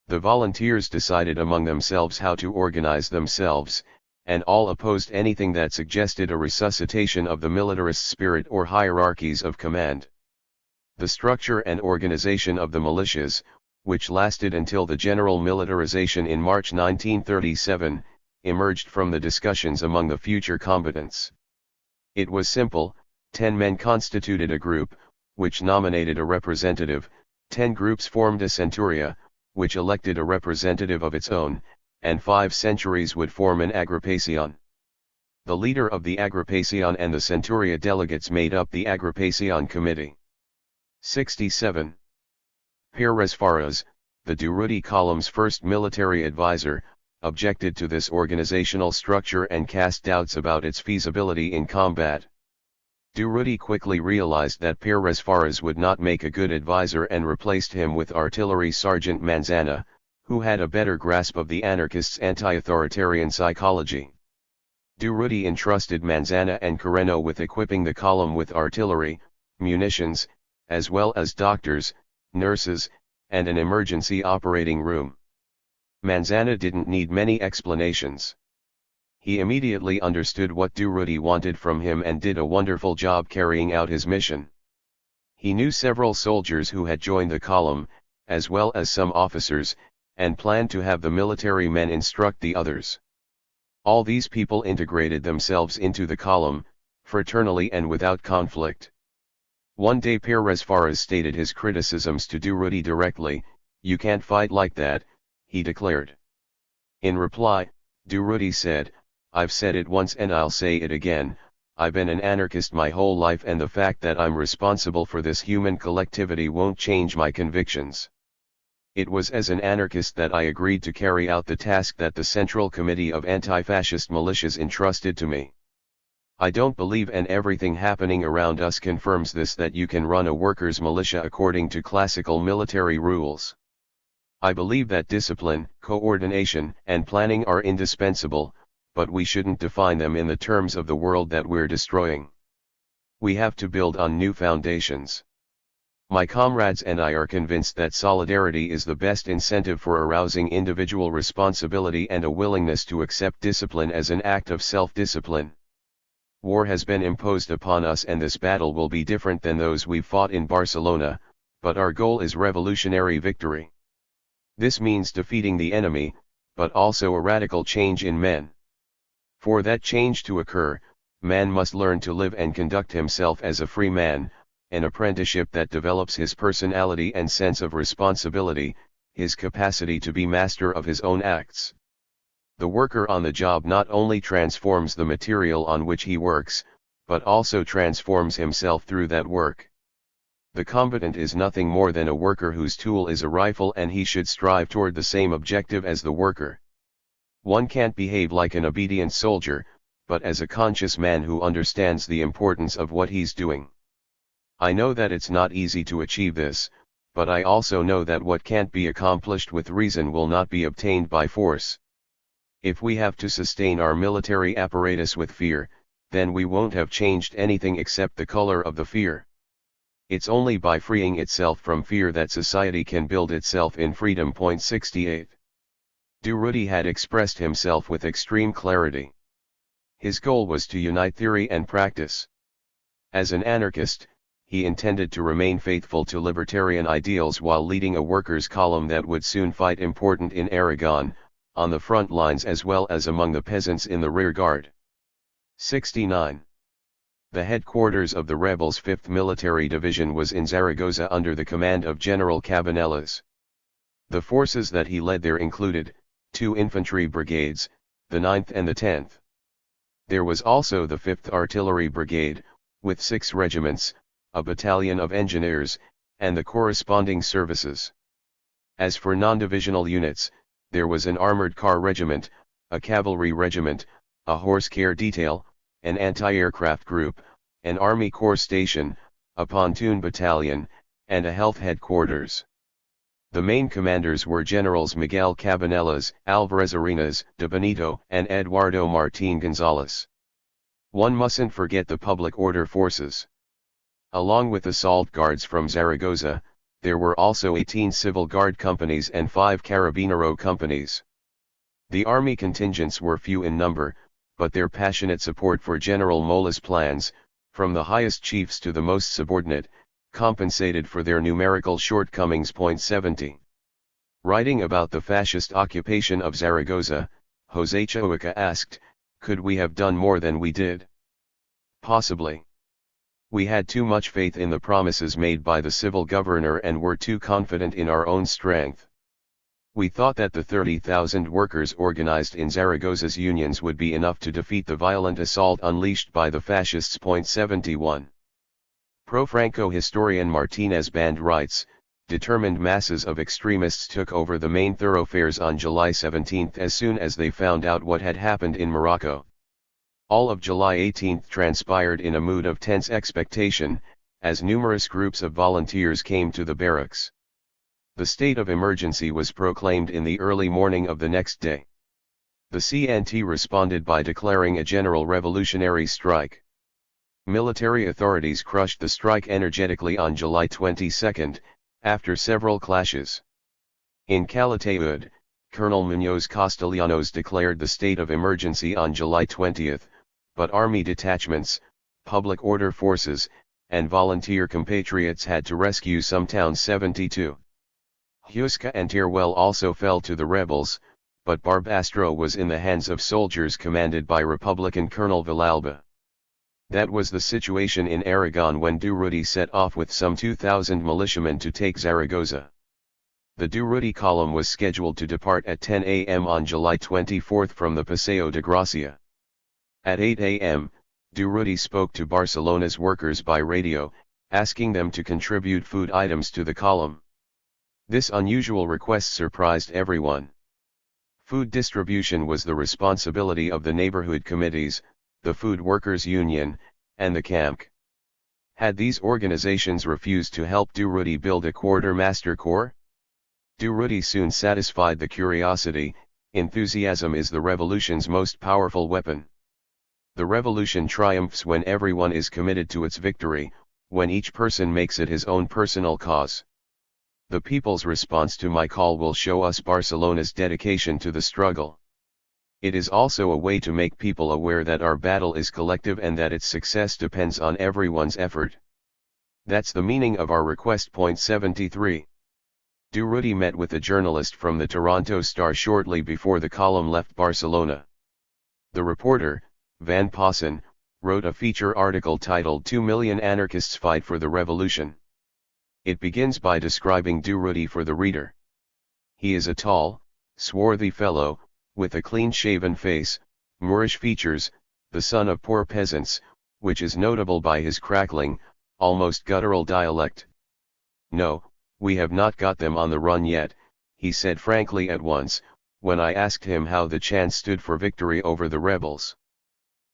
Speaker 1: The volunteers decided among themselves how to organize themselves, and all opposed anything that suggested a resuscitation of the militarist spirit or hierarchies of command. The structure and organization of the militias, which lasted until the general militarization in March 1937, emerged from the discussions among the future combatants. It was simple: 10 men constituted a group, which nominated a representative, 10 groups formed a centuria, which elected a representative of its own, and 5 centuries would form an agrupación. The leader of the agrupación and the centuria delegates made up the agrupación committee. 67. Pérez Faras, the Durruti column's first military advisor, objected to this organizational structure and cast doubts about its feasibility in combat. Durruti quickly realized that Pérez Faras would not make a good advisor and replaced him with Artillery Sergeant Manzana, who had a better grasp of the anarchists' anti-authoritarian psychology. Durruti entrusted Manzana and Carreno with equipping the column with artillery, munitions, as well as doctors, nurses, and an emergency operating room. Manzana didn't need many explanations. He immediately understood what Durruti wanted from him and did a wonderful job carrying out his mission. He knew several soldiers who had joined the column, as well as some officers, and planned to have the military men instruct the others. All these people integrated themselves into the column, fraternally and without conflict. One day Pérez Faras stated his criticisms to Durruti directly. "You can't fight like that," he declared. In reply, Durruti said, "I've said it once and I'll say it again, I've been an anarchist my whole life and the fact that I'm responsible for this human collectivity won't change my convictions. It was as an anarchist that I agreed to carry out the task that the Central Committee of Anti-Fascist Militias entrusted to me. I don't believe, and everything happening around us confirms this, that you can run a workers' militia according to classical military rules. I believe that discipline, coordination, and planning are indispensable, but we shouldn't define them in the terms of the world that we're destroying. We have to build on new foundations. My comrades and I are convinced that solidarity is the best incentive for arousing individual responsibility and a willingness to accept discipline as an act of self-discipline. War has been imposed upon us and this battle will be different than those we've fought in Barcelona, but our goal is revolutionary victory. This means defeating the enemy, but also a radical change in men. For that change to occur, man must learn to live and conduct himself as a free man, an apprenticeship that develops his personality and sense of responsibility, his capacity to be master of his own acts. The worker on the job not only transforms the material on which he works, but also transforms himself through that work. The combatant is nothing more than a worker whose tool is a rifle, and he should strive toward the same objective as the worker. One can't behave like an obedient soldier, but as a conscious man who understands the importance of what he's doing. I know that it's not easy to achieve this, but I also know that what can't be accomplished with reason will not be obtained by force. If we have to sustain our military apparatus with fear, then we won't have changed anything except the color of the fear. It's only by freeing itself from fear that society can build itself in freedom. 68. Durruti had expressed himself with extreme clarity. His goal was to unite theory and practice. As an anarchist, he intended to remain faithful to libertarian ideals while leading a workers' column that would soon fight important in Aragon, on the front lines as well as among the peasants in the rear guard. 69. The headquarters of the rebels' 5th Military Division was in Zaragoza under the command of General Cabanellas. The forces that he led there included 2 infantry brigades, the 9th and the 10th. There was also the 5th Artillery Brigade, with 6 regiments, a battalion of engineers, and the corresponding services. As for non-divisional units, there was an armored car regiment, a cavalry regiment, a horse care detail, an anti-aircraft group, an army corps station, a pontoon battalion, and a health headquarters. The main commanders were Generals Miguel Cabanellas, Alvarez Arenas, de Benito, and Eduardo Martín González. One mustn't forget the public order forces. Along with assault guards from Zaragoza, there were also 18 civil guard companies and 5 carabinero companies. The army contingents were few in number, but their passionate support for General Mola's plans, from the highest chiefs to the most subordinate, compensated for their numerical shortcomings. 70. Writing about the fascist occupation of Zaragoza, José Chauca asked, "Could we have done more than we did? Possibly. We had too much faith in the promises made by the civil governor and were too confident in our own strength. We thought that the 30,000 workers organized in Zaragoza's unions would be enough to defeat the violent assault unleashed by the fascists." 71. Pro-Franco historian Martinez Band writes, "Determined masses of extremists took over the main thoroughfares on July 17 as soon as they found out what had happened in Morocco. All of July 18 transpired in a mood of tense expectation, as numerous groups of volunteers came to the barracks. The state of emergency was proclaimed in the early morning of the next day. The CNT responded by declaring a general revolutionary strike. Military authorities crushed the strike energetically on July 22, after several clashes. In Calatayud, Colonel Muñoz Castellanos declared the state of emergency on July 20, but army detachments, public order forces, and volunteer compatriots had to rescue some towns. 72. Huesca and Teruel also fell to the rebels, but Barbastro was in the hands of soldiers commanded by Republican Colonel Villalba. That was the situation in Aragon when Durruti set off with some 2,000 militiamen to take Zaragoza. The Durruti column was scheduled to depart at 10 a.m. on July 24 from the Paseo de Gracia. At 8 a.m., Durruti spoke to Barcelona's workers by radio, asking them to contribute food items to the column. This unusual request surprised everyone. Food distribution was the responsibility of the neighborhood committees, the Food Workers Union, and the CAMC. Had these organizations refused to help Durruti build a quartermaster corps? Durruti soon satisfied the curiosity. Enthusiasm is the revolution's most powerful weapon. The revolution triumphs when everyone is committed to its victory, when each person makes it his own personal cause. The people's response to my call will show us Barcelona's dedication to the struggle. It is also a way to make people aware that our battle is collective and that its success depends on everyone's effort. That's the meaning of our request. 73. Durruti met with a journalist from the Toronto Star shortly before the column left Barcelona. The reporter, Van Passen, wrote a feature article titled 2 Million Anarchists Fight for the Revolution. It begins by describing Durruti for the reader. He is a tall, swarthy fellow, with a clean-shaven face, Moorish features, the son of poor peasants, which is notable by his crackling, almost guttural dialect. "No, we have not got them on the run yet," he said frankly at once, when I asked him how the chance stood for victory over the rebels.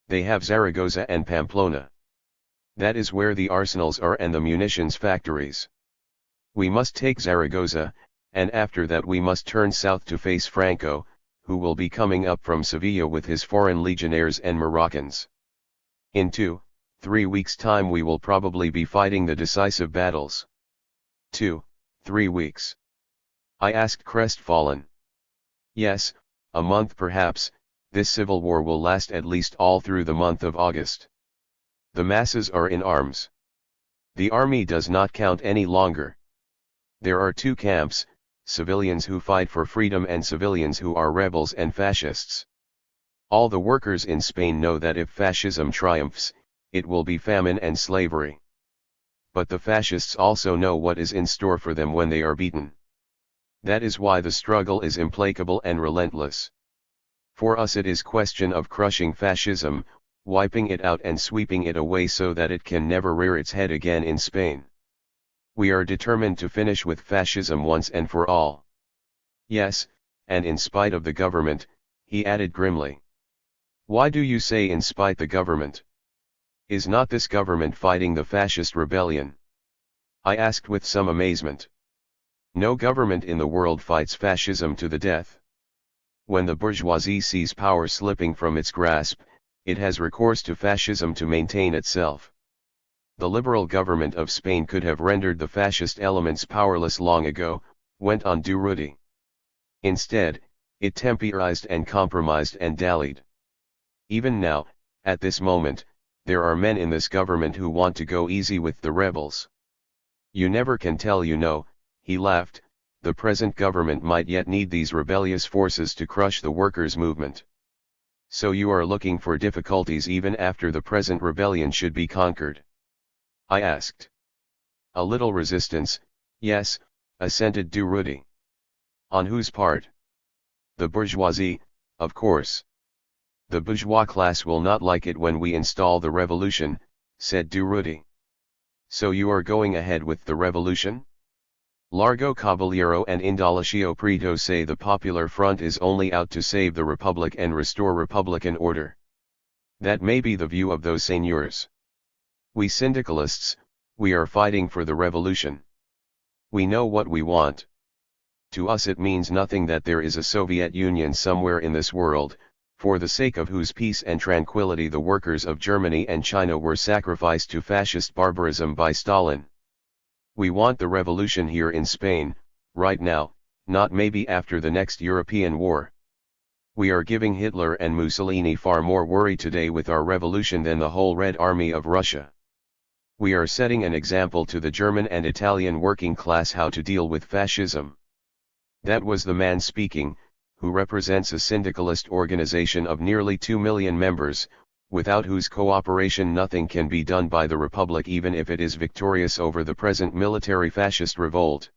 Speaker 1: "They have Zaragoza and Pamplona. That is where the arsenals are and the munitions factories. We must take Zaragoza, and after that we must turn south to face Franco, who will be coming up from Seville with his foreign legionnaires and Moroccans. In 2-3 weeks' time we will probably be fighting the decisive battles." 2-3 weeks? I asked crestfallen. "Yes, a month perhaps. This civil war will last at least all through the month of August. The masses are in arms. The army does not count any longer. There are two camps, civilians who fight for freedom and civilians who are rebels and fascists. All the workers in Spain know that if fascism triumphs, it will be famine and slavery. But the fascists also know what is in store for them when they are beaten. That is why the struggle is implacable and relentless. For us it is question of crushing fascism, wiping it out and sweeping it away so that it can never rear its head again in Spain. We are determined to finish with fascism once and for all. Yes, and in spite of the government," he added grimly. "Why do you say in spite the government? Is not this government fighting the fascist rebellion?" I asked with some amazement. "No government in the world fights fascism to the death. When the bourgeoisie sees power slipping from its grasp, it has recourse to fascism to maintain itself. The liberal government of Spain could have rendered the fascist elements powerless long ago," went on Durruti. "Instead, it temporized and compromised and dallied. Even now, at this moment, there are men in this government who want to go easy with the rebels. You never can tell, you know," he laughed. "The present government might yet need these rebellious forces to crush the workers' movement. So you are looking for difficulties even after the present rebellion should be conquered?" I asked. "A little resistance, yes," assented Durruti. "On whose part?" "The bourgeoisie, of course. The bourgeois class will not like it when we install the revolution," said Durruti. "So you are going ahead with the revolution?" Largo Caballero and Indalecio Prieto say the Popular Front is only out to save the Republic and restore republican order. That may be the view of those señors. We syndicalists, we are fighting for the revolution. We know what we want. To us it means nothing that there is a Soviet Union somewhere in this world, for the sake of whose peace and tranquility the workers of Germany and China were sacrificed to fascist barbarism by Stalin. We want the revolution here in Spain, right now, not maybe after the next European war. We are giving Hitler and Mussolini far more worry today with our revolution than the whole Red Army of Russia. We are setting an example to the German and Italian working class how to deal with fascism." That was the man speaking, who represents a syndicalist organization of nearly 2 million members, without whose cooperation nothing can be done by the Republic even if it is victorious over the present military fascist revolt.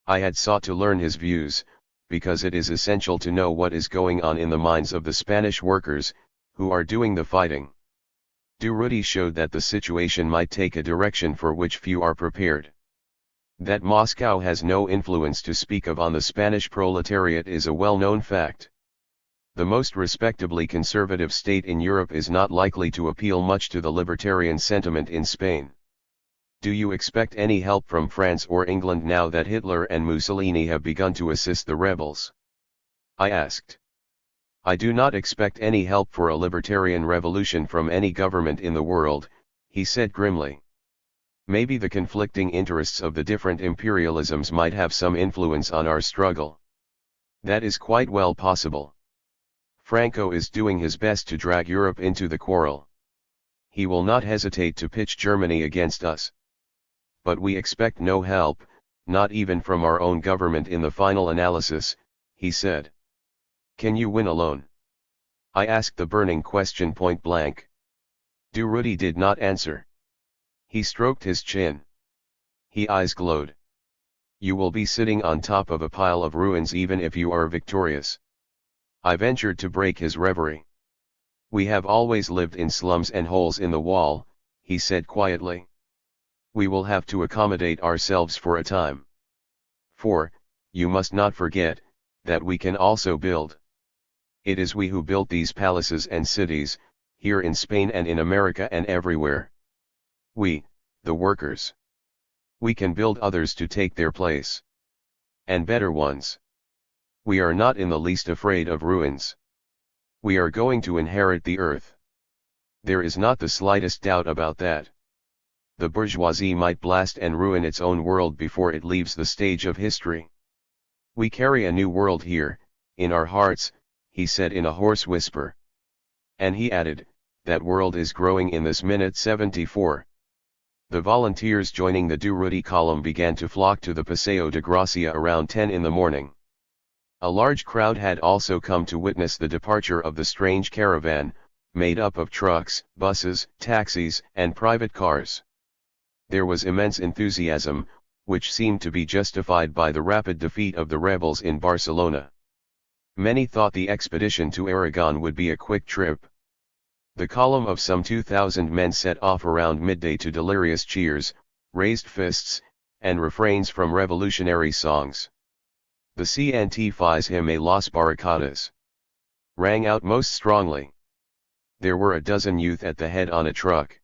Speaker 1: I had sought to learn his views, because it is essential to know what is going on in the minds of the Spanish workers, who are doing the fighting. Durruti showed that the situation might take a direction for which few are prepared. That Moscow has no influence to speak of on the Spanish proletariat is a well-known fact. The most respectably conservative state in Europe is not likely to appeal much to the libertarian sentiment in Spain. Do you expect any help from France or England now that Hitler and Mussolini have begun to assist the rebels?" I asked. "I do not expect any help for a libertarian revolution from any government in the world," he said grimly. "Maybe the conflicting interests of the different imperialisms might have some influence on our struggle. That is quite well possible. Franco is doing his best to drag Europe into the quarrel. He will not hesitate to pitch Germany against us. But we expect no help, not even from our own government in the final analysis," he said. "Can you win alone?" I asked the burning question point blank. Durruti did not answer. He stroked his chin. His eyes glowed. You will be sitting on top of a pile of ruins even if you are victorious. I ventured to break his reverie. We have always lived in slums and holes in the wall, he said quietly. We will have to accommodate ourselves for a time. For, you must not forget, that we can also build. It is we who built these palaces and cities, here in Spain and in America and everywhere. We, the workers. We can build others to take their place. And better ones. We are not in the least afraid of ruins. We are going to inherit the earth. There is not the slightest doubt about that. The bourgeoisie might blast and ruin its own world before it leaves the stage of history. We carry a new world here, in our hearts, he said in a hoarse whisper. And he added, that world is growing in this minute 74. The volunteers joining the Durruti column began to flock to the Paseo de Gracia around 10 in the morning. A large crowd had also come to witness the departure of the strange caravan, made up of trucks, buses, taxis, and private cars. There was immense enthusiasm, which seemed to be justified by the rapid defeat of the rebels in Barcelona. Many thought the expedition to Aragon would be a quick trip. The column of some 2,000 men set off around midday to delirious cheers, raised fists, and refrains from revolutionary songs. The Cantifes Himne Las Barricadas rang out most strongly. There were a dozen youth at the head on a truck.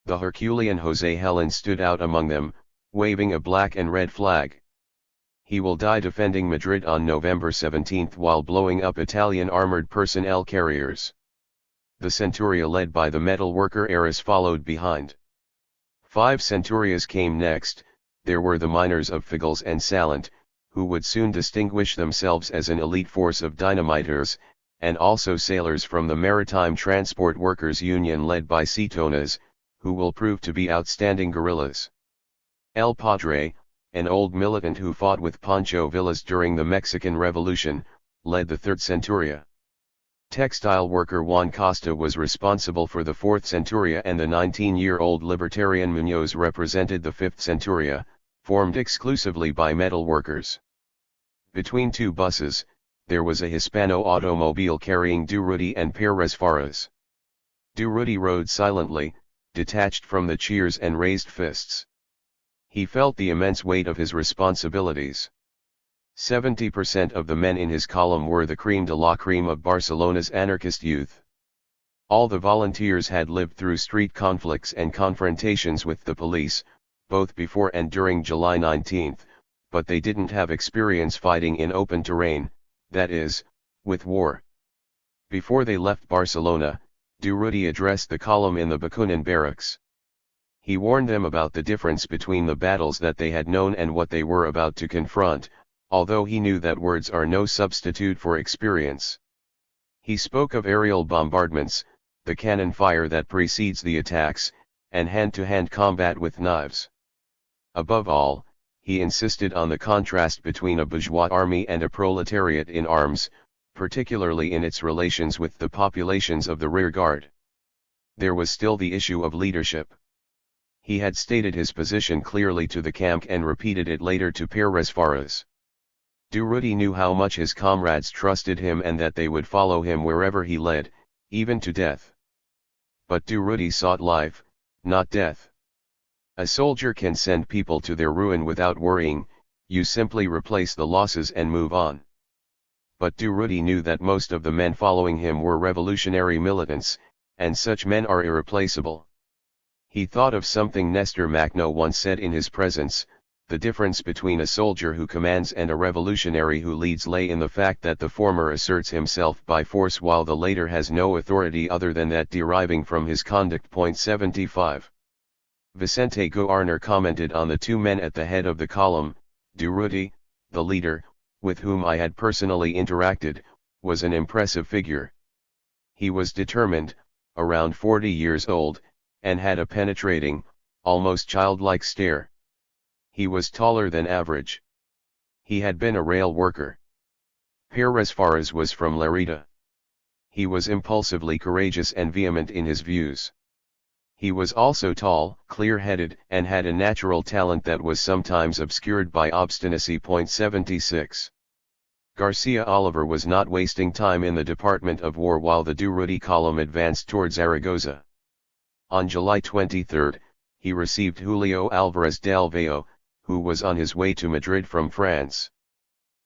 Speaker 1: The Herculean José Helen stood out among them, waving a black and red flag. He will die defending Madrid on November 17 while blowing up Italian armored personnel carriers. The centuria led by the metal worker Aris followed behind. 5 centurias came next. There were the miners of Figueres and Salent, who would soon distinguish themselves as an elite force of dynamiters, and also sailors from the Maritime Transport Workers Union led by Cetonas, who will prove to be outstanding guerrillas. El Padre, an old militant who fought with Pancho Villas during the Mexican Revolution, led the 3rd centuria. Textile worker Juan Costa was responsible for the 4th centuria and the 19-year-old libertarian Muñoz represented the 5th centuria, formed exclusively by metal workers. Between 2 buses, there was a Hispano automobile carrying Durruti and Pérez Faras. Durruti rode silently, detached from the cheers and raised fists. He felt the immense weight of his responsibilities. 70% of the men in his column were the crème de la crème of Barcelona's anarchist youth. All the volunteers had lived through street conflicts and confrontations with the police, both before and during July 19, but they didn't have experience fighting in open terrain, that is, with war. Before they left Barcelona, Durruti addressed the column in the Bakunin barracks. He warned them about the difference between the battles that they had known and what they were about to confront, although he knew that words are no substitute for experience. He spoke of aerial bombardments, the cannon fire that precedes the attacks, and hand-to-hand combat with knives. Above all, he insisted on the contrast between a bourgeois army and a proletariat in arms, particularly in its relations with the populations of the rearguard. There was still the issue of leadership. He had stated his position clearly to the camp and repeated it later to Pérez Faras. Durruti knew how much his comrades trusted him and that they would follow him wherever he led, even to death. But Durruti sought life, not death. A soldier can send people to their ruin without worrying, you simply replace the losses and move on. But Durruti knew that most of the men following him were revolutionary militants, and such men are irreplaceable. He thought of something Nestor Makhno once said in his presence: the difference between a soldier who commands and a revolutionary who leads lay in the fact that the former asserts himself by force while the latter has no authority other than that deriving from his conduct. 75. Vicente Guarner commented on the 2 men at the head of the column. Durruti, the leader, with whom I had personally interacted, was an impressive figure. He was determined, around 40 years old, and had a penetrating, almost childlike stare. He was taller than average. He had been a rail worker. Pérez Faras was from Lerida. He was impulsively courageous and vehement in his views. He was also tall, clear-headed, and had a natural talent that was sometimes obscured by obstinacy. 76. Garcia Oliver was not wasting time in the Department of War while the Durruti column advanced toward Zaragoza. On July 23, he received Julio Alvarez del Valle, who was on his way to Madrid from France.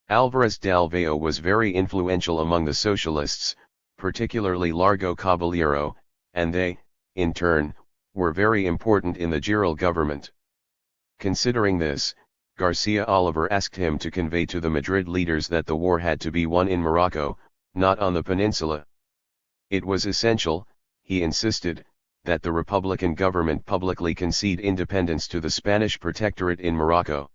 Speaker 1: Alvarez del Valle was very influential among the socialists, particularly Largo Caballero, and they, in turn, were very important in the Giral government. Considering this, Garcia Oliver asked him to convey to the Madrid leaders that the war had to be won in Morocco, not on the peninsula. It was essential, he insisted, that the Republican government publicly concede independence to the Spanish protectorate in Morocco.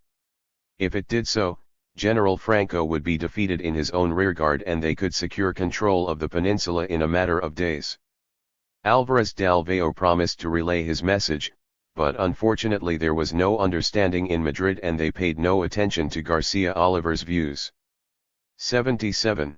Speaker 1: If it did so, General Franco would be defeated in his own rearguard and they could secure control of the peninsula in a matter of days. Alvarez del Valle promised to relay his message, but unfortunately there was no understanding in Madrid and they paid no attention to Garcia Oliver's views. 77.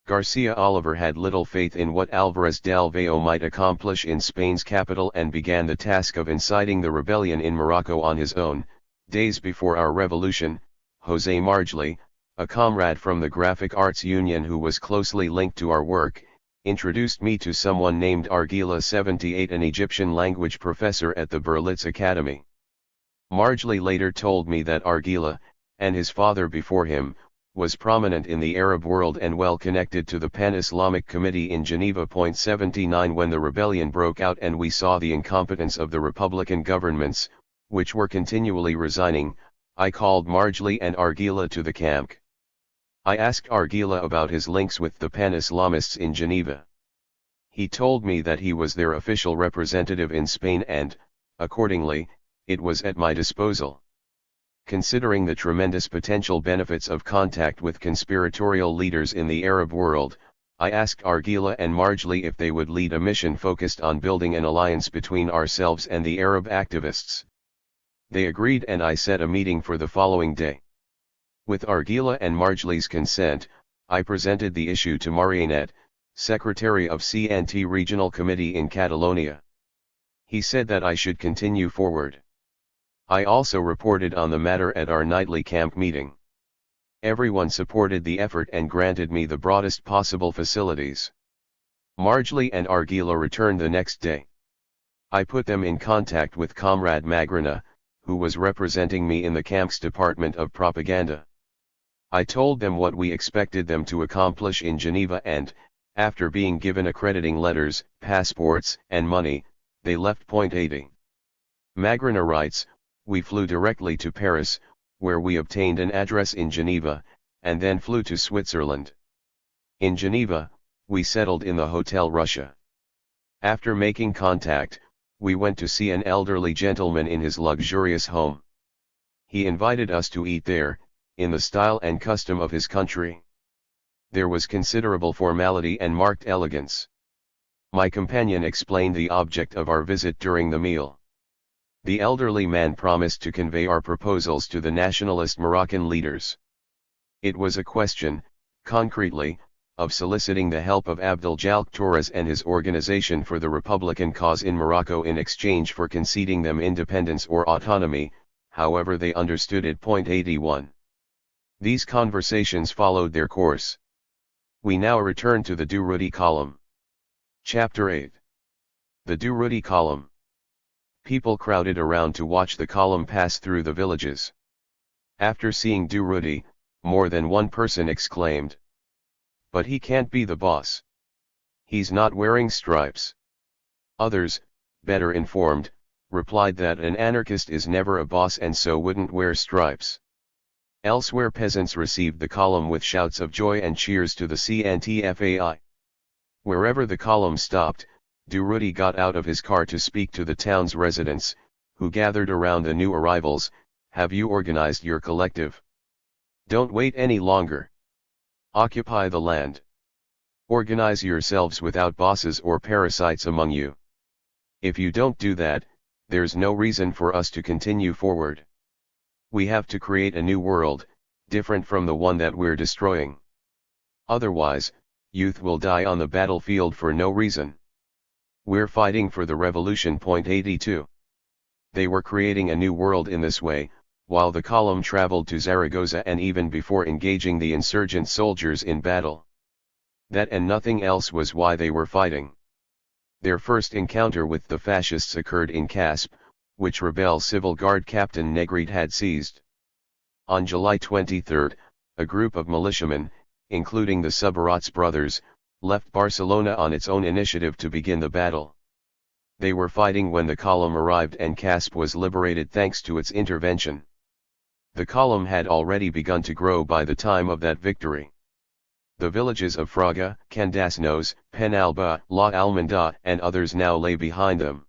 Speaker 1: Garcia Oliver had little faith in what Alvarez del Valle might accomplish in Spain's capital and began the task of inciting the rebellion in Morocco on his own. Days before our revolution, José Margli, a comrade from the Graphic Arts Union who was closely linked to our work, introduced me to someone named Argila 78, an Egyptian language professor at the Berlitz Academy. Margli later told me that Argila, and his father before him, was prominent in the Arab world and well connected to the Pan-Islamic Committee in Geneva. 79 When the rebellion broke out and we saw the incompetence of the Republican governments, which were continually resigning, I called Margli and Argila to the camp. I asked Argila about his links with the Pan-Islamists in Geneva. He told me that he was their official representative in Spain and, accordingly, it was at my disposal. Considering the tremendous potential benefits of contact with conspiratorial leaders in the Arab world, I asked Argila and Margli if they would lead a mission focused on building an alliance between ourselves and the Arab activists. They agreed and I set a meeting for the following day. With Argila and Margli's consent, I presented the issue to Marianet, Secretary of CNT Regional Committee in Catalonia. He said that I should continue forward. I also reported on the matter at our nightly camp meeting. Everyone supported the effort and granted me the broadest possible facilities. Margli and Argila returned the next day. I put them in contact with Comrade Magrana, who was representing me in the camp's Department of Propaganda. I told them what we expected them to accomplish in Geneva and, after being given accrediting letters, passports, and money, they left. 80. Magrana writes, we flew directly to Paris, where we obtained an address in Geneva, and then flew to Switzerland. In Geneva, we settled in the Hotel Russia. After making contact, we went to see an elderly gentleman in his luxurious home. He invited us to eat there, in the style and custom of his country. There was considerable formality and marked elegance. My companion explained the object of our visit during the meal. The elderly man promised to convey our proposals to the nationalist Moroccan leaders. It was a question, concretely, of soliciting the help of Abdel Jalk Torres and his organization for the Republican cause in Morocco in exchange for conceding them independence or autonomy, however they understood it. 81. These conversations followed their course. We now return to the Durruti column. Chapter 8. The Durruti column. People crowded around to watch the column pass through the villages. After seeing Durruti, more than one person exclaimed, "But he can't be the boss. He's not wearing stripes." Others, better informed, replied that an anarchist is never a boss and so wouldn't wear stripes. Elsewhere peasants received the column with shouts of joy and cheers to the CNTFAI. Wherever the column stopped, Durruti got out of his car to speak to the town's residents, who gathered around the new arrivals. Have you organized your collective? Don't wait any longer. Occupy the land. Organize yourselves without bosses or parasites among you. If you don't do that, there's no reason for us to continue forward. We have to create a new world, different from the one that we're destroying. Otherwise, youth will die on the battlefield for no reason. We're fighting for the revolution. 82. They were creating a new world in this way, while the column traveled to Zaragoza and even before engaging the insurgent soldiers in battle. That and nothing else was why they were fighting. Their first encounter with the fascists occurred in Casp, which Rebel Civil Guard Captain Negrete had seized. On July 23, a group of militiamen, including the Subirats brothers, left Barcelona on its own initiative to begin the battle. They were fighting when the column arrived and Casp was liberated thanks to its intervention. The column had already begun to grow by the time of that victory. The villages of Fraga, Candasnos, Penalba, La Almenda and others now lay behind them.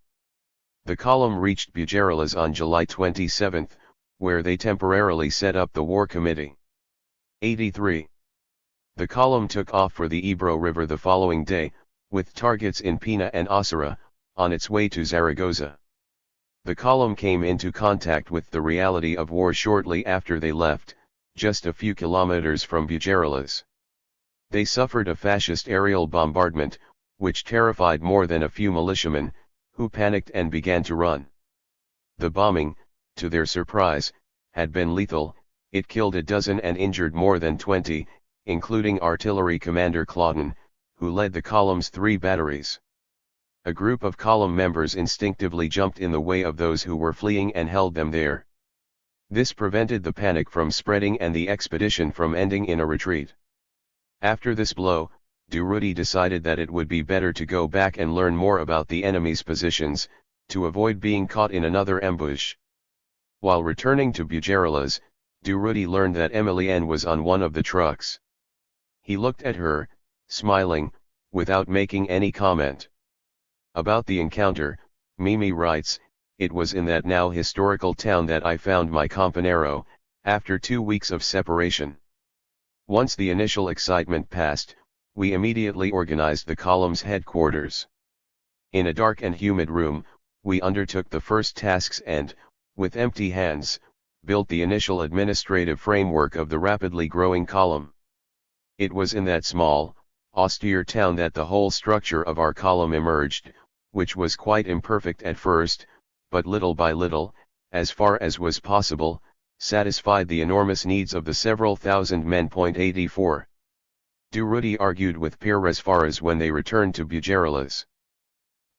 Speaker 1: The column reached Bujarelas on July 27, where they temporarily set up the War Committee. 83. The column took off for the Ebro River the following day, with targets in Pina and Osira, on its way to Zaragoza. The column came into contact with the reality of war shortly after they left, just a few kilometers from Bujarelas. They suffered a fascist aerial bombardment, which terrified more than a few militiamen, who panicked and began to run. The bombing, to their surprise, had been lethal. It killed a dozen and injured more than 20, including artillery commander Claudon, who led the column's 3 batteries. A group of column members instinctively jumped in the way of those who were fleeing and held them there. This prevented the panic from spreading and the expedition from ending in a retreat. After this blow, Durruti decided that it would be better to go back and learn more about the enemy's positions, to avoid being caught in another ambush. While returning to Bujarelas, Durruti learned that Emilienne was on one of the trucks. He looked at her, smiling, without making any comment. About the encounter, Mimi writes, "It was in that now historical town that I found my compañero, after 2 weeks of separation. Once the initial excitement passed, we immediately organized the column's headquarters. In a dark and humid room, we undertook the first tasks and, with empty hands, built the initial administrative framework of the rapidly growing column. It was in that small, austere town that the whole structure of our column emerged, which was quite imperfect at first, but little by little, as far as was possible, satisfied the enormous needs of the several thousand men. 84. Durruti argued with Pérez Faras when they returned to Bujarelas.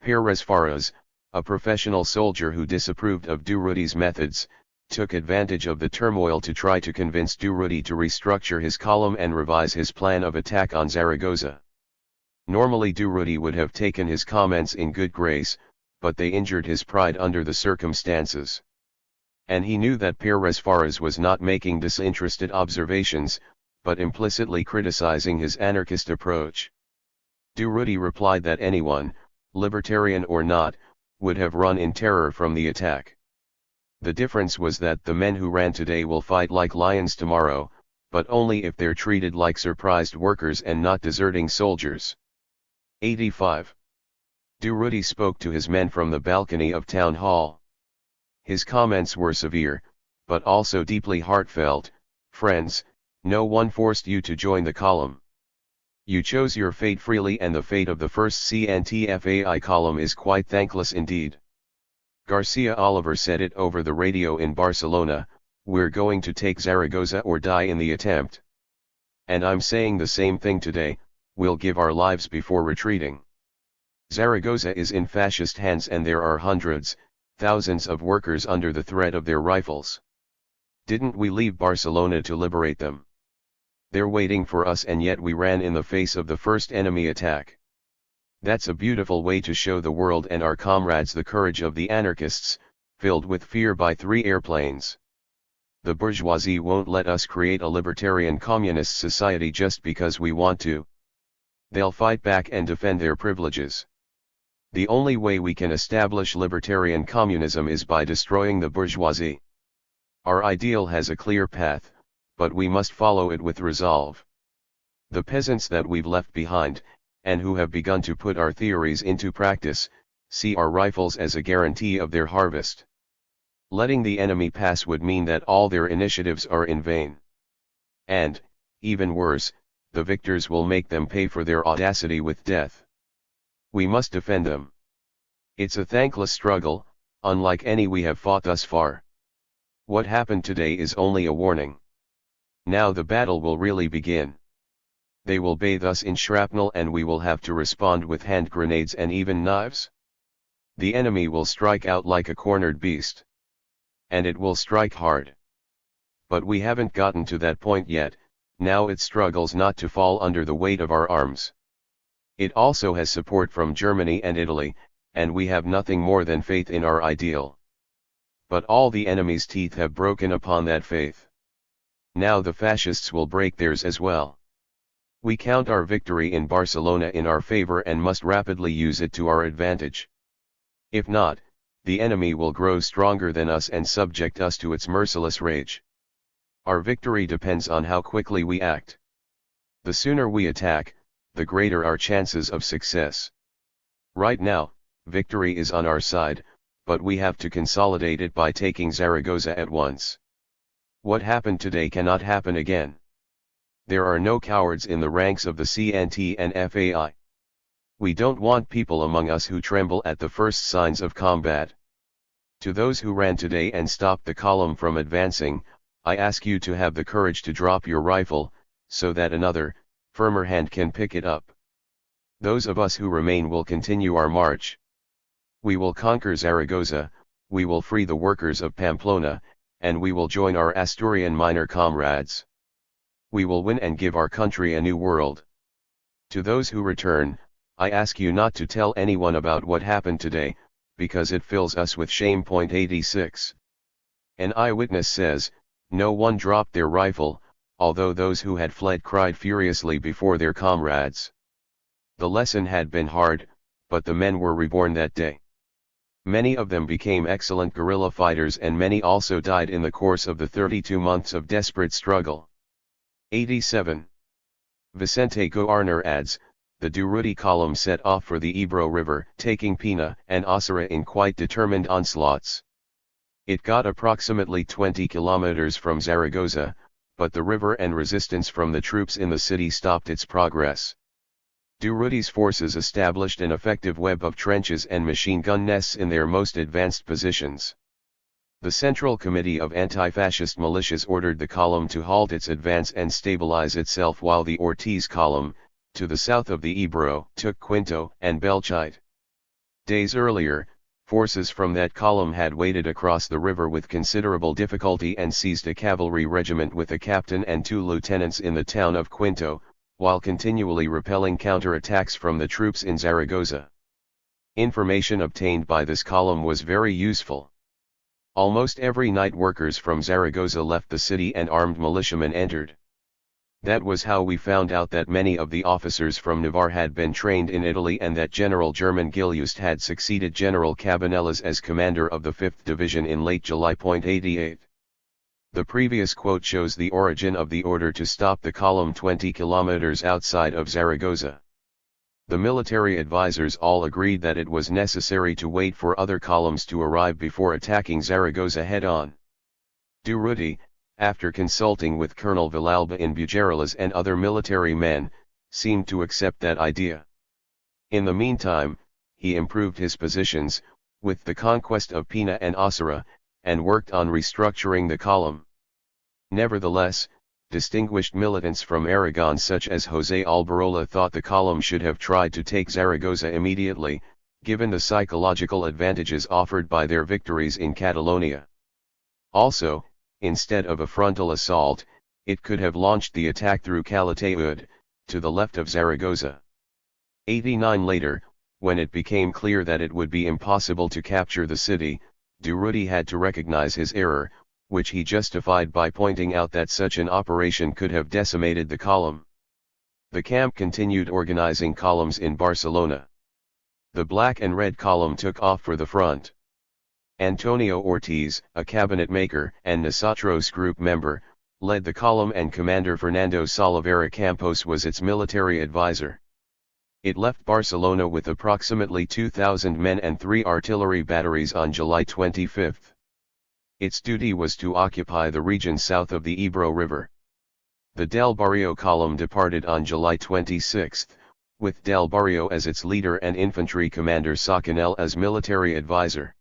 Speaker 1: Pérez Faras, a professional soldier who disapproved of Durruti's methods, took advantage of the turmoil to try to convince Durruti to restructure his column and revise his plan of attack on Zaragoza. Normally Durruti would have taken his comments in good grace, but they injured his pride under the circumstances. And he knew that Pérez Faras was not making disinterested observations, but implicitly criticizing his anarchist approach. Durruti replied that anyone, libertarian or not, would have run in terror from the attack. The difference was that the men who ran today will fight like lions tomorrow, but only if they're treated like surprised workers and not deserting soldiers. 85. Durruti spoke to his men from the balcony of Town Hall. His comments were severe, but also deeply heartfelt. "Friends, no one forced you to join the column. You chose your fate freely, and the fate of the first CNTFAI column is quite thankless indeed. Garcia Oliver said it over the radio in Barcelona, we're going to take Zaragoza or die in the attempt. And I'm saying the same thing today, we'll give our lives before retreating. Zaragoza is in fascist hands and there are hundreds, thousands of workers under the threat of their rifles. Didn't we leave Barcelona to liberate them? They're waiting for us and yet we ran in the face of the first enemy attack. That's a beautiful way to show the world and our comrades the courage of the anarchists, filled with fear by 3 airplanes. The bourgeoisie won't let us create a libertarian communist society just because we want to. They'll fight back and defend their privileges. The only way we can establish libertarian communism is by destroying the bourgeoisie. Our ideal has a clear path, but we must follow it with resolve. The peasants that we've left behind, and who have begun to put our theories into practice, see our rifles as a guarantee of their harvest. Letting the enemy pass would mean that all their initiatives are in vain. And, even worse, the victors will make them pay for their audacity with death. We must defend them. It's a thankless struggle, unlike any we have fought thus far. What happened today is only a warning. Now the battle will really begin. They will bathe us in shrapnel and we will have to respond with hand grenades and even knives. The enemy will strike out like a cornered beast. And it will strike hard. But we haven't gotten to that point yet. Now it struggles not to fall under the weight of our arms. It also has support from Germany and Italy, and we have nothing more than faith in our ideal. But all the enemy's teeth have broken upon that faith. Now the fascists will break theirs as well. We count our victory in Barcelona in our favor and must rapidly use it to our advantage. If not, the enemy will grow stronger than us and subject us to its merciless rage. Our victory depends on how quickly we act. The sooner we attack, the greater our chances of success. Right now, victory is on our side, but we have to consolidate it by taking Zaragoza at once. What happened today cannot happen again. There are no cowards in the ranks of the CNT and FAI. We don't want people among us who tremble at the first signs of combat. To those who ran today and stopped the column from advancing, I ask you to have the courage to drop your rifle, so that another, firmer hand can pick it up. Those of us who remain will continue our march. We will conquer Zaragoza, we will free the workers of Pamplona, and we will join our Asturian minor comrades. We will win and give our country a new world. To those who return, I ask you not to tell anyone about what happened today, because it fills us with shame. 86. An eyewitness says, no one dropped their rifle, although those who had fled cried furiously before their comrades. The lesson had been hard, but the men were reborn that day. Many of them became excellent guerrilla fighters and many also died in the course of the 32 months of desperate struggle. 87. Vicente Goarner adds, the Durruti column set off for the Ebro River, taking Pina and Osira in quite determined onslaughts. It got approximately 20 kilometers from Zaragoza, but the river and resistance from the troops in the city stopped its progress. Durruti's forces established an effective web of trenches and machine gun nests in their most advanced positions. The Central Committee of Anti-Fascist Militias ordered the column to halt its advance and stabilize itself while the Ortiz column, to the south of the Ebro, took Quinto and Belchite. Days earlier, forces from that column had waded across the river with considerable difficulty and seized a cavalry regiment with a captain and 2 lieutenants in the town of Quinto, while continually repelling counterattacks from the troops in Zaragoza. Information obtained by this column was very useful. Almost every night workers from Zaragoza left the city and armed militiamen entered. That was how we found out that many of the officers from Navarre had been trained in Italy and that General German Gilliust had succeeded General Cabanellas as commander of the 5th Division in late July. 88. The previous quote shows the origin of the order to stop the column 20 kilometers outside of Zaragoza. The military advisors all agreed that it was necessary to wait for other columns to arrive before attacking Zaragoza head-on. Durruti, after consulting with Colonel Villalba in Bujarales and other military men, seemed to accept that idea. In the meantime, he improved his positions, with the conquest of Pina and Osira, and worked on restructuring the column. Nevertheless, distinguished militants from Aragon such as José Alberola thought the column should have tried to take Zaragoza immediately, given the psychological advantages offered by their victories in Catalonia. Also, instead of a frontal assault, it could have launched the attack through Calatayud, to the left of Zaragoza. 89 Later, when it became clear that it would be impossible to capture the city, Durruti had to recognize his error, which he justified by pointing out that such an operation could have decimated the column. The camp continued organizing columns in Barcelona. The black and red column took off for the front. Antonio Ortiz, a cabinet maker and Nosotros group member, led the column and Commander Fernando Salavera Campos was its military advisor. It left Barcelona with approximately 2,000 men and 3 artillery batteries on July 25. Its duty was to occupy the region south of the Ebro River. The Del Barrio column departed on July 26, with Del Barrio as its leader and infantry commander Sacanel as military advisor.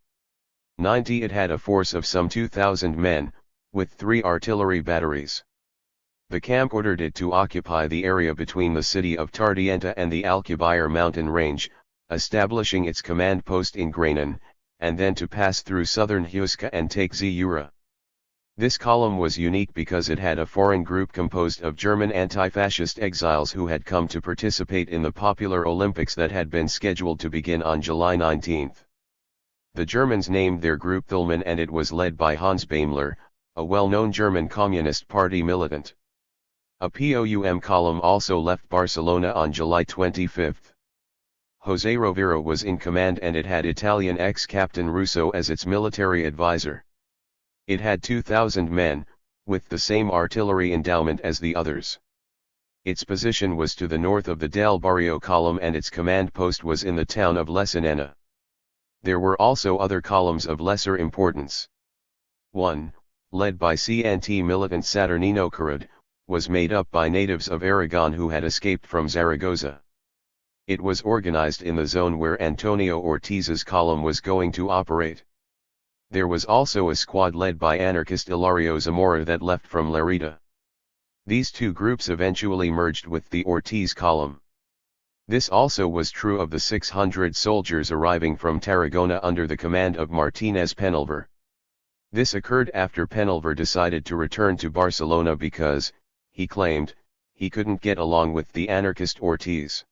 Speaker 1: 90 It had a force of some 2,000 men, with 3 artillery batteries. The camp ordered it to occupy the area between the city of Tardienta and the Alcubierre mountain range, establishing its command post in Granan, and then to pass through southern Huesca and take Ziura. This column was unique because it had a foreign group composed of German anti-fascist exiles who had come to participate in the popular Olympics that had been scheduled to begin on July 19. The Germans named their group Thulman, and it was led by Hans Baimler, a well-known German Communist Party militant. A POUM column also left Barcelona on July 25. José Rovira was in command, and it had Italian ex-captain Russo as its military advisor. It had 2,000 men, with the same artillery endowment as the others. Its position was to the north of the Del Barrio column, and its command post was in the town of Lesinena. There were also other columns of lesser importance. 1, led by CNT militant Saturnino Carud, was made up by natives of Aragon who had escaped from Zaragoza. It was organized in the zone where Antonio Ortiz's column was going to operate. There was also a squad led by anarchist Hilario Zamora that left from Lerida. These two groups eventually merged with the Ortiz column. This also was true of the 600 soldiers arriving from Tarragona under the command of Martínez Penalver. This occurred after Penalver decided to return to Barcelona because, he claimed, he couldn't get along with the anarchist Ortiz.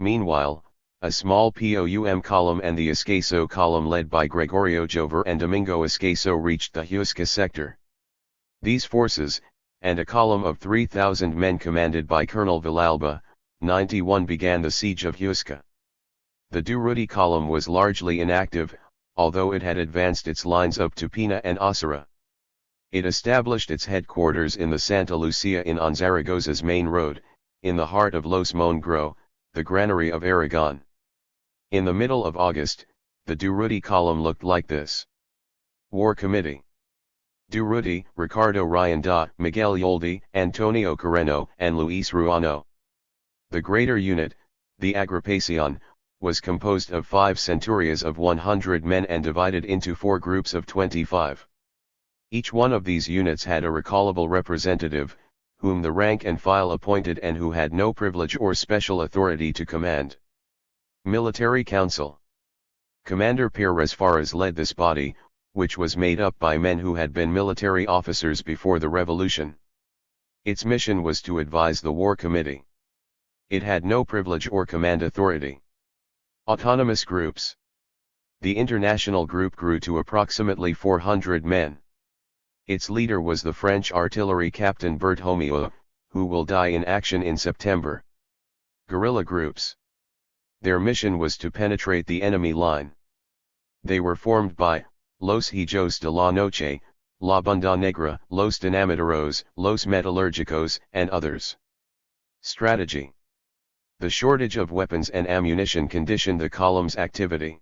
Speaker 1: Meanwhile, a small POUM column and the Escaso column led by Gregorio Jover and Domingo Escaso reached the Huesca sector. These forces, and a column of 3,000 men commanded by Colonel Villalba, 91 began the siege of Huesca. The Durruti column was largely inactive, although it had advanced its lines up to Pina and Osira. It established its headquarters in the Santa Lucia Inn on Zaragoza's main road, in the heart of Los Mongro, the granary of Aragon. In the middle of August, the Durruti column looked like this. War Committee: Durruti, Ricardo Rianda, Miguel Yoldi, Antonio Carreno, and Luis Ruano. The greater unit, the Agrupación, was composed of 5 centurias of 100 men and divided into 4 groups of 25. Each one of these units had a recallable representative, whom the rank and file appointed and who had no privilege or special authority to command. Military Council: Commander Pérez Fares led this body, which was made up by men who had been military officers before the revolution. Its mission was to advise the War Committee. It had no privilege or command authority. Autonomous Groups: The international group grew to approximately 400 men. Its leader was the French artillery captain Berthomieu, who will die in action in September. Guerrilla Groups: Their mission was to penetrate the enemy line. They were formed by Los Hijos de la Noche, La Banda Negra, Los Dinamiteros, Los Metallurgicos, and others. Strategy: The shortage of weapons and ammunition conditioned the column's activity.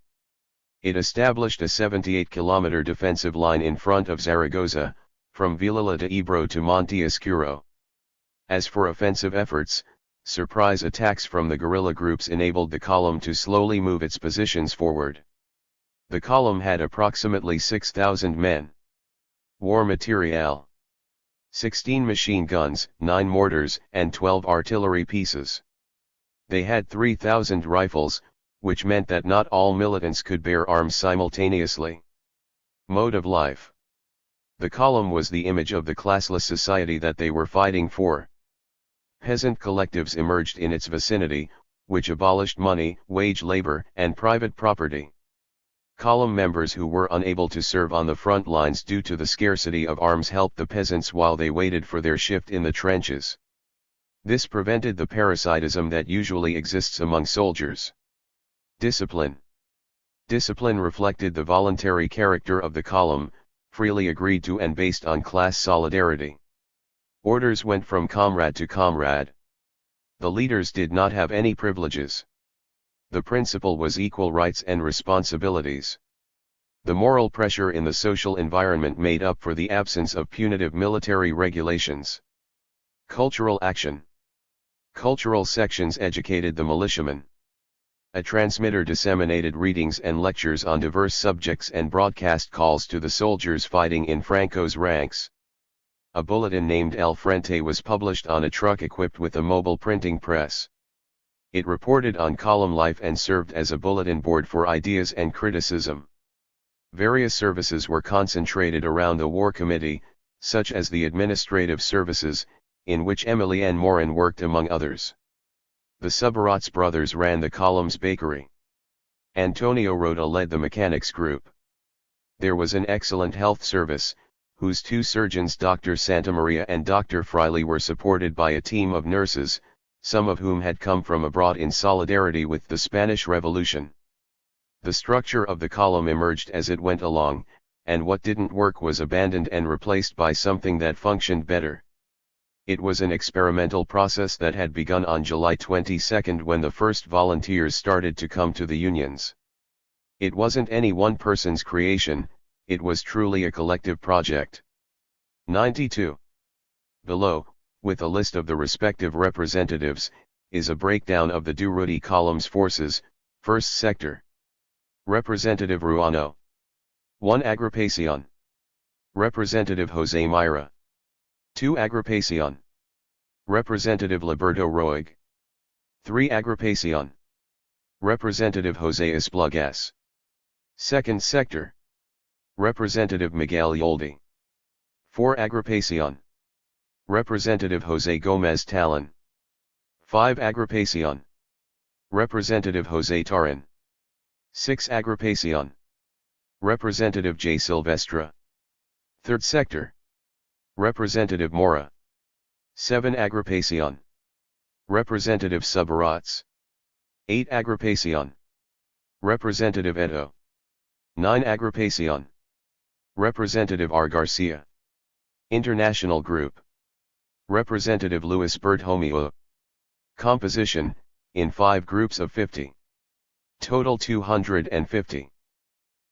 Speaker 1: It established a 78-kilometer defensive line in front of Zaragoza, from Villalba de Ebro to Monte Escuro. As for offensive efforts, surprise attacks from the guerrilla groups enabled the column to slowly move its positions forward. The column had approximately 6,000 men. War materiel: 16 machine guns, 9 mortars, and 12 artillery pieces. They had 3,000 rifles, which meant that not all militants could bear arms simultaneously. Mode of life: The column was the image of the classless society that they were fighting for. Peasant collectives emerged in its vicinity, which abolished money, wage labor, and private property. Column members who were unable to serve on the front lines due to the scarcity of arms helped the peasants while they waited for their shift in the trenches. This prevented the parasitism that usually exists among soldiers. Discipline: Discipline reflected the voluntary character of the column, freely agreed to and based on class solidarity. Orders went from comrade to comrade. The leaders did not have any privileges. The principle was equal rights and responsibilities. The moral pressure in the social environment made up for the absence of punitive military regulations. Cultural action: Cultural sections educated the militiamen. A transmitter disseminated readings and lectures on diverse subjects and broadcast calls to the soldiers fighting in Franco's ranks. A bulletin named El Frente was published on a truck equipped with a mobile printing press. It reported on column life and served as a bulletin board for ideas and criticism. Various services were concentrated around the War Committee, such as the administrative services, in which Emily N. Morin worked among others. The Subirats brothers ran the column's bakery. Antonio Rota led the mechanics group. There was an excellent health service, whose two surgeons Dr. Santamaria and Dr. Freiley were supported by a team of nurses, some of whom had come from abroad in solidarity with the Spanish Revolution. The structure of the column emerged as it went along, and what didn't work was abandoned and replaced by something that functioned better. It was an experimental process that had begun on July 22 when the first volunteers started to come to the unions. It wasn't any one person's creation, it was truly a collective project. 92. Below, with a list of the respective representatives, is a breakdown of the Durruti column's forces. First sector. Representative Ruano. 1 Agrupacion. Representative Jose Mira. 2 Agrupacion. Representative Liberto Roig. 3 Agrupacion. Representative Jose Esplugas. Second sector. Representative Miguel Yoldi. 4 Agrupacion. Representative Jose Gomez Talon. 5 Agrupacion. Representative Jose Tarin. 6 Agrupacion. Representative J. Silvestre. Third sector. Representative Mora. 7 Agrupacion. Representative Subirats. 8 Agrupacion. Representative Edo. 9 Agrupacion. Representative R. Garcia. International Group. Representative Luis Berthomeu. Composition, in 5 groups of 50. Total 250.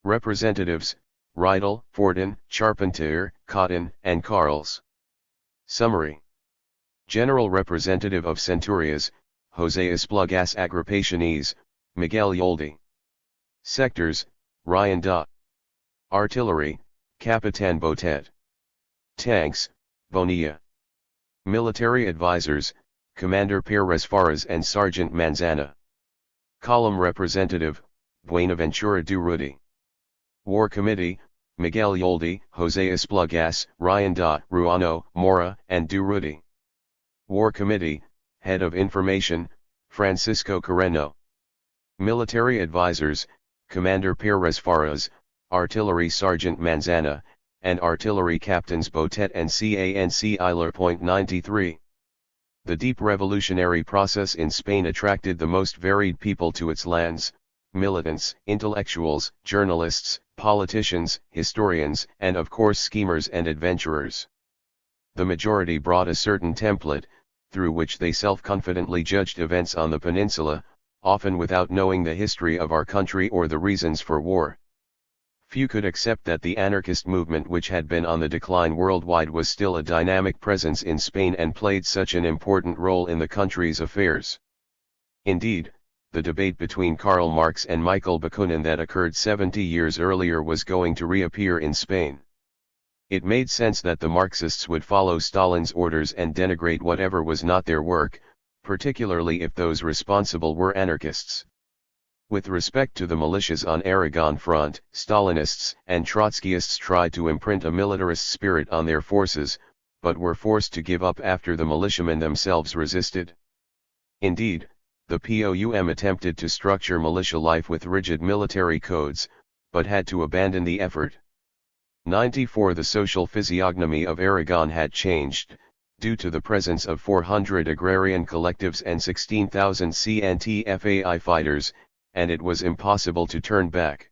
Speaker 1: Representatives, Rydell, Forden, Charpentier, Cotton, and Carls. Summary. General Representative of Centurias, Jose Esplugas Agrupaciones, Miguel Yoldi. Sectors, Ryan Da. Artillery, Capitan Botet. Tanks, Bonilla. Military Advisors, Commander Pérez Faras and Sergeant Manzana. Column Representative, Buenaventura Durruti. War Committee, Miguel Yoldi, Jose Esplugas, Ryan Da, Ruano, Mora, and Durruti. War Committee, Head of Information, Francisco Carreno. Military Advisors, Commander Pérez Faras, Artillery Sergeant Manzana, and Artillery Captains Botet and Canc Eiler. 93. The deep revolutionary process in Spain attracted the most varied people to its lands: militants, intellectuals, journalists, politicians, historians, and of course schemers and adventurers. The majority brought a certain template, through which they self-confidently judged events on the peninsula, often without knowing the history of our country or the reasons for war. Few could accept that the anarchist movement, which had been on the decline worldwide, was still a dynamic presence in Spain and played such an important role in the country's affairs. Indeed, the debate between Karl Marx and Michael Bakunin that occurred 70 years earlier was going to reappear in Spain. It made sense that the Marxists would follow Stalin's orders and denigrate whatever was not their work, particularly if those responsible were anarchists. With respect to the militias on Aragon front, Stalinists and Trotskyists tried to imprint a militarist spirit on their forces, but were forced to give up after the militiamen themselves resisted. Indeed, the POUM attempted to structure militia life with rigid military codes, but had to abandon the effort. 94. The social physiognomy of Aragon had changed, due to the presence of 400 agrarian collectives and 16,000 CNTFAI fighters, and it was impossible to turn back.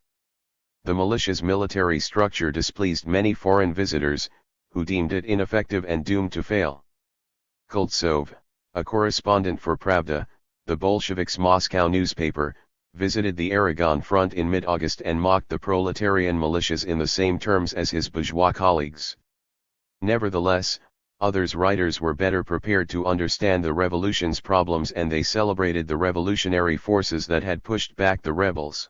Speaker 1: The militia's military structure displeased many foreign visitors, who deemed it ineffective and doomed to fail. Koltsov, a correspondent for Pravda, the Bolsheviks' Moscow newspaper, visited the Aragon front in mid-August and mocked the proletarian militias in the same terms as his bourgeois colleagues. Nevertheless, Others writers were better prepared to understand the revolution's problems, and they celebrated the revolutionary forces that had pushed back the rebels.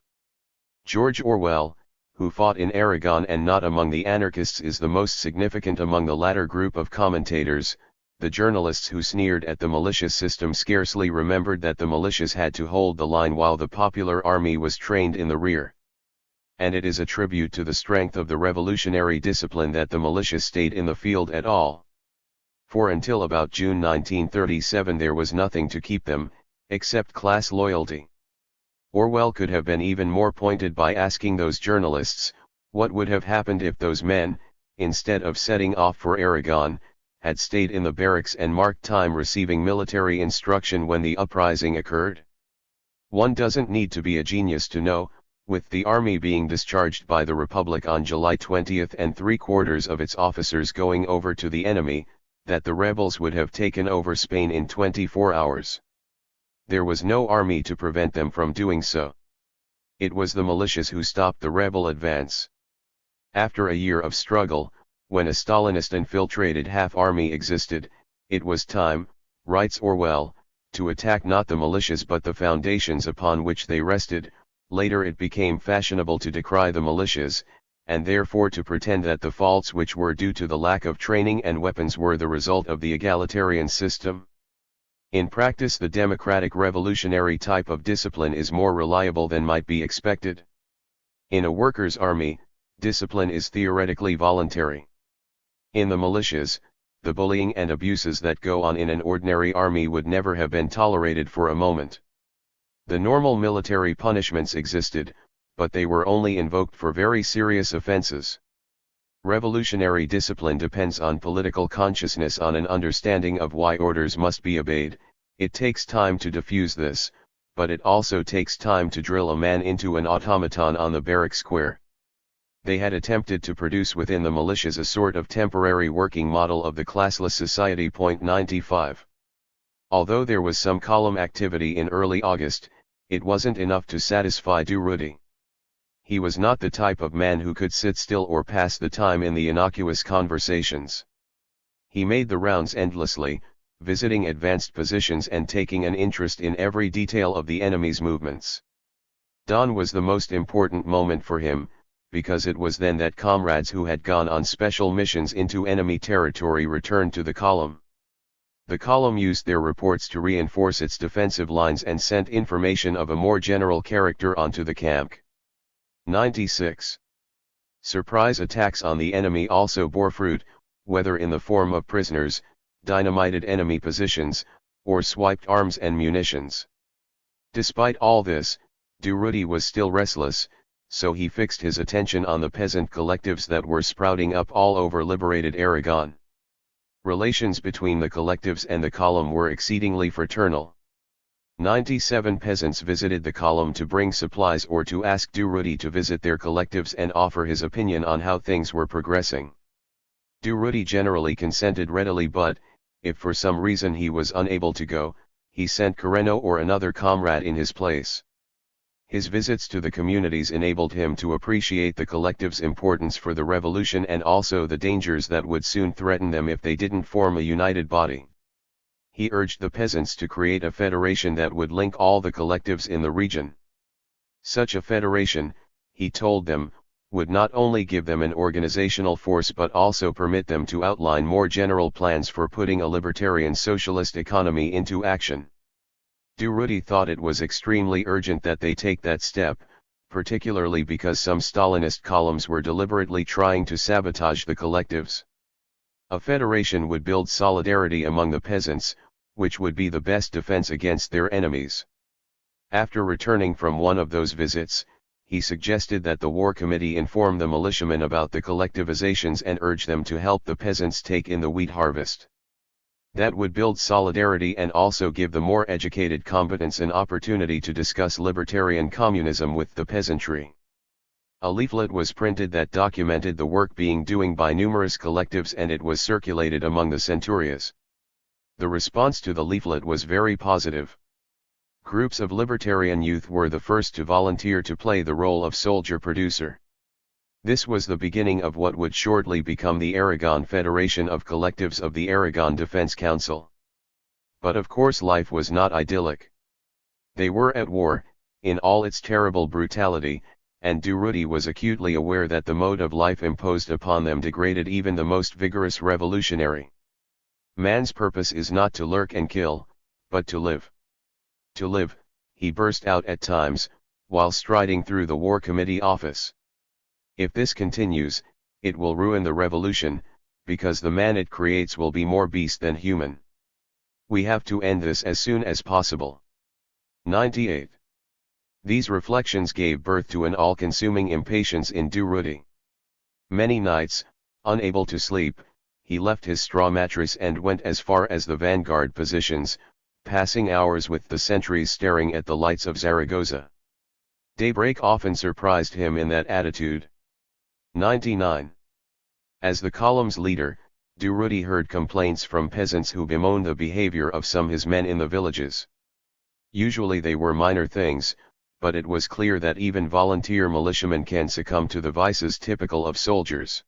Speaker 1: George Orwell, who fought in Aragon and not among the anarchists, is the most significant among the latter group of commentators. The journalists who sneered at the militia system scarcely remembered that the militias had to hold the line while the popular army was trained in the rear. And it is a tribute to the strength of the revolutionary discipline that the militia stayed in the field at all. For until about June 1937 there was nothing to keep them, except class loyalty. Orwell could have been even more pointed by asking those journalists, what would have happened if those men, instead of setting off for Aragon, had stayed in the barracks and marked time receiving military instruction when the uprising occurred? One doesn't need to be a genius to know, with the army being discharged by the Republic on July 20 and 3/4 of its officers going over to the enemy, that the rebels would have taken over Spain in 24 hours. There was no army to prevent them from doing so. It was the militias who stopped the rebel advance. After a year of struggle, when a Stalinist infiltrated half-army existed, it was time, writes Orwell, to attack not the militias but the foundations upon which they rested. Later it became fashionable to decry the militias, and therefore to pretend that the faults which were due to the lack of training and weapons were the result of the egalitarian system. In practice, the democratic revolutionary type of discipline is more reliable than might be expected. In a workers' army, discipline is theoretically voluntary. In the militias, the bullying and abuses that go on in an ordinary army would never have been tolerated for a moment. The normal military punishments existed, but they were only invoked for very serious offenses. Revolutionary discipline depends on political consciousness, on an understanding of why orders must be obeyed. It takes time to diffuse this, but it also takes time to drill a man into an automaton on the barrack square. They had attempted to produce within the militias a sort of temporary working model of the classless society. 95. Although there was some column activity in early August, it wasn't enough to satisfy Durruti. He was not the type of man who could sit still or pass the time in the innocuous conversations. He made the rounds endlessly, visiting advanced positions and taking an interest in every detail of the enemy's movements. Dawn was the most important moment for him, because it was then that comrades who had gone on special missions into enemy territory returned to the column. The column used their reports to reinforce its defensive lines and sent information of a more general character onto the camp. 96. Surprise attacks on the enemy also bore fruit, whether in the form of prisoners, dynamited enemy positions, or swiped arms and munitions. Despite all this, Durruti was still restless, so he fixed his attention on the peasant collectives that were sprouting up all over liberated Aragon. Relations between the collectives and the column were exceedingly fraternal. 97 peasants visited the column to bring supplies or to ask Durruti to visit their collectives and offer his opinion on how things were progressing. Durruti generally consented readily, but, if for some reason he was unable to go, he sent Carreno or another comrade in his place. His visits to the communities enabled him to appreciate the collective's importance for the revolution and also the dangers that would soon threaten them if they didn't form a united body. He urged the peasants to create a federation that would link all the collectives in the region. Such a federation, he told them, would not only give them an organizational force but also permit them to outline more general plans for putting a libertarian socialist economy into action. Durruti thought it was extremely urgent that they take that step, particularly because some Stalinist columns were deliberately trying to sabotage the collectives. A federation would build solidarity among the peasants, which would be the best defense against their enemies. After returning from one of those visits, he suggested that the War Committee inform the militiamen about the collectivizations and urge them to help the peasants take in the wheat harvest. That would build solidarity and also give the more educated combatants an opportunity to discuss libertarian communism with the peasantry. A leaflet was printed that documented the work being doing by numerous collectives, and it was circulated among the centurias. The response to the leaflet was very positive. Groups of libertarian youth were the first to volunteer to play the role of soldier-producer. This was the beginning of what would shortly become the Aragon Federation of Collectives of the Aragon Defense Council. But of course life was not idyllic. They were at war, in all its terrible brutality, and Durruti was acutely aware that the mode of life imposed upon them degraded even the most vigorous revolutionary. Man's purpose is not to lurk and kill, but to live. To live, he burst out at times, while striding through the War Committee office. If this continues, it will ruin the revolution, because the man it creates will be more beast than human. We have to end this as soon as possible. 98. These reflections gave birth to an all-consuming impatience in Durruti. Many nights, unable to sleep, he left his straw mattress and went as far as the vanguard positions, passing hours with the sentries staring at the lights of Zaragoza. Daybreak often surprised him in that attitude. 99. As the column's leader, Durruti heard complaints from peasants who bemoaned the behavior of some his men in the villages. Usually they were minor things, but it was clear that even volunteer militiamen can succumb to the vices typical of soldiers.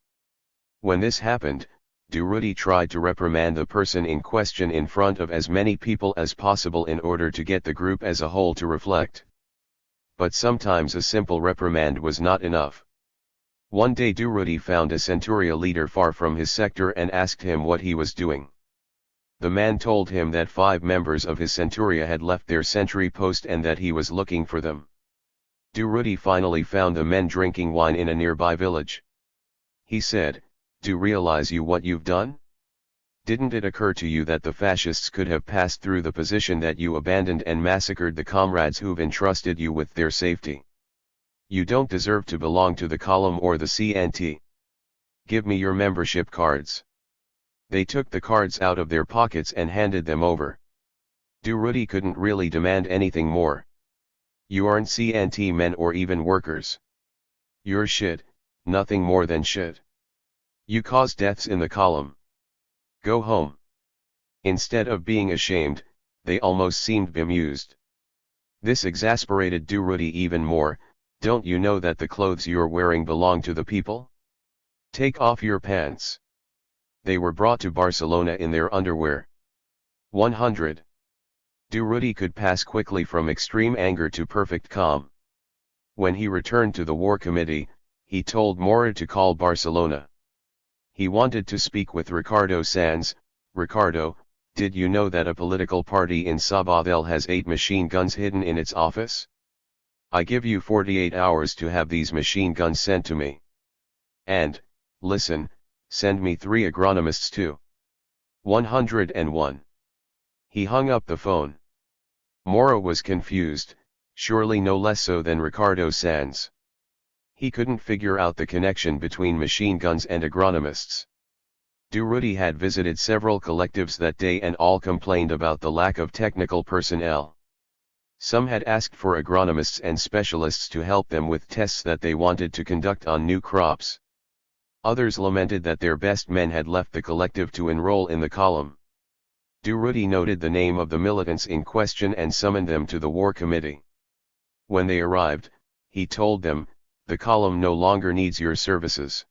Speaker 1: When this happened, Durruti tried to reprimand the person in question in front of as many people as possible in order to get the group as a whole to reflect. But sometimes a simple reprimand was not enough. One day Durruti found a centuria leader far from his sector and asked him what he was doing. The man told him that 5 members of his centuria had left their sentry post and that he was looking for them. Durruti finally found the men drinking wine in a nearby village. He said, "Do you realize what you've done? Didn't it occur to you that the fascists could have passed through the position that you abandoned and massacred the comrades who've entrusted you with their safety? You don't deserve to belong to the column or the CNT. Give me your membership cards." They took the cards out of their pockets and handed them over. Durruti couldn't really demand anything more. You aren't CNT men or even workers. You're shit, nothing more than shit. You caused deaths in the column. Go home. Instead of being ashamed, they almost seemed bemused. This exasperated Durruti even more. Don't you know that the clothes you're wearing belong to the people? Take off your pants. They were brought to Barcelona in their underwear. 100. Durruti could pass quickly from extreme anger to perfect calm. When he returned to the War Committee, he told Mora to call Barcelona. He wanted to speak with Ricardo Sanz. "Ricardo, did you know that a political party in Sabadell has 8 machine guns hidden in its office? I give you 48 hours to have these machine guns sent to me. And, listen, send me 3 agronomists too." 101. He hung up the phone. Mora was confused, surely no less so than Ricardo Sanz. He couldn't figure out the connection between machine guns and agronomists. Durruti had visited several collectives that day and all complained about the lack of technical personnel. Some had asked for agronomists and specialists to help them with tests that they wanted to conduct on new crops. Others lamented that their best men had left the collective to enroll in the column. Durruti noted the name of the militants in question and summoned them to the War Committee. When they arrived, he told them, "The column no longer needs your services."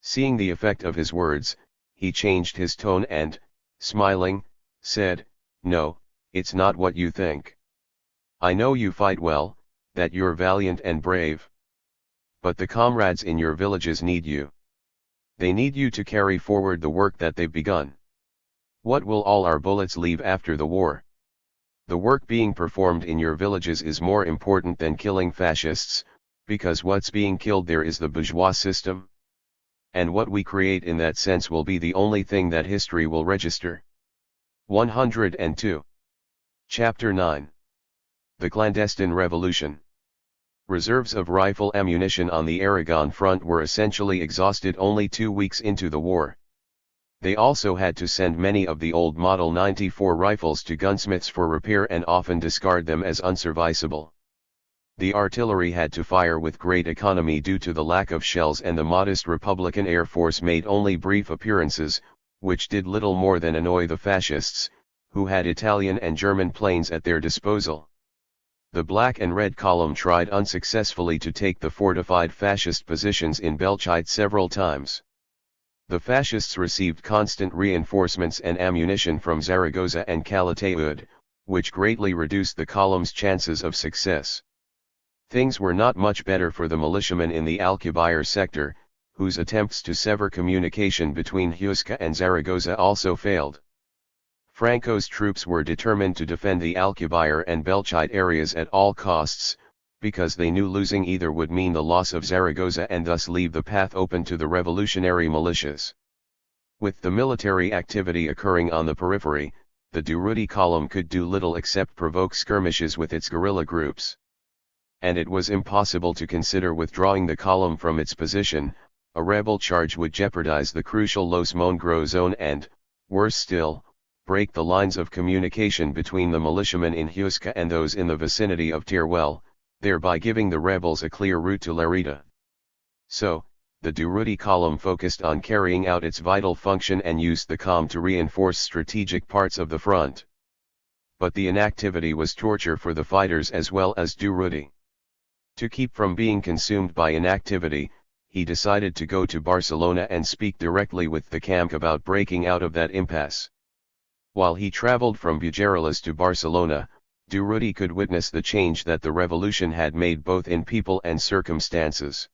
Speaker 1: Seeing the effect of his words, he changed his tone and, smiling, said, "No, it's not what you think. I know you fight well, that you're valiant and brave. But the comrades in your villages need you. They need you to carry forward the work that they've begun. What will all our bullets leave after the war? The work being performed in your villages is more important than killing fascists, because what's being killed there is the bourgeois system. And what we create in that sense will be the only thing that history will register." 102. Chapter 9. The Clandestine Revolution. Reserves of rifle ammunition on the Aragon front were essentially exhausted only 2 weeks into the war. They also had to send many of the old Model 94 rifles to gunsmiths for repair and often discard them as unserviceable. The artillery had to fire with great economy due to the lack of shells, and the modest Republican Air Force made only brief appearances, which did little more than annoy the fascists, who had Italian and German planes at their disposal. The Black and Red Column tried unsuccessfully to take the fortified fascist positions in Belchite several times. The fascists received constant reinforcements and ammunition from Zaragoza and Calatayud, which greatly reduced the column's chances of success. Things were not much better for the militiamen in the Alcubierre sector, whose attempts to sever communication between Huesca and Zaragoza also failed. Franco's troops were determined to defend the Alcubierre and Belchite areas at all costs, because they knew losing either would mean the loss of Zaragoza and thus leave the path open to the revolutionary militias. With the military activity occurring on the periphery, the Durruti column could do little except provoke skirmishes with its guerrilla groups. And it was impossible to consider withdrawing the column from its position. A rebel charge would jeopardize the crucial Los Mongros zone and, worse still, break the lines of communication between the militiamen in Huesca and those in the vicinity of Teruel, thereby giving the rebels a clear route to Lerida. So, the Durruti column focused on carrying out its vital function and used the COM to reinforce strategic parts of the front. But the inactivity was torture for the fighters as well as Durruti. To keep from being consumed by inactivity, he decided to go to Barcelona and speak directly with the camp about breaking out of that impasse. While he traveled from Bujarelas to Barcelona, Durruti could witness the change that the revolution had made both in people and circumstances.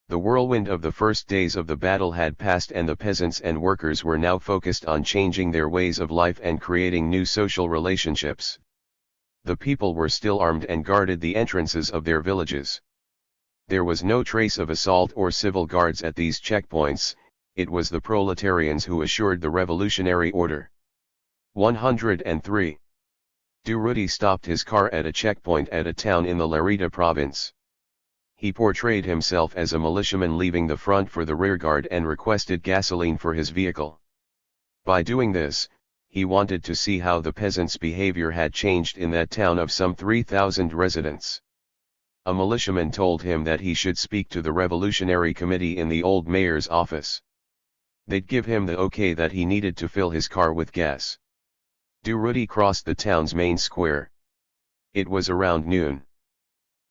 Speaker 1: The whirlwind of the first days of the battle had passed and the peasants and workers were now focused on changing their ways of life and creating new social relationships. The people were still armed and guarded the entrances of their villages. There was no trace of assault or civil guards at these checkpoints. It was the proletarians who assured the revolutionary order. 103. Durruti stopped his car at a checkpoint at a town in the Lerida province. He portrayed himself as a militiaman leaving the front for the rearguard and requested gasoline for his vehicle. By doing this, he wanted to see how the peasants' behavior had changed in that town of some 3,000 residents. A militiaman told him that he should speak to the Revolutionary Committee in the old mayor's office. They'd give him the okay that he needed to fill his car with gas. Durruti crossed the town's main square. It was around noon.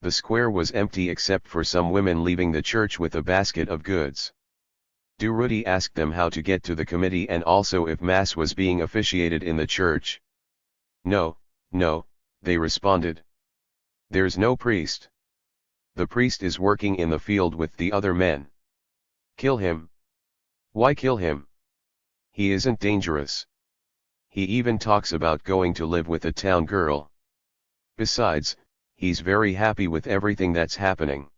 Speaker 1: The square was empty except for some women leaving the church with a basket of goods. Durruti asked them how to get to the committee and also if Mass was being officiated in the church. No, they responded. There's no priest. The priest is working in the field with the other men. Kill him. Why kill him? He isn't dangerous. He even talks about going to live with a town girl. Besides, he's very happy with everything that's happening.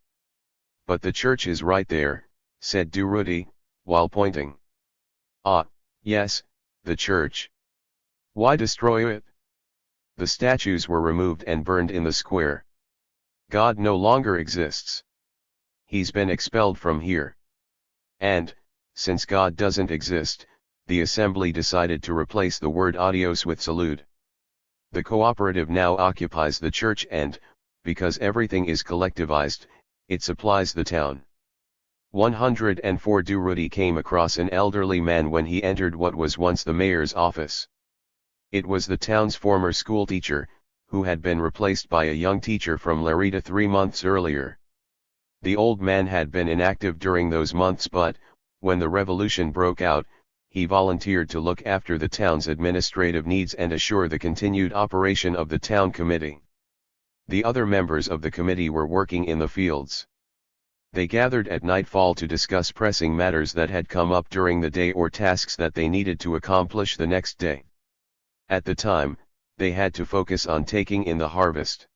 Speaker 1: But the church is right there, said Durruti, while pointing. Ah, yes, the church. Why destroy it? The statues were removed and burned in the square. God no longer exists. He's been expelled from here. And, since God doesn't exist, the assembly decided to replace the word adios with salud. The cooperative now occupies the church and, because everything is collectivized, it supplies the town. 104. Durruti came across an elderly man when he entered what was once the mayor's office. It was the town's former schoolteacher, who had been replaced by a young teacher from Lerida 3 months earlier. The old man had been inactive during those months but, when the revolution broke out, he volunteered to look after the town's administrative needs and assure the continued operation of the town committee. The other members of the committee were working in the fields. They gathered at nightfall to discuss pressing matters that had come up during the day or tasks that they needed to accomplish the next day. At the time, they had to focus on taking in the harvest.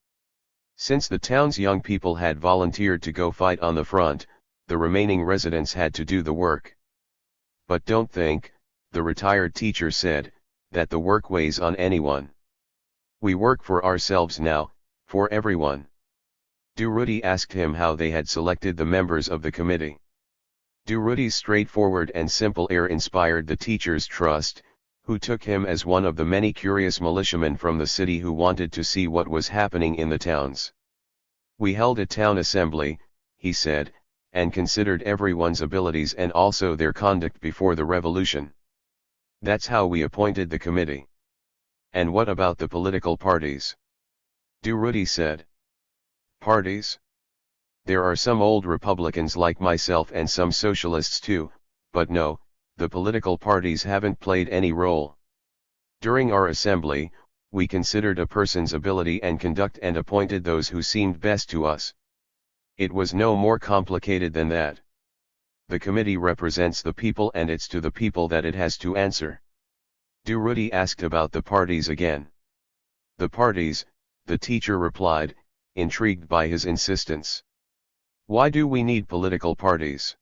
Speaker 1: Since the town's young people had volunteered to go fight on the front, the remaining residents had to do the work. But don't think, the retired teacher said, that the work weighs on anyone. We work for ourselves now, for everyone. Durruti asked him how they had selected the members of the committee. Durruti's straightforward and simple air inspired the teacher's trust, who took him as one of the many curious militiamen from the city who wanted to see what was happening in the towns. We held a town assembly, he said, and considered everyone's abilities and also their conduct before the revolution. That's how we appointed the committee. And what about the political parties? Durruti said. Parties? There are some old Republicans like myself and some socialists too, but no, the political parties haven't played any role. During our assembly, we considered a person's ability and conduct and appointed those who seemed best to us. It was no more complicated than that. The committee represents the people and it's to the people that it has to answer. Durruti asked about the parties again. The parties, the teacher replied, intrigued by his insistence. Why do we need political parties?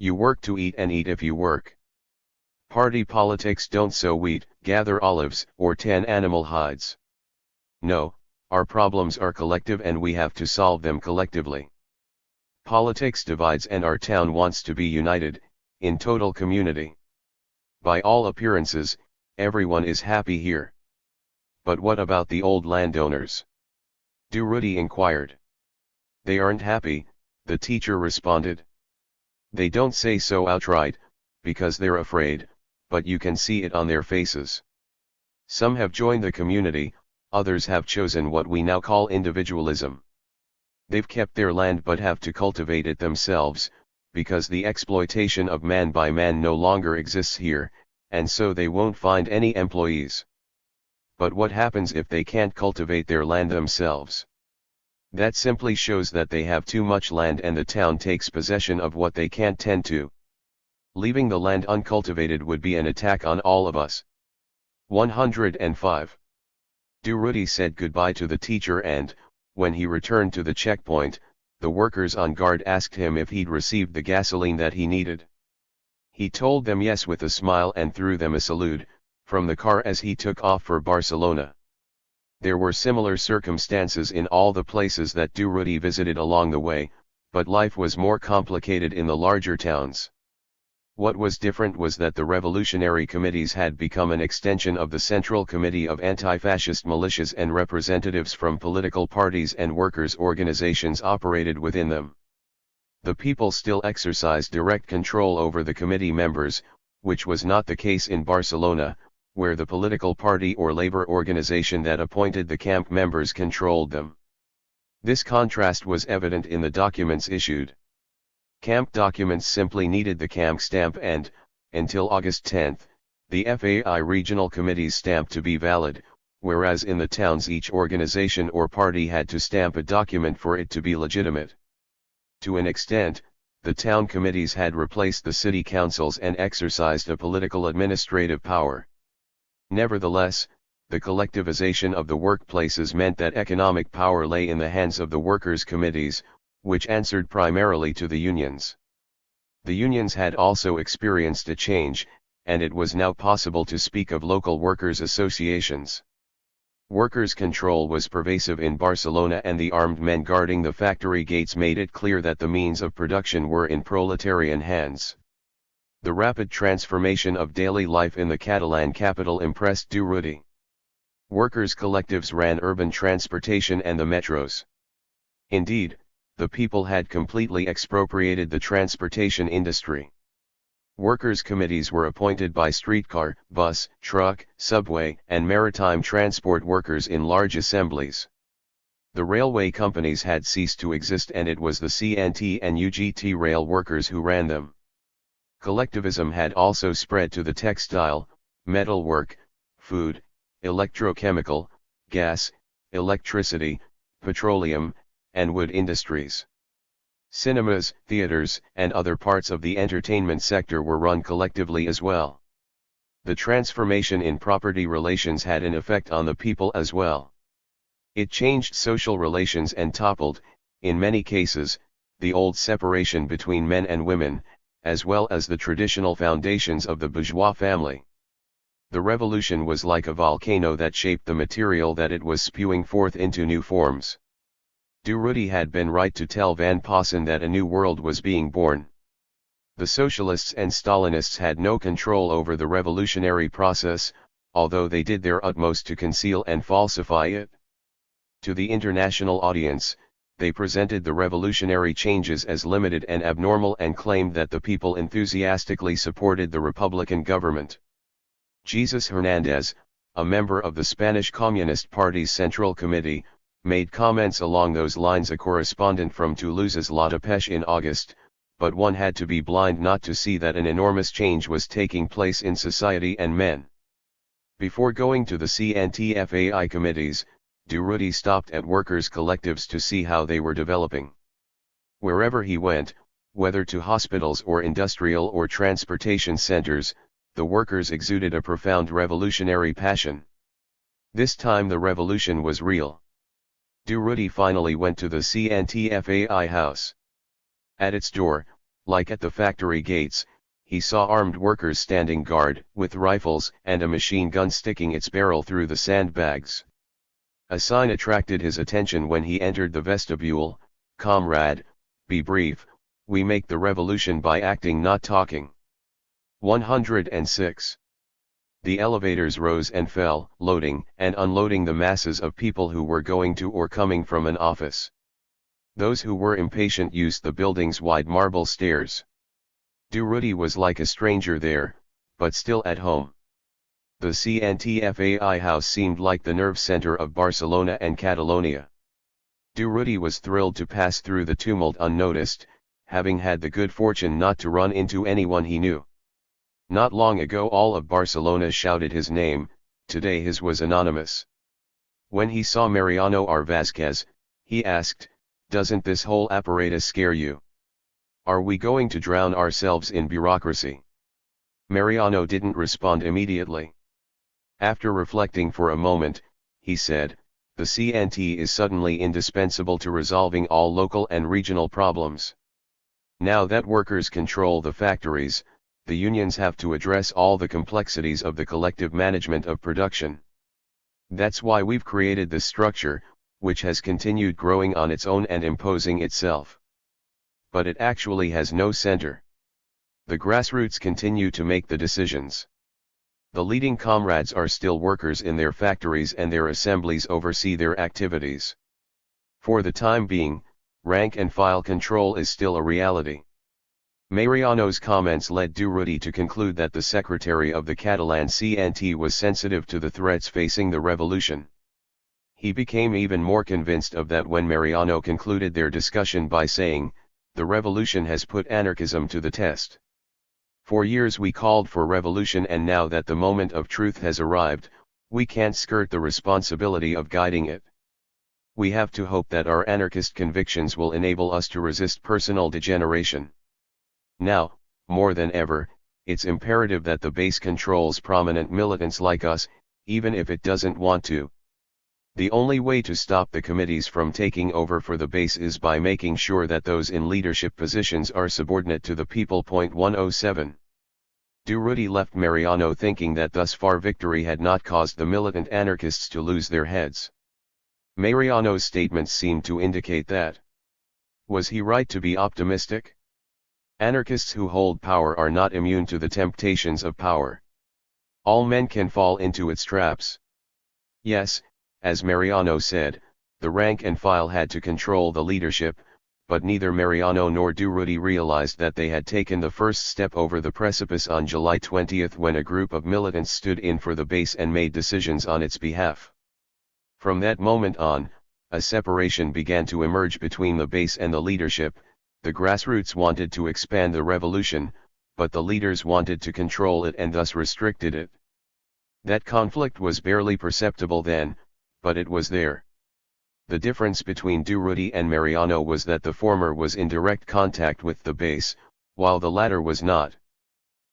Speaker 1: You work to eat and eat if you work. Party politics don't sow wheat, gather olives, or tan animal hides. No, our problems are collective and we have to solve them collectively. Politics divides and our town wants to be united, in total community. By all appearances, everyone is happy here. But what about the old landowners? Durruti inquired. They aren't happy, the teacher responded. They don't say so outright, because they're afraid, but you can see it on their faces. Some have joined the community, others have chosen what we now call individualism. They've kept their land but have to cultivate it themselves, because the exploitation of man by man no longer exists here, and so they won't find any employees. But what happens if they can't cultivate their land themselves? That simply shows that they have too much land and the town takes possession of what they can't tend to. Leaving the land uncultivated would be an attack on all of us. 105. Durruti said goodbye to the teacher and, when he returned to the checkpoint, the workers on guard asked him if he'd received the gasoline that he needed. He told them yes with a smile and threw them a salute, from the car as he took off for Barcelona. There were similar circumstances in all the places that Durruti visited along the way, but life was more complicated in the larger towns. What was different was that the revolutionary committees had become an extension of the Central Committee of Anti-Fascist Militias and representatives from political parties and workers' organizations operated within them. The people still exercised direct control over the committee members, which was not the case in Barcelona, where the political party or labor organization that appointed the camp members controlled them. This contrast was evident in the documents issued. Camp documents simply needed the camp stamp and, until August 10, the FAI regional committee's stamp to be valid, whereas in the towns each organization or party had to stamp a document for it to be legitimate. To an extent, the town committees had replaced the city councils and exercised a political administrative power. Nevertheless, the collectivization of the workplaces meant that economic power lay in the hands of the workers' committees, which answered primarily to the unions. The unions had also experienced a change, and it was now possible to speak of local workers' associations. Workers' control was pervasive in Barcelona and the armed men guarding the factory gates made it clear that the means of production were in proletarian hands. The rapid transformation of daily life in the Catalan capital impressed Durruti. Workers' collectives ran urban transportation and the metros. Indeed, the people had completely expropriated the transportation industry. Workers' committees were appointed by streetcar, bus, truck, subway, and maritime transport workers in large assemblies. The railway companies had ceased to exist and it was the CNT and UGT rail workers who ran them. Collectivism had also spread to the textile, metalwork, food, electrochemical, gas, electricity, petroleum, and wood industries. Cinemas, theaters, and other parts of the entertainment sector were run collectively as well. The transformation in property relations had an effect on the people as well. It changed social relations and toppled, in many cases, the old separation between men and women, as well as the traditional foundations of the bourgeois family. The revolution was like a volcano that shaped the material that it was spewing forth into new forms. Durruti had been right to tell Van Passen that a new world was being born. The socialists and Stalinists had no control over the revolutionary process, although they did their utmost to conceal and falsify it. To the international audience, they presented the revolutionary changes as limited and abnormal and claimed that the people enthusiastically supported the Republican government. Jesus Hernandez, a member of the Spanish Communist Party's Central Committee, made comments along those lines. A correspondent from Toulouse's La Dépêche in August, but one had to be blind not to see that an enormous change was taking place in society and men. Before going to the CNTFAI committees, Durruti stopped at workers' collectives to see how they were developing. Wherever he went, whether to hospitals or industrial or transportation centers, the workers exuded a profound revolutionary passion. This time the revolution was real. Durruti finally went to the CNTFAI house. At its door, like at the factory gates, he saw armed workers standing guard, with rifles and a machine gun sticking its barrel through the sandbags. A sign attracted his attention when he entered the vestibule: "Comrade, be brief, we make the revolution by acting, not talking." 106. The elevators rose and fell, loading and unloading the masses of people who were going to or coming from an office. Those who were impatient used the building's wide marble stairs. Durruti was like a stranger there, but still at home. The CNTFAI house seemed like the nerve center of Barcelona and Catalonia. Durruti was thrilled to pass through the tumult unnoticed, having had the good fortune not to run into anyone he knew. Not long ago all of Barcelona shouted his name, today his was anonymous. When he saw Mariano R. Vázquez, he asked, "Doesn't this whole apparatus scare you? Are we going to drown ourselves in bureaucracy?" Mariano didn't respond immediately. After reflecting for a moment, he said, "The CNT is suddenly indispensable to resolving all local and regional problems. Now that workers control the factories, the unions have to address all the complexities of the collective management of production. That's why we've created this structure, which has continued growing on its own and imposing itself. But it actually has no center. The grassroots continue to make the decisions. The leading comrades are still workers in their factories and their assemblies oversee their activities. For the time being, rank and file control is still a reality." Mariano's comments led Durruti to conclude that the secretary of the Catalan CNT was sensitive to the threats facing the revolution. He became even more convinced of that when Mariano concluded their discussion by saying, "The revolution has put anarchism to the test. For years we called for revolution, and now that the moment of truth has arrived, we can't skirt the responsibility of guiding it. We have to hope that our anarchist convictions will enable us to resist personal degeneration. Now, more than ever, it's imperative that the base controls prominent militants like us, even if it doesn't want to. The only way to stop the committees from taking over for the base is by making sure that those in leadership positions are subordinate to the people." 107. Durruti left Mariano thinking that thus far victory had not caused the militant anarchists to lose their heads. Mariano's statements seemed to indicate that. Was he right to be optimistic? Anarchists who hold power are not immune to the temptations of power. All men can fall into its traps. Yes, as Mariano said, the rank and file had to control the leadership, but neither Mariano nor Durruti realized that they had taken the first step over the precipice on July 20 when a group of militants stood in for the base and made decisions on its behalf. From that moment on, a separation began to emerge between the base and the leadership. The grassroots wanted to expand the revolution, but the leaders wanted to control it and thus restricted it. That conflict was barely perceptible then, but it was there. The difference between Durruti and Mariano was that the former was in direct contact with the base, while the latter was not.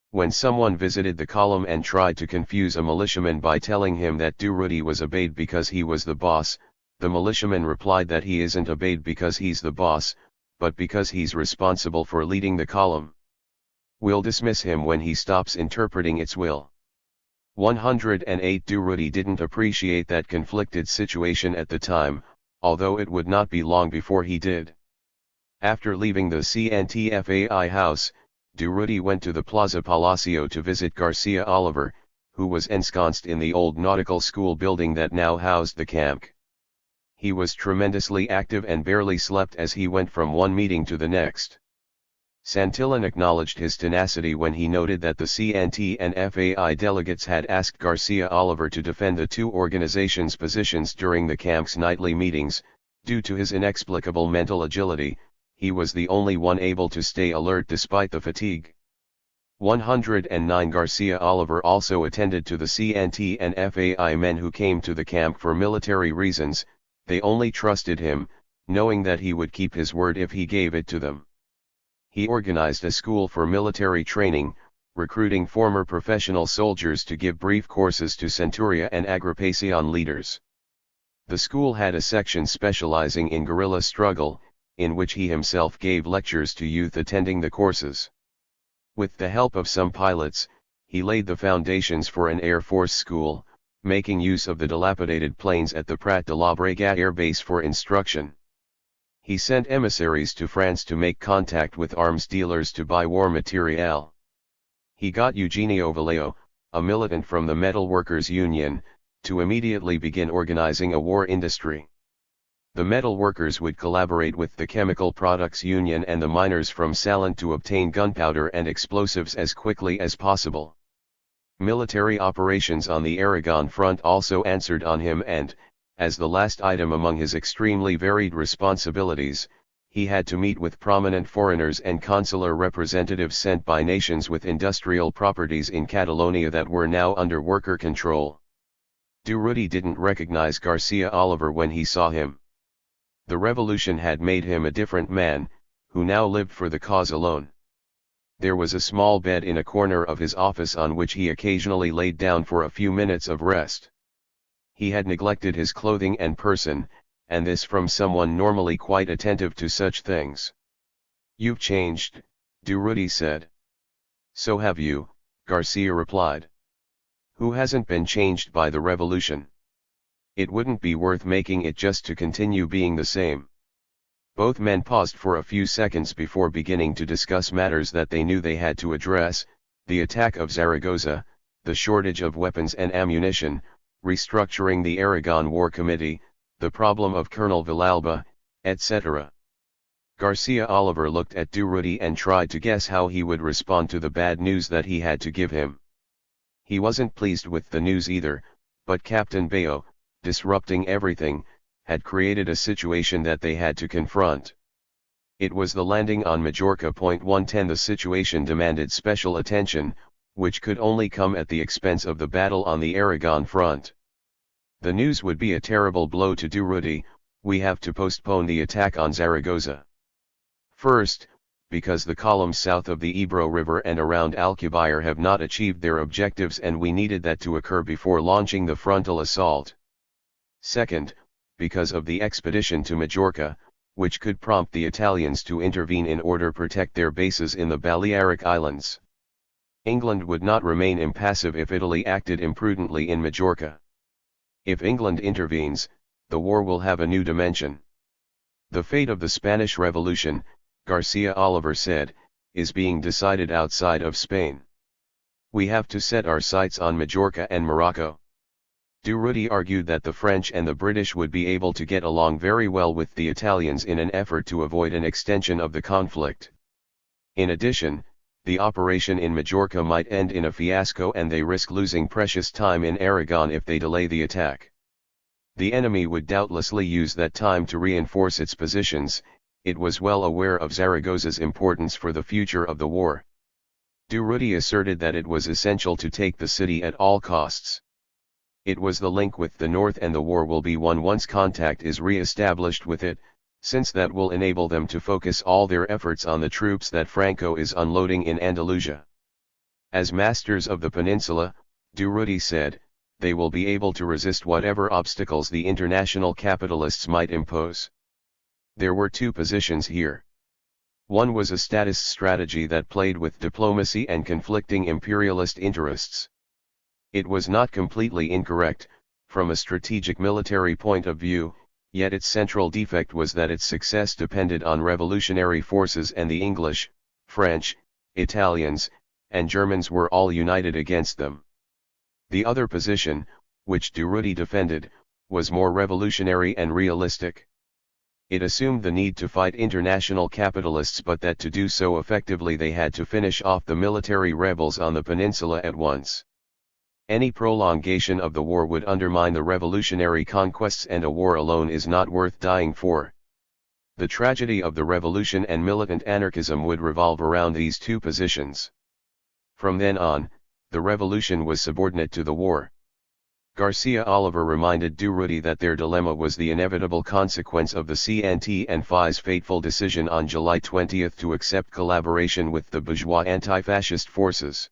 Speaker 1: When someone visited the column and tried to confuse a militiaman by telling him that Durruti was obeyed because he was the boss, the militiaman replied that he isn't obeyed because he's the boss, but because he's responsible for leading the column. We'll dismiss him when he stops interpreting its will. 108. Durruti didn't appreciate that conflicted situation at the time, although it would not be long before he did. After leaving the CNTFAI house, Durruti went to the Plaza Palacio to visit Garcia Oliver, who was ensconced in the old nautical school building that now housed the camp. He was tremendously active and barely slept as he went from one meeting to the next. Santillan acknowledged his tenacity when he noted that the CNT and FAI delegates had asked Garcia Oliver to defend the two organizations' positions during the camp's nightly meetings. Due to his inexplicable mental agility, he was the only one able to stay alert despite the fatigue. 109 Garcia Oliver also attended to the CNT and FAI men who came to the camp for military reasons. They only trusted him, knowing that he would keep his word if he gave it to them. He organized a school for military training, recruiting former professional soldiers to give brief courses to Centuria and Agrupacion leaders. The school had a section specializing in guerrilla struggle, in which he himself gave lectures to youth attending the courses. With the help of some pilots, he laid the foundations for an Air Force school, making use of the dilapidated planes at the Prat de la Brega Air Base for instruction. He sent emissaries to France to make contact with arms dealers to buy war materiel. He got Eugenio Vallejo, a militant from the Metal Workers Union, to immediately begin organizing a war industry. The metal workers would collaborate with the Chemical Products Union and the miners from Salent to obtain gunpowder and explosives as quickly as possible. Military operations on the Aragon front also answered on him, and, as the last item among his extremely varied responsibilities, he had to meet with prominent foreigners and consular representatives sent by nations with industrial properties in Catalonia that were now under worker control. Durruti didn't recognize Garcia Oliver when he saw him. The revolution had made him a different man, who now lived for the cause alone. There was a small bed in a corner of his office on which he occasionally laid down for a few minutes of rest. He had neglected his clothing and person, and this from someone normally quite attentive to such things. "You've changed," Durruti said. "So have you," Garcia replied. "Who hasn't been changed by the revolution? It wouldn't be worth making it just to continue being the same." Both men paused for a few seconds before beginning to discuss matters that they knew they had to address: the attack of Zaragoza, the shortage of weapons and ammunition, restructuring the Aragon War Committee, the problem of Colonel Villalba, etc. Garcia Oliver looked at Durruti and tried to guess how he would respond to the bad news that he had to give him. He wasn't pleased with the news either, but Captain Bayo, disrupting everything, had created a situation that they had to confront. It was the landing on Majorca. 110 The situation demanded special attention, which could only come at the expense of the battle on the Aragon front. The news would be a terrible blow to Durruti. "We have to postpone the attack on Zaragoza. First, because the columns south of the Ebro River and around Alcubierre have not achieved their objectives, and we needed that to occur before launching the frontal assault. Second, because of the expedition to Majorca, which could prompt the Italians to intervene in order to protect their bases in the Balearic Islands. England would not remain impassive if Italy acted imprudently in Majorca. If England intervenes, the war will have a new dimension. The fate of the Spanish Revolution," Garcia Oliver said, "is being decided outside of Spain. We have to set our sights on Majorca and Morocco." Durruti argued that the French and the British would be able to get along very well with the Italians in an effort to avoid an extension of the conflict. In addition, the operation in Majorca might end in a fiasco, and they risk losing precious time in Aragon if they delay the attack. The enemy would doubtlessly use that time to reinforce its positions. It was well aware of Zaragoza's importance for the future of the war. Durruti asserted that it was essential to take the city at all costs. It was the link with the north, and the war will be won once contact is re-established with it, since that will enable them to focus all their efforts on the troops that Franco is unloading in Andalusia. As masters of the peninsula, Durruti said, they will be able to resist whatever obstacles the international capitalists might impose. There were two positions here. One was a statist strategy that played with diplomacy and conflicting imperialist interests. It was not completely incorrect, from a strategic military point of view, yet its central defect was that its success depended on revolutionary forces, and the English, French, Italians, and Germans were all united against them. The other position, which Durruti defended, was more revolutionary and realistic. It assumed the need to fight international capitalists, but that to do so effectively they had to finish off the military rebels on the peninsula at once. Any prolongation of the war would undermine the revolutionary conquests, and a war alone is not worth dying for. The tragedy of the revolution and militant anarchism would revolve around these two positions. From then on, the revolution was subordinate to the war. Garcia Oliver reminded Durruti that their dilemma was the inevitable consequence of the CNT and FI's fateful decision on July 20 to accept collaboration with the bourgeois anti-fascist forces.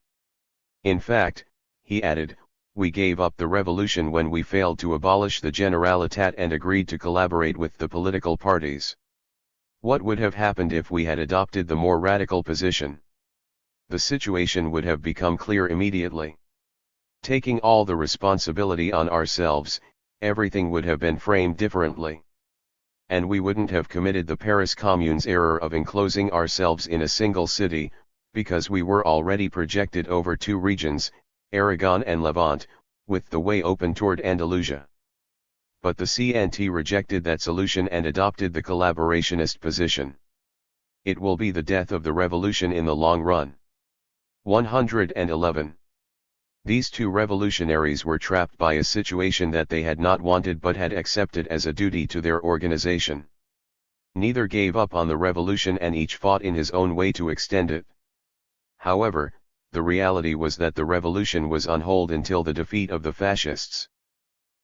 Speaker 1: In fact, he added, we gave up the revolution when we failed to abolish the Generalitat and agreed to collaborate with the political parties. What would have happened if we had adopted the more radical position? The situation would have become clear immediately. Taking all the responsibility on ourselves, everything would have been framed differently. And we wouldn't have committed the Paris Commune's error of enclosing ourselves in a single city, because we were already projected over two regions, Aragon and Levant, with the way open toward Andalusia. But the CNT rejected that solution and adopted the collaborationist position. It will be the death of the revolution in the long run. 111. These two revolutionaries were trapped by a situation that they had not wanted but had accepted as a duty to their organization. Neither gave up on the revolution and each fought in his own way to extend it. However, the reality was that the revolution was on hold until the defeat of the fascists.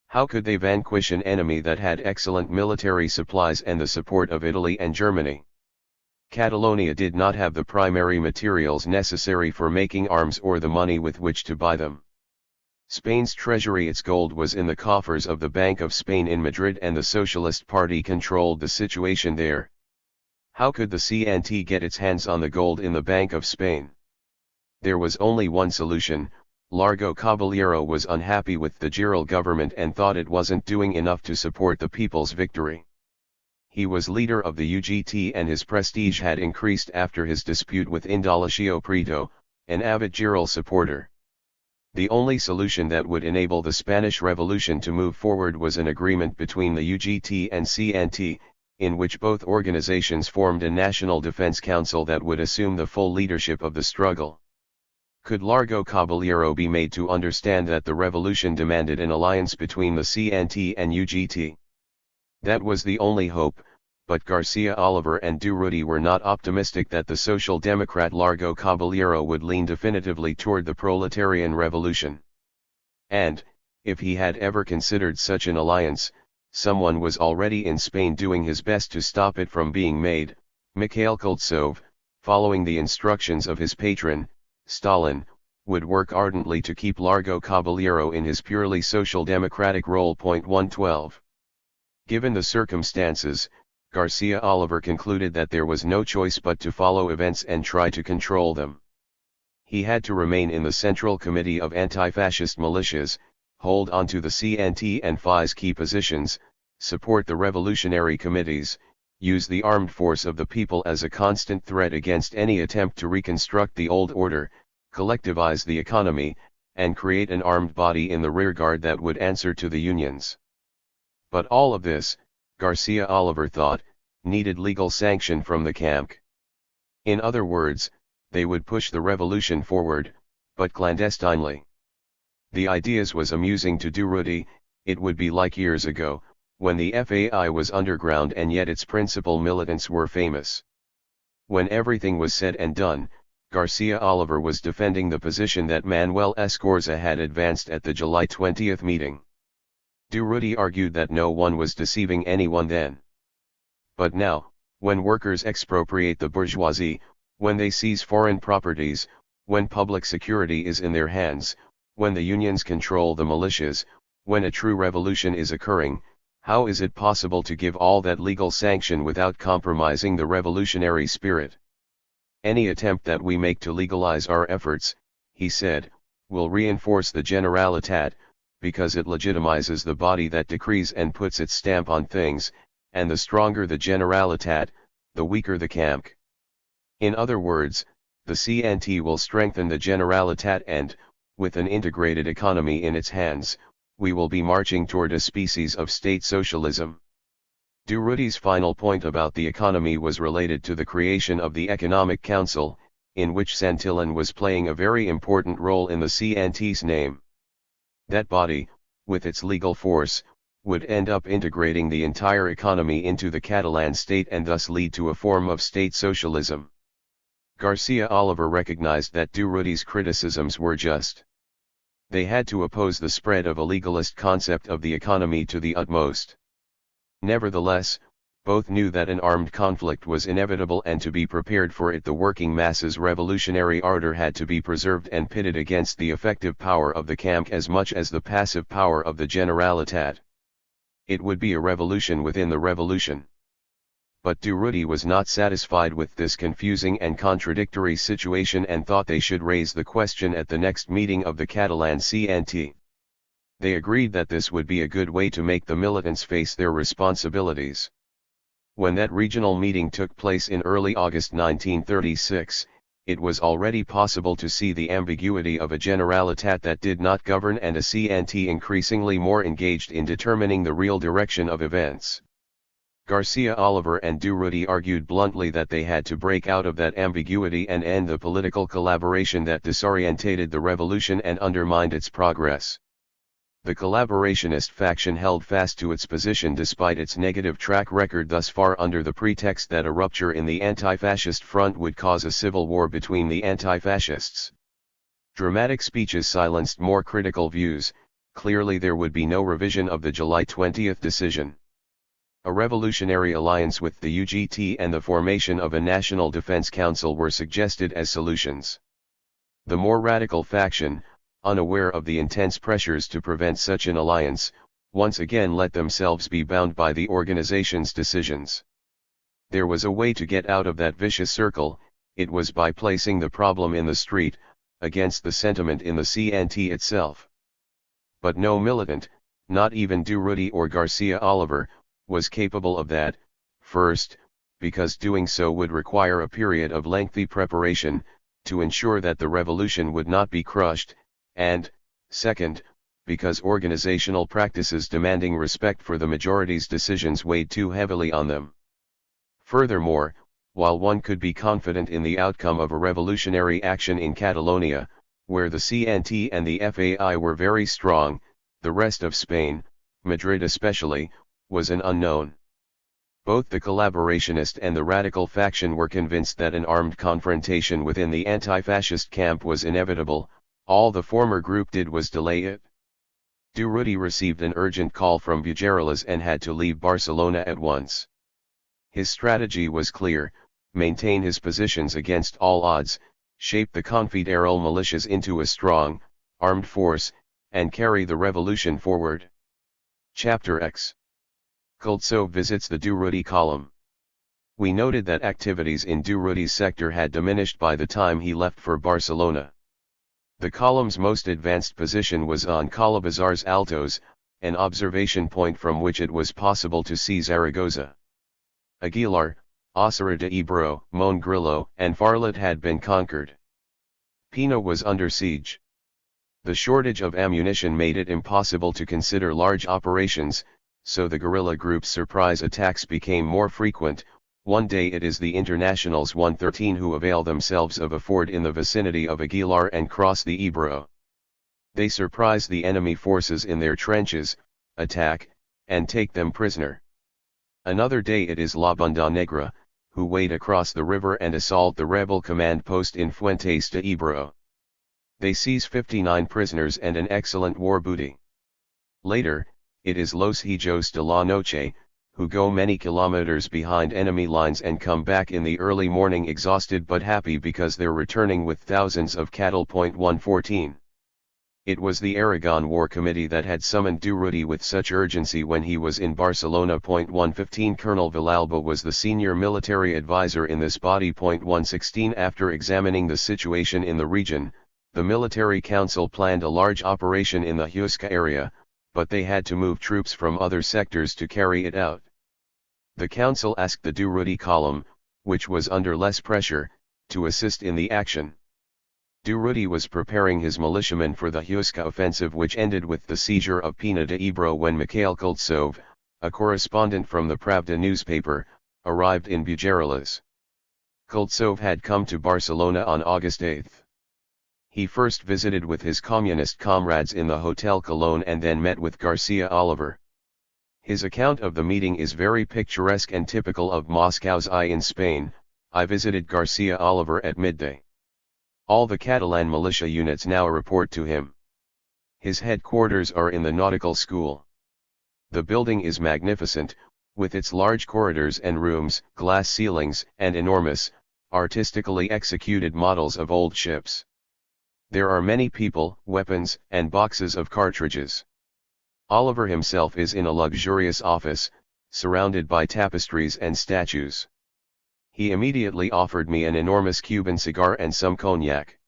Speaker 1: How could they vanquish an enemy that had excellent military supplies and the support of Italy and Germany? Catalonia did not have the primary materials necessary for making arms or the money with which to buy them. Spain's treasury, its gold was in the coffers of the Bank of Spain in Madrid, and the Socialist Party controlled the situation there. How could the CNT get its hands on the gold in the Bank of Spain? There was only one solution. Largo Caballero was unhappy with the Giral government and thought it wasn't doing enough to support the people's victory. He was leader of the UGT and his prestige had increased after his dispute with Indalecio Prieto, an avid Giral supporter. The only solution that would enable the Spanish Revolution to move forward was an agreement between the UGT and CNT, in which both organizations formed a National Defense Council that would assume the full leadership of the struggle. Could Largo Caballero be made to understand that the revolution demanded an alliance between the CNT and UGT? That was the only hope, but Garcia Oliver and Durruti were not optimistic that the Social Democrat Largo Caballero would lean definitively toward the proletarian revolution. And, if he had ever considered such an alliance, someone was already in Spain doing his best to stop it from being made. Mikhail Koltsov, following the instructions of his patron, Stalin, would work ardently to keep Largo Caballero in his purely social democratic role. 112. Given the circumstances, Garcia Oliver concluded that there was no choice but to follow events and try to control them. He had to remain in the Central Committee of Anti-Fascist Militias, hold on to the CNT and FI's key positions, support the revolutionary committees, use the armed force of the people as a constant threat against any attempt to reconstruct the old order, collectivize the economy, and create an armed body in the rearguard that would answer to the unions. But all of this, Garcia Oliver thought, needed legal sanction from the camp. In other words, they would push the revolution forward, but clandestinely. The ideas was amusing to Durruti. It would be like years ago, when the FAI was underground and yet its principal militants were famous. When everything was said and done, Garcia Oliver was defending the position that Manuel Escorza had advanced at the July 20 meeting. Durruti argued that no one was deceiving anyone then. But now, when workers expropriate the bourgeoisie, when they seize foreign properties, when public security is in their hands, when the unions control the militias, when a true revolution is occurring, how is it possible to give all that legal sanction without compromising the revolutionary spirit? Any attempt that we make to legalize our efforts, he said, will reinforce the Generalitat, because it legitimizes the body that decrees and puts its stamp on things, and the stronger the Generalitat, the weaker the camp. In other words, the CNT will strengthen the Generalitat and, with an integrated economy in its hands, we will be marching toward a species of state socialism. Durruti's final point about the economy was related to the creation of the Economic Council, in which Santillan was playing a very important role in the CNT's name. That body, with its legal force, would end up integrating the entire economy into the Catalan state and thus lead to a form of state socialism. Garcia Oliver recognized that Durruti's criticisms were just. They had to oppose the spread of a legalist concept of the economy to the utmost. Nevertheless, both knew that an armed conflict was inevitable, and to be prepared for it the working masses' revolutionary ardor had to be preserved and pitted against the effective power of the camp as much as the passive power of the Generalitat. It would be a revolution within the revolution. But Durruti was not satisfied with this confusing and contradictory situation and thought they should raise the question at the next meeting of the Catalan CNT. They agreed that this would be a good way to make the militants face their responsibilities. When that regional meeting took place in early August 1936, it was already possible to see the ambiguity of a Generalitat that did not govern and a CNT increasingly more engaged in determining the real direction of events. Garcia Oliver and Durruti argued bluntly that they had to break out of that ambiguity and end the political collaboration that disorientated the revolution and undermined its progress. The collaborationist faction held fast to its position despite its negative track record thus far, under the pretext that a rupture in the anti-fascist front would cause a civil war between the anti-fascists. Dramatic speeches silenced more critical views. Clearly there would be no revision of the July 20 decision. A revolutionary alliance with the UGT and the formation of a National Defense Council were suggested as solutions. The more radical faction, unaware of the intense pressures to prevent such an alliance, once again let themselves be bound by the organization's decisions. There was a way to get out of that vicious circle. It was by placing the problem in the street, against the sentiment in the CNT itself. But no militant, not even Durruti or Garcia Oliver, was capable of that. First, because doing so would require a period of lengthy preparation, to ensure that the revolution would not be crushed, and, second, because organizational practices demanding respect for the majority's decisions weighed too heavily on them. Furthermore, while one could be confident in the outcome of a revolutionary action in Catalonia, where the CNT and the FAI were very strong, the rest of Spain, Madrid especially, was an unknown. Both the collaborationist and the radical faction were convinced that an armed confrontation within the anti-fascist camp was inevitable. All the former group did was delay it. Durruti received an urgent call from Bujarelas and had to leave Barcelona at once. His strategy was clear: maintain his positions against all odds, shape the Confederal militias into a strong, armed force, and carry the revolution forward. Chapter X. Kultsov visits the Durruti column. We noted that activities in Durruti's sector had diminished by the time he left for Barcelona. The column's most advanced position was on Calabazars Altos, an observation point from which it was possible to see Zaragoza. Aguilar, Ossera de Ebro, Montgrillo, and Farlet had been conquered. Pina was under siege. The shortage of ammunition made it impossible to consider large operations, so the guerrilla group's surprise attacks became more frequent. One day it is the Internationals 113 who avail themselves of a ford in the vicinity of Aguilar and cross the Ebro. They surprise the enemy forces in their trenches, attack, and take them prisoner. Another day it is La Bunda Negra, who wade across the river and assault the rebel command post in Fuentes de Ebro. They seize 59 prisoners and an excellent war booty. Later, it is Los Hijos de la Noche, who go many kilometers behind enemy lines and come back in the early morning exhausted but happy because they're returning with thousands of cattle. 114. It was the Aragon War Committee that had summoned Durruti with such urgency when he was in Barcelona. 115. Colonel Villalba was the senior military advisor in this body. 116. After examining the situation in the region, the military council planned a large operation in the Huesca area, but they had to move troops from other sectors to carry it out. The council asked the Durruti column, which was under less pressure, to assist in the action. Durruti was preparing his militiamen for the Huesca offensive, which ended with the seizure of Pina de Ebro when Mikhail Kultsov, a correspondent from the Pravda newspaper, arrived in Bujareliz. Kultsov had come to Barcelona on August 8. He first visited with his communist comrades in the Hotel Cologne and then met with Garcia Oliver. His account of the meeting is very picturesque and typical of Moscow's eye in Spain. I visited Garcia Oliver at midday. All the Catalan militia units now report to him. His headquarters are in the nautical school. The building is magnificent, with its large corridors and rooms, glass ceilings, and enormous, artistically executed models of old ships. There are many people, weapons, and boxes of cartridges. Oliver himself is in a luxurious office, surrounded by tapestries and statues. He immediately offered me an enormous Cuban cigar and some cognac.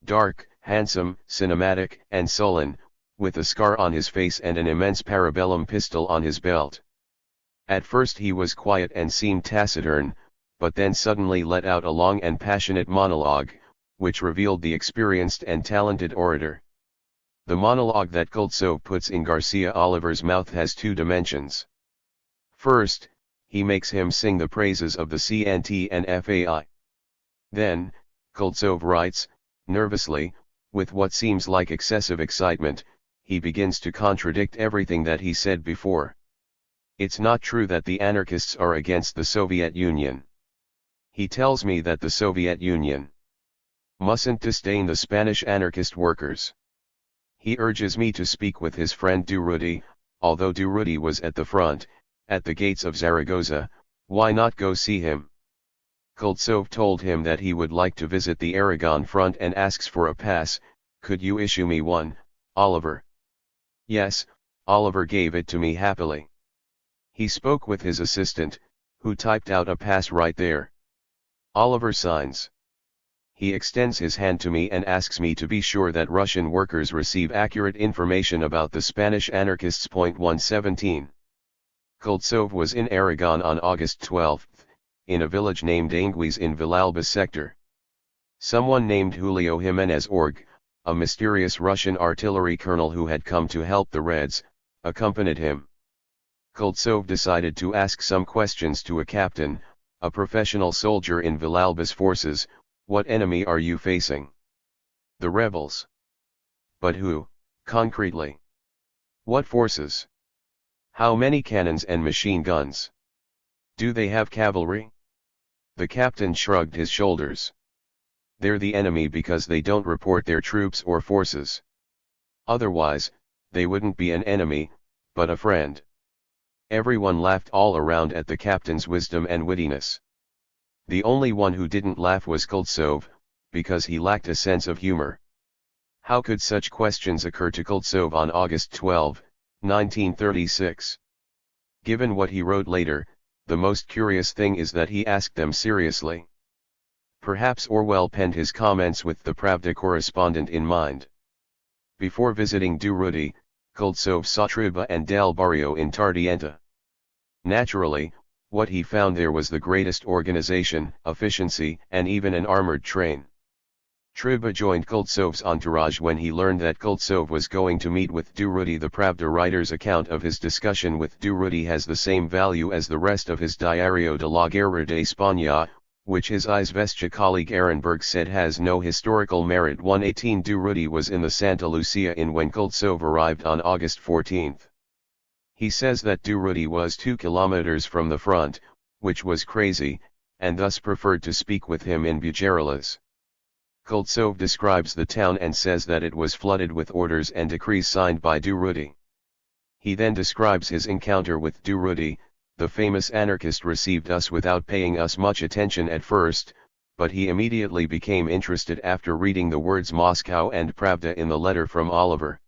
Speaker 1: Dark, handsome, cinematic, and sullen, with a scar on his face and an immense parabellum pistol on his belt. At first he was quiet and seemed taciturn, but then suddenly let out a long and passionate monologue, which revealed the experienced and talented orator. The monologue that Kultsov puts in Garcia Oliver's mouth has two dimensions. First, he makes him sing the praises of the CNT and FAI. Then, Kultsov writes, nervously, with what seems like excessive excitement, he begins to contradict everything that he said before. It's not true that the anarchists are against the Soviet Union. He tells me that the Soviet Union mustn't disdain the Spanish anarchist workers. He urges me to speak with his friend Durruti. Although Durruti was at the front, at the gates of Zaragoza, why not go see him? Kultsov told him that he would like to visit the Aragon front and asks for a pass. Could you issue me one, Oliver? Yes, Oliver gave it to me happily. He spoke with his assistant, who typed out a pass right there. Oliver signs. He extends his hand to me and asks me to be sure that Russian workers receive accurate information about the Spanish anarchists. 117. Kultsov was in Aragon on August 12, in a village named Anguiz in Villalba sector. Someone named Julio Jimenez Org, a mysterious Russian artillery colonel who had come to help the Reds, accompanied him. Kultsov decided to ask some questions to a captain, a professional soldier in Villalba's forces. What enemy are you facing? The rebels. But who, concretely? What forces? How many cannons and machine guns? Do they have cavalry? The captain shrugged his shoulders. They're the enemy because they don't report their troops or forces. Otherwise, they wouldn't be an enemy, but a friend. Everyone laughed all around at the captain's wisdom and wittiness. The only one who didn't laugh was Kultsov, because he lacked a sense of humor. How could such questions occur to Kultsov on August 12, 1936? Given what he wrote later, the most curious thing is that he asked them seriously. Perhaps Orwell penned his comments with the Pravda correspondent in mind. Before visiting Durruti, Kultsov saw Truba and Del Barrio in Tardienta. Naturally, what he found there was the greatest organization, efficiency, and even an armored train. Truba joined Kultsov's entourage when he learned that Kultsov was going to meet with Durruti. The Pravda writer's account of his discussion with Durruti has the same value as the rest of his Diario de la Guerra de España, which his Izvestia colleague Ehrenberg said has no historical merit. 118 Durruti was in the Santa Lucia Inn when Kultsov arrived on August 14. He says that Durruti was 2 kilometers from the front, which was crazy, and thus preferred to speak with him in Bujareliz. Kultsov describes the town and says that it was flooded with orders and decrees signed by Durruti. He then describes his encounter with Durruti. The famous anarchist received us without paying us much attention at first, but he immediately became interested after reading the words Moscow and Pravda in the letter from Oliver.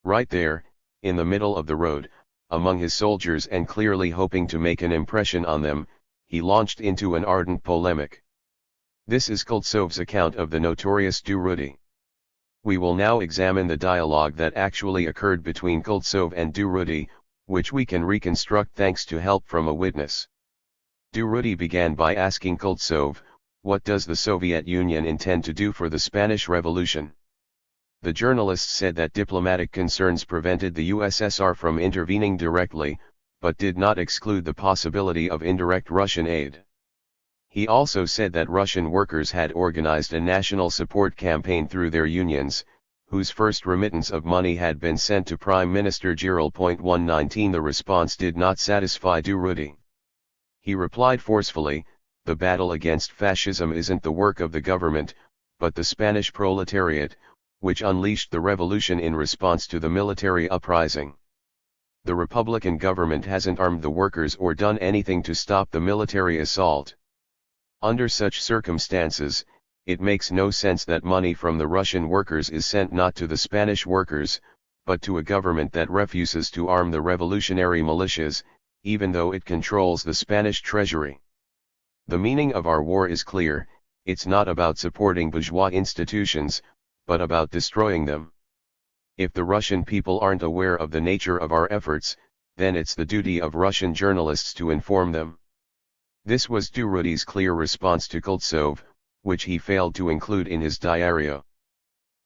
Speaker 1: Right there, in the middle of the road, among his soldiers and clearly hoping to make an impression on them, he launched into an ardent polemic. This is Kultsov's account of the notorious Durruti. We will now examine the dialogue that actually occurred between Kultsov and Durruti, which we can reconstruct thanks to help from a witness. Durruti began by asking Kultsov, what does the Soviet Union intend to do for the Spanish Revolution? The journalist said that diplomatic concerns prevented the USSR from intervening directly, but did not exclude the possibility of indirect Russian aid. He also said that Russian workers had organized a national support campaign through their unions, whose first remittance of money had been sent to Prime Minister Gerald. 119 The response did not satisfy Durruti. He replied forcefully, "The battle against fascism isn't the work of the government, but the Spanish proletariat, which unleashed the revolution in response to the military uprising. The Republican government hasn't armed the workers or done anything to stop the military assault. Under such circumstances, it makes no sense that money from the Russian workers is sent not to the Spanish workers, but to a government that refuses to arm the revolutionary militias, even though it controls the Spanish treasury. The meaning of our war is clear, it's not about supporting bourgeois institutions, but about destroying them. If the Russian people aren't aware of the nature of our efforts, then it's the duty of Russian journalists to inform them." This was Durruti's clear response to Koltsov, which he failed to include in his diario.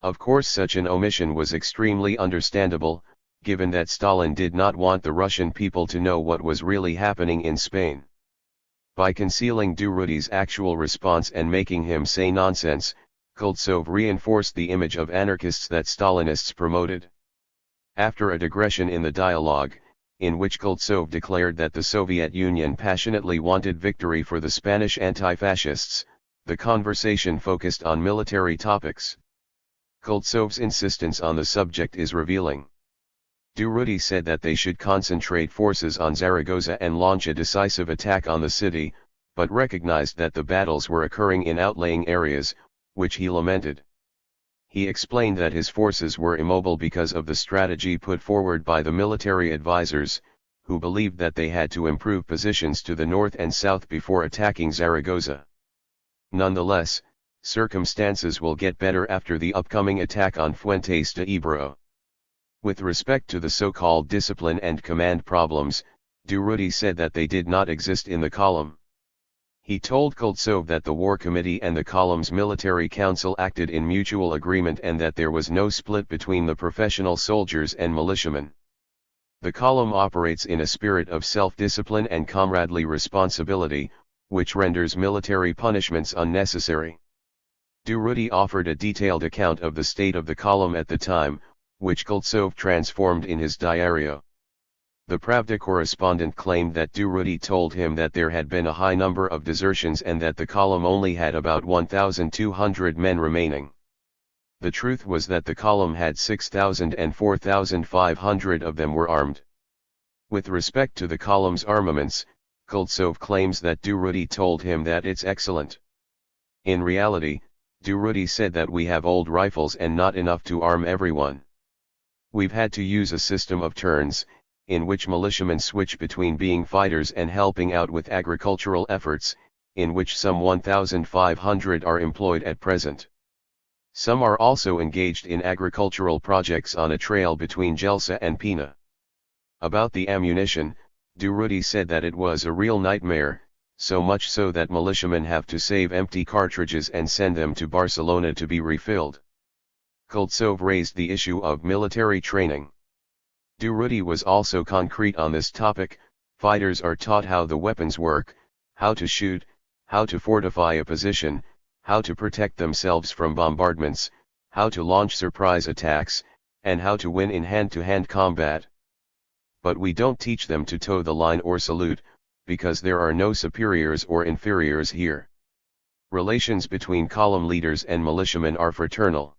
Speaker 1: Of course, such an omission was extremely understandable, given that Stalin did not want the Russian people to know what was really happening in Spain. By concealing Durruti's actual response and making him say nonsense, Koltsov reinforced the image of anarchists that Stalinists promoted. After a digression in the dialogue, in which Koltsov declared that the Soviet Union passionately wanted victory for the Spanish anti-fascists, the conversation focused on military topics. Koltsov's insistence on the subject is revealing. Durruti said that they should concentrate forces on Zaragoza and launch a decisive attack on the city, but recognized that the battles were occurring in outlying areas, which he lamented. He explained that his forces were immobile because of the strategy put forward by the military advisors, who believed that they had to improve positions to the north and south before attacking Zaragoza. Nonetheless, circumstances will get better after the upcoming attack on Fuentes de Ebro. With respect to the so-called discipline and command problems, Durruti said that they did not exist in the column. He told Koltsov that the War Committee and the column's military council acted in mutual agreement and that there was no split between the professional soldiers and militiamen. The column operates in a spirit of self-discipline and comradely responsibility, which renders military punishments unnecessary. Durruti offered a detailed account of the state of the column at the time, which Koltsov transformed in his diario. The Pravda correspondent claimed that Durruti told him that there had been a high number of desertions and that the column only had about 1,200 men remaining. The truth was that the column had 6,000 and 4,500 of them were armed. With respect to the column's armaments, Koltsov claims that Durruti told him that it's excellent. In reality, Durruti said that we have old rifles and not enough to arm everyone. We've had to use a system of turns, in which militiamen switch between being fighters and helping out with agricultural efforts, in which some 1,500 are employed at present. Some are also engaged in agricultural projects on a trail between Jelsa and Pina. About the ammunition, Durruti said that it was a real nightmare, so much so that militiamen have to save empty cartridges and send them to Barcelona to be refilled. Koltsov raised the issue of military training. Durruti was also concrete on this topic. Fighters are taught how the weapons work, how to shoot, how to fortify a position, how to protect themselves from bombardments, how to launch surprise attacks, and how to win in hand-to-hand combat. But we don't teach them to toe the line or salute, because there are no superiors or inferiors here. Relations between column leaders and militiamen are fraternal.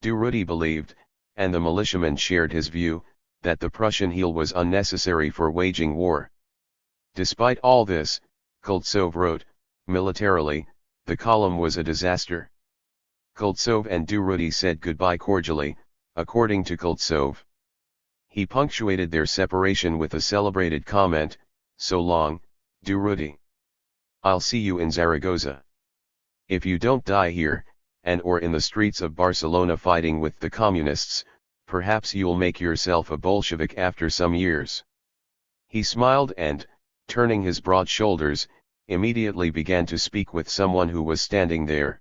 Speaker 1: Durruti believed, and the militiamen shared his view, that the Prussian heel was unnecessary for waging war. Despite all this, Koltsov wrote, militarily, the column was a disaster. Koltsov and Durruti said goodbye cordially, according to Koltsov. He punctuated their separation with a celebrated comment, "So long, Durruti. I'll see you in Zaragoza. If you don't die here, or in the streets of Barcelona fighting with the communists, perhaps you'll make yourself a Bolshevik after some years." He smiled and, turning his broad shoulders, immediately began to speak with someone who was standing there.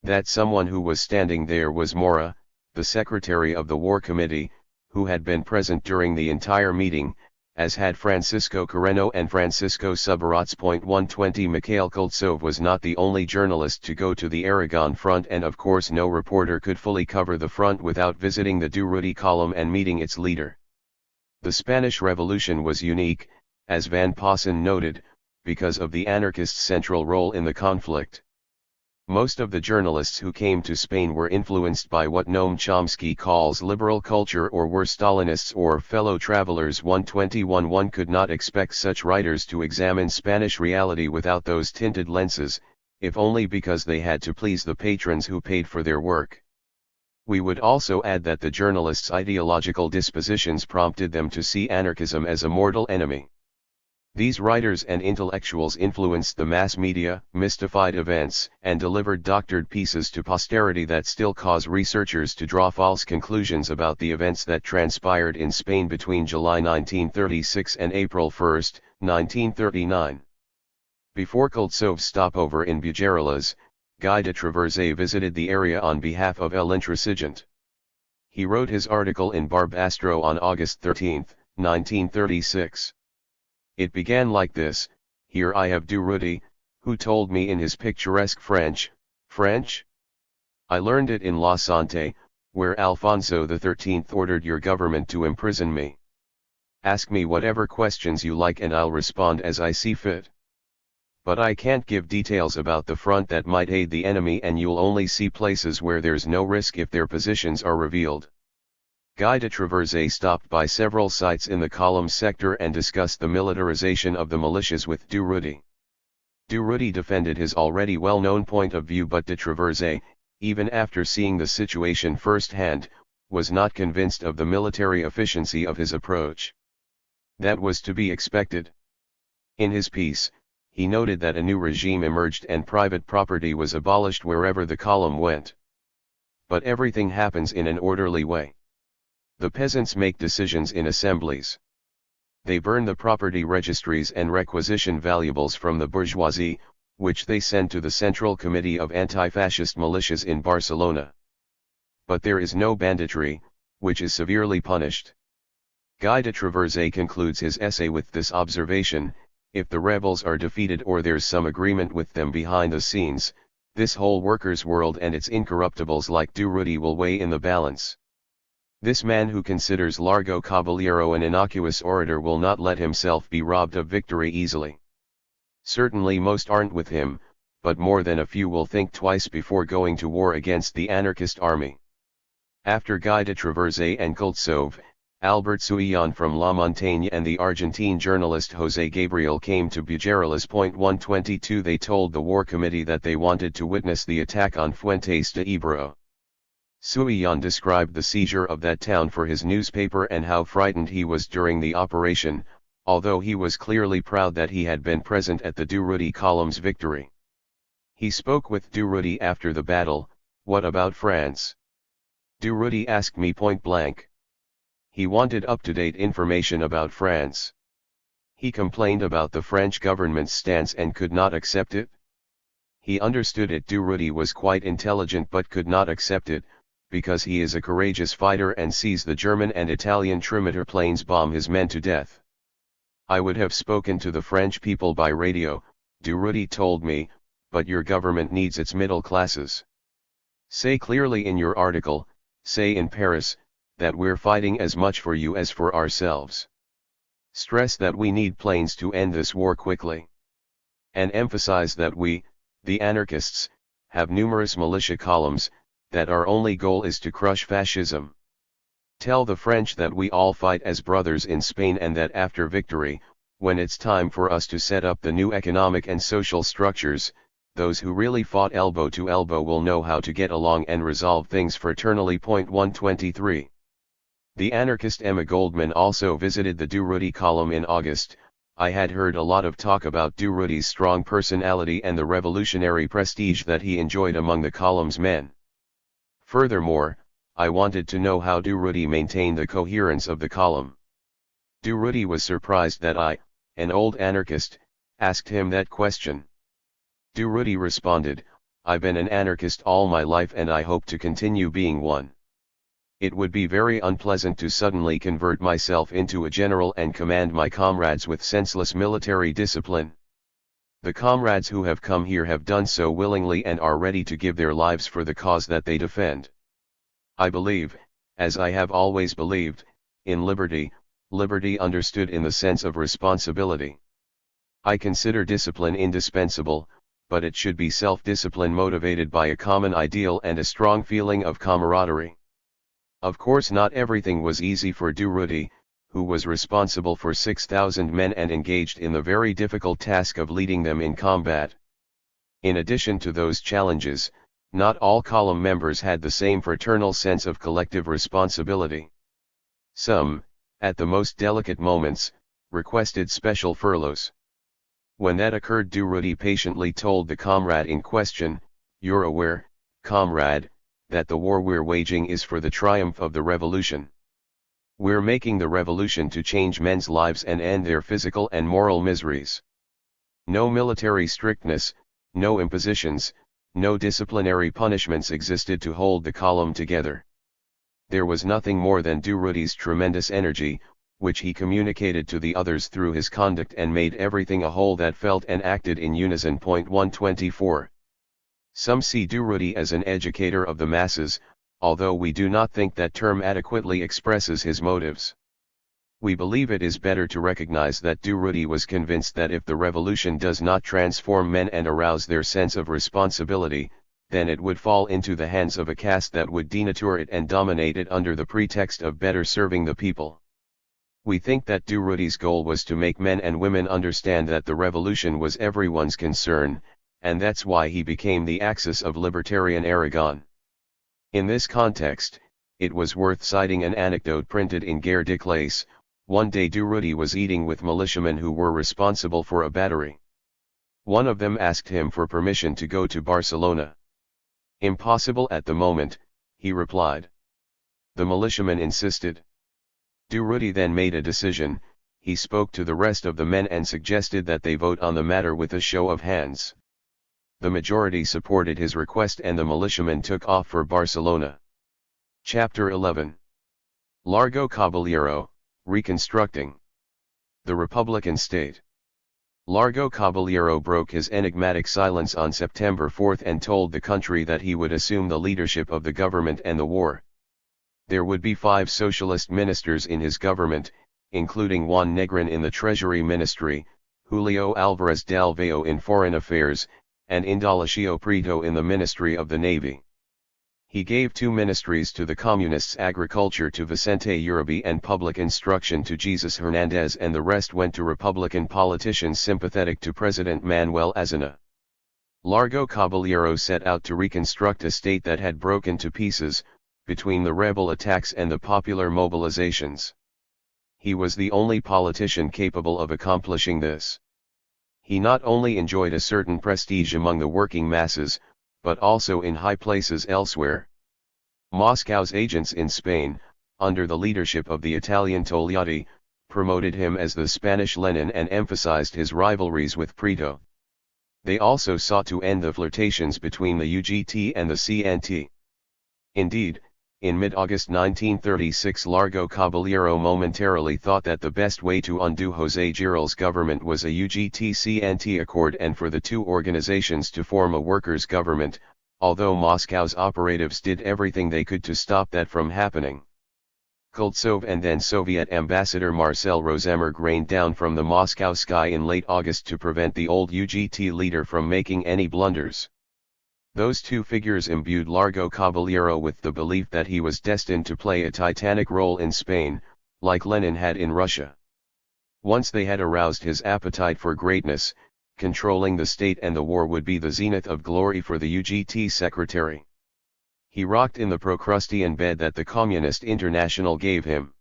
Speaker 1: That someone who was standing there was Mora, the secretary of the War Committee, who had been present during the entire meeting, as had Francisco Carreno and Francisco Subirats. 120 Mikhail Koltsov was not the only journalist to go to the Aragon front, and of course no reporter could fully cover the front without visiting the Durruti column and meeting its leader. The Spanish Revolution was unique, as Van Passen noted, because of the anarchists' central role in the conflict. Most of the journalists who came to Spain were influenced by what Noam Chomsky calls liberal culture, or were Stalinists or fellow travelers. 121 One could not expect such writers to examine Spanish reality without those tinted lenses, if only because they had to please the patrons who paid for their work. We would also add that the journalists' ideological dispositions prompted them to see anarchism as a mortal enemy. These writers and intellectuals influenced the mass media, mystified events, and delivered doctored pieces to posterity that still cause researchers to draw false conclusions about the events that transpired in Spain between July 1936 and April 1, 1939. Before Koltsov's stopover in Bujarelas, Guy de Traversay visited the area on behalf of El Intransigent. He wrote his article in Barbastro on August 13, 1936. It began like this: "Here I have Durruti, who told me in his picturesque French. I learned it in La Sante, where Alfonso XIII ordered your government to imprison me. Ask me whatever questions you like and I'll respond as I see fit. But I can't give details about the front that might aid the enemy, and you'll only see places where there's no risk if their positions are revealed." Guy de Traversay stopped by several sites in the column sector and discussed the militarization of the militias with Durruti. Durruti defended his already well-known point of view, but de Traversay, even after seeing the situation firsthand, was not convinced of the military efficiency of his approach. That was to be expected. In his piece, he noted that a new regime emerged and private property was abolished wherever the column went. But everything happens in an orderly way. The peasants make decisions in assemblies. They burn the property registries and requisition valuables from the bourgeoisie, which they send to the Central Committee of Anti-Fascist Militias in Barcelona. But there is no banditry, which is severely punished. Guy de Traversay concludes his essay with this observation: if the rebels are defeated or there's some agreement with them behind the scenes, this whole workers' world and its incorruptibles like Durruti will weigh in the balance. This man who considers Largo Caballero an innocuous orator will not let himself be robbed of victory easily. Certainly most aren't with him, but more than a few will think twice before going to war against the anarchist army. After Guy de Traversay and Koltsov, Albert Suillon from La Montagne and the Argentine journalist José Gabriel came to Bujarelas. 122 They told the War Committee that they wanted to witness the attack on Fuentes de Ebro. Suillon described the seizure of that town for his newspaper and how frightened he was during the operation, although he was clearly proud that he had been present at the Durruti column's victory. He spoke with Durruti after the battle. "What about France?" Durruti asked me point blank. He wanted up-to-date information about France. He complained about the French government's stance and could not accept it. He understood it. Durruti was quite intelligent but could not accept it, because he is a courageous fighter and sees the German and Italian Trimitar planes bomb his men to death. "I would have spoken to the French people by radio," Durruti told me, "but your government needs its middle classes. Say clearly in your article, say in Paris, that we're fighting as much for you as for ourselves. Stress that we need planes to end this war quickly. And emphasize that we, the anarchists, have numerous militia columns, that our only goal is to crush fascism. Tell the French that we all fight as brothers in Spain, and that after victory, when it's time for us to set up the new economic and social structures, those who really fought elbow to elbow will know how to get along and resolve things fraternally." 123. The anarchist Emma Goldman also visited the Durruti column in August. "I had heard a lot of talk about Durruti's strong personality and the revolutionary prestige that he enjoyed among the column's men. Furthermore, I wanted to know how Durruti maintained the coherence of the column. Durruti was surprised that I, an old anarchist, asked him that question. Durruti responded, 'I've been an anarchist all my life and I hope to continue being one. It would be very unpleasant to suddenly convert myself into a general and command my comrades with senseless military discipline. The comrades who have come here have done so willingly and are ready to give their lives for the cause that they defend. I believe, as I have always believed, in liberty, liberty understood in the sense of responsibility. I consider discipline indispensable, but it should be self-discipline motivated by a common ideal and a strong feeling of camaraderie. Of course not everything was easy for Durruti, who was responsible for 6,000 men and engaged in the very difficult task of leading them in combat. In addition to those challenges, not all column members had the same fraternal sense of collective responsibility. Some, at the most delicate moments, requested special furloughs. When that occurred, Durruti patiently told the comrade in question, "You're aware, comrade, that the war we're waging is for the triumph of the revolution. We're making the revolution to change men's lives and end their physical and moral miseries." No military strictness, no impositions, no disciplinary punishments existed to hold the column together. There was nothing more than Durruti's tremendous energy, which he communicated to the others through his conduct and made everything a whole that felt and acted in unison. 124. Some see Durruti as an educator of the masses, although we do not think that term adequately expresses his motives. We believe it is better to recognize that Durruti was convinced that if the revolution does not transform men and arouse their sense of responsibility, then it would fall into the hands of a caste that would denature it and dominate it under the pretext of better serving the people. We think that Durruti's goal was to make men and women understand that the revolution was everyone's concern, and that's why he became the axis of libertarian Aragon. In this context, it was worth citing an anecdote printed in Guerre de Classe. One day Durruti was eating with militiamen who were responsible for a battery. One of them asked him for permission to go to Barcelona. "Impossible at the moment," he replied. The militiamen insisted. Durruti then made a decision. He spoke to the rest of the men and suggested that they vote on the matter with a show of hands. The majority supported his request and the militiamen took off for Barcelona. Chapter 11. Largo Caballero, Reconstructing the Republican State. Largo Caballero broke his enigmatic silence on September 4 and told the country that he would assume the leadership of the government and the war. There would be 5 socialist ministers in his government, including Juan Negrin in the Treasury Ministry, Julio Alvarez Dalveo in Foreign Affairs, and Indalecio Prieto in the Ministry of the Navy. He gave 2 ministries to the Communists: Agriculture to Vicente Uribe and Public Instruction to Jesus Hernandez, and the rest went to Republican politicians sympathetic to President Manuel Azana. Largo Caballero set out to reconstruct a state that had broken to pieces, between the rebel attacks and the popular mobilizations. He was the only politician capable of accomplishing this. He not only enjoyed a certain prestige among the working masses, but also in high places elsewhere. Moscow's agents in Spain, under the leadership of the Italian Togliatti, promoted him as the Spanish Lenin and emphasized his rivalries with Prieto. They also sought to end the flirtations between the UGT and the CNT. Indeed, in mid-August 1936 Largo Caballero momentarily thought that the best way to undo José Giral's government was a UGT-CNT accord and for the 2 organizations to form a workers' government, although Moscow's operatives did everything they could to stop that from happening. Kultsov and then Soviet ambassador Marcel Rosemerg rained down from the Moscow sky in late August to prevent the old UGT leader from making any blunders. Those 2 figures imbued Largo Caballero with the belief that he was destined to play a titanic role in Spain, like Lenin had in Russia. Once they had aroused his appetite for greatness, controlling the state and the war would be the zenith of glory for the UGT secretary. He rocked in the Procrustean bed that the Communist International gave him.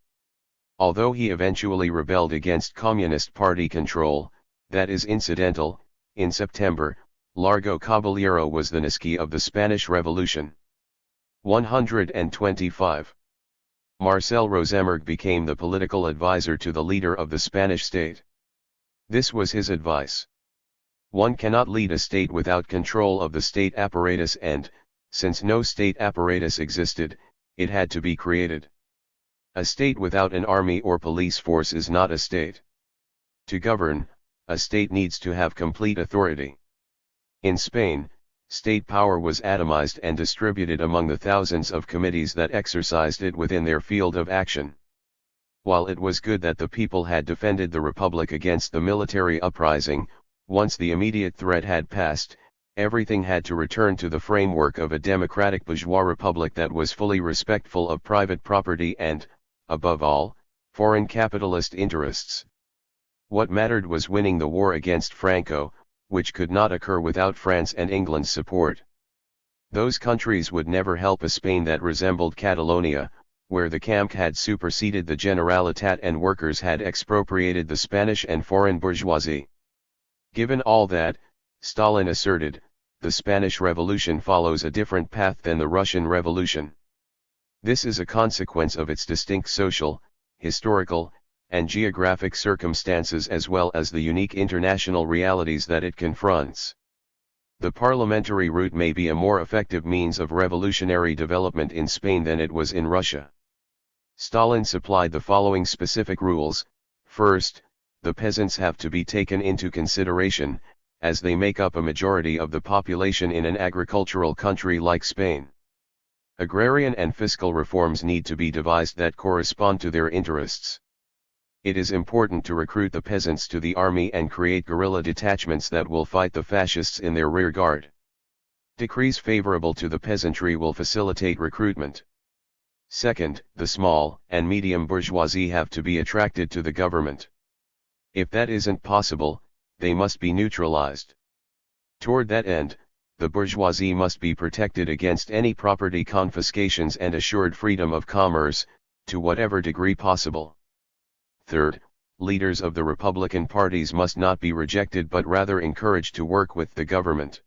Speaker 1: Although he eventually rebelled against Communist Party control, that is incidental. In September, Largo Caballero was the Niski of the Spanish Revolution. 125. Marcel Rosemerg became the political advisor to the leader of the Spanish state. This was his advice. One cannot lead a state without control of the state apparatus and, since no state apparatus existed, It had to be created. A state without an army or police force is not a state. To govern, a state needs to have complete authority. In Spain, state power was atomized and distributed among the thousands of committees that exercised it within their field of action. While it was good that the people had defended the republic against the military uprising, once the immediate threat had passed, everything had to return to the framework of a democratic bourgeois republic that was fully respectful of private property and, above all, foreign capitalist interests. What mattered was winning the war against Franco, which could not occur without France and England's support. Those countries would never help a Spain that resembled Catalonia, where the Camp had superseded the Generalitat and workers had expropriated the Spanish and foreign bourgeoisie. Given all that, Stalin asserted, the Spanish Revolution follows a different path than the Russian Revolution. This is a consequence of its distinct social, historical, and geographic circumstances as well as the unique international realities that it confronts. The parliamentary route may be a more effective means of revolutionary development in Spain than it was in Russia. Stalin supplied the following specific rules. First, the peasants have to be taken into consideration, as they make up a majority of the population in an agricultural country like Spain. Agrarian and fiscal reforms need to be devised that correspond to their interests. It is important to recruit the peasants to the army and create guerrilla detachments that will fight the fascists in their rear guard. Decrees favorable to the peasantry will facilitate recruitment. Second, the small and medium bourgeoisie have to be attracted to the government. If that isn't possible, they must be neutralized. Toward that end, the bourgeoisie must be protected against any property confiscations and assured freedom of commerce, to whatever degree possible. Third, leaders of the Republican parties must not be rejected but rather encouraged to work with the government.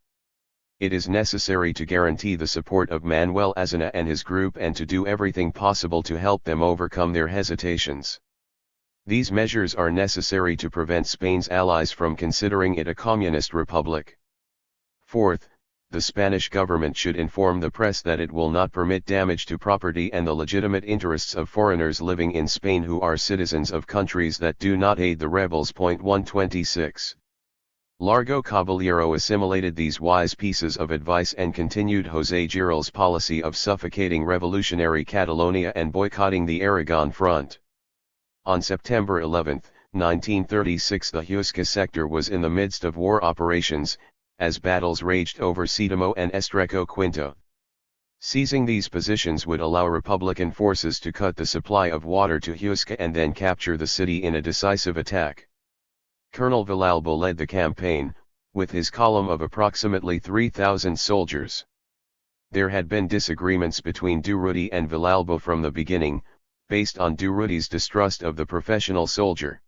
Speaker 1: It is necessary to guarantee the support of Manuel Aznar and his group and to do everything possible to help them overcome their hesitations. These measures are necessary to prevent Spain's allies from considering it a communist republic. Fourth, the Spanish government should inform the press that it will not permit damage to property and the legitimate interests of foreigners living in Spain who are citizens of countries that do not aid the rebels. 126. Largo Caballero assimilated these wise pieces of advice and continued José Giral's policy of suffocating revolutionary Catalonia and boycotting the Aragon Front. On September 11, 1936, the Huesca sector was in the midst of war operations, as battles raged over Sedimo and Estrecho Quinto. Seizing these positions would allow Republican forces to cut the supply of water to Huesca and then capture the city in a decisive attack. Colonel Villalba led the campaign, with his column of approximately 3,000 soldiers. There had been disagreements between Durruti and Villalba from the beginning, based on Durruti's distrust of the professional soldier.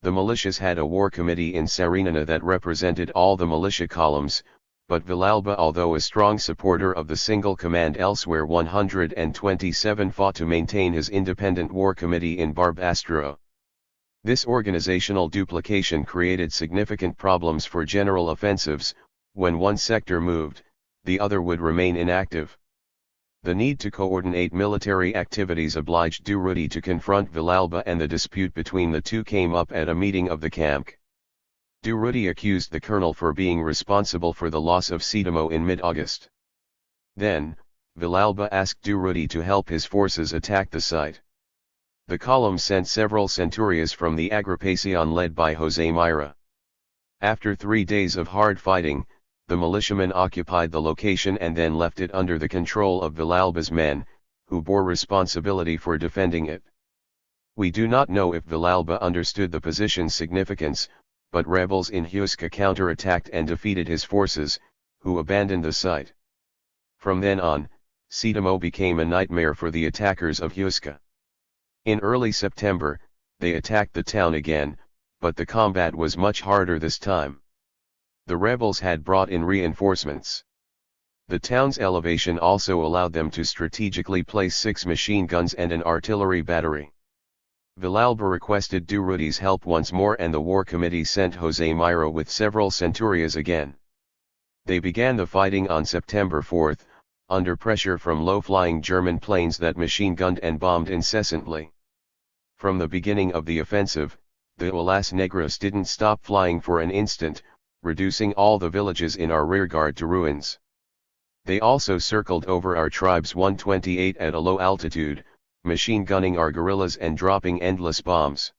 Speaker 1: The militias had a war committee in Sarinana that represented all the militia columns, but Villalba, although a strong supporter of the single command elsewhere, 127 fought to maintain his independent war committee in Barbastro. This organizational duplication created significant problems for general offensives. When one sector moved, the other would remain inactive. The need to coordinate military activities obliged Durruti to confront Villalba, and the dispute between the two came up at a meeting of the camp. Durruti accused the colonel for being responsible for the loss of Sedimo in mid-August. Then, Villalba asked Durruti to help his forces attack the site. The column sent several centurias from the Agrupación led by José Mira. After 3 days of hard fighting, the militiamen occupied the location and then left it under the control of Villalba's men, who bore responsibility for defending it. We do not know if Villalba understood the position's significance, but rebels in Huesca counterattacked and defeated his forces, who abandoned the site. From then on, Sedimo became a nightmare for the attackers of Huesca. In early September, they attacked the town again, but the combat was much harder this time. The rebels had brought in reinforcements. The town's elevation also allowed them to strategically place 6 machine guns and an artillery battery. Villalba requested Durruti's help once more, and the war committee sent José Mira with several centurias again. They began the fighting on September 4, under pressure from low-flying German planes that machine-gunned and bombed incessantly. From the beginning of the offensive, the Alas Negras didn't stop flying for an instant, reducing all the villages in our rearguard to ruins. They also circled over our tribes 128 at a low altitude, machine-gunning our guerrillas and dropping endless bombs.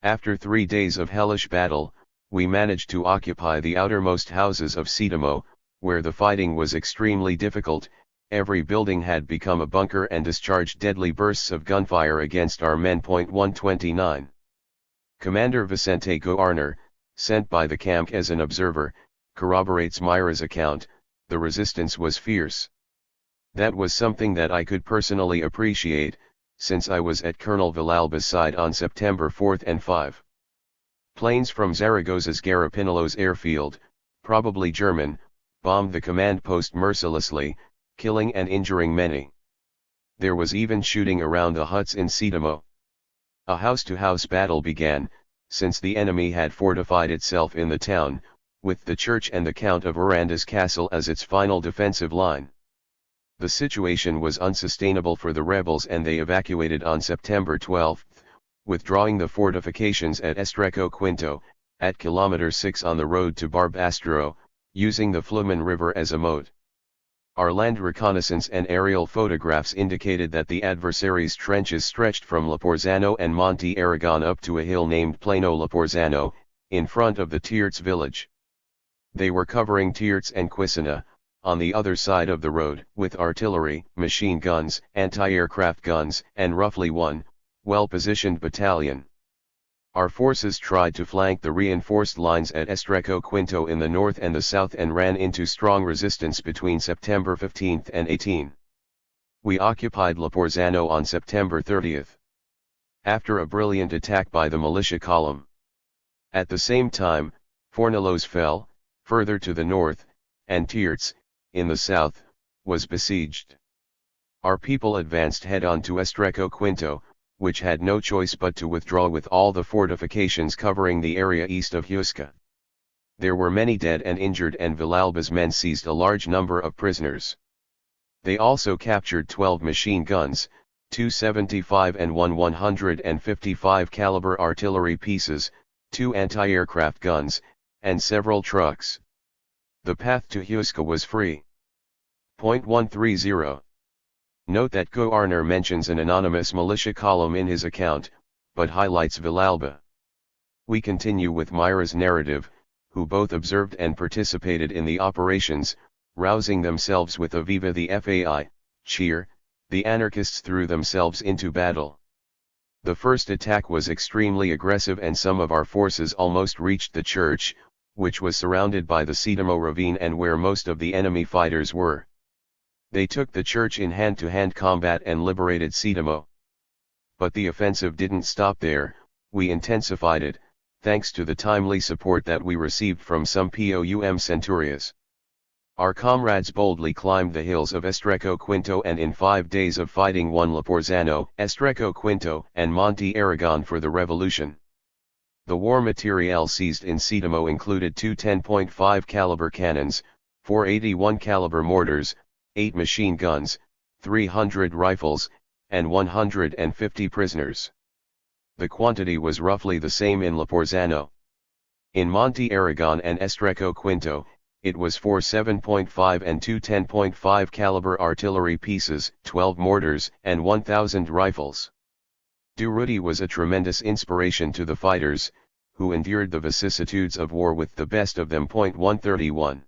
Speaker 1: After 3 days of hellish battle, we managed to occupy the outermost houses of Sidamo, where the fighting was extremely difficult. Every building had become a bunker and discharged deadly bursts of gunfire against our men. 129. Commander Vicente Goarner, sent by the camp as an observer, corroborates Myra's account. The resistance was fierce. That was something that I could personally appreciate, since I was at Colonel Villalba's side on September 4 and 5. Planes from Zaragoza's Garapinelos airfield, probably German, bombed the command post mercilessly, killing and injuring many. There was even shooting around the huts in Sidamo. A house-to-house battle began, since the enemy had fortified itself in the town, with the church and the Count of Aranda's castle as its final defensive line. The situation was unsustainable for the rebels and they evacuated on September 12, withdrawing the fortifications at Estrecho Quinto, at kilometer 6 on the road to Barbastro, using the Flumen River as a moat. Our land reconnaissance and aerial photographs indicated that the adversary's trenches stretched from Laporzano and Monte Aragon up to a hill named Plano Laporzano, in front of the Tirts village. They were covering Tirts and Quisina, on the other side of the road, with artillery, machine guns, anti-aircraft guns, and roughly one, well-positioned battalion. Our forces tried to flank the reinforced lines at Estrecho Quinto in the north and the south and ran into strong resistance between September 15 and 18. We occupied Laporzano on September 30. After a brilliant attack by the militia column. At the same time, Fornellos fell, further to the north, and Tirts, in the south, was besieged. Our people advanced head-on to Estrecho Quinto, which had no choice but to withdraw with all the fortifications covering the area east of Huesca. There were many dead and injured and Villalba's men seized a large number of prisoners. They also captured 12 machine guns, 2 75 and 1 155 caliber artillery pieces, 2 anti-aircraft guns, and several trucks. The path to Huesca was free. 130. Note that Goarner mentions an anonymous militia column in his account, but highlights Villalba. We continue with Myra's narrative, who both observed and participated in the operations, rousing themselves with a Viva the FAI, cheer. The anarchists threw themselves into battle. The first attack was extremely aggressive and some of our forces almost reached the church, which was surrounded by the Sidamo ravine and where most of the enemy fighters were. They took the church in hand-to-hand combat and liberated Sidamo. But the offensive didn't stop there, we intensified it, thanks to the timely support that we received from some POUM centurias. Our comrades boldly climbed the hills of Estrecho Quinto and in 5 days of fighting won Laporzano, Estrecho Quinto, and Monte Aragon for the revolution. The war materiel seized in Sidamo included 2 10.5 caliber cannons, 4 81 caliber mortars, 8 machine guns, 300 rifles, and 150 prisoners. The quantity was roughly the same in Laporzano. In Monte Aragon and Estrecho Quinto, it was 4 7.5 and 2 10.5 caliber artillery pieces, 12 mortars, and 1,000 rifles. Durruti was a tremendous inspiration to the fighters, who endured the vicissitudes of war with the best of them. 131.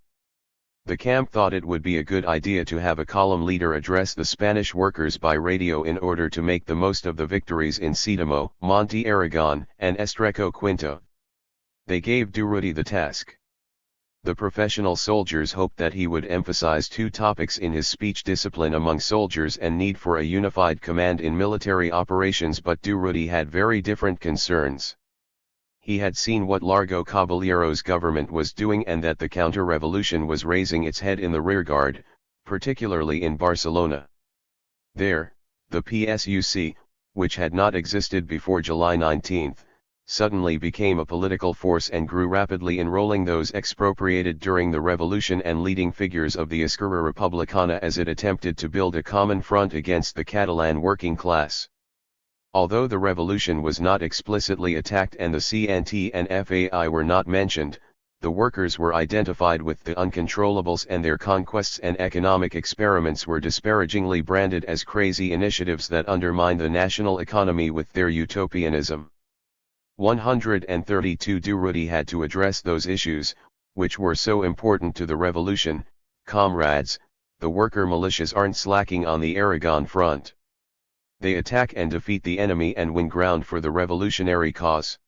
Speaker 1: The camp thought it would be a good idea to have a column leader address the Spanish workers by radio in order to make the most of the victories in Sidamo, Monte Aragon, and Estrecho Quinto. They gave Durruti the task. The professional soldiers hoped that he would emphasize 2 topics in his speech: discipline among soldiers and need for a unified command in military operations, but Durruti had very different concerns. He had seen what Largo Caballero's government was doing and that the counter-revolution was raising its head in the rearguard, particularly in Barcelona. There, the PSUC, which had not existed before July 19, suddenly became a political force and grew rapidly, enrolling those expropriated during the revolution and leading figures of the Esquerra Republicana as it attempted to build a common front against the Catalan working class. Although the revolution was not explicitly attacked and the CNT and FAI were not mentioned, the workers were identified with the uncontrollables, and their conquests and economic experiments were disparagingly branded as crazy initiatives that undermine the national economy with their utopianism. 132 Durruti had to address those issues, which were so important to the revolution. Comrades, the worker militias aren't slacking on the Aragon front. They attack and defeat the enemy and win ground for the revolutionary cause.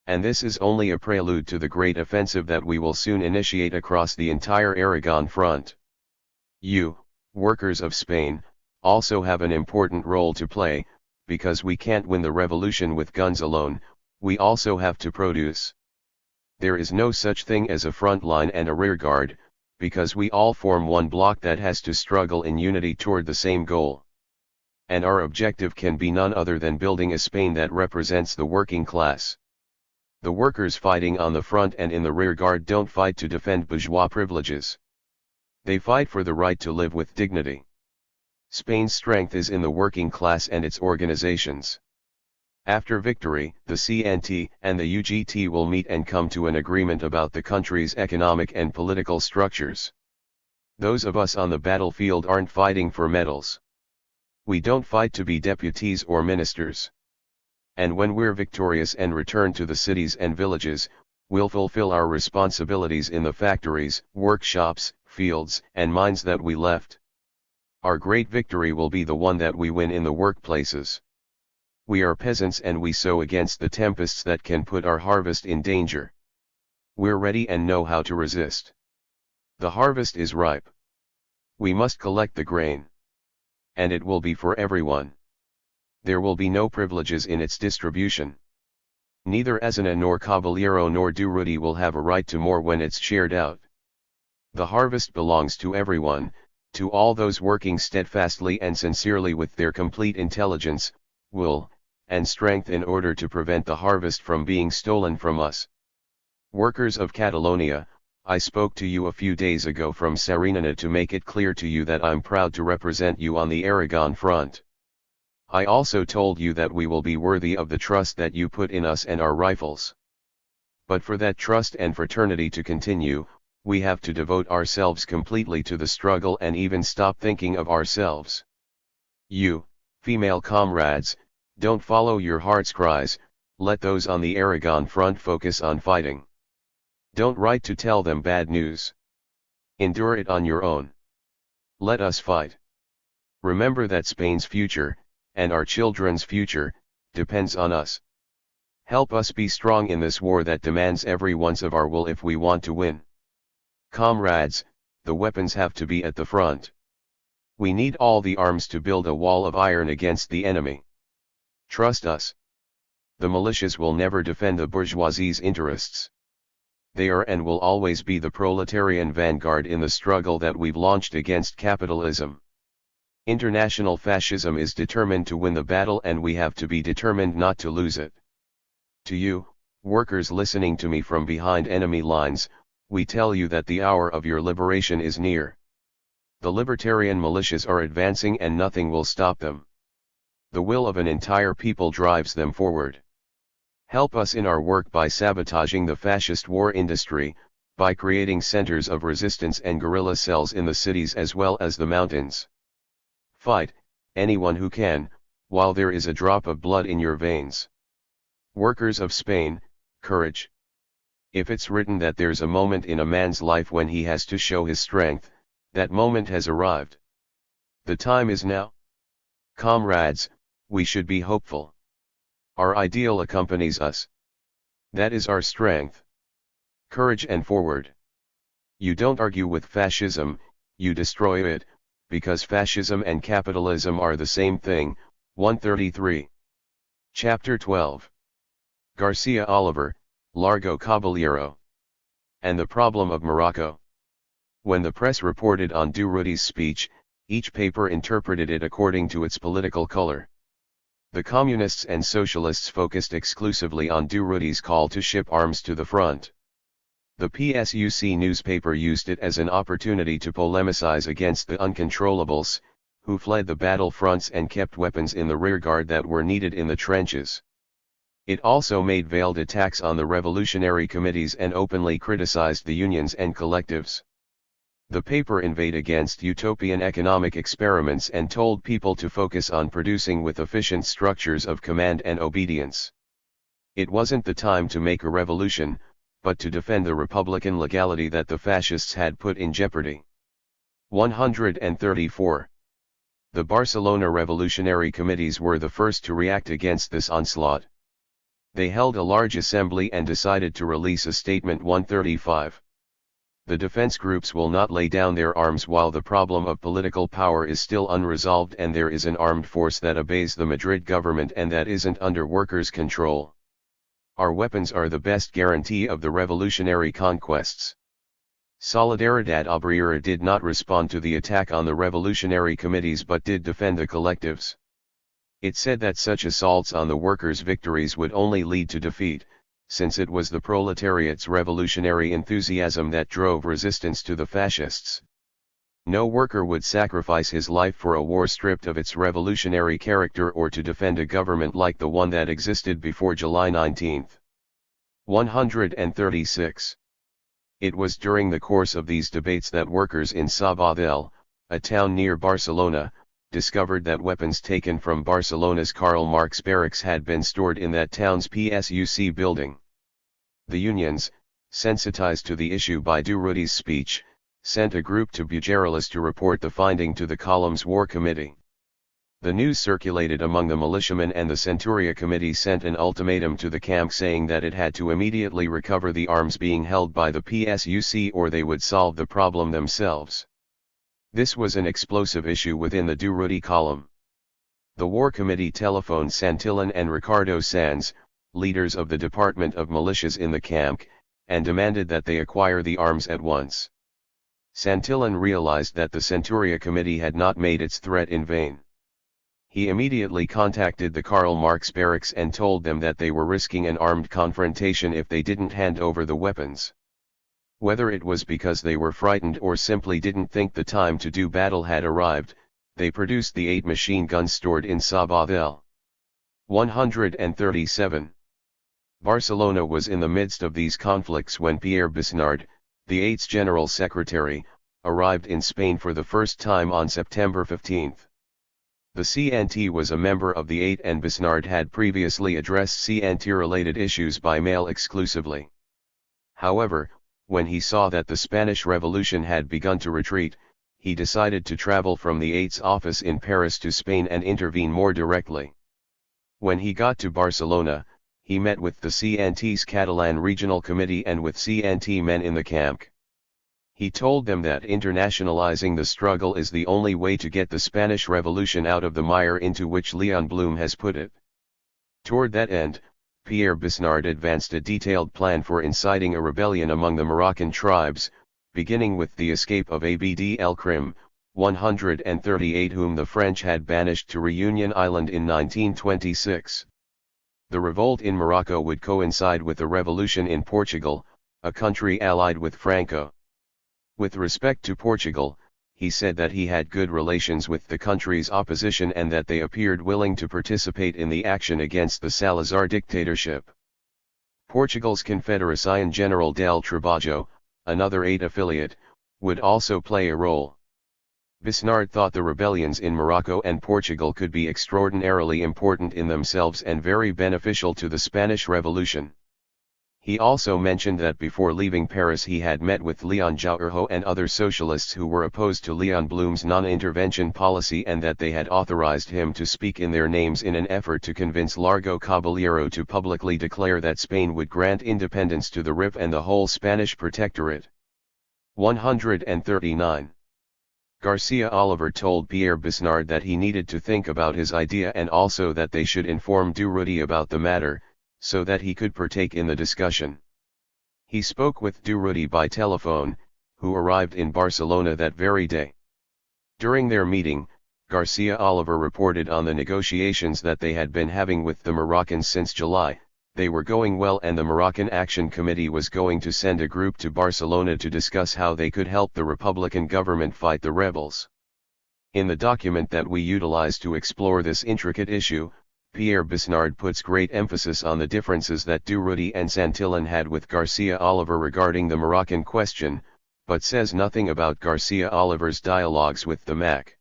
Speaker 1: And this is only a prelude to the great offensive that we will soon initiate across the entire Aragon front. You, workers of Spain, also have an important role to play, because we can't win the revolution with guns alone, we also have to produce. There is no such thing as a front line and a rear guard, because we all form one block that has to struggle in unity toward the same goal. And our objective can be none other than building a Spain that represents the working class. The workers fighting on the front and in the rear guard don't fight to defend bourgeois privileges. They fight for the right to live with dignity. Spain's strength is in the working class and its organizations. After victory, the CNT and the UGT will meet and come to an agreement about the country's economic and political structures. Those of us on the battlefield aren't fighting for medals. We don't fight to be deputies or ministers. And when we're victorious and return to the cities and villages, we'll fulfill our responsibilities in the factories, workshops, fields, and mines that we left. Our great victory will be the one that we win in the workplaces. We are peasants and we sow against the tempests that can put our harvest in danger. We're ready and know how to resist. The harvest is ripe. We must collect the grain. And it will be for everyone. There will be no privileges in its distribution. Neither Azana nor Caballero nor Durruti will have a right to more when it's shared out. The harvest belongs to everyone, to all those working steadfastly and sincerely with their complete intelligence, will, and strength in order to prevent the harvest from being stolen from us. Workers of Catalonia, I spoke to you a few days ago from Sarinana to make it clear to you that I'm proud to represent you on the Aragon front. I also told you that we will be worthy of the trust that you put in us and our rifles. But for that trust and fraternity to continue, we have to devote ourselves completely to the struggle and even stop thinking of ourselves. You, female comrades, don't follow your heart's cries, let those on the Aragon front focus on fighting. Don't write to tell them bad news. Endure it on your own. Let us fight. Remember that Spain's future, and our children's future, depends on us. Help us be strong in this war that demands every ounce of our will if we want to win. Comrades, the weapons have to be at the front. We need all the arms to build a wall of iron against the enemy. Trust us. The militias will never defend the bourgeoisie's interests. They are and will always be the proletarian vanguard in the struggle that we've launched against capitalism. International fascism is determined to win the battle and we have to be determined not to lose it. To you, workers listening to me from behind enemy lines, we tell you that the hour of your liberation is near. The libertarian militias are advancing and nothing will stop them. The will of an entire people drives them forward. Help us in our work by sabotaging the fascist war industry, by creating centers of resistance and guerrilla cells in the cities as well as the mountains. Fight, anyone who can, while there is a drop of blood in your veins. Workers of Spain, courage. If it's written that there's a moment in a man's life when he has to show his strength, that moment has arrived. The time is now. Comrades, we should be hopeful. Our ideal accompanies us. That is our strength. Courage and forward. You don't argue with fascism, you destroy it, because fascism and capitalism are the same thing. 133. Chapter 12. Garcia Oliver, Largo Caballero. And the problem of Morocco. When the press reported on Durruti's speech, each paper interpreted it according to its political color. The communists and socialists focused exclusively on Durruti's call to ship arms to the front. The PSUC newspaper used it as an opportunity to polemicize against the uncontrollables, who fled the battle fronts and kept weapons in the rearguard that were needed in the trenches. It also made veiled attacks on the revolutionary committees and openly criticized the unions and collectives. The paper inveighed against utopian economic experiments and told people to focus on producing with efficient structures of command and obedience. It wasn't the time to make a revolution, but to defend the republican legality that the fascists had put in jeopardy. 134. The Barcelona revolutionary committees were the first to react against this onslaught. They held a large assembly and decided to release a statement 135. The defense groups will not lay down their arms while the problem of political power is still unresolved and there is an armed force that obeys the Madrid government and that isn't under workers' control. Our weapons are the best guarantee of the revolutionary conquests. Solidaridad Obrera did not respond to the attack on the revolutionary committees but did defend the collectives. It said that such assaults on the workers' victories would only lead to defeat, since it was the proletariat's revolutionary enthusiasm that drove resistance to the fascists. No worker would sacrifice his life for a war stripped of its revolutionary character or to defend a government like the one that existed before July 19. 136. It was during the course of these debates that workers in Sabadell, a town near Barcelona, discovered that weapons taken from Barcelona's Karl Marx barracks had been stored in that town's PSUC building. The unions, sensitized to the issue by Durruti's speech, sent a group to Bujarales to report the finding to the column's war committee. The news circulated among the militiamen and the Centuria committee sent an ultimatum to the camp saying that it had to immediately recover the arms being held by the PSUC or they would solve the problem themselves. This was an explosive issue within the Durruti column. The War Committee telephoned Santillan and Ricardo Sanz, leaders of the Department of Militias in the camp, and demanded that they acquire the arms at once. Santillan realized that the Centuria Committee had not made its threat in vain. He immediately contacted the Karl Marx barracks and told them that they were risking an armed confrontation if they didn't hand over the weapons. Whether it was because they were frightened or simply didn't think the time to do battle had arrived, they produced the 8 machine guns stored in Sabadell. 137. Barcelona was in the midst of these conflicts when Pierre Bisnard, the 8's General Secretary, arrived in Spain for the first time on September 15. The CNT was a member of the 8 and Bisnard had previously addressed CNT-related issues by mail exclusively. However, when he saw that the Spanish Revolution had begun to retreat, he decided to travel from the 8's office in Paris to Spain and intervene more directly. When he got to Barcelona, he met with the CNT's Catalan Regional Committee and with CNT men in the camp. He told them that internationalizing the struggle is the only way to get the Spanish Revolution out of the mire into which Leon Blum has put it. Toward that end, Pierre Bisnard advanced a detailed plan for inciting a rebellion among the Moroccan tribes, beginning with the escape of Abd el-Krim, 138 whom the French had banished to Reunion Island in 1926. The revolt in Morocco would coincide with the revolution in Portugal, a country allied with Franco. With respect to Portugal, he said that he had good relations with the country's opposition and that they appeared willing to participate in the action against the Salazar dictatorship. Portugal's Confederación General del Trabajo, another 8 affiliate, would also play a role. Bisnard thought the rebellions in Morocco and Portugal could be extraordinarily important in themselves and very beneficial to the Spanish Revolution. He also mentioned that before leaving Paris he had met with Leon Jouarro and other socialists who were opposed to Leon Blum's non-intervention policy and that they had authorized him to speak in their names in an effort to convince Largo Caballero to publicly declare that Spain would grant independence to the RIF and the whole Spanish protectorate. 139. Garcia Oliver told Pierre Bisnard that he needed to think about his idea and also that they should inform Durruti about the matter, so that he could partake in the discussion. He spoke with Durruti by telephone, who arrived in Barcelona that very day. During their meeting, Garcia Oliver reported on the negotiations that they had been having with the Moroccans since July. They were going well and the Moroccan Action Committee was going to send a group to Barcelona to discuss how they could help the Republican government fight the rebels. In the document that we utilized to explore this intricate issue, Pierre Besnard puts great emphasis on the differences that Durruti and Santillan had with Garcia Oliver regarding the Moroccan question, but says nothing about Garcia Oliver's dialogues with the MAC.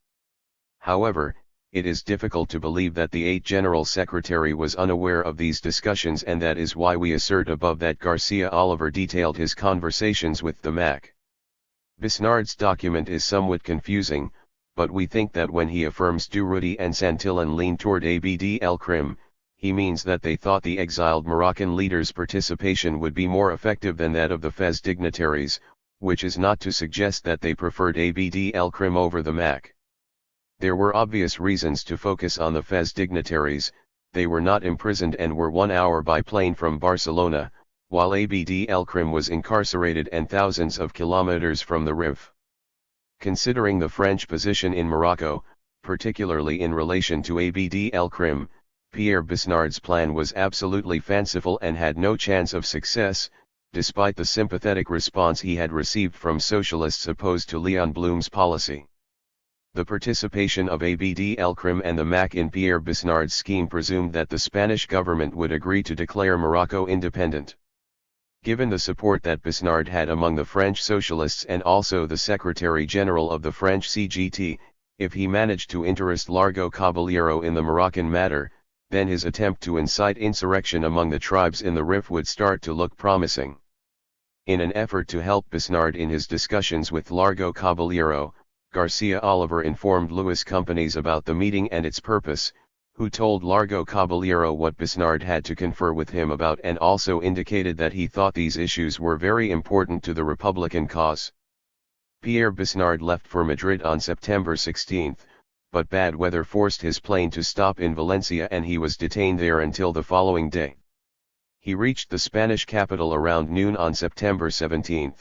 Speaker 1: However, it is difficult to believe that the 8th General Secretary was unaware of these discussions, and that is why we assert above that Garcia Oliver detailed his conversations with the MAC. Besnard's document is somewhat confusing, but we think that when he affirms Durruti and Santillan lean toward Abd el-Krim, he means that they thought the exiled Moroccan leaders' participation would be more effective than that of the Fez dignitaries, which is not to suggest that they preferred Abd el-Krim over the MAC. There were obvious reasons to focus on the Fez dignitaries. They were not imprisoned and were 1 hour by plane from Barcelona, while Abd el-Krim was incarcerated and thousands of kilometers from the Rif. Considering the French position in Morocco, particularly in relation to Abd el-Krim, Pierre Besnard's plan was absolutely fanciful and had no chance of success, despite the sympathetic response he had received from socialists opposed to Leon Blum's policy. The participation of Abd el-Krim and the MAC in Pierre Besnard's scheme presumed that the Spanish government would agree to declare Morocco independent. Given the support that Besnard had among the French socialists and also the Secretary-General of the French CGT, if he managed to interest Largo Caballero in the Moroccan matter, then his attempt to incite insurrection among the tribes in the Rif would start to look promising. In an effort to help Besnard in his discussions with Largo Caballero, Garcia Oliver informed Louis Companys about the meeting and its purpose, who told Largo Caballero what Besnard had to confer with him about and also indicated that he thought these issues were very important to the Republican cause. Pierre Besnard left for Madrid on September 16, but bad weather forced his plane to stop in Valencia and he was detained there until the following day. He reached the Spanish capital around noon on September 17.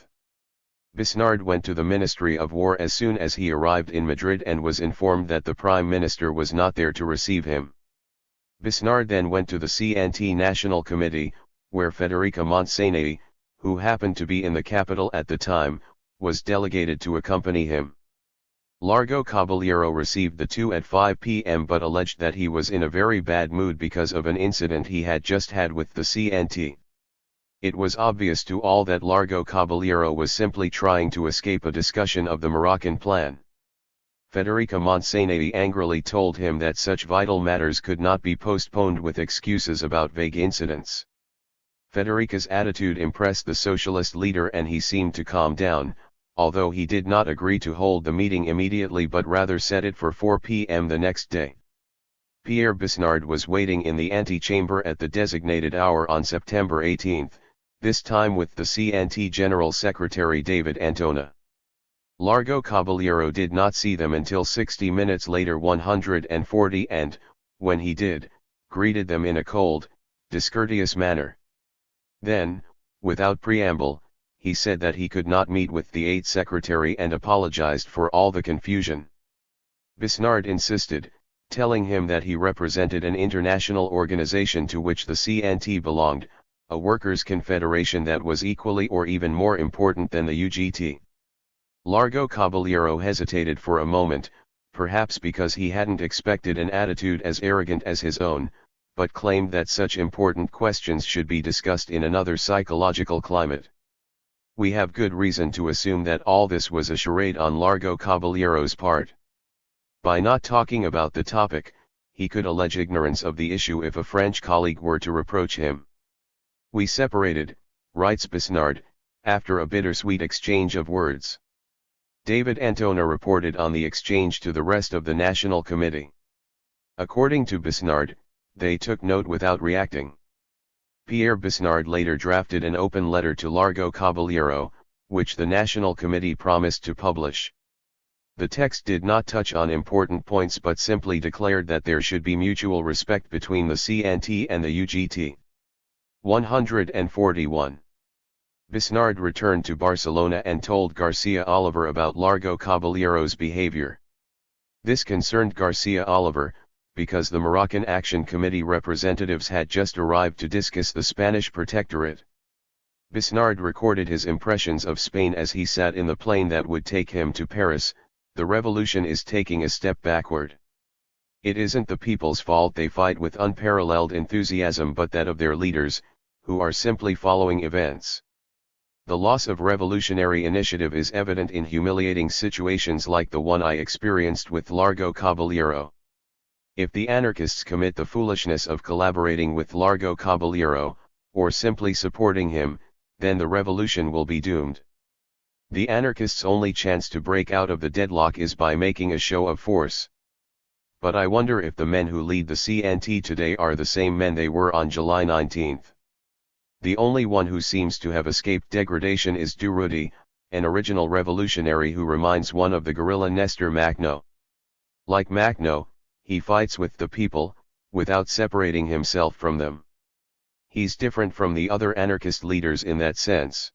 Speaker 1: Besnard went to the Ministry of War as soon as he arrived in Madrid and was informed that the Prime Minister was not there to receive him. Besnard then went to the CNT National Committee, where Federica Montseny, who happened to be in the capital at the time, was delegated to accompany him. Largo Caballero received the two at 5 p.m. but alleged that he was in a very bad mood because of an incident he had just had with the CNT. It was obvious to all that Largo Caballero was simply trying to escape a discussion of the Moroccan plan. Federica Montseny angrily told him that such vital matters could not be postponed with excuses about vague incidents. Federica's attitude impressed the socialist leader and he seemed to calm down, although he did not agree to hold the meeting immediately but rather set it for 4 p.m. the next day. Pierre Besnard was waiting in the antechamber at the designated hour on September 18. This time with the CNT General Secretary David Antona. Largo Caballero did not see them until 60 minutes later 140 and, when he did, greeted them in a cold, discourteous manner. Then, without preamble, he said that he could not meet with the 8th Secretary and apologized for all the confusion. Besnard insisted, telling him that he represented an international organization to which the CNT belonged, a workers' confederation that was equally or even more important than the UGT. Largo Caballero hesitated for a moment, perhaps because he hadn't expected an attitude as arrogant as his own, but claimed that such important questions should be discussed in another psychological climate. We have good reason to assume that all this was a charade on Largo Caballero's part. By not talking about the topic, he could allege ignorance of the issue if a French colleague were to reproach him. We separated, writes Besnard, after a bittersweet exchange of words. David Antona reported on the exchange to the rest of the National Committee. According to Besnard, they took note without reacting. Pierre Besnard later drafted an open letter to Largo Caballero, which the National Committee promised to publish. The text did not touch on important points but simply declared that there should be mutual respect between the CNT and the UGT. 141. Besnard returned to Barcelona and told Garcia Oliver about Largo Caballero's behavior. This concerned Garcia Oliver, because the Moroccan Action Committee representatives had just arrived to discuss the Spanish protectorate. Besnard recorded his impressions of Spain as he sat in the plane that would take him to Paris. The revolution is taking a step backward. It isn't the people's fault they fight with unparalleled enthusiasm but that of their leaders, who are simply following events. The loss of revolutionary initiative is evident in humiliating situations like the one I experienced with Largo Caballero. If the anarchists commit the foolishness of collaborating with Largo Caballero, or simply supporting him, then the revolution will be doomed. The anarchists' only chance to break out of the deadlock is by making a show of force. But I wonder if the men who lead the CNT today are the same men they were on July 19. The only one who seems to have escaped degradation is Durruti, an original revolutionary who reminds one of the guerrilla Nestor Makhno. Like Makhno, he fights with the people, without separating himself from them. He's different from the other anarchist leaders in that sense.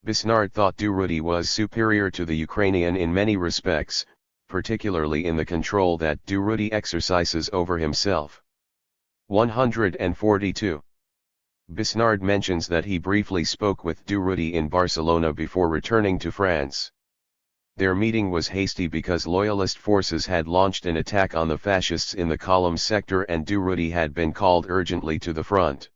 Speaker 1: Besnard thought Durruti was superior to the Ukrainian in many respects, particularly in the control that Durruti exercises over himself. 142. Besnard mentions that he briefly spoke with Durruti in Barcelona before returning to France. Their meeting was hasty because loyalist forces had launched an attack on the fascists in the Columns sector and Durruti had been called urgently to the front.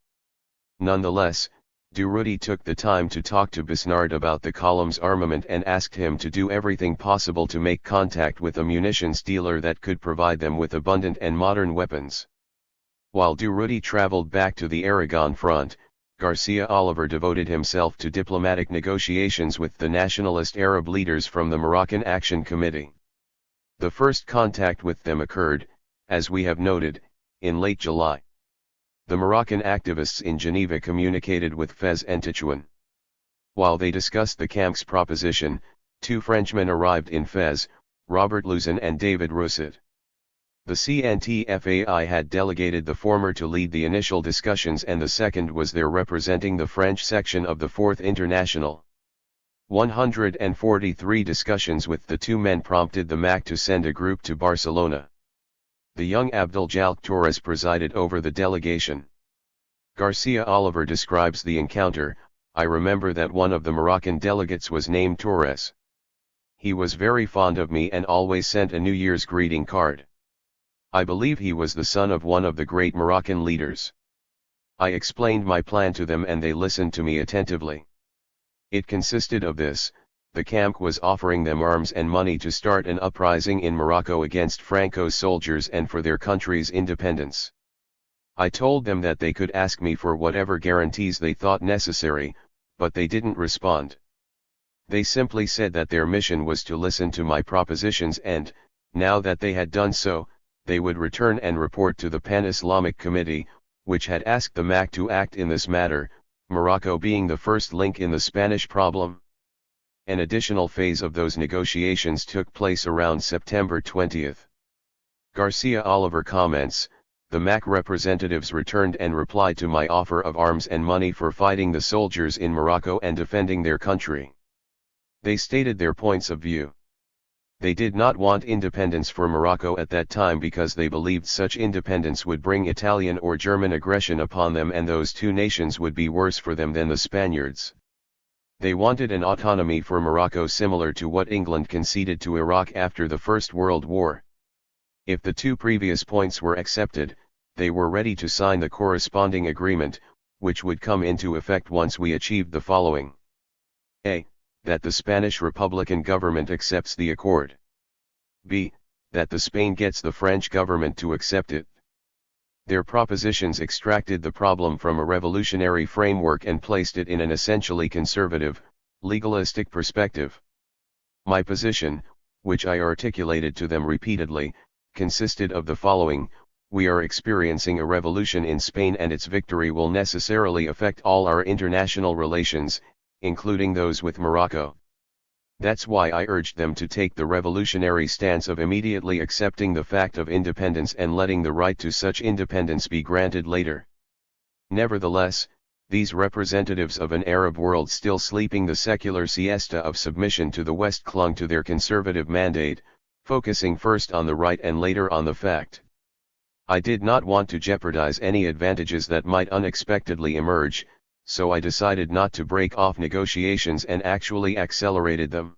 Speaker 1: Nonetheless, Durruti took the time to talk to Besnard about the Columns armament and asked him to do everything possible to make contact with a munitions dealer that could provide them with abundant and modern weapons. While Durruti traveled back to the Aragon front, Garcia Oliver devoted himself to diplomatic negotiations with the nationalist Arab leaders from the Moroccan Action Committee. The first contact with them occurred, as we have noted, in late July. The Moroccan activists in Geneva communicated with Fez and Tichouane. While they discussed the camp's proposition, two Frenchmen arrived in Fez, Robert Luzon and David Rousset. The CNT-FAI had delegated the former to lead the initial discussions and the second was there representing the French section of the Fourth International. 143 discussions with the two men prompted the MAC to send a group to Barcelona. The young Abdel Torres presided over the delegation. Garcia Oliver describes the encounter. I remember that one of the Moroccan delegates was named Torres. He was very fond of me and always sent a New Year's greeting card. I believe he was the son of one of the great Moroccan leaders. I explained my plan to them and they listened to me attentively. It consisted of this: the camp was offering them arms and money to start an uprising in Morocco against Franco's soldiers and for their country's independence. I told them that they could ask me for whatever guarantees they thought necessary, but they didn't respond. They simply said that their mission was to listen to my propositions and, now that they had done so, they would return and report to the Pan-Islamic Committee, which had asked the MAC to act in this matter, Morocco being the first link in the Spanish problem. An additional phase of those negotiations took place around September 20. Garcia Oliver comments, the MAC representatives returned and replied to my offer of arms and money for fighting the soldiers in Morocco and defending their country. They stated their points of view. They did not want independence for Morocco at that time because they believed such independence would bring Italian or German aggression upon them and those two nations would be worse for them than the Spaniards. They wanted an autonomy for Morocco similar to what England conceded to Iraq after the First World War. If the two previous points were accepted, they were ready to sign the corresponding agreement, which would come into effect once we achieved the following. A. That the Spanish Republican government accepts the accord. B. That the Spain gets the French government to accept it. Their propositions extracted the problem from a revolutionary framework and placed it in an essentially conservative, legalistic perspective. My position, which I articulated to them repeatedly, consisted of the following: we are experiencing a revolution in Spain and its victory will necessarily affect all our international relations, including those with Morocco. That's why I urged them to take the revolutionary stance of immediately accepting the fact of independence and letting the right to such independence be granted later. Nevertheless, these representatives of an Arab world still sleeping the secular siesta of submission to the West clung to their conservative mandate, focusing first on the right and later on the fact. I did not want to jeopardize any advantages that might unexpectedly emerge, so I decided not to break off negotiations and actually accelerated them.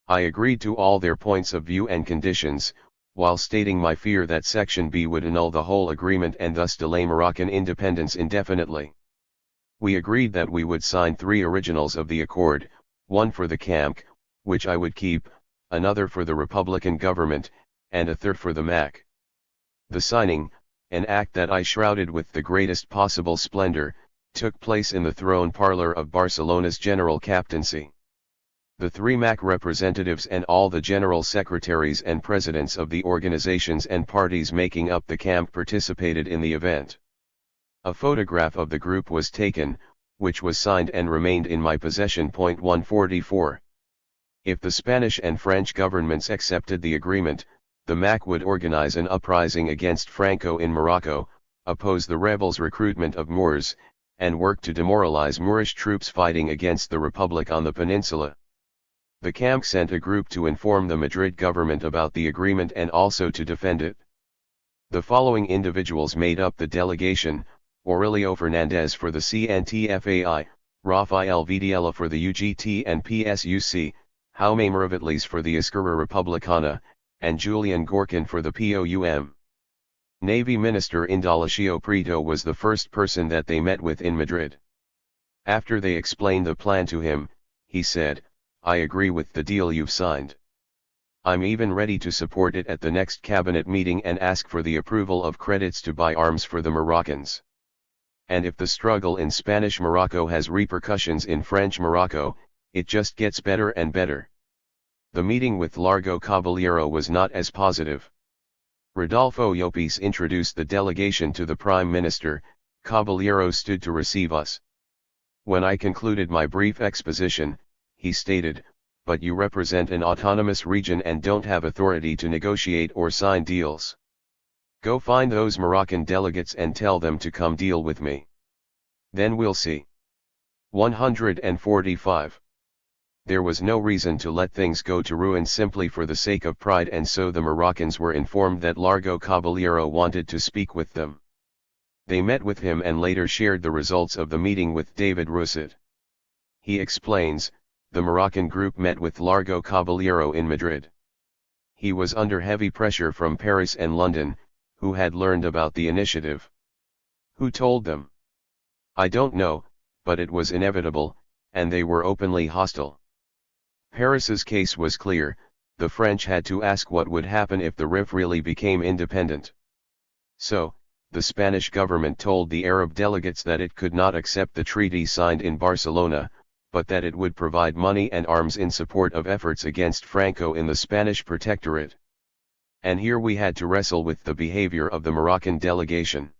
Speaker 1: I agreed to all their points of view and conditions, while stating my fear that Section B would annul the whole agreement and thus delay Moroccan independence indefinitely. We agreed that we would sign 3 originals of the accord, one for the CAMC, which I would keep, another for the Republican government, and a third for the MAC. The signing, an act that I shrouded with the greatest possible splendor, took place in the throne parlor of Barcelona's general captaincy. The 3 MAC representatives and all the general secretaries and presidents of the organizations and parties making up the camp participated in the event. A photograph of the group was taken, which was signed and remained in my possession. 144. If the Spanish and French governments accepted the agreement, the MAC would organize an uprising against Franco in Morocco, oppose the rebels' recruitment of Moors, and work to demoralize Moorish troops fighting against the Republic on the peninsula. The camp sent a group to inform the Madrid government about the agreement and also to defend it. The following individuals made up the delegation: Aurelio Fernandez for the CNTFAI, Rafael Vidiella for the UGT and PSUC, Jaume Miravitlles for the Esquerra Republicana, and Julian Gorkin for the POUM. Navy Minister Indalecio Prieto was the first person that they met with in Madrid. After they explained the plan to him, he said, "I agree with the deal you've signed. I'm even ready to support it at the next cabinet meeting and ask for the approval of credits to buy arms for the Moroccans. And if the struggle in Spanish Morocco has repercussions in French Morocco, it just gets better and better." The meeting with Largo Caballero was not as positive. Rodolfo Llopis introduced the delegation to the Prime Minister. Caballero stood to receive us. When I concluded my brief exposition, he stated, "But you represent an autonomous region and don't have authority to negotiate or sign deals. Go find those Moroccan delegates and tell them to come deal with me. Then we'll see." 145. There was no reason to let things go to ruin simply for the sake of pride, and so the Moroccans were informed that Largo Caballero wanted to speak with them. They met with him and later shared the results of the meeting with David Rousset. He explains, the Moroccan group met with Largo Caballero in Madrid. He was under heavy pressure from Paris and London, who had learned about the initiative. Who told them? I don't know, but it was inevitable, and they were openly hostile. Paris's case was clear: the French had to ask what would happen if the RIF really became independent. So, the Spanish government told the Arab delegates that it could not accept the treaty signed in Barcelona, but that it would provide money and arms in support of efforts against Franco in the Spanish protectorate. And here we had to wrestle with the behavior of the Moroccan delegation.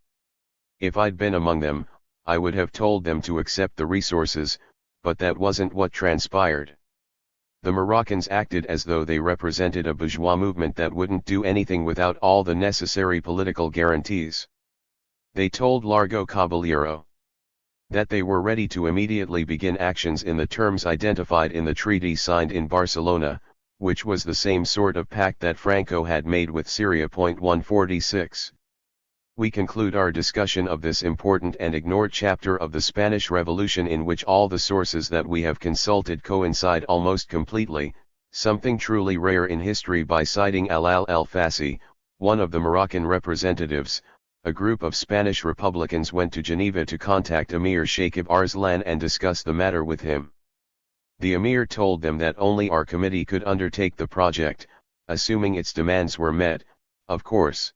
Speaker 1: If I'd been among them, I would have told them to accept the resources, but that wasn't what transpired. The Moroccans acted as though they represented a bourgeois movement that wouldn't do anything without all the necessary political guarantees. They told Largo Caballero that they were ready to immediately begin actions in the terms identified in the treaty signed in Barcelona, which was the same sort of pact that Franco had made with Syria. 146. We conclude our discussion of this important and ignored chapter of the Spanish Revolution, in which all the sources that we have consulted coincide almost completely, something truly rare in history, by citing Alal el-Fassi, one of the Moroccan representatives. A group of Spanish Republicans went to Geneva to contact Emir Sheikh Arslan and discuss the matter with him. The Emir told them that only our committee could undertake the project, assuming its demands were met, of course.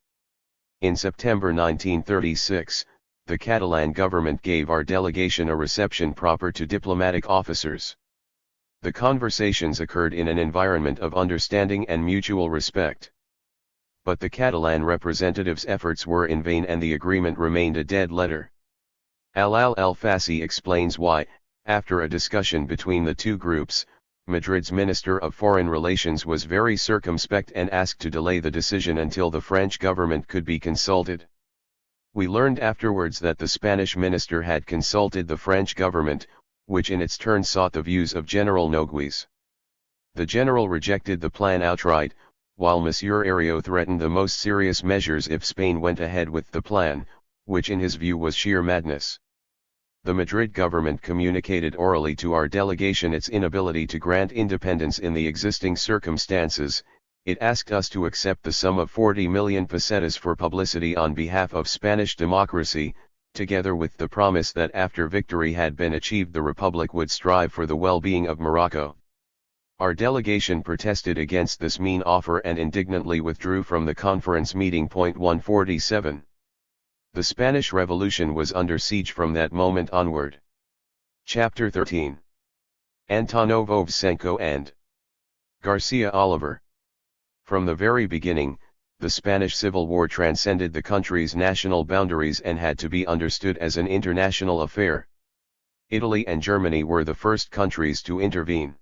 Speaker 1: In September 1936, the Catalan government gave our delegation a reception proper to diplomatic officers. The conversations occurred in an environment of understanding and mutual respect. But the Catalan representatives' efforts were in vain and the agreement remained a dead letter. Alal el-Fassi explains why. After a discussion between the two groups, Madrid's Minister of Foreign Relations was very circumspect and asked to delay the decision until the French government could be consulted. We learned afterwards that the Spanish minister had consulted the French government, which in its turn sought the views of General Nogues. The general rejected the plan outright, while Monsieur Herriot threatened the most serious measures if Spain went ahead with the plan, which in his view was sheer madness. The Madrid government communicated orally to our delegation its inability to grant independence in the existing circumstances. It asked us to accept the sum of 40 million pesetas for publicity on behalf of Spanish democracy, together with the promise that after victory had been achieved the Republic would strive for the well-being of Morocco. Our delegation protested against this mean offer and indignantly withdrew from the conference meeting. 147. The Spanish Revolution was under siege from that moment onward. Chapter 13. Antonio Vovchenko and Garcia Oliver. From the very beginning, the Spanish Civil War transcended the country's national boundaries and had to be understood as an international affair. Italy and Germany were the first countries to intervene.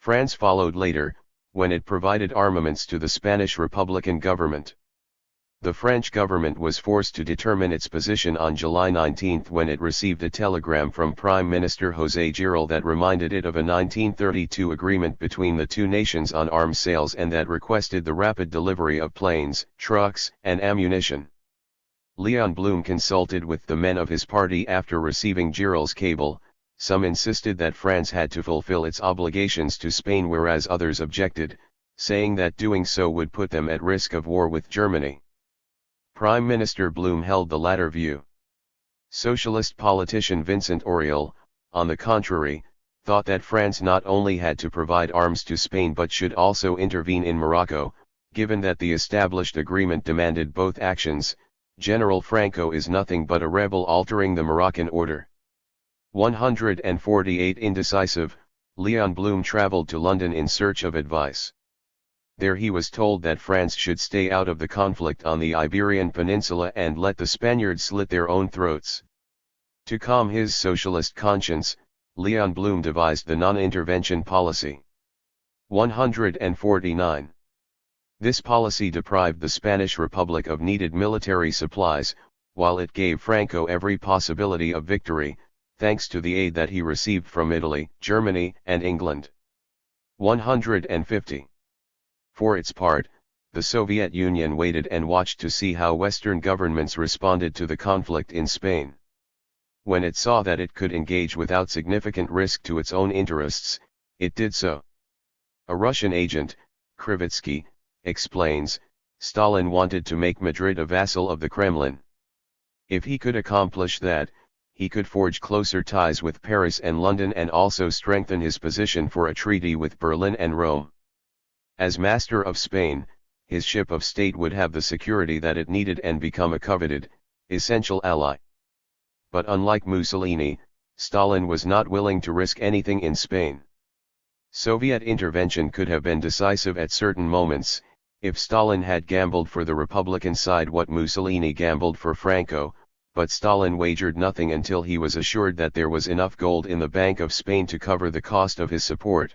Speaker 1: France followed later, when it provided armaments to the Spanish Republican government. The French government was forced to determine its position on July 19 when it received a telegram from Prime Minister José Giral that reminded it of a 1932 agreement between the two nations on arms sales and that requested the rapid delivery of planes, trucks, and ammunition. Leon Blum consulted with the men of his party after receiving Giral's cable. Some insisted that France had to fulfill its obligations to Spain, whereas others objected, saying that doing so would put them at risk of war with Germany. Prime Minister Blum held the latter view. Socialist politician Vincent Auriol, on the contrary, thought that France not only had to provide arms to Spain but should also intervene in Morocco, given that the established agreement demanded both actions. General Franco is nothing but a rebel altering the Moroccan order. 148. Indecisive, Leon Blum traveled to London in search of advice. There he was told that France should stay out of the conflict on the Iberian Peninsula and let the Spaniards slit their own throats. To calm his socialist conscience, Leon Blum devised the non-intervention policy. 149. This policy deprived the Spanish Republic of needed military supplies, while it gave Franco every possibility of victory, thanks to the aid that he received from Italy, Germany, and England. 150. For its part, the Soviet Union waited and watched to see how Western governments responded to the conflict in Spain. When it saw that it could engage without significant risk to its own interests, it did so. A Russian agent, Krivitsky, explains, Stalin wanted to make Madrid a vassal of the Kremlin. If he could accomplish that, he could forge closer ties with Paris and London and also strengthen his position for a treaty with Berlin and Rome. As master of Spain, his ship of state would have the security that it needed and become a coveted, essential ally. But unlike Mussolini, Stalin was not willing to risk anything in Spain. Soviet intervention could have been decisive at certain moments, if Stalin had gambled for the Republican side what Mussolini gambled for Franco, but Stalin wagered nothing until he was assured that there was enough gold in the Bank of Spain to cover the cost of his support.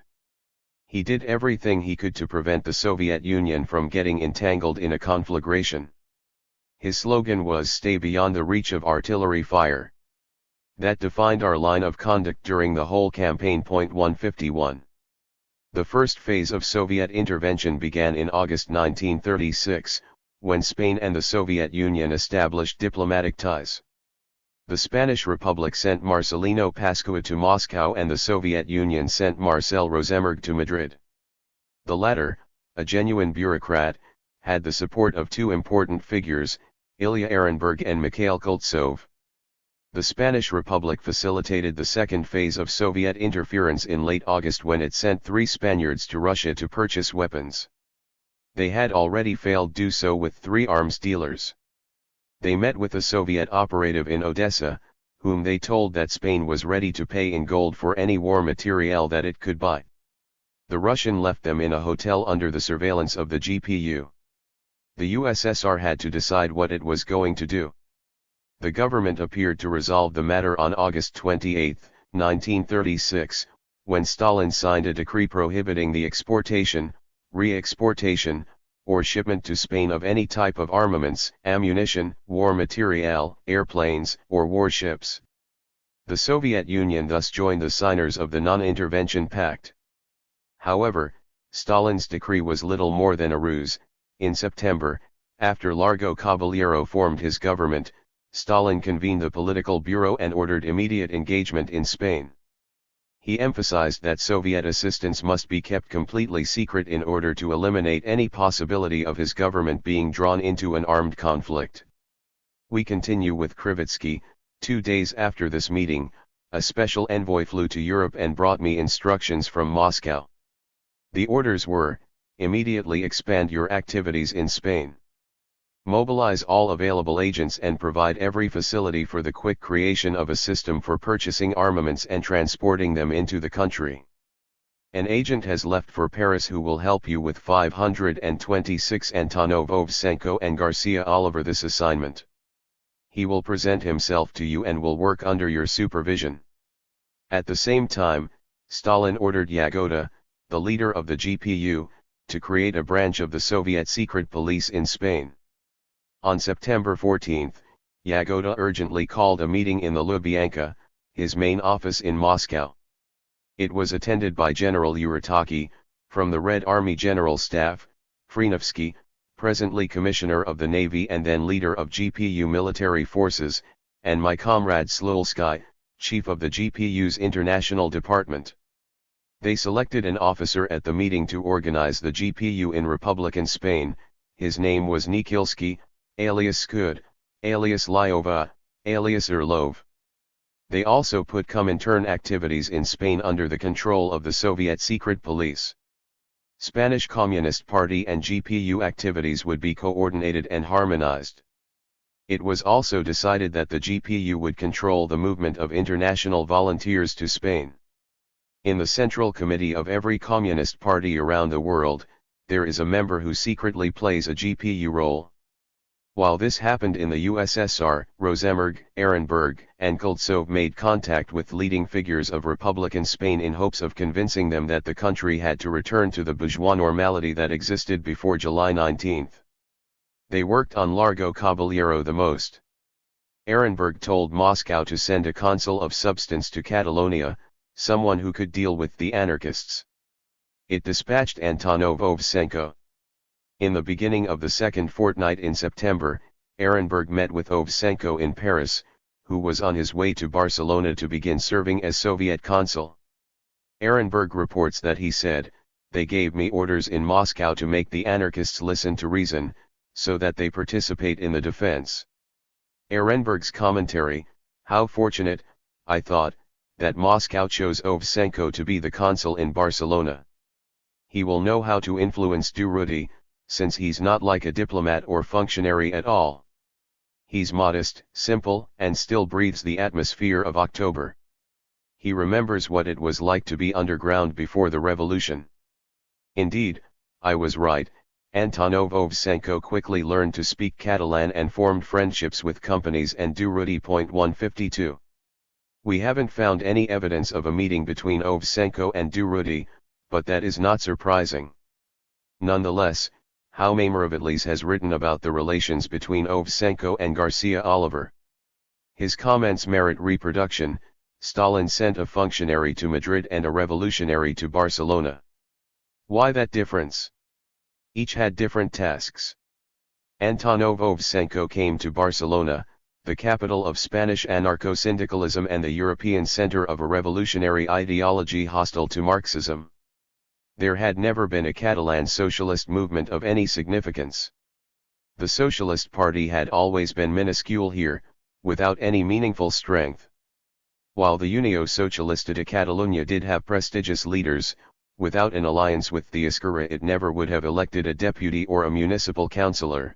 Speaker 1: He did everything he could to prevent the Soviet Union from getting entangled in a conflagration. His slogan was "Stay beyond the reach of artillery fire." That defined our line of conduct during the whole campaign. 151. The first phase of Soviet intervention began in August 1936, when Spain and the Soviet Union established diplomatic ties. The Spanish Republic sent Marcelino Pascua to Moscow and the Soviet Union sent Marcel Rosemberg to Madrid. The latter, a genuine bureaucrat, had the support of two important figures, Ilya Ehrenberg and Mikhail Koltsov. The Spanish Republic facilitated the second phase of Soviet interference in late August when it sent 3 Spaniards to Russia to purchase weapons. They had already failed to do so with 3 arms dealers. They met with a Soviet operative in Odessa, whom they told that Spain was ready to pay in gold for any war materiel that it could buy. The Russian left them in a hotel under the surveillance of the GPU. The USSR had to decide what it was going to do. The government appeared to resolve the matter on August 28, 1936, when Stalin signed a decree prohibiting the exportation, re-exportation, or shipment to Spain of any type of armaments, ammunition, war materiel, airplanes, or warships. The Soviet Union thus joined the signers of the Non-Intervention Pact. However, Stalin's decree was little more than a ruse. In September, after Largo Caballero formed his government, Stalin convened the political bureau and ordered immediate engagement in Spain. He emphasized that Soviet assistance must be kept completely secret in order to eliminate any possibility of his government being drawn into an armed conflict. We continue with Krivitsky. 2 days after this meeting, a special envoy flew to Europe and brought me instructions from Moscow. The orders were, immediately expand your activities in Spain. Mobilize all available agents and provide every facility for the quick creation of a system for purchasing armaments and transporting them into the country. An agent has left for Paris who will help you with 526 Antonov Ovsenko and Garcia Oliver this assignment. He will present himself to you and will work under your supervision. At the same time, Stalin ordered Yagoda, the leader of the GPU, to create a branch of the Soviet secret police in Spain. On September 14, Yagoda urgently called a meeting in the Lubyanka, his main office in Moscow. It was attended by General Urutaki, from the Red Army General Staff, Frenovsky, presently Commissioner of the Navy and then leader of GPU military forces, and my comrade Slulsky, Chief of the GPU's International Department. They selected an officer at the meeting to organize the GPU in Republican Spain. His name was Nikilsky, alias Skud, alias Lyova, alias Orlov. They also put Comintern activities in Spain under the control of the Soviet secret police. Spanish Communist Party and GPU activities would be coordinated and harmonized. It was also decided that the GPU would control the movement of international volunteers to Spain. In the Central Committee of every Communist Party around the world, there is a member who secretly plays a GPU role. While this happened in the USSR, Rosenberg, Ehrenberg, and Koltsov made contact with leading figures of Republican Spain in hopes of convincing them that the country had to return to the bourgeois normality that existed before July 19. They worked on Largo Caballero the most. Ehrenberg told Moscow to send a consul of substance to Catalonia, someone who could deal with the anarchists. It dispatched Antonov Ovsenko. In the beginning of the second fortnight in September, Ehrenberg met with Ovsenko in Paris, who was on his way to Barcelona to begin serving as Soviet consul. Ehrenberg reports that he said, "They gave me orders in Moscow to make the anarchists listen to reason, so that they participate in the defense." Ehrenberg's commentary: "How fortunate, I thought, that Moscow chose Ovsenko to be the consul in Barcelona. He will know how to influence Durruti, since he's not like a diplomat or functionary at all. He's modest, simple, and still breathes the atmosphere of October. He remembers what it was like to be underground before the revolution." Indeed, I was right. Antonov Ovsenko quickly learned to speak Catalan and formed friendships with companies and Durruti. 152. We haven't found any evidence of a meeting between Ovsenko and Durruti, but that is not surprising. Nonetheless, Jaume Miravitlles has written about the relations between Ovsenko and Garcia Oliver. His comments merit reproduction. Stalin sent a functionary to Madrid and a revolutionary to Barcelona. Why that difference? Each had different tasks. Antonov Ovsenko came to Barcelona, the capital of Spanish anarcho-syndicalism and the European center of a revolutionary ideology hostile to Marxism. There had never been a Catalan socialist movement of any significance. The Socialist Party had always been minuscule here, without any meaningful strength. While the Unió Socialista de Catalunya did have prestigious leaders, without an alliance with the Esquerra it never would have elected a deputy or a municipal councillor.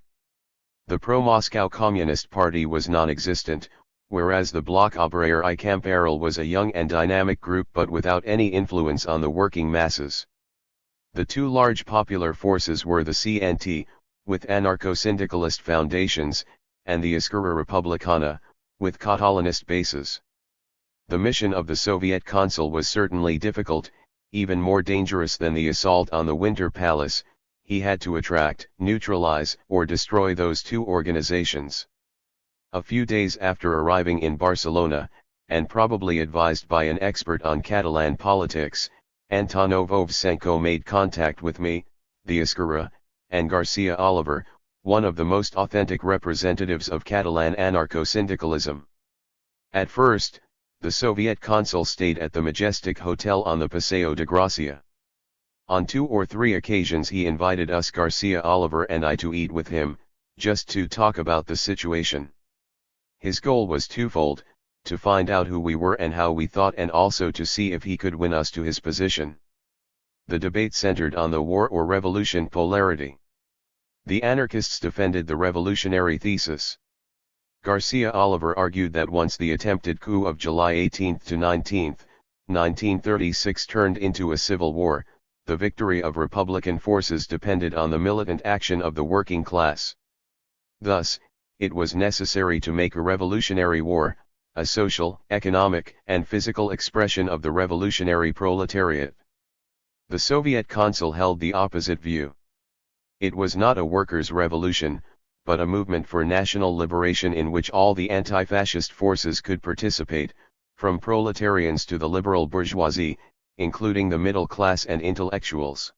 Speaker 1: The pro-Moscow Communist Party was non-existent, whereas the Bloc Obrero I Camperol was a young and dynamic group but without any influence on the working masses. The two large popular forces were the CNT, with anarcho-syndicalist foundations, and the Esquerra Republicana, with Catalanist bases. The mission of the Soviet consul was certainly difficult, even more dangerous than the assault on the Winter Palace. He had to attract, neutralize, or destroy those two organizations. A few days after arriving in Barcelona, and probably advised by an expert on Catalan politics, Antonov Ovsenko made contact with me, the Iskara, and Garcia Oliver, one of the most authentic representatives of Catalan anarcho-syndicalism. At first, the Soviet consul stayed at the Majestic Hotel on the Paseo de Gracia. On 2 or 3 occasions he invited us, Garcia Oliver and I, to eat with him, just to talk about the situation. His goal was twofold: to find out who we were and how we thought, and also to see if he could win us to his position. The debate centered on the war or revolution polarity. The anarchists defended the revolutionary thesis. Garcia Oliver argued that once the attempted coup of July 18 to 19, 1936 turned into a civil war, the victory of Republican forces depended on the militant action of the working class. Thus, it was necessary to make a revolutionary war, a social, economic, and physical expression of the revolutionary proletariat. The Soviet consul held the opposite view. It was not a workers' revolution, but a movement for national liberation in which all the anti-fascist forces could participate, from proletarians to the liberal bourgeoisie, including the middle class and intellectuals.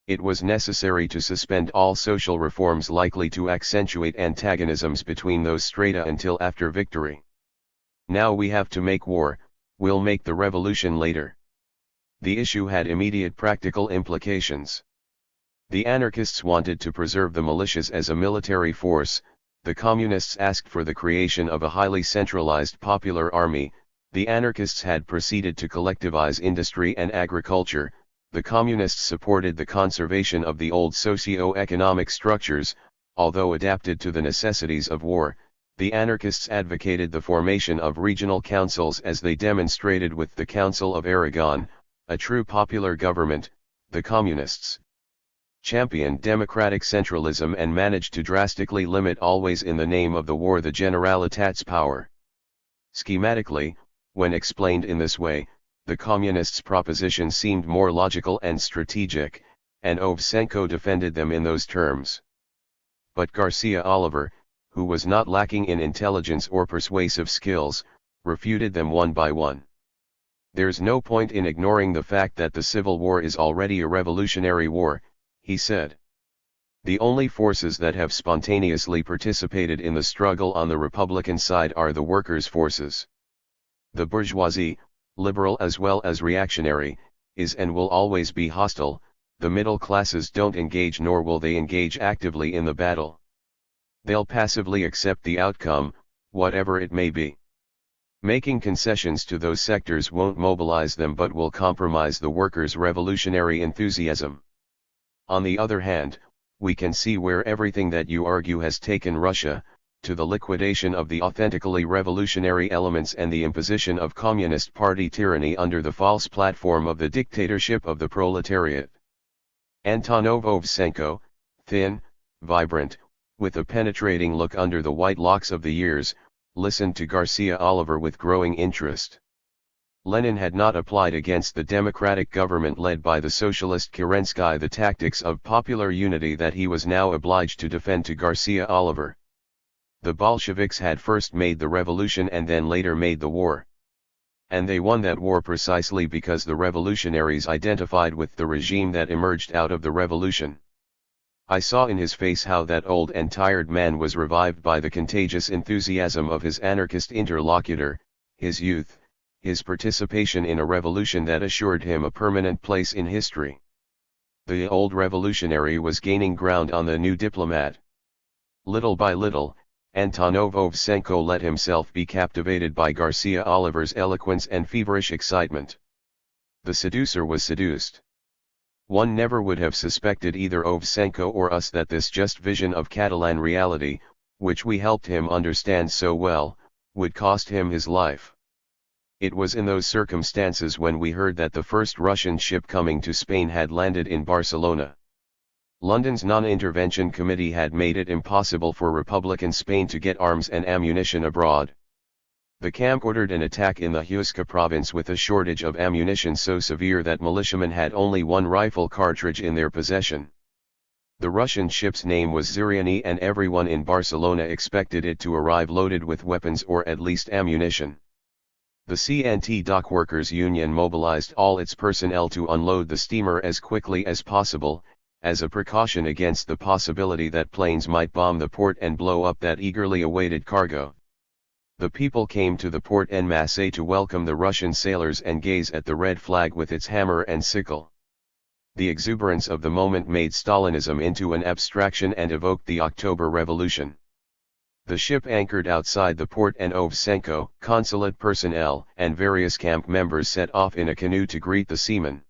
Speaker 1: It was necessary to suspend all social reforms likely to accentuate antagonisms between those strata until after victory. Now we have to make war, we'll make the revolution later. The issue had immediate practical implications. The anarchists wanted to preserve the militias as a military force, the communists asked for the creation of a highly centralized popular army, the anarchists had proceeded to collectivize industry and agriculture, the communists supported the conservation of the old socio-economic structures, although adapted to the necessities of war. The anarchists advocated the formation of regional councils as they demonstrated with the Council of Aragon, a true popular government. The communists championed democratic centralism and managed to drastically limit, always in the name of the war, the Generalitat's power. Schematically, when explained in this way, the communists' proposition seemed more logical and strategic, and Ovsenko defended them in those terms. But Garcia Oliver, who was not lacking in intelligence or persuasive skills, refuted them one by one. There's no point in ignoring the fact that the Civil War is already a revolutionary war, he said. The only forces that have spontaneously participated in the struggle on the Republican side are the workers' forces. The bourgeoisie, liberal as well as reactionary, is and will always be hostile. The middle classes don't engage, nor will they engage actively in the battle. They'll passively accept the outcome, whatever it may be. Making concessions to those sectors won't mobilize them but will compromise the workers' revolutionary enthusiasm. On the other hand, we can see where everything that you argue has taken Russia, to the liquidation of the authentically revolutionary elements and the imposition of Communist Party tyranny under the false platform of the dictatorship of the proletariat. Antonov Ovsenko, thin, vibrant, with a penetrating look under the white locks of the years, listened to Garcia Oliver with growing interest. Lenin had not applied against the democratic government led by the socialist Kerensky the tactics of popular unity that he was now obliged to defend to Garcia Oliver. The Bolsheviks had first made the revolution and then later made the war. And they won that war precisely because the revolutionaries identified with the regime that emerged out of the revolution. I saw in his face how that old and tired man was revived by the contagious enthusiasm of his anarchist interlocutor, his youth, his participation in a revolution that assured him a permanent place in history. The old revolutionary was gaining ground on the new diplomat. Little by little, Antonov Ovsenko let himself be captivated by Garcia Oliver's eloquence and feverish excitement. The seducer was seduced. One never would have suspected either Ovsenko or us that this just vision of Catalan reality, which we helped him understand so well, would cost him his life. It was in those circumstances when we heard that the first Russian ship coming to Spain had landed in Barcelona. London's non-intervention committee had made it impossible for Republican Spain to get arms and ammunition abroad. The camp ordered an attack in the Huesca province with a shortage of ammunition so severe that militiamen had only one rifle cartridge in their possession. The Russian ship's name was Ziriani and everyone in Barcelona expected it to arrive loaded with weapons or at least ammunition. The CNT Dockworkers Union mobilized all its personnel to unload the steamer as quickly as possible, as a precaution against the possibility that planes might bomb the port and blow up that eagerly awaited cargo. The people came to the port en masse to welcome the Russian sailors and gaze at the red flag with its hammer and sickle. The exuberance of the moment made Stalinism into an abstraction and evoked the October Revolution. The ship anchored outside the port and Ovsenko, consulate personnel, and various camp members set off in a canoe to greet the seamen.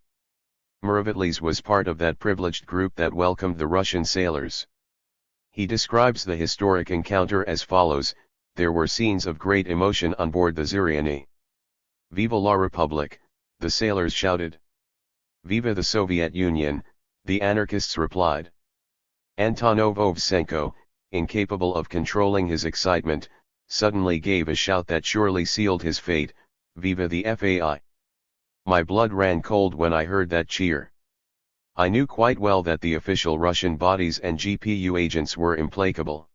Speaker 1: Muravatlis was part of that privileged group that welcomed the Russian sailors. He describes the historic encounter as follows: there were scenes of great emotion on board the Zuriani. Viva la Republic, the sailors shouted. Viva the Soviet Union, the anarchists replied. Antonov Ovsenko, incapable of controlling his excitement, suddenly gave a shout that surely sealed his fate: Viva the FAI! My blood ran cold when I heard that cheer. I knew quite well that the official Russian bodies and GPU agents were implacable.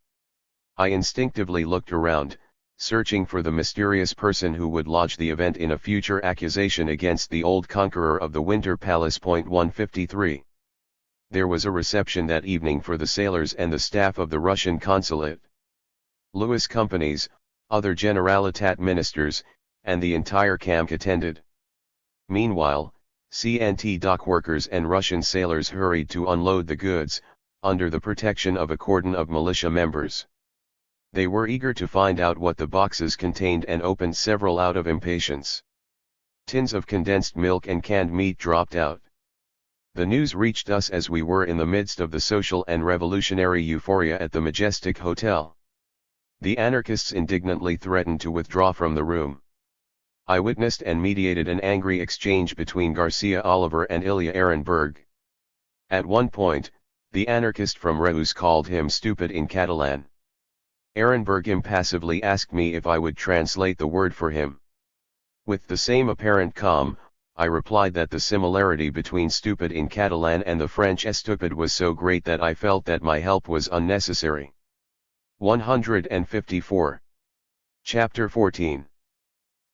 Speaker 1: I instinctively looked around, searching for the mysterious person who would lodge the event in a future accusation against the old conqueror of the Winter Palace. 153. There was a reception that evening for the sailors and the staff of the Russian consulate. Louis companies, other Generalitat ministers, and the entire camp attended. Meanwhile, CNT dockworkers and Russian sailors hurried to unload the goods, under the protection of a cordon of militia members. They were eager to find out what the boxes contained and opened several out of impatience. Tins of condensed milk and canned meat dropped out. The news reached us as we were in the midst of the social and revolutionary euphoria at the Majestic Hotel. The anarchists indignantly threatened to withdraw from the room. I witnessed and mediated an angry exchange between Garcia Oliver and Ilya Ehrenberg. At one point, the anarchist from Reus called him stupid in Catalan. Ehrenberg impassively asked me if I would translate the word for him. With the same apparent calm, I replied that the similarity between stupid in Catalan and the French estupid was so great that I felt that my help was unnecessary. 154. Chapter 14.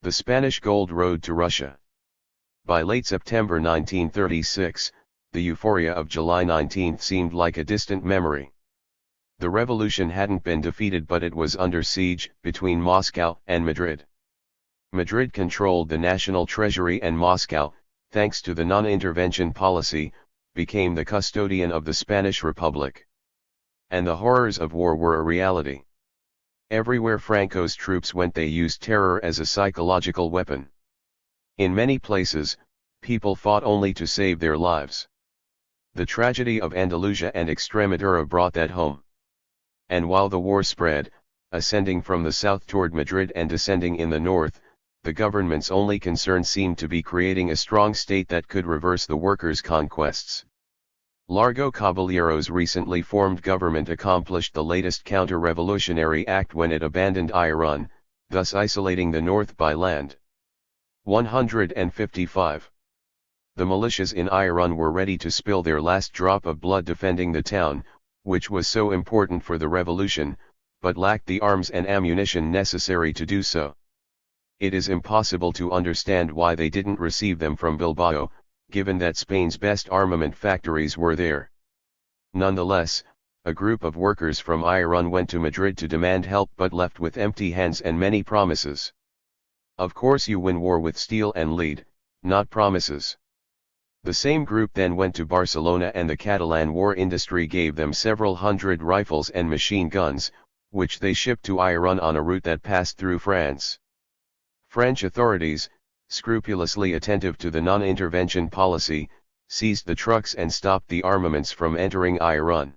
Speaker 1: The Spanish Gold Road to Russia. By late September 1936, the euphoria of July 19 seemed like a distant memory. The revolution hadn't been defeated, but it was under siege, between Moscow and Madrid. Madrid controlled the national treasury and Moscow, thanks to the non-intervention policy, became the custodian of the Spanish Republic. And the horrors of war were a reality. Everywhere Franco's troops went, they used terror as a psychological weapon. In many places, people fought only to save their lives. The tragedy of Andalusia and Extremadura brought that home. And while the war spread, ascending from the south toward Madrid and descending in the north, the government's only concern seemed to be creating a strong state that could reverse the workers' conquests. Largo Caballero's recently formed government accomplished the latest counter-revolutionary act when it abandoned Iran, thus isolating the north by land. 155. The militias in Iran were ready to spill their last drop of blood defending the town, which was so important for the revolution, but lacked the arms and ammunition necessary to do so. It is impossible to understand why they didn't receive them from Bilbao, given that Spain's best armament factories were there. Nonetheless, a group of workers from Iran went to Madrid to demand help, but left with empty hands and many promises. Of course, you win war with steel and lead, not promises. The same group then went to Barcelona, and the Catalan war industry gave them several hundred rifles and machine guns, which they shipped to Iran on a route that passed through France. French authorities, scrupulously attentive to the non-intervention policy, seized the trucks and stopped the armaments from entering Iran.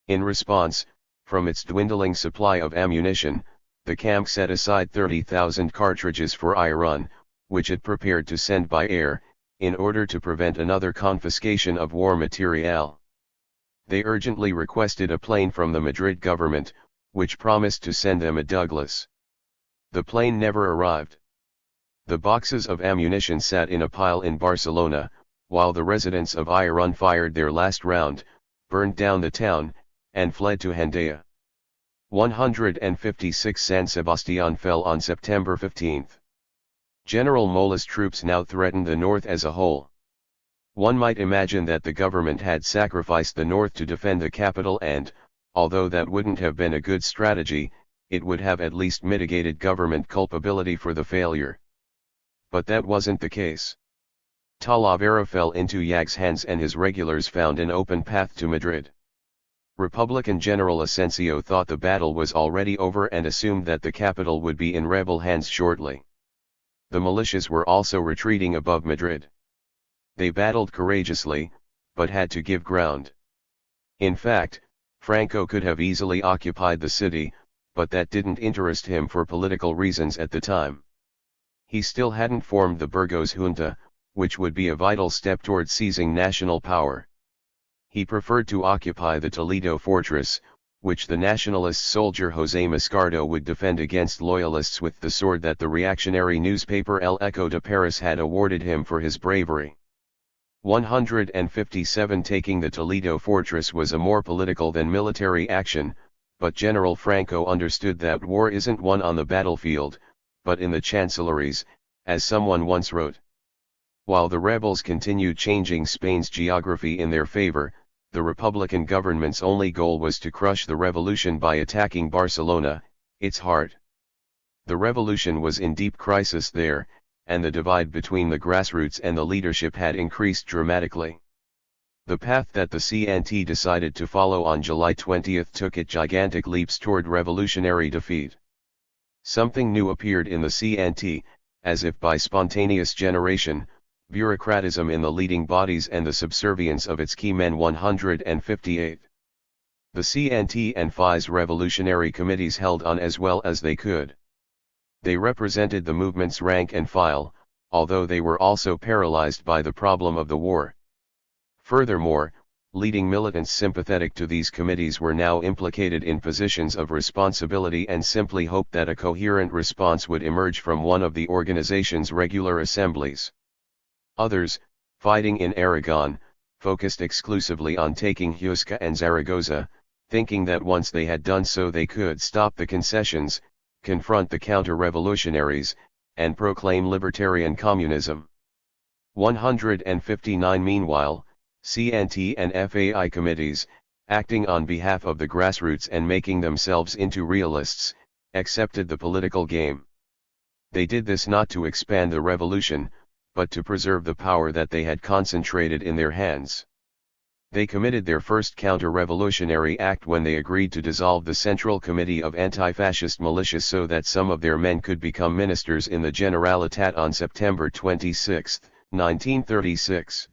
Speaker 1: In response, from its dwindling supply of ammunition, the camp set aside 30,000 cartridges for Iran, which it prepared to send by air, in order to prevent another confiscation of war materiel. They urgently requested a plane from the Madrid government, which promised to send them a Douglas. The plane never arrived. The boxes of ammunition sat in a pile in Barcelona, while the residents of Iran fired their last round, burned down the town, and fled to Hendaya. 156. San Sebastián fell on September 15. General Mola's troops now threatened the north as a whole. One might imagine that the government had sacrificed the north to defend the capital and, although that wouldn't have been a good strategy, it would have at least mitigated government culpability for the failure. But that wasn't the case. Talavera fell into Yag's hands and his regulars found an open path to Madrid. Republican General Asensio thought the battle was already over and assumed that the capital would be in rebel hands shortly. The militias were also retreating above Madrid. They battled courageously, but had to give ground. In fact, Franco could have easily occupied the city, but that didn't interest him for political reasons at the time. He still hadn't formed the Burgos junta, which would be a vital step toward seizing national power. He preferred to occupy the Toledo fortress, which the nationalist soldier José Moscardo would defend against loyalists with the sword that the reactionary newspaper El Eco de Paris had awarded him for his bravery. 157 Taking the Toledo fortress was a more political than military action, but General Franco understood that war isn't won on the battlefield, but in the chancelleries, as someone once wrote. While the rebels continued changing Spain's geography in their favor, the Republican government's only goal was to crush the revolution by attacking Barcelona, its heart. The revolution was in deep crisis there, and the divide between the grassroots and the leadership had increased dramatically. The path that the CNT decided to follow on July 20 took it gigantic leaps toward revolutionary defeat. Something new appeared in the CNT, as if by spontaneous generation, bureaucratism in the leading bodies and the subservience of its key men. 158. The CNT and FI's revolutionary committees held on as well as they could. They represented the movement's rank and file, although they were also paralyzed by the problem of the war. Furthermore, leading militants sympathetic to these committees were now implicated in positions of responsibility and simply hoped that a coherent response would emerge from one of the organization's regular assemblies. Others, fighting in Aragon, focused exclusively on taking Huesca and Zaragoza, thinking that once they had done so they could stop the concessions, confront the counter-revolutionaries, and proclaim libertarian communism. 159 Meanwhile, CNT and FAI committees, acting on behalf of the grassroots and making themselves into realists, accepted the political game. They did this not to expand the revolution, but to preserve the power that they had concentrated in their hands. They committed their first counter-revolutionary act when they agreed to dissolve the Central Committee of Anti-Fascist Militias so that some of their men could become ministers in the Generalitat on September 26, 1936.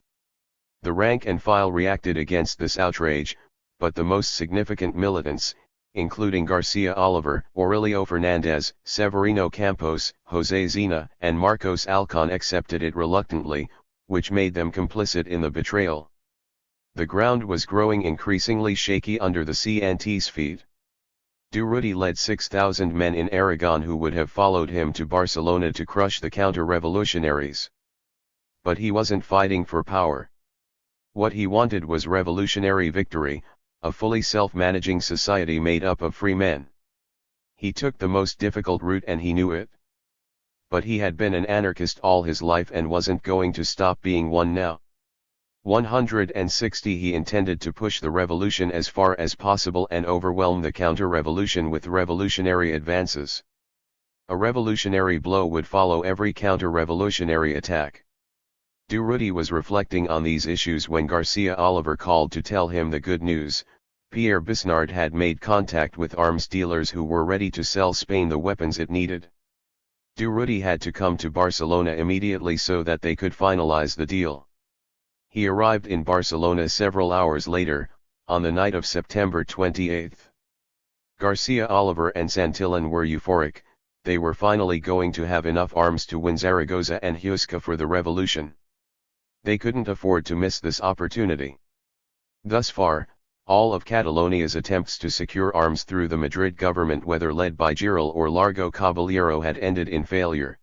Speaker 1: The rank and file reacted against this outrage, but the most significant militants, including Garcia Oliver, Aurelio Fernandez, Severino Campos, José Zena, and Marcos Alcón accepted it reluctantly, which made them complicit in the betrayal. The ground was growing increasingly shaky under the CNT's feet. Durruti led 6,000 men in Aragon who would have followed him to Barcelona to crush the counter-revolutionaries. But he wasn't fighting for power. What he wanted was revolutionary victory, a fully self-managing society made up of free men. He took the most difficult route and he knew it. But he had been an anarchist all his life and wasn't going to stop being one now. 160 He intended to push the revolution as far as possible and overwhelm the counter-revolution with revolutionary advances. A revolutionary blow would follow every counter-revolutionary attack. Durruti was reflecting on these issues when Garcia Oliver called to tell him the good news. Pierre Bisnard had made contact with arms dealers who were ready to sell Spain the weapons it needed. Durruti had to come to Barcelona immediately so that they could finalize the deal. He arrived in Barcelona several hours later, on the night of September 28. Garcia Oliver and Santillan were euphoric. They were finally going to have enough arms to win Zaragoza and Huesca for the revolution. They couldn't afford to miss this opportunity. Thus far, all of Catalonia's attempts to secure arms through the Madrid government, whether led by Giral or Largo Caballero, had ended in failure.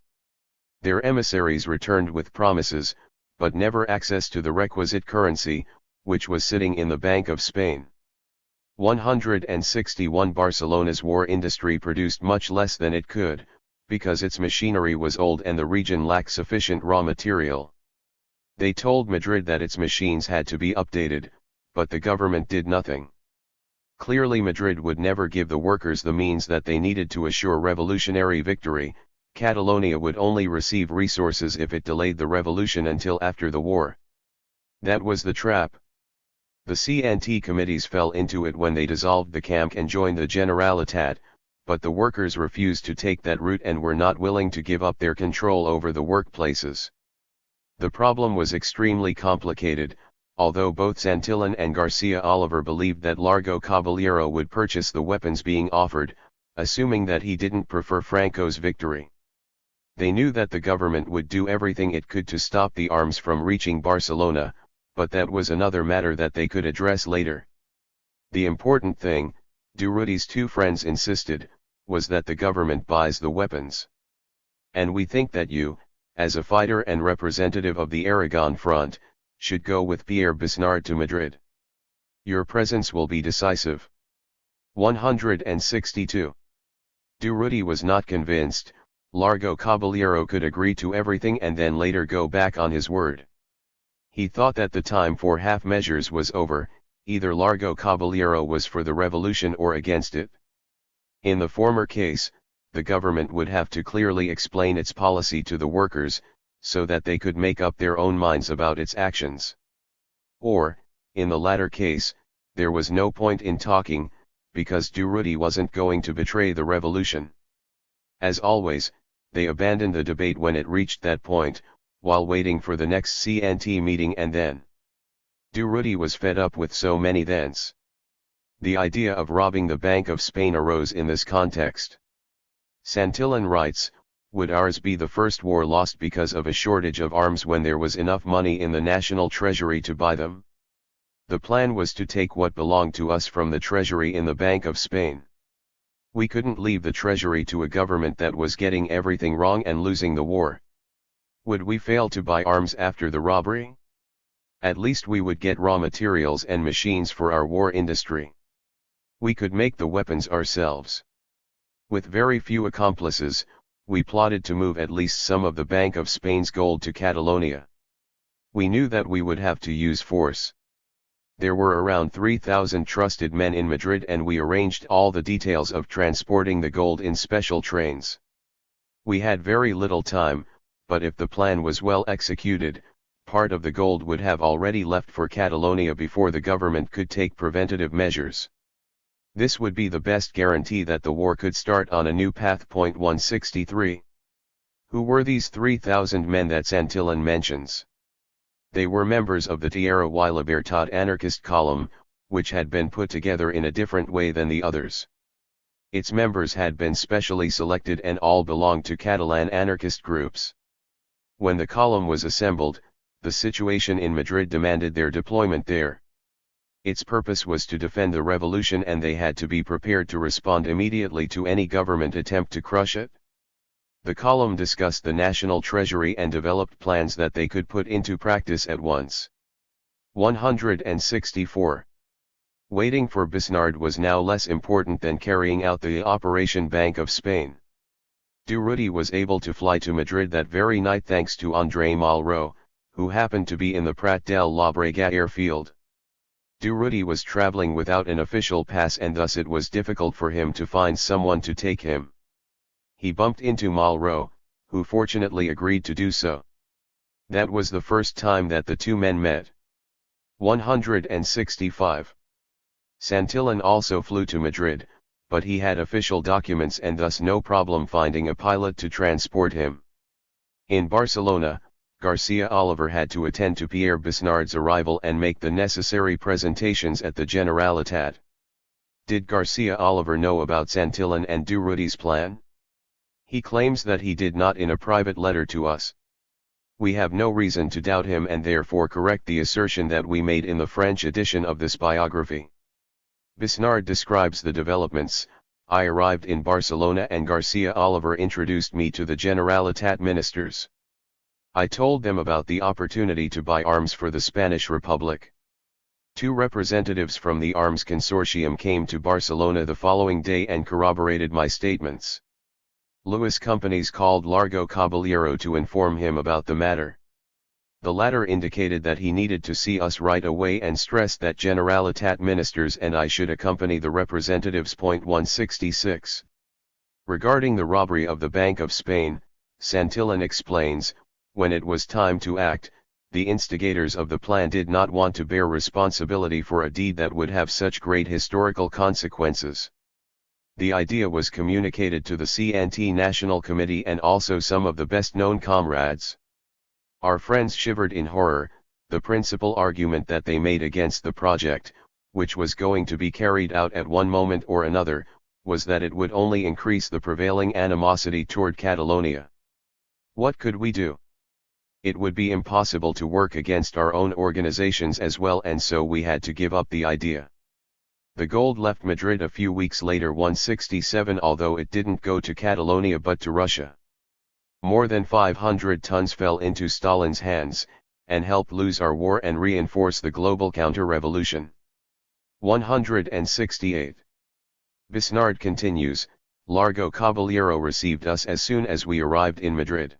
Speaker 1: Their emissaries returned with promises, but never access to the requisite currency, which was sitting in the Bank of Spain. 161 Barcelona's war industry produced much less than it could, because its machinery was old and the region lacked sufficient raw material. They told Madrid that its machines had to be updated, but the government did nothing. Clearly Madrid would never give the workers the means that they needed to assure revolutionary victory. Catalonia would only receive resources if it delayed the revolution until after the war. That was the trap. The CNT committees fell into it when they dissolved the CAMC and joined the Generalitat, but the workers refused to take that route and were not willing to give up their control over the workplaces. The problem was extremely complicated, although both Santillan and Garcia Oliver believed that Largo Caballero would purchase the weapons being offered, assuming that he didn't prefer Franco's victory. They knew that the government would do everything it could to stop the arms from reaching Barcelona, but that was another matter that they could address later. The important thing, Durruti's two friends insisted, was that the government buys the weapons. And we think that you, as a fighter and representative of the Aragon Front, should go with Pierre Bisnard to Madrid. Your presence will be decisive. 162. Durruti was not convinced. Largo Caballero could agree to everything and then later go back on his word. He thought that the time for half measures was over, either Largo Caballero was for the revolution or against it. In the former case, the government would have to clearly explain its policy to the workers, so that they could make up their own minds about its actions. Or, in the latter case, there was no point in talking, because Durruti wasn't going to betray the revolution. As always, they abandoned the debate when it reached that point, while waiting for the next CNT meeting, and then Durruti was fed up with so many thens. The idea of robbing the Bank of Spain arose in this context. Santillan writes, "Would ours be the first war lost because of a shortage of arms when there was enough money in the national treasury to buy them? The plan was to take what belonged to us from the treasury in the Bank of Spain. We couldn't leave the treasury to a government that was getting everything wrong and losing the war. Would we fail to buy arms after the robbery? At least we would get raw materials and machines for our war industry. We could make the weapons ourselves. With very few accomplices, we plotted to move at least some of the Bank of Spain's gold to Catalonia. We knew that we would have to use force. There were around 3,000 trusted men in Madrid and we arranged all the details of transporting the gold in special trains. We had very little time, but if the plan was well executed, part of the gold would have already left for Catalonia before the government could take preventative measures. This would be the best guarantee that the war could start on a new path. 163. Who were these 3,000 men that Santillan mentions? They were members of the Tierra y Libertad anarchist column, which had been put together in a different way than the others. Its members had been specially selected and all belonged to Catalan anarchist groups. When the column was assembled, the situation in Madrid demanded their deployment there. Its purpose was to defend the revolution and they had to be prepared to respond immediately to any government attempt to crush it. The column discussed the national treasury and developed plans that they could put into practice at once. 164. Waiting for Bisnard was now less important than carrying out the Operation Bank of Spain. Durruti was able to fly to Madrid that very night thanks to André Malraux, who happened to be in the Prat del Llobregat airfield. Durruti was traveling without an official pass and thus it was difficult for him to find someone to take him. He bumped into Malraux, who fortunately agreed to do so. That was the first time that the two men met. 165. Santillan also flew to Madrid, but he had official documents and thus no problem finding a pilot to transport him. In Barcelona, Garcia Oliver had to attend to Pierre Bisnard's arrival and make the necessary presentations at the Generalitat. Did Garcia Oliver know about Santillan and Durruti's plan? He claims that he did not in a private letter to us. We have no reason to doubt him and therefore correct the assertion that we made in the French edition of this biography. Bisnard describes the developments. I arrived in Barcelona and Garcia Oliver introduced me to the Generalitat ministers. I told them about the opportunity to buy arms for the Spanish Republic. Two representatives from the arms consortium came to Barcelona the following day and corroborated my statements. Lewis companies called Largo Caballero to inform him about the matter. The latter indicated that he needed to see us right away and stressed that Generalitat ministers and I should accompany the representatives. 166. Regarding the robbery of the Bank of Spain, Santillan explains, when it was time to act, the instigators of the plan did not want to bear responsibility for a deed that would have such great historical consequences. The idea was communicated to the CNT National Committee and also some of the best-known comrades. Our friends shivered in horror. The principal argument that they made against the project, which was going to be carried out at one moment or another, was that it would only increase the prevailing animosity toward Catalonia. What could we do? It would be impossible to work against our own organizations as well, and so we had to give up the idea. The gold left Madrid a few weeks later. 167. Although it didn't go to Catalonia but to Russia. More than 500 tons fell into Stalin's hands, and helped lose our war and reinforce the global counter-revolution. 168. Bisnard continues, Largo Caballero received us as soon as we arrived in Madrid.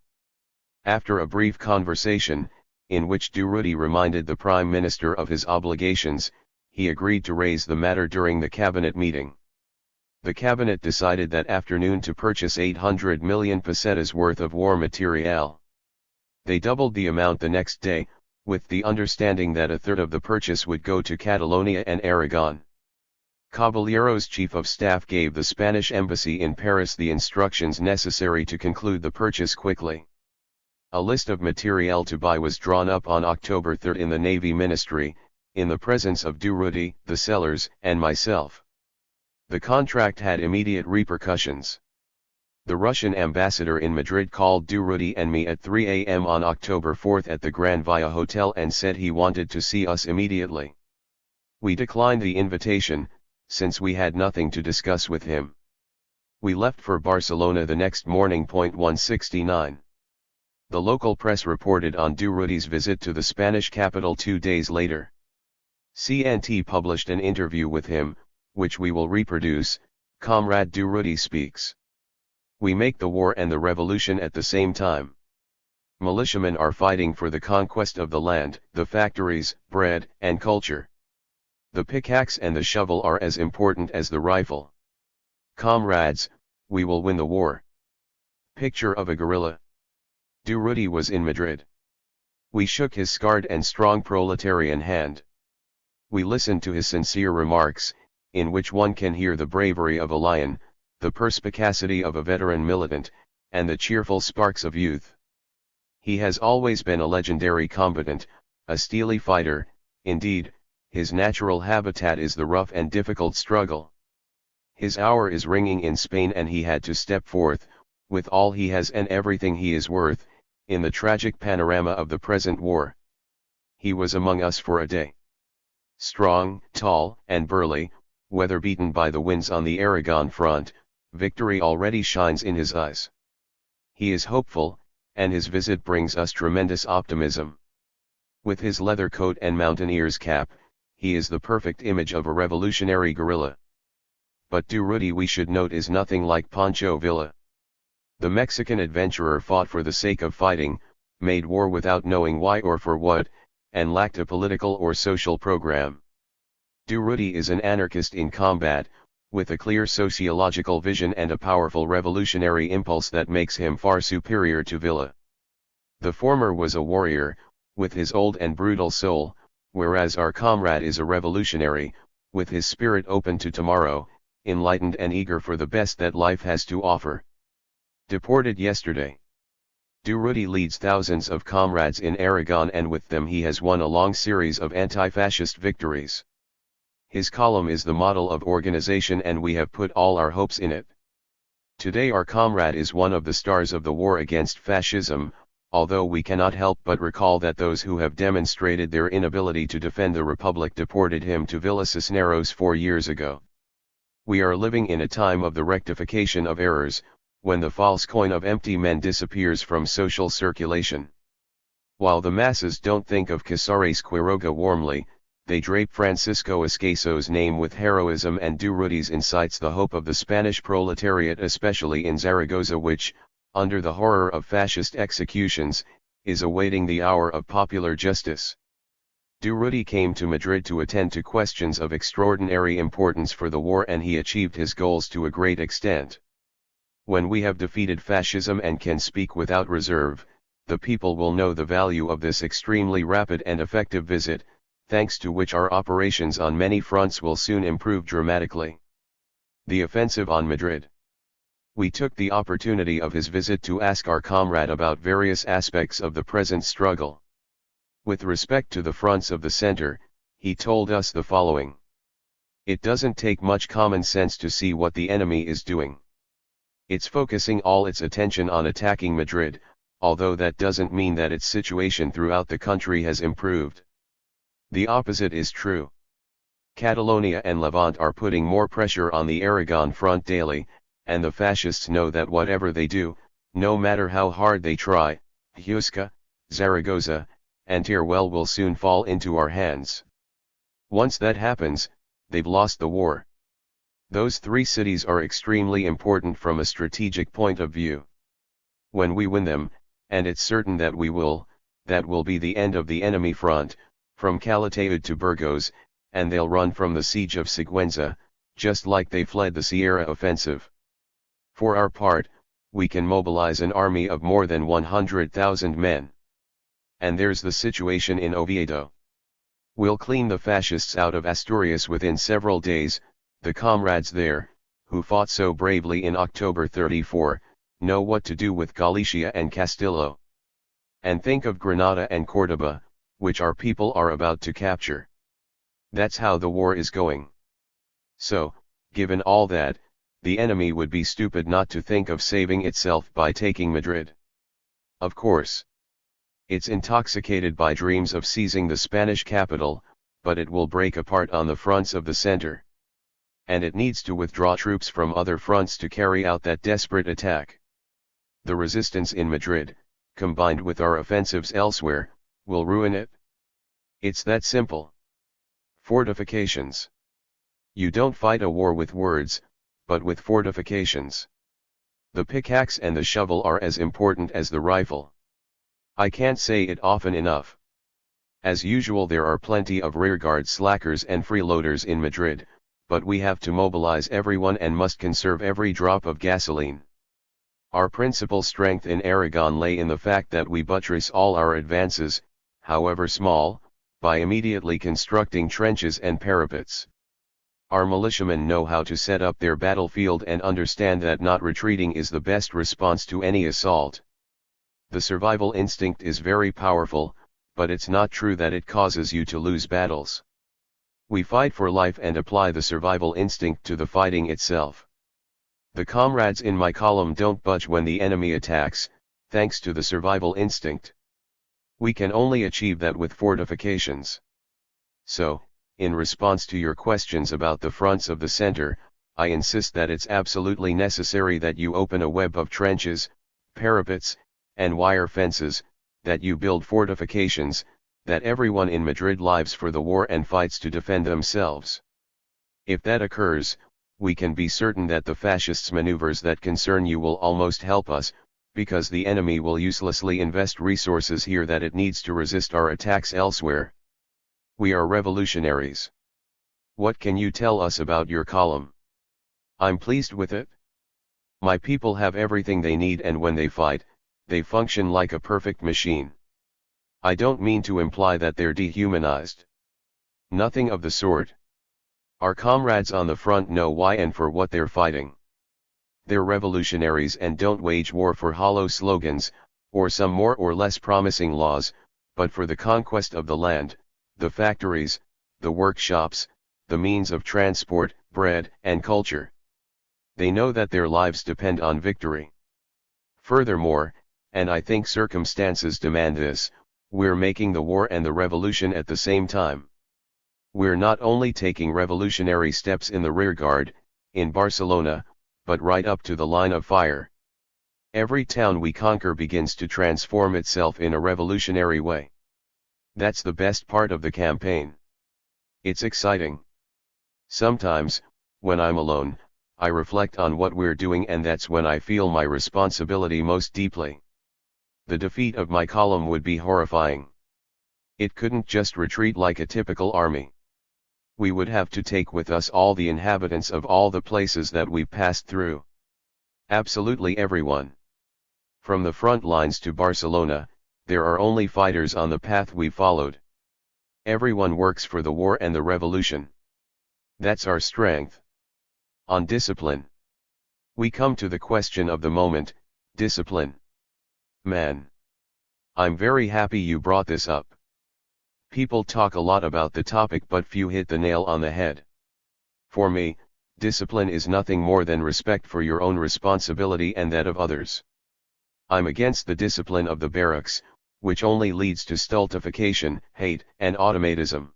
Speaker 1: After a brief conversation, in which Durruti reminded the Prime Minister of his obligations, he agreed to raise the matter during the cabinet meeting. The cabinet decided that afternoon to purchase 800 million pesetas worth of war material. They doubled the amount the next day, with the understanding that a third of the purchase would go to Catalonia and Aragon. Caballero's chief of staff gave the Spanish embassy in Paris the instructions necessary to conclude the purchase quickly. A list of materiel to buy was drawn up on October 3 in the Navy Ministry, in the presence of Durruti, the sellers, and myself. The contract had immediate repercussions. The Russian ambassador in Madrid called Durruti and me at 3 a.m. on October 4 at the Gran Via Hotel and said he wanted to see us immediately. We declined the invitation, since we had nothing to discuss with him. We left for Barcelona the next morning. 169. The local press reported on Durruti's visit to the Spanish capital 2 days later. CNT published an interview with him, which we will reproduce. Comrade Durruti speaks. We make the war and the revolution at the same time. Militiamen are fighting for the conquest of the land, the factories, bread, and culture. The pickaxe and the shovel are as important as the rifle. Comrades, we will win the war. Picture of a guerrilla. Durruti was in Madrid. We shook his scarred and strong proletarian hand. We listened to his sincere remarks, in which one can hear the bravery of a lion, the perspicacity of a veteran militant, and the cheerful sparks of youth. He has always been a legendary combatant, a steely fighter. Indeed, his natural habitat is the rough and difficult struggle. His hour is ringing in Spain and he had to step forth, with all he has and everything he is worth, in the tragic panorama of the present war. He was among us for a day. Strong, tall, and burly, weather-beaten by the winds on the Aragon front, victory already shines in his eyes. He is hopeful, and his visit brings us tremendous optimism. With his leather coat and mountaineer's cap, he is the perfect image of a revolutionary guerrilla. But Durruti, we should note, is nothing like Pancho Villa. The Mexican adventurer fought for the sake of fighting, made war without knowing why or for what, and lacked a political or social program. Durruti is an anarchist in combat, with a clear sociological vision and a powerful revolutionary impulse that makes him far superior to Villa. The former was a warrior, with his old and brutal soul, whereas our comrade is a revolutionary, with his spirit open to tomorrow, enlightened and eager for the best that life has to offer. Deported yesterday. Durruti leads thousands of comrades in Aragon, and with them he has won a long series of anti-fascist victories. His column is the model of organization and we have put all our hopes in it. Today our comrade is one of the stars of the war against fascism, although we cannot help but recall that those who have demonstrated their inability to defend the Republic deported him to Villa Cisneros 4 years ago. We are living in a time of the rectification of errors, when the false coin of empty men disappears from social circulation. While the masses don't think of Casares Quiroga warmly, they drape Francisco Escaso's name with heroism, and Durruti's incites the hope of the Spanish proletariat, especially in Zaragoza, which, under the horror of fascist executions, is awaiting the hour of popular justice. Durruti came to Madrid to attend to questions of extraordinary importance for the war, and he achieved his goals to a great extent. When we have defeated fascism and can speak without reserve, the people will know the value of this extremely rapid and effective visit, thanks to which our operations on many fronts will soon improve dramatically. The offensive on Madrid. We took the opportunity of his visit to ask our comrade about various aspects of the present struggle. With respect to the fronts of the center, he told us the following. It doesn't take much common sense to see what the enemy is doing. It's focusing all its attention on attacking Madrid, although that doesn't mean that its situation throughout the country has improved. The opposite is true. Catalonia and Levant are putting more pressure on the Aragon front daily, and the fascists know that whatever they do, no matter how hard they try, Huesca, Zaragoza, and Teruel will soon fall into our hands. Once that happens, they've lost the war. Those three cities are extremely important from a strategic point of view. When we win them, and it's certain that we will, that will be the end of the enemy front, from Calatayud to Burgos, and they'll run from the siege of Sigüenza, just like they fled the Sierra offensive. For our part, we can mobilize an army of more than 100,000 men. And there's the situation in Oviedo. We'll clean the fascists out of Asturias within several days. The comrades there, who fought so bravely in October 34, know what to do with Galicia and Castillo. And think of Granada and Córdoba, which our people are about to capture. That's how the war is going. So, given all that, the enemy would be stupid not to think of saving itself by taking Madrid. Of course. It's intoxicated by dreams of seizing the Spanish capital, but it will break apart on the fronts of the center. And it needs to withdraw troops from other fronts to carry out that desperate attack. The resistance in Madrid, combined with our offensives elsewhere, will ruin it. It's that simple. Fortifications. You don't fight a war with words, but with fortifications. The pickaxe and the shovel are as important as the rifle. I can't say it often enough. As usual, there are plenty of rearguard slackers and freeloaders in Madrid, but we have to mobilize everyone and must conserve every drop of gasoline. Our principal strength in Aragon lay in the fact that we buttress all our advances, however small, by immediately constructing trenches and parapets. Our militiamen know how to set up their battlefield and understand that not retreating is the best response to any assault. The survival instinct is very powerful, but it's not true that it causes you to lose battles. We fight for life and apply the survival instinct to the fighting itself. The comrades in my column don't budge when the enemy attacks, thanks to the survival instinct. We can only achieve that with fortifications. So, in response to your questions about the fronts of the center, I insist that it's absolutely necessary that you open a web of trenches, parapets, and wire fences, that you build fortifications, that everyone in Madrid lives for the war and fights to defend themselves. If that occurs, we can be certain that the fascists' maneuvers that concern you will almost help us, because the enemy will uselessly invest resources here that it needs to resist our attacks elsewhere. We are revolutionaries. What can you tell us about your column? I'm pleased with it. My people have everything they need, and when they fight, they function like a perfect machine. I don't mean to imply that they're dehumanized. Nothing of the sort. Our comrades on the front know why and for what they're fighting. They're revolutionaries and don't wage war for hollow slogans, or some more or less promising laws, but for the conquest of the land, the factories, the workshops, the means of transport, bread, and culture. They know that their lives depend on victory. Furthermore, and I think circumstances demand this, we're making the war and the revolution at the same time. We're not only taking revolutionary steps in the rearguard, in Barcelona, but right up to the line of fire. Every town we conquer begins to transform itself in a revolutionary way. That's the best part of the campaign. It's exciting. Sometimes, when I'm alone, I reflect on what we're doing, and that's when I feel my responsibility most deeply. The defeat of my column would be horrifying. It couldn't just retreat like a typical army. We would have to take with us all the inhabitants of all the places that we've passed through. Absolutely everyone. From the front lines to Barcelona, there are only fighters on the path we followed. Everyone works for the war and the revolution. That's our strength. On discipline. We come to the question of the moment, discipline. Man. I'm very happy you brought this up. People talk a lot about the topic, but few hit the nail on the head. For me, discipline is nothing more than respect for your own responsibility and that of others. I'm against the discipline of the barracks, which only leads to stultification, hate, and automatism.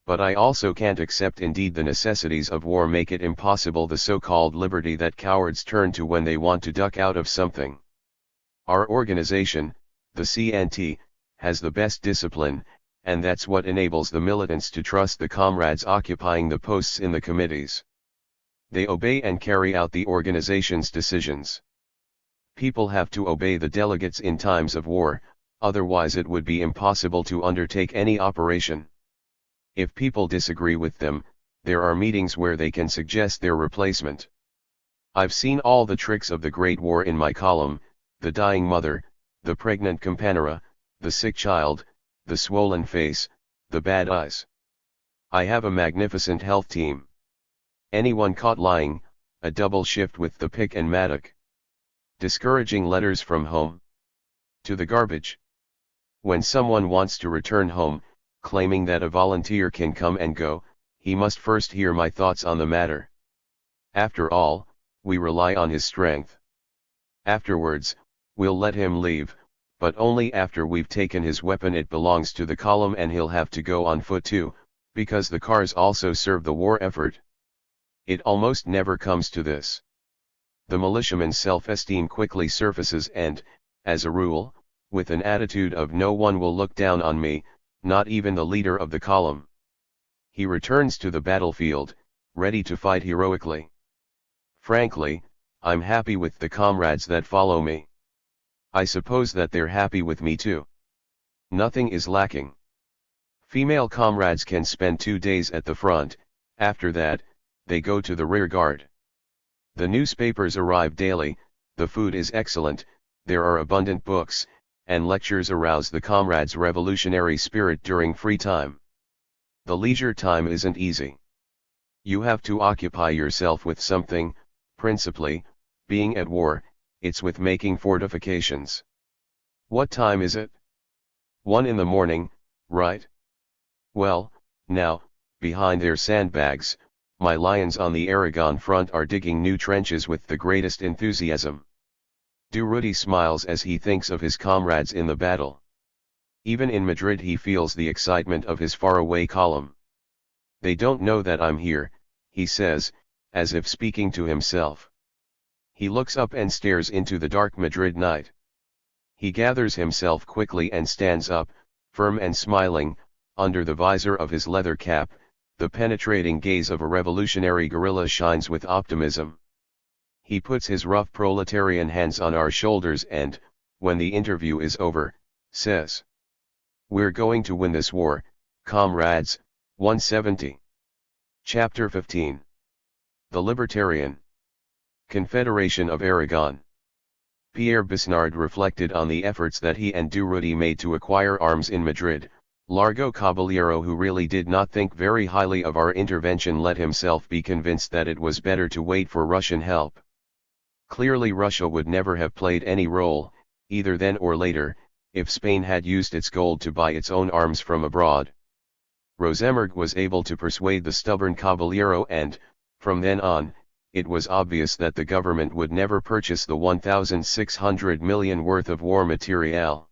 Speaker 1: But I also can't accept indeed the necessities of war make it impossible the so-called liberty that cowards turn to when they want to duck out of something. Our organization, the CNT, has the best discipline, and that's what enables the militants to trust the comrades occupying the posts in the committees. They obey and carry out the organization's decisions. People have to obey the delegates in times of war, otherwise it would be impossible to undertake any operation. If people disagree with them, there are meetings where they can suggest their replacement. I've seen all the tricks of the Great War in my column: the dying mother, the pregnant companera, the sick child, the swollen face, the bad eyes. I have a magnificent health team. Anyone caught lying, a double shift with the pick and mattock. Discouraging letters from home. To the garbage. When someone wants to return home, claiming that a volunteer can come and go, he must first hear my thoughts on the matter. After all, we rely on his strength. Afterwards, we'll let him leave, but only after we've taken his weapon. It belongs to the column and he'll have to go on foot too, because the cars also serve the war effort. It almost never comes to this. The militiaman's self-esteem quickly surfaces and, as a rule, with an attitude of no one will look down on me, not even the leader of the column. He returns to the battlefield, ready to fight heroically. Frankly, I'm happy with the comrades that follow me. I suppose that they're happy with me too. Nothing is lacking. Female comrades can spend 2 days at the front, after that, they go to the rear guard. The newspapers arrive daily, the food is excellent, there are abundant books, and lectures arouse the comrades' revolutionary spirit during free time. The leisure time isn't easy. You have to occupy yourself with something, principally, being at war, it's with making fortifications. What time is it? 1 in the morning, right? Well, now, behind their sandbags, my lions on the Aragon front are digging new trenches with the greatest enthusiasm. Durruti smiles as he thinks of his comrades in the battle. Even in Madrid he feels the excitement of his faraway column. They don't know that I'm here, he says, as if speaking to himself. He looks up and stares into the dark Madrid night. He gathers himself quickly and stands up, firm and smiling, under the visor of his leather cap. The penetrating gaze of a revolutionary guerrilla shines with optimism. He puts his rough proletarian hands on our shoulders and, when the interview is over, says, "We're going to win this war, comrades." 170. Chapter 15. The Libertarian Confederation of Aragon. Pierre Bisnard reflected on the efforts that he and Durruti made to acquire arms in Madrid. Largo Caballero, who really did not think very highly of our intervention, let himself be convinced that it was better to wait for Russian help. Clearly Russia would never have played any role, either then or later, if Spain had used its gold to buy its own arms from abroad. Rosemergue was able to persuade the stubborn Caballero, and, from then on, it was obvious that the government would never purchase the 1,600 million worth of war materiel.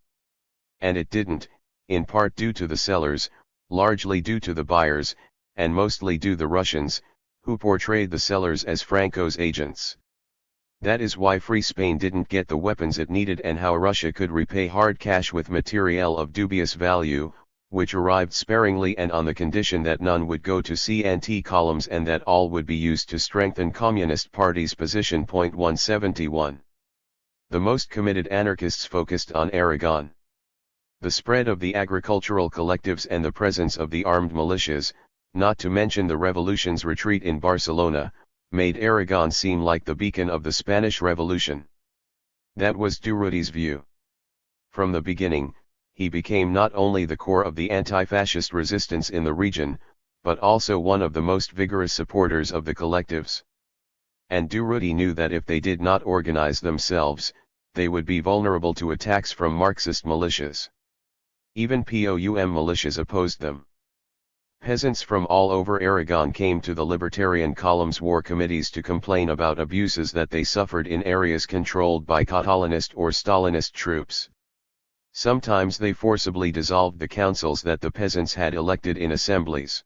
Speaker 1: And it didn't, in part due to the sellers, largely due to the buyers, and mostly due to the Russians, who portrayed the sellers as Franco's agents. That is why Free Spain didn't get the weapons it needed, and how Russia could repay hard cash with materiel of dubious value, which arrived sparingly and on the condition that none would go to CNT columns and that all would be used to strengthen Communist Party's position. 171. The most committed anarchists focused on Aragon. The spread of the agricultural collectives and the presence of the armed militias, not to mention the revolution's retreat in Barcelona, made Aragon seem like the beacon of the Spanish Revolution. That was Durruti's view. From the beginning, he became not only the core of the anti-fascist resistance in the region, but also one of the most vigorous supporters of the collectives. And Durruti knew that if they did not organize themselves, they would be vulnerable to attacks from Marxist militias. Even POUM militias opposed them. Peasants from all over Aragon came to the Libertarian Column's war committees to complain about abuses that they suffered in areas controlled by Catalanist or Stalinist troops. Sometimes they forcibly dissolved the councils that the peasants had elected in assemblies.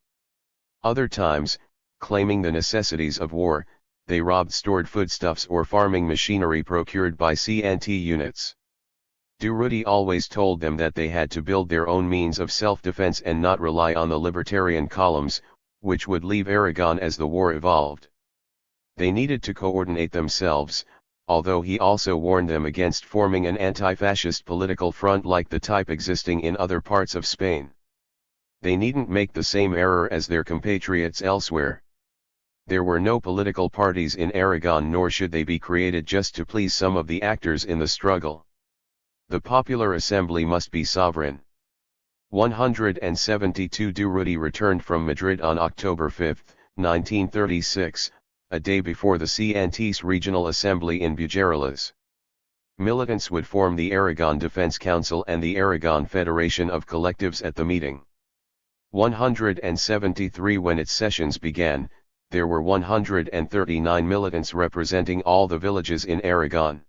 Speaker 1: Other times, claiming the necessities of war, they robbed stored foodstuffs or farming machinery procured by CNT units. Durruti always told them that they had to build their own means of self-defense and not rely on the libertarian columns, which would leave Aragon as the war evolved. They needed to coordinate themselves, although he also warned them against forming an anti-fascist political front like the type existing in other parts of Spain. They needn't make the same error as their compatriots elsewhere. There were no political parties in Aragon, nor should they be created just to please some of the actors in the struggle. The popular assembly must be sovereign. 172 Durruti returned from Madrid on October 5, 1936, a day before the CNT's regional assembly in Bujarelas. Militants would form the Aragon Defense Council and the Aragon Federation of Collectives at the meeting. 173 When its sessions began, there were 139 militants representing all the villages in Aragon.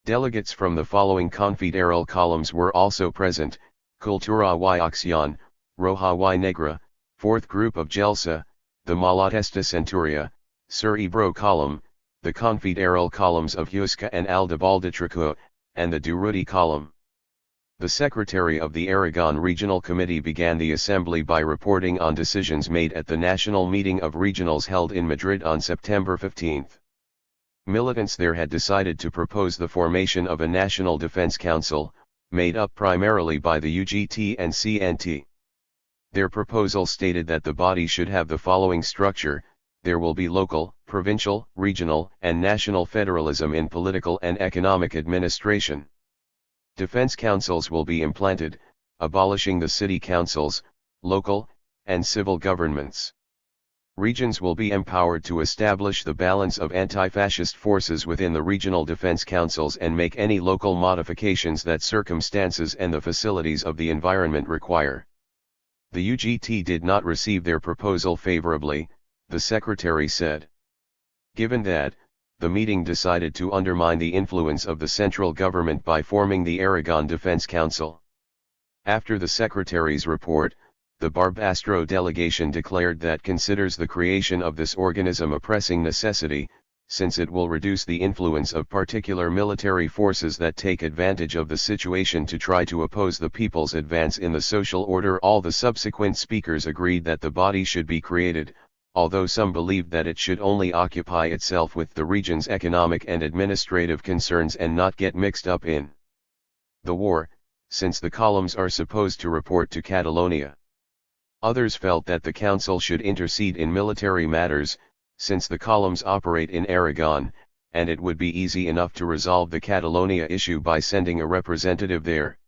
Speaker 1: Delegates from the following confederal columns were also present: Cultura y Acción, Roja y Negra, 4th Group of Gelsa, the Malatesta Centuria, Sur Ebro column, the confederal columns of Huesca and Aldebaldetraco, and the Durruti column. The secretary of the Aragon Regional Committee began the assembly by reporting on decisions made at the national meeting of regionals held in Madrid on September 15. Militants there had decided to propose the formation of a National Defense Council, made up primarily by the UGT and CNT. Their proposal stated that the body should have the following structure: there will be local, provincial, regional, and national federalism in political and economic administration. Defense councils will be implanted, abolishing the city councils, local, and civil governments. Regions will be empowered to establish the balance of anti-fascist forces within the regional defense councils and make any local modifications that circumstances and the facilities of the environment require. The UGT did not receive their proposal favorably, the secretary said. Given that, the meeting decided to undermine the influence of the central government by forming the Aragon Defense Council. After the secretary's report, the Barbastro delegation declared that considers the creation of this organism a pressing necessity, since it will reduce the influence of particular military forces that take advantage of the situation to try to oppose the people's advance in the social order. All the subsequent speakers agreed that the body should be created, although some believed that it should only occupy itself with the region's economic and administrative concerns and not get mixed up in the war, since the columns are supposed to report to Catalonia. Others felt that the council should intercede in military matters, since the columns operate in Aragon, and it would be easy enough to resolve the Catalonia issue by sending a representative there.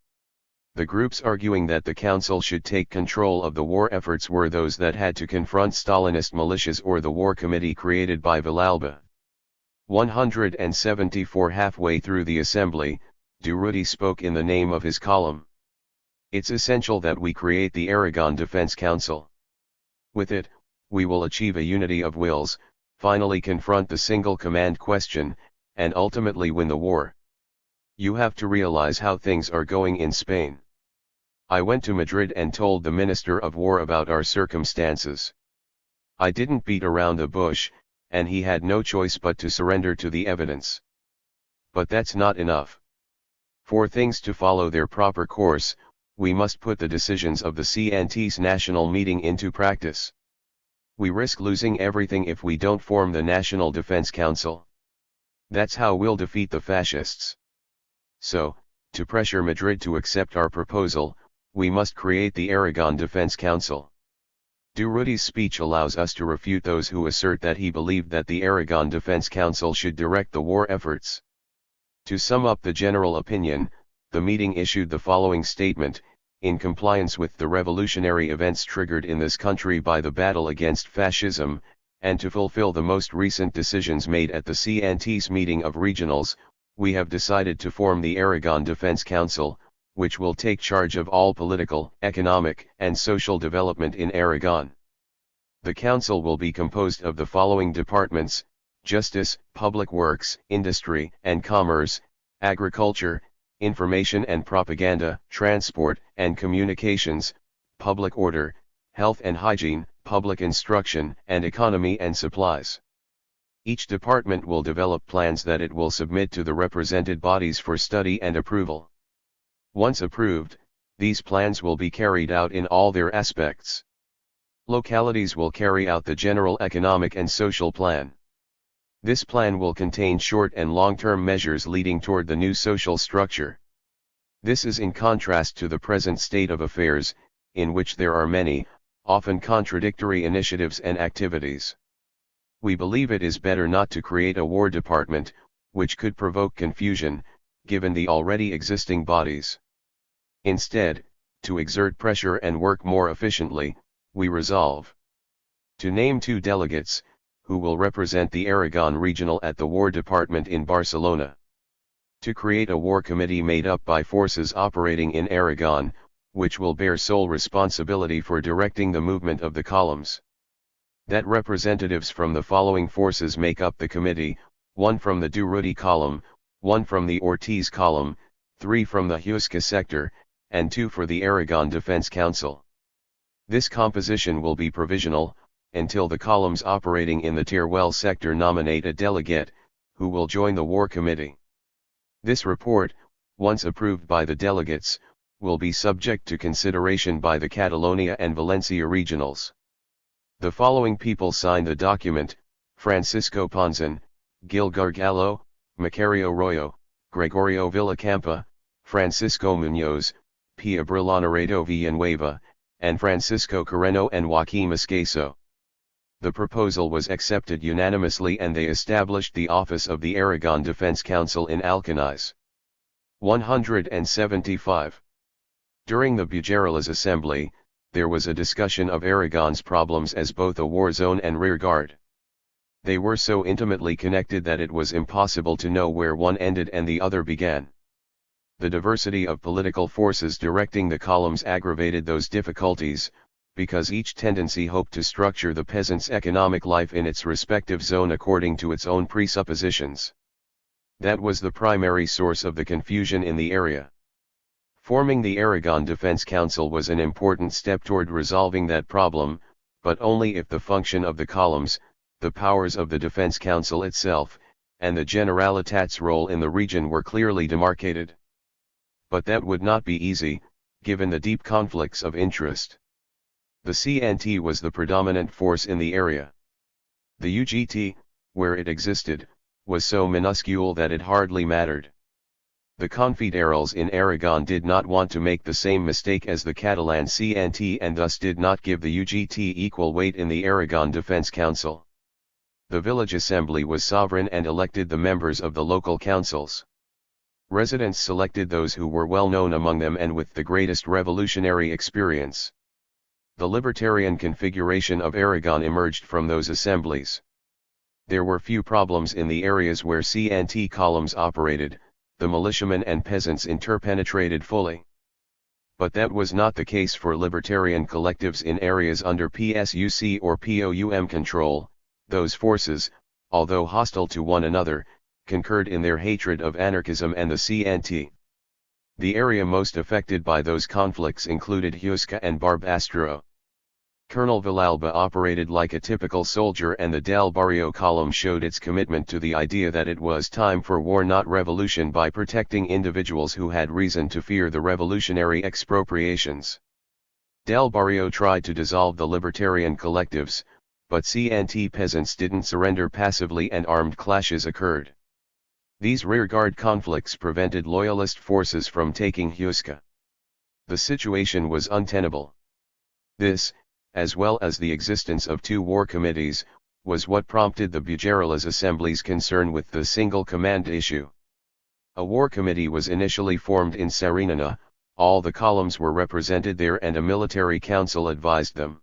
Speaker 1: The groups arguing that the council should take control of the war efforts were those that had to confront Stalinist militias or the war committee created by Villalba. 174 Halfway through the assembly, Durruti spoke in the name of his column. It's essential that we create the Aragon Defense Council. With it, we will achieve a unity of wills, finally confront the single command question, and ultimately win the war. You have to realize how things are going in Spain. I went to Madrid and told the Minister of War about our circumstances. I didn't beat around the bush, and he had no choice but to surrender to the evidence. But that's not enough. For things to follow their proper course, we must put the decisions of the CNT's national meeting into practice. We risk losing everything if we don't form the National Defense Council. That's how we'll defeat the fascists. So, to pressure Madrid to accept our proposal, we must create the Aragon Defense Council. Durruti's speech allows us to refute those who assert that he believed that the Aragon Defense Council should direct the war efforts. To sum up the general opinion, the meeting issued the following statement: in compliance with the revolutionary events triggered in this country by the battle against fascism, and to fulfill the most recent decisions made at the CNT's meeting of regionals, we have decided to form the Aragon Defense Council, which will take charge of all political, economic, and social development in Aragon. The council will be composed of the following departments: justice, public works, industry and commerce, agriculture, information and propaganda, transport and communications, public order, health and hygiene, public instruction, and economy and supplies. Each department will develop plans that it will submit to the represented bodies for study and approval. Once approved, these plans will be carried out in all their aspects. Localities will carry out the general economic and social plan. This plan will contain short and long-term measures leading toward the new social structure. This is in contrast to the present state of affairs, in which there are many, often contradictory initiatives and activities. We believe it is better not to create a war department, which could provoke confusion, given the already existing bodies. Instead, to exert pressure and work more efficiently, we resolve to name 2 delegates, who will represent the Aragon Regional at the War Department in Barcelona. To create a war committee made up by forces operating in Aragon, which will bear sole responsibility for directing the movement of the columns. That representatives from the following forces make up the committee: 1 from the Durruti column, 1 from the Ortiz column, 3 from the Huesca sector, and 2 for the Aragon Defense Council. This composition will be provisional, until the columns operating in the Teruel sector nominate a delegate, who will join the war committee. This report, once approved by the delegates, will be subject to consideration by the Catalonia and Valencia regionals. The following people signed the document: Francisco Ponzon, Gil Gargalo, Macario Royo, Gregorio Villacampa, Francisco Muñoz, P. Abril Honorato Villanueva, and Francisco Carreno and Joaquim Escaso. The proposal was accepted unanimously and they established the office of the Aragon Defense Council in Alcanais. 175. During the Bujarelas Assembly, there was a discussion of Aragon's problems as both a war zone and rearguard. They were so intimately connected that it was impossible to know where one ended and the other began. The diversity of political forces directing the columns aggravated those difficulties, because each tendency hoped to structure the peasant's economic life in its respective zone according to its own presuppositions. That was the primary source of the confusion in the area. Forming the Aragon Defense Council was an important step toward resolving that problem, but only if the function of the columns, the powers of the Defense Council itself, and the Generalitat's role in the region were clearly demarcated. But that would not be easy, given the deep conflicts of interest. The CNT was the predominant force in the area. The UGT, where it existed, was so minuscule that it hardly mattered. The Confederals in Aragon did not want to make the same mistake as the Catalan CNT and thus did not give the UGT equal weight in the Aragon Defense Council. The village assembly was sovereign and elected the members of the local councils. Residents selected those who were well known among them and with the greatest revolutionary experience. The libertarian configuration of Aragon emerged from those assemblies. There were few problems in the areas where CNT columns operated, the militiamen and peasants interpenetrated fully. But that was not the case for libertarian collectives in areas under PSUC or POUM control. Those forces, although hostile to one another, concurred in their hatred of anarchism and the CNT. The area most affected by those conflicts included Huesca and Barbastro. Colonel Villalba operated like a typical soldier, and the Del Barrio column showed its commitment to the idea that it was time for war, not revolution, by protecting individuals who had reason to fear the revolutionary expropriations. Del Barrio tried to dissolve the libertarian collectives, but CNT peasants didn't surrender passively and armed clashes occurred. These rearguard conflicts prevented loyalist forces from taking Huesca. The situation was untenable. This, as well as the existence of two war committees, was what prompted the Bujarela's Assembly's concern with the single command issue. A war committee was initially formed in Sarinana, all the columns were represented there, and a military council advised them.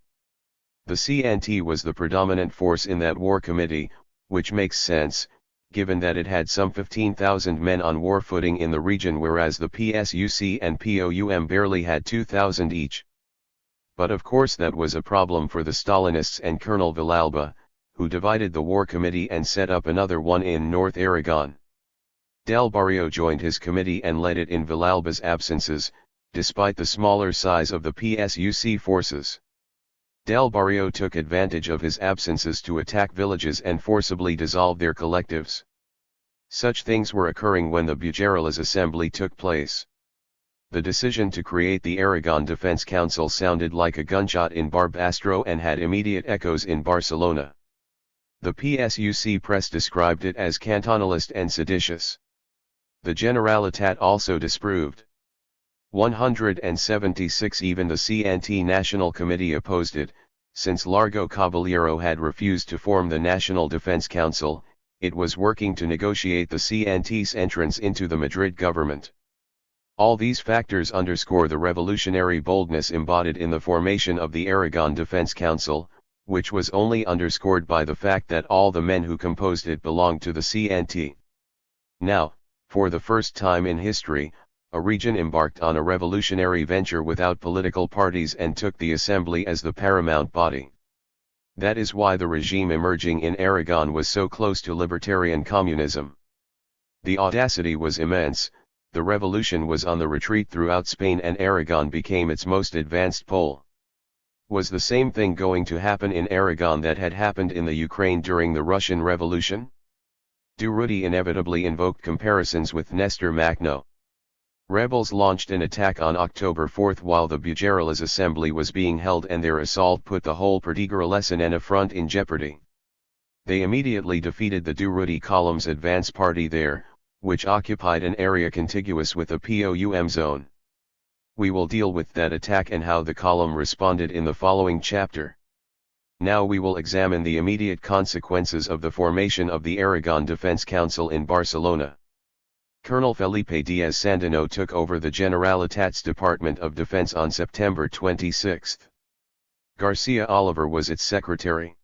Speaker 1: The CNT was the predominant force in that war committee, which makes sense, given that it had some 15,000 men on war footing in the region, whereas the PSUC and POUM barely had 2,000 each. But of course that was a problem for the Stalinists and Colonel Villalba, who divided the war committee and set up another one in North Aragon. Del Barrio joined his committee and led it in Villalba's absences, despite the smaller size of the PSUC forces. Del Barrio took advantage of his absences to attack villages and forcibly dissolve their collectives. Such things were occurring when the Bujarela's Assembly took place. The decision to create the Aragon Defense Council sounded like a gunshot in Barbastro and had immediate echoes in Barcelona. The PSUC press described it as cantonalist and seditious. The Generalitat also disapproved. 176 Even the CNT National Committee opposed it, since Largo Caballero had refused to form the National Defense Council. It was working to negotiate the CNT's entrance into the Madrid government. All these factors underscore the revolutionary boldness embodied in the formation of the Aragon Defense Council, which was only underscored by the fact that all the men who composed it belonged to the CNT. Now, for the first time in history, a region embarked on a revolutionary venture without political parties and took the assembly as the paramount body. That is why the regime emerging in Aragon was so close to libertarian communism. The audacity was immense. The revolution was on the retreat throughout Spain and Aragon became its most advanced pole. Was the same thing going to happen in Aragon that had happened in the Ukraine during the Russian Revolution? Durruti inevitably invoked comparisons with Nestor Makhno. Rebels launched an attack on October 4 while the Bujarela's Assembly was being held, and their assault put the whole Perdigaralesanena front in jeopardy. They immediately defeated the Durruti column's advance party there, which occupied an area contiguous with the POUM zone. We will deal with that attack and how the column responded in the following chapter. Now we will examine the immediate consequences of the formation of the Aragon Defense Council in Barcelona. Colonel Felipe Díaz Sandino took over the Generalitat's Department of Defense on September 26. Garcia Oliver was its secretary.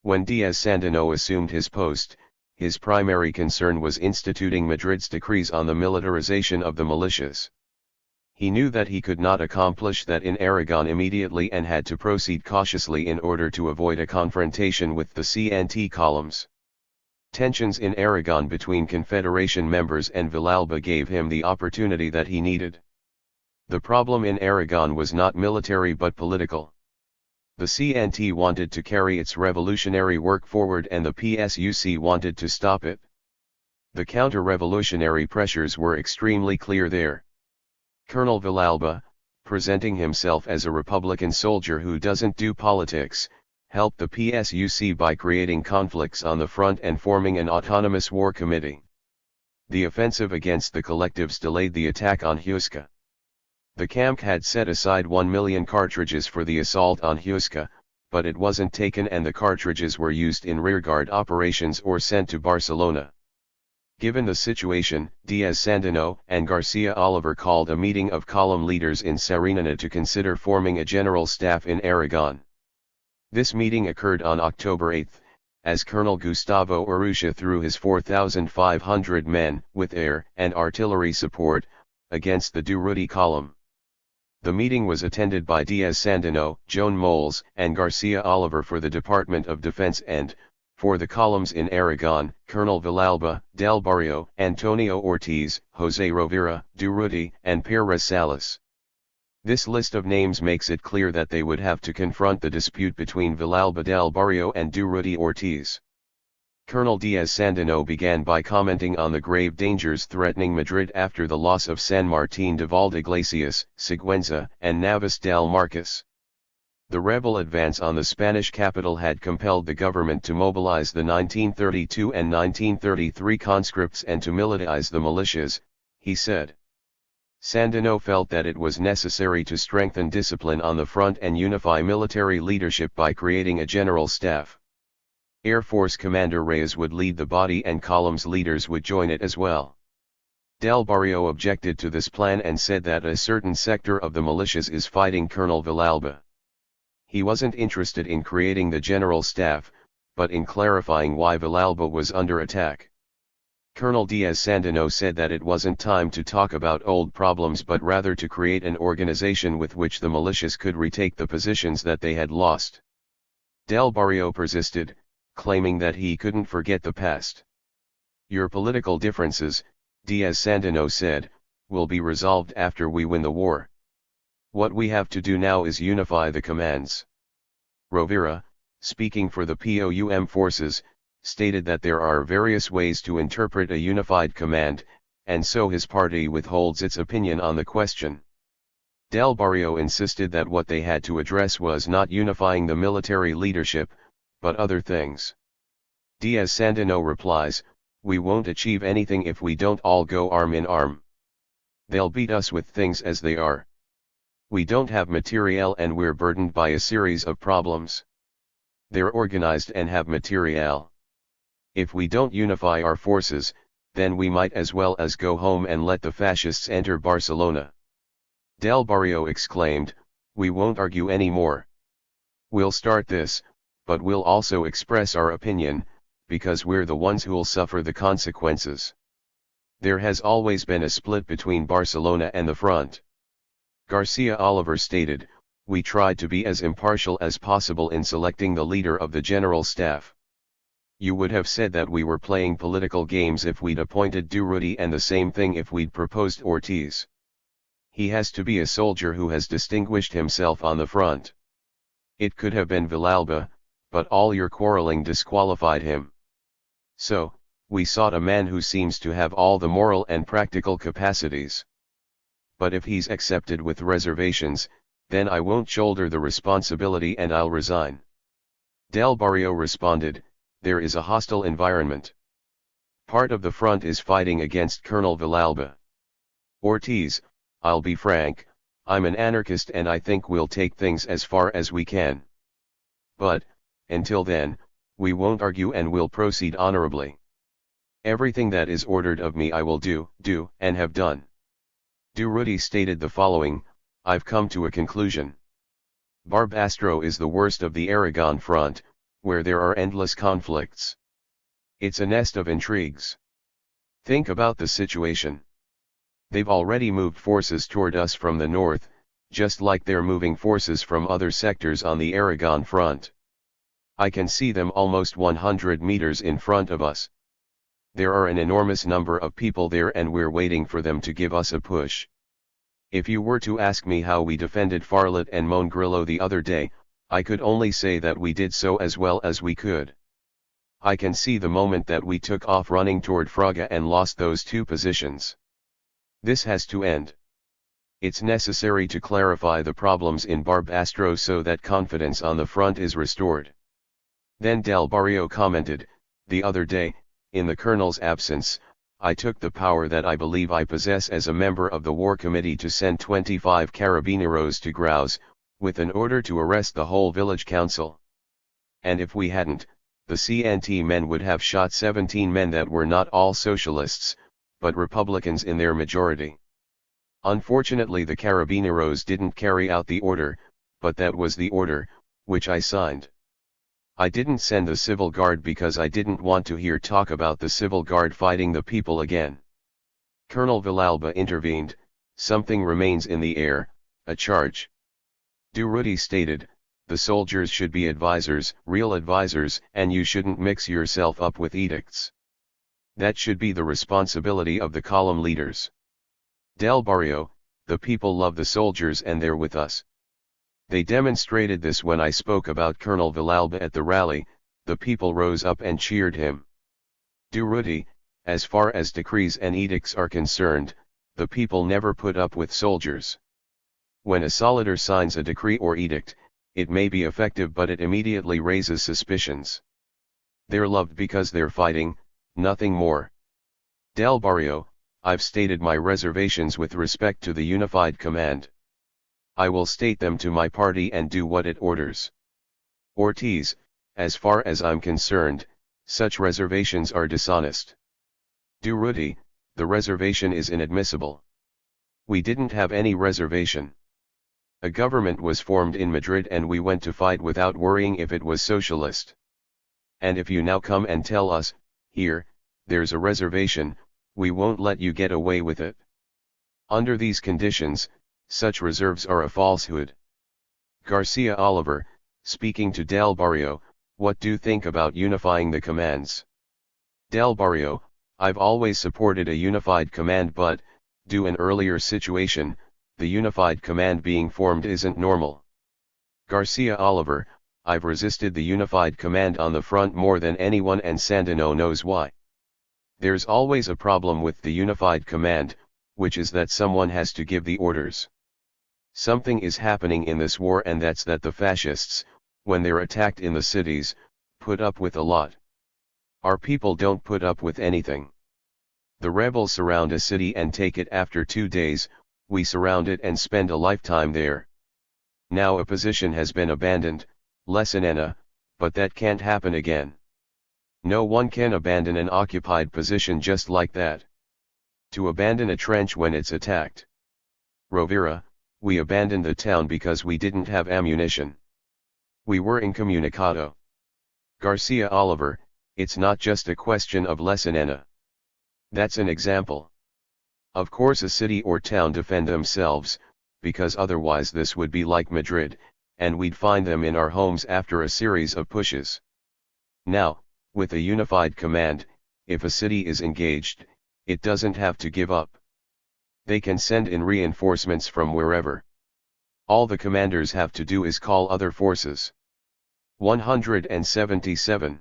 Speaker 1: When Díaz Sandino assumed his post, his primary concern was instituting Madrid's decrees on the militarization of the militias. He knew that he could not accomplish that in Aragon immediately and had to proceed cautiously in order to avoid a confrontation with the CNT columns. Tensions in Aragon between Confederation members and Villalba gave him the opportunity that he needed. The problem in Aragon was not military but political. The CNT wanted to carry its revolutionary work forward and the PSUC wanted to stop it. The counter-revolutionary pressures were extremely clear there. Colonel Villalba, presenting himself as a Republican soldier who doesn't do politics, helped the PSUC by creating conflicts on the front and forming an autonomous war committee. The offensive against the collectives delayed the attack on Huesca. The camp had set aside 1 million cartridges for the assault on Huesca, but it wasn't taken and the cartridges were used in rearguard operations or sent to Barcelona. Given the situation, Díaz Sandino and Garcia Oliver called a meeting of column leaders in Sarinana to consider forming a general staff in Aragon. This meeting occurred on October 8, as Colonel Gustavo Urrutia threw his 4,500 men, with air and artillery support, against the Durruti column. The meeting was attended by Díaz Sandino, Joan Moles, and Garcia Oliver for the Department of Defense and, for the columns in Aragon, Colonel Villalba, Del Barrio, Antonio Ortiz, José Rovira, Durruti, and Pere Salas. This list of names makes it clear that they would have to confront the dispute between Villalba del Barrio and Durruti Ortiz. Colonel Diaz-Sandino began by commenting on the grave dangers threatening Madrid after the loss of San Martín de Valdeiglesias, Sigüenza, and Navas del Marqués. The rebel advance on the Spanish capital had compelled the government to mobilize the 1932 and 1933 conscripts and to militarize the militias, he said. Sandino felt that it was necessary to strengthen discipline on the front and unify military leadership by creating a general staff. Air Force Commander Reyes would lead the body and columns leaders would join it as well. Del Barrio objected to this plan and said that a certain sector of the militias is fighting Colonel Villalba. He wasn't interested in creating the general staff, but in clarifying why Villalba was under attack. Colonel Diaz-Sandino said that it wasn't time to talk about old problems but rather to create an organization with which the militias could retake the positions that they had lost. Del Barrio persisted, claiming that he couldn't forget the past. Your political differences, Diaz-Sandino said, will be resolved after we win the war. What we have to do now is unify the commands. Rovira, speaking for the POUM forces, stated that there are various ways to interpret a unified command, and so his party withholds its opinion on the question. Del Barrio insisted that what they had to address was not unifying the military leadership, but other things. Diaz-Sandino replies, "We won't achieve anything if we don't all go arm in arm. They'll beat us with things as they are. We don't have materiel and we're burdened by a series of problems. They're organized and have materiel. If we don't unify our forces, then we might as well as go home and let the fascists enter Barcelona." Del Barrio exclaimed, "We won't argue anymore. We'll start this, but we'll also express our opinion, because we're the ones who'll suffer the consequences. There has always been a split between Barcelona and the front." Garcia Oliver stated, "We tried to be as impartial as possible in selecting the leader of the general staff. You would have said that we were playing political games if we'd appointed Durruti and the same thing if we'd proposed Ortiz. He has to be a soldier who has distinguished himself on the front. It could have been Villalba, but all your quarreling disqualified him. So, we sought a man who seems to have all the moral and practical capacities. But if he's accepted with reservations, then I won't shoulder the responsibility and I'll resign." Del Barrio responded, "There is a hostile environment. Part of the front is fighting against Colonel Villalba. Ortiz, I'll be frank, I'm an anarchist and I think we'll take things as far as we can. But, until then, we won't argue and we'll proceed honorably. Everything that is ordered of me I will do, and have done." Durruti stated the following, "I've come to a conclusion. Barbastro is the worst of the Aragon front, where there are endless conflicts. It's a nest of intrigues. Think about the situation. They've already moved forces toward us from the north, just like they're moving forces from other sectors on the Aragon front. I can see them almost 100 meters in front of us. There are an enormous number of people there and we're waiting for them to give us a push. If you were to ask me how we defended Farlet and Montgrillo the other day, I could only say that we did so as well as we could. I can see the moment that we took off running toward Fraga and lost those two positions. This has to end. It's necessary to clarify the problems in Barbastro so that confidence on the front is restored." Then Del Barrio commented, "The other day, in the colonel's absence, I took the power that I believe I possess as a member of the War Committee to send 25 carabineros to Graus, with an order to arrest the whole village council. And if we hadn't, the CNT men would have shot 17 men that were not all socialists, but Republicans in their majority. Unfortunately the carabineros didn't carry out the order, but that was the order, which I signed. I didn't send the civil guard because I didn't want to hear talk about the civil guard fighting the people again." Colonel Villalba intervened, "Something remains in the air, a charge." Durruti stated, "The soldiers should be advisors, real advisors, and you shouldn't mix yourself up with edicts. That should be the responsibility of the column leaders." Del Barrio, the people love the soldiers and they're with us. They demonstrated this when I spoke about Colonel Villalba at the rally. The people rose up and cheered him. Durruti, as far as decrees and edicts are concerned, the people never put up with soldiers. When a soldier signs a decree or edict, it may be effective but it immediately raises suspicions. They're loved because they're fighting, nothing more. Del Barrio, I've stated my reservations with respect to the unified command. I will state them to my party and do what it orders. Ortiz, as far as I'm concerned, such reservations are dishonest. Durruti, the reservation is inadmissible. We didn't have any reservation. A government was formed in Madrid and we went to fight without worrying if it was socialist. And if you now come and tell us, here, there's a reservation, we won't let you get away with it. Under these conditions, such reserves are a falsehood. Garcia Oliver, speaking to Del Barrio, what do you think about unifying the commands? Del Barrio, I've always supported a unified command but, due an earlier situation, the unified command being formed isn't normal. Garcia Oliver, I've resisted the unified command on the front more than anyone and Sandino knows why. There's always a problem with the unified command, which is that someone has to give the orders. Something is happening in this war and that's that the fascists, when they're attacked in the cities, put up with a lot. Our people don't put up with anything. The rebels surround a city and take it after 2 days, we surround it and spend a lifetime there. Now a position has been abandoned, Lesinena, but that can't happen again. No one can abandon an occupied position just like that. To abandon a trench when it's attacked. Rovira, we abandoned the town because we didn't have ammunition. We were incommunicado. Garcia Oliver, it's not just a question of Lesinena. That's an example. Of course a city or town defend themselves, because otherwise this would be like Madrid, and we'd find them in our homes after a series of pushes. Now, with a unified command, if a city is engaged, it doesn't have to give up. They can send in reinforcements from wherever. All the commanders have to do is call other forces. 177.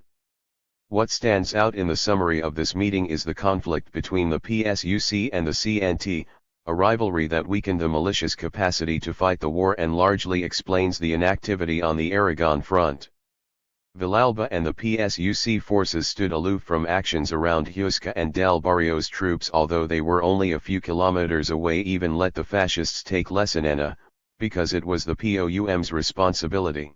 Speaker 1: What stands out in the summary of this meeting is the conflict between the PSUC and the CNT, a rivalry that weakened the militia's capacity to fight the war and largely explains the inactivity on the Aragon front. Villalba and the PSUC forces stood aloof from actions around Huesca and Del Barrio's troops, although they were only a few kilometers away, even let the fascists take Lesinena, because it was the POUM's responsibility.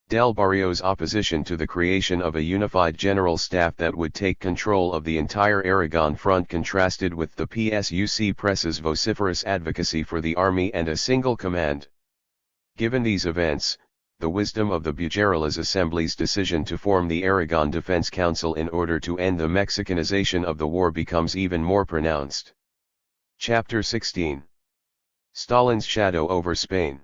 Speaker 1: Del Barrio's opposition to the creation of a unified general staff that would take control of the entire Aragon front contrasted with the PSUC press's vociferous advocacy for the army and a single command. Given these events, the wisdom of the Bujarillas Assembly's decision to form the Aragon Defense Council in order to end the Mexicanization of the war becomes even more pronounced. Chapter 16. Stalin's Shadow over Spain.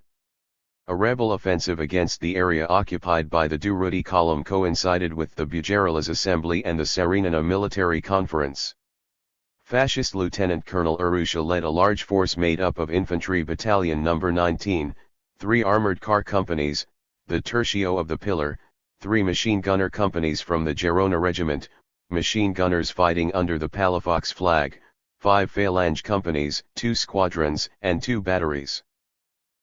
Speaker 1: A rebel offensive against the area occupied by the Durruti column coincided with the Bujarillas Assembly and the Sarinana military conference. Fascist Lieutenant Colonel Urrutia led a large force made up of Infantry Battalion No. 19, 3 armored car companies, the Tercio of the Pillar, 3 machine gunner companies from the Girona Regiment, machine gunners fighting under the Palafox flag, 5 phalange companies, 2 squadrons, and 2 batteries.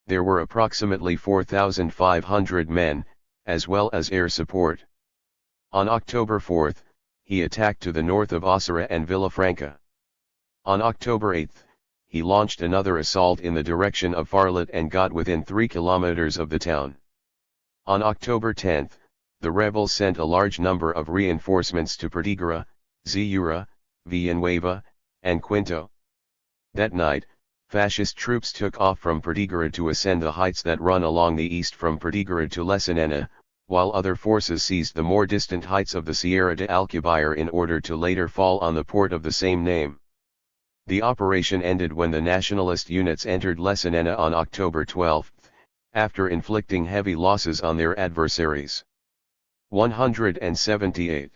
Speaker 1: There were approximately 4,500 men, as well as air support. On October 4, he attacked to the north of Osira and Villafranca. On October 8, he launched another assault in the direction of Farlet and got within 3 kilometers of the town. On October 10, the rebels sent a large number of reinforcements to Perdigara, Ziyura, Villanueva, and Quinto. That night, fascist troops took off from Perdigara to ascend the heights that run along the east from Perdigara to Lesinena, while other forces seized the more distant heights of the Sierra de Alcubierre in order to later fall on the port of the same name. The operation ended when the nationalist units entered Lesinena on October 12, after inflicting heavy losses on their adversaries. 178.